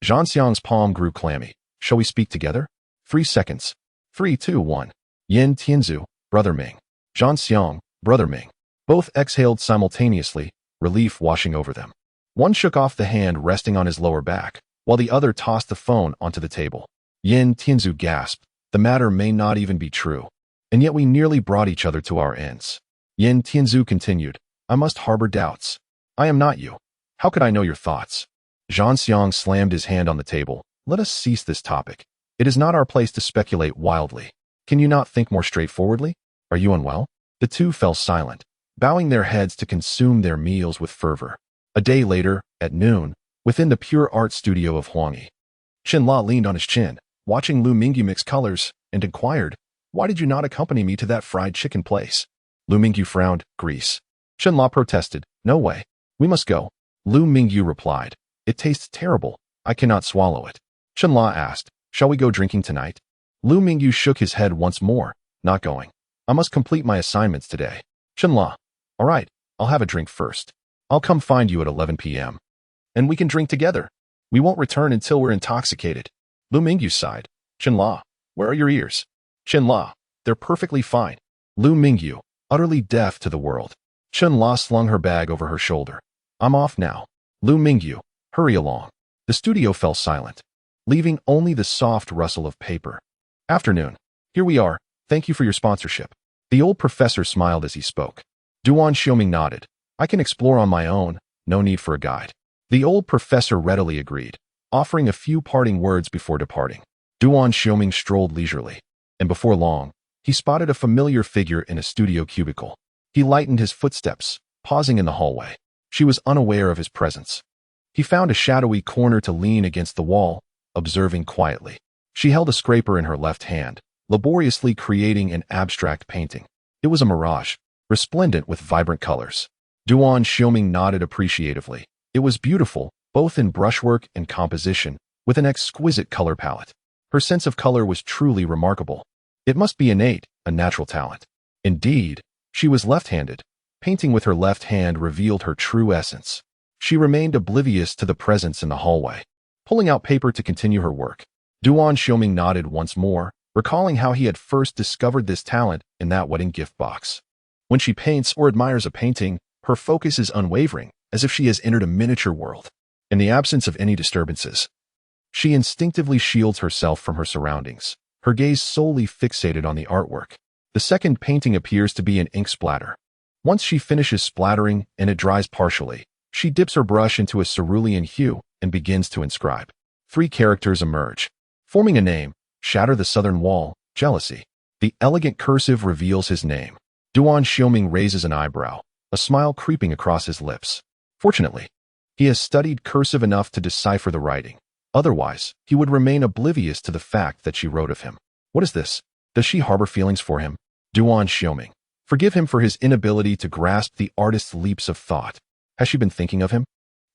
Zhang Xiang's palm grew clammy. Shall we speak together? 3 seconds. 3, 2, 1. Yin Tianzhu, Brother Ming. Zhang Xiang, Brother Ming. Both exhaled simultaneously, relief washing over them. One shook off the hand resting on his lower back, while the other tossed the phone onto the table. Yin Tianzhu gasped, the matter may not even be true, and yet we nearly brought each other to our ends. Yin Tianzhu continued, I must harbor doubts. I am not you. How could I know your thoughts? Zhang Xiang slammed his hand on the table. Let us cease this topic. It is not our place to speculate wildly. Can you not think more straightforwardly? Are you unwell? The two fell silent, bowing their heads to consume their meals with fervor. A day later, at noon, within the pure art studio of Huangyi, Qinla leaned on his chin, watching Lu Mingyu mix colors, and inquired, why did you not accompany me to that fried chicken place? Lu Mingyu frowned, grease. Qinla protested, no way. We must go. Lu Mingyu replied, it tastes terrible. I cannot swallow it. Qinla asked, shall we go drinking tonight? Lu Mingyu shook his head once more, not going. I must complete my assignments today. Qinla, all right, I'll have a drink first. I'll come find you at 11 p.m. And we can drink together. We won't return until we're intoxicated. Lu Mingyu sighed. Qinla, where are your ears? Qinla, they're perfectly fine. Lu Mingyu, utterly deaf to the world. Qinla slung her bag over her shoulder. I'm off now. Lu Mingyu, hurry along. The studio fell silent, leaving only the soft rustle of paper. Afternoon. Here we are. Thank you for your sponsorship. The old professor smiled as he spoke. Duan Xiuming nodded. I can explore on my own. No need for a guide. The old professor readily agreed, offering a few parting words before departing. Duan Xiuming strolled leisurely, and before long, he spotted a familiar figure in a studio cubicle. He lightened his footsteps, pausing in the hallway. She was unaware of his presence. He found a shadowy corner to lean against the wall, observing quietly. She held a scraper in her left hand, laboriously creating an abstract painting. It was a mirage, resplendent with vibrant colors. Duan Xiuming nodded appreciatively. It was beautiful, both in brushwork and composition, with an exquisite color palette. Her sense of color was truly remarkable. It must be innate, a natural talent. Indeed, she was left-handed. Painting with her left hand revealed her true essence. She remained oblivious to the presence in the hallway, pulling out paper to continue her work. Duan Xiuming nodded once more, recalling how he had first discovered this talent in that wedding gift box. When she paints or admires a painting, her focus is unwavering, as if she has entered a miniature world. In the absence of any disturbances, she instinctively shields herself from her surroundings, her gaze solely fixated on the artwork. The second painting appears to be an ink splatter. Once she finishes splattering and it dries partially, she dips her brush into a cerulean hue and begins to inscribe. 3 characters emerge, forming a name: Shatter the Southern Wall, Jealousy. The elegant cursive reveals his name. Duan Xiuming raises an eyebrow, a smile creeping across his lips. Fortunately, he has studied cursive enough to decipher the writing. Otherwise, he would remain oblivious to the fact that she wrote of him. What is this? Does she harbor feelings for him? Duan Xiuming, forgive him for his inability to grasp the artist's leaps of thought. Has she been thinking of him?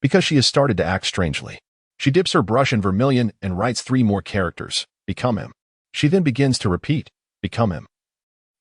Because she has started to act strangely. She dips her brush in vermilion and writes 3 more characters. Become him. She then begins to repeat, become him.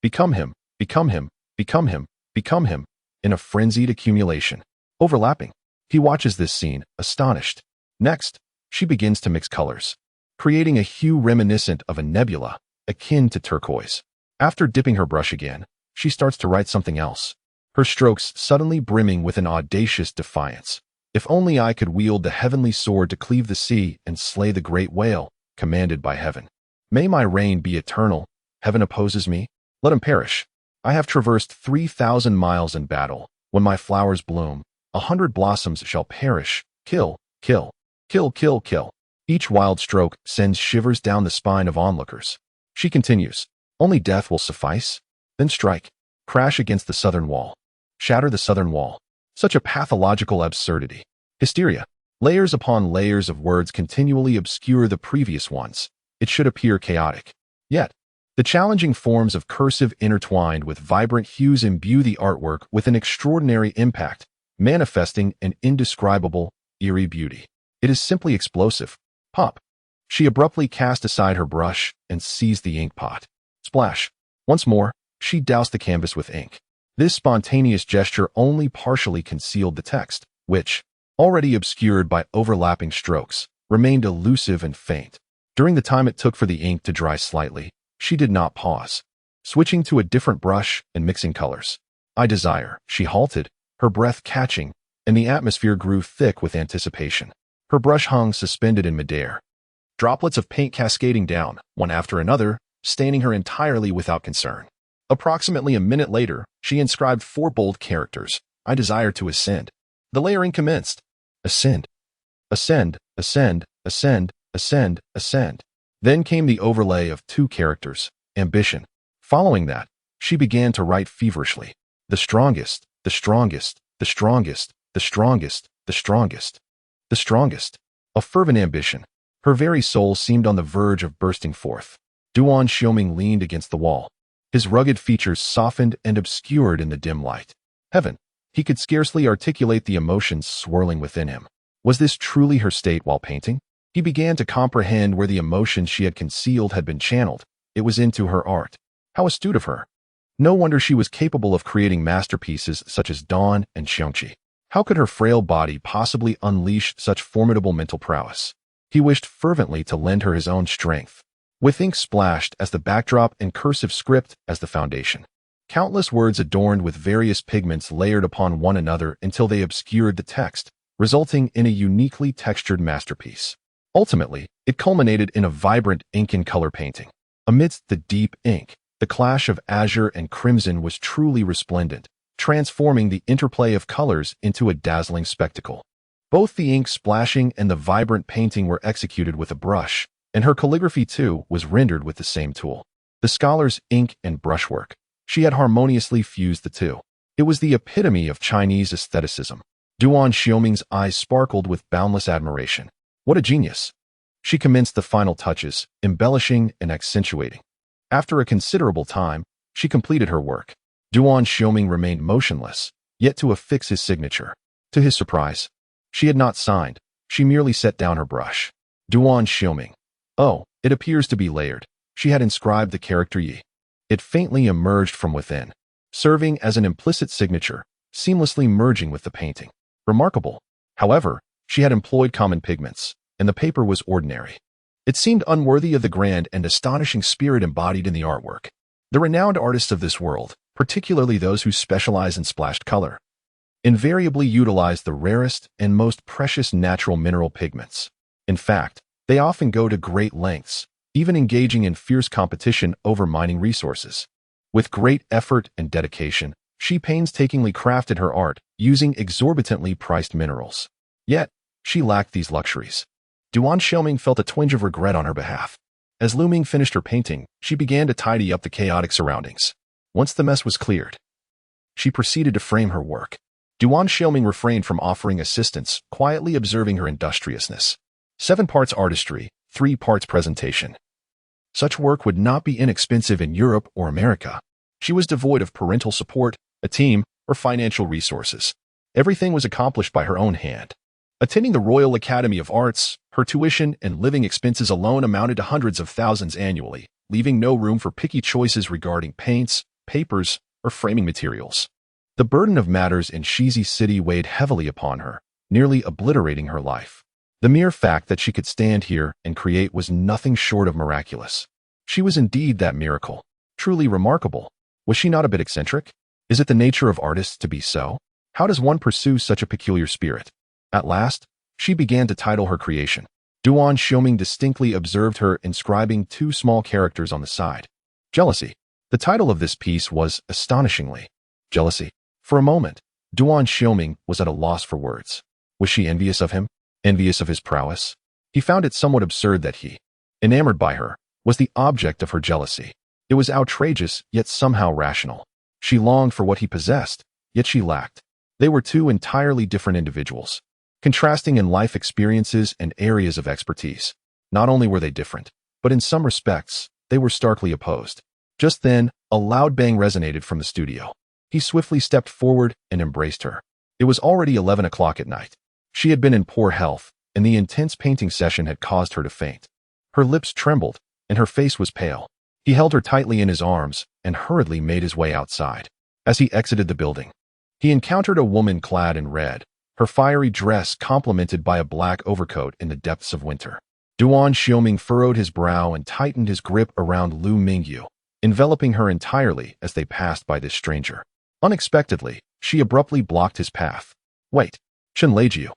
Become him, become him, become him, become him, in a frenzied accumulation. Overlapping. He watches this scene, astonished. Next, she begins to mix colors. creating a hue reminiscent of a nebula, akin to turquoise. After dipping her brush again, she starts to write something else, her strokes suddenly brimming with an audacious defiance. If only I could wield the heavenly sword to cleave the sea and slay the great whale, commanded by heaven. May my reign be eternal. Heaven opposes me. Let him perish. I have traversed 3,000 miles in battle. When my flowers bloom, 100 blossoms shall perish. Kill, kill, kill, kill, kill. Each wild stroke sends shivers down the spine of onlookers. She continues. Only death will suffice. Then strike. Crash against the southern wall. Shatter the southern wall. Such a pathological absurdity. Hysteria. Layers upon layers of words continually obscure the previous ones. It should appear chaotic. Yet, the challenging forms of cursive intertwined with vibrant hues imbue the artwork with an extraordinary impact, manifesting an indescribable, eerie beauty. It is simply explosive. Pop. She abruptly cast aside her brush and seized the ink pot. Splash. Once more, she doused the canvas with ink. This spontaneous gesture only partially concealed the text, which, already obscured by overlapping strokes, remained elusive and faint. During the time it took for the ink to dry slightly, she did not pause. Switching to a different brush and mixing colors. I desire. She halted, her breath catching, and the atmosphere grew thick with anticipation. Her brush hung suspended in midair. Droplets of paint cascading down, one after another, staining her entirely without concern. Approximately a minute later, she inscribed 4 bold characters. I desire to ascend. The layering commenced. Ascend. Ascend, ascend, ascend, ascend, ascend. Then came the overlay of 2 characters, ambition. Following that, she began to write feverishly. The strongest, the strongest, the strongest, the strongest, the strongest, the strongest. A fervent ambition. Her very soul seemed on the verge of bursting forth. Duan Xiuming leaned against the wall. His rugged features softened and obscured in the dim light. Heaven. He could scarcely articulate the emotions swirling within him. Was this truly her state while painting? He began to comprehend where the emotions she had concealed had been channeled. It was into her art. How astute of her. No wonder she was capable of creating masterpieces such as Duan and Xiuming. How could her frail body possibly unleash such formidable mental prowess? He wished fervently to lend her his own strength. With ink splashed as the backdrop and cursive script as the foundation. Countless words adorned with various pigments layered upon one another until they obscured the text, resulting in a uniquely textured masterpiece. Ultimately, it culminated in a vibrant ink and color painting. Amidst the deep ink, the clash of azure and crimson was truly resplendent, transforming the interplay of colors into a dazzling spectacle. Both the ink splashing and the vibrant painting were executed with a brush, and her calligraphy, too, was rendered with the same tool. The scholar's ink and brushwork. She had harmoniously fused the two. It was the epitome of Chinese aestheticism. Duan Xiuming's eyes sparkled with boundless admiration. What a genius! She commenced the final touches, embellishing and accentuating. After a considerable time, she completed her work. Duan Xiuming remained motionless, yet to affix his signature. To his surprise, she had not signed. She merely set down her brush. Duan Xiuming. Oh, it appears to be layered. She had inscribed the character Yi. It faintly emerged from within, serving as an implicit signature, seamlessly merging with the painting. Remarkable. However, she had employed common pigments, and the paper was ordinary. It seemed unworthy of the grand and astonishing spirit embodied in the artwork. The renowned artists of this world, particularly those who specialize in splashed color, invariably utilize the rarest and most precious natural mineral pigments. In fact, they often go to great lengths, even engaging in fierce competition over mining resources. With great effort and dedication, she painstakingly crafted her art using exorbitantly priced minerals. Yet, she lacked these luxuries. Duan Xiuming felt a twinge of regret on her behalf. As Lu Ming finished her painting, she began to tidy up the chaotic surroundings. Once the mess was cleared, she proceeded to frame her work. Duan Xiuming refrained from offering assistance, quietly observing her industriousness. 7 parts artistry, 3 parts presentation. Such work would not be inexpensive in Europe or America. She was devoid of parental support, a team, or financial resources. Everything was accomplished by her own hand. Attending the Royal Academy of Arts, her tuition and living expenses alone amounted to hundreds of thousands annually, leaving no room for picky choices regarding paints, papers, or framing materials. The burden of matters in Shizi City weighed heavily upon her, nearly obliterating her life. The mere fact that she could stand here and create was nothing short of miraculous. She was indeed that miracle. Truly remarkable. Was she not a bit eccentric? Is it the nature of artists to be so? How does one pursue such a peculiar spirit? At last, she began to title her creation. Duan Xiuming distinctly observed her inscribing 2 small characters on the side. Jealousy. The title of this piece was, astonishingly, Jealousy. For a moment, Duan Xiuming was at a loss for words. Was she envious of him? Envious of his prowess? He found it somewhat absurd that he, enamored by her, was the object of her jealousy. It was outrageous, yet somehow rational. She longed for what he possessed, yet she lacked. They were 2 entirely different individuals, contrasting in life experiences and areas of expertise. Not only were they different, but in some respects, they were starkly opposed. Just then, a loud bang resonated from the studio. He swiftly stepped forward and embraced her. It was already 11 o'clock at night. She had been in poor health, and the intense painting session had caused her to faint. Her lips trembled, and her face was pale. He held her tightly in his arms and hurriedly made his way outside. As he exited the building, he encountered a woman clad in red, her fiery dress complemented by a black overcoat in the depths of winter. Duan Xiuming furrowed his brow and tightened his grip around Lu Mingyu, enveloping her entirely as they passed by this stranger. Unexpectedly, she abruptly blocked his path. Wait, Chen Leijiu,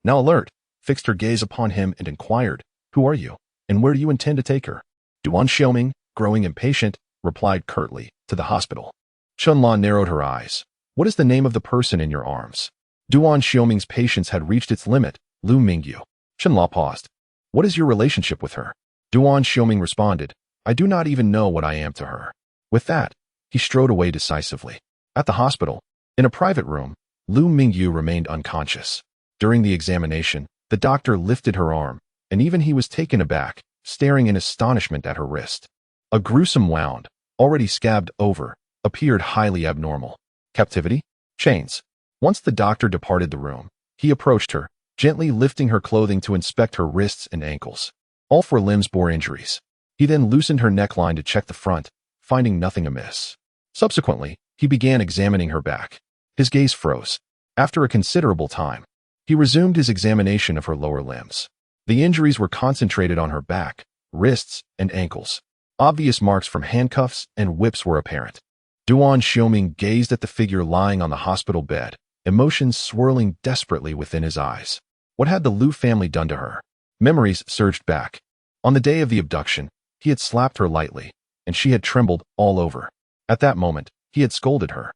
now alert, fixed her gaze upon him and inquired, Who are you, and where do you intend to take her? Duan Xiuming, growing impatient, replied curtly, To the hospital. Chunla narrowed her eyes. What is the name of the person in your arms? Duan Xiuming's patience had reached its limit. Lu Mingyu. Chunla paused. What is your relationship with her? Duan Xiuming responded, I do not even know what I am to her. With that, he strode away decisively. At the hospital, in a private room, Lu Mingyu remained unconscious. During the examination, the doctor lifted her arm, and even he was taken aback, staring in astonishment at her wrist. A gruesome wound, already scabbed over, appeared highly abnormal. Captivity? Chains. Once the doctor departed the room, he approached her, gently lifting her clothing to inspect her wrists and ankles. All 4 limbs bore injuries. He then loosened her neckline to check the front, finding nothing amiss. Subsequently, he began examining her back. His gaze froze. After a considerable time, he resumed his examination of her lower limbs. The injuries were concentrated on her back, wrists, and ankles. Obvious marks from handcuffs and whips were apparent. Duan Xiuming gazed at the figure lying on the hospital bed, emotions swirling desperately within his eyes. What had the Lu family done to her? Memories surged back. On the day of the abduction, he had slapped her lightly, and she had trembled all over. At that moment, he had scolded her.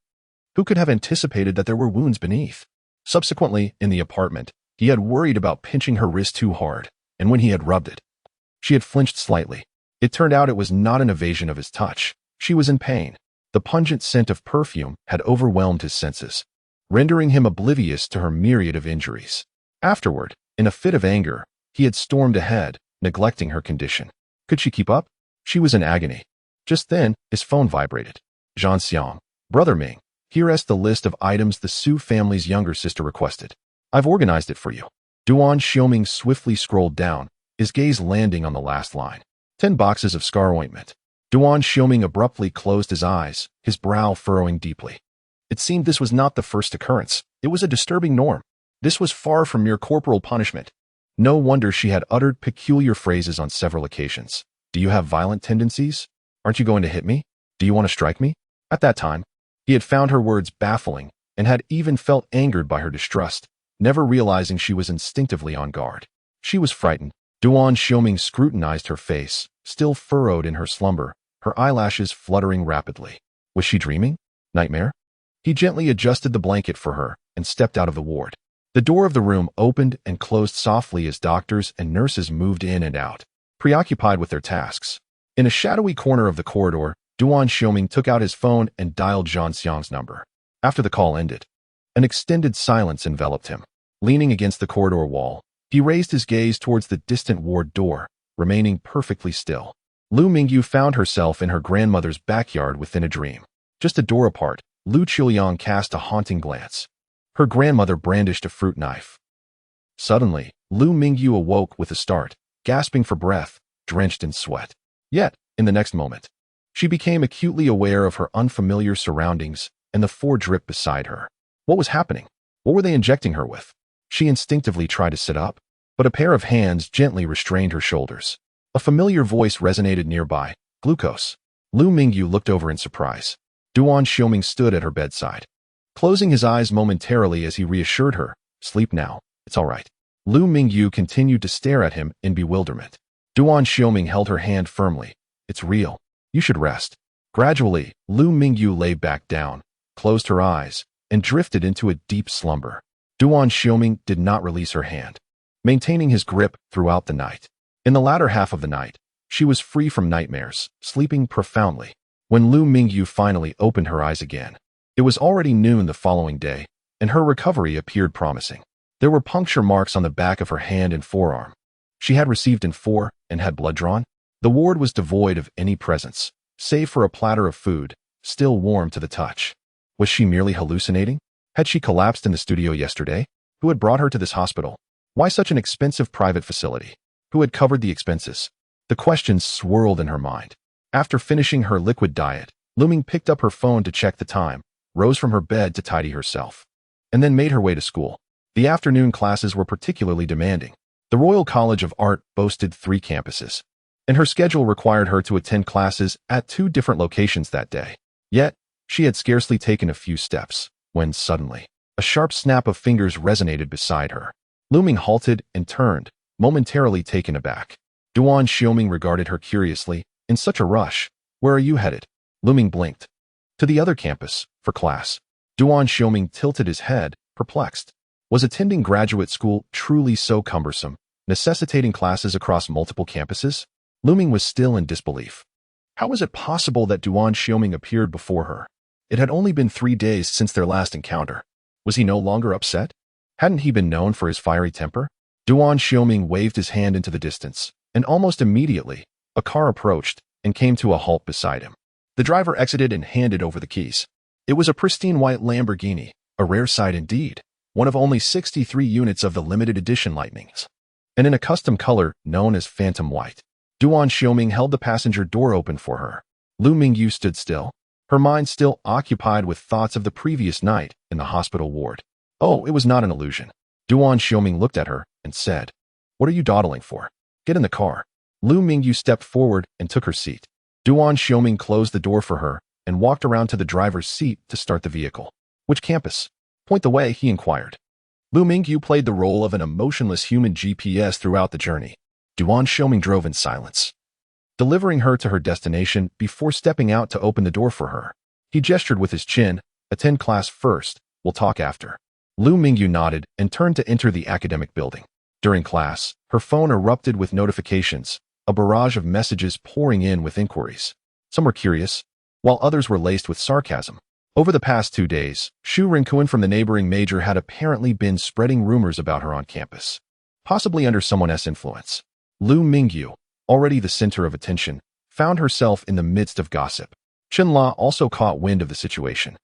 Who could have anticipated that there were wounds beneath? Subsequently, in the apartment, he had worried about pinching her wrist too hard, and when he had rubbed it, she had flinched slightly. It turned out it was not an evasion of his touch. She was in pain. The pungent scent of perfume had overwhelmed his senses, rendering him oblivious to her myriad of injuries. Afterward, in a fit of anger, he had stormed ahead, neglecting her condition. Could she keep up? She was in agony. Just then, his phone vibrated. Zhanxiang, Brother Ming, here's the list of items the Su family's younger sister requested. I've organized it for you. Duan Xiuming swiftly scrolled down, his gaze landing on the last line. 10 boxes of scar ointment. Duan Xiuming abruptly closed his eyes, his brow furrowing deeply. It seemed this was not the first occurrence. It was a disturbing norm. This was far from mere corporal punishment. No wonder she had uttered peculiar phrases on several occasions. Do you have violent tendencies? Aren't you going to hit me? Do you want to strike me? At that time, he had found her words baffling and had even felt angered by her distrust, never realizing she was instinctively on guard. She was frightened. Duan Xiuming scrutinized her face, still furrowed in her slumber, her eyelashes fluttering rapidly. Was she dreaming? Nightmare? He gently adjusted the blanket for her and stepped out of the ward. The door of the room opened and closed softly as doctors and nurses moved in and out, preoccupied with their tasks. In a shadowy corner of the corridor, Duan Xiuming took out his phone and dialed Zhanxiang's number. After the call ended, an extended silence enveloped him. Leaning against the corridor wall, he raised his gaze towards the distant ward door, remaining perfectly still. Lu Mingyu found herself in her grandmother's backyard within a dream. Just a door apart, Lu Qiuliang cast a haunting glance. Her grandmother brandished a fruit knife. Suddenly, Lu Mingyu awoke with a start, gasping for breath, drenched in sweat. Yet, in the next moment, she became acutely aware of her unfamiliar surroundings and the 4 drip beside her. What was happening? What were they injecting her with? She instinctively tried to sit up. but a pair of hands gently restrained her shoulders. A familiar voice resonated nearby. Glucose. Lu Mingyu looked over in surprise. Duan Xiuming stood at her bedside, closing his eyes momentarily as he reassured her. Sleep now. It's all right. Lu Mingyu continued to stare at him in bewilderment. Duan Xiuming held her hand firmly. It's real. You should rest. Gradually, Lu Mingyu lay back down, closed her eyes, and drifted into a deep slumber. Duan Xiuming did not release her hand, maintaining his grip throughout the night. In the latter half of the night, she was free from nightmares, sleeping profoundly. When Lu Mingyu finally opened her eyes again, it was already noon the following day, and her recovery appeared promising. There were puncture marks on the back of her hand and forearm. She had received in 4 and had blood drawn. The ward was devoid of any presence, save for a platter of food, still warm to the touch. Was she merely hallucinating? Had she collapsed in the studio yesterday? Who had brought her to this hospital? Why such an expensive private facility? Who had covered the expenses? The questions swirled in her mind. After finishing her liquid diet, Lu Ming picked up her phone to check the time, rose from her bed to tidy herself, and then made her way to school. The afternoon classes were particularly demanding. The Royal College of Art boasted 3 campuses, and her schedule required her to attend classes at 2 different locations that day. Yet, she had scarcely taken a few steps, when suddenly, a sharp snap of fingers resonated beside her. Lu Ming halted and turned, momentarily taken aback. Duan Xiuming regarded her curiously. In such a rush, where are you headed? Lu Ming blinked. To the other campus, for class. Duan Xiuming tilted his head, perplexed. Was attending graduate school truly so cumbersome, necessitating classes across multiple campuses? Lu Ming was still in disbelief. How was it possible that Duan Xiuming appeared before her? It had only been 3 days since their last encounter. Was he no longer upset? Hadn't he been known for his fiery temper? Duan Xiuming waved his hand into the distance, and almost immediately, a car approached and came to a halt beside him. The driver exited and handed over the keys. It was a pristine white Lamborghini, a rare sight indeed, one of only 63 units of the limited edition Lightnings, and in a custom color known as Phantom White. Duan Xiuming held the passenger door open for her. Lu Mingyu stood still, her mind still occupied with thoughts of the previous night in the hospital ward. Oh, it was not an illusion. Duan Xiuming looked at her and said, "What are you dawdling for? Get in the car." Lu Mingyu stepped forward and took her seat. Duan Xiuming closed the door for her and walked around to the driver's seat to start the vehicle. Which campus? Point the way, he inquired. Lu Mingyu played the role of an emotionless human GPS throughout the journey. Duan Xiuming drove in silence, delivering her to her destination before stepping out to open the door for her. He gestured with his chin. Attend class first, we'll talk after. Lu Mingyu nodded and turned to enter the academic building. During class, her phone erupted with notifications, a barrage of messages pouring in with inquiries. Some were curious, while others were laced with sarcasm. Over the past 2 days, Xu Rinkuan from the neighboring major had apparently been spreading rumors about her on campus, possibly under someone's influence. Lu Mingyu, already the center of attention, found herself in the midst of gossip. Chenla also caught wind of the situation,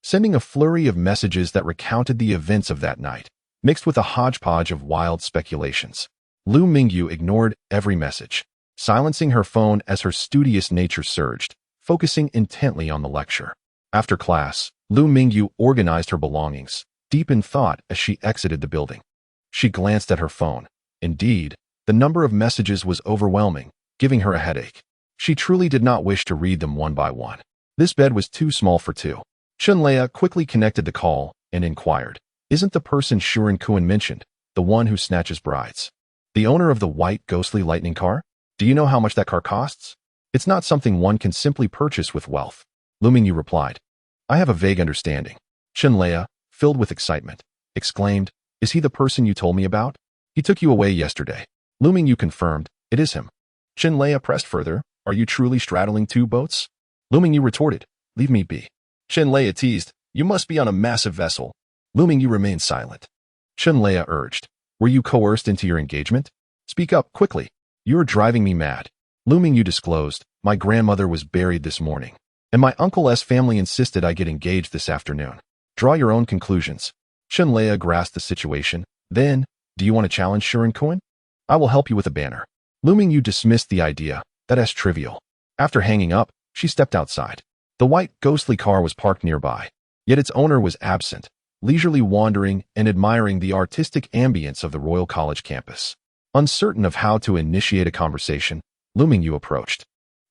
sending a flurry of messages that recounted the events of that night, mixed with a hodgepodge of wild speculations. Lu Mingyu ignored every message, silencing her phone as her studious nature surged, focusing intently on the lecture. After class, Lu Mingyu organized her belongings, deep in thought as she exited the building. She glanced at her phone. Indeed, the number of messages was overwhelming, giving her a headache. She truly did not wish to read them one by one. This bed was too small for 2. Chunlea quickly connected the call and inquired, "Isn't the person Shuren Kuan mentioned, the one who snatches brides? The owner of the white ghostly lightning car? Do you know how much that car costs? It's not something one can simply purchase with wealth." Lu Mingyu replied, "I have a vague understanding." Chunlea, filled with excitement, exclaimed, "Is he the person you told me about? He took you away yesterday." Lu Mingyu confirmed, "It is him." Chunlea pressed further, "Are you truly straddling 2 boats?" Lu Mingyu retorted, "Leave me be." Chunlea teased, "You must be on a massive vessel." Lu Mingyu remained silent. Chunlea urged, "Were you coerced into your engagement? Speak up, quickly. You're driving me mad." Lu Mingyu disclosed, "My grandmother was buried this morning, and my uncle's family insisted I get engaged this afternoon. Draw your own conclusions." Chunlea grasped the situation. "Then, do you want to challenge Shuren Kuan? I will help you with a banner." Lu Mingyu dismissed the idea. That's trivial. After hanging up, she stepped outside. The white, ghostly car was parked nearby, yet its owner was absent, leisurely wandering and admiring the artistic ambience of the Royal College campus. Uncertain of how to initiate a conversation, Lu Mingyu approached.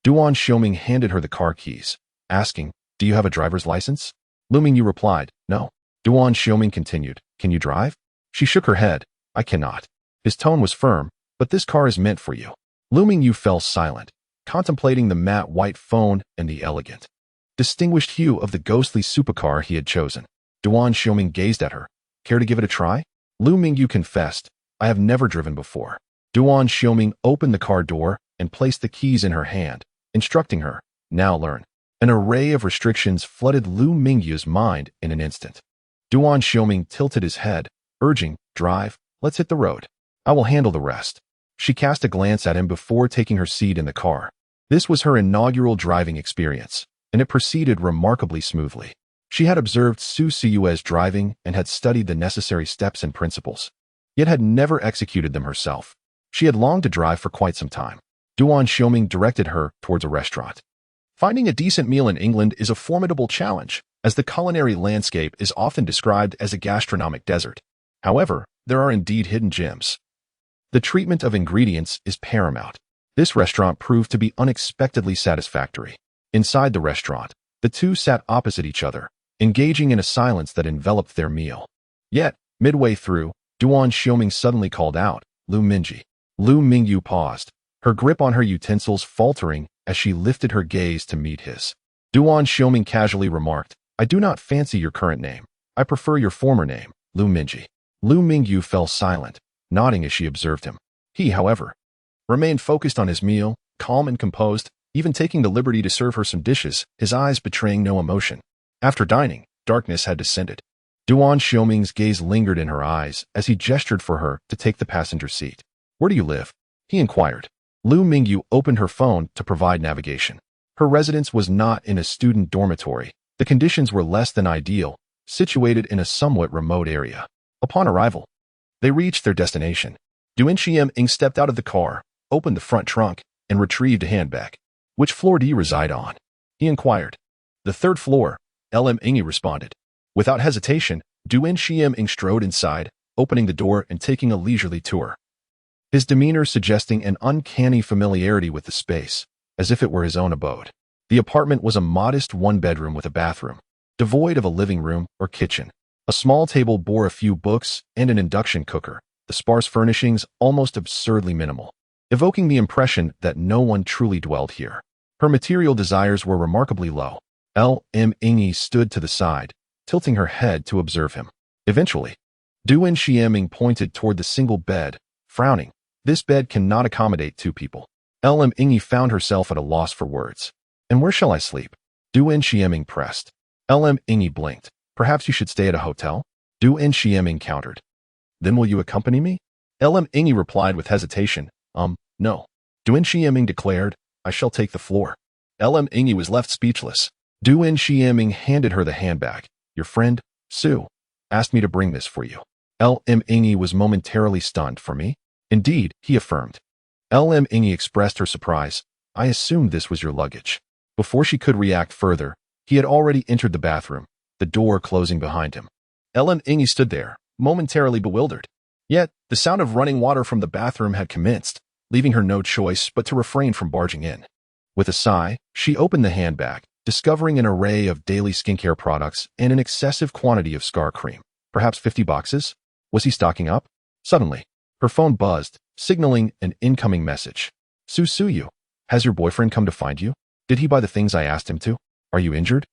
Duan Xiuming handed her the car keys, asking, "Do you have a driver's license?" Lu Mingyu replied, "No." Duan Xiuming continued, "Can you drive?" She shook her head, "I cannot." His tone was firm, "But this car is meant for you." Lu Mingyu fell silent, contemplating the matte white phone and the elegant, distinguished hue of the ghostly supercar he had chosen. Duan Xiuming gazed at her. "Care to give it a try?" Lu Mingyu confessed, "I have never driven before." Duan Xiuming opened the car door and placed the keys in her hand, instructing her, "Now learn." An array of restrictions flooded Lu Mingyu's mind in an instant. Duan Xiuming tilted his head, urging, "Drive, let's hit the road. I will handle the rest." She cast a glance at him before taking her seat in the car. This was her inaugural driving experience, and it proceeded remarkably smoothly. She had observed Su Siyue's driving and had studied the necessary steps and principles, yet had never executed them herself. She had longed to drive for quite some time. Duan Xiuming directed her towards a restaurant. Finding a decent meal in England is a formidable challenge, as the culinary landscape is often described as a gastronomic desert. However, there are indeed hidden gems. The treatment of ingredients is paramount. This restaurant proved to be unexpectedly satisfactory. Inside the restaurant, the two sat opposite each other, engaging in a silence that enveloped their meal. Yet, midway through, Duan Xiuming suddenly called out, "Lu Mingyu." Lu Mingyu paused, her grip on her utensils faltering as she lifted her gaze to meet his. Duan Xiuming casually remarked, "I do not fancy your current name. I prefer your former name, Lu Mingyu." Lu Mingyu fell silent, nodding as she observed him. He, however, remained focused on his meal, calm and composed, even taking the liberty to serve her some dishes, his eyes betraying no emotion. After dining, darkness had descended. Duan Xiuming's gaze lingered in her eyes as he gestured for her to take the passenger seat. "Where do you live?" he inquired. Lu Mingyu opened her phone to provide navigation. Her residence was not in a student dormitory. The conditions were less than ideal, situated in a somewhat remote area. Upon arrival, they reached their destination. Duan Xiuming stepped out of the car, opened the front trunk, and retrieved a handbag. "Which floor do you reside on?" he inquired. "The third floor," Mingyu responded. Without hesitation, Duan Xiuming strode inside, opening the door and taking a leisurely tour, his demeanor suggesting an uncanny familiarity with the space, as if it were his own abode. The apartment was a modest one-bedroom with a bathroom, devoid of a living room or kitchen. A small table bore a few books and an induction cooker, the sparse furnishings almost absurdly minimal, evoking the impression that no one truly dwelled here. Her material desires were remarkably low. Mingyu stood to the side, tilting her head to observe him. Eventually, Duan Xiuming pointed toward the single bed, frowning. "This bed cannot accommodate two people." Mingyu found herself at a loss for words. "And where shall I sleep?" Duan Xiuming pressed. Mingyu blinked. "Perhaps you should stay at a hotel?" Duan Xiuming countered. "Then will you accompany me?" Mingyu replied with hesitation. No." Duan Xiuming declared, "I shall take the floor." Mingyu was left speechless. Duan Xiuming handed her the handbag. "Your friend, Su, asked me to bring this for you." Mingyu was momentarily stunned. "For me?" "Indeed," he affirmed. Mingyu expressed her surprise. "I assumed this was your luggage." Before she could react further, he had already entered the bathroom, the door closing behind him. Mingyu stood there, momentarily bewildered. Yet, the sound of running water from the bathroom had commenced, leaving her no choice but to refrain from barging in. With a sigh, she opened the handbag, discovering an array of daily skincare products and an excessive quantity of scar cream. Perhaps 50 boxes? Was he stocking up? Suddenly, her phone buzzed, signaling an incoming message. "Suyu, has your boyfriend come to find you? Did he buy the things I asked him to? Are you injured?"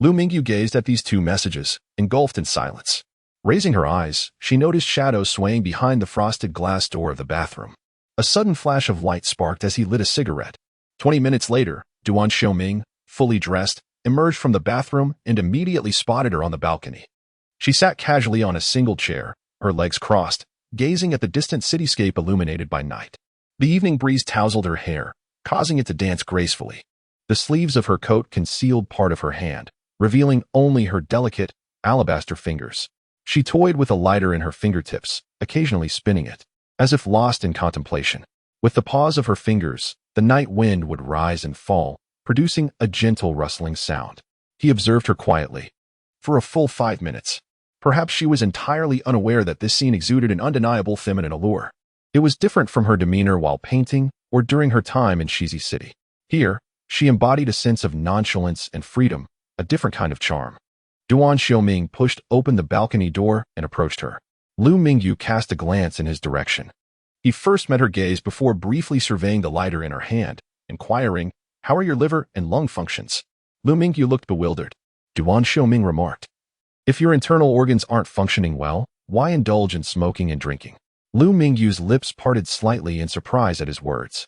Lu Mingyu gazed at these two messages, engulfed in silence. Raising her eyes, she noticed shadows swaying behind the frosted glass door of the bathroom. A sudden flash of light sparked as he lit a cigarette. 20 minutes later, Duan Xiuming, fully dressed, emerged from the bathroom and immediately spotted her on the balcony. She sat casually on a single chair, her legs crossed, gazing at the distant cityscape illuminated by night. The evening breeze tousled her hair, causing it to dance gracefully. The sleeves of her coat concealed part of her hand, revealing only her delicate, alabaster fingers. She toyed with a lighter in her fingertips, occasionally spinning it, as if lost in contemplation. With the pause of her fingers, the night wind would rise and fall, producing a gentle rustling sound. He observed her quietly. For a full 5 minutes. Perhaps she was entirely unaware that this scene exuded an undeniable feminine allure. It was different from her demeanor while painting or during her time in Shizi City. Here, she embodied a sense of nonchalance and freedom, a different kind of charm. Duan Xiuming pushed open the balcony door and approached her. Lu Mingyu cast a glance in his direction. He first met her gaze before briefly surveying the lighter in her hand, inquiring, "How are your liver and lung functions?" Lu Mingyu looked bewildered. Duan Xiuming remarked, "If your internal organs aren't functioning well, why indulge in smoking and drinking?" Lu Mingyu's lips parted slightly in surprise at his words.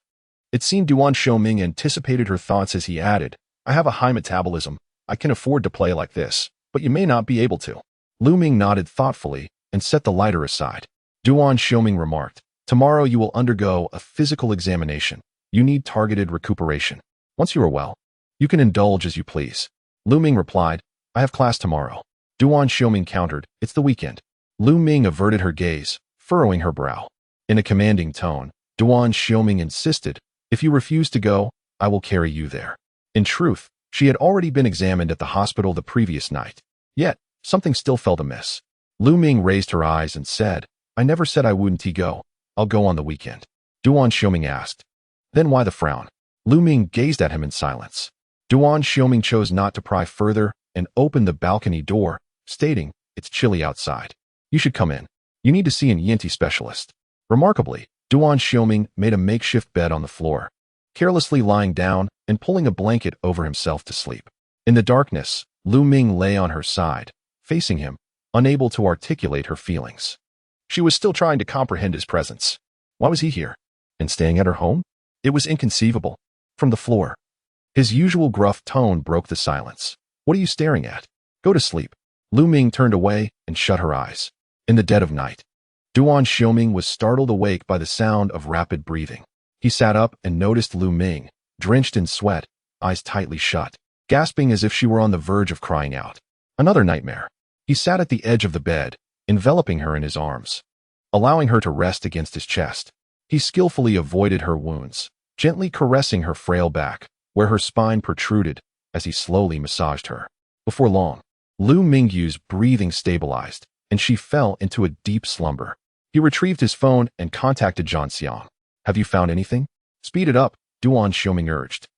It seemed Duan Xiuming anticipated her thoughts as he added, "I have a high metabolism. I can afford to play like this, but you may not be able to." Lu Ming nodded thoughtfully and set the lighter aside. Duan Xiuming remarked, "Tomorrow you will undergo a physical examination. You need targeted recuperation. Once you are well, you can indulge as you please." Lu Ming replied, "I have class tomorrow." Duan Xiuming countered, "It's the weekend." Lu Ming averted her gaze, furrowing her brow. In a commanding tone, Duan Xiuming insisted, "If you refuse to go, I will carry you there." In truth, she had already been examined at the hospital the previous night. Yet, something still felt amiss. Lu Ming raised her eyes and said, "I never said I wouldn't go. I'll go on the weekend." Duan Xiuming asked, "Then why the frown?" Lu Ming gazed at him in silence. Duan Xiuming chose not to pry further and opened the balcony door, stating, "It's chilly outside. You should come in. You need to see an ENT specialist." Remarkably, Duan Xiuming made a makeshift bed on the floor, carelessly lying down and pulling a blanket over himself to sleep. In the darkness, Lu Ming lay on her side, facing him, unable to articulate her feelings. She was still trying to comprehend his presence. Why was he here? And staying at her home? It was inconceivable. From the floor, his usual gruff tone broke the silence. "What are you staring at? Go to sleep." Lu Ming turned away and shut her eyes. In the dead of night, Duan Xiuming was startled awake by the sound of rapid breathing. He sat up and noticed Lu Ming, drenched in sweat, eyes tightly shut, gasping as if she were on the verge of crying out. Another nightmare. He sat at the edge of the bed, enveloping her in his arms, allowing her to rest against his chest. He skillfully avoided her wounds, gently caressing her frail back, where her spine protruded, as he slowly massaged her. Before long, Lu Mingyu's breathing stabilized, and she fell into a deep slumber. He retrieved his phone and contacted Zhan Xiang. "Have you found anything?" "Speed it up," Duan Xiuming urged.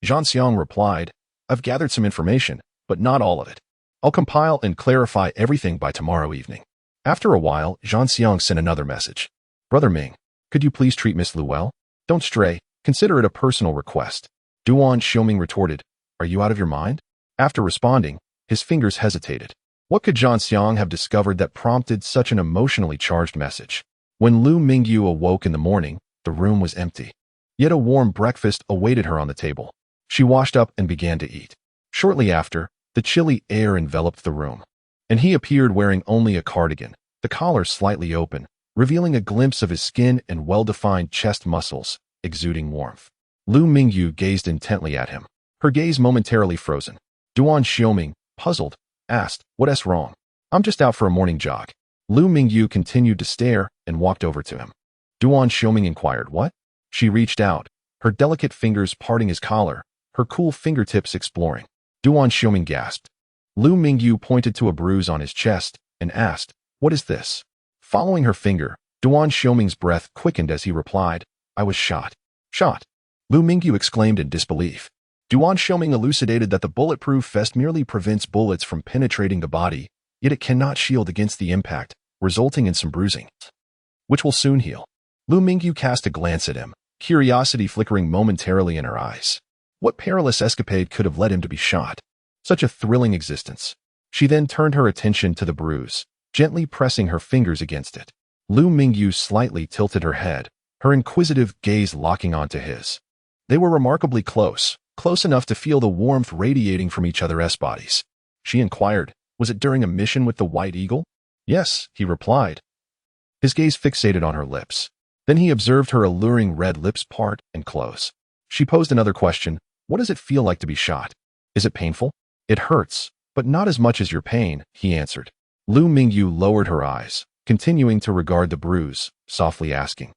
Zhan Xiang replied, "I've gathered some information, but not all of it. I'll compile and clarify everything by tomorrow evening." After a while, Zhan Xiang sent another message. "Brother Ming, could you please treat Miss Lu well? Don't stray. Consider it a personal request." Duan Xiuming retorted, "Are you out of your mind?" After responding, his fingers hesitated. What could Zhan Xiang have discovered that prompted such an emotionally charged message? When Lu Mingyu awoke in the morning, the room was empty. Yet a warm breakfast awaited her on the table. She washed up and began to eat. Shortly after, the chilly air enveloped the room, and he appeared wearing only a cardigan, the collar slightly open, revealing a glimpse of his skin and well-defined chest muscles, exuding warmth. Lu Mingyu gazed intently at him, her gaze momentarily frozen. Duan Xiuming, puzzled, asked, "What's wrong?" "I'm just out for a morning jog." Lu Mingyu continued to stare and walked over to him. Duan Xiuming inquired, "What?" She reached out, her delicate fingers parting his collar, her cool fingertips exploring. Duan Xiuming gasped. Lu Mingyu pointed to a bruise on his chest and asked, "What is this?" Following her finger, Duan Xiuming's breath quickened as he replied, "I was shot." "Shot?" Lu Mingyu exclaimed in disbelief. Duan Xiuming elucidated that the bulletproof vest merely prevents bullets from penetrating the body, yet it cannot shield against the impact, resulting in some bruising, which will soon heal. Lu Mingyu cast a glance at him, curiosity flickering momentarily in her eyes. What perilous escapade could have led him to be shot? Such a thrilling existence. She then turned her attention to the bruise, gently pressing her fingers against it. Lu Mingyu slightly tilted her head, her inquisitive gaze locking onto his. They were remarkably close enough to feel the warmth radiating from each other's bodies. She inquired, "Was it during a mission with the White Eagle?" "Yes," he replied. His gaze fixated on her lips. Then he observed her alluring red lips part and close. She posed another question, "What does it feel like to be shot? Is it painful?" "It hurts, but not as much as your pain," he answered. Lu Mingyu lowered her eyes, continuing to regard the bruise, softly asking,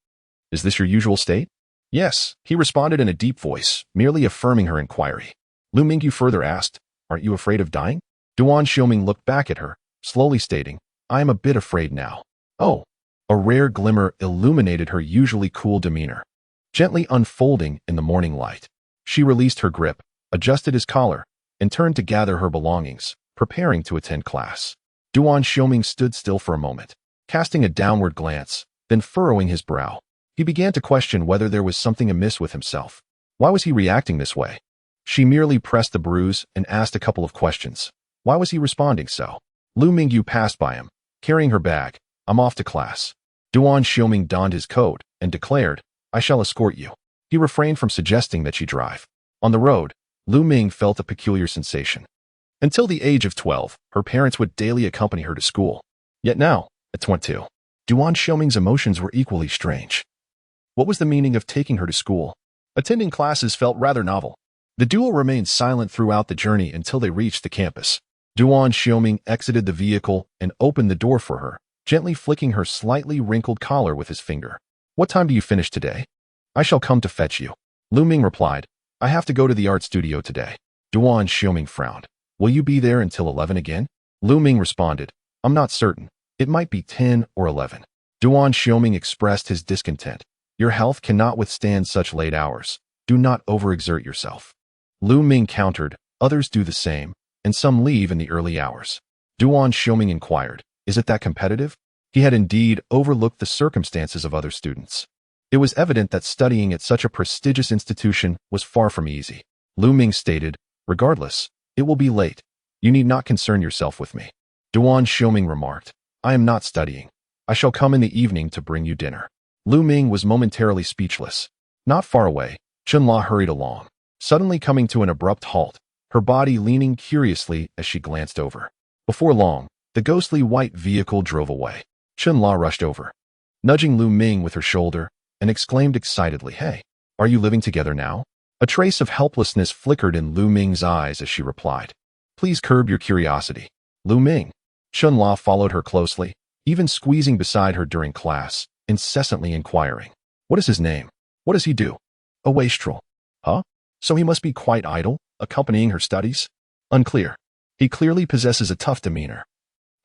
"Is this your usual state?" "Yes," he responded in a deep voice, merely affirming her inquiry. Lu Mingyu further asked, "Aren't you afraid of dying?" Duan Xiuming looked back at her, slowly stating, "I am a bit afraid now." "Oh, A rare glimmer illuminated her usually cool demeanor, gently unfolding in the morning light. She released her grip, adjusted his collar, and turned to gather her belongings, preparing to attend class. Duan Xiuming stood still for a moment, casting a downward glance, then furrowing his brow. He began to question whether there was something amiss with himself. Why was he reacting this way? She merely pressed the bruise and asked a couple of questions. Why was he responding so? Mingyu passed by him, carrying her bag. I'm off to class. Duan Xiuming donned his coat and declared, I shall escort you. He refrained from suggesting that she drive. On the road, Ming felt a peculiar sensation. Until the age of 12, her parents would daily accompany her to school. Yet now, at 22, Duan Xiuming's emotions were equally strange. What was the meaning of taking her to school? Attending classes felt rather novel. The duo remained silent throughout the journey until they reached the campus. Duan Xiuming exited the vehicle and opened the door for her, gently flicking her slightly wrinkled collar with his finger. What time do you finish today? I shall come to fetch you. Ming replied, I have to go to the art studio today. Duan Xiuming frowned. Will you be there until 11 again? Ming responded, I'm not certain. It might be 10 or 11. Duan Xiuming expressed his discontent. Your health cannot withstand such late hours. Do not overexert yourself. Ming countered, others do the same, and some leave in the early hours. Duan Xiuming inquired, is it that competitive? He had indeed overlooked the circumstances of other students. It was evident that studying at such a prestigious institution was far from easy. Ming stated, regardless, it will be late. You need not concern yourself with me. Duan Xiuming remarked, I am not studying. I shall come in the evening to bring you dinner. Ming was momentarily speechless. Not far away, Chunla hurried along, suddenly coming to an abrupt halt, her body leaning curiously as she glanced over. Before long, the ghostly white vehicle drove away. Chunla rushed over, nudging Ming with her shoulder, and exclaimed excitedly, Hey, are you living together now? A trace of helplessness flickered in Ming's eyes as she replied, Please curb your curiosity. Ming. Chunla followed her closely, even squeezing beside her during class, incessantly inquiring, What is his name? What does he do? A wastrel. Huh? So he must be quite idle, accompanying her studies? Unclear. He clearly possesses a tough demeanor.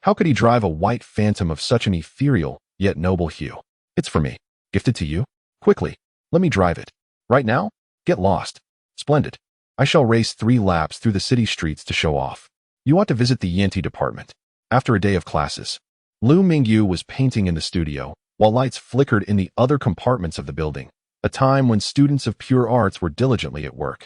How could he drive a white phantom of such an ethereal, yet noble hue? It's for me. Gifted to you? Quickly, let me drive it. Right now? Get lost. Splendid. I shall race 3 laps through the city streets to show off. You ought to visit the Yanti department. After a day of classes, Mingyu was painting in the studio, while lights flickered in the other compartments of the building, a time when students of pure arts were diligently at work.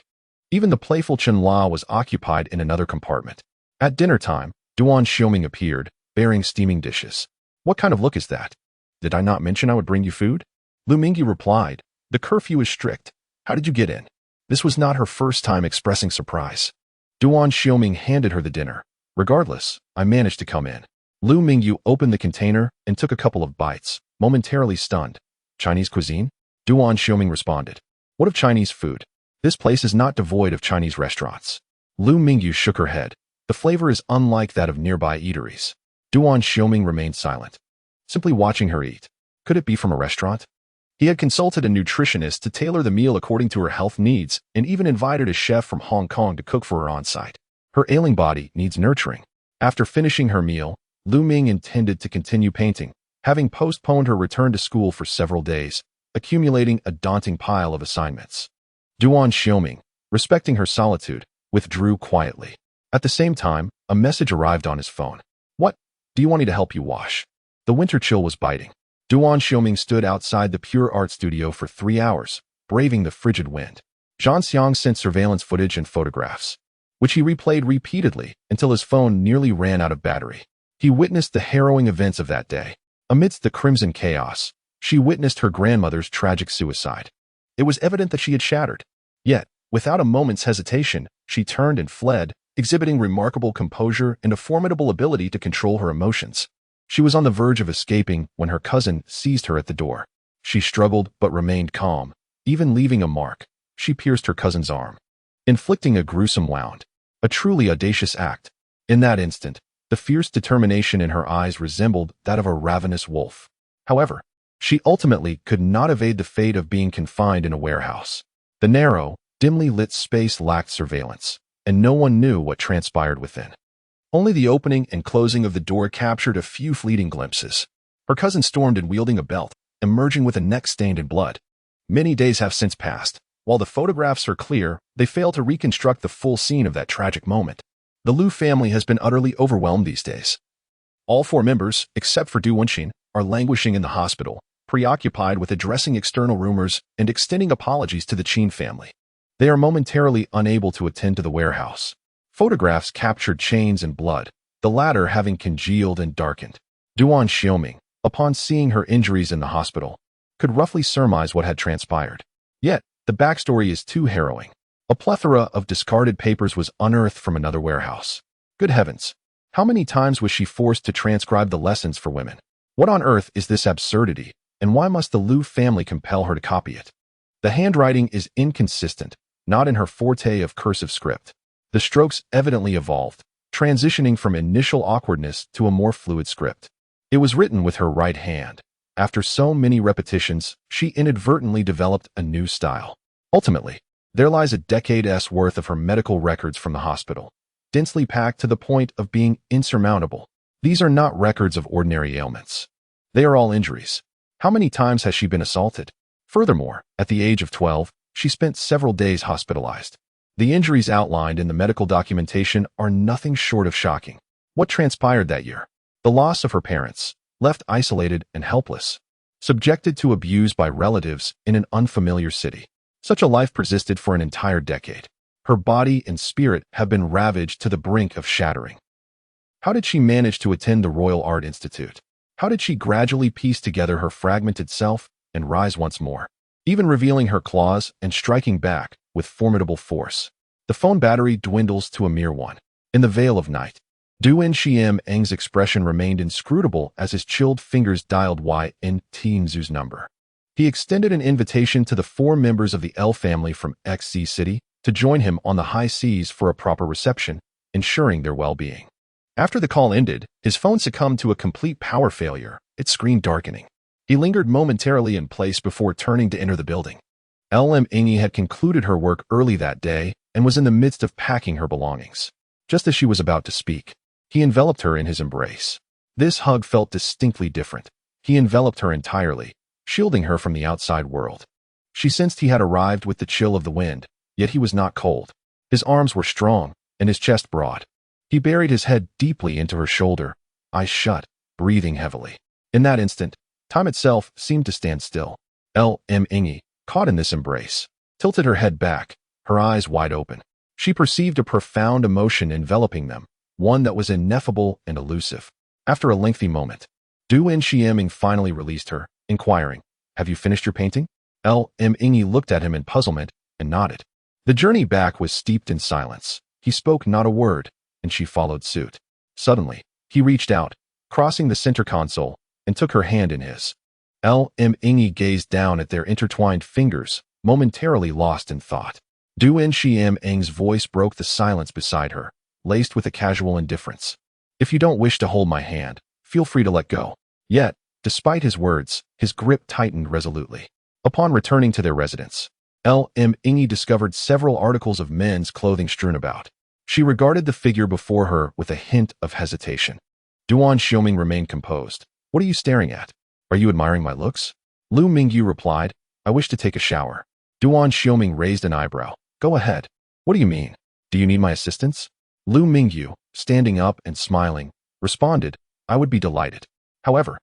Even the playful Chunla was occupied in another compartment. At dinner time, Duan Xiuming appeared, bearing steaming dishes. What kind of look is that? Did I not mention I would bring you food? Mingyu replied, the curfew is strict. How did you get in? This was not her first time expressing surprise. Duan Xiuming handed her the dinner. Regardless, I managed to come in. Mingyu opened the container and took a couple of bites, momentarily stunned. Chinese cuisine? Duan Xiuming responded. What of Chinese food? This place is not devoid of Chinese restaurants. Mingyu shook her head. The flavor is unlike that of nearby eateries. Duan Xiuming remained silent, simply watching her eat. Could it be from a restaurant? He had consulted a nutritionist to tailor the meal according to her health needs and even invited a chef from Hong Kong to cook for her on site. Her ailing body needs nurturing. After finishing her meal, Ming intended to continue painting, having postponed her return to school for several days, accumulating a daunting pile of assignments. Duan Xiuming, respecting her solitude, withdrew quietly. At the same time, a message arrived on his phone. What? Do you want me to help you wash? The winter chill was biting. Duan Xiuming stood outside the Pure Art studio for 3 hours, braving the frigid wind. Zhang Xiang sent surveillance footage and photographs, which he replayed repeatedly until his phone nearly ran out of battery. He witnessed the harrowing events of that day. Amidst the crimson chaos, she witnessed her grandmother's tragic suicide. It was evident that she had shattered. Yet, without a moment's hesitation, she turned and fled, exhibiting remarkable composure and a formidable ability to control her emotions. She was on the verge of escaping when her cousin seized her at the door. She struggled but remained calm. Even leaving a mark, she pierced her cousin's arm, inflicting a gruesome wound. A truly audacious act. In that instant, the fierce determination in her eyes resembled that of a ravenous wolf. However, she ultimately could not evade the fate of being confined in a warehouse. The narrow, dimly lit space lacked surveillance, and no one knew what transpired within. Only the opening and closing of the door captured a few fleeting glimpses. Her cousin stormed in wielding a belt, emerging with a neck stained in blood. Many days have since passed. While the photographs are clear, they fail to reconstruct the full scene of that tragic moment. The Liu family has been utterly overwhelmed these days. All 4 members, except for Duan Xiuming, are languishing in the hospital, preoccupied with addressing external rumors and extending apologies to the Qin family. They are momentarily unable to attend to the warehouse. Photographs captured chains and blood, the latter having congealed and darkened. Duan Xiuming, upon seeing her injuries in the hospital, could roughly surmise what had transpired. Yet, the backstory is too harrowing. A plethora of discarded papers was unearthed from another warehouse. Good heavens! How many times was she forced to transcribe the lessons for women? What on earth is this absurdity, and why must the Liu family compel her to copy it? The handwriting is inconsistent, not in her forte of cursive script. The strokes evidently evolved, transitioning from initial awkwardness to a more fluid script. It was written with her right hand. After so many repetitions, she inadvertently developed a new style. Ultimately, there lies a decade's worth of her medical records from the hospital, densely packed to the point of being insurmountable. These are not records of ordinary ailments. They are all injuries. How many times has she been assaulted? Furthermore, at the age of 12, she spent several days hospitalized. The injuries outlined in the medical documentation are nothing short of shocking. What transpired that year? The loss of her parents, left isolated and helpless, subjected to abuse by relatives in an unfamiliar city. Such a life persisted for an entire decade. Her body and spirit have been ravaged to the brink of shattering. How did she manage to attend the Royal Art Institute? How did she gradually piece together her fragmented self and rise once more, even revealing her claws and striking back with formidable force? The phone battery dwindles to a mere one. In the veil of night, Duan Xiuming's expression remained inscrutable as his chilled fingers dialed Yn Mingzu's number. He extended an invitation to the 4 members of the L family from XZ City to join him on the high seas for a proper reception, ensuring their well-being. After the call ended, his phone succumbed to a complete power failure, its screen darkening. He lingered momentarily in place before turning to enter the building. Mingyu had concluded her work early that day and was in the midst of packing her belongings. Just as she was about to speak, he enveloped her in his embrace. This hug felt distinctly different. He enveloped her entirely, shielding her from the outside world. She sensed he had arrived with the chill of the wind, yet he was not cold. His arms were strong, and his chest broad. He buried his head deeply into her shoulder, eyes shut, breathing heavily. In that instant, time itself seemed to stand still. Mingyu, caught in this embrace, tilted her head back, her eyes wide open. She perceived a profound emotion enveloping them, one that was ineffable and elusive. After a lengthy moment, Duan Xiuming finally released her, inquiring, "Have you finished your painting?" Mingyu looked at him in puzzlement and nodded. The journey back was steeped in silence. He spoke not a word, and she followed suit. Suddenly, he reached out, crossing the center console, and took her hand in his. Mingyu gazed down at their intertwined fingers, momentarily lost in thought. Duan Xiuming's voice broke the silence beside her, laced with a casual indifference. "If you don't wish to hold my hand, feel free to let go." Yet, despite his words, his grip tightened resolutely. Upon returning to their residence, Mingyu discovered several articles of men's clothing strewn about. She regarded the figure before her with a hint of hesitation. Duan Xiuming remained composed. "What are you staring at? Are you admiring my looks?" Liu Mingyu replied, "I wish to take a shower." Duan Xiuming raised an eyebrow. "Go ahead." "What do you mean? Do you need my assistance?" Liu Mingyu, standing up and smiling, responded, "I would be delighted. However,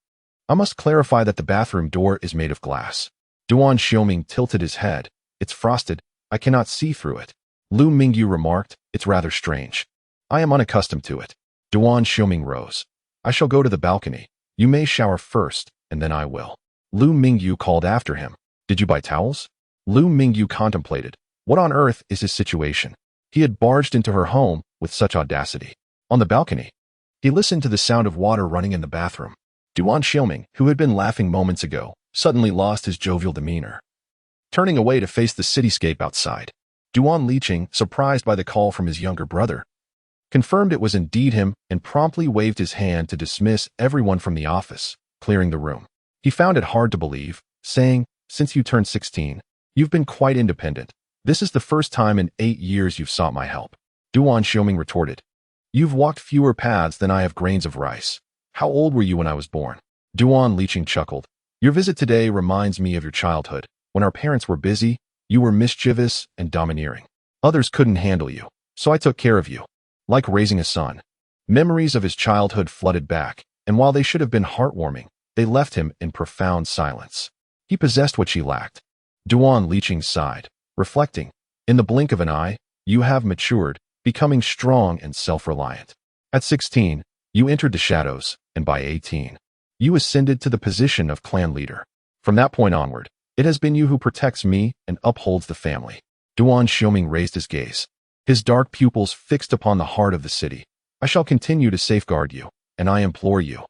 I must clarify that the bathroom door is made of glass." Duan Xiuming tilted his head. "It's frosted. I cannot see through it." Liu Mingyu remarked, "It's rather strange. I am unaccustomed to it." Duan Xiuming rose. "I shall go to the balcony. You may shower first, and then I will." Liu Mingyu called after him, "Did you buy towels?" Liu Mingyu contemplated. What on earth is his situation? He had barged into her home with such audacity. On the balcony, he listened to the sound of water running in the bathroom. Duan Xiuming, who had been laughing moments ago, suddenly lost his jovial demeanor, turning away to face the cityscape outside. Duan Liqing, surprised by the call from his younger brother, confirmed it was indeed him and promptly waved his hand to dismiss everyone from the office, clearing the room. He found it hard to believe, saying, "Since you turned 16, you've been quite independent. This is the first time in 8 years you've sought my help." Duan Xiuming retorted, "You've walked fewer paths than I have grains of rice. How old were you when I was born?" Duan Liqing chuckled. Your visit today reminds me of your childhood. When our parents were busy, you were mischievous and domineering. Others couldn't handle you, so I took care of you. Like raising a son. Memories of his childhood flooded back, and while they should have been heartwarming, they left him in profound silence. He possessed what she lacked. Duan Liqing sighed, reflecting, in the blink of an eye, you have matured, becoming strong and self-reliant. At 16, you entered the shadows, and by 18, you ascended to the position of clan leader. From that point onward, it has been you who protects me and upholds the family. Duan Xiuming raised his gaze, his dark pupils fixed upon the heart of the city. I shall continue to safeguard you, and I implore you.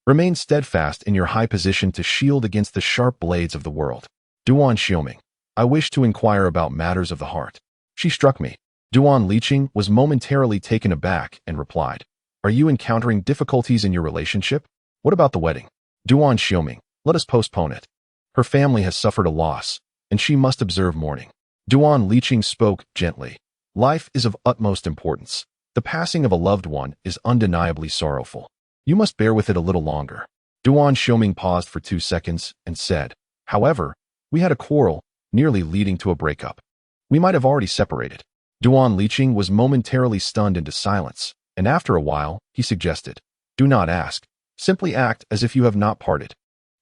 Remain steadfast in your high position to shield against the sharp blades of the world. Duan Xiuming, I wish to inquire about matters of the heart. She struck me. Duan Liqing was momentarily taken aback and replied, Are you encountering difficulties in your relationship? What about the wedding? Duan Xiuming, let us postpone it. Her family has suffered a loss, and she must observe mourning. Duan Liqing spoke gently. Life is of utmost importance. The passing of a loved one is undeniably sorrowful. You must bear with it a little longer. Duan Xiuming paused for 2 seconds and said, However, we had a quarrel, nearly leading to a breakup. We might have already separated. Duan Liqing was momentarily stunned into silence, and after a while, he suggested, Do not ask. Simply act as if you have not parted.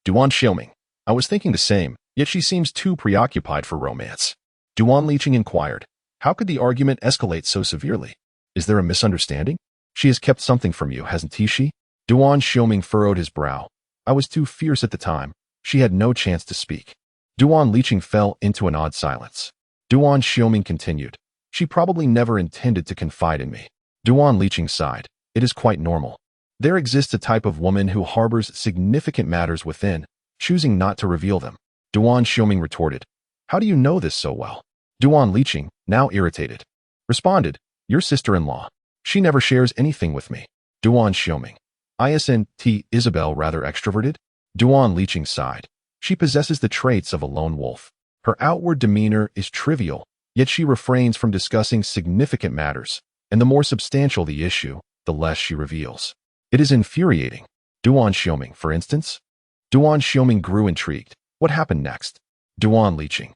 Duan Xiuming, I was thinking the same, yet she seems too preoccupied for romance. Duan Liqing inquired, How could the argument escalate so severely? Is there a misunderstanding? She has kept something from you, hasn't she? Duan Xiuming furrowed his brow. I was too fierce at the time. She had no chance to speak. Duan Liqing fell into an odd silence. Duan Xiuming continued. She probably never intended to confide in me. Duan Liqing sighed. It is quite normal. There exists a type of woman who harbors significant matters within, choosing not to reveal them. Duan Xiuming retorted. How do you know this so well? Duan Liqing, now irritated, responded, Your sister-in-law. She never shares anything with me. Duan Xiuming. Isn't Isabel rather extroverted? Duan Liqing sighed. She possesses the traits of a lone wolf. Her outward demeanor is trivial, yet she refrains from discussing significant matters, and the more substantial the issue, the less she reveals. It is infuriating. Duan Xiuming, for instance? Duan Xiuming grew intrigued. What happened next? Duan Liqing.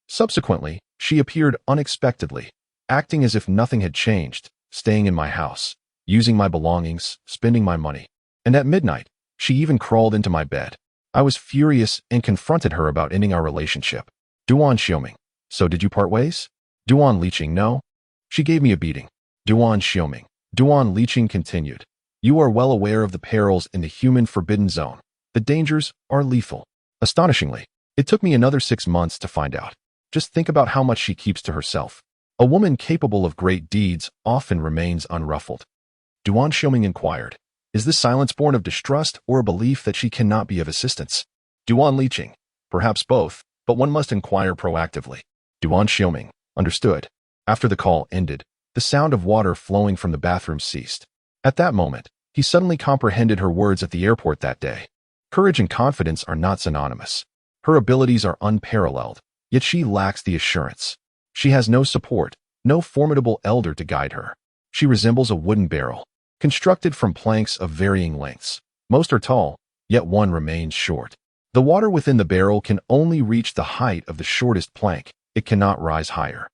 Subsequently, she appeared unexpectedly, acting as if nothing had changed, staying in my house, using my belongings, spending my money. And at midnight, she even crawled into my bed. I was furious and confronted her about ending our relationship. Duan Xiuming. So did you part ways? Duan Liqing. No. She gave me a beating. Duan Xiuming. Duan Liqing continued. You are well aware of the perils in the human forbidden zone. The dangers are lethal. Astonishingly, it took me another 6 months to find out. Just think about how much she keeps to herself. A woman capable of great deeds often remains unruffled. Duan Xiuming inquired, Is this silence born of distrust or a belief that she cannot be of assistance? Duan Liqing. Perhaps both, but one must inquire proactively. Duan Xiuming. Understood. After the call ended, the sound of water flowing from the bathroom ceased. At that moment, he suddenly comprehended her words at the airport that day. Courage and confidence are not synonymous. Her abilities are unparalleled, yet she lacks the assurance. She has no support, no formidable elder to guide her. She resembles a wooden barrel, constructed from planks of varying lengths. Most are tall, yet one remains short. The water within the barrel can only reach the height of the shortest plank. It cannot rise higher.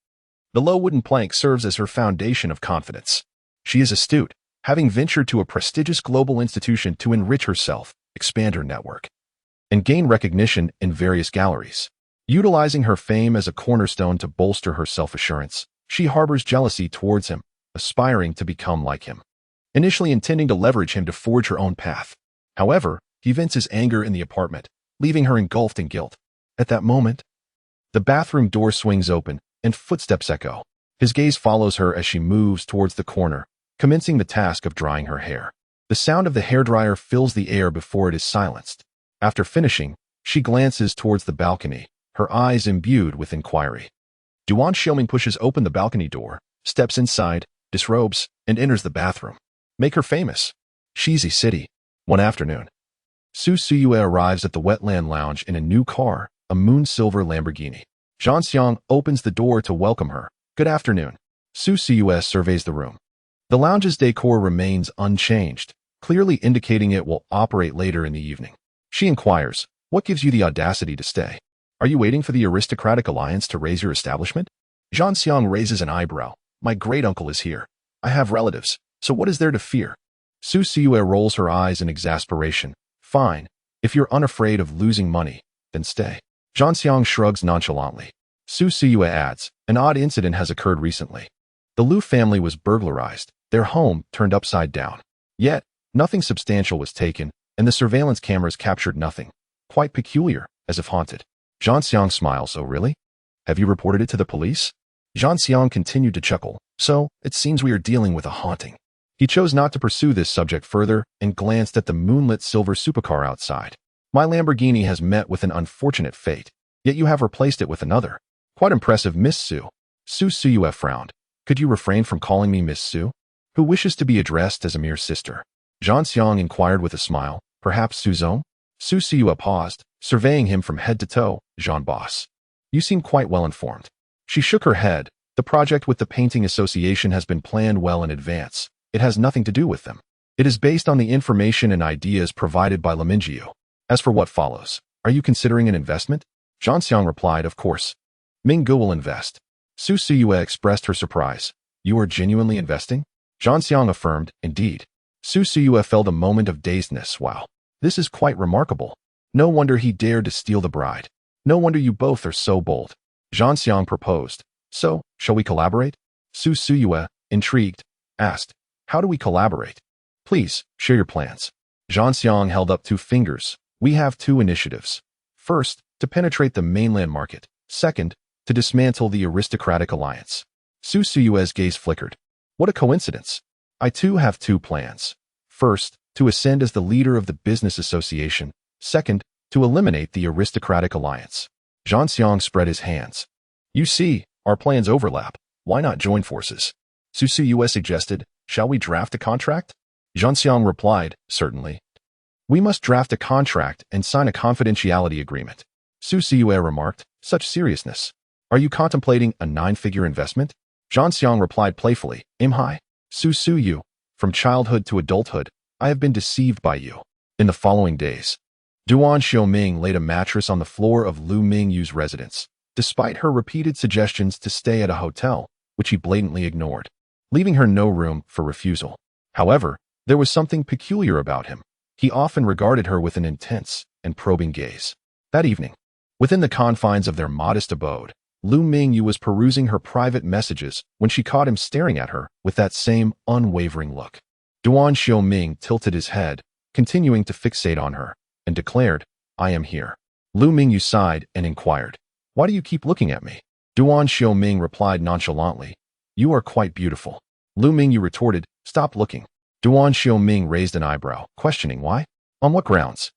The low wooden plank serves as her foundation of confidence. She is astute, having ventured to a prestigious global institution to enrich herself, expand her network, and gain recognition in various galleries. Utilizing her fame as a cornerstone to bolster her self-assurance, she harbors jealousy towards him, aspiring to become like him, initially intending to leverage him to forge her own path. However, he vents his anger in the apartment, leaving her engulfed in guilt. At that moment, the bathroom door swings open, and footsteps echo. His gaze follows her as she moves towards the corner, commencing the task of drying her hair. The sound of the hairdryer fills the air before it is silenced. After finishing, she glances towards the balcony, her eyes imbued with inquiry. Duan Xiuming pushes open the balcony door, steps inside, disrobes, and enters the bathroom. Make her famous. Shizi City. One afternoon, Su Suyue arrives at the wetland lounge in a new car, a moon-silver Lamborghini. Zhang Xiang opens the door to welcome her. Good afternoon. Su Suyue surveys the room. The lounge's decor remains unchanged, clearly indicating it will operate later in the evening. She inquires, what gives you the audacity to stay? Are you waiting for the aristocratic alliance to raise your establishment? Zhang Xiang raises an eyebrow. My great-uncle is here. I have relatives, so what is there to fear? Su Siyue rolls her eyes in exasperation. Fine. If you're unafraid of losing money, then stay. Zhang Xiang shrugs nonchalantly. Su Siyue adds, an odd incident has occurred recently. The Liu family was burglarized, their home turned upside down. Yet, nothing substantial was taken, and the surveillance cameras captured nothing. Quite peculiar, as if haunted. Zhang Xiang smiles. Oh really? Have you reported it to the police? Zhang Xiang continued to chuckle. So, it seems we are dealing with a haunting. He chose not to pursue this subject further and glanced at the moonlit silver supercar outside. My Lamborghini has met with an unfortunate fate, yet you have replaced it with another. Quite impressive, Miss Su. Su Siyue frowned. Could you refrain from calling me Miss Su? Who wishes to be addressed as a mere sister? Zhang Xiang inquired with a smile. Perhaps Suzong? Su Siyue paused, surveying him from head to toe. Jean Boss. You seem quite well informed. She shook her head. The project with the Painting Association has been planned well in advance. It has nothing to do with them. It is based on the information and ideas provided by Mingyu. As for what follows, are you considering an investment? Zhang Xiang replied, of course. Mingyu will invest. Su Siyue expressed her surprise. You are genuinely investing? Zhang Xiang affirmed, indeed. Su Siyue felt a moment of dazedness. Wow. This is quite remarkable. No wonder he dared to steal the bride. No wonder you both are so bold. Zhang Xiang proposed. So, shall we collaborate? Su Siyue, intrigued, asked. How do we collaborate? Please, share your plans. Zhang Xiang held up 2 fingers. We have 2 initiatives. First, to penetrate the mainland market. Second, to dismantle the aristocratic alliance. Su Siyue's gaze flickered. What a coincidence. I too have 2 plans. First, to ascend as the leader of the business association. Second, to eliminate the aristocratic alliance. Zhang Xiang spread his hands. You see, our plans overlap. Why not join forces? Su Siyue suggested. Shall we draft a contract? Zhang Xiang replied, certainly. We must draft a contract and sign a confidentiality agreement. Su Siyue remarked, such seriousness. Are you contemplating a 9-figure investment? Zhang Xiang replied playfully, aim high. Su Siyue, from childhood to adulthood, I have been deceived by you. In the following days, Duan Xiuming laid a mattress on the floor of Liu Mingyu's residence, despite her repeated suggestions to stay at a hotel, which he blatantly ignored, leaving her no room for refusal. However, there was something peculiar about him. He often regarded her with an intense and probing gaze. That evening, within the confines of their modest abode, Liu Mingyu was perusing her private messages when she caught him staring at her with that same unwavering look. Duan Xiuming tilted his head, continuing to fixate on her, and declared, I am here. Liu Mingyu sighed and inquired, why do you keep looking at me? Duan Xiuming replied nonchalantly, you are quite beautiful. Liu Mingyu retorted, stop looking. Duan Xiuming raised an eyebrow, questioning why? On what grounds?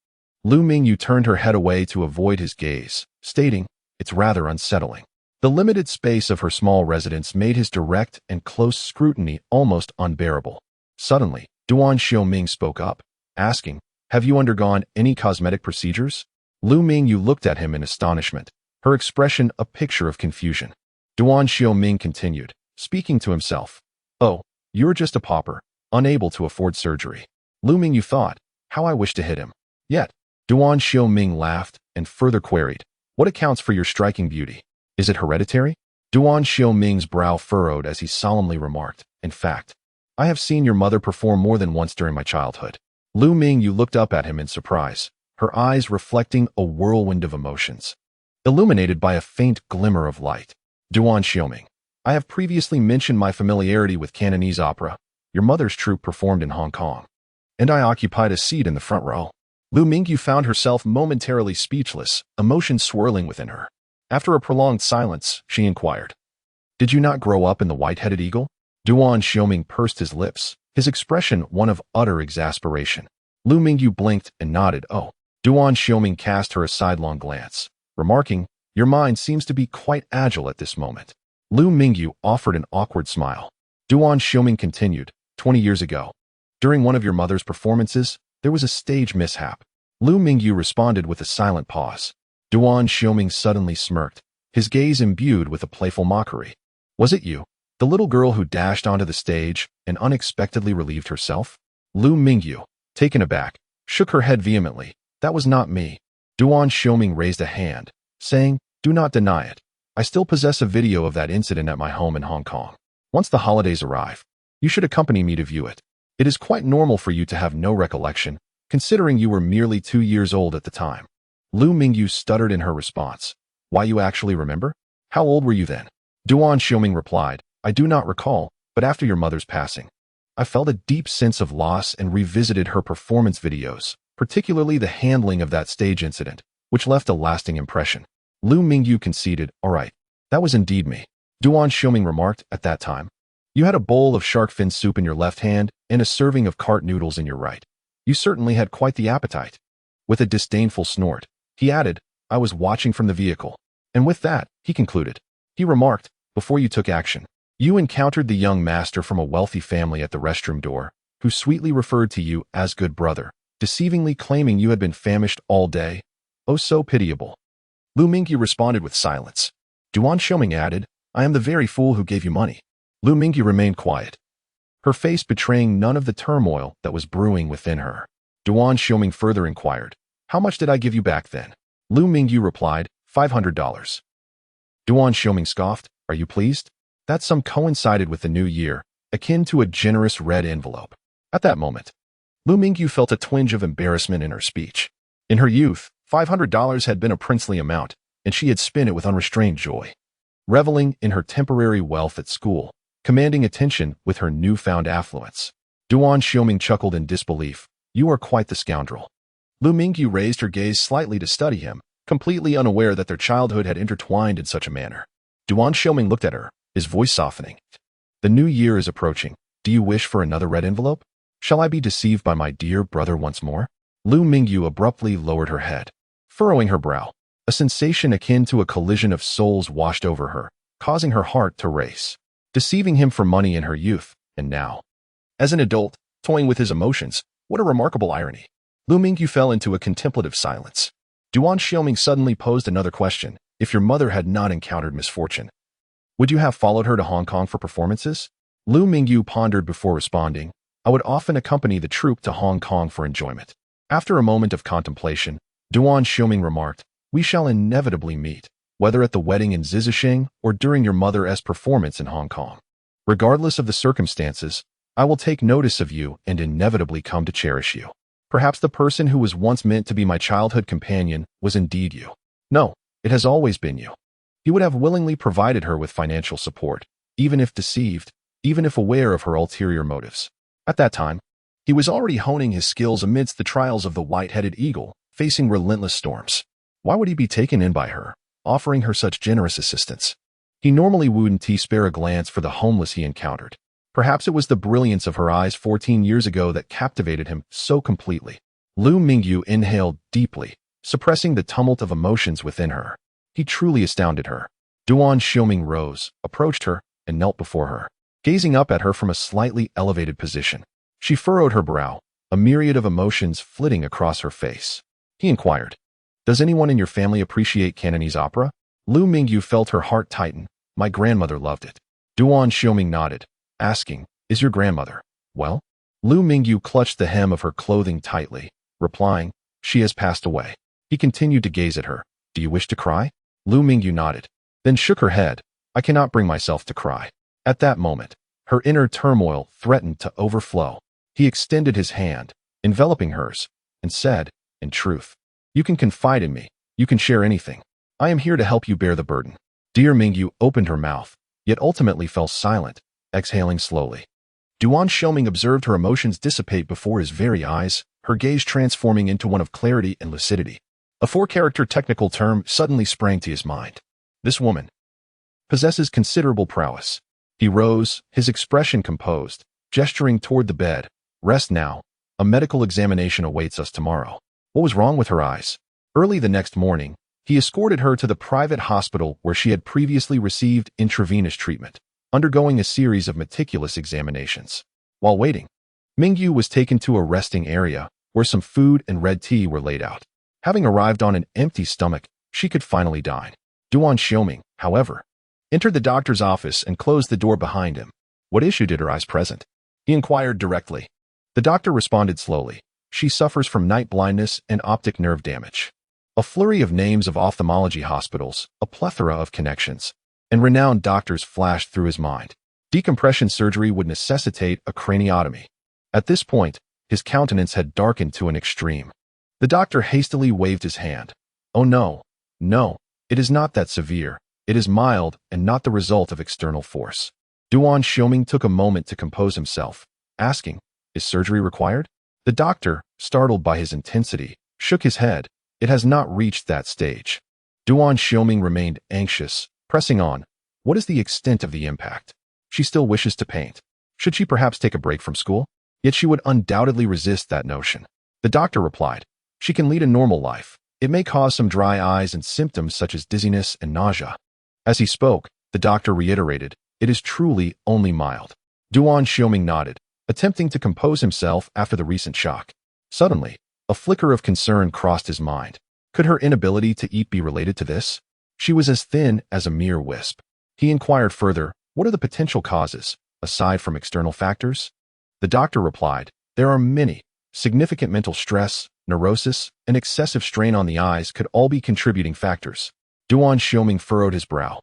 Liu Mingyu turned her head away to avoid his gaze, stating, it's rather unsettling. The limited space of her small residence made his direct and close scrutiny almost unbearable. Suddenly, Duan Xiuming spoke up, asking, have you undergone any cosmetic procedures? Liu Mingyu looked at him in astonishment, her expression a picture of confusion. Duan Xiuming continued, speaking to himself, oh, you're just a pauper, unable to afford surgery. Liu Mingyu thought, how I wish to hit him. Yet, Duan Xiuming laughed and further queried, what accounts for your striking beauty? Is it hereditary? Duan Xiuming's brow furrowed as he solemnly remarked, in fact, I have seen your mother perform more than once during my childhood. Liu Mingyu looked up at him in surprise, her eyes reflecting a whirlwind of emotions, illuminated by a faint glimmer of light. Duan Xiuming, I have previously mentioned my familiarity with Cantonese opera. Your mother's troupe performed in Hong Kong, and I occupied a seat in the front row. Liu Mingyu found herself momentarily speechless, emotion swirling within her. After a prolonged silence, she inquired, did you not grow up in the White-Headed Eagle? Duan Xiuming pursed his lips, his expression one of utter exasperation. Liu Mingyu blinked and nodded, oh. Duan Xiuming cast her a sidelong glance, remarking, your mind seems to be quite agile at this moment. Liu Mingyu offered an awkward smile. Duan Xiuming continued, 20 years ago, during one of your mother's performances, there was a stage mishap. Liu Mingyu responded with a silent pause. Duan Xiuming suddenly smirked, his gaze imbued with a playful mockery. Was it you, the little girl who dashed onto the stage and unexpectedly relieved herself? Liu Mingyu, taken aback, shook her head vehemently. That was not me. Duan Xiuming raised a hand, saying, "Do not deny it. I still possess a video of that incident at my home in Hong Kong. Once the holidays arrive, you should accompany me to view it. It is quite normal for you to have no recollection, considering you were merely 2 years old at the time." Lu Mingyu stuttered in her response. "Why, you actually remember? How old were you then?" Duan Xiuming replied, "I do not recall, but after your mother's passing, I felt a deep sense of loss and revisited her performance videos, particularly the handling of that stage incident, which left a lasting impression." Lu Mingyu conceded, "All right, that was indeed me." Duan Xiuming remarked, "At that time, you had a bowl of shark fin soup in your left hand and a serving of cart noodles in your right. You certainly had quite the appetite." With a disdainful snort, he added, "I was watching from the vehicle." And with that, he concluded. He remarked, "Before you took action, you encountered the young master from a wealthy family at the restroom door, who sweetly referred to you as good brother, deceivingly claiming you had been famished all day. Oh, so pitiable." Lu Mingyu responded with silence. Duan Xiuming added, "I am the very fool who gave you money." Lu Mingyu remained quiet, her face betraying none of the turmoil that was brewing within her. Duan Xiuming further inquired, "How much did I give you back then?" Lu Mingyu replied, $500. Duan Xiuming scoffed, "Are you pleased?" That sum coincided with the new year, akin to a generous red envelope. At that moment, Lu Mingyu felt a twinge of embarrassment in her speech. In her youth, $500 had been a princely amount, and she had spent it with unrestrained joy, reveling in her temporary wealth at school, commanding attention with her newfound affluence. Duan Xiuming chuckled in disbelief. "You are quite the scoundrel." Lu Mingyu raised her gaze slightly to study him, completely unaware that their childhood had intertwined in such a manner. Duan Xiuming looked at her, his voice softening. "The new year is approaching. Do you wish for another red envelope? Shall I be deceived by my dear brother once more?" Lu Mingyu abruptly lowered her head, furrowing her brow. A sensation akin to a collision of souls washed over her, causing her heart to race. Deceiving him for money in her youth, and now, as an adult, toying with his emotions. What a remarkable irony. Lu Mingyu fell into a contemplative silence. Duan Xiuming suddenly posed another question. If your mother had not encountered misfortune, would you have followed her to Hong Kong for performances? Lu Mingyu pondered before responding. "I would often accompany the troupe to Hong Kong for enjoyment." After a moment of contemplation, Duan Xiuming remarked, "We shall inevitably meet, whether at the wedding in Zizixing or during your mother's performance in Hong Kong. Regardless of the circumstances, I will take notice of you and inevitably come to cherish you." Perhaps the person who was once meant to be my childhood companion was indeed you. No, it has always been you. He would have willingly provided her with financial support, even if deceived, even if aware of her ulterior motives. At that time, he was already honing his skills amidst the trials of the white-headed eagle, facing relentless storms. Why would he be taken in by her, offering her such generous assistance? He normally wouldn't spare a glance for the homeless he encountered. Perhaps it was the brilliance of her eyes 14 years ago that captivated him so completely. Lu Mingyu inhaled deeply, suppressing the tumult of emotions within her. He truly astounded her. Duan Xiuming rose, approached her, and knelt before her, gazing up at her from a slightly elevated position. She furrowed her brow, a myriad of emotions flitting across her face. He inquired, "Does anyone in your family appreciate Cantonese opera?" Lu Mingyu felt her heart tighten. "My grandmother loved it." Duan Xiuming nodded, asking, "Is your grandmother well?" Lu Mingyu clutched the hem of her clothing tightly, replying, "She has passed away." He continued to gaze at her. "Do you wish to cry?" Lu Mingyu nodded, then shook her head. "I cannot bring myself to cry." At that moment, her inner turmoil threatened to overflow. He extended his hand, enveloping hers, and said, "In truth, you can confide in me. You can share anything. I am here to help you bear the burden." Dear Mingyu opened her mouth, yet ultimately fell silent, exhaling slowly. Duan Xiuming observed her emotions dissipate before his very eyes, her gaze transforming into one of clarity and lucidity. A four-character technical term suddenly sprang to his mind. This woman possesses considerable prowess. He rose, his expression composed, gesturing toward the bed. "Rest now. A medical examination awaits us tomorrow." What was wrong with her eyes? Early the next morning, he escorted her to the private hospital where she had previously received intravenous treatment, undergoing a series of meticulous examinations. While waiting, Mingyu was taken to a resting area where some food and red tea were laid out. Having arrived on an empty stomach, she could finally dine. Duan Xiuming, however, entered the doctor's office and closed the door behind him. What issue did her eyes present? He inquired directly. The doctor responded slowly. She suffers from night blindness and optic nerve damage. A flurry of names of ophthalmology hospitals, a plethora of connections, and renowned doctors flashed through his mind. Decompression surgery would necessitate a craniotomy. At this point, his countenance had darkened to an extreme. The doctor hastily waved his hand. Oh no, no, it is not that severe. It is mild and not the result of external force. Duan Xiuming took a moment to compose himself, asking, is surgery required? The doctor, startled by his intensity, shook his head. It has not reached that stage. Duan Xiuming remained anxious, pressing on. What is the extent of the impact? She still wishes to paint. Should she perhaps take a break from school? Yet she would undoubtedly resist that notion. The doctor replied, she can lead a normal life. It may cause some dry eyes and symptoms such as dizziness and nausea. As he spoke, the doctor reiterated, it is truly only mild. Duan Xiuming nodded, attempting to compose himself after the recent shock. Suddenly, a flicker of concern crossed his mind. Could her inability to eat be related to this? She was as thin as a mere wisp. He inquired further, what are the potential causes, aside from external factors? The doctor replied, there are many. Significant mental stress, neurosis, and excessive strain on the eyes could all be contributing factors. Duan Xiuming furrowed his brow.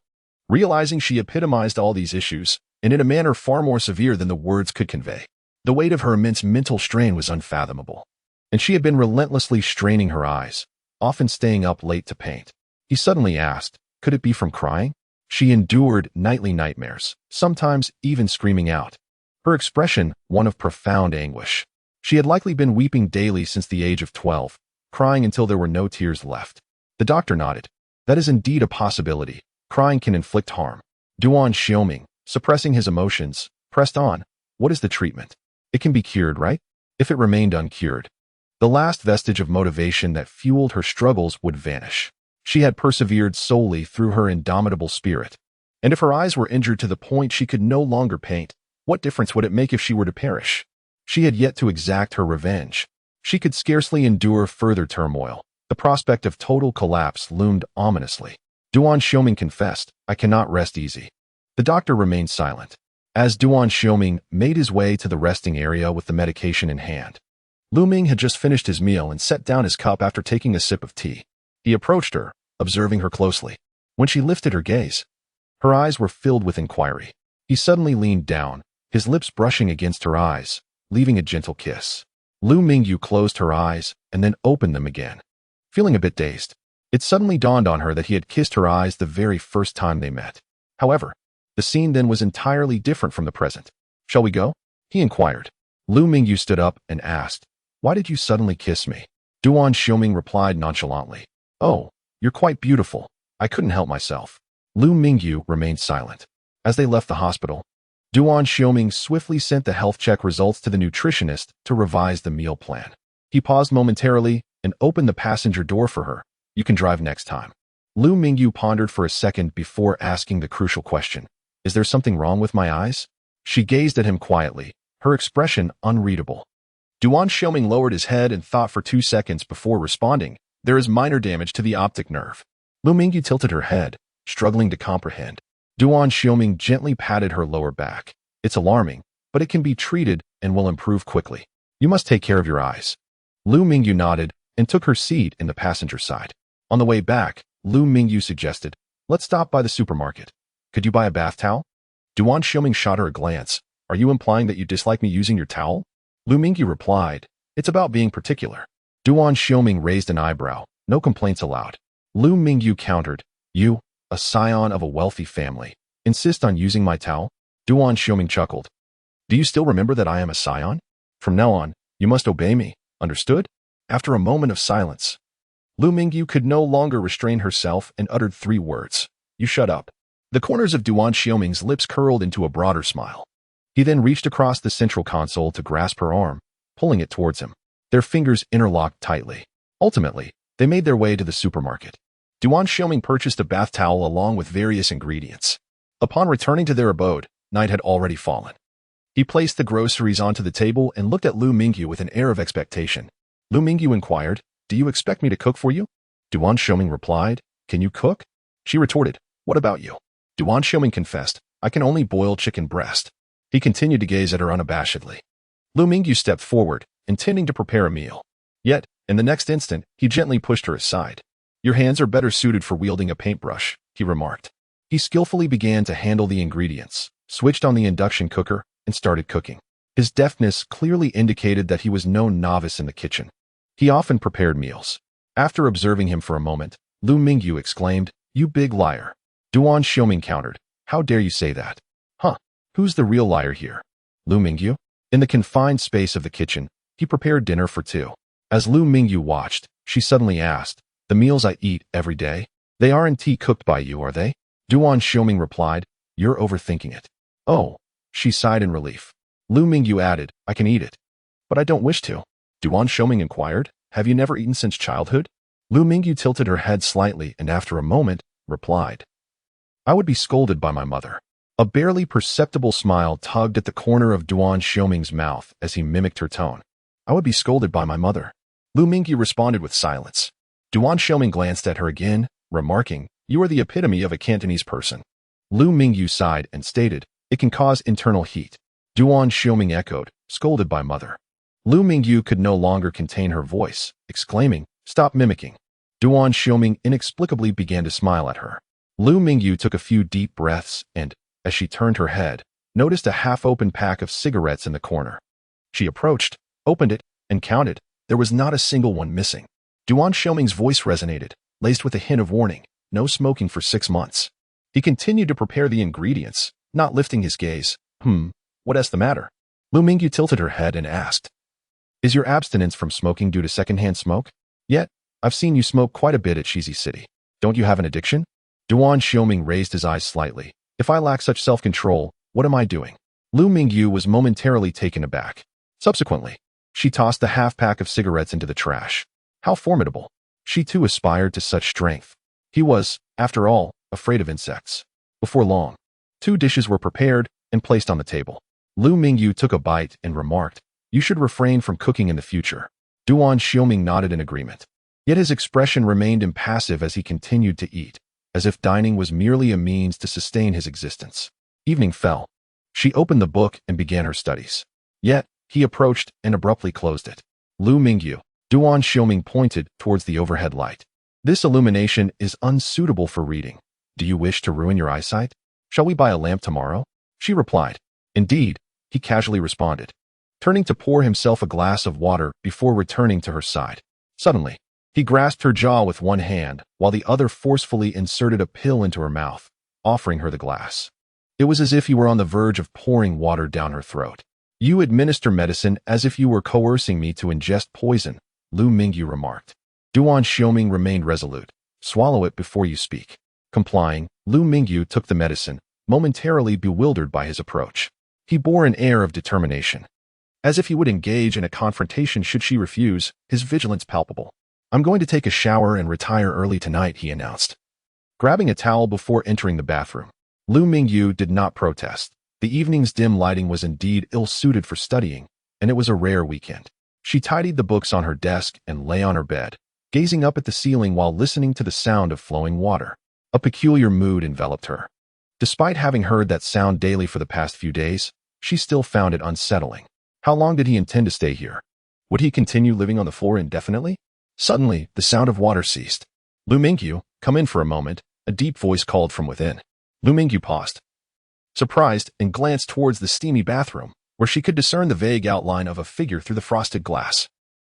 Realizing she epitomized all these issues, and in a manner far more severe than the words could convey. The weight of her immense mental strain was unfathomable. And she had been relentlessly straining her eyes, often staying up late to paint. He suddenly asked, could it be from crying? She endured nightly nightmares, sometimes even screaming out. Her expression, one of profound anguish. She had likely been weeping daily since the age of 12, crying until there were no tears left. The doctor nodded. That is indeed a possibility. Crying can inflict harm. Duan Xiuming, suppressing his emotions, pressed on. What is the treatment? It can be cured, right? If it remained uncured, the last vestige of motivation that fueled her struggles would vanish. She had persevered solely through her indomitable spirit. And if her eyes were injured to the point she could no longer paint, what difference would it make if she were to perish? She had yet to exact her revenge. She could scarcely endure further turmoil. The prospect of total collapse loomed ominously. Duan Xiuming confessed, I cannot rest easy. The doctor remained silent. As Duan Xiuming made his way to the resting area with the medication in hand, Lu Ming had just finished his meal and set down his cup after taking a sip of tea. He approached her, observing her closely. When she lifted her gaze, her eyes were filled with inquiry. He suddenly leaned down, his lips brushing against her eyes, leaving a gentle kiss. Mingyu closed her eyes and then opened them again. Feeling a bit dazed, it suddenly dawned on her that he had kissed her eyes the very first time they met. However, the scene then was entirely different from the present. Shall we go? He inquired. Mingyu stood up and asked, why did you suddenly kiss me? Duan Xiuming replied nonchalantly, oh, you're quite beautiful. I couldn't help myself. Mingyu remained silent. As they left the hospital, Duan Xiuming swiftly sent the health check results to the nutritionist to revise the meal plan. He paused momentarily and opened the passenger door for her. You can drive next time. Mingyu pondered for a second before asking the crucial question. Is there something wrong with my eyes? She gazed at him quietly, her expression unreadable. Duan Xiuming lowered his head and thought for 2 seconds before responding. There is minor damage to the optic nerve. Mingyu tilted her head, struggling to comprehend. Duan Xiuming gently patted her lower back. It's alarming, but it can be treated and will improve quickly. You must take care of your eyes. Mingyu nodded and took her seat in the passenger side. On the way back, Mingyu suggested, let's stop by the supermarket. Could you buy a bath towel? Duan Xiuming shot her a glance. Are you implying that you dislike me using your towel? Mingyu replied, it's about being particular. Duan Xiuming raised an eyebrow. No complaints allowed. Mingyu countered, you, a scion of a wealthy family, insist on using my towel? Duan Xiuming chuckled. Do you still remember that I am a scion? From now on, you must obey me, understood? After a moment of silence, Mingyu could no longer restrain herself and uttered 3 words. You shut up. The corners of Duan Xiuming's lips curled into a broader smile. He then reached across the central console to grasp her arm, pulling it towards him. Their fingers interlocked tightly. Ultimately, they made their way to the supermarket. Duan Xiuming purchased a bath towel along with various ingredients. Upon returning to their abode, night had already fallen. He placed the groceries onto the table and looked at Mingyu with an air of expectation. Mingyu inquired, do you expect me to cook for you? Duan Xiuming replied, can you cook? She retorted, what about you? Duan Xiuming confessed, I can only boil chicken breast. He continued to gaze at her unabashedly. Mingyu stepped forward, intending to prepare a meal. Yet, in the next instant, he gently pushed her aside. "Your hands are better suited for wielding a paintbrush," he remarked. He skillfully began to handle the ingredients, switched on the induction cooker, and started cooking. His deftness clearly indicated that he was no novice in the kitchen. He often prepared meals. After observing him for a moment, Lu Mingyu exclaimed, "You big liar." Duan Xiuming countered, "How dare you say that? Huh, who's the real liar here? Lu Mingyu?" In the confined space of the kitchen, he prepared dinner for two. As Lu Mingyu watched, she suddenly asked, "The meals I eat every day? They aren't cooked by you, are they?" Duan Xiuming replied, "You're overthinking it." "Oh," she sighed in relief. Lu Mingyu added, "I can eat it, but I don't wish to." Duan Xiuming inquired, "Have you never eaten since childhood?" Lu Mingyu tilted her head slightly and after a moment, replied, "I would be scolded by my mother." A barely perceptible smile tugged at the corner of Duan Xiuming's mouth as he mimicked her tone. "I would be scolded by my mother." Lu Mingyu responded with silence. Duan Xiuming glanced at her again, remarking, "You are the epitome of a Cantonese person." Lu Mingyu sighed and stated, "It can cause internal heat." Duan Xiuming echoed, "Scolded by mother." Lu Mingyu could no longer contain her voice, exclaiming, "Stop mimicking." Duan Xiuming inexplicably began to smile at her. Lu Mingyu took a few deep breaths and, as she turned her head, noticed a half-open pack of cigarettes in the corner. She approached, opened it, and counted. There was not a single one missing. Duan Xiuming's voice resonated, laced with a hint of warning, no smoking for 6 months. He continued to prepare the ingredients, not lifting his gaze. What's the matter?" Lu Mingyu tilted her head and asked, "Is your abstinence from smoking due to secondhand smoke? Yet, I've seen you smoke quite a bit at Shizi City. Don't you have an addiction?" Duan Xiuming raised his eyes slightly. "If I lack such self-control, what am I doing?" Lu Mingyu was momentarily taken aback. Subsequently, she tossed the half-pack of cigarettes into the trash. How formidable. She too aspired to such strength. He was, after all, afraid of insects. Before long, 2 dishes were prepared and placed on the table. Lu Mingyu took a bite and remarked, "You should refrain from cooking in the future." Duan Xiuming nodded in agreement. Yet his expression remained impassive as he continued to eat, as if dining was merely a means to sustain his existence. Evening fell. She opened the book and began her studies. Yet, he approached and abruptly closed it. "Lu Mingyu." Duan Xiuming pointed towards the overhead light. "This illumination is unsuitable for reading. Do you wish to ruin your eyesight? Shall we buy a lamp tomorrow?" She replied. "Indeed," he casually responded, turning to pour himself a glass of water before returning to her side. Suddenly, he grasped her jaw with one hand, while the other forcefully inserted a pill into her mouth, offering her the glass. It was as if he were on the verge of pouring water down her throat. "You administer medicine as if you were coercing me to ingest poison," Lu Mingyu remarked. Duan Xiuming remained resolute. "Swallow it before you speak." Complying, Lu Mingyu took the medicine, momentarily bewildered by his approach. He bore an air of determination, as if he would engage in a confrontation should she refuse, his vigilance palpable. "I'm going to take a shower and retire early tonight," he announced. Grabbing a towel before entering the bathroom, Lu Mingyu did not protest. The evening's dim lighting was indeed ill-suited for studying, and it was a rare weekend. She tidied the books on her desk and lay on her bed, gazing up at the ceiling while listening to the sound of flowing water. A peculiar mood enveloped her. Despite having heard that sound daily for the past few days, she still found it unsettling. How long did he intend to stay here? Would he continue living on the floor indefinitely? Suddenly, the sound of water ceased. "Lu Mingyu, come in for a moment," a deep voice called from within. Lu Mingyu paused, surprised, and glanced towards the steamy bathroom, where she could discern the vague outline of a figure through the frosted glass.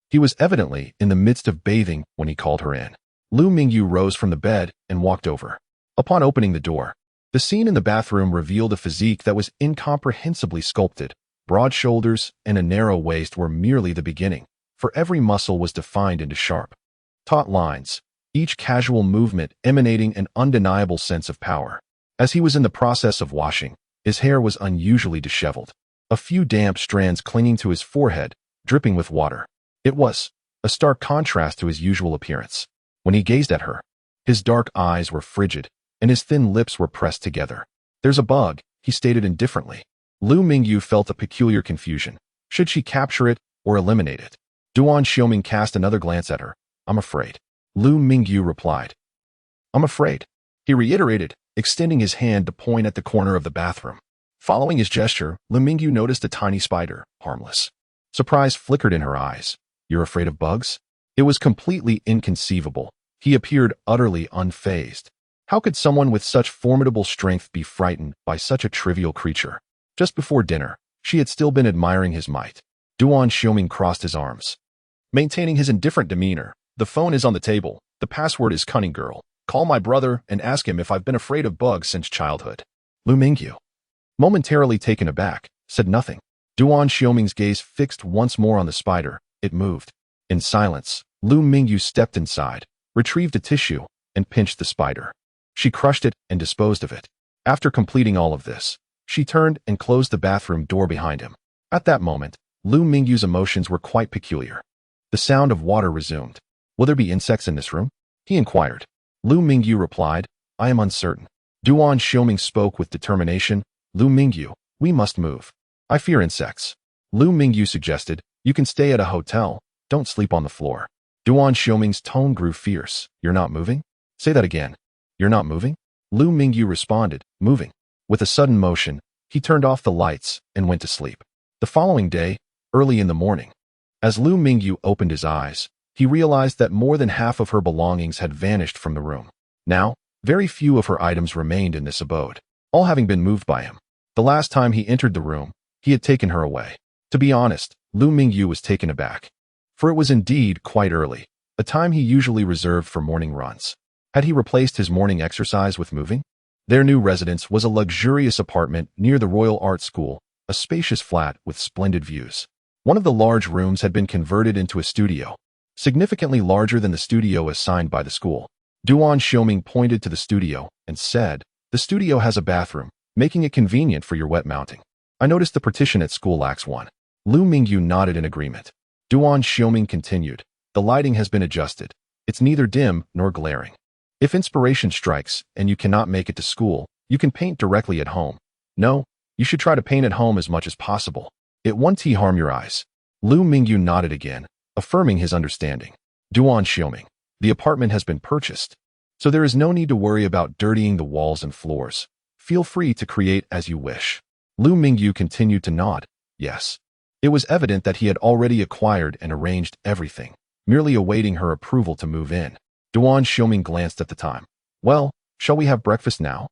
He was evidently in the midst of bathing when he called her in. Lu Mingyu rose from the bed and walked over. Upon opening the door, the scene in the bathroom revealed a physique that was incomprehensibly sculpted. Broad shoulders and a narrow waist were merely the beginning, for every muscle was defined into sharp, taut lines, each casual movement emanating an undeniable sense of power. As he was in the process of washing, his hair was unusually disheveled, a few damp strands clinging to his forehead, dripping with water. It was a stark contrast to his usual appearance. When he gazed at her, his dark eyes were frigid, and his thin lips were pressed together. "There's a bug," he stated indifferently. Lu Mingyu felt a peculiar confusion. Should she capture it or eliminate it? Duan Xiuming cast another glance at her. "I'm afraid." Lu Mingyu replied. "I'm afraid," he reiterated, extending his hand to point at the corner of the bathroom. Following his gesture, Lu Mingyu noticed a tiny spider, harmless, Surprise flickered in her eyes. You're afraid of bugs? It was completely inconceivable. He appeared utterly unfazed. How could someone with such formidable strength be frightened by such a trivial creature? Just before dinner, she had still been admiring his might. Duan Xiuming crossed his arms, maintaining his indifferent demeanor. The phone is on the table. The password is cunning girl. Call my brother and ask him if I've been afraid of bugs since childhood. Lu Mingyu, momentarily taken aback, said nothing. Duan Xiuming's gaze fixed once more on the spider. It moved. In silence, Lu Mingyu stepped inside, retrieved a tissue, and pinched the spider. She crushed it and disposed of it. After completing all of this, she turned and closed the bathroom door behind him. At that moment, Lu Mingyu's emotions were quite peculiar. The sound of water resumed. Will there be insects in this room? He inquired. Lu Mingyu replied, I am uncertain. Duan Xiuming spoke with determination. Lu Mingyu, we must move. I fear insects. Lu Mingyu suggested, you can stay at a hotel. Don't sleep on the floor. Duan Xiuming's tone grew fierce. You're not moving? Say that again. You're not moving? Lu Mingyu responded, moving. With a sudden motion, he turned off the lights and went to sleep. The following day, early in the morning, as Lu Mingyu opened his eyes, he realized that more than half of her belongings had vanished from the room. Now, very few of her items remained in this abode, all having been moved by him. The last time he entered the room, he had taken her away. To be honest, Lu Mingyu was taken aback. For it was indeed quite early, a time he usually reserved for morning runs. Had he replaced his morning exercise with moving? Their new residence was a luxurious apartment near the Royal Art School, a spacious flat with splendid views. One of the large rooms had been converted into a studio, significantly larger than the studio assigned by the school. Duan Xiuming pointed to the studio and said, the studio has a bathroom, making it convenient for your wet mounting. I noticed the partition at school lacks one. Lu Mingyu nodded in agreement. Duan Xiuming continued, the lighting has been adjusted. It's neither dim nor glaring. If inspiration strikes and you cannot make it to school, you can paint directly at home. No, you should try to paint at home as much as possible. It won't harm your eyes. Lu Mingyu nodded again, affirming his understanding. Duan Xiuming, the apartment has been purchased, so there is no need to worry about dirtying the walls and floors. Feel free to create as you wish. Lu Mingyu continued to nod. Yes. It was evident that he had already acquired and arranged everything, merely awaiting her approval to move in. Duan Xiuming glanced at the time. Well, shall we have breakfast now?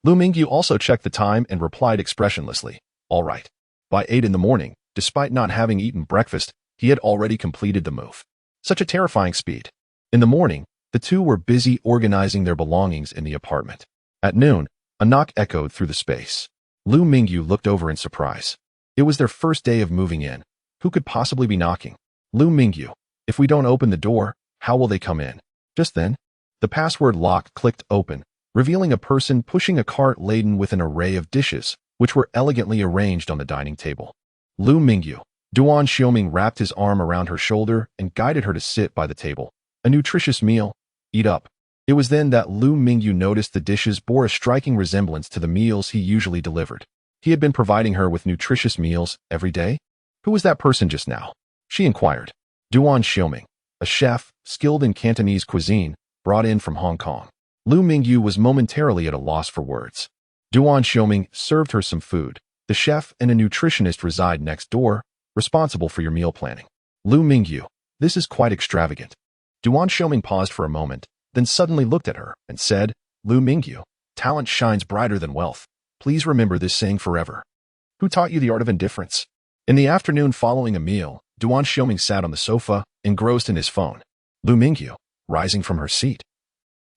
Lu Mingyu also checked the time and replied expressionlessly, all right. By 8 in the morning, despite not having eaten breakfast, he had already completed the move. Such a terrifying speed. In the morning, the two were busy organizing their belongings in the apartment. At noon, a knock echoed through the space. Lu Mingyu looked over in surprise. It was their first day of moving in. Who could possibly be knocking? Lu Mingyu, if we don't open the door, how will they come in? Just then, the password lock clicked open, revealing a person pushing a cart laden with an array of dishes, which were elegantly arranged on the dining table. Lu Mingyu. Duan Xiuming wrapped his arm around her shoulder and guided her to sit by the table. A nutritious meal. Eat up. It was then that Lu Mingyu noticed the dishes bore a striking resemblance to the meals he usually delivered. He had been providing her with nutritious meals every day? Who was that person just now? She inquired. Duan Xiuming, a chef, skilled in Cantonese cuisine, brought in from Hong Kong. Lu Mingyu was momentarily at a loss for words. Duan Xiuming served her some food. The chef and a nutritionist reside next door, responsible for your meal planning. Lu Mingyu, this is quite extravagant. Duan Xiuming paused for a moment, then suddenly looked at her and said, Lu Mingyu, talent shines brighter than wealth. Please remember this saying forever. Who taught you the art of indifference? In the afternoon following a meal, Duan Xiuming sat on the sofa, engrossed in his phone. Lu Mingyu, rising from her seat,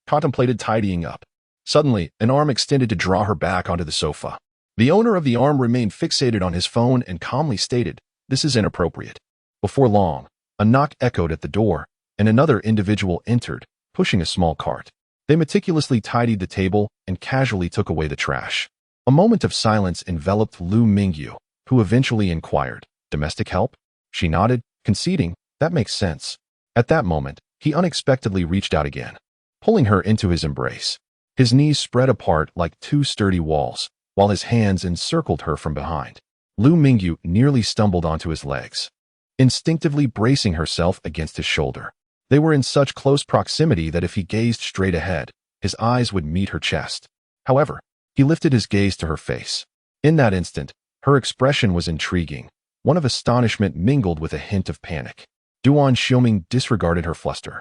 contemplated tidying up. Suddenly, an arm extended to draw her back onto the sofa. The owner of the arm remained fixated on his phone and calmly stated, this is inappropriate. Before long, a knock echoed at the door, and another individual entered, pushing a small cart. They meticulously tidied the table and casually took away the trash. A moment of silence enveloped Lu Mingyu, who eventually inquired, domestic help? She nodded, conceding, that makes sense. At that moment, he unexpectedly reached out again, pulling her into his embrace. His knees spread apart like two sturdy walls, while his hands encircled her from behind. Lu Mingyu nearly stumbled onto his legs, instinctively bracing herself against his shoulder. They were in such close proximity that if he gazed straight ahead, his eyes would meet her chest. However, he lifted his gaze to her face. In that instant, her expression was intriguing. one of astonishment mingled with a hint of panic. Duan Xiuming disregarded her fluster,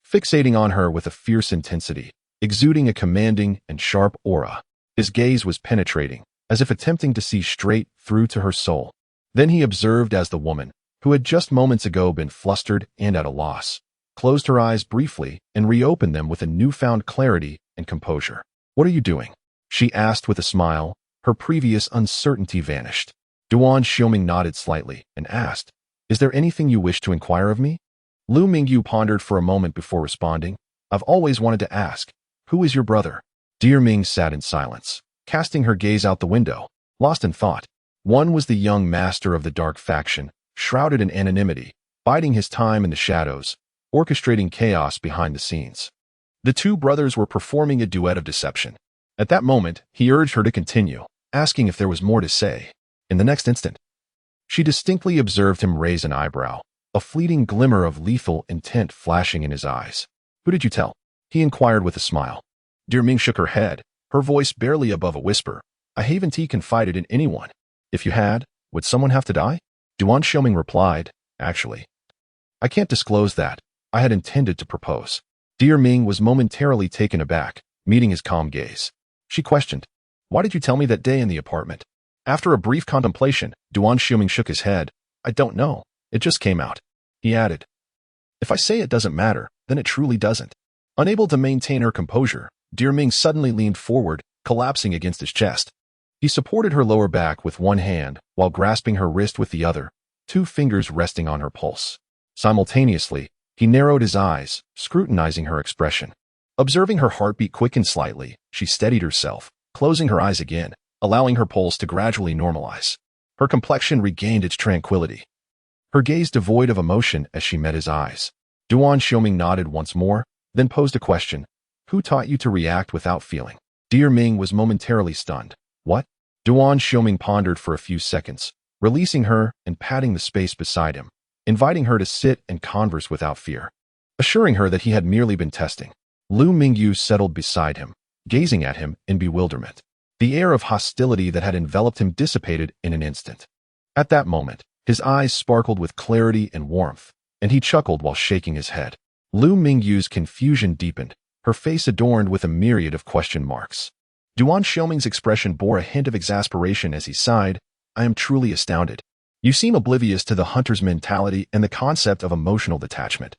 fixating on her with a fierce intensity, exuding a commanding and sharp aura. His gaze was penetrating, as if attempting to see straight through to her soul. Then he observed as the woman, who had just moments ago been flustered and at a loss, closed her eyes briefly and reopened them with a newfound clarity and composure. "What are you doing?" she asked with a smile. Her previous uncertainty vanished. Duan Xiuming nodded slightly and asked, "Is there anything you wish to inquire of me?" Lu Mingyu pondered for a moment before responding. "I've always wanted to ask, who is your brother?" Dear Ming sat in silence, casting her gaze out the window, lost in thought. One was the young master of the dark faction, shrouded in anonymity, biding his time in the shadows, orchestrating chaos behind the scenes. The two brothers were performing a duet of deception. At that moment, he urged her to continue, asking if there was more to say. In the next instant, she distinctly observed him raise an eyebrow, a fleeting glimmer of lethal intent flashing in his eyes. "Who did you tell?" he inquired with a smile. Dear Ming shook her head, her voice barely above a whisper. "I haven't confided in anyone. If you had, would someone have to die?" Duan Xiuming replied, "Actually, I can't disclose that. I had intended to propose." Dear Ming was momentarily taken aback, meeting his calm gaze. She questioned, "Why did you tell me that day in the apartment?" After a brief contemplation, Duan Xiuming shook his head. "I don't know. It just came out." He added, "If I say it doesn't matter, then it truly doesn't." Unable to maintain her composure, Dear Ming suddenly leaned forward, collapsing against his chest. He supported her lower back with one hand while grasping her wrist with the other, two fingers resting on her pulse. Simultaneously, he narrowed his eyes, scrutinizing her expression. Observing her heartbeat quicken slightly, she steadied herself, closing her eyes again, allowing her pulse to gradually normalize. Her complexion regained its tranquility, her gaze devoid of emotion as she met his eyes. Duan Xiuming nodded once more, then posed a question. "Who taught you to react without feeling?" Dear Ming was momentarily stunned. "What?" Duan Xiuming pondered for a few seconds, releasing her and patting the space beside him, inviting her to sit and converse without fear, assuring her that he had merely been testing. Lu Mingyu settled beside him, gazing at him in bewilderment. The air of hostility that had enveloped him dissipated in an instant. At that moment, his eyes sparkled with clarity and warmth, and he chuckled while shaking his head. Lu Mingyu's confusion deepened, her face adorned with a myriad of question marks. Duan Xiuming's expression bore a hint of exasperation as he sighed. "I am truly astounded. You seem oblivious to the hunter's mentality and the concept of emotional detachment.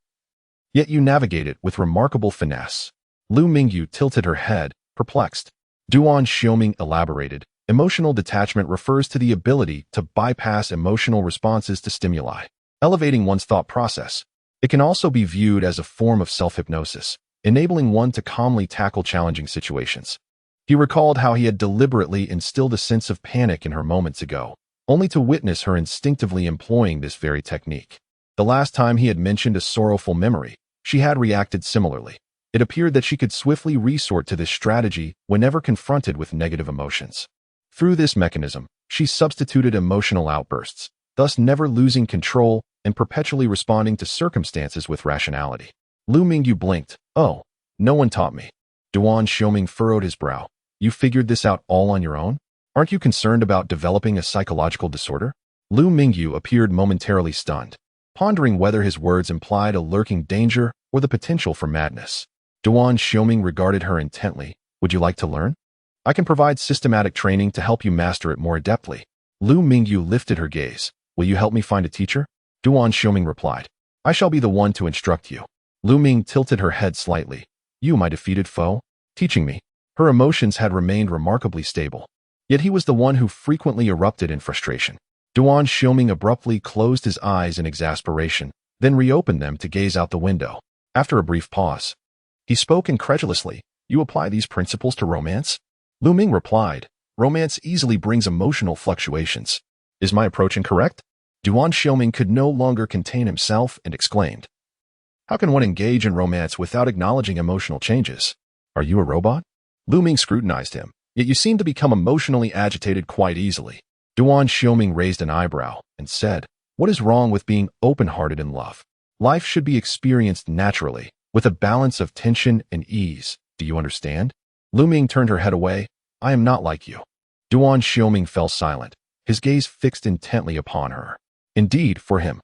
Yet you navigate it with remarkable finesse." Lu Mingyu tilted her head, perplexed. Duan Xiuming elaborated. Emotional detachment refers to the ability to bypass emotional responses to stimuli, elevating one's thought process. It can also be viewed as a form of self-hypnosis, enabling one to calmly tackle challenging situations. He recalled how he had deliberately instilled a sense of panic in her moments ago, only to witness her instinctively employing this very technique. The last time he had mentioned a sorrowful memory, she had reacted similarly. It appeared that she could swiftly resort to this strategy whenever confronted with negative emotions. Through this mechanism, she substituted emotional outbursts, thus never losing control and perpetually responding to circumstances with rationality. Lu Mingyu blinked. "Oh, no one taught me." Duan Xiuming furrowed his brow. "You figured this out all on your own? Aren't you concerned about developing a psychological disorder?" Lu Mingyu appeared momentarily stunned, pondering whether his words implied a lurking danger or the potential for madness. Duan Xiuming regarded her intently. "Would you like to learn? I can provide systematic training to help you master it more adeptly." Lu Mingyu lifted her gaze. "Will you help me find a teacher?" Duan Xiuming replied. "I shall be the one to instruct you." Lu Ming tilted her head slightly. "You, my defeated foe? Teaching me?" Her emotions had remained remarkably stable, yet he was the one who frequently erupted in frustration. Duan Xiuming abruptly closed his eyes in exasperation, then reopened them to gaze out the window. After a brief pause, he spoke incredulously. "You apply these principles to romance?" Lu Ming replied, "Romance easily brings emotional fluctuations. Is my approach incorrect?" Duan Xiuming could no longer contain himself and exclaimed, "How can one engage in romance without acknowledging emotional changes? Are you a robot?" Lu Ming scrutinized him. "Yet you seem to become emotionally agitated quite easily." Duan Xiuming raised an eyebrow and said, "What is wrong with being open-hearted in love? Life should be experienced naturally, with a balance of tension and ease. Do you understand?" Lu Ming turned her head away. "I am not like you." Duan Xiuming fell silent, his gaze fixed intently upon her. Indeed, for him,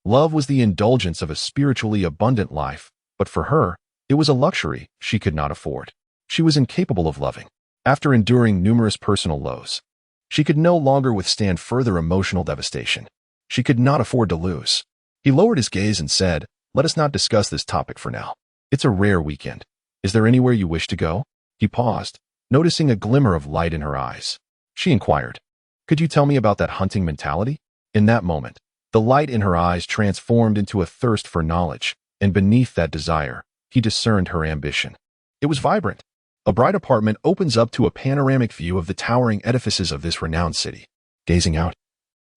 love was the indulgence of a spiritually abundant life, but for her, it was a luxury she could not afford. She was incapable of loving. After enduring numerous personal lows, she could no longer withstand further emotional devastation. She could not afford to lose. He lowered his gaze and said, "Let us not discuss this topic for now. It's a rare weekend. Is there anywhere you wish to go?" He paused, noticing a glimmer of light in her eyes. She inquired, "Could you tell me about that hunting mentality?" In that moment, the light in her eyes transformed into a thirst for knowledge, and beneath that desire, he discerned her ambition. It was vibrant. A bright apartment opens up to a panoramic view of the towering edifices of this renowned city. Gazing out,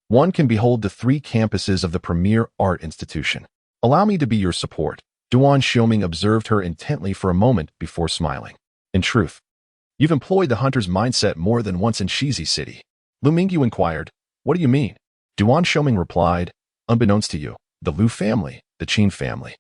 one can behold the 3 campuses of the premier art institution. "Allow me to be your support." Duan Xiuming observed her intently for a moment before smiling. "In truth, you've employed the hunter's mindset more than once in Shizi City." Lu Mingyu inquired, "What do you mean?" Duan Xiuming replied, "Unbeknownst to you, the Lu family, the Qin family,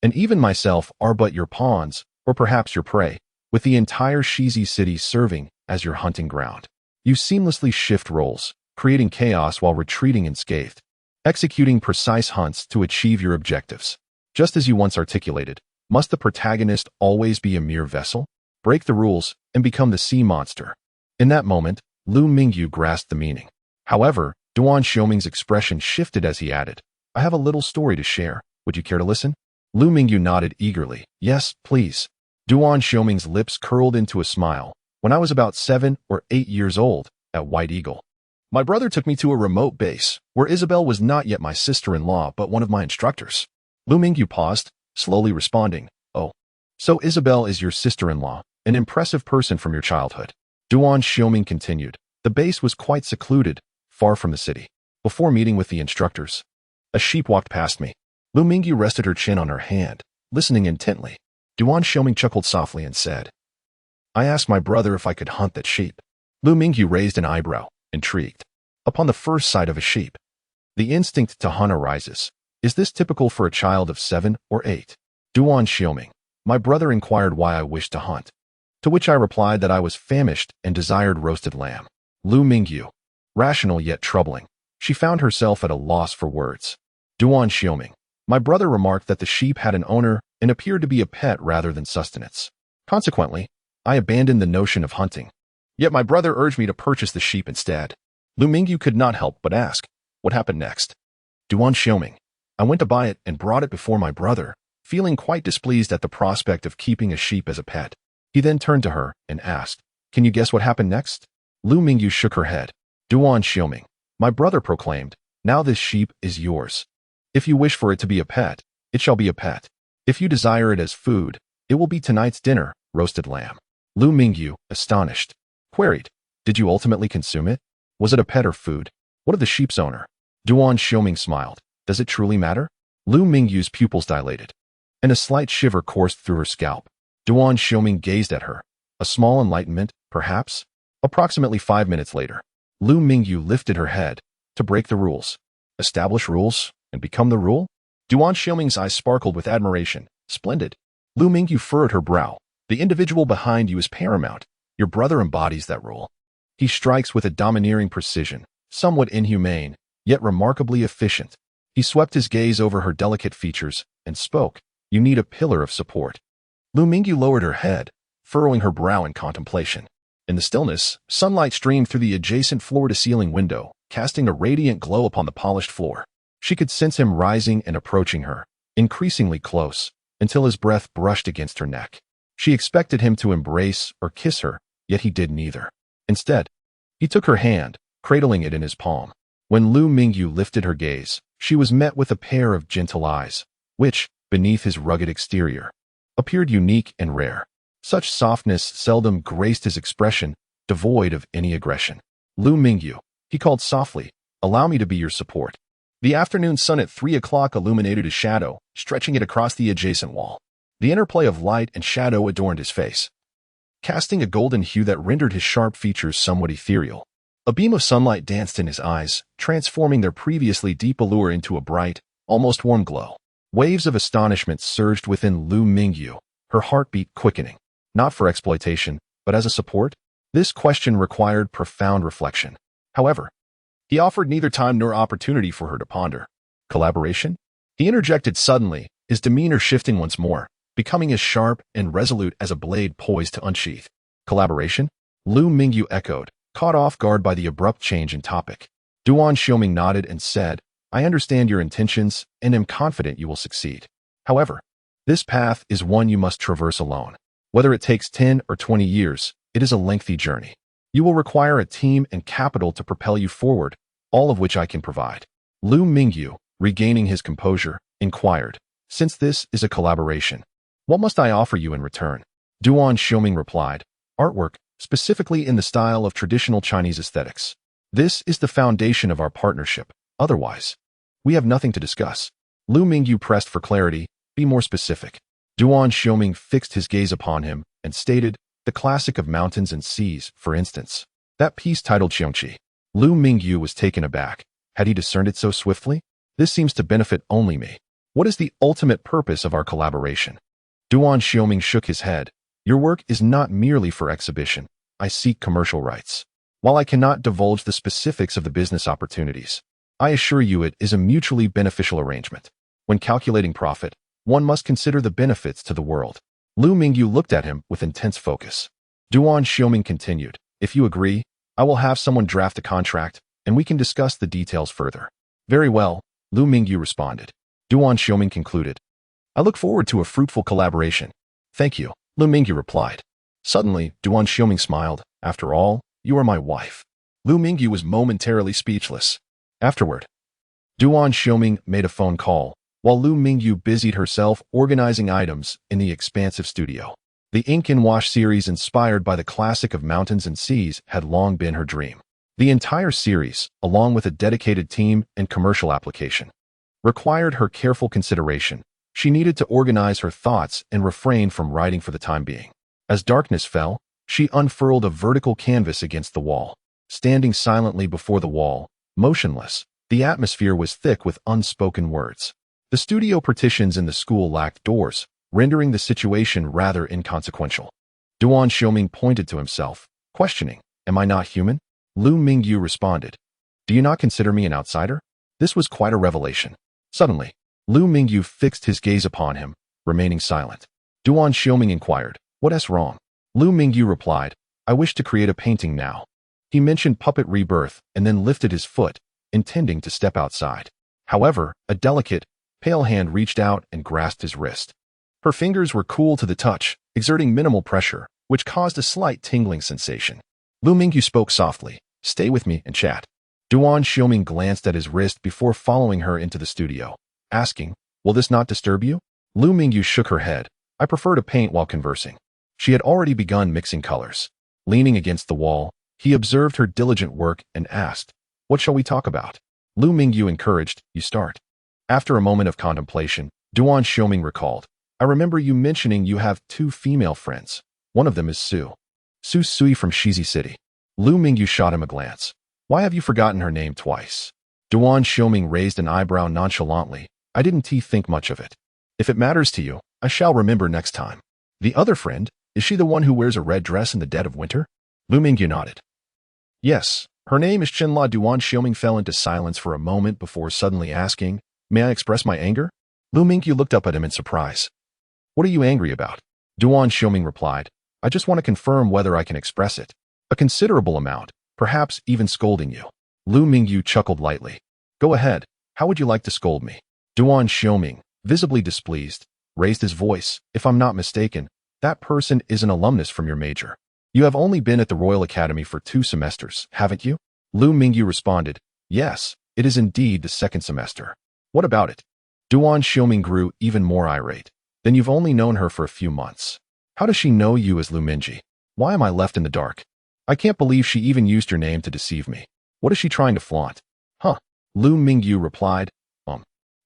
and even myself are but your pawns, or perhaps your prey, with the entire Shizi City serving as your hunting ground. You seamlessly shift roles, creating chaos while retreating unscathed, executing precise hunts to achieve your objectives. Just as you once articulated, must the protagonist always be a mere vessel? Break the rules and become the sea monster." In that moment, Lu Mingyu grasped the meaning. However, Duan Xiuming's expression shifted as he added, "I have a little story to share. Would you care to listen?" Lu Mingyu nodded eagerly. "Yes, please." Duan Xiuming's lips curled into a smile. "When I was about 7 or 8 years old, at White Eagle, my brother took me to a remote base, where Isabel was not yet my sister-in-law but one of my instructors." Lu Mingyu paused, slowly responding, "Oh, so Isabel is your sister-in-law, an impressive person from your childhood." Duan Xiuming continued, "The base was quite secluded, far from the city. Before meeting with the instructors, a sheep walked past me." Lu Mingyu rested her chin on her hand, listening intently. Duan Xiuming chuckled softly and said, "I asked my brother if I could hunt that sheep." Lu Mingyu raised an eyebrow, intrigued. "Upon the first sight of a sheep, the instinct to hunt arises. Is this typical for a child of 7 or 8? Duan Xiuming, my brother inquired why I wished to hunt, to which I replied that I was famished and desired roasted lamb." Lu Mingyu, rational yet troubling. She found herself at a loss for words. Duan Xiuming, my brother remarked that the sheep had an owner and appeared to be a pet rather than sustenance. Consequently, I abandoned the notion of hunting. Yet my brother urged me to purchase the sheep instead. Lu Mingyu could not help but ask, "What happened next?" Duan Xiuming, I went to buy it and brought it before my brother, feeling quite displeased at the prospect of keeping a sheep as a pet. He then turned to her and asked, "Can you guess what happened next?" Lu Mingyu shook her head. Duan Xiuming, my brother proclaimed, "Now this sheep is yours. If you wish for it to be a pet, it shall be a pet. If you desire it as food, it will be tonight's dinner, roasted lamb." Lu Mingyu, astonished, queried, "Did you ultimately consume it? Was it a pet or food? What of the sheep's owner?" Duan Xiuming smiled. "Does it truly matter?" Lu Mingyu's pupils dilated, and a slight shiver coursed through her scalp. Duan Xiuming gazed at her. A small enlightenment, perhaps? Approximately 5 minutes later, Lu Mingyu lifted her head. "To break the rules. Establish rules, and become the rule?" Duan Xiuming's eyes sparkled with admiration. "Splendid." Lu Mingyu furrowed her brow. "The individual behind you is paramount. Your brother embodies that rule. He strikes with a domineering precision, somewhat inhumane, yet remarkably efficient." He swept his gaze over her delicate features and spoke, "You need a pillar of support." Lu Mingyu lowered her head, furrowing her brow in contemplation. In the stillness, sunlight streamed through the adjacent floor-to-ceiling window, casting a radiant glow upon the polished floor. She could sense him rising and approaching her, increasingly close, until his breath brushed against her neck. She expected him to embrace or kiss her, yet he did neither. Instead, he took her hand, cradling it in his palm. When Lu Mingyu lifted her gaze, she was met with a pair of gentle eyes, which, beneath his rugged exterior, appeared unique and rare. Such softness seldom graced his expression, devoid of any aggression. "Lu Mingyu," he called softly, "allow me to be your support." The afternoon sun at 3 o'clock illuminated his shadow, stretching it across the adjacent wall. The interplay of light and shadow adorned his face, casting a golden hue that rendered his sharp features somewhat ethereal. A beam of sunlight danced in his eyes, transforming their previously deep allure into a bright, almost warm glow. Waves of astonishment surged within Lu Mingyu, her heartbeat quickening. Not for exploitation, but as a support? This question required profound reflection. However, He offered neither time nor opportunity for her to ponder. Collaboration? He interjected suddenly, his demeanor shifting once more, becoming as sharp and resolute as a blade poised to unsheath. Collaboration? Lu Mingyu echoed, caught off guard by the abrupt change in topic. Duan Xiuming nodded and said, I understand your intentions and am confident you will succeed. However, this path is one you must traverse alone. Whether it takes 10 or 20 years, it is a lengthy journey. You will require a team and capital to propel you forward, all of which I can provide. Lu Mingyu, regaining his composure, inquired, since this is a collaboration, what must I offer you in return? Duan Xiuming replied, artwork, specifically in the style of traditional Chinese aesthetics. This is the foundation of our partnership. Otherwise, we have nothing to discuss. Lu Mingyu pressed for clarity, be more specific. Duan Xiuming fixed his gaze upon him and stated, the classic of mountains and seas, for instance. That piece titled Xiongqi. Lu Mingyu was taken aback. Had he discerned it so swiftly? This seems to benefit only me. What is the ultimate purpose of our collaboration? Duan Xiuming shook his head. Your work is not merely for exhibition. I seek commercial rights. While I cannot divulge the specifics of the business opportunities, I assure you it is a mutually beneficial arrangement. When calculating profit, one must consider the benefits to the world. Lu Mingyu looked at him with intense focus. Duan Xiuming continued, if you agree, I will have someone draft a contract, and we can discuss the details further. Very well, Lu Mingyu responded. Duan Xiuming concluded. I look forward to a fruitful collaboration. Thank you, Lu Mingyu replied. Suddenly, Duan Xiuming smiled. After all, you are my wife. Lu Mingyu was momentarily speechless. Afterward, Duan Xiuming made a phone call, while Lu Mingyu busied herself organizing items in the expansive studio. The ink and wash series inspired by the classic of mountains and seas had long been her dream. The entire series, along with a dedicated team and commercial application, required her careful consideration. She needed to organize her thoughts and refrain from writing for the time being. As darkness fell, she unfurled a vertical canvas against the wall. Standing silently before the wall, motionless, the atmosphere was thick with unspoken words. The studio partitions in the school lacked doors, rendering the situation rather inconsequential. Duan Xiuming pointed to himself, questioning, am I not human? Lu Mingyu responded, do you not consider me an outsider? This was quite a revelation. Suddenly, Lu Mingyu fixed his gaze upon him, remaining silent. Duan Xiuming inquired, what is wrong? Lu Mingyu replied, I wish to create a painting now. He mentioned puppet rebirth and then lifted his foot, intending to step outside. However, a delicate, pale hand reached out and grasped his wrist. Her fingers were cool to the touch, exerting minimal pressure, which caused a slight tingling sensation. Lu Mingyu spoke softly, stay with me and chat. Duan Xiuming glanced at his wrist before following her into the studio, asking, will this not disturb you? Lu Mingyu shook her head. I prefer to paint while conversing. She had already begun mixing colors. Leaning against the wall, he observed her diligent work and asked, what shall we talk about? Lu Mingyu encouraged, you start. After a moment of contemplation, Duan Xiuming recalled, I remember you mentioning you have 2 female friends. One of them is Su Sui from Shizi City. Lu Mingyu shot him a glance. Why have you forgotten her name twice? Duan Xiuming raised an eyebrow nonchalantly. I didn't think much of it. If it matters to you, I shall remember next time. The other friend, is she the one who wears a red dress in the dead of winter? Lu Mingyu nodded. Yes, her name is Chenla. Duan Xiuming fell into silence for a moment before suddenly asking, may I express my anger? Lu Mingyu looked up at him in surprise. What are you angry about? Duan Xiuming replied, I just want to confirm whether I can express it. A considerable amount, perhaps even scolding you. Lu Mingyu chuckled lightly. Go ahead, how would you like to scold me? Duan Xiuming, visibly displeased, raised his voice. If I'm not mistaken, that person is an alumnus from your major. You have only been at the Royal Academy for 2 semesters, haven't you? Lu Mingyu responded, yes, it is indeed the 2nd semester. What about it? Duan Xiuming grew even more irate. Then you've only known her for a few months. How does she know you as Lu Mingyu? Why am I left in the dark? I can't believe she even used your name to deceive me. What is she trying to flaunt? Huh? Lu Mingyu replied,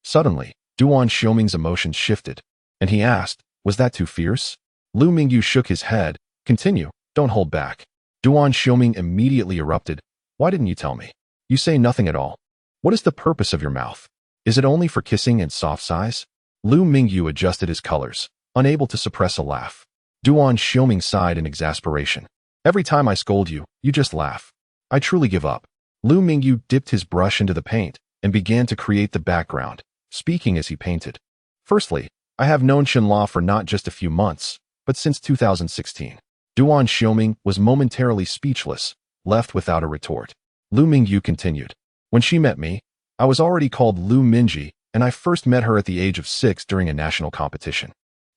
Suddenly, Duan Xiuming's emotions shifted, and he asked, was that too fierce? Lu Mingyu shook his head. Continue, don't hold back. Duan Xiuming immediately erupted. Why didn't you tell me? You say nothing at all. What is the purpose of your mouth? Is it only for kissing and soft sighs? Lu Mingyu adjusted his colors, unable to suppress a laugh. Duan Xiuming sighed in exasperation. Every time I scold you, you just laugh. I truly give up. Lu Mingyu dipped his brush into the paint and began to create the background, speaking as he painted. Firstly, I have known Xinla for not just a few months, but since 2016. Duan Xiuming was momentarily speechless, left without a retort. Lu Mingyu continued. When she met me, I was already called Lu Minji, and I first met her at the age of 6 during a national competition.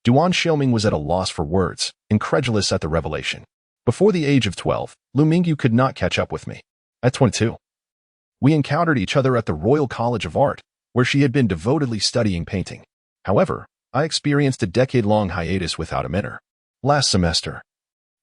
Duan Xiuming was at a loss for words, incredulous at the revelation. Before the age of 12, Lu Mingyu could not catch up with me. At 22, we encountered each other at the Royal College of Art, where she had been devotedly studying painting. However, I experienced a decade-long hiatus without a mentor. Last semester,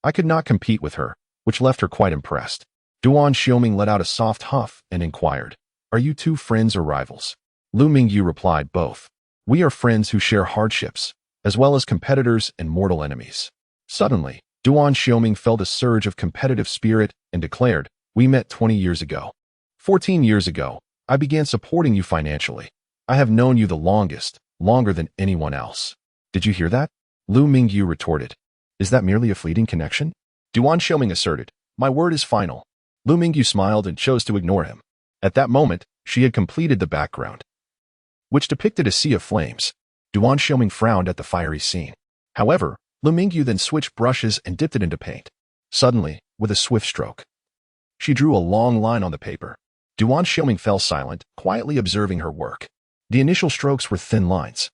I could not compete with her, which left her quite impressed. Duan Xiuming let out a soft huff and inquired, "Are you two friends or rivals?" Lu Mingyu replied, "Both. We are friends who share hardships, as well as competitors and mortal enemies." Suddenly, Duan Xiuming felt a surge of competitive spirit and declared, "We met 20 years ago. 14 years ago, I began supporting you financially. I have known you the longest, longer than anyone else." "Did you hear that?" Lu Mingyu retorted. "Is that merely a fleeting connection?" Duan Xiuming asserted, "My word is final." Lu Mingyu smiled and chose to ignore him. At that moment, she had completed the background, which depicted a sea of flames. Duan Xiuming frowned at the fiery scene. However, Lu Mingyu then switched brushes and dipped it into paint. Suddenly, with a swift stroke, she drew a long line on the paper. Duan Xiuming fell silent, quietly observing her work. The initial strokes were thin lines,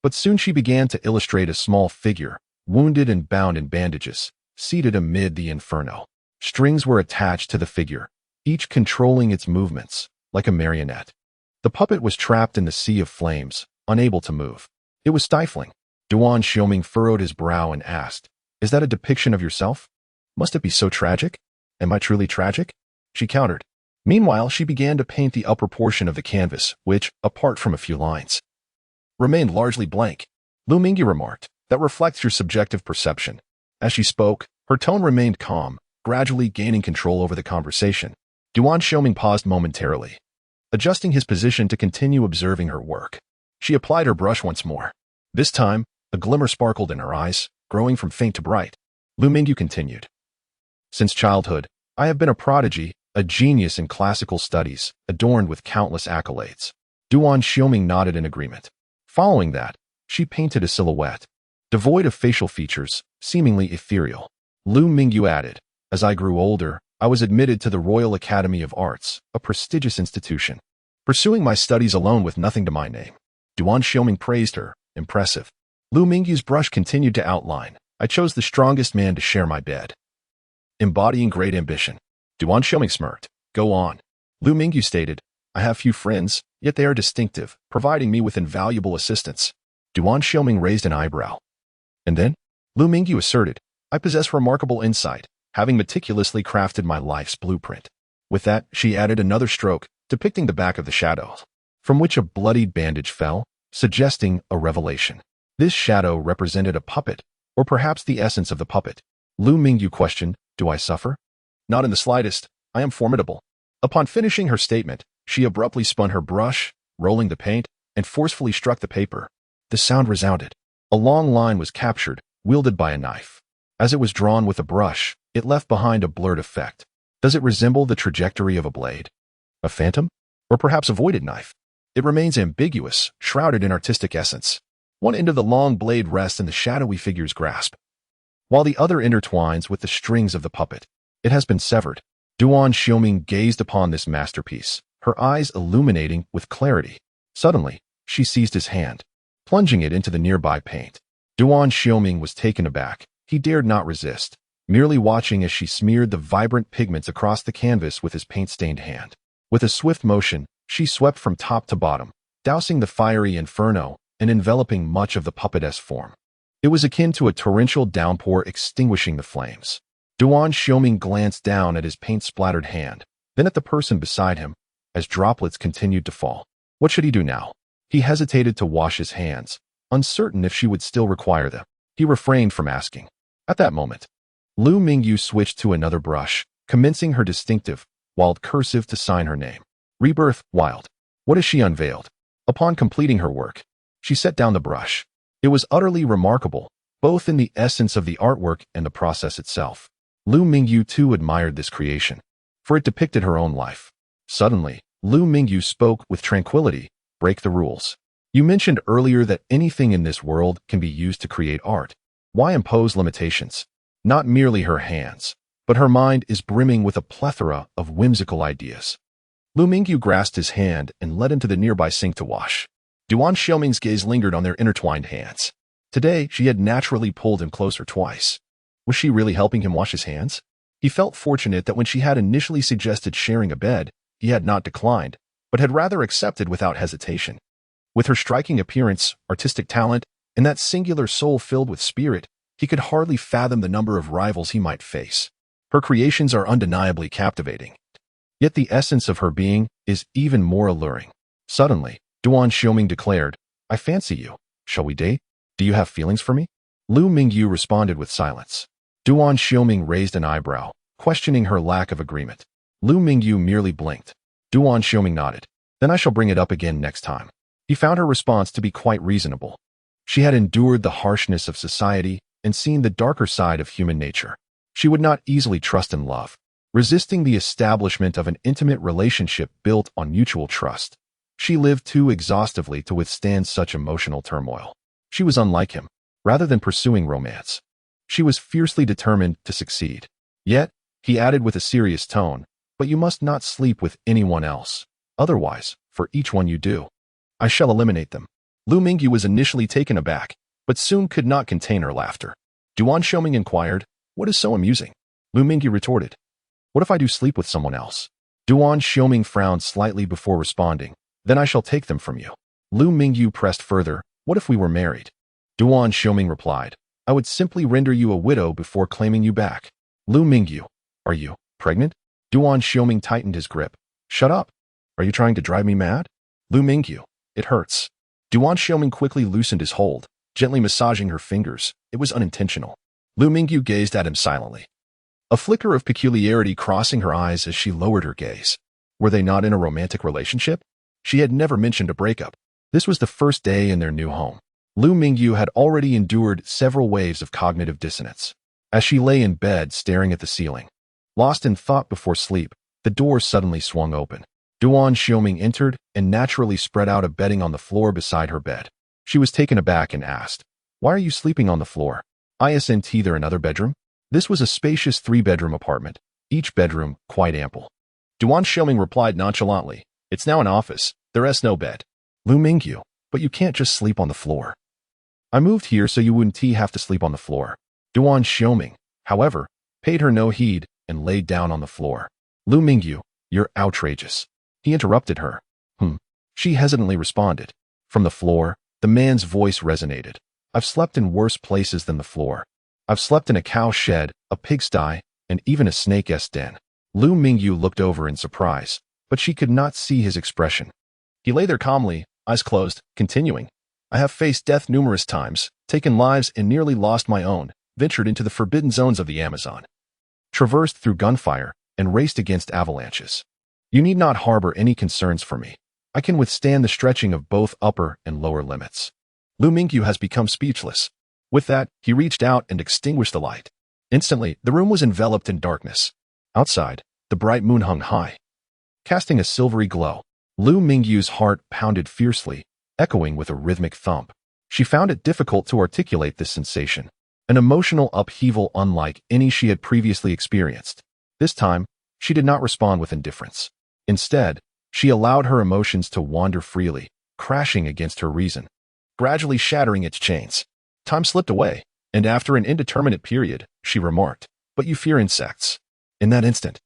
but soon she began to illustrate a small figure, wounded and bound in bandages, seated amid the inferno. Strings were attached to the figure, each controlling its movements, like a marionette. The puppet was trapped in the sea of flames, unable to move. It was stifling. Duan Xiuming furrowed his brow and asked, "Is that a depiction of yourself? Must it be so tragic? Am I truly tragic?" She countered. Meanwhile, she began to paint the upper portion of the canvas, which, apart from a few lines, remained largely blank. Lu Mingyu remarked, "That reflects your subjective perception." As she spoke, her tone remained calm, gradually gaining control over the conversation. Duan Xiuming paused momentarily, adjusting his position to continue observing her work. She applied her brush once more. This time, a glimmer sparkled in her eyes, growing from faint to bright. Lu Mingyu continued. "Since childhood, I have been a prodigy, a genius in classical studies, adorned with countless accolades." Duan Xiuming nodded in agreement. Following that, she painted a silhouette, devoid of facial features, seemingly ethereal. Lu Mingyu added, "As I grew older, I was admitted to the Royal Academy of Arts, a prestigious institution, pursuing my studies alone with nothing to my name." Duan Xiuming praised her, impressive. Lu Mingyu's brush continued to outline, "I chose the strongest man to share my bed, embodying great ambition." Duan Xiuming smirked. "Go on." Lu Mingyu stated, "I have few friends, yet they are distinctive, providing me with invaluable assistance." Duan Xiuming raised an eyebrow. "And then?" Lu Mingyu asserted, "I possess remarkable insight, having meticulously crafted my life's blueprint." With that, she added another stroke, depicting the back of the shadows, from which a bloodied bandage fell, suggesting a revelation. This shadow represented a puppet, or perhaps the essence of the puppet. Lu Mingyu questioned, "Do I suffer?" "Not in the slightest. I am formidable." Upon finishing her statement, she abruptly spun her brush, rolling the paint, and forcefully struck the paper. The sound resounded. A long line was captured, wielded by a knife. As it was drawn with a brush, it left behind a blurred effect. Does it resemble the trajectory of a blade? A phantom? Or perhaps a voided knife? It remains ambiguous, shrouded in artistic essence. One end of the long blade rests in the shadowy figure's grasp, while the other intertwines with the strings of the puppet. It has been severed. Duan Xiuming gazed upon this masterpiece, her eyes illuminating with clarity. Suddenly, she seized his hand, plunging it into the nearby paint. Duan Xiuming was taken aback. He dared not resist, merely watching as she smeared the vibrant pigments across the canvas with his paint-stained hand. With a swift motion, she swept from top to bottom, dousing the fiery inferno and enveloping much of the puppetess form. It was akin to a torrential downpour extinguishing the flames. Duan Xiuming glanced down at his paint-splattered hand, then at the person beside him, as droplets continued to fall. What should he do now? He hesitated to wash his hands, uncertain if she would still require them. He refrained from asking. At that moment, Lu Mingyu switched to another brush, commencing her distinctive, wild cursive to sign her name. Rebirth, Wild. What as she unveiled? Upon completing her work, she set down the brush. It was utterly remarkable, both in the essence of the artwork and the process itself. Lu Mingyu too admired this creation, for it depicted her own life. Suddenly, Lu Mingyu spoke with tranquility. Break the rules. You mentioned earlier that anything in this world can be used to create art. Why impose limitations? Not merely her hands, but her mind is brimming with a plethora of whimsical ideas. Lu Mingyu grasped his hand and led him to the nearby sink to wash. Duan Xiuming's gaze lingered on their intertwined hands. Today, she had naturally pulled him closer twice. Was she really helping him wash his hands? He felt fortunate that when she had initially suggested sharing a bed, he had not declined, but had rather accepted without hesitation. With her striking appearance, artistic talent, and that singular soul filled with spirit, he could hardly fathom the number of rivals he might face. Her creations are undeniably captivating. Yet the essence of her being is even more alluring. Suddenly, Duan Xiuming declared, I fancy you. Shall we date? Do you have feelings for me? Lu Mingyu responded with silence. Duan Xiuming raised an eyebrow, questioning her lack of agreement. Lu Mingyu merely blinked. Duan Xiuming nodded. Then I shall bring it up again next time. He found her response to be quite reasonable. She had endured the harshness of society and seen the darker side of human nature. She would not easily trust in love, resisting the establishment of an intimate relationship built on mutual trust. She lived too exhaustively to withstand such emotional turmoil. She was unlike him. Rather than pursuing romance, she was fiercely determined to succeed. Yet, he added with a serious tone, but you must not sleep with anyone else. Otherwise, for each one you do, I shall eliminate them. Lu Mingyu was initially taken aback, but soon could not contain her laughter. Duan Xiuming inquired, what is so amusing? Lu Mingyu retorted, what if I do sleep with someone else? Duan Xiuming frowned slightly before responding, then I shall take them from you. Lu Mingyu pressed further, what if we were married? Duan Xiuming replied, I would simply render you a widow before claiming you back. Lu Mingyu, are you pregnant? Duan Xiuming tightened his grip. Shut up. Are you trying to drive me mad? Lu Mingyu, it hurts. Duan Xiuming quickly loosened his hold, gently massaging her fingers. It was unintentional. Lu Mingyu gazed at him silently, a flicker of peculiarity crossing her eyes as she lowered her gaze. Were they not in a romantic relationship? She had never mentioned a breakup. This was the first day in their new home. Lu Mingyu had already endured several waves of cognitive dissonance. As she lay in bed staring at the ceiling, lost in thought before sleep, the door suddenly swung open. Duan Xiuming entered and naturally spread out a bedding on the floor beside her bed. She was taken aback and asked, why are you sleeping on the floor? Isn't there another bedroom? This was a spacious 3-bedroom apartment, each bedroom quite ample. Duan Xiuming replied nonchalantly, it's now an office, there is no bed. Lu Mingyu, but you can't just sleep on the floor. I moved here so you wouldn't have to sleep on the floor. Duan Xiuming, however, paid her no heed and laid down on the floor. Lu Mingyu, you're outrageous. He interrupted her. She hesitantly responded. From the floor, the man's voice resonated. I've slept in worse places than the floor. I've slept in a cow shed, a pigsty, and even a snake's den. Lu Mingyu looked over in surprise, but she could not see his expression. He lay there calmly, eyes closed, continuing. I have faced death numerous times, taken lives and nearly lost my own, ventured into the forbidden zones of the Amazon, traversed through gunfire, and raced against avalanches. You need not harbor any concerns for me. I can withstand the stretching of both upper and lower limits. Lu Mingyu has become speechless. With that, he reached out and extinguished the light. Instantly, the room was enveloped in darkness. Outside, the bright moon hung high, casting a silvery glow. Lu Mingyu's heart pounded fiercely, echoing with a rhythmic thump. She found it difficult to articulate this sensation, an emotional upheaval unlike any she had previously experienced. This time, she did not respond with indifference. Instead, she allowed her emotions to wander freely, crashing against her reason, gradually shattering its chains. Time slipped away, and after an indeterminate period, she remarked, but you fear insects. In that instant,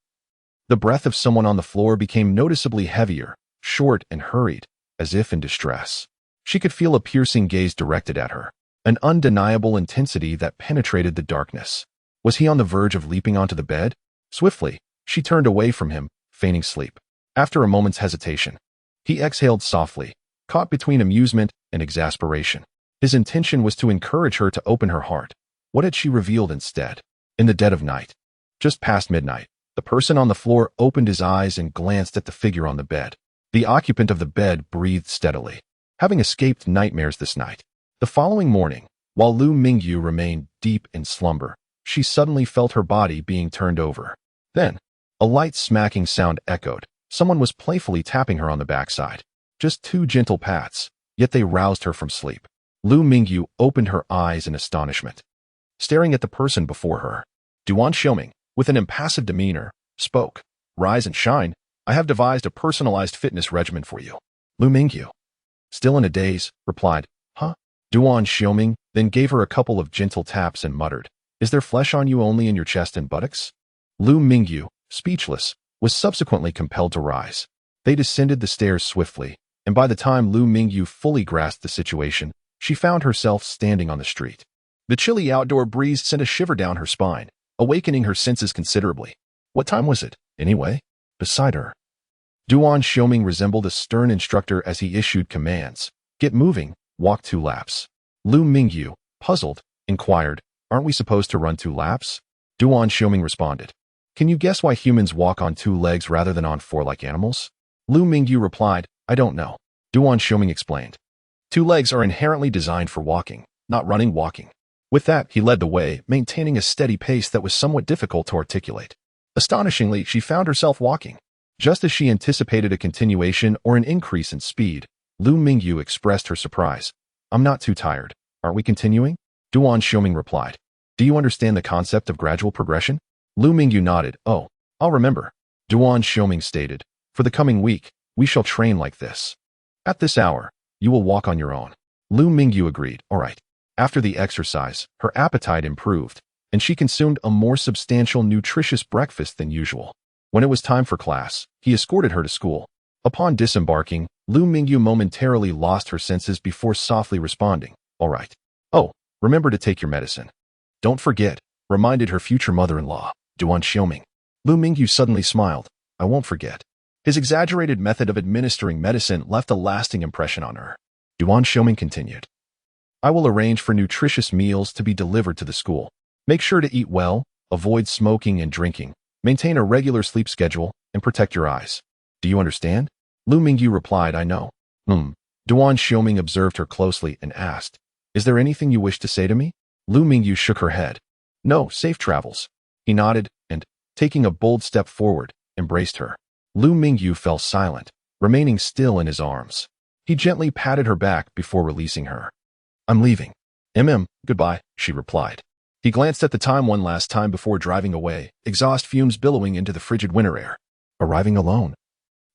the breath of someone on the floor became noticeably heavier, short and hurried, as if in distress. She could feel a piercing gaze directed at her, an undeniable intensity that penetrated the darkness. Was he on the verge of leaping onto the bed? Swiftly, she turned away from him, feigning sleep. After a moment's hesitation, he exhaled softly, caught between amusement and exasperation. His intention was to encourage her to open her heart. What had she revealed instead? In the dead of night, just past midnight, the person on the floor opened his eyes and glanced at the figure on the bed. The occupant of the bed breathed steadily, having escaped nightmares this night. The following morning, while Lu Mingyu remained deep in slumber, she suddenly felt her body being turned over. Then, a light smacking sound echoed, Someone was playfully tapping her on the backside. Just 2 gentle pats, yet they roused her from sleep. Lu Mingyu opened her eyes in astonishment, staring at the person before her. Duan Xiuming, with an impassive demeanor, spoke. "Rise and shine. I have devised a personalized fitness regimen for you." Lu Mingyu, still in a daze, replied, "Huh?" Duan Xiuming then gave her a couple of gentle taps and muttered, "Is there flesh on you only in your chest and buttocks?" Lu Mingyu, speechless, was subsequently compelled to rise. They descended the stairs swiftly, and by the time Lu Mingyu fully grasped the situation, she found herself standing on the street. The chilly outdoor breeze sent a shiver down her spine, awakening her senses considerably. What time was it, anyway? Beside her, Duan Xiuming resembled a stern instructor as he issued commands. "Get moving, walk 2 laps." Lu Mingyu, puzzled, inquired, "Aren't we supposed to run 2 laps?" Duan Xiuming responded, "Can you guess why humans walk on 2 legs rather than on 4 like animals?" Lu Mingyu replied, "I don't know." Duan Xiuming explained, 2 legs are inherently designed for walking, not running walking. With that, he led the way, maintaining a steady pace that was somewhat difficult to articulate. Astonishingly, she found herself walking. Just as she anticipated a continuation or an increase in speed, Lu Mingyu expressed her surprise. "I'm not too tired. Aren't we continuing?" Duan Xiuming replied, "Do you understand the concept of gradual progression?" Lu Mingyu nodded. "Oh, I'll remember." Duan Xiuming stated, "For the coming week, we shall train like this. At this hour, you will walk on your own." Lu Mingyu agreed. All right. After the exercise, her appetite improved, and she consumed a more substantial, nutritious breakfast than usual. When it was time for class, he escorted her to school. Upon disembarking, Lu Mingyu momentarily lost her senses before softly responding, "All right. Oh, remember to take your medicine." "Don't forget," reminded her future mother-in-law, Duan Xiuming. Lu Mingyu suddenly smiled. "I won't forget." His exaggerated method of administering medicine left a lasting impression on her. Duan Xiuming continued, "I will arrange for nutritious meals to be delivered to the school. Make sure to eat well, avoid smoking and drinking, maintain a regular sleep schedule, and protect your eyes. Do you understand?" Lu Mingyu replied, "I know." Duan Xiuming observed her closely and asked, "Is there anything you wish to say to me?" Lu Mingyu shook her head. "No, safe travels." He nodded and, taking a bold step forward, embraced her. Lu Mingyu fell silent, remaining still in his arms. He gently patted her back before releasing her. "I'm leaving." Goodbye," she replied. He glanced at the time one last time before driving away, exhaust fumes billowing into the frigid winter air. Arriving alone,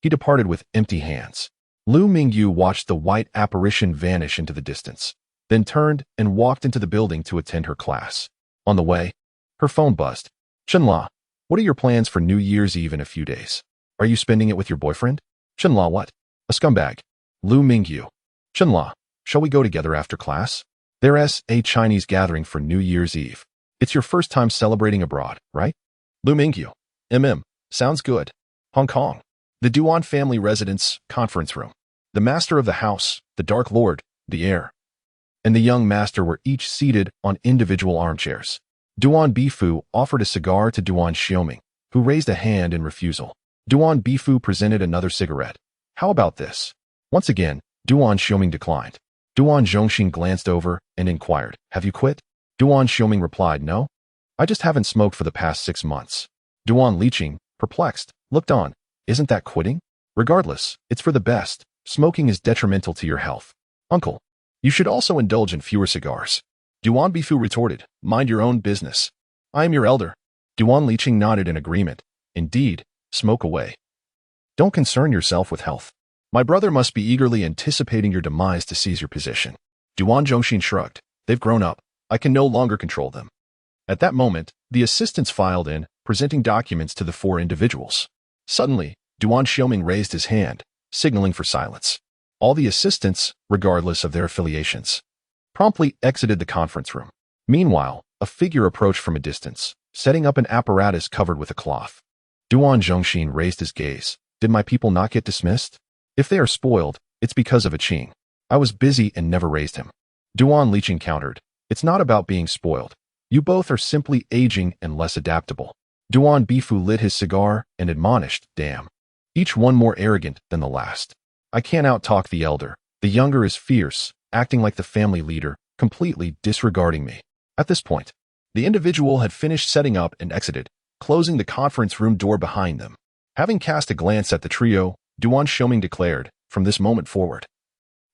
he departed with empty hands. Lu Mingyu watched the white apparition vanish into the distance, then turned and walked into the building to attend her class. On the way, her phone buzzed. "Chenla, what are your plans for New Year's Eve in a few days? Are you spending it with your boyfriend?" "Chenla what? A scumbag." Lu Mingyu. "Chenla, shall we go together after class? There's a Chinese gathering for New Year's Eve. It's your first time celebrating abroad, right?" Lu Mingyu. Sounds good. Hong Kong. The Duan family residence conference room. The master of the house, the Dark Lord, the heir, and the young master were each seated on individual armchairs. Duan Bifu offered a cigar to Duan Xiuming, who raised a hand in refusal. Duan Bifu presented another cigarette. "How about this?" Once again, Duan Xiuming declined. Duan Zhongxin glanced over and inquired, "Have you quit?" Duan Xiuming replied, "No. I just haven't smoked for the past 6 months." Duan Liqing, perplexed, looked on. "Isn't that quitting? Regardless, it's for the best. Smoking is detrimental to your health. Uncle, you should also indulge in fewer cigars." Duan Bifu retorted, "Mind your own business. I am your elder." Duan Liqing nodded in agreement. "Indeed, smoke away. Don't concern yourself with health. My brother must be eagerly anticipating your demise to seize your position." Duan Zhongxin shrugged. "They've grown up. I can no longer control them." At that moment, the assistants filed in, presenting documents to the 4 individuals. Suddenly, Duan Xiuming raised his hand, signaling for silence. All the assistants, regardless of their affiliations, promptly exited the conference room. Meanwhile, a figure approached from a distance, setting up an apparatus covered with a cloth. Duan Zhongxin raised his gaze. "Did my people not get dismissed? If they are spoiled, it's because of a Qing. I was busy and never raised him." Duan Liqing countered, "It's not about being spoiled. You both are simply aging and less adaptable." Duan Bifu lit his cigar and admonished, "Damn. Each one more arrogant than the last. I can't out-talk the elder. The younger is fierce, acting like the family leader, completely disregarding me." At this point, the individual had finished setting up and exited, closing the conference room door behind them. Having cast a glance at the trio, Duan Xiuming declared, "From this moment forward,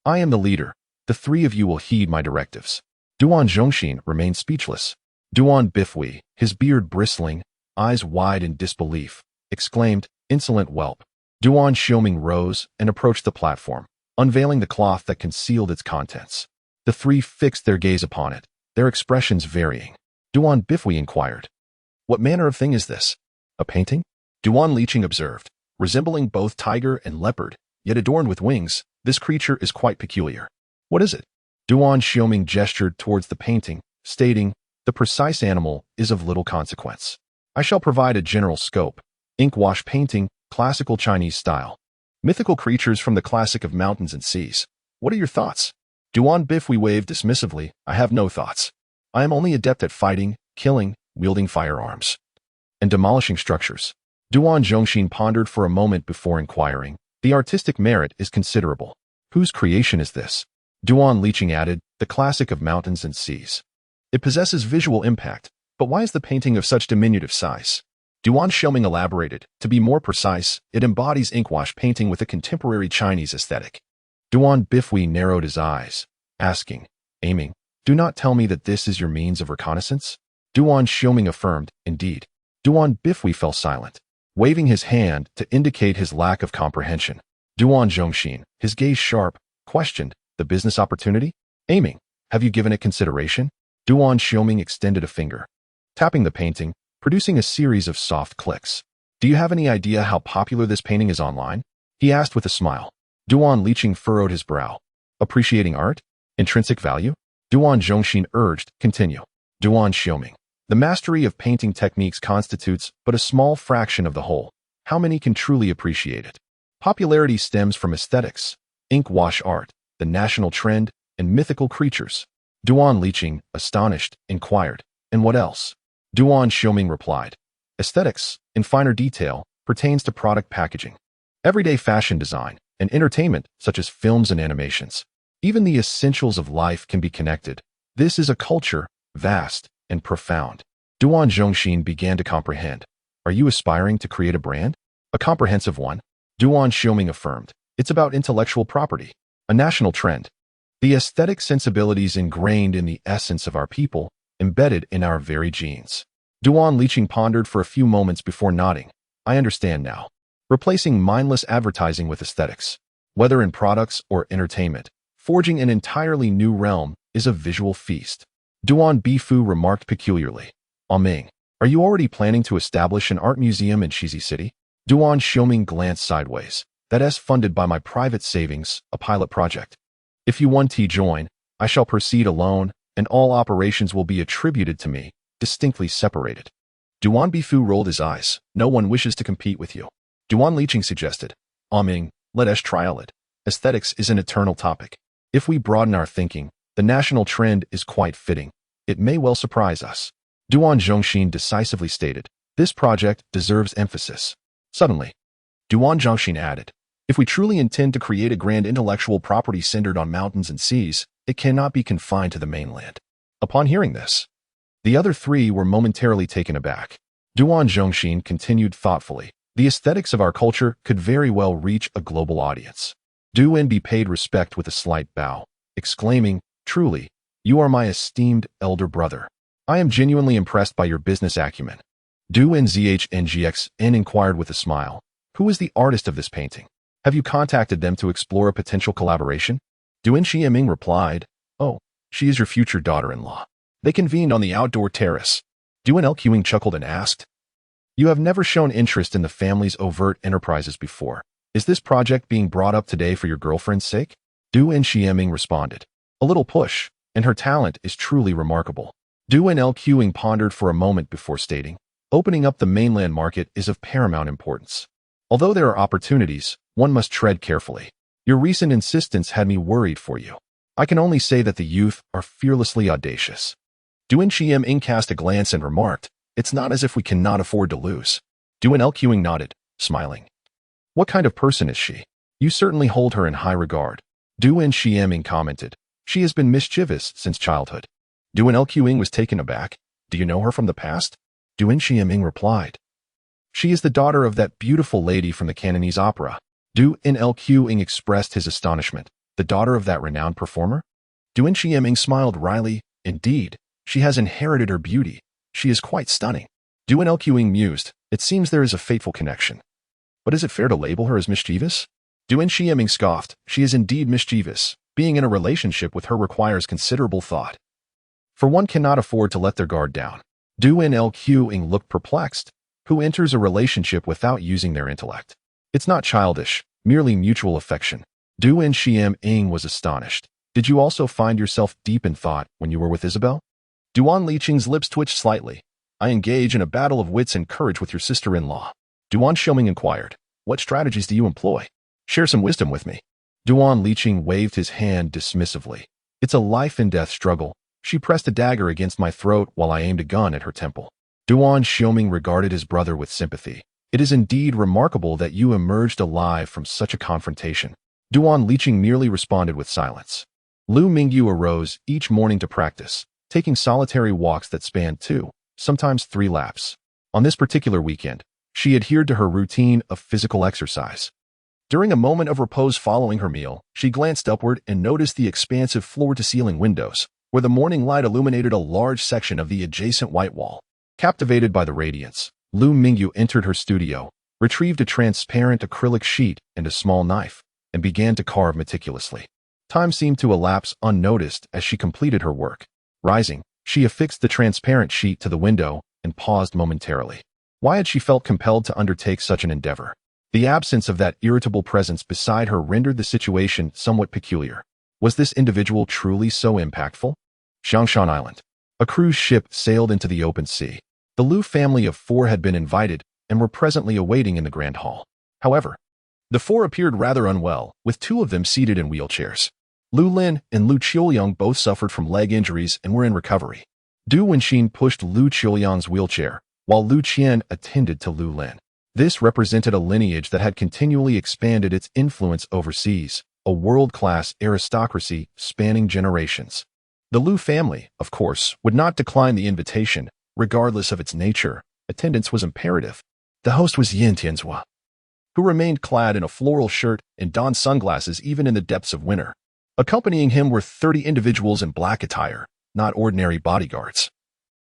I am the leader. The three of you will heed my directives." Duan Zhongxin remained speechless. Duan Bifui, his beard bristling, eyes wide in disbelief, exclaimed, "Insolent whelp." Duan Xiuming rose and approached the platform, unveiling the cloth that concealed its contents. The three fixed their gaze upon it, their expressions varying. Duan Bifui inquired, "What manner of thing is this? A painting?" Duan Liqing observed, "Resembling both tiger and leopard, yet adorned with wings, this creature is quite peculiar. What is it?" Duan Xiuming gestured towards the painting, stating, "The precise animal is of little consequence. I shall provide a general scope. Ink-wash painting, classical Chinese style. Mythical creatures from the classic of mountains and seas. What are your thoughts?" Duan Bifui waved dismissively, "I have no thoughts. I am only adept at fighting, killing, wielding firearms, and demolishing structures." Duan Zhongxin pondered for a moment before inquiring, "The artistic merit is considerable. Whose creation is this?" Duan Liqing added, "The classic of mountains and seas. It possesses visual impact, but why is the painting of such diminutive size?" Duan Xiuming elaborated, "To be more precise, it embodies ink-wash painting with a contemporary Chinese aesthetic." Duan Bifui narrowed his eyes, asking, "Aiming, do not tell me that this is your means of reconnaissance?" Duan Xiuming affirmed, "Indeed." Duan Bifui fell silent, waving his hand to indicate his lack of comprehension. Duan Zhongxin, his gaze sharp, questioned, "The business opportunity? Aiming, have you given it consideration?" Duan Xiuming extended a finger, tapping the painting, producing a series of soft clicks. "Do you have any idea how popular this painting is online?" he asked with a smile. Duan Liqing furrowed his brow. "Appreciating art? Intrinsic value?" Duan Zhongxin urged, "Continue." Duan Xiuming, "The mastery of painting techniques constitutes but a small fraction of the whole. How many can truly appreciate it? Popularity stems from aesthetics, ink-wash art, the national trend, and mythical creatures." Duan Liqing, astonished, inquired, "And what else?" Duan Xiuming replied, "Aesthetics, in finer detail, pertains to product packaging, everyday fashion design, and entertainment such as films and animations. Even the essentials of life can be connected. This is a culture, vast and profound." Duan Zhongxin began to comprehend. "Are you aspiring to create a brand? A comprehensive one?" Duan Xiuming affirmed, "It's about intellectual property, a national trend. The aesthetic sensibilities ingrained in the essence of our people, embedded in our very genes." Duan Liqing pondered for a few moments before nodding. "I understand now. Replacing mindless advertising with aesthetics, whether in products or entertainment, forging an entirely new realm, is a visual feast." Duan Bifu remarked peculiarly, "Ming, are you already planning to establish an art museum in Shizi City?" Duan Xiuming glanced sideways. "That is funded by my private savings, a pilot project. If you want to join, I shall proceed alone, and all operations will be attributed to me, distinctly separated." Duan Bifu rolled his eyes. "No one wishes to compete with you." Duan Liqing suggested, Ming, let us trial it. Aesthetics is an eternal topic. If we broaden our thinking, the national trend is quite fitting. It may well surprise us." Duan Zhongxin decisively stated, "This project deserves emphasis." Suddenly, Duan Zhongxin added, "If we truly intend to create a grand intellectual property centered on mountains and seas, it cannot be confined to the mainland." Upon hearing this, the other three were momentarily taken aback. Duan Zhongxin continued thoughtfully, "The aesthetics of our culture could very well reach a global audience." Duan be paid respect with a slight bow, exclaiming, "Truly, you are my esteemed elder brother. I am genuinely impressed by your business acumen." Duan Zhnggxn inquired with a smile, "Who is the artist of this painting? Have you contacted them to explore a potential collaboration?" Duan Xiuming replied, "Oh, she is your future daughter-in-law." They convened on the outdoor terrace. Duan Lqing chuckled and asked, "You have never shown interest in the family's overt enterprises before. Is this project being brought up today for your girlfriend's sake?" Duan Xiuming responded, "A little push, and her talent is truly remarkable." Duan Lqing pondered for a moment before stating, "Opening up the mainland market is of paramount importance. Although there are opportunities, one must tread carefully. Your recent insistence had me worried for you. I can only say that the youth are fearlessly audacious." Duan Xiuming cast a glance and remarked, "It's not as if we cannot afford to lose." Duan Lqing nodded, smiling. "What kind of person is she? You certainly hold her in high regard." Duan Xiuming commented, "She has been mischievous since childhood." Duan Lqing was taken aback. "Do you know her from the past?" Duan Xiuming replied, She is the daughter of that beautiful lady from the Cantonese opera. Duan Xiuming expressed his astonishment. The daughter of that renowned performer? Duan Xiuming smiled wryly. Indeed, she has inherited her beauty. She is quite stunning. Duan Xiuming mused. It seems there is a fateful connection. But is it fair to label her as mischievous? Duan Xiuming scoffed. She is indeed mischievous. Being in a relationship with her requires considerable thought. For one cannot afford to let their guard down. Duan Xiuming looked perplexed. Who enters a relationship without using their intellect? It's not childish, merely mutual affection. Duan Xiuming was astonished. Did you also find yourself deep in thought when you were with Isabel? Duan Liqing's lips twitched slightly. I engage in a battle of wits and courage with your sister-in-law. Duan Xiuming inquired. What strategies do you employ? Share some wisdom with me. Duan Liqing waved his hand dismissively. It's a life-and-death struggle. She pressed a dagger against my throat while I aimed a gun at her temple. Duan Xiuming regarded his brother with sympathy. It is indeed remarkable that you emerged alive from such a confrontation. Duan Liqing merely responded with silence. Mingyu arose each morning to practice, taking solitary walks that spanned 2, sometimes 3 laps. On this particular weekend, she adhered to her routine of physical exercise. During a moment of repose following her meal, she glanced upward and noticed the expansive floor-to-ceiling windows, where the morning light illuminated a large section of the adjacent white wall. Captivated by the radiance, Mingyu entered her studio, retrieved a transparent acrylic sheet and a small knife, and began to carve meticulously. Time seemed to elapse unnoticed as she completed her work. Rising, she affixed the transparent sheet to the window and paused momentarily. Why had she felt compelled to undertake such an endeavor? The absence of that irritable presence beside her rendered the situation somewhat peculiar. Was this individual truly so impactful? Xiangshan Island. A cruise ship sailed into the open sea. The Lu family of 4 had been invited and were presently awaiting in the Grand Hall. However, the 4 appeared rather unwell, with 2 of them seated in wheelchairs. Lu Lin and Lu Qiuyang both suffered from leg injuries and were in recovery. Du Wenxin pushed Lu Qiuyang's wheelchair, while Lu Qian attended to Lu Lin. This represented a lineage that had continually expanded its influence overseas, a world-class aristocracy spanning generations. The Lu family, of course, would not decline the invitation. Regardless of its nature, attendance was imperative. The host was Yin Tianzhua, who remained clad in a floral shirt and donned sunglasses even in the depths of winter. Accompanying him were 30 individuals in black attire, not ordinary bodyguards,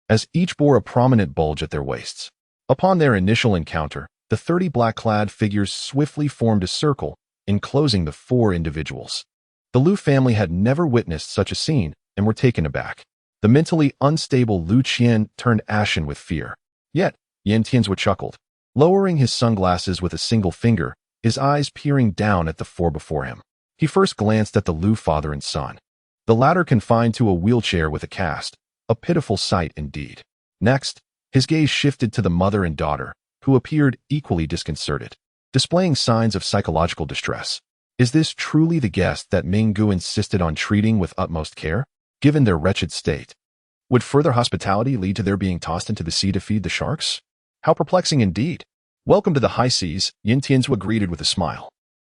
as each bore a prominent bulge at their waists. Upon their initial encounter, the 30 black-clad figures swiftly formed a circle, enclosing the 4 individuals. The Lu family had never witnessed such a scene and were taken aback. The mentally unstable Lu Qian turned ashen with fear. Yet, Yin Tianzhua chuckled, lowering his sunglasses with a single finger, his eyes peering down at the 4 before him. He first glanced at the Lu father and son, the latter confined to a wheelchair with a cast, a pitiful sight indeed. Next, his gaze shifted to the mother and daughter, who appeared equally disconcerted, displaying signs of psychological distress. Is this truly the guest that Mingyu insisted on treating with utmost care? Given their wretched state, would further hospitality lead to their being tossed into the sea to feed the sharks? How perplexing indeed. Welcome to the high seas, Yin Tianzhua greeted with a smile.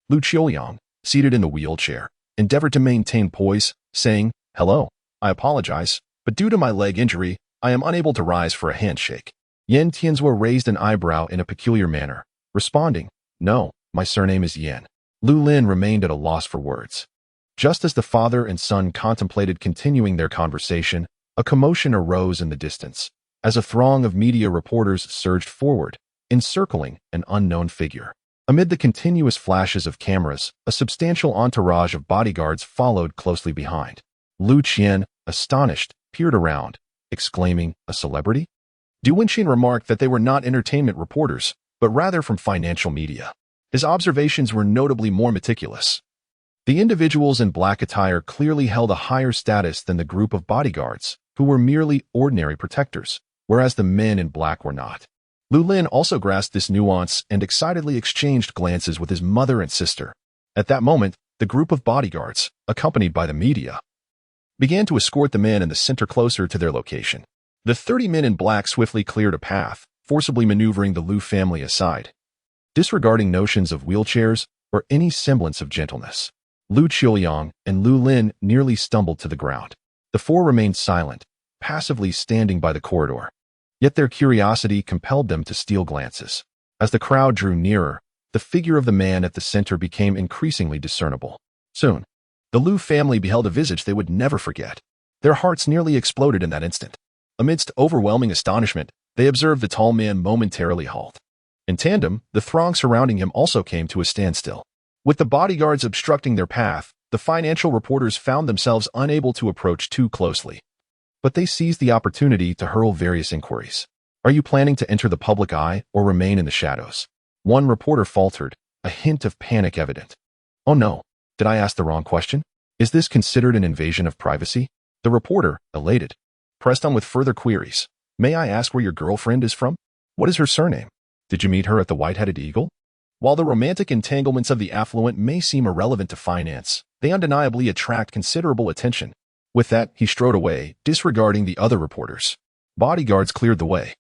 Lu Qiuyang, seated in the wheelchair, endeavored to maintain poise, saying, Hello, I apologize, but due to my leg injury, I am unable to rise for a handshake. Yin Tianzhua raised an eyebrow in a peculiar manner, responding, No, my surname is Yin. Lu Lin remained at a loss for words. Just as the father and son contemplated continuing their conversation, a commotion arose in the distance, as a throng of media reporters surged forward, encircling an unknown figure. Amid the continuous flashes of cameras, a substantial entourage of bodyguards followed closely behind. Lu Qian, astonished, peered around, exclaiming, A celebrity? Du Wenxin remarked that they were not entertainment reporters, but rather from financial media. His observations were notably more meticulous. The individuals in black attire clearly held a higher status than the group of bodyguards, who were merely ordinary protectors, whereas the men in black were not. Lu Lin also grasped this nuance and excitedly exchanged glances with his mother and sister. At that moment, the group of bodyguards, accompanied by the media, began to escort the men in the center closer to their location. The 30 men in black swiftly cleared a path, forcibly maneuvering the Lu family aside, disregarding notions of wheelchairs or any semblance of gentleness. Lu Qiuyang and Lu Lin nearly stumbled to the ground. The 4 remained silent, passively standing by the corridor. Yet their curiosity compelled them to steal glances. As the crowd drew nearer, the figure of the man at the center became increasingly discernible. Soon, the Liu family beheld a visage they would never forget. Their hearts nearly exploded in that instant. Amidst overwhelming astonishment, they observed the tall man momentarily halt. In tandem, the throng surrounding him also came to a standstill. With the bodyguards obstructing their path, the financial reporters found themselves unable to approach too closely. But they seized the opportunity to hurl various inquiries. Are you planning to enter the public eye or remain in the shadows? One reporter faltered, a hint of panic evident. Oh no, did I ask the wrong question? Is this considered an invasion of privacy? The reporter, elated, pressed on with further queries. May I ask where your girlfriend is from? What is her surname? Did you meet her at the White-Headed Eagle? While the romantic entanglements of the affluent may seem irrelevant to finance, they undeniably attract considerable attention. With that, he strode away, disregarding the other reporters. Bodyguards cleared the way,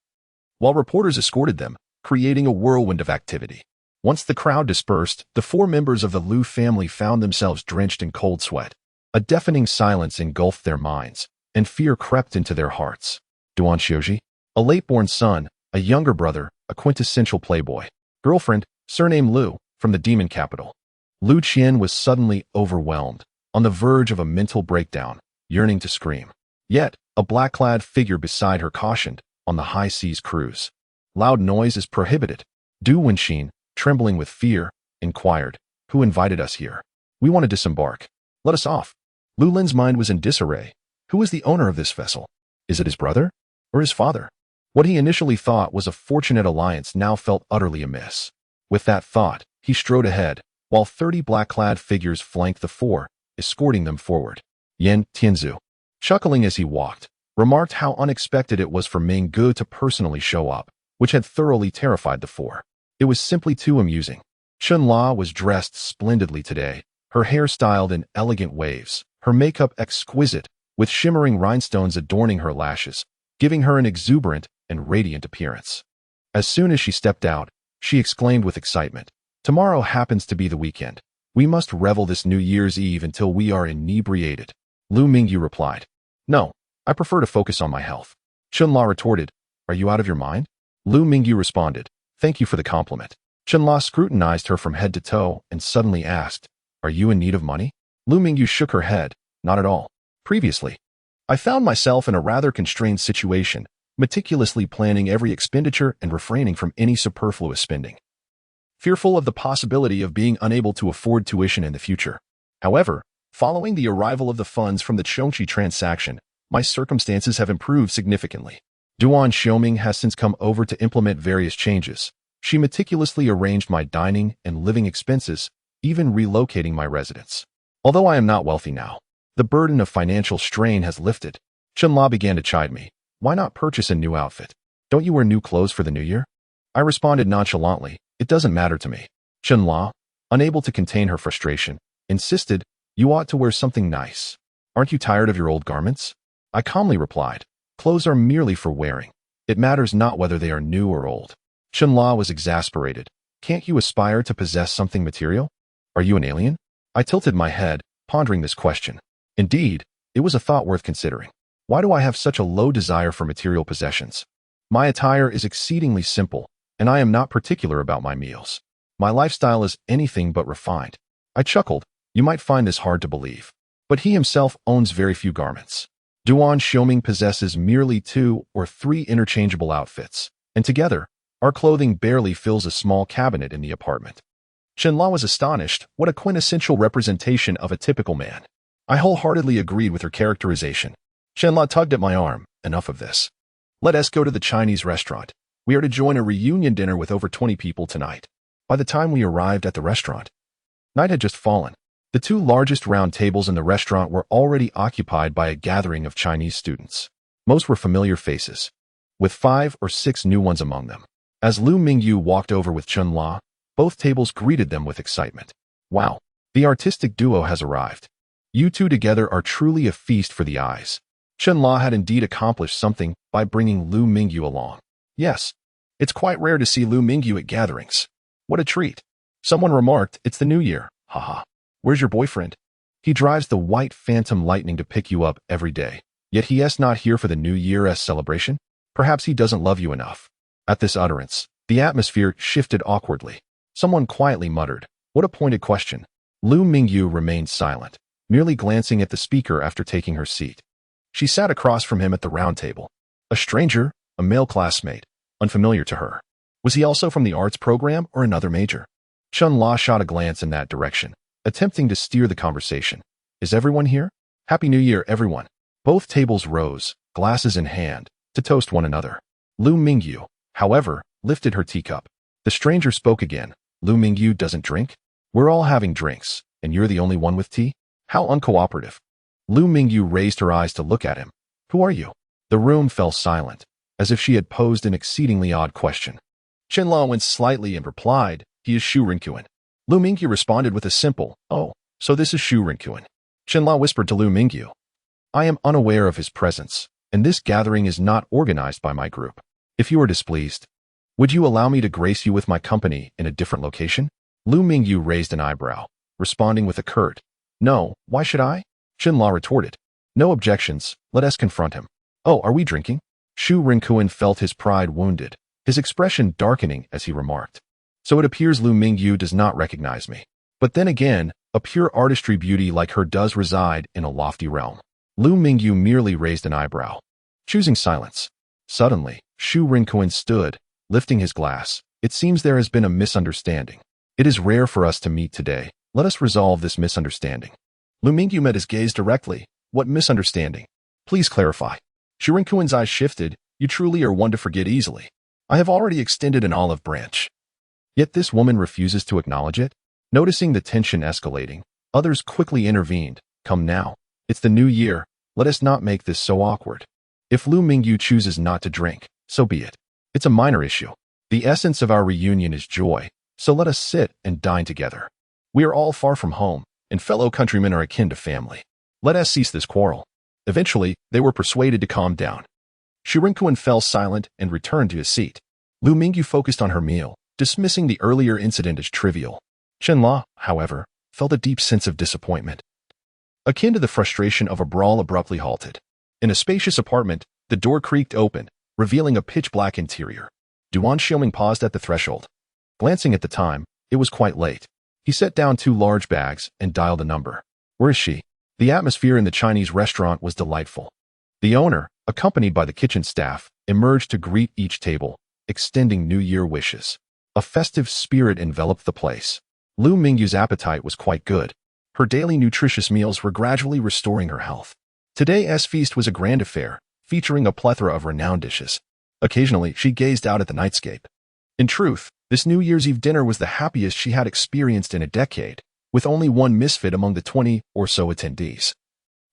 while reporters escorted them, creating a whirlwind of activity. Once the crowd dispersed, the four members of the Liu family found themselves drenched in cold sweat. A deafening silence engulfed their minds, and fear crept into their hearts. Duan Xiuming, a late-born son, a younger brother, a quintessential playboy. Girlfriend, surname Liu, from the demon capital. Liu Qian was suddenly overwhelmed, on the verge of a mental breakdown, yearning to scream. Yet, a black-clad figure beside her cautioned, on the high seas cruise. Loud noise is prohibited. Duan Xiuming, trembling with fear, inquired, who invited us here? We want to disembark. Let us off. Lu Lin's mind was in disarray. Who is the owner of this vessel? Is it his brother? Or his father? What he initially thought was a fortunate alliance now felt utterly amiss. With that thought, he strode ahead, while 30 black-clad figures flanked the four, escorting them forward. Yan Tianzu, chuckling as he walked, remarked how unexpected it was for Mingyu to personally show up, which had thoroughly terrified the four. It was simply too amusing. Chunla was dressed splendidly today, her hair styled in elegant waves, her makeup exquisite, with shimmering rhinestones adorning her lashes, giving her an exuberant and radiant appearance. As soon as she stepped out, she exclaimed with excitement, "Tomorrow happens to be the weekend. We must revel this New Year's Eve until we are inebriated." Lu Mingyu replied, "No, I prefer to focus on my health." Chunla retorted, "Are you out of your mind?" Lu Mingyu responded, "Thank you for the compliment." Chunla scrutinized her from head to toe and suddenly asked, "Are you in need of money?" Lu Mingyu shook her head, "Not at all. Previously, I found myself in a rather constrained situation, meticulously planning every expenditure and refraining from any superfluous spending, fearful of the possibility of being unable to afford tuition in the future. However, following the arrival of the funds from the Chongqi transaction, my circumstances have improved significantly. Duan Xiuming has since come over to implement various changes. She meticulously arranged my dining and living expenses, even relocating my residence. Although I am not wealthy now, the burden of financial strain has lifted." Chunla began to chide me. "Why not purchase a new outfit? Don't you wear new clothes for the new year?" I responded nonchalantly, "It doesn't matter to me." Chunla, unable to contain her frustration, insisted, "You ought to wear something nice. Aren't you tired of your old garments?" I calmly replied, "Clothes are merely for wearing. It matters not whether they are new or old." Chunla was exasperated. "Can't you aspire to possess something material? Are you an alien?" I tilted my head, pondering this question. Indeed, it was a thought worth considering. Why do I have such a low desire for material possessions? My attire is exceedingly simple, and I am not particular about my meals. My lifestyle is anything but refined. I chuckled. You might find this hard to believe, but he himself owns very few garments. Duan Xiuming possesses merely 2 or 3 interchangeable outfits, and together, our clothing barely fills a small cabinet in the apartment. Chunla was astonished. What a quintessential representation of a typical man. I wholeheartedly agreed with her characterization. Chunla tugged at my arm. Enough of this. Let us go to the Chinese restaurant. We are to join a reunion dinner with over 20 people tonight. By the time we arrived at the restaurant, night had just fallen. The 2 largest round tables in the restaurant were already occupied by a gathering of Chinese students. Most were familiar faces, with 5 or 6 new ones among them. As Lu Mingyu walked over with Chunla, both tables greeted them with excitement. Wow, the artistic duo has arrived. You two together are truly a feast for the eyes. Chunla had indeed accomplished something by bringing Lu Mingyu along. Yes, it's quite rare to see Lu Mingyu at gatherings. What a treat. Someone remarked, "It's the new year. Haha. Where's your boyfriend? He drives the white Phantom Lightning to pick you up every day. Yet he is not here for the New Year's celebration? Perhaps he doesn't love you enough." At this utterance, The atmosphere shifted awkwardly. Someone quietly muttered, "What a pointed question." Lu Mingyu remained silent, merely glancing at the speaker after taking her seat. She sat across from him at the round table. A stranger, a male classmate, unfamiliar to her. Was he also from the arts program or another major? Chun-La shot a glance in that direction, attempting to steer the conversation. "Is everyone here? Happy New Year, everyone." Both tables rose, glasses in hand, to toast one another. Lu Mingyu, however, lifted her teacup. The stranger spoke again. "Lu Mingyu doesn't drink? We're all having drinks, and you're the only one with tea? How uncooperative." Lu Mingyu raised her eyes to look at him. "Who are you?" The room fell silent, as if she had posed an exceedingly odd question. Chen-La winced slightly and replied, "He is Shu Rinkuan." Lu Mingyu responded with a simple, "Oh, so this is Shu Rinkuan." Chen-La whispered to Lu Mingyu, "I am unaware of his presence, and this gathering is not organized by my group. If you are displeased, would you allow me to grace you with my company in a different location?" Lu Mingyu raised an eyebrow, responding with a curt, "No, why should I?" Chen-La retorted, "No objections, let us confront him." "Oh, are we drinking?" Shu Rinkuan felt his pride wounded, his expression darkening as he remarked, "So it appears Lu Mingyu does not recognize me. But then again, a pure artistry beauty like her does reside in a lofty realm." Lu Mingyu merely raised an eyebrow, choosing silence. Suddenly, Shu Rinkuan stood, lifting his glass. "It seems there has been a misunderstanding. It is rare for us to meet today. Let us resolve this misunderstanding." Lu Mingyu met his gaze directly. "What misunderstanding? Please clarify." Shu Rinkuan's eyes shifted. "You truly are one to forget easily. I have already extended an olive branch. Yet this woman refuses to acknowledge it." Noticing the tension escalating, others quickly intervened. "Come now. It's the new year. Let us not make this so awkward. If Lu Mingyu chooses not to drink, so be it. It's a minor issue. The essence of our reunion is joy, so let us sit and dine together. We are all far from home, and fellow countrymen are akin to family. Let us cease this quarrel." Eventually, they were persuaded to calm down. Shu Rinkuan fell silent and returned to his seat. Lu Mingyu focused on her meal, dismissing the earlier incident as trivial. Chen-La, however, felt a deep sense of disappointment, akin to the frustration of a brawl abruptly halted. In a spacious apartment, the door creaked open, revealing a pitch-black interior. Duan Xiuming paused at the threshold. Glancing at the time, it was quite late. He set down 2 large bags and dialed a number. "Where is she?" The atmosphere in the Chinese restaurant was delightful. The owner, accompanied by the kitchen staff, emerged to greet each table, extending New Year wishes. A festive spirit enveloped the place. Lu Mingyu's appetite was quite good. Her daily nutritious meals were gradually restoring her health. Today's feast was a grand affair, featuring a plethora of renowned dishes. Occasionally, she gazed out at the nightscape. In truth, this New Year's Eve dinner was the happiest she had experienced in a decade, with only one misfit among the 20 or so attendees.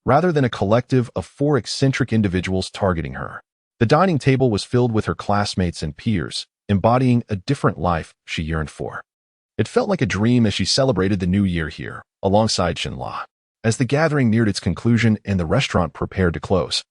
Rather than a collective of 4 eccentric individuals targeting her, the dining table was filled with her classmates and peers, embodying a different life she yearned for. It felt like a dream as she celebrated the new year here, alongside Chen-La. As the gathering neared its conclusion and the restaurant prepared to close,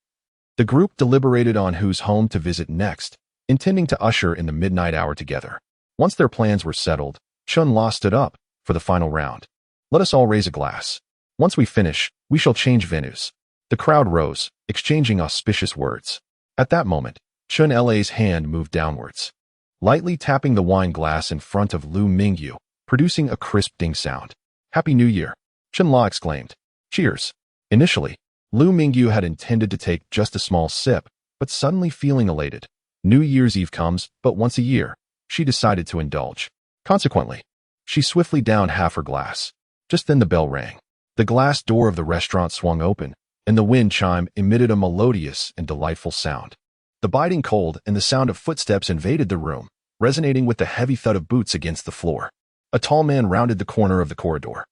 the group deliberated on whose home to visit next, intending to usher in the midnight hour together. Once their plans were settled, Chen-La stood up for the final round. "Let us all raise a glass. Once we finish, we shall change venues." The crowd rose, exchanging auspicious words. At that moment, Chen-La's hand moved downwards, lightly tapping the wine glass in front of Lu Mingyu, producing a crisp ding sound. "Happy New Year!" Chen-La exclaimed. "Cheers!" Initially, Lu Mingyu had intended to take just a small sip, but suddenly feeling elated. New Year's Eve comes but once a year. She decided to indulge. Consequently, she swiftly downed half her glass. Just then the bell rang. The glass door of the restaurant swung open, and the wind chime emitted a melodious and delightful sound. The biting cold and the sound of footsteps invaded the room, resonating with the heavy thud of boots against the floor. A tall man rounded the corner of the corridor,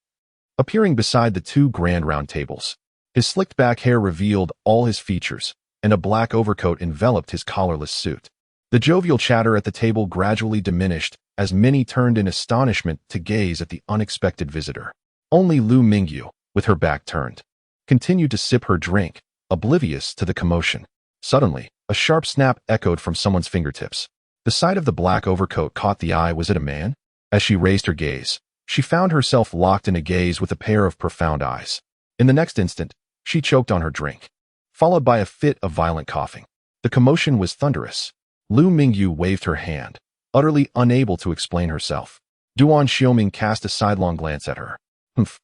appearing beside the 2 grand round tables. His slicked back hair revealed all his features, and a black overcoat enveloped his collarless suit. The jovial chatter at the table gradually diminished as many turned in astonishment to gaze at the unexpected visitor. Only Lu Mingyu, with her back turned, continued to sip her drink, oblivious to the commotion. Suddenly, a sharp snap echoed from someone's fingertips. The sight of the black overcoat caught the eye. Was it a man? As she raised her gaze, she found herself locked in a gaze with a pair of profound eyes. In the next instant, she choked on her drink, followed by a fit of violent coughing. The commotion was thunderous. Lu Mingyu waved her hand, utterly unable to explain herself. Duan Xiuming cast a sidelong glance at her. Humph.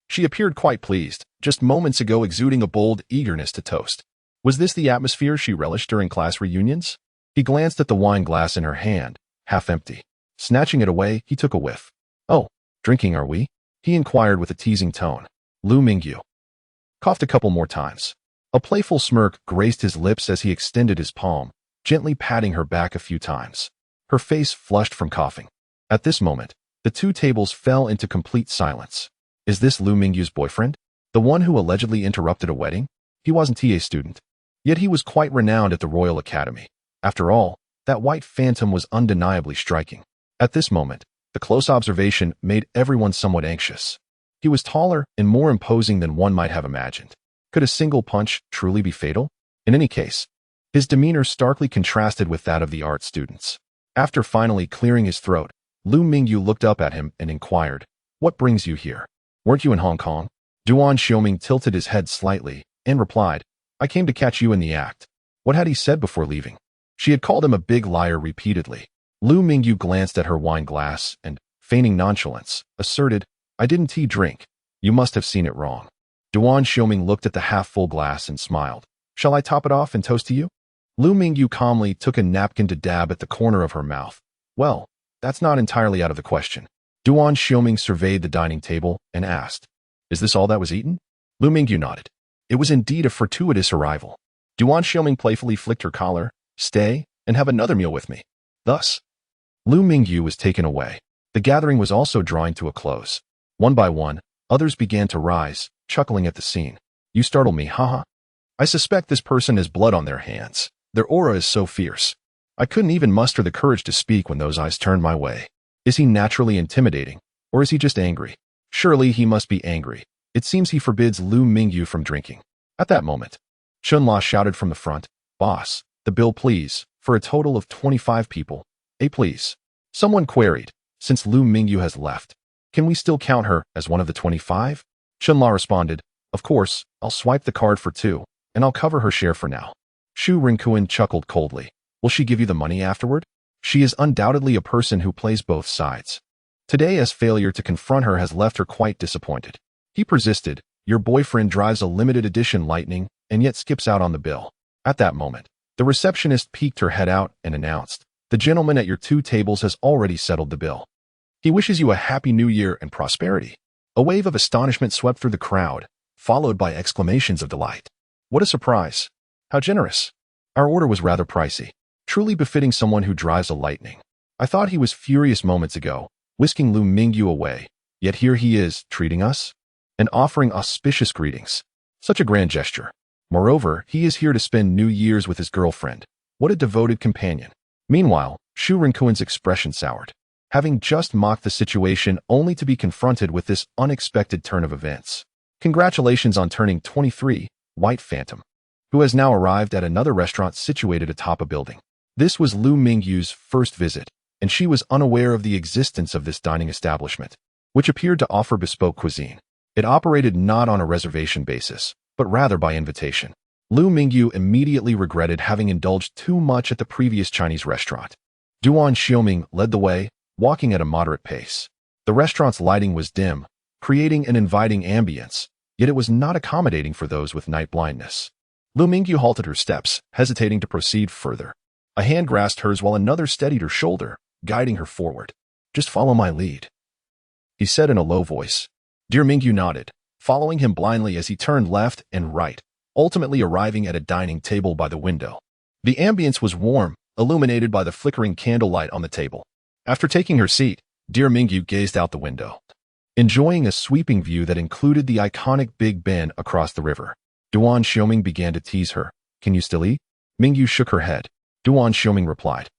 She appeared quite pleased, just moments ago exuding a bold eagerness to toast. Was this the atmosphere she relished during class reunions? He glanced at the wine glass in her hand, half empty. Snatching it away, he took a whiff. Oh, drinking are we? He inquired with a teasing tone. Lu Mingyu coughed a couple more times. A playful smirk graced his lips as he extended his palm, gently patting her back a few times. Her face flushed from coughing. At this moment, the two tables fell into complete silence. Is this Lu Mingyu's boyfriend? The one who allegedly interrupted a wedding? He wasn't a student. Yet he was quite renowned at the Royal Academy. After all, that white phantom was undeniably striking. At this moment, the close observation made everyone somewhat anxious. He was taller and more imposing than one might have imagined. Could a single punch truly be fatal? In any case, his demeanor starkly contrasted with that of the art students. After finally clearing his throat, Lu Mingyu looked up at him and inquired, "What brings you here? Weren't you in Hong Kong?" Duan Xiuming tilted his head slightly and replied, "I came to catch you in the act." What had he said before leaving? She had called him a big liar repeatedly. Lu Mingyu glanced at her wine glass and, feigning nonchalance, asserted, "I didn't drink. You must have seen it wrong." Duan Xiuming looked at the half-full glass and smiled. "Shall I top it off and toast to you?" Lu Mingyu calmly took a napkin to dab at the corner of her mouth. "Well, that's not entirely out of the question." Duan Xiuming surveyed the dining table and asked, "Is this all that was eaten?" Lu Mingyu nodded. It was indeed a fortuitous arrival. Duan Xiuming playfully flicked her collar. "Stay and have another meal with me." Thus, Lu Mingyu was taken away. The gathering was also drawing to a close. One by one, others began to rise, chuckling at the scene. "You startle me, haha. I suspect this person has blood on their hands. Their aura is so fierce. I couldn't even muster the courage to speak when those eyes turned my way. Is he naturally intimidating, or is he just angry? Surely he must be angry. It seems he forbids Lu Mingyu from drinking." At that moment, Chunla shouted from the front, "Boss, the bill please, for a total of 25 people. Please." Someone queried, "Since Lu Mingyu has left, can we still count her as one of the 25? Chunla responded, "Of course, I'll swipe the card for 2, and I'll cover her share for now." Shu Rinkuan chuckled coldly. "Will she give you the money afterward? She is undoubtedly a person who plays both sides. Today's failure to confront her has left her quite disappointed." He persisted, "Your boyfriend drives a limited edition Lightning and yet skips out on the bill." At that moment, the receptionist peeked her head out and announced, "The gentleman at your 2 tables has already settled the bill. He wishes you a happy new year and prosperity." A wave of astonishment swept through the crowd, followed by exclamations of delight. "What a surprise! How generous! Our order was rather pricey. Truly befitting someone who drives a Lightning. I thought he was furious moments ago, whisking Lu Mingyu away, yet here he is, treating us and offering auspicious greetings. Such a grand gesture. Moreover, he is here to spend New Year's with his girlfriend. What a devoted companion." Meanwhile, Shu Rinkuan's expression soured, having just mocked the situation only to be confronted with this unexpected turn of events. "Congratulations on turning 23, White Phantom, who has now arrived at another restaurant situated atop a building." This was Lu Mingyu's first visit, and she was unaware of the existence of this dining establishment, which appeared to offer bespoke cuisine. It operated not on a reservation basis, but rather by invitation. Lu Mingyu immediately regretted having indulged too much at the previous Chinese restaurant. Duan Xiuming led the way, walking at a moderate pace. The restaurant's lighting was dim, creating an inviting ambience, yet it was not accommodating for those with night blindness. Lu Mingyu halted her steps, hesitating to proceed further. A hand grasped hers while another steadied her shoulder, guiding her forward. "Just follow my lead," he said in a low voice. Dear Mingyu nodded, following him blindly as he turned left and right, ultimately arriving at a dining table by the window. The ambience was warm, illuminated by the flickering candlelight on the table. After taking her seat, dear Mingyu gazed out the window, enjoying a sweeping view that included the iconic Big Ben across the river. Duan Xiuming began to tease her. "Can you still eat?" Mingyu shook her head. Duan Xiuming replied,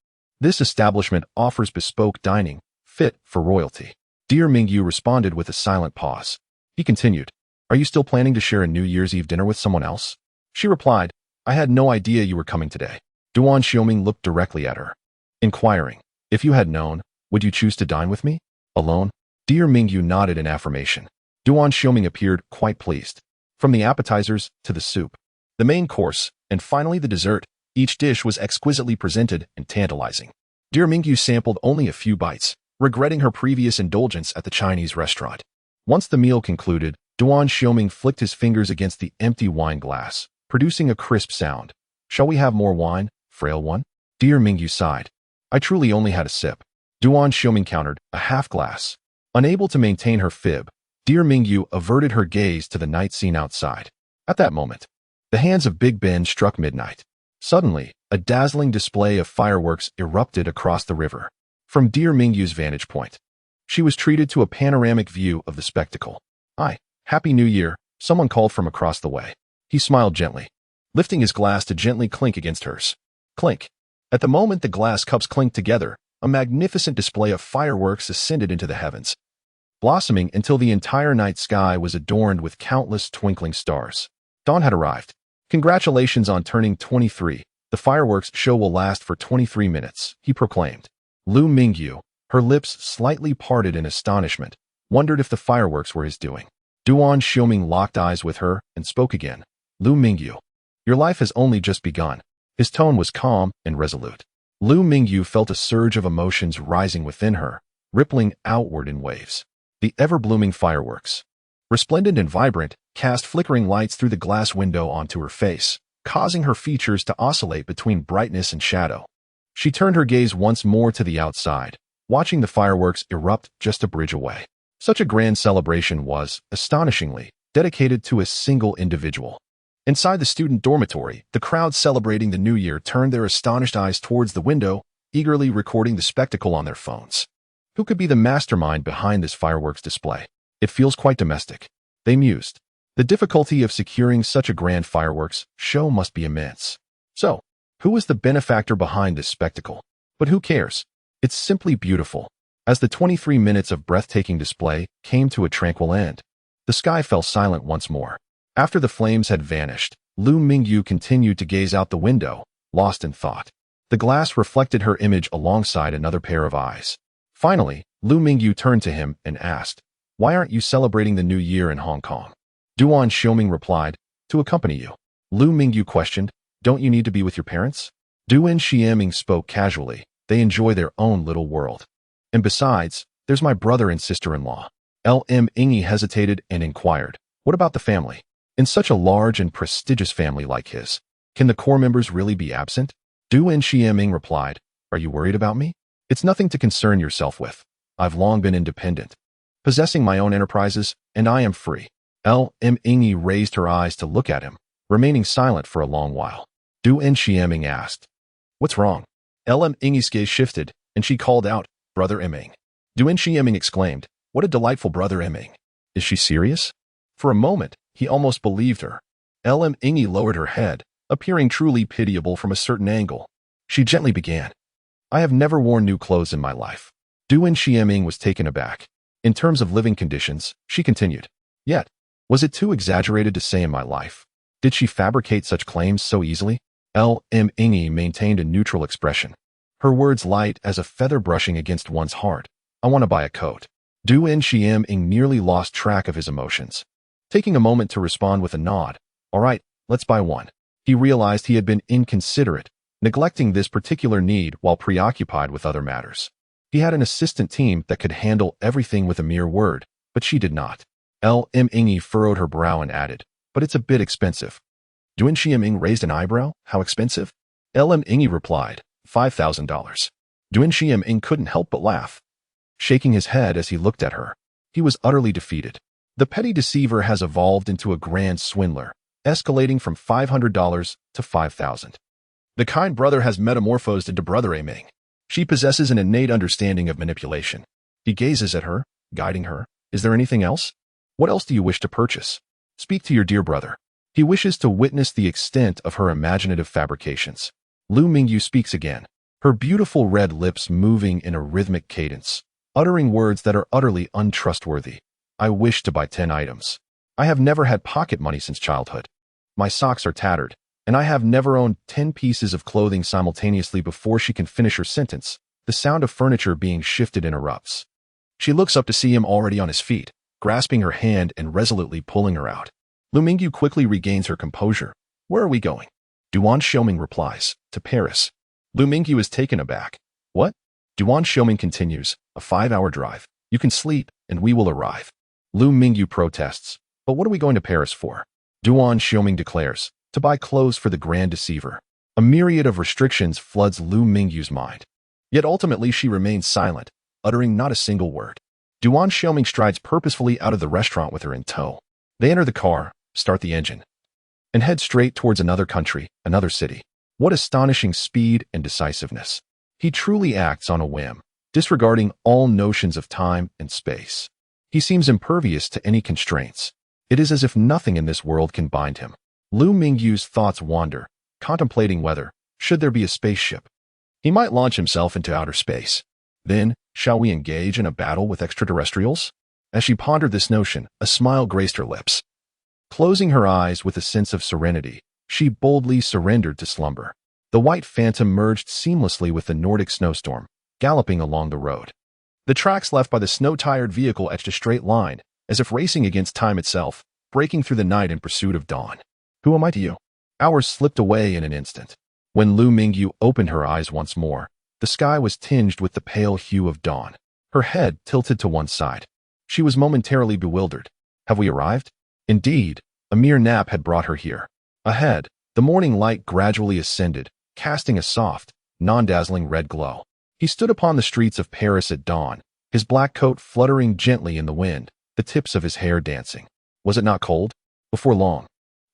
"This establishment offers bespoke dining, fit for royalty." Dear Mingyu responded with a silent pause. He continued, "Are you still planning to share a New Year's Eve dinner with someone else?" She replied, "I had no idea you were coming today." Duan Xiuming looked directly at her, inquiring, "If you had known, would you choose to dine with me? Alone?" Dear Mingyu nodded in affirmation. Duan Xiuming appeared quite pleased. From the appetizers to the soup, the main course, and finally the dessert, each dish was exquisitely presented and tantalizing. Dear Mingyu sampled only a few bites, regretting her previous indulgence at the Chinese restaurant. Once the meal concluded, Duan Xiuming flicked his fingers against the empty wine glass, producing a crisp sound. Shall we have more wine, frail one? Dear Mingyu sighed. I truly only had a sip. Duan Xiuming countered, a half glass. Unable to maintain her fib, Dear Mingyu averted her gaze to the night scene outside. At that moment, the hands of Big Ben struck midnight. Suddenly, a dazzling display of fireworks erupted across the river. From Dear Mingyu's vantage point, she was treated to a panoramic view of the spectacle. Happy New Year, someone called from across the way. He smiled gently, lifting his glass to gently clink against hers. Clink. At the moment the glass cups clinked together, a magnificent display of fireworks ascended into the heavens, blossoming until the entire night sky was adorned with countless twinkling stars. Dawn had arrived. Congratulations on turning 23. The fireworks show will last for 23 minutes, he proclaimed. Lu Mingyu, her lips slightly parted in astonishment, wondered if the fireworks were his doing. Duan Xiuming locked eyes with her and spoke again. Lu Mingyu, your life has only just begun. His tone was calm and resolute. Lu Mingyu felt a surge of emotions rising within her, rippling outward in waves. The ever-blooming fireworks, resplendent and vibrant, cast flickering lights through the glass window onto her face, causing her features to oscillate between brightness and shadow. She turned her gaze once more to the outside, watching the fireworks erupt just a bridge away. Such a grand celebration was, astonishingly, dedicated to a single individual. Inside the student dormitory, the crowd celebrating the new year turned their astonished eyes towards the window, eagerly recording the spectacle on their phones. Who could be the mastermind behind this fireworks display? It feels quite domestic, they mused. The difficulty of securing such a grand fireworks show must be immense. So, who is the benefactor behind this spectacle? But who cares? It's simply beautiful. As the 23 minutes of breathtaking display came to a tranquil end, the sky fell silent once more. After the flames had vanished, Lu Mingyu continued to gaze out the window, lost in thought. The glass reflected her image alongside another pair of eyes. Finally, Lu Mingyu turned to him and asked, "Why aren't you celebrating the new year in Hong Kong?" Duan Xiuming replied, "To accompany you." Lu Mingyu questioned, "Don't you need to be with your parents?" Duan Xiuming spoke casually, "They enjoy their own little world. And besides, there's my brother and sister-in-law." Mingyu hesitated and inquired, "What about the family? In such a large and prestigious family like his, can the core members really be absent?" Duan Xiuming replied, "Are you worried about me? It's nothing to concern yourself with. I've long been independent, possessing my own enterprises, and I am free." Mingyu raised her eyes to look at him, remaining silent for a long while. Duan Xiuming asked, "What's wrong?" Mingyu's gaze shifted, and she called out, "Brother Ming." Duan Xiuming exclaimed, "What a delightful brother Ming. Is she serious?" For a moment, he almost believed her. Mingyu lowered her head, appearing truly pitiable from a certain angle. She gently began, "I have never worn new clothes in my life." Duan Xiuming was taken aback. In terms of living conditions, she continued, "Yet, was it too exaggerated to say in my life? Did she fabricate such claims so easily?" Mingyu maintained a neutral expression, her words light as a feather brushing against one's heart. "I want to buy a coat." Duan Xiuming nearly lost track of his emotions. Taking a moment to respond with a nod, "All right, let's buy one." He realized he had been inconsiderate, neglecting this particular need while preoccupied with other matters. He had an assistant team that could handle everything with a mere word, but she did not. Mingyu furrowed her brow and added, "But it's a bit expensive." Duan Xiuming raised an eyebrow. "How expensive?" Mingyu replied, $5,000. Duan Xiuming couldn't help but laugh, shaking his head as he looked at her. He was utterly defeated. The petty deceiver has evolved into a grand swindler, escalating from $500 to $5,000. The kind brother has metamorphosed into Brother Ming. She possesses an innate understanding of manipulation. He gazes at her, guiding her. "Is there anything else? What else do you wish to purchase? Speak to your dear brother. He wishes to witness the extent of her imaginative fabrications." Lu Mingyu speaks again, her beautiful red lips moving in a rhythmic cadence, uttering words that are utterly untrustworthy. "I wish to buy 10 items. I have never had pocket money since childhood. My socks are tattered, and I have never owned 10 pieces of clothing simultaneously." Before she can finish her sentence, the sound of furniture being shifted interrupts. She looks up to see him already on his feet, grasping her hand and resolutely pulling her out. Lu Mingyu quickly regains her composure. "Where are we going?" Duan Xiuming replies, "To Paris." Lu Mingyu is taken aback. What? Duan Xiuming continues. A 5-hour drive. You can sleep, and we will arrive. Lu Mingyu protests. But what are we going to Paris for? Duan Xiuming declares. To buy clothes for the Grand Deceiver. A myriad of restrictions floods Lu Mingyu's mind. Yet ultimately she remains silent, uttering not a single word. Duan Xiuming strides purposefully out of the restaurant with her in tow. They enter the car, start the engine, and head straight towards another country, another city. What astonishing speed and decisiveness. He truly acts on a whim, disregarding all notions of time and space. He seems impervious to any constraints. It is as if nothing in this world can bind him. Lu Mingyu's thoughts wander, contemplating whether, should there be a spaceship, he might launch himself into outer space. Then, shall we engage in a battle with extraterrestrials? As she pondered this notion, a smile graced her lips. Closing her eyes with a sense of serenity, she boldly surrendered to slumber. The white phantom merged seamlessly with the Nordic snowstorm, galloping along the road. The tracks left by the snow-tired vehicle etched a straight line, as if racing against time itself, breaking through the night in pursuit of dawn. Who am I to you? Hours slipped away in an instant. When Lu Mingyu opened her eyes once more, the sky was tinged with the pale hue of dawn. Her head tilted to one side. She was momentarily bewildered. Have we arrived? Indeed, a mere nap had brought her here. Ahead, the morning light gradually ascended, casting a soft, non-dazzling red glow. He stood upon the streets of Paris at dawn, his black coat fluttering gently in the wind, the tips of his hair dancing. Was it not cold? Before long,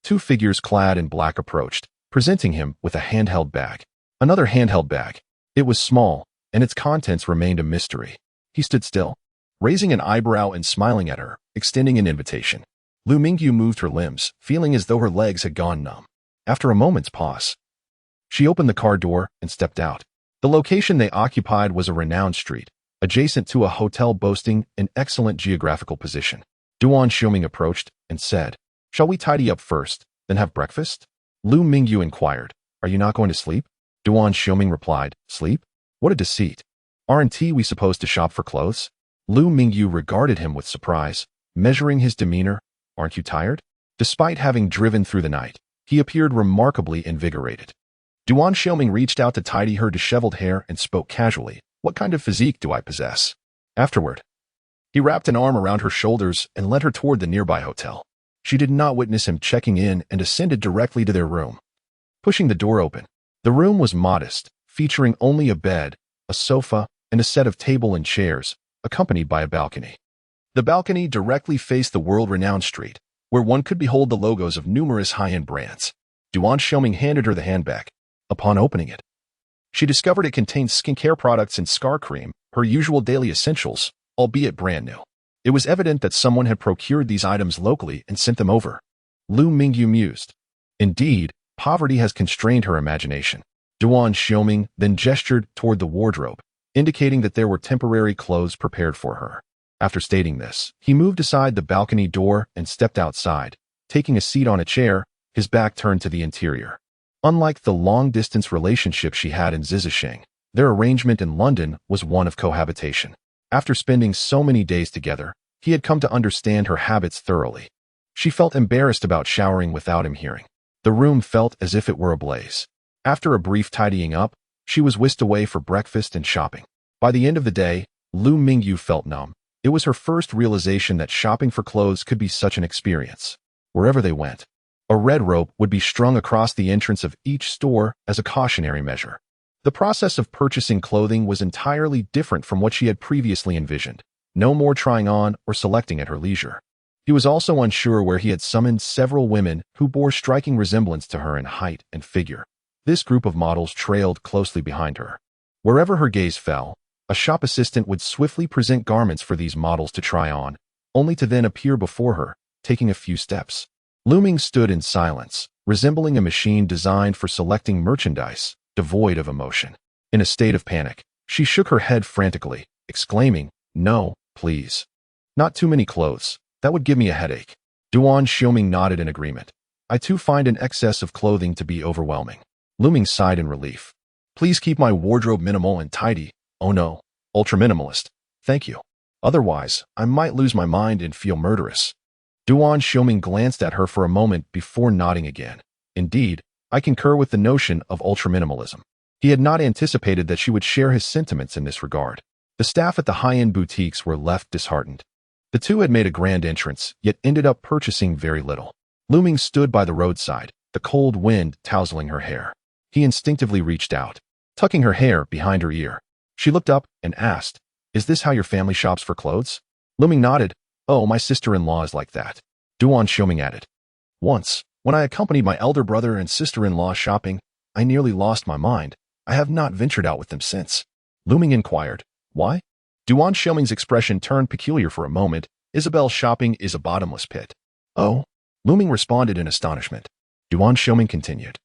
two figures clad in black approached, presenting him with a handheld bag. Another handheld bag. It was small, and its contents remained a mystery. He stood still, raising an eyebrow and smiling at her, extending an invitation. Lu Mingyu moved her limbs, feeling as though her legs had gone numb. After a moment's pause, she opened the car door and stepped out. The location they occupied was a renowned street, adjacent to a hotel boasting an excellent geographical position. Duan Xiuming approached and said, "Shall we tidy up first, then have breakfast?" Lu Mingyu inquired, "Are you not going to sleep?" Duan Xiuming replied, "Sleep? What a deceit. Aren't we supposed to shop for clothes?" Lu Mingyu regarded him with surprise, measuring his demeanor. "Aren't you tired?" Despite having driven through the night, he appeared remarkably invigorated. Duan Xiuming reached out to tidy her disheveled hair and spoke casually, "What kind of physique do I possess?" Afterward, he wrapped an arm around her shoulders and led her toward the nearby hotel. She did not witness him checking in and ascended directly to their room. Pushing the door open, the room was modest, featuring only a bed, a sofa, and a set of table and chairs, accompanied by a balcony. The balcony directly faced the world-renowned street, where one could behold the logos of numerous high-end brands. Duan Xiuming handed her the handbag. Upon opening it, she discovered it contained skincare products and scar cream, her usual daily essentials, albeit brand new. It was evident that someone had procured these items locally and sent them over. Lu Mingyu mused. Indeed, poverty has constrained her imagination. Duan Xiuming then gestured toward the wardrobe, indicating that there were temporary clothes prepared for her. After stating this, he moved aside the balcony door and stepped outside, taking a seat on a chair, his back turned to the interior. Unlike the long-distance relationship she had in Zizisheng, their arrangement in London was one of cohabitation. After spending so many days together, he had come to understand her habits thoroughly. She felt embarrassed about showering without him hearing. The room felt as if it were ablaze. After a brief tidying up, she was whisked away for breakfast and shopping. By the end of the day, Lu Mingyu felt numb. It was her first realization that shopping for clothes could be such an experience. Wherever they went, a red rope would be strung across the entrance of each store as a cautionary measure. The process of purchasing clothing was entirely different from what she had previously envisioned. No more trying on or selecting at her leisure. He was also unsure where he had summoned several women who bore striking resemblance to her in height and figure. This group of models trailed closely behind her. Wherever her gaze fell, a shop assistant would swiftly present garments for these models to try on, only to then appear before her, taking a few steps. Lu Mingyu stood in silence, resembling a machine designed for selecting merchandise, devoid of emotion. In a state of panic, she shook her head frantically, exclaiming, "No, please. Not too many clothes. That would give me a headache." Duan Xiuming nodded in agreement. "I too find an excess of clothing to be overwhelming." Lu Mingyu sighed in relief. "Please keep my wardrobe minimal and tidy." "Oh no, ultra-minimalist. Thank you. Otherwise, I might lose my mind and feel murderous." Duan Xiuming glanced at her for a moment before nodding again. "Indeed, I concur with the notion of ultra-minimalism." He had not anticipated that she would share his sentiments in this regard. The staff at the high-end boutiques were left disheartened. The two had made a grand entrance, yet ended up purchasing very little. Lu Ming stood by the roadside, the cold wind tousling her hair. He instinctively reached out, tucking her hair behind her ear. She looked up and asked, "Is this how your family shops for clothes?" Lu Ming nodded. "Oh, my sister-in-law is like that," Duan Xiuming added. "Once, when I accompanied my elder brother and sister-in-law shopping, I nearly lost my mind. I have not ventured out with them since." Lu Ming inquired, "Why?" Duan Xiuming's expression turned peculiar for a moment. "Isabel's shopping is a bottomless pit." "Oh?" Lu Ming responded in astonishment. Duan Xiuming continued,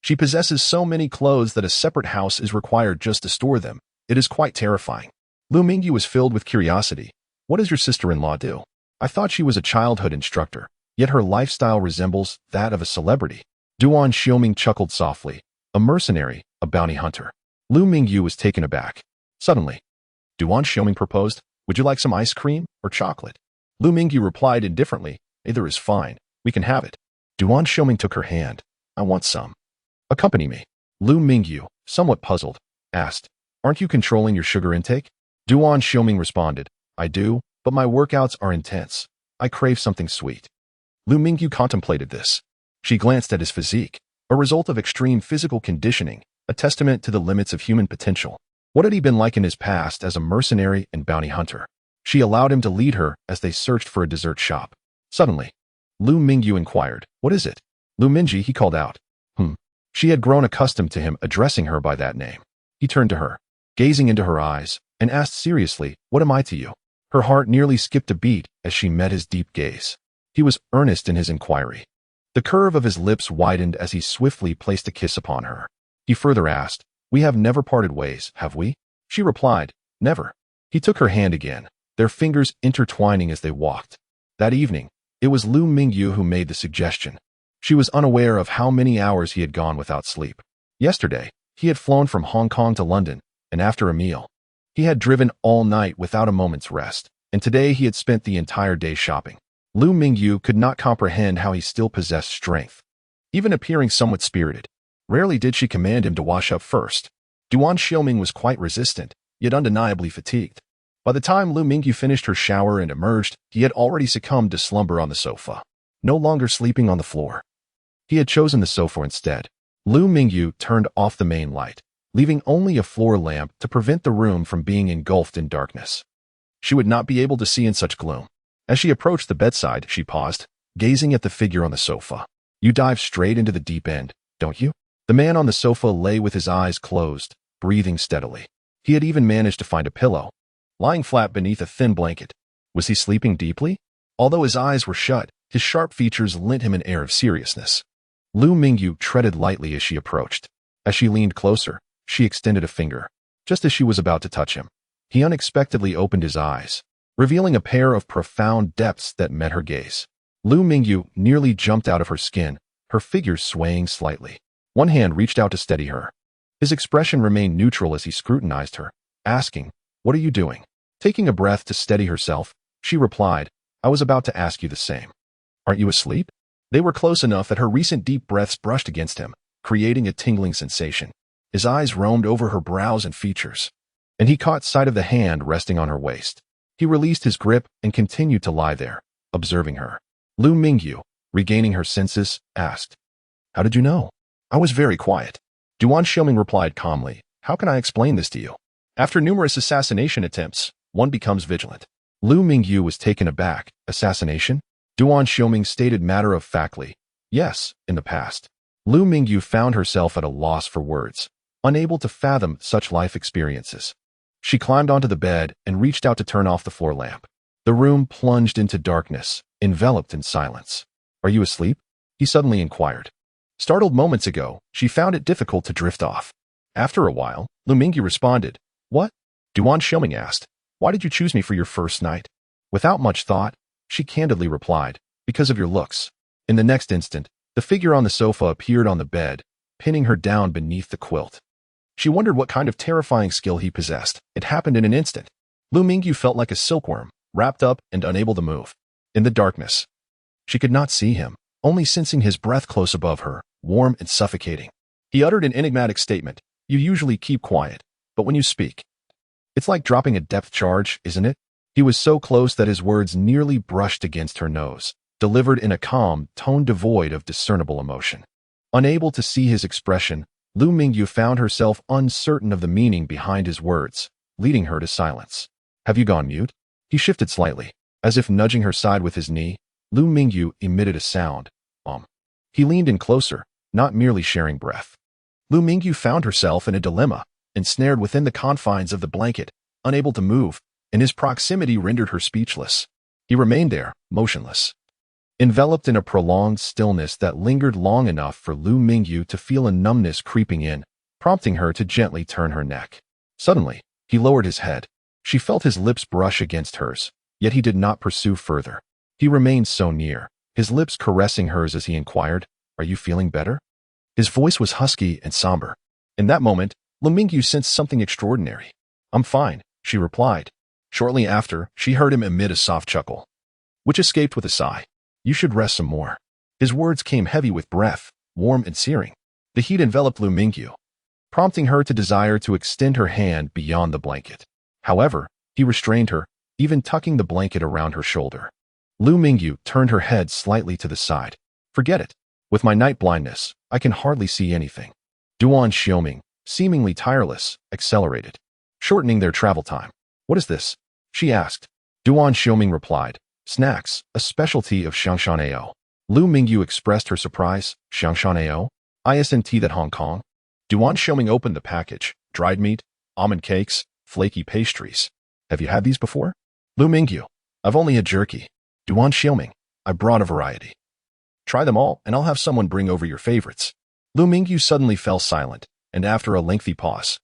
"She possesses so many clothes that a separate house is required just to store them. It is quite terrifying." Mingyu was filled with curiosity. "What does your sister-in-law do? I thought she was a childhood instructor, yet her lifestyle resembles that of a celebrity." Duan Xiuming chuckled softly. "A mercenary, a bounty hunter." Mingyu was taken aback. Suddenly, Duan Xiuming proposed, "Would you like some ice cream or chocolate?" Mingyu replied indifferently, "Either is fine. We can have it." Duan Xiuming took her hand. "I want some." "Accompany me." Mingyu, somewhat puzzled, asked, "Aren't you controlling your sugar intake?" Duan Xiuming responded, "I do, but my workouts are intense. I crave something sweet." Mingyu contemplated this. She glanced at his physique, a result of extreme physical conditioning, a testament to the limits of human potential. What had he been like in his past as a mercenary and bounty hunter? She allowed him to lead her as they searched for a dessert shop. Suddenly, Mingyu inquired, "What is it?" Mingyu, he called out. She had grown accustomed to him addressing her by that name. He turned to her, gazing into her eyes, and asked seriously, "What am I to you?" Her heart nearly skipped a beat as she met his deep gaze. He was earnest in his inquiry. The curve of his lips widened as he swiftly placed a kiss upon her. He further asked, "We have never parted ways, have we?" She replied, "Never." He took her hand again, their fingers intertwining as they walked. That evening, it was Mingyu who made the suggestion. She was unaware of how many hours he had gone without sleep. Yesterday, he had flown from Hong Kong to London, and after a meal, he had driven all night without a moment's rest, and today he had spent the entire day shopping. Mingyu could not comprehend how he still possessed strength, even appearing somewhat spirited. Rarely did she command him to wash up first. Duan Xiuming was quite resistant, yet undeniably fatigued. By the time Mingyu finished her shower and emerged, he had already succumbed to slumber on the sofa, no longer sleeping on the floor. He had chosen the sofa instead. Mingyu turned off the main light, leaving only a floor lamp to prevent the room from being engulfed in darkness. She would not be able to see in such gloom. As she approached the bedside, she paused, gazing at the figure on the sofa. "You dive straight into the deep end, don't you?" The man on the sofa lay with his eyes closed, breathing steadily. He had even managed to find a pillow, lying flat beneath a thin blanket. Was he sleeping deeply? Although his eyes were shut, his sharp features lent him an air of seriousness. Mingyu treaded lightly as she approached. As she leaned closer, she extended a finger. Just as she was about to touch him, he unexpectedly opened his eyes, revealing a pair of profound depths that met her gaze. Mingyu nearly jumped out of her skin, her figure swaying slightly. One hand reached out to steady her. His expression remained neutral as he scrutinized her, asking, "What are you doing?" Taking a breath to steady herself, she replied, "I was about to ask you the same. Aren't you asleep?" They were close enough that her recent deep breaths brushed against him, creating a tingling sensation. His eyes roamed over her brows and features, and he caught sight of the hand resting on her waist. He released his grip and continued to lie there, observing her. Mingyu, regaining her senses, asked, "How did you know?" "I was very quiet." Duan Xiuming replied calmly, "How can I explain this to you? After numerous assassination attempts, one becomes vigilant." Mingyu was taken aback. "Assassination?" Duan Xiuming stated matter-of-factly, "Yes, in the past." Mingyu found herself at a loss for words, unable to fathom such life experiences. She climbed onto the bed and reached out to turn off the floor lamp. The room plunged into darkness, enveloped in silence. "Are you asleep?" he suddenly inquired. Startled moments ago, she found it difficult to drift off. After a while, Mingyu responded, "What?" Duan Xiuming asked, "Why did you choose me for your first night?" Without much thought, she candidly replied, "Because of your looks." In the next instant, the figure on the sofa appeared on the bed, pinning her down beneath the quilt. She wondered what kind of terrifying skill he possessed. It happened in an instant. Mingyu felt like a silkworm, wrapped up and unable to move. In the darkness, she could not see him, only sensing his breath close above her, warm and suffocating. He uttered an enigmatic statement, You usually keep quiet, but when you speak, it's like dropping a depth charge, isn't it? He was so close that his words nearly brushed against her nose, delivered in a calm tone devoid of discernible emotion. Unable to see his expression, Lu Mingyu found herself uncertain of the meaning behind his words, leading her to silence. Have you gone mute? He shifted slightly, as if nudging her side with his knee. Lu Mingyu emitted a sound. He leaned in closer, not merely sharing breath. Lu Mingyu found herself in a dilemma, ensnared within the confines of the blanket, unable to move, and his proximity rendered her speechless. He remained there, motionless, enveloped in a prolonged stillness that lingered long enough for Lu Mingyu to feel a numbness creeping in, prompting her to gently turn her neck. Suddenly, he lowered his head. She felt his lips brush against hers, yet he did not pursue further. He remained so near, his lips caressing hers as he inquired, "Are you feeling better?" His voice was husky and somber. In that moment, Lu Mingyu sensed something extraordinary. "I'm fine," she replied. Shortly after, she heard him emit a soft chuckle, which escaped with a sigh. "You should rest some more." His words came heavy with breath, warm and searing. The heat enveloped Lu Mingyu, prompting her to desire to extend her hand beyond the blanket. However, he restrained her, even tucking the blanket around her shoulder. Lu Mingyu turned her head slightly to the side. "Forget it. With my night blindness, I can hardly see anything." Duan Xiuming, seemingly tireless, accelerated, shortening their travel time. "What is this?" she asked. Duan Xiuming replied, "Snacks, a specialty of Xiangshan AO." Lu Mingyu expressed her surprise. "Xiangshan AO? Isn't that Hong Kong?" Duan Xiuming opened the package. "Dried meat, almond cakes, flaky pastries. Have you had these before?" Lu Mingyu, "I've only had jerky." Duan Xiuming, "I brought a variety. Try them all, and I'll have someone bring over your favorites." Lu Mingyu suddenly fell silent, and after a lengthy pause,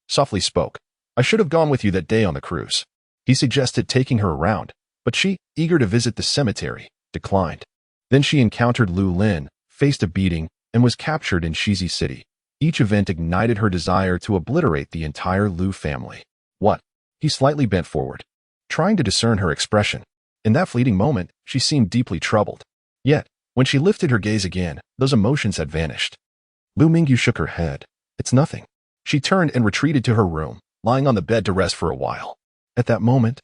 softly spoke. "I should have gone with you that day on the cruise." He suggested taking her around, but she, eager to visit the cemetery, declined. Then she encountered Lu Lin, faced a beating, and was captured in Shizi City. Each event ignited her desire to obliterate the entire Lu family. "What?" He slightly bent forward, trying to discern her expression. In that fleeting moment, she seemed deeply troubled. Yet, when she lifted her gaze again, those emotions had vanished. Lu Mingyu shook her head. "It's nothing." She turned and retreated to her room, lying on the bed to rest for a while. At that moment,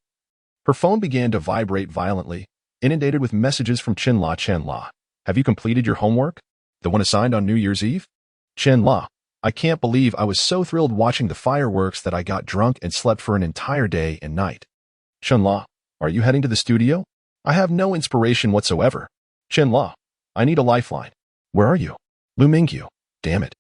her phone began to vibrate violently, inundated with messages from Chen La. "Have you completed your homework? The one assigned on New Year's Eve?" "Chen La, I can't believe I was so thrilled watching the fireworks that I got drunk and slept for an entire day and night." "Chen La, are you heading to the studio? I have no inspiration whatsoever." "Chen La, I need a lifeline." "Where are you?" "Lu Mingyu, damn it.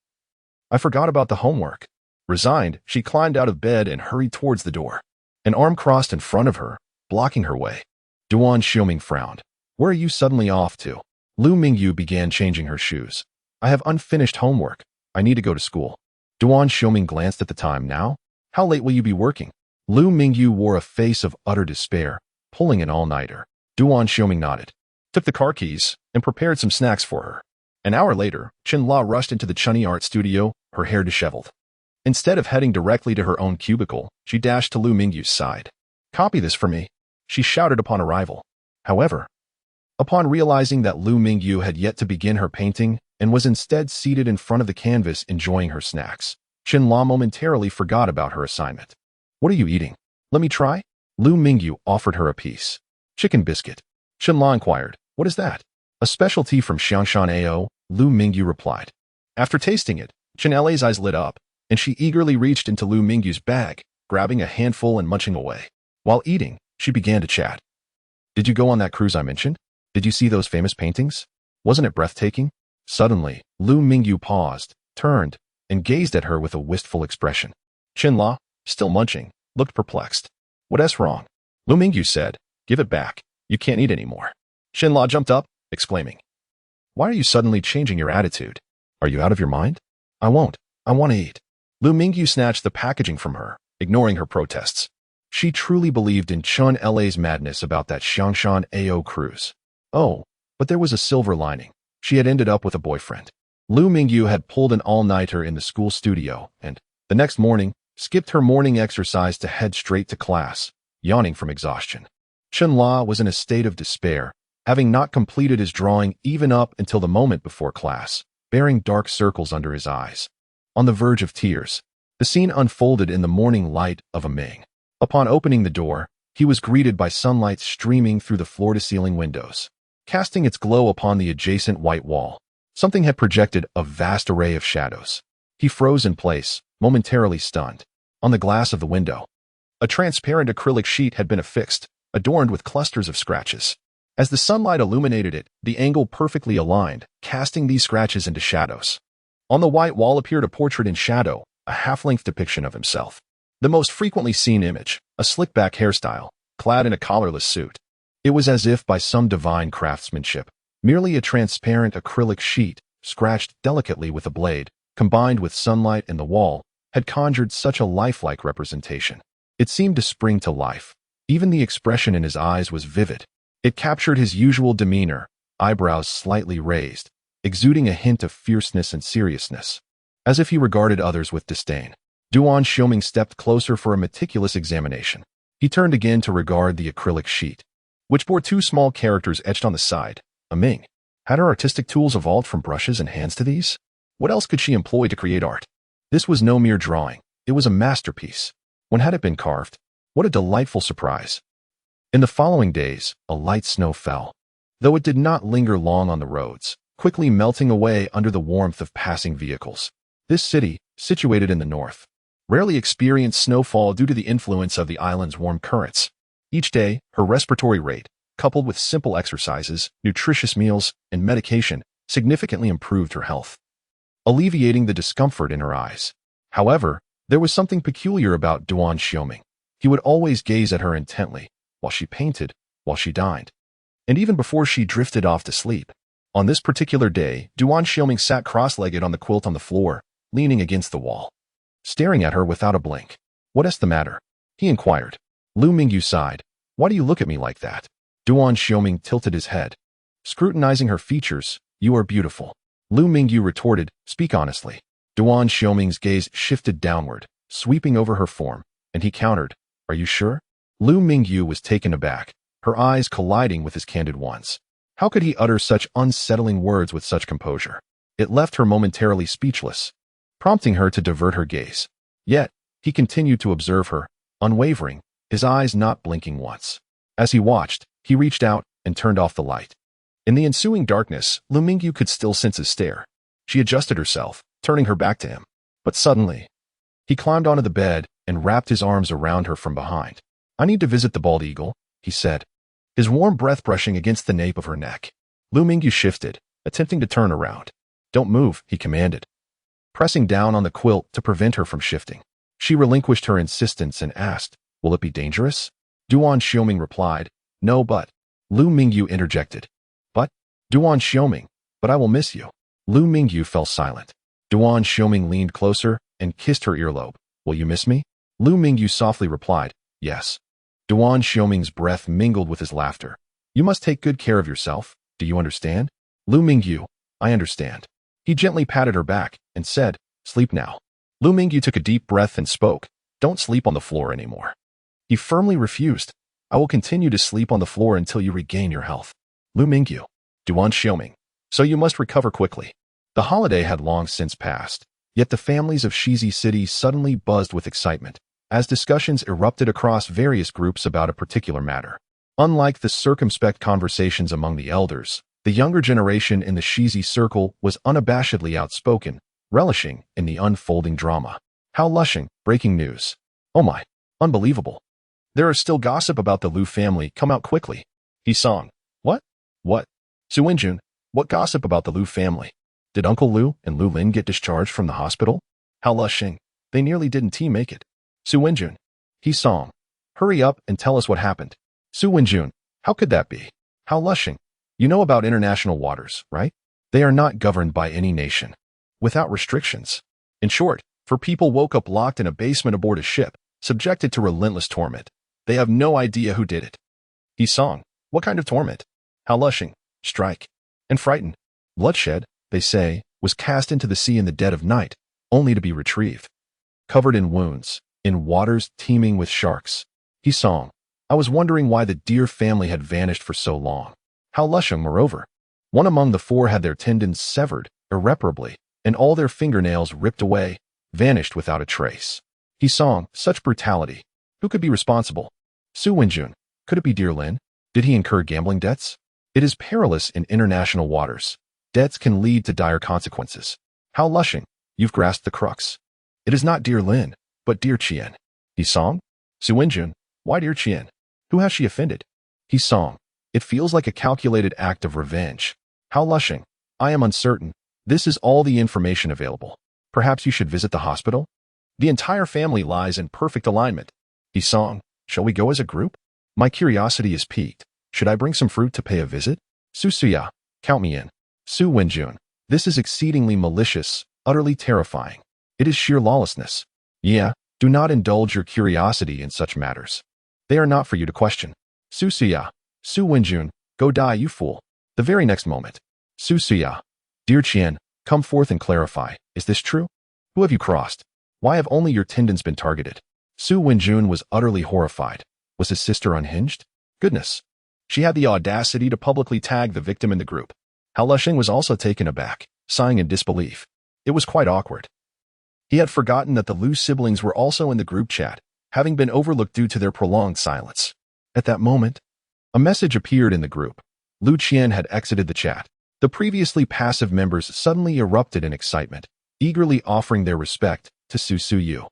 I forgot about the homework." Resigned, she climbed out of bed and hurried towards the door. An arm crossed in front of her, blocking her way. Duan Xiuming frowned. "Where are you suddenly off to?" Lu Mingyu began changing her shoes. "I have unfinished homework. I need to go to school." Duan Xiuming glanced at the time. "Now? How late will you be working?" Lu Mingyu wore a face of utter despair, pulling an all-nighter. Duan Xiuming nodded, took the car keys, and prepared some snacks for her. An hour later, Chen-La rushed into the Chunny art studio, her hair disheveled. Instead of heading directly to her own cubicle, she dashed to Lu Mingyu's side. "Copy this for me," she shouted upon arrival. However, upon realizing that Lu Mingyu had yet to begin her painting and was instead seated in front of the canvas enjoying her snacks, Chen-La momentarily forgot about her assignment. "What are you eating? Let me try?" Lu Mingyu offered her a piece. "Chicken biscuit." Chen-La inquired, "What is that?" "A specialty from Xiangshan AO," Lu Mingyu replied. After tasting it, Chen-La's eyes lit up, and she eagerly reached into Lu Mingyu's bag, grabbing a handful and munching away. While eating, she began to chat. "Did you go on that cruise I mentioned? Did you see those famous paintings? Wasn't it breathtaking?" Suddenly, Lu Mingyu paused, turned, and gazed at her with a wistful expression. Chen-La, still munching, looked perplexed. "What's wrong?" Lu Mingyu said, "Give it back. You can't eat anymore." Chen-La jumped up, exclaiming, "Why are you suddenly changing your attitude? Are you out of your mind?" "I won't. I want to eat." Lu Mingyu snatched the packaging from her, ignoring her protests. She truly believed in Chen-La's madness about that Xiangshan AO cruise. Oh, but there was a silver lining. She had ended up with a boyfriend. Lu Mingyu had pulled an all-nighter in the school studio and, the next morning, skipped her morning exercise to head straight to class, yawning from exhaustion. Chen-La was in a state of despair, having not completed his drawing even up until the moment before class, bearing dark circles under his eyes. on the verge of tears. The scene unfolded in the morning light of a Ming. Upon opening the door, he was greeted by sunlight streaming through the floor-to-ceiling windows, casting its glow upon the adjacent white wall. Something had projected a vast array of shadows. He froze in place, momentarily stunned. On the glass of the window, a transparent acrylic sheet had been affixed, adorned with clusters of scratches. As the sunlight illuminated it, the angle perfectly aligned, casting these scratches into shadows. On the white wall appeared a portrait in shadow, a half-length depiction of himself. The most frequently seen image, a slick-back hairstyle, clad in a collarless suit. It was as if by some divine craftsmanship, merely a transparent acrylic sheet, scratched delicately with a blade, combined with sunlight and the wall, had conjured such a lifelike representation. It seemed to spring to life. Even the expression in his eyes was vivid. It captured his usual demeanor, eyebrows slightly raised, exuding a hint of fierceness and seriousness, as if he regarded others with disdain. Duan Xiuming stepped closer for a meticulous examination. He turned again to regard the acrylic sheet, which bore two small characters etched on the side. A Ming. Had her artistic tools evolved from brushes and hands to these? What else could she employ to create art? This was no mere drawing. It was a masterpiece. When had it been carved? What a delightful surprise. In the following days, a light snow fell, though it did not linger long on the roads, quickly melting away under the warmth of passing vehicles. This city, situated in the north, rarely experienced snowfall due to the influence of the island's warm currents. Each day, her respiratory rate, coupled with simple exercises, nutritious meals, and medication, significantly improved her health, alleviating the discomfort in her eyes. However, there was something peculiar about Duan Xiuming. He would always gaze at her intently, while she painted, while she dined, and even before she drifted off to sleep. On this particular day, Duan Xiuming sat cross-legged on the quilt on the floor, leaning against the wall, staring at her without a blink. "What is the matter?" he inquired. Lu Mingyu sighed. "Why do you look at me like that?" Duan Xiuming tilted his head, scrutinizing her features. "You are beautiful." Lu Mingyu retorted, "Speak honestly." Duan Xiuming's gaze shifted downward, sweeping over her form, and he countered, "Are you sure?" Lu Mingyu was taken aback, her eyes colliding with his candid ones. How could he utter such unsettling words with such composure? It left her momentarily speechless, prompting her to divert her gaze. Yet, he continued to observe her, unwavering, his eyes not blinking once. As he watched, he reached out and turned off the light. In the ensuing darkness, Lu Mingyu could still sense his stare. She adjusted herself, turning her back to him. But suddenly, he climbed onto the bed and wrapped his arms around her from behind. "I need to visit the bald eagle," he said, his warm breath brushing against the nape of her neck. Lu Mingyu shifted, attempting to turn around. "Don't move," he commanded, pressing down on the quilt to prevent her from shifting. She relinquished her insistence and asked, "Will it be dangerous?" Duan Xiuming replied, "No, but..." Lu Mingyu interjected, "But, Duan Xiuming, but I will miss you." Lu Mingyu fell silent. Duan Xiuming leaned closer and kissed her earlobe. "Will you miss me?" Lu Mingyu softly replied, "Yes." Duan Xiuming's breath mingled with his laughter. "You must take good care of yourself. Do you understand?" Lu Mingyu, "I understand." He gently patted her back and said, "Sleep now." Lu Mingyu took a deep breath and spoke, "Don't sleep on the floor anymore." He firmly refused. "I will continue to sleep on the floor until you regain your health." Lu Mingyu, Duan Xiuming, "So you must recover quickly." The holiday had long since passed, yet the families of Shizi City suddenly buzzed with excitement, as discussions erupted across various groups about a particular matter. Unlike the circumspect conversations among the elders, the younger generation in the Shizi circle was unabashedly outspoken, relishing in the unfolding drama. "How lushing, breaking news. Oh my, unbelievable. There is still gossip about the Lu family, come out quickly." He song. "What? What? Su Wenjun, what gossip about the Lu family? Did Uncle Lu and Lu Lin get discharged from the hospital? How lushing, they nearly didn't make it." Su Wenjun. He song. "Hurry up and tell us what happened." Su Wenjun. "How could that be? How lushing. You know about international waters, right? They are not governed by any nation, without restrictions. In short, for people woke up locked in a basement aboard a ship, subjected to relentless torment. They have no idea who did it." He song. "What kind of torment? How lushing, strike, and frightened. Bloodshed, they say, was cast into the sea in the dead of night, only to be retrieved, covered in wounds, in waters teeming with sharks." He song. "I was wondering why the dear family had vanished for so long. How lushing, moreover. One among the four had their tendons severed, irreparably, and all their fingernails ripped away, vanished without a trace. He song, such brutality. Who could be responsible? Su Wenjun. Could it be dear Lin? Did he incur gambling debts? It is perilous in international waters. Debts can lead to dire consequences. How lushing, you've grasped the crux. It is not dear Lin, but dear Qian. He song? Su Wenjun. Why dear Qian? Who has she offended? He song. It feels like a calculated act of revenge. How lushing. I am uncertain. This is all the information available. Perhaps you should visit the hospital? The entire family lies in perfect alignment. He song. Shall we go as a group? My curiosity is piqued. Should I bring some fruit to pay a visit? Su Suya. Count me in. Su Wenjun. This is exceedingly malicious, utterly terrifying. It is sheer lawlessness. Yeah, do not indulge your curiosity in such matters. They are not for you to question. Su Suya. Su Wenjun. Go die, you fool. The very next moment. Su Suya. Dear Qian, come forth and clarify. Is this true? Who have you crossed? Why have only your tendons been targeted? Su Wenjun was utterly horrified. Was his sister unhinged? Goodness. She had the audacity to publicly tag the victim in the group. Hao Lushing was also taken aback, sighing in disbelief. It was quite awkward. He had forgotten that the Lu siblings were also in the group chat, having been overlooked due to their prolonged silence. At that moment, a message appeared in the group. Lu Qian had exited the chat. The previously passive members suddenly erupted in excitement, eagerly offering their respect to Su Suyu.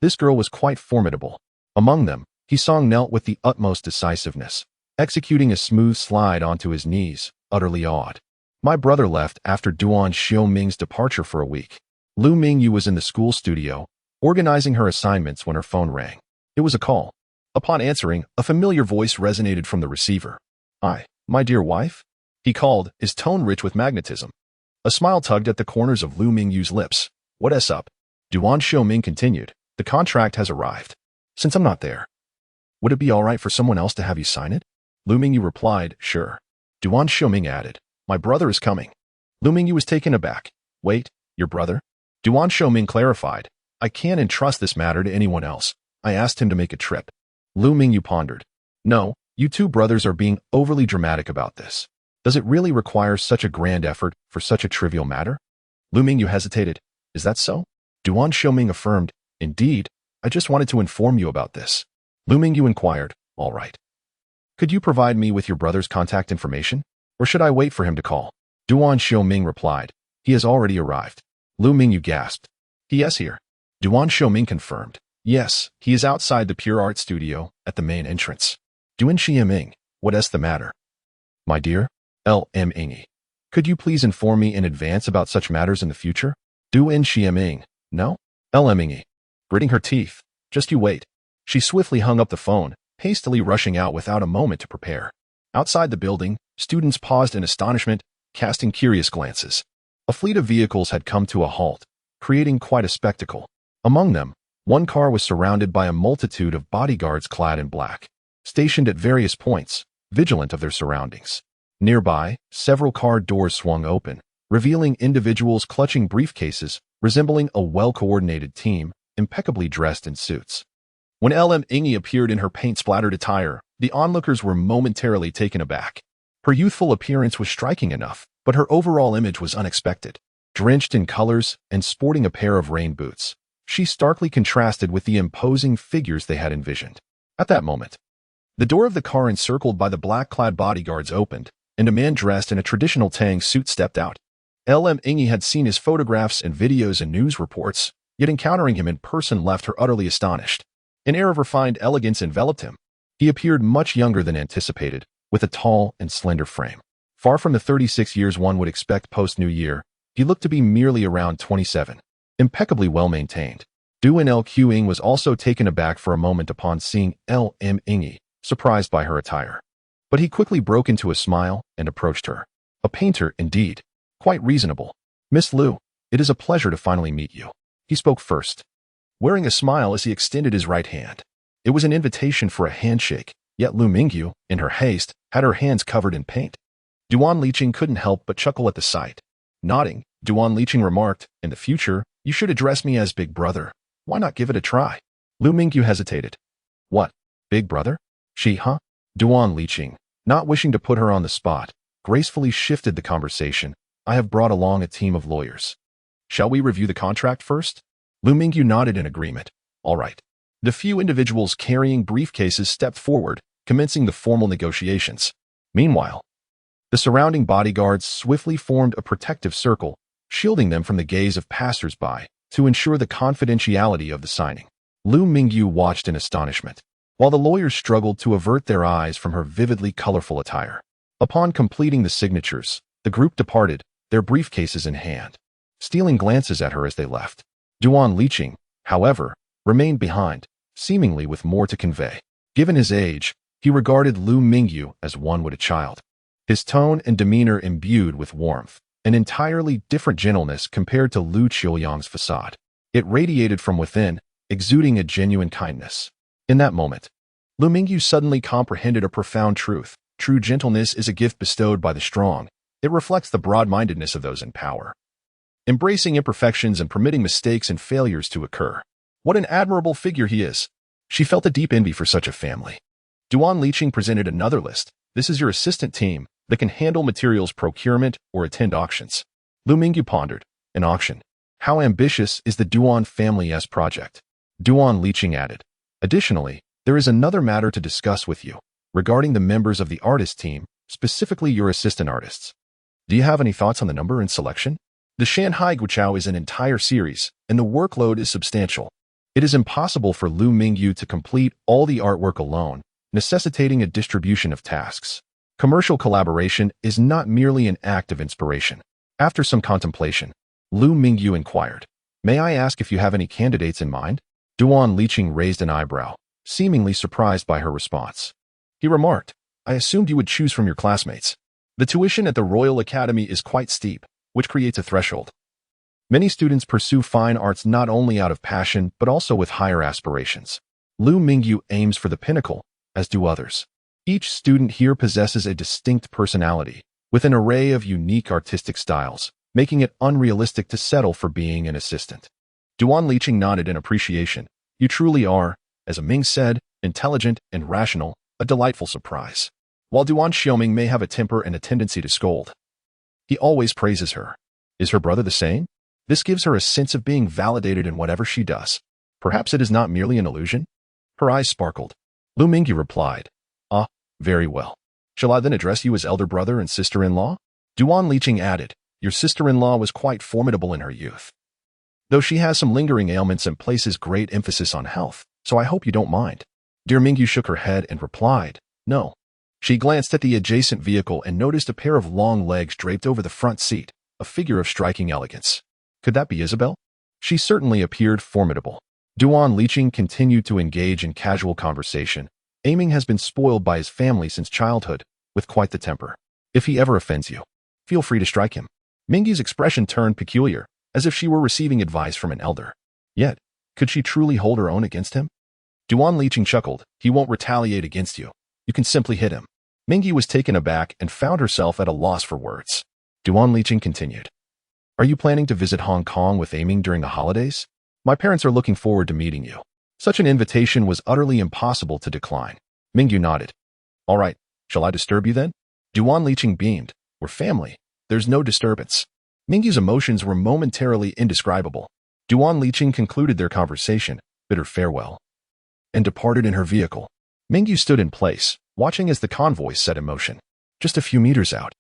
This girl was quite formidable. Among them, He Song knelt with the utmost decisiveness, executing a smooth slide onto his knees, utterly awed. My brother left after Duan Xiuming's departure for a week. Lu Mingyu was in the school studio, organizing her assignments when her phone rang. It was a call. Upon answering, a familiar voice resonated from the receiver. My dear wife? He called, his tone rich with magnetism. A smile tugged at the corners of Lu Mingyu's lips. What's up? Duan Xiuming continued. The contract has arrived. Since I'm not there, would it be all right for someone else to have you sign it? Lu Mingyu replied, sure. Duan Xiuming added, my brother is coming. Lu Mingyu was taken aback. Wait, your brother? Duan Xiuming clarified, I can't entrust this matter to anyone else. I asked him to make a trip. Lu Mingyu pondered. No, you two brothers are being overly dramatic about this. Does it really require such a grand effort for such a trivial matter? Lu Mingyu hesitated. Is that so? Duan Xiuming affirmed, indeed, I just wanted to inform you about this. Lu Mingyu inquired, all right. Could you provide me with your brother's contact information? Or should I wait for him to call? Duan Xiuming replied, he has already arrived. Lu Mingyu gasped. He is here. Duan Xiuming confirmed. Yes, he is outside the Pure Art Studio, at the main entrance. Duan Xiuming, what is the matter? My dear, L.M. Could you please inform me in advance about such matters in the future? Duan Xiuming, no? L.M. Gritting her teeth. Just you wait. She swiftly hung up the phone, hastily rushing out without a moment to prepare. Outside the building, students paused in astonishment, casting curious glances. A fleet of vehicles had come to a halt, creating quite a spectacle. Among them, one car was surrounded by a multitude of bodyguards clad in black, stationed at various points, vigilant of their surroundings. Nearby, several car doors swung open, revealing individuals clutching briefcases, resembling a well-coordinated team, impeccably dressed in suits. When L.M. appeared in her paint-splattered attire, the onlookers were momentarily taken aback. Her youthful appearance was striking enough, but her overall image was unexpected. Drenched in colors and sporting a pair of rain boots, she starkly contrasted with the imposing figures they had envisioned. At that moment, the door of the car encircled by the black-clad bodyguards opened, and a man dressed in a traditional Tang suit stepped out. L.M. had seen his photographs and videos and news reports, yet encountering him in person left her utterly astonished. An air of refined elegance enveloped him. He appeared much younger than anticipated, with a tall and slender frame. Far from the 36 years one would expect post-New Year, he looked to be merely around 27. Impeccably well-maintained. Duan Xiuming was also taken aback for a moment upon seeing L.M. surprised by her attire. But he quickly broke into a smile and approached her. A painter, indeed. Quite reasonable. Miss Lu, it is a pleasure to finally meet you. He spoke first, wearing a smile as he extended his right hand. It was an invitation for a handshake, yet Lu Mingyu, in her haste, had her hands covered in paint. Duan Liqing couldn't help but chuckle at the sight. Nodding, Duan Liqing remarked, in the future, you should address me as Big Brother. Why not give it a try? Lu Mingyu hesitated. What? Big Brother? Huh? Duan Liqing, not wishing to put her on the spot, gracefully shifted the conversation. I have brought along a team of lawyers. Shall we review the contract first? Lu Mingyu nodded in agreement. All right. The few individuals carrying briefcases stepped forward, commencing the formal negotiations. Meanwhile, the surrounding bodyguards swiftly formed a protective circle, shielding them from the gaze of passers-by to ensure the confidentiality of the signing. Lu Mingyu watched in astonishment, while the lawyers struggled to avert their eyes from her vividly colorful attire. Upon completing the signatures, the group departed, their briefcases in hand, stealing glances at her as they left. Duan Xiuming, however, remained behind, seemingly with more to convey. Given his age, he regarded Lu Mingyu as one would a child. His tone and demeanor imbued with warmth, an entirely different gentleness compared to Lu Qiuyang's facade. It radiated from within, exuding a genuine kindness. In that moment, Lu Mingyu suddenly comprehended a profound truth. True gentleness is a gift bestowed by the strong. It reflects the broad-mindedness of those in power, embracing imperfections and permitting mistakes and failures to occur. What an admirable figure he is. She felt a deep envy for such a family. Duan Xiuming presented another list. This is your assistant team that can handle materials procurement or attend auctions. Lu Mingyu pondered. An auction. How ambitious is the Duan family's project? Duan Xiuming added. Additionally, there is another matter to discuss with you, regarding the members of the artist team, specifically your assistant artists. Do you have any thoughts on the number and selection? The Shanghai Guichao is an entire series, and the workload is substantial. It is impossible for Lu Mingyu to complete all the artwork alone, necessitating a distribution of tasks. Commercial collaboration is not merely an act of inspiration. After some contemplation, Lu Mingyu inquired, "May I ask if you have any candidates in mind?" Duan Xiuming raised an eyebrow, seemingly surprised by her response. He remarked, "I assumed you would choose from your classmates. The tuition at the Royal Academy is quite steep, which creates a threshold. Many students pursue fine arts not only out of passion but also with higher aspirations. Lu Mingyu aims for the pinnacle, as do others. Each student here possesses a distinct personality, with an array of unique artistic styles, making it unrealistic to settle for being an assistant." Duan Xiuming nodded in appreciation. "You truly are, as Ming said, intelligent and rational, a delightful surprise." While Duan Xiuming may have a temper and a tendency to scold, he always praises her. Is her brother the same? This gives her a sense of being validated in whatever she does. Perhaps it is not merely an illusion? Her eyes sparkled. Lu Mingyu replied, "Ah, very well. Shall I then address you as elder brother and sister-in-law?" Duan Xiuming added, "Your sister-in-law was quite formidable in her youth, though she has some lingering ailments and places great emphasis on health, so I hope you don't mind." Dear Mingyu shook her head and replied, "No." She glanced at the adjacent vehicle and noticed a pair of long legs draped over the front seat, a figure of striking elegance. Could that be Isabel? She certainly appeared formidable. Duan Xiuming continued to engage in casual conversation. Aiming has been spoiled by his family since childhood, with quite the temper. If he ever offends you, feel free to strike him. Mingyu's expression turned peculiar, as if she were receiving advice from an elder. Yet, could she truly hold her own against him? Duan Xiuming chuckled. "He won't retaliate against you. You can simply hit him." Mingyu was taken aback and found herself at a loss for words. Duan Xiuming continued, "Are you planning to visit Hong Kong with Aiming during the holidays? My parents are looking forward to meeting you." Such an invitation was utterly impossible to decline. Mingyu nodded. "All right, shall I disturb you then?" Duan Xiuming beamed. "We're family. There's no disturbance." Mingyu's emotions were momentarily indescribable. Duan Xiuming concluded their conversation, bid her farewell, and departed in her vehicle. Mingyu stood in place, watching as the convoy set in motion. Just a few meters out,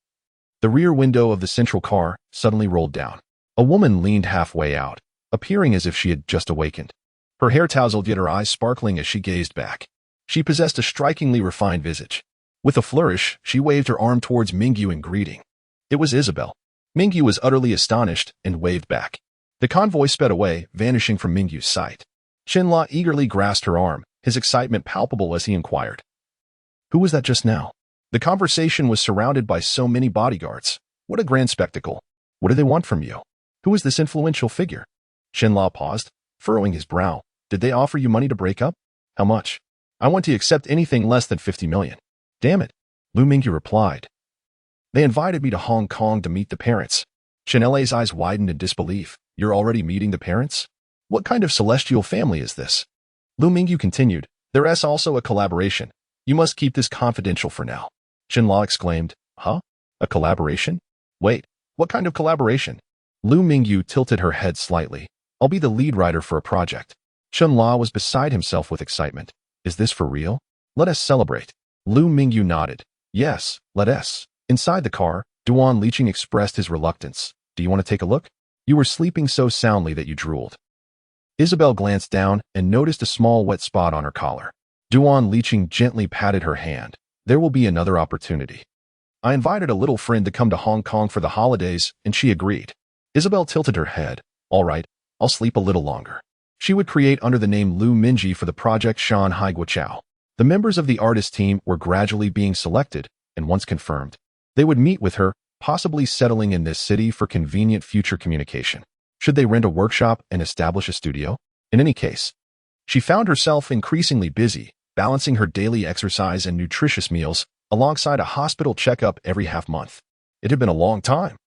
the rear window of the central car suddenly rolled down. A woman leaned halfway out, appearing as if she had just awakened. Her hair tousled, yet her eyes sparkling as she gazed back. She possessed a strikingly refined visage. With a flourish, she waved her arm towards Mingyu in greeting. It was Isabel. Mingyu was utterly astonished and waved back. The convoy sped away, vanishing from Mingyu's sight. Xinla eagerly grasped her arm, his excitement palpable as he inquired, "Who was that just now?" The conversation was surrounded by so many bodyguards. What a grand spectacle. What do they want from you? Who is this influential figure? Xinla paused, furrowing his brow. "Did they offer you money to break up?" "How much?" "I want to accept anything less than 50 million. "Damn it," Lu Mingyu replied. "They invited me to Hong Kong to meet the parents." Chanelle's eyes widened in disbelief. "You're already meeting the parents? What kind of celestial family is this?" Lu Mingyu continued, "There is also a collaboration. You must keep this confidential for now." Xinla exclaimed, "Huh? A collaboration? Wait, what kind of collaboration?" Lu Mingyu tilted her head slightly. I'll be the lead writer for a project. Chun La was beside himself with excitement. Is this for real? Let us celebrate. Lu Mingyu nodded. Yes, let us. Inside the car, Duan Xiuming expressed his reluctance. Do you want to take a look? You were sleeping so soundly that you drooled. Isabel glanced down and noticed a small wet spot on her collar. Duan Xiuming gently patted her hand. There will be another opportunity. I invited a little friend to come to Hong Kong for the holidays, and she agreed. Isabel tilted her head. All right, I'll sleep a little longer. She would create under the name Lu Mingyu for the project Shanghai Guoqiao. The members of the artist team were gradually being selected, and once confirmed, they would meet with her, possibly settling in this city for convenient future communication. Should they rent a workshop and establish a studio? In any case, she found herself increasingly busy, balancing her daily exercise and nutritious meals alongside a hospital checkup every half-month. It had been a long time.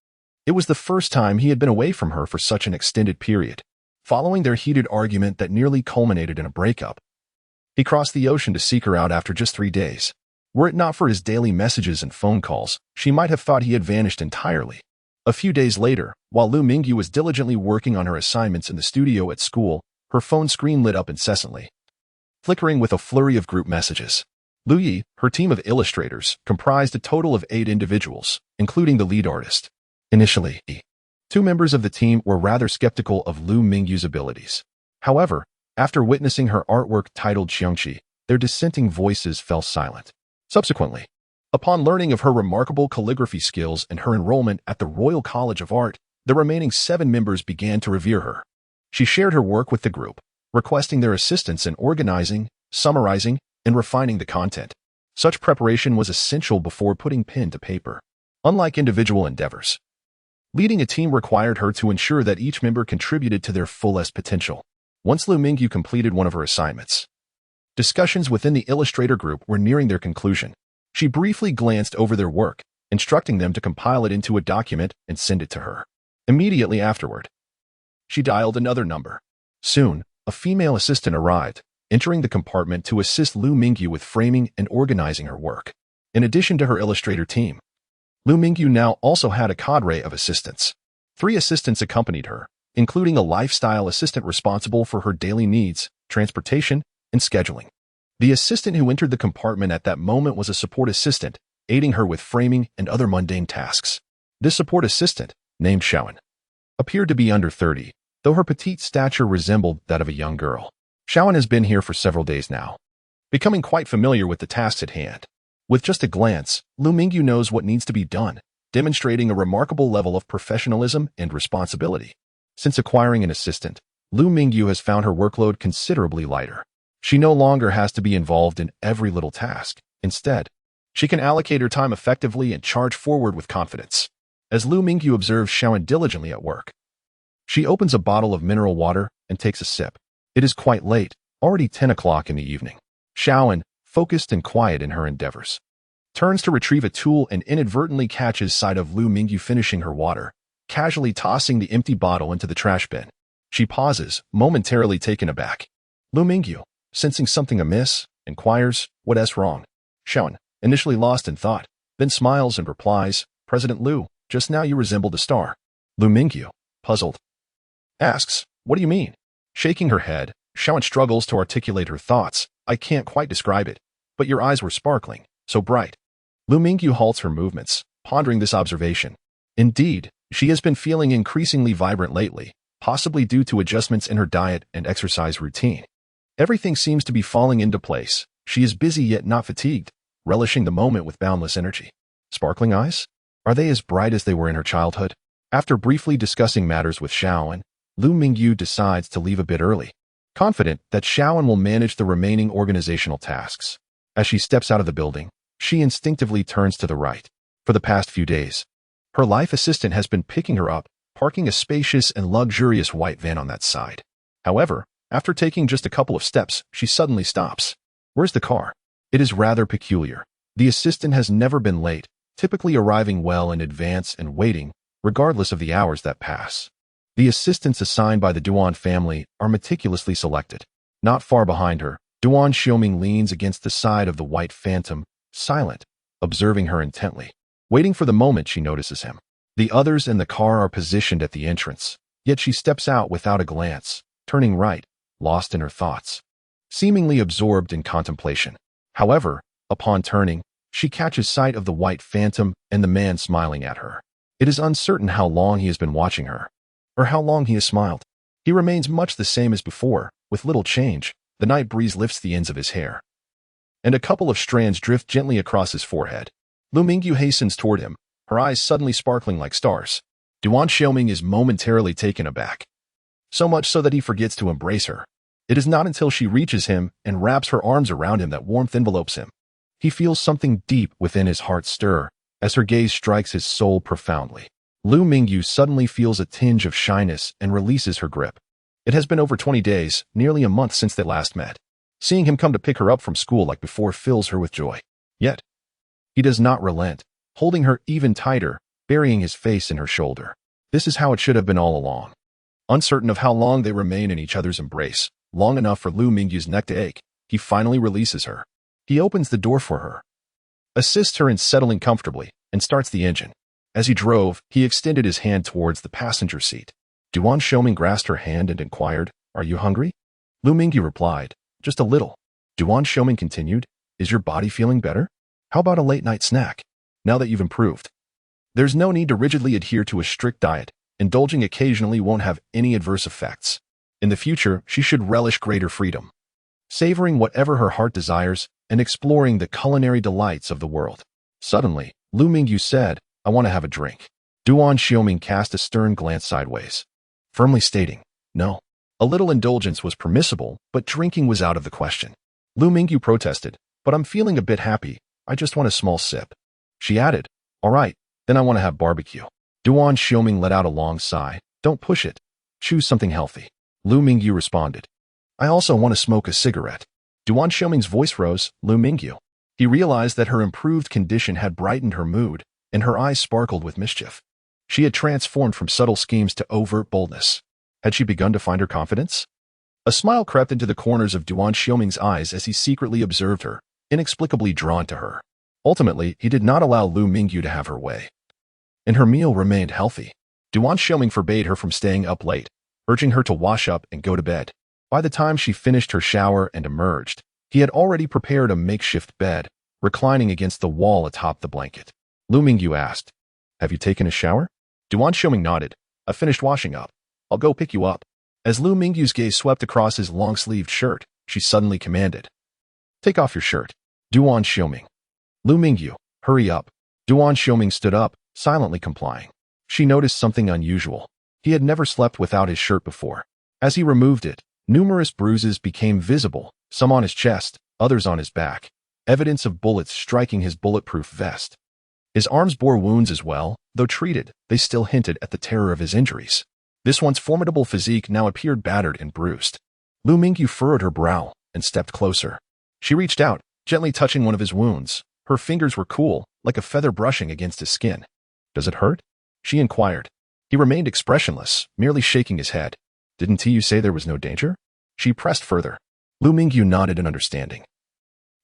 It was the first time he had been away from her for such an extended period. Following their heated argument that nearly culminated in a breakup, he crossed the ocean to seek her out after just 3 days. Were it not for his daily messages and phone calls, she might have thought he had vanished entirely. A few days later, while Lu Mingyu was diligently working on her assignments in the studio at school, her phone screen lit up incessantly, flickering with a flurry of group messages. Lu Yi, her team of illustrators, comprised a total of 8 individuals, including the lead artist. Initially, 2 members of the team were rather skeptical of Lu Mingyu's abilities. However, after witnessing her artwork titled Xiongqi, their dissenting voices fell silent. Subsequently, upon learning of her remarkable calligraphy skills and her enrollment at the Royal College of Art, the remaining 7 members began to revere her. She shared her work with the group, requesting their assistance in organizing, summarizing, and refining the content. Such preparation was essential before putting pen to paper. Unlike individual endeavors, leading a team required her to ensure that each member contributed to their fullest potential. Once Lu Mingyu completed one of her assignments, discussions within the illustrator group were nearing their conclusion. She briefly glanced over their work, instructing them to compile it into a document and send it to her. Immediately afterward, she dialed another number. Soon, a female assistant arrived, entering the compartment to assist Lu Mingyu with framing and organizing her work. In addition to her illustrator team, Lu Mingyu now also had a cadre of assistants. 3 assistants accompanied her, including a lifestyle assistant responsible for her daily needs, transportation, and scheduling. The assistant who entered the compartment at that moment was a support assistant, aiding her with framing and other mundane tasks. This support assistant, named Xiaoan, appeared to be under 30, though her petite stature resembled that of a young girl. Xiaoan has been here for several days now, becoming quite familiar with the tasks at hand. With just a glance, Lu Mingyu knows what needs to be done, demonstrating a remarkable level of professionalism and responsibility. Since acquiring an assistant, Lu Mingyu has found her workload considerably lighter. She no longer has to be involved in every little task. Instead, she can allocate her time effectively and charge forward with confidence. As Lu Mingyu observes Xiaoan diligently at work, she opens a bottle of mineral water and takes a sip. It is quite late, already 10 o'clock in the evening. Xiaoan, focused and quiet in her endeavors, turns to retrieve a tool and inadvertently catches sight of Lu Mingyu finishing her water, casually tossing the empty bottle into the trash bin. She pauses, momentarily taken aback. Lu Mingyu, sensing something amiss, inquires, "What's wrong?" Xiaoan, initially lost in thought, then smiles and replies, "President Lu, just now you resembled a star." Lu Mingyu, puzzled, asks, "What do you mean?" Shaking her head, Xiaoan struggles to articulate her thoughts. "I can't quite describe it, but your eyes were sparkling, so bright." Lu Mingyu halts her movements, pondering this observation. Indeed, she has been feeling increasingly vibrant lately, possibly due to adjustments in her diet and exercise routine. Everything seems to be falling into place. She is busy yet not fatigued, relishing the moment with boundless energy. Sparkling eyes? Are they as bright as they were in her childhood? After briefly discussing matters with Xiaoan, Lu Mingyu decides to leave a bit early, confident that Xiaoan will manage the remaining organizational tasks. As she steps out of the building, she instinctively turns to the right. For the past few days, her life assistant has been picking her up, parking a spacious and luxurious white van on that side. However, after taking just a couple of steps, she suddenly stops. Where's the car? It is rather peculiar. The assistant has never been late, typically arriving well in advance and waiting, regardless of the hours that pass. The assistants assigned by the Duan family are meticulously selected. Not far behind her, Duan Xiuming leans against the side of the white phantom, silent, observing her intently, waiting for the moment she notices him. The others in the car are positioned at the entrance, yet she steps out without a glance, turning right, lost in her thoughts, seemingly absorbed in contemplation. However, upon turning, she catches sight of the white phantom and the man smiling at her. It is uncertain how long he has been watching her, or how long he has smiled. He remains much the same as before, with little change. The night breeze lifts the ends of his hair, and a couple of strands drift gently across his forehead. Mingyu hastens toward him, her eyes suddenly sparkling like stars. Duan Xiuming is momentarily taken aback, so much so that he forgets to embrace her. It is not until she reaches him and wraps her arms around him that warmth envelopes him. He feels something deep within his heart stir as her gaze strikes his soul profoundly. Mingyu suddenly feels a tinge of shyness and releases her grip. It has been over 20 days, nearly a month since they last met. Seeing him come to pick her up from school like before fills her with joy. Yet, he does not relent, holding her even tighter, burying his face in her shoulder. This is how it should have been all along. Uncertain of how long they remain in each other's embrace, long enough for Mingyu's neck to ache, he finally releases her. He opens the door for her, assists her in settling comfortably, and starts the engine. As he drove, he extended his hand towards the passenger seat. Duan Xiuming grasped her hand and inquired, "Are you hungry?" Mingyu replied, "Just a little." Duan Xiuming continued, "Is your body feeling better? How about a late-night snack, now that you've improved? There's no need to rigidly adhere to a strict diet. Indulging occasionally won't have any adverse effects. In the future, she should relish greater freedom, savoring whatever her heart desires and exploring the culinary delights of the world." Suddenly, Mingyu said, "I want to have a drink." Duan Xiuming cast a stern glance sideways, firmly stating, "No." A little indulgence was permissible, but drinking was out of the question. Mingyu protested, "But I'm feeling a bit happy. I just want a small sip." She added, "All right, then I want to have barbecue." Duan Xiuming let out a long sigh. "Don't push it. Choose something healthy." Mingyu responded, "I also want to smoke a cigarette." Duan Xiuming's voice rose. Mingyu. He realized that her improved condition had brightened her mood, and her eyes sparkled with mischief. She had transformed from subtle schemes to overt boldness. Had she begun to find her confidence? A smile crept into the corners of Duan Xiuming's eyes as he secretly observed her, inexplicably drawn to her. Ultimately, he did not allow Mingyu to have her way, and her meal remained healthy. Duan Xiuming forbade her from staying up late, urging her to wash up and go to bed. By the time she finished her shower and emerged, he had already prepared a makeshift bed, reclining against the wall atop the blanket. Mingyu asked, "Have you taken a shower?" Duan Xiuming nodded. "I finished washing up. I'll go pick you up." As Mingyu's gaze swept across his long-sleeved shirt, she suddenly commanded, "Take off your shirt." Duan Xiuming. Mingyu, hurry up." Duan Xiuming stood up, silently complying. She noticed something unusual. He had never slept without his shirt before. As he removed it, numerous bruises became visible, some on his chest, others on his back, evidence of bullets striking his bulletproof vest. His arms bore wounds as well, though treated, they still hinted at the terror of his injuries. This once formidable physique now appeared battered and bruised. Mingyu furrowed her brow and stepped closer. She reached out, gently touching one of his wounds. Her fingers were cool, like a feather brushing against his skin. "Does it hurt?" she inquired. He remained expressionless, merely shaking his head. "Didn't you say there was no danger?" She pressed further. Mingyu nodded in understanding.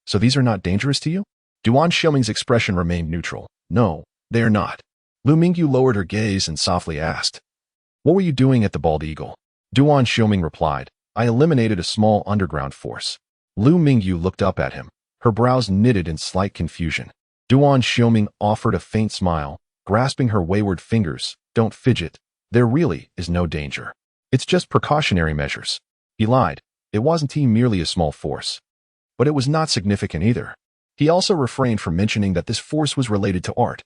"So these are not dangerous to you?" Duan Xiuming's expression remained neutral. "No, they are not." Mingyu lowered her gaze and softly asked, "What were you doing at the Bald Eagle?" Duan Xiuming replied, "I eliminated a small underground force." Mingyu looked up at him, her brows knitted in slight confusion. Duan Xiuming offered a faint smile, grasping her wayward fingers. "Don't fidget. There really is no danger. It's just precautionary measures." He lied. It wasn't merely a small force. But it was not significant either. He also refrained from mentioning that this force was related to art,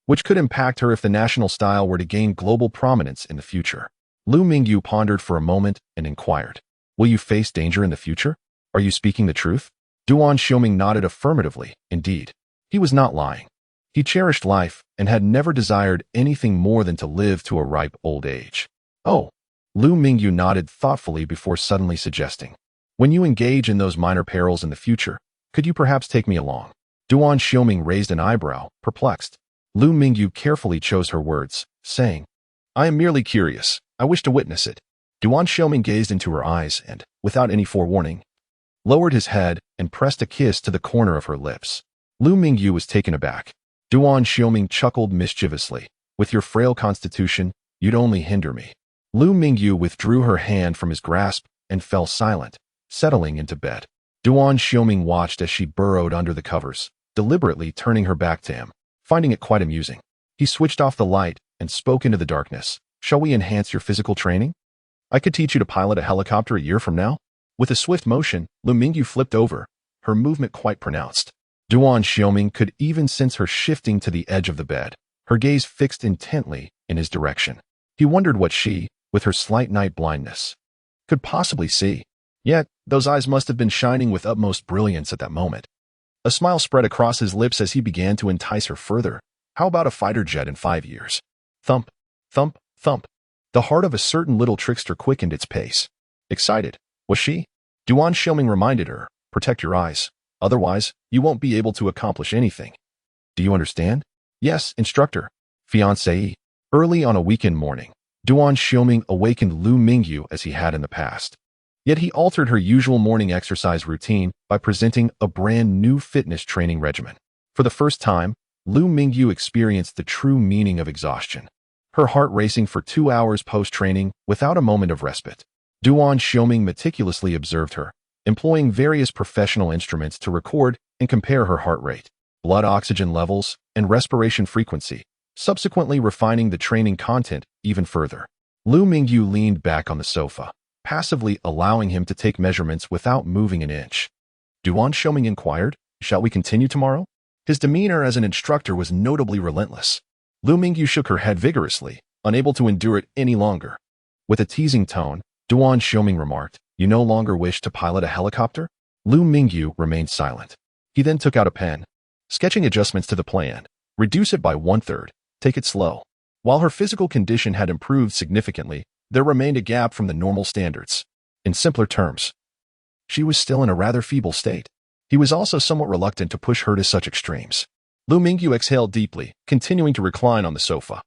which could impact her if the national style were to gain global prominence in the future. Mingyu pondered for a moment and inquired, "Will you face danger in the future? Are you speaking the truth?" Duan Xiuming nodded affirmatively. Indeed, he was not lying. He cherished life and had never desired anything more than to live to a ripe old age. "Oh." Mingyu nodded thoughtfully before suddenly suggesting, "When you engage in those minor perils in the future, could you perhaps take me along?" Duan Xiuming raised an eyebrow, perplexed. Mingyu carefully chose her words, saying, "I am merely curious. I wish to witness it." Duan Xiuming gazed into her eyes and, without any forewarning, lowered his head and pressed a kiss to the corner of her lips. Mingyu was taken aback. Duan Xiuming chuckled mischievously. With your frail constitution, you'd only hinder me. Lu Mingyu withdrew her hand from his grasp and fell silent, settling into bed. Duan Xiuming watched as she burrowed under the covers, deliberately turning her back to him, finding it quite amusing. He switched off the light and spoke into the darkness. Shall we enhance your physical training? I could teach you to pilot a helicopter a year from now. With a swift motion, Lu Mingyu flipped over, her movement quite pronounced. Duan Xiuming could even sense her shifting to the edge of the bed, her gaze fixed intently in his direction. He wondered what she, with her slight night blindness, could possibly see. Yet, those eyes must have been shining with utmost brilliance at that moment. A smile spread across his lips as he began to entice her further. How about a fighter jet in 5 years? Thump, thump, thump. The heart of a certain little trickster quickened its pace. Excited, was she? Duan Xiuming reminded her, protect your eyes. Otherwise, you won't be able to accomplish anything. Do you understand? Yes, instructor. Fiancé. Early on a weekend morning, Duan Xiuming awakened Lu Mingyu as he had in the past. Yet he altered her usual morning exercise routine by presenting a brand new fitness training regimen. For the first time, Lu Mingyu experienced the true meaning of exhaustion, her heart racing for 2 hours post-training without a moment of respite. Duan Xiuming meticulously observed her, employing various professional instruments to record and compare her heart rate, blood oxygen levels, and respiration frequency, subsequently refining the training content even further. Lu Mingyu leaned back on the sofa, passively allowing him to take measurements without moving an inch. Duan Xiuming inquired, shall we continue tomorrow? His demeanor as an instructor was notably relentless. Lu Mingyu shook her head vigorously, unable to endure it any longer. With a teasing tone, Duan Xiuming remarked, you no longer wish to pilot a helicopter? Lu Mingyu remained silent. He then took out a pen, sketching adjustments to the plan. Reduce it by 1/3, take it slow. While her physical condition had improved significantly, there remained a gap from the normal standards. In simpler terms, she was still in a rather feeble state. He was also somewhat reluctant to push her to such extremes. Lu Mingyu exhaled deeply, continuing to recline on the sofa,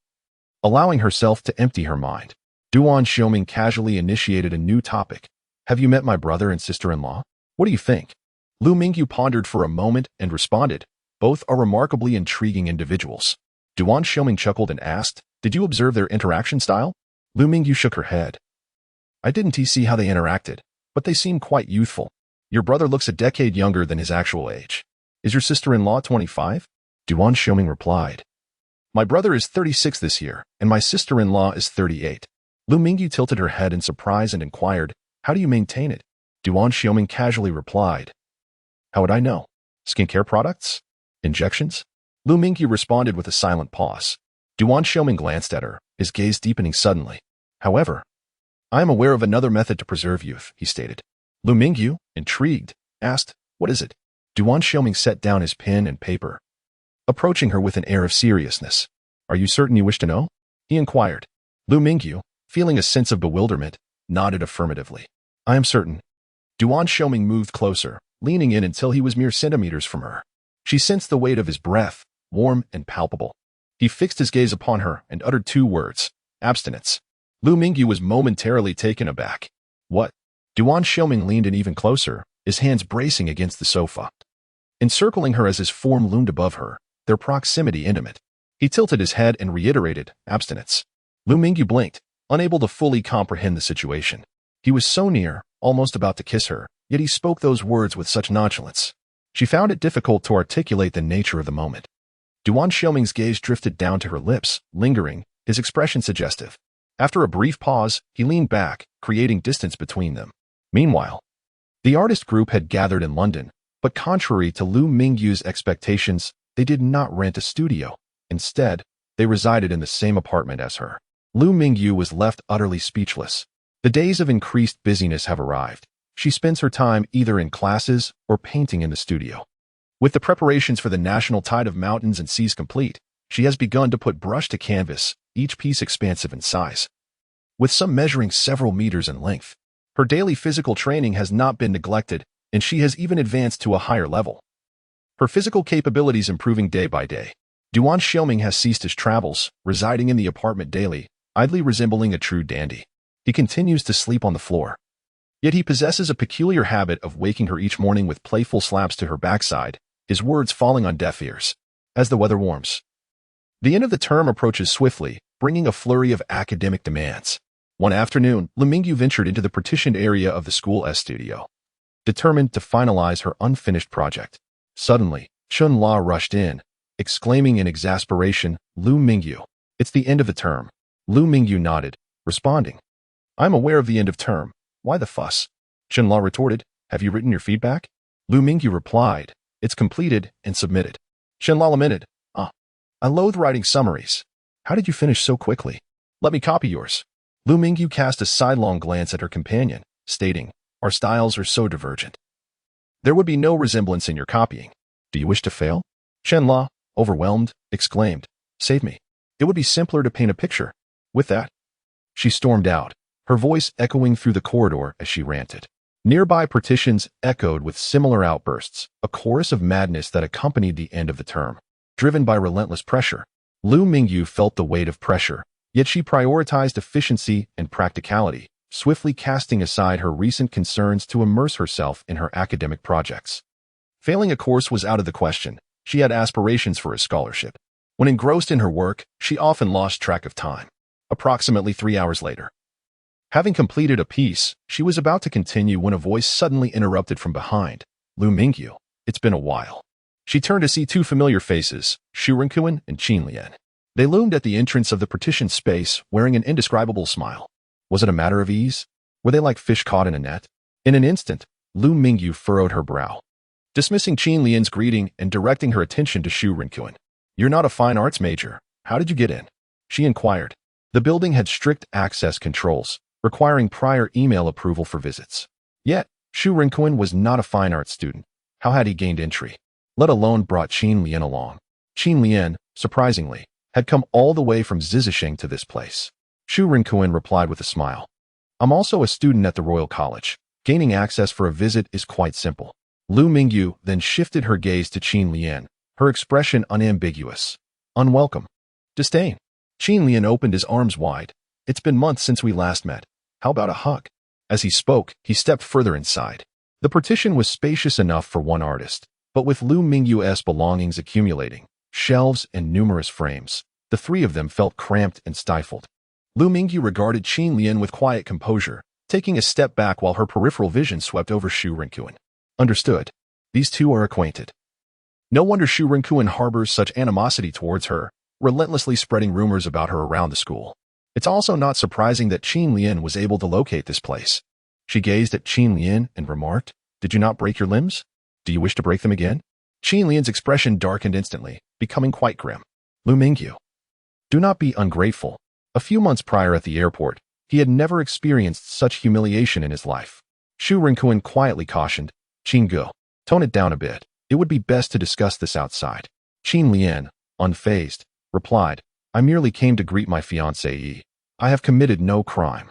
allowing herself to empty her mind. Duan Xiuming casually initiated a new topic. Have you met my brother and sister-in-law? What do you think? Lu Mingyu pondered for a moment and responded, both are remarkably intriguing individuals. Duan Xiuming chuckled and asked, did you observe their interaction style? Lu Mingyu shook her head. I didn't see how they interacted, but they seem quite youthful. Your brother looks a decade younger than his actual age. Is your sister-in-law 25? Duan Xiuming replied. My brother is 36 this year, and my sister-in-law is 38. Lu Mingyu tilted her head in surprise and inquired, how do you maintain it? Duan Xiuming casually replied. How would I know? Skincare products? Injections? Lu Mingyu responded with a silent pause. Duan Xiuming glanced at her, his gaze deepening suddenly. However, I am aware of another method to preserve youth, he stated. Lu Mingyu, intrigued, asked, what is it? Duan Xiuming set down his pen and paper, approaching her with an air of seriousness. Are you certain you wish to know? He inquired. Lu Mingyu, feeling a sense of bewilderment, nodded affirmatively. I am certain. Duan Xiuming moved closer, leaning in until he was mere centimeters from her. She sensed the weight of his breath, warm and palpable. He fixed his gaze upon her and uttered 2 words, abstinence. Lu Mingyu was momentarily taken aback. What? Duan Xiuming leaned in even closer, his hands bracing against the sofa, encircling her as his form loomed above her, their proximity intimate. He tilted his head and reiterated, abstinence. Lu Mingyu blinked, unable to fully comprehend the situation. He was so near, almost about to kiss her, yet he spoke those words with such nonchalance. She found it difficult to articulate the nature of the moment. Duan Xiuming's gaze drifted down to her lips, lingering, his expression suggestive. After a brief pause, he leaned back, creating distance between them. Meanwhile, the artist group had gathered in London, but contrary to Lu Mingyu's expectations, they did not rent a studio. Instead, they resided in the same apartment as her. Lu Mingyu was left utterly speechless. The days of increased busyness have arrived. She spends her time either in classes or painting in the studio. With the preparations for the national tide of mountains and seas complete, she has begun to put brush to canvas, each piece expansive in size, with some measuring several meters in length. Her daily physical training has not been neglected, and she has even advanced to a higher level, her physical capabilities improving day by day. Duan Xiuming has ceased his travels, residing in the apartment daily, idly resembling a true dandy. He continues to sleep on the floor. Yet he possesses a peculiar habit of waking her each morning with playful slaps to her backside, his words falling on deaf ears. As the weather warms, The end of the term approaches swiftly, bringing a flurry of academic demands. One afternoon, Mingyu ventured into the partitioned area of the school studio, determined to finalize her unfinished project. Suddenly, Chun-La rushed in, exclaiming in exasperation, Mingyu, it's the end of the term. Mingyu nodded, responding, I'm aware of the end of term. Why the fuss? Chun-La retorted, have you written your feedback? Mingyu replied, it's completed and submitted. Chun-La lamented, I loathe writing summaries. How did you finish so quickly? Let me copy yours. Mingyu cast a sidelong glance at her companion, stating, our styles are so divergent. There would be no resemblance in your copying. Do you wish to fail? Chun-La, overwhelmed, exclaimed, save me. It would be simpler to paint a picture. With that, she stormed out, her voice echoing through the corridor as she ranted. Nearby partitions echoed with similar outbursts, a chorus of madness that accompanied the end of the term. Driven by relentless pressure, Mingyu felt the weight of pressure, yet she prioritized efficiency and practicality, swiftly casting aside her recent concerns to immerse herself in her academic projects. Failing a course was out of the question. She had aspirations for a scholarship. When engrossed in her work, she often lost track of time. Approximately 3 hours later, having completed a piece, she was about to continue when a voice suddenly interrupted from behind. Mingyu, it's been a while. She turned to see two familiar faces, Xu Renkuan and Qin Lian. They loomed at the entrance of the partitioned space, wearing an indescribable smile. Was it a matter of ease? Were they like fish caught in a net? In an instant, Mingyu furrowed her brow, dismissing Qin Lian's greeting and directing her attention to Xu Renkuan. You're not a fine arts major. How did you get in? She inquired. The building had strict access controls, requiring prior email approval for visits. Yet, Xu Renkuan was not a fine arts student. How had he gained entry? Let alone brought Qin Lian along. Qin Lian, surprisingly, had come all the way from Zizisheng to this place. Xu Renkuan replied with a smile. I'm also a student at the Royal College. Gaining access for a visit is quite simple. Mingyu then shifted her gaze to Qin Lian, her expression unambiguous. Unwelcome. Disdain. Qin Lian opened his arms wide. It's been months since we last met. How about a hug? As he spoke, he stepped further inside. The partition was spacious enough for one artist, but with Mingyu's belongings accumulating, shelves and numerous frames, the three of them felt cramped and stifled. Mingyu regarded Qin Lian with quiet composure, taking a step back while her peripheral vision swept over Xu Renkuan. Understood. These two are acquainted. No wonder Xu Renkuan harbors such animosity towards her, relentlessly spreading rumors about her around the school. It's also not surprising that Qin Lian was able to locate this place. She gazed at Qin Lian and remarked, Did you not break your limbs? Do you wish to break them again? Qin Lian's expression darkened instantly, becoming quite grim. Mingyu, do not be ungrateful. A few months prior at the airport, he had never experienced such humiliation in his life. Xu Renkuan quietly cautioned, Qin, tone it down a bit. It would be best to discuss this outside. Qin Lian, unfazed, replied, I merely came to greet my fiancée. I have committed no crime.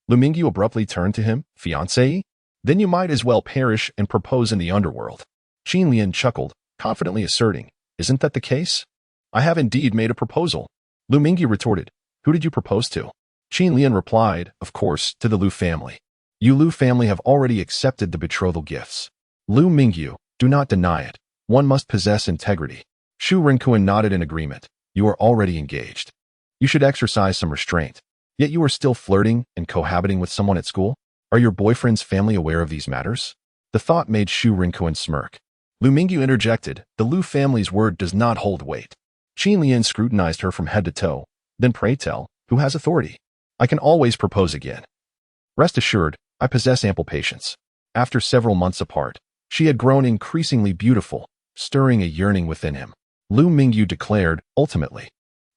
Mingyu abruptly turned to him, fiancée? Then you might as well perish and propose in the underworld. Qin Lian chuckled, confidently asserting, Isn't that the case? I have indeed made a proposal. Mingyu retorted, Who did you propose to? Qin Lian replied, Of course, to the Lu family. You Lu family have already accepted the betrothal gifts. Mingyu, do not deny it. One must possess integrity. Xu Renkuan nodded in agreement. You are already engaged. You should exercise some restraint. Yet you are still flirting and cohabiting with someone at school? Are your boyfriend's family aware of these matters? The thought made Xu Renkuan smirk. Mingyu interjected, The Lu family's word does not hold weight. Qin Lian scrutinized her from head to toe. Then pray tell, who has authority? I can always propose again. Rest assured, I possess ample patience. After several months apart, she had grown increasingly beautiful, stirring a yearning within him. Mingyu declared, ultimately,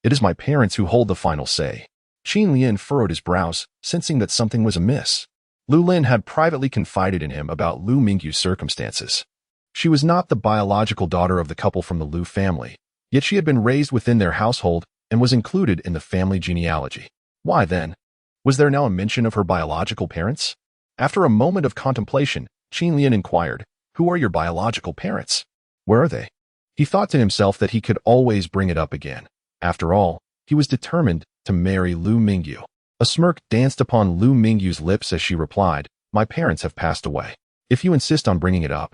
It is my parents who hold the final say. Qin Lian furrowed his brows, sensing that something was amiss. Lu Lin had privately confided in him about Mingyu's circumstances. She was not the biological daughter of the couple from the Lu family, yet she had been raised within their household and was included in the family genealogy. Why then? Was there now a mention of her biological parents? After a moment of contemplation, Qin Lian inquired, Who are your biological parents? Where are they? He thought to himself that he could always bring it up again. After all, he was determined to marry Mingyu. A smirk danced upon Mingyu's lips as she replied, My parents have passed away. If you insist on bringing it up,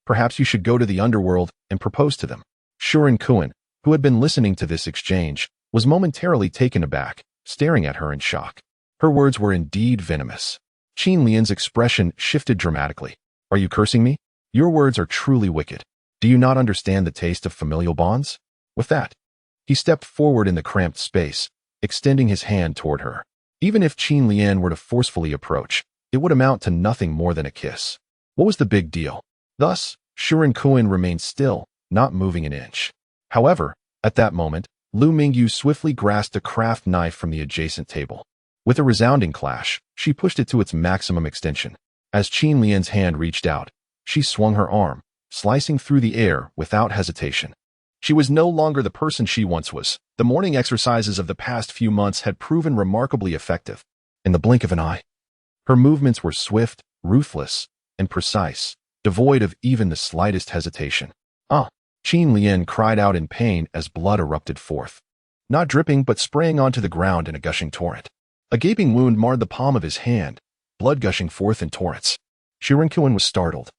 perhaps you should go to the underworld and propose to them. Xu Renkuan, who had been listening to this exchange, was momentarily taken aback, staring at her in shock. Her words were indeed venomous. Qin Lian's expression shifted dramatically. Are you cursing me? Your words are truly wicked. Do you not understand the taste of familial bonds? With that, he stepped forward in the cramped space, extending his hand toward her. Even if Qin Lian were to forcefully approach, it would amount to nothing more than a kiss. What was the big deal? Thus, Shurinkuen remained still, not moving an inch. However, at that moment, Lu Mingyu swiftly grasped a craft knife from the adjacent table. With a resounding clash, she pushed it to its maximum extension. As Qin Lian's hand reached out, she swung her arm, slicing through the air without hesitation. She was no longer the person she once was. The morning exercises of the past few months had proven remarkably effective. In the blink of an eye, her movements were swift, ruthless, and precise, devoid of even the slightest hesitation. Ah! Qin Lian cried out in pain as blood erupted forth. Not dripping but spraying onto the ground in a gushing torrent. A gaping wound marred the palm of his hand, blood gushing forth in torrents. Shurinkuen was startled,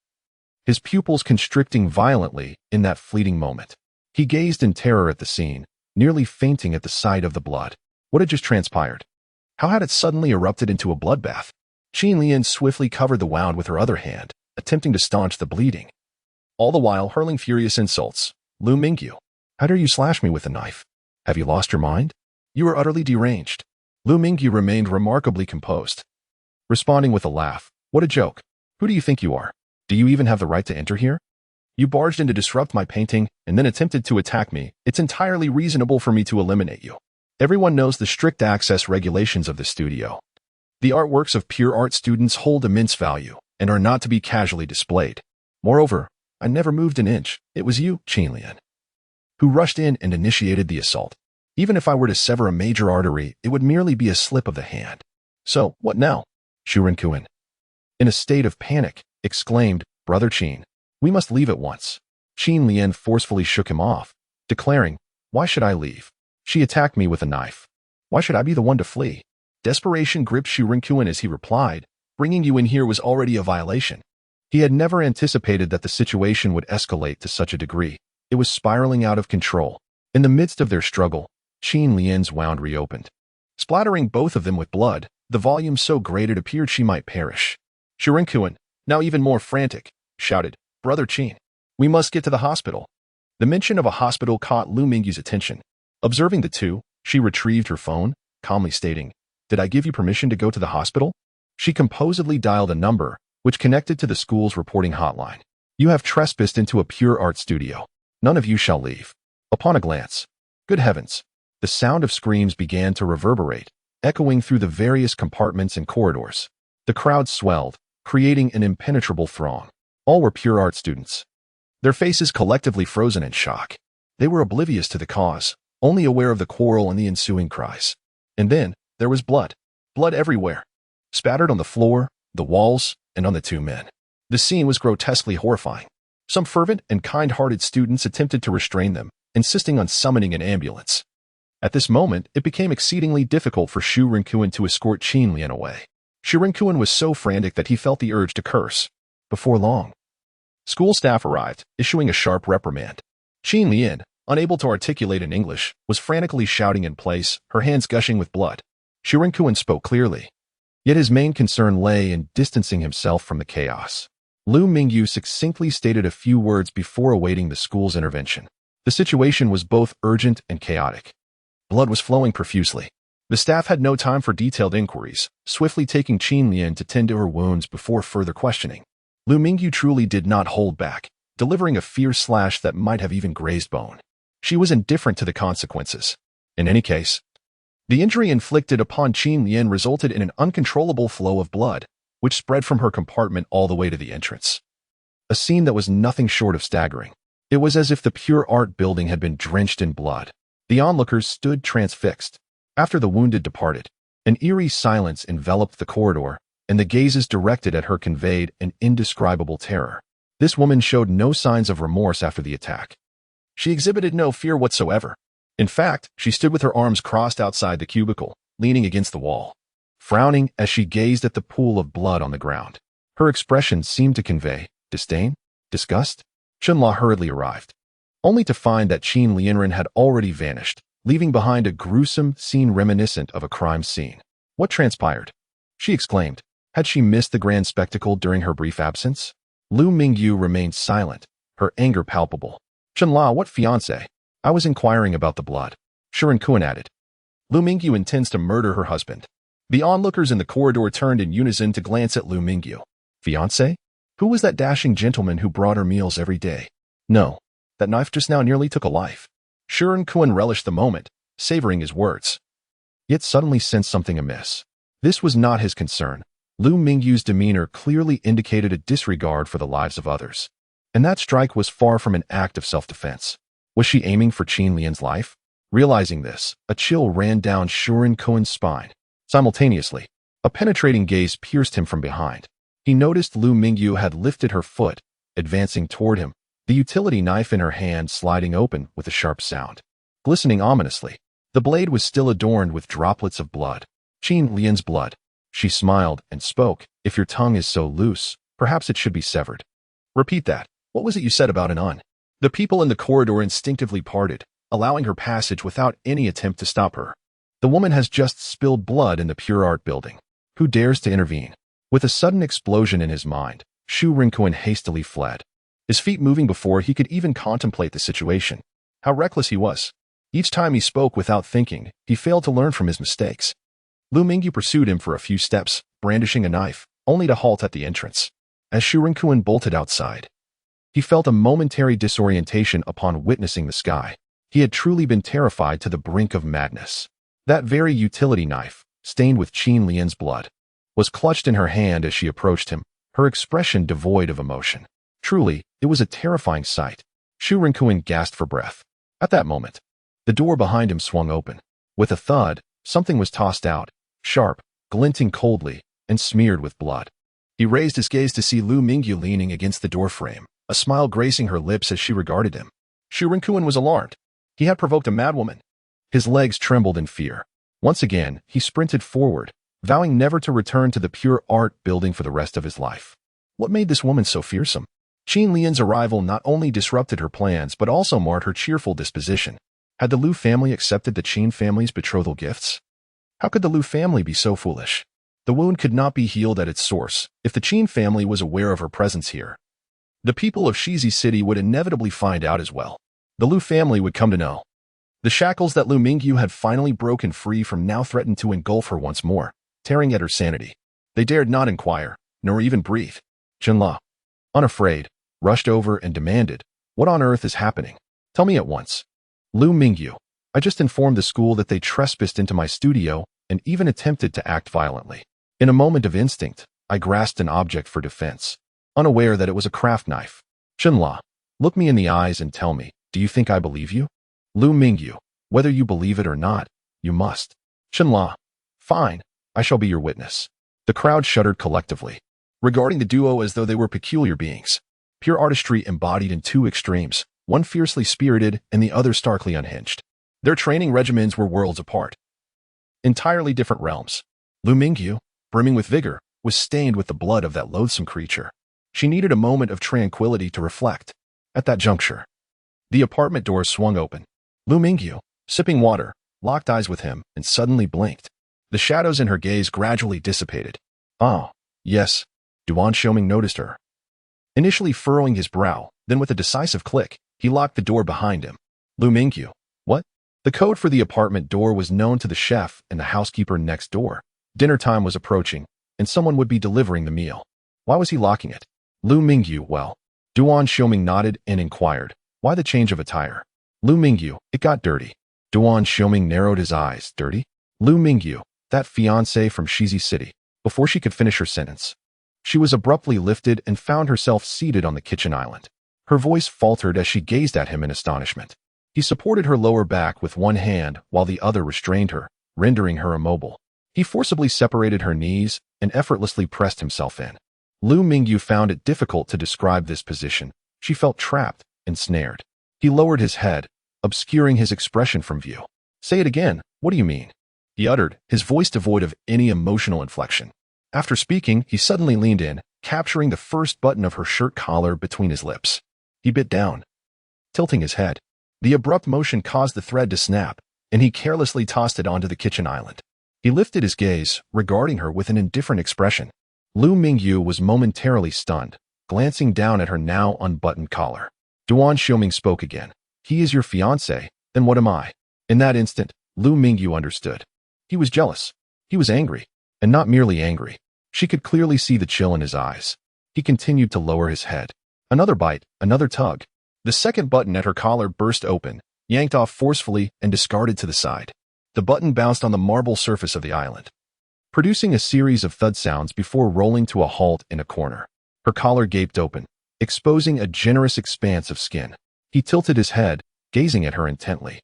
his pupils constricting violently in that fleeting moment. He gazed in terror at the scene, nearly fainting at the sight of the blood. What had just transpired? How had it suddenly erupted into a bloodbath? Qin Lian swiftly covered the wound with her other hand, attempting to staunch the bleeding, all the while hurling furious insults. Lu Mingyu, how dare you slash me with a knife? Have you lost your mind? You are utterly deranged. Lu Mingyu remained remarkably composed, responding with a laugh. What a joke. Who do you think you are? Do you even have the right to enter here? You barged in to disrupt my painting and then attempted to attack me. It's entirely reasonable for me to eliminate you. Everyone knows the strict access regulations of the studio. The artworks of pure art students hold immense value and are not to be casually displayed. Moreover, I never moved an inch. It was you, Qin Lian, who rushed in and initiated the assault. Even if I were to sever a major artery, it would merely be a slip of the hand. So, what now? Shurinkuen, in a state of panic, exclaimed, Brother Qin, we must leave at once. Qin Lian forcefully shook him off, declaring, Why should I leave? She attacked me with a knife. Why should I be the one to flee? Desperation gripped Shurinkuen as he replied, Bringing you in here was already a violation. He had never anticipated that the situation would escalate to such a degree. It was spiraling out of control. In the midst of their struggle, Qin Lian's wound reopened, splattering both of them with blood, the volume so great it appeared she might perish. Shurinkuen, now even more frantic, shouted, Brother Qin, we must get to the hospital. The mention of a hospital caught Lu Mingyu's attention. Observing the two, she retrieved her phone, calmly stating, Did I give you permission to go to the hospital? She composedly dialed a number, which connected to the school's reporting hotline. You have trespassed into a pure art studio. None of you shall leave. Upon a glance, good heavens, the sound of screams began to reverberate, echoing through the various compartments and corridors. The crowd swelled, creating an impenetrable throng. All were pure art students, their faces collectively frozen in shock. They were oblivious to the cause, only aware of the quarrel and the ensuing cries. And then, there was blood. Blood everywhere, spattered on the floor, the walls, and on the two men. The scene was grotesquely horrifying. Some fervent and kind-hearted students attempted to restrain them, insisting on summoning an ambulance. At this moment, it became exceedingly difficult for Shurinkuen to escort Qin Lian away. Shurinkuen was so frantic that he felt the urge to curse. Before long, school staff arrived, issuing a sharp reprimand. Qin Lian, unable to articulate in English, was frantically shouting in place, her hands gushing with blood. Shurinkuen spoke clearly, yet his main concern lay in distancing himself from the chaos. Lu Mingyu succinctly stated a few words before awaiting the school's intervention. The situation was both urgent and chaotic. Blood was flowing profusely. The staff had no time for detailed inquiries, swiftly taking Qin Lian to tend to her wounds before further questioning. Lu Mingyu truly did not hold back, delivering a fierce slash that might have even grazed bone. She was indifferent to the consequences. In any case, the injury inflicted upon Qin Lian resulted in an uncontrollable flow of blood, which spread from her compartment all the way to the entrance. A scene that was nothing short of staggering. It was as if the pure art building had been drenched in blood. The onlookers stood transfixed. After the wounded departed, an eerie silence enveloped the corridor, and the gazes directed at her conveyed an indescribable terror. This woman showed no signs of remorse after the attack. She exhibited no fear whatsoever. In fact, she stood with her arms crossed outside the cubicle, leaning against the wall, frowning as she gazed at the pool of blood on the ground. Her expression seemed to convey disdain, disgust. Chunla hurriedly arrived. only to find that Qin Lianren had already vanished, leaving behind a gruesome scene reminiscent of a crime scene. What transpired? She exclaimed. Had she missed the grand spectacle during her brief absence? Lu Mingyu remained silent, her anger palpable. Chenla, what fiancé? I was inquiring about the blood. Shuren Kuan added. Lu Mingyu intends to murder her husband. The onlookers in the corridor turned in unison to glance at Lu Mingyu. Fiancé? Who was that dashing gentleman who brought her meals every day? No, that knife just now nearly took a life. Shuren Kuan relished the moment, savoring his words. Yet suddenly sensed something amiss. This was not his concern. Lu Mingyu's demeanor clearly indicated a disregard for the lives of others. And that strike was far from an act of self-defense. Was she aiming for Qin Lian's life? Realizing this, a chill ran down Shuren Kuan's spine. Simultaneously, a penetrating gaze pierced him from behind. He noticed Lu Mingyu had lifted her foot, advancing toward him, the utility knife in her hand sliding open with a sharp sound. Glistening ominously, the blade was still adorned with droplets of blood. Qin Lian's blood. She smiled and spoke. If your tongue is so loose, perhaps it should be severed. Repeat that. What was it you said about an un? The people in the corridor instinctively parted, allowing her passage without any attempt to stop her. The woman has just spilled blood in the Pure Art building. Who dares to intervene? With a sudden explosion in his mind, Shu Rinkuan hastily fled. His feet moving before he could even contemplate the situation. How reckless he was. Each time he spoke without thinking, he failed to learn from his mistakes. Lu Mingyu pursued him for a few steps, brandishing a knife, only to halt at the entrance. As Shu Rinkuan bolted outside, he felt a momentary disorientation upon witnessing the sky. He had truly been terrified to the brink of madness. That very utility knife, stained with Qin Lian's blood, was clutched in her hand as she approached him, her expression devoid of emotion. Truly, it was a terrifying sight. Shu Rinkuan gasped for breath. At that moment, the door behind him swung open. With a thud, something was tossed out, sharp, glinting coldly, and smeared with blood. He raised his gaze to see Lu Mingyu leaning against the doorframe, a smile gracing her lips as she regarded him. Shu Rinkuan was alarmed. He had provoked a madwoman. His legs trembled in fear. Once again, he sprinted forward, vowing never to return to the Pure Art building for the rest of his life. What made this woman so fearsome? Qin Lian's arrival not only disrupted her plans but also marred her cheerful disposition. Had the Lu family accepted the Qin family's betrothal gifts? How could the Lu family be so foolish? The wound could not be healed at its source if the Qin family was aware of her presence here. The people of Shizi City would inevitably find out as well. The Lu family would come to know. The shackles that Lu Mingyu had finally broken free from now threatened to engulf her once more, tearing at her sanity. They dared not inquire, nor even breathe. Chenla, unafraid, rushed over and demanded, "What on earth is happening? Tell me at once." Lu Mingyu, I just informed the school that they trespassed into my studio and even attempted to act violently. In a moment of instinct, I grasped an object for defense, unaware that it was a craft knife. Chenla, look me in the eyes and tell me, do you think I believe you? Lu Mingyu, whether you believe it or not, you must. Chenla, fine, I shall be your witness. The crowd shuddered collectively, regarding the duo as though they were peculiar beings. Pure artistry embodied in two extremes, one fiercely spirited and the other starkly unhinged. Their training regimens were worlds apart. Entirely different realms. Lu Mingyu, brimming with vigor, was stained with the blood of that loathsome creature. She needed a moment of tranquility to reflect. At that juncture, the apartment door swung open. Lu Mingyu, sipping water, locked eyes with him and suddenly blinked. The shadows in her gaze gradually dissipated. Oh, yes. Duan Xiuming noticed her. Initially furrowing his brow, then with a decisive click, he locked the door behind him. Lu Mingyu, what? The code for the apartment door was known to the chef and the housekeeper next door. Dinner time was approaching, and someone would be delivering the meal. Why was he locking it? Lu Mingyu, well. Duan Xiuming nodded and inquired, why the change of attire? Lu Mingyu, it got dirty. Duan Xiuming narrowed his eyes. Dirty? Lu Mingyu, that fiancé from Shizi City. Before she could finish her sentence, she was abruptly lifted and found herself seated on the kitchen island. Her voice faltered as she gazed at him in astonishment. He supported her lower back with one hand while the other restrained her, rendering her immobile. He forcibly separated her knees and effortlessly pressed himself in. Lu Mingyu found it difficult to describe this position. She felt trapped and snared. He lowered his head, obscuring his expression from view. Say it again, what do you mean? He uttered, his voice devoid of any emotional inflection. After speaking, he suddenly leaned in, capturing the first button of her shirt collar between his lips. He bit down. tilting his head. The abrupt motion caused the thread to snap, and he carelessly tossed it onto the kitchen island. He lifted his gaze, regarding her with an indifferent expression. Lu Mingyu was momentarily stunned, glancing down at her now unbuttoned collar. Duan Xiuming spoke again. He is your fiancé, then what am I? In that instant, Lu Mingyu understood. He was jealous. He was angry, and not merely angry. She could clearly see the chill in his eyes. He continued to lower his head. Another bite, another tug. The second button at her collar burst open, yanked off forcefully and discarded to the side. The button bounced on the marble surface of the island, producing a series of thud sounds before rolling to a halt in a corner. Her collar gaped open, exposing a generous expanse of skin. He tilted his head, gazing at her intently.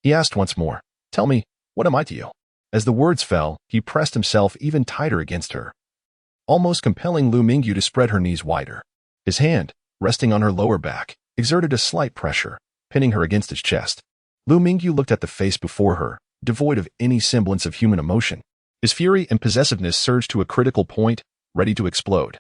He asked once more, "Tell me, what am I to you?" As the words fell, he pressed himself even tighter against her, almost compelling Lu Mingyu to spread her knees wider. His hand, resting on her lower back, exerted a slight pressure, pinning her against his chest. Lu Mingyu looked at the face before her, devoid of any semblance of human emotion. His fury and possessiveness surged to a critical point, ready to explode,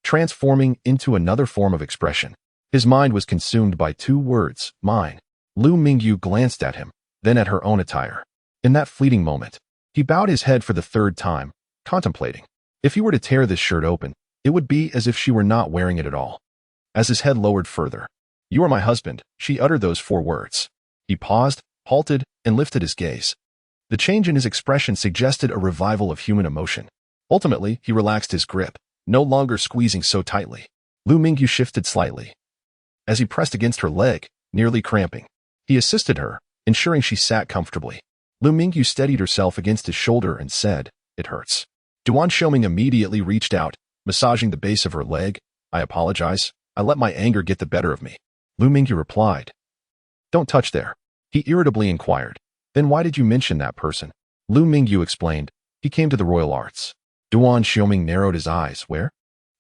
transforming into another form of expression. His mind was consumed by two words, mine. Lu Mingyu glanced at him, then at her own attire. In that fleeting moment, he bowed his head for the third time, contemplating. If he were to tear this shirt open, it would be as if she were not wearing it at all. As his head lowered further, "You are my husband," she uttered those 4 words. He paused, halted, and lifted his gaze. The change in his expression suggested a revival of human emotion. Ultimately, he relaxed his grip, no longer squeezing so tightly. Lu Mingyu shifted slightly. As he pressed against her leg, nearly cramping, he assisted her, ensuring she sat comfortably. Lu Mingyu steadied herself against his shoulder and said, "It hurts." Duan Xiuming immediately reached out, massaging the base of her leg. "I apologize. I let my anger get the better of me." Lu Mingyu replied. "Don't touch there." He irritably inquired. "Then why did you mention that person?" Lu Mingyu explained. "He came to the royal arts." Duan Xiuming narrowed his eyes. "Where?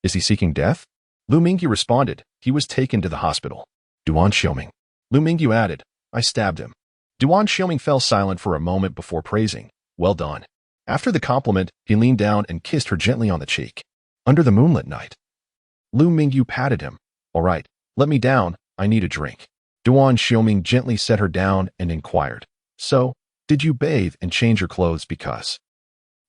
Is he seeking death?" Lu Mingyu responded. "He was taken to the hospital." Duan Xiuming. Lu Mingyu added, "I stabbed him." Duan Xiuming fell silent for a moment before praising. "Well done." After the compliment, he leaned down and kissed her gently on the cheek. "Under the moonlit night." Lu Mingyu patted him. "All right, let me down. I need a drink." Duan Xiuming gently set her down and inquired, "So, did you bathe and change your clothes because?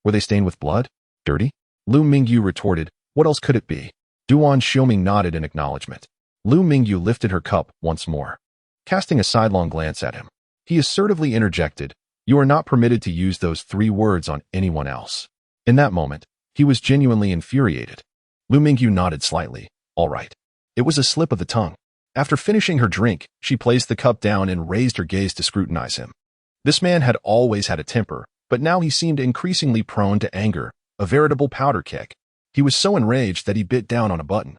Were they stained with blood? Dirty?" Lu Mingyu retorted, "What else could it be?" Duan Xiuming nodded in acknowledgement. Lu Mingyu lifted her cup once more, casting a sidelong glance at him. He assertively interjected, "You are not permitted to use those 3 words on anyone else." In that moment, he was genuinely infuriated. Lu Mingyu nodded slightly. "All right." It was a slip of the tongue. After finishing her drink, she placed the cup down and raised her gaze to scrutinize him. This man had always had a temper, but now he seemed increasingly prone to anger, a veritable powder keg. He was so enraged that he bit down on a button,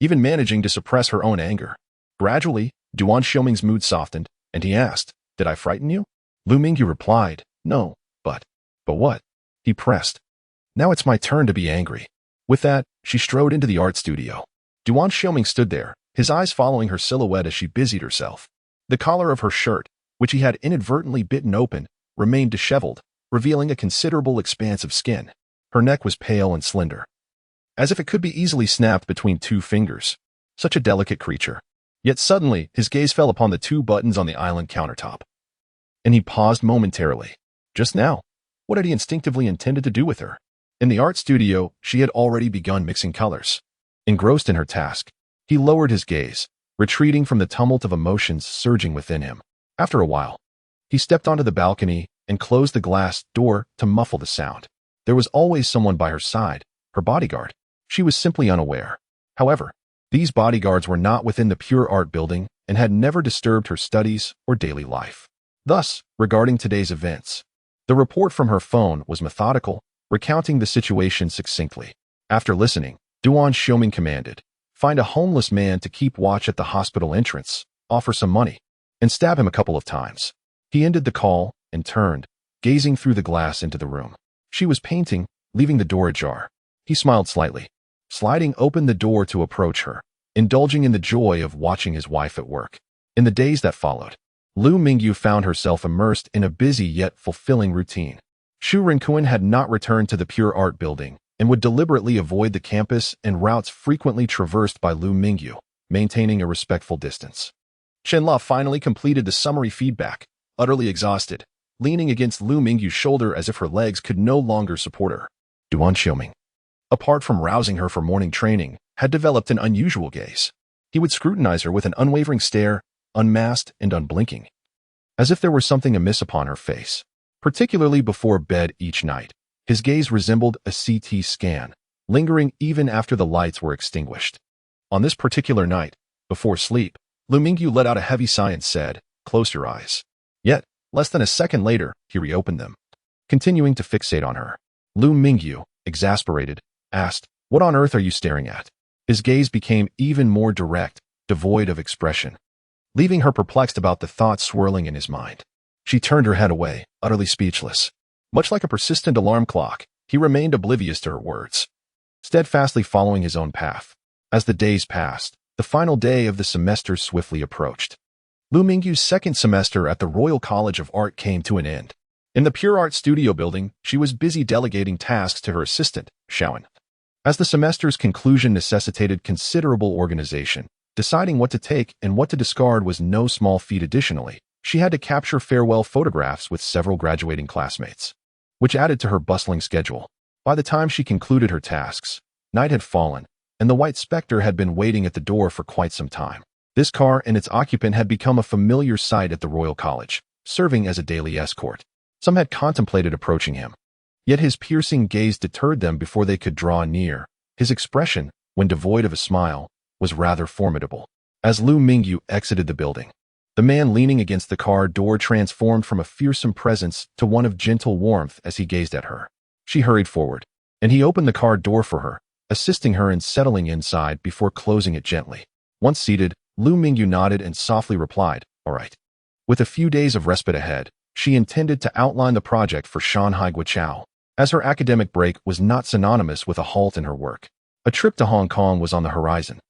even managing to suppress her own anger. Gradually, Duan Xiuming's mood softened, and he asked, "Did I frighten you?" Lu Mingyu replied, "No, but what?" He pressed. "Now it's my turn to be angry." With that, she strode into the art studio. Duan Xiuming stood there, his eyes following her silhouette as she busied herself. The collar of her shirt, which he had inadvertently bitten open, remained disheveled, revealing a considerable expanse of skin. Her neck was pale and slender, as if it could be easily snapped between 2 fingers. Such a delicate creature. Yet suddenly, his gaze fell upon the 2 buttons on the island countertop, and he paused momentarily. Just now, what had he instinctively intended to do with her? In the art studio, she had already begun mixing colors. Engrossed in her task, he lowered his gaze, retreating from the tumult of emotions surging within him. After a while, he stepped onto the balcony and closed the glass door to muffle the sound. There was always someone by her side, her bodyguard. She was simply unaware. However, these bodyguards were not within the pure art building and had never disturbed her studies or daily life. Thus, regarding today's events, the report from her phone was methodical, recounting the situation succinctly. After listening, Duan Xiuming commanded, "Find a homeless man to keep watch at the hospital entrance, offer some money, and stab him a couple of times." He ended the call and turned, gazing through the glass into the room. She was painting, leaving the door ajar. He smiled slightly, sliding open the door to approach her, indulging in the joy of watching his wife at work. In the days that followed, Lu Mingyu found herself immersed in a busy yet fulfilling routine. Xu Rinkuan had not returned to the pure art building and would deliberately avoid the campus and routes frequently traversed by Lu Mingyu, maintaining a respectful distance. Qianla finally completed the summary feedback, utterly exhausted, leaning against Lu Mingyu's shoulder as if her legs could no longer support her. Duan Xiuming, apart from rousing her for morning training, had developed an unusual gaze. He would scrutinize her with an unwavering stare, unmasked and unblinking, as if there were something amiss upon her face. Particularly before bed each night, his gaze resembled a CT scan, lingering even after the lights were extinguished. On this particular night, before sleep, Lu Mingyu let out a heavy sigh and said, "Close your eyes." Yet, less than a second later, he reopened them, continuing to fixate on her. Lu Mingyu, exasperated, asked, "What on earth are you staring at?" His gaze became even more direct, devoid of expression, leaving her perplexed about the thoughts swirling in his mind. She turned her head away, utterly speechless. Much like a persistent alarm clock, he remained oblivious to her words, steadfastly following his own path. As the days passed, the final day of the semester swiftly approached. Lu Mingyu's second semester at the Royal College of Art came to an end. In the Pure Art Studio building, she was busy delegating tasks to her assistant, Xiaowen. As the semester's conclusion necessitated considerable organization, deciding what to take and what to discard was no small feat. Additionally, she had to capture farewell photographs with several graduating classmates, which added to her bustling schedule. By the time she concluded her tasks, night had fallen, and the white specter had been waiting at the door for quite some time. This car and its occupant had become a familiar sight at the Royal College, serving as a daily escort. Some had contemplated approaching him, yet his piercing gaze deterred them before they could draw near. His expression, when devoid of a smile, was rather formidable. As Lu Mingyu exited the building, the man leaning against the car door transformed from a fearsome presence to one of gentle warmth as he gazed at her. She hurried forward, and he opened the car door for her, assisting her in settling inside before closing it gently. Once seated, Lu Mingyu nodded and softly replied, "All right." With a few days of respite ahead, she intended to outline the project for Shanghai Guichao, as her academic break was not synonymous with a halt in her work. A trip to Hong Kong was on the horizon,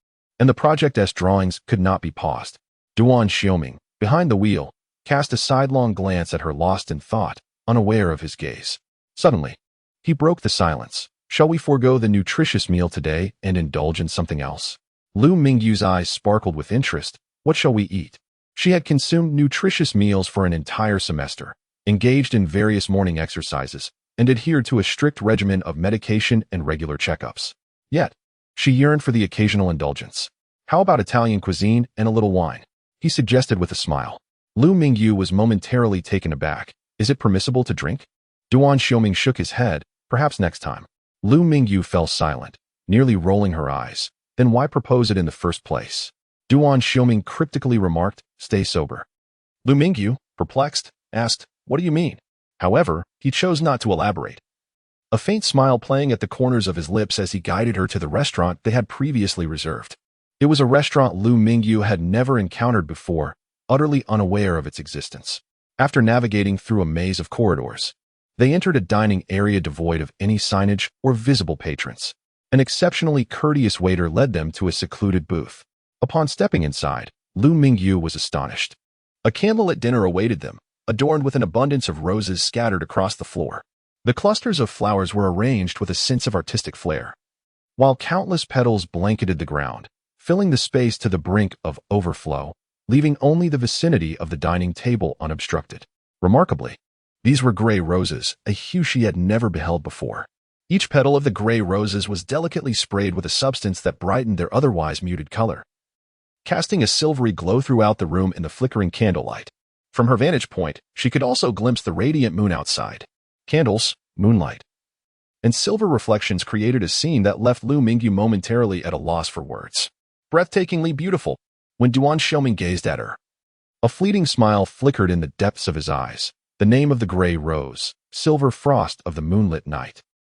and the project's drawings could not be paused. Duan Xiuming, behind the wheel, cast a sidelong glance at her lost in thought, unaware of his gaze. Suddenly, he broke the silence. "Shall we forego the nutritious meal today and indulge in something else?" Lu Mingyu's eyes sparkled with interest. "What shall we eat?" She had consumed nutritious meals for an entire semester, engaged in various morning exercises, and adhered to a strict regimen of medication and regular checkups. Yet, she yearned for the occasional indulgence. "How about Italian cuisine and a little wine?" he suggested with a smile. Lu Mingyu was momentarily taken aback. "Is it permissible to drink?" Duan Xiuming shook his head. "Perhaps next time." Lu Mingyu fell silent, nearly rolling her eyes. Then why propose it in the first place? Duan Xiuming cryptically remarked, "Stay sober." Lu Mingyu, perplexed, asked, "What do you mean?" However, he chose not to elaborate, a faint smile playing at the corners of his lips as he guided her to the restaurant they had previously reserved. It was a restaurant Lu Mingyu had never encountered before, utterly unaware of its existence. After navigating through a maze of corridors, they entered a dining area devoid of any signage or visible patrons. An exceptionally courteous waiter led them to a secluded booth. Upon stepping inside, Lu Mingyu was astonished. A candlelit dinner awaited them, adorned with an abundance of roses scattered across the floor. The clusters of flowers were arranged with a sense of artistic flair, while countless petals blanketed the ground, filling the space to the brink of overflow, leaving only the vicinity of the dining table unobstructed. Remarkably, these were gray roses, a hue she had never beheld before. Each petal of the gray roses was delicately sprayed with a substance that brightened their otherwise muted color, casting a silvery glow throughout the room in the flickering candlelight. From her vantage point, she could also glimpse the radiant moon outside. Candles, moonlight, and silver reflections created a scene that left Lu Mingyu momentarily at a loss for words. Breathtakingly beautiful. When Duan Xiuming gazed at her, a fleeting smile flickered in the depths of his eyes. The name of the gray rose, silver frost of the moonlit night.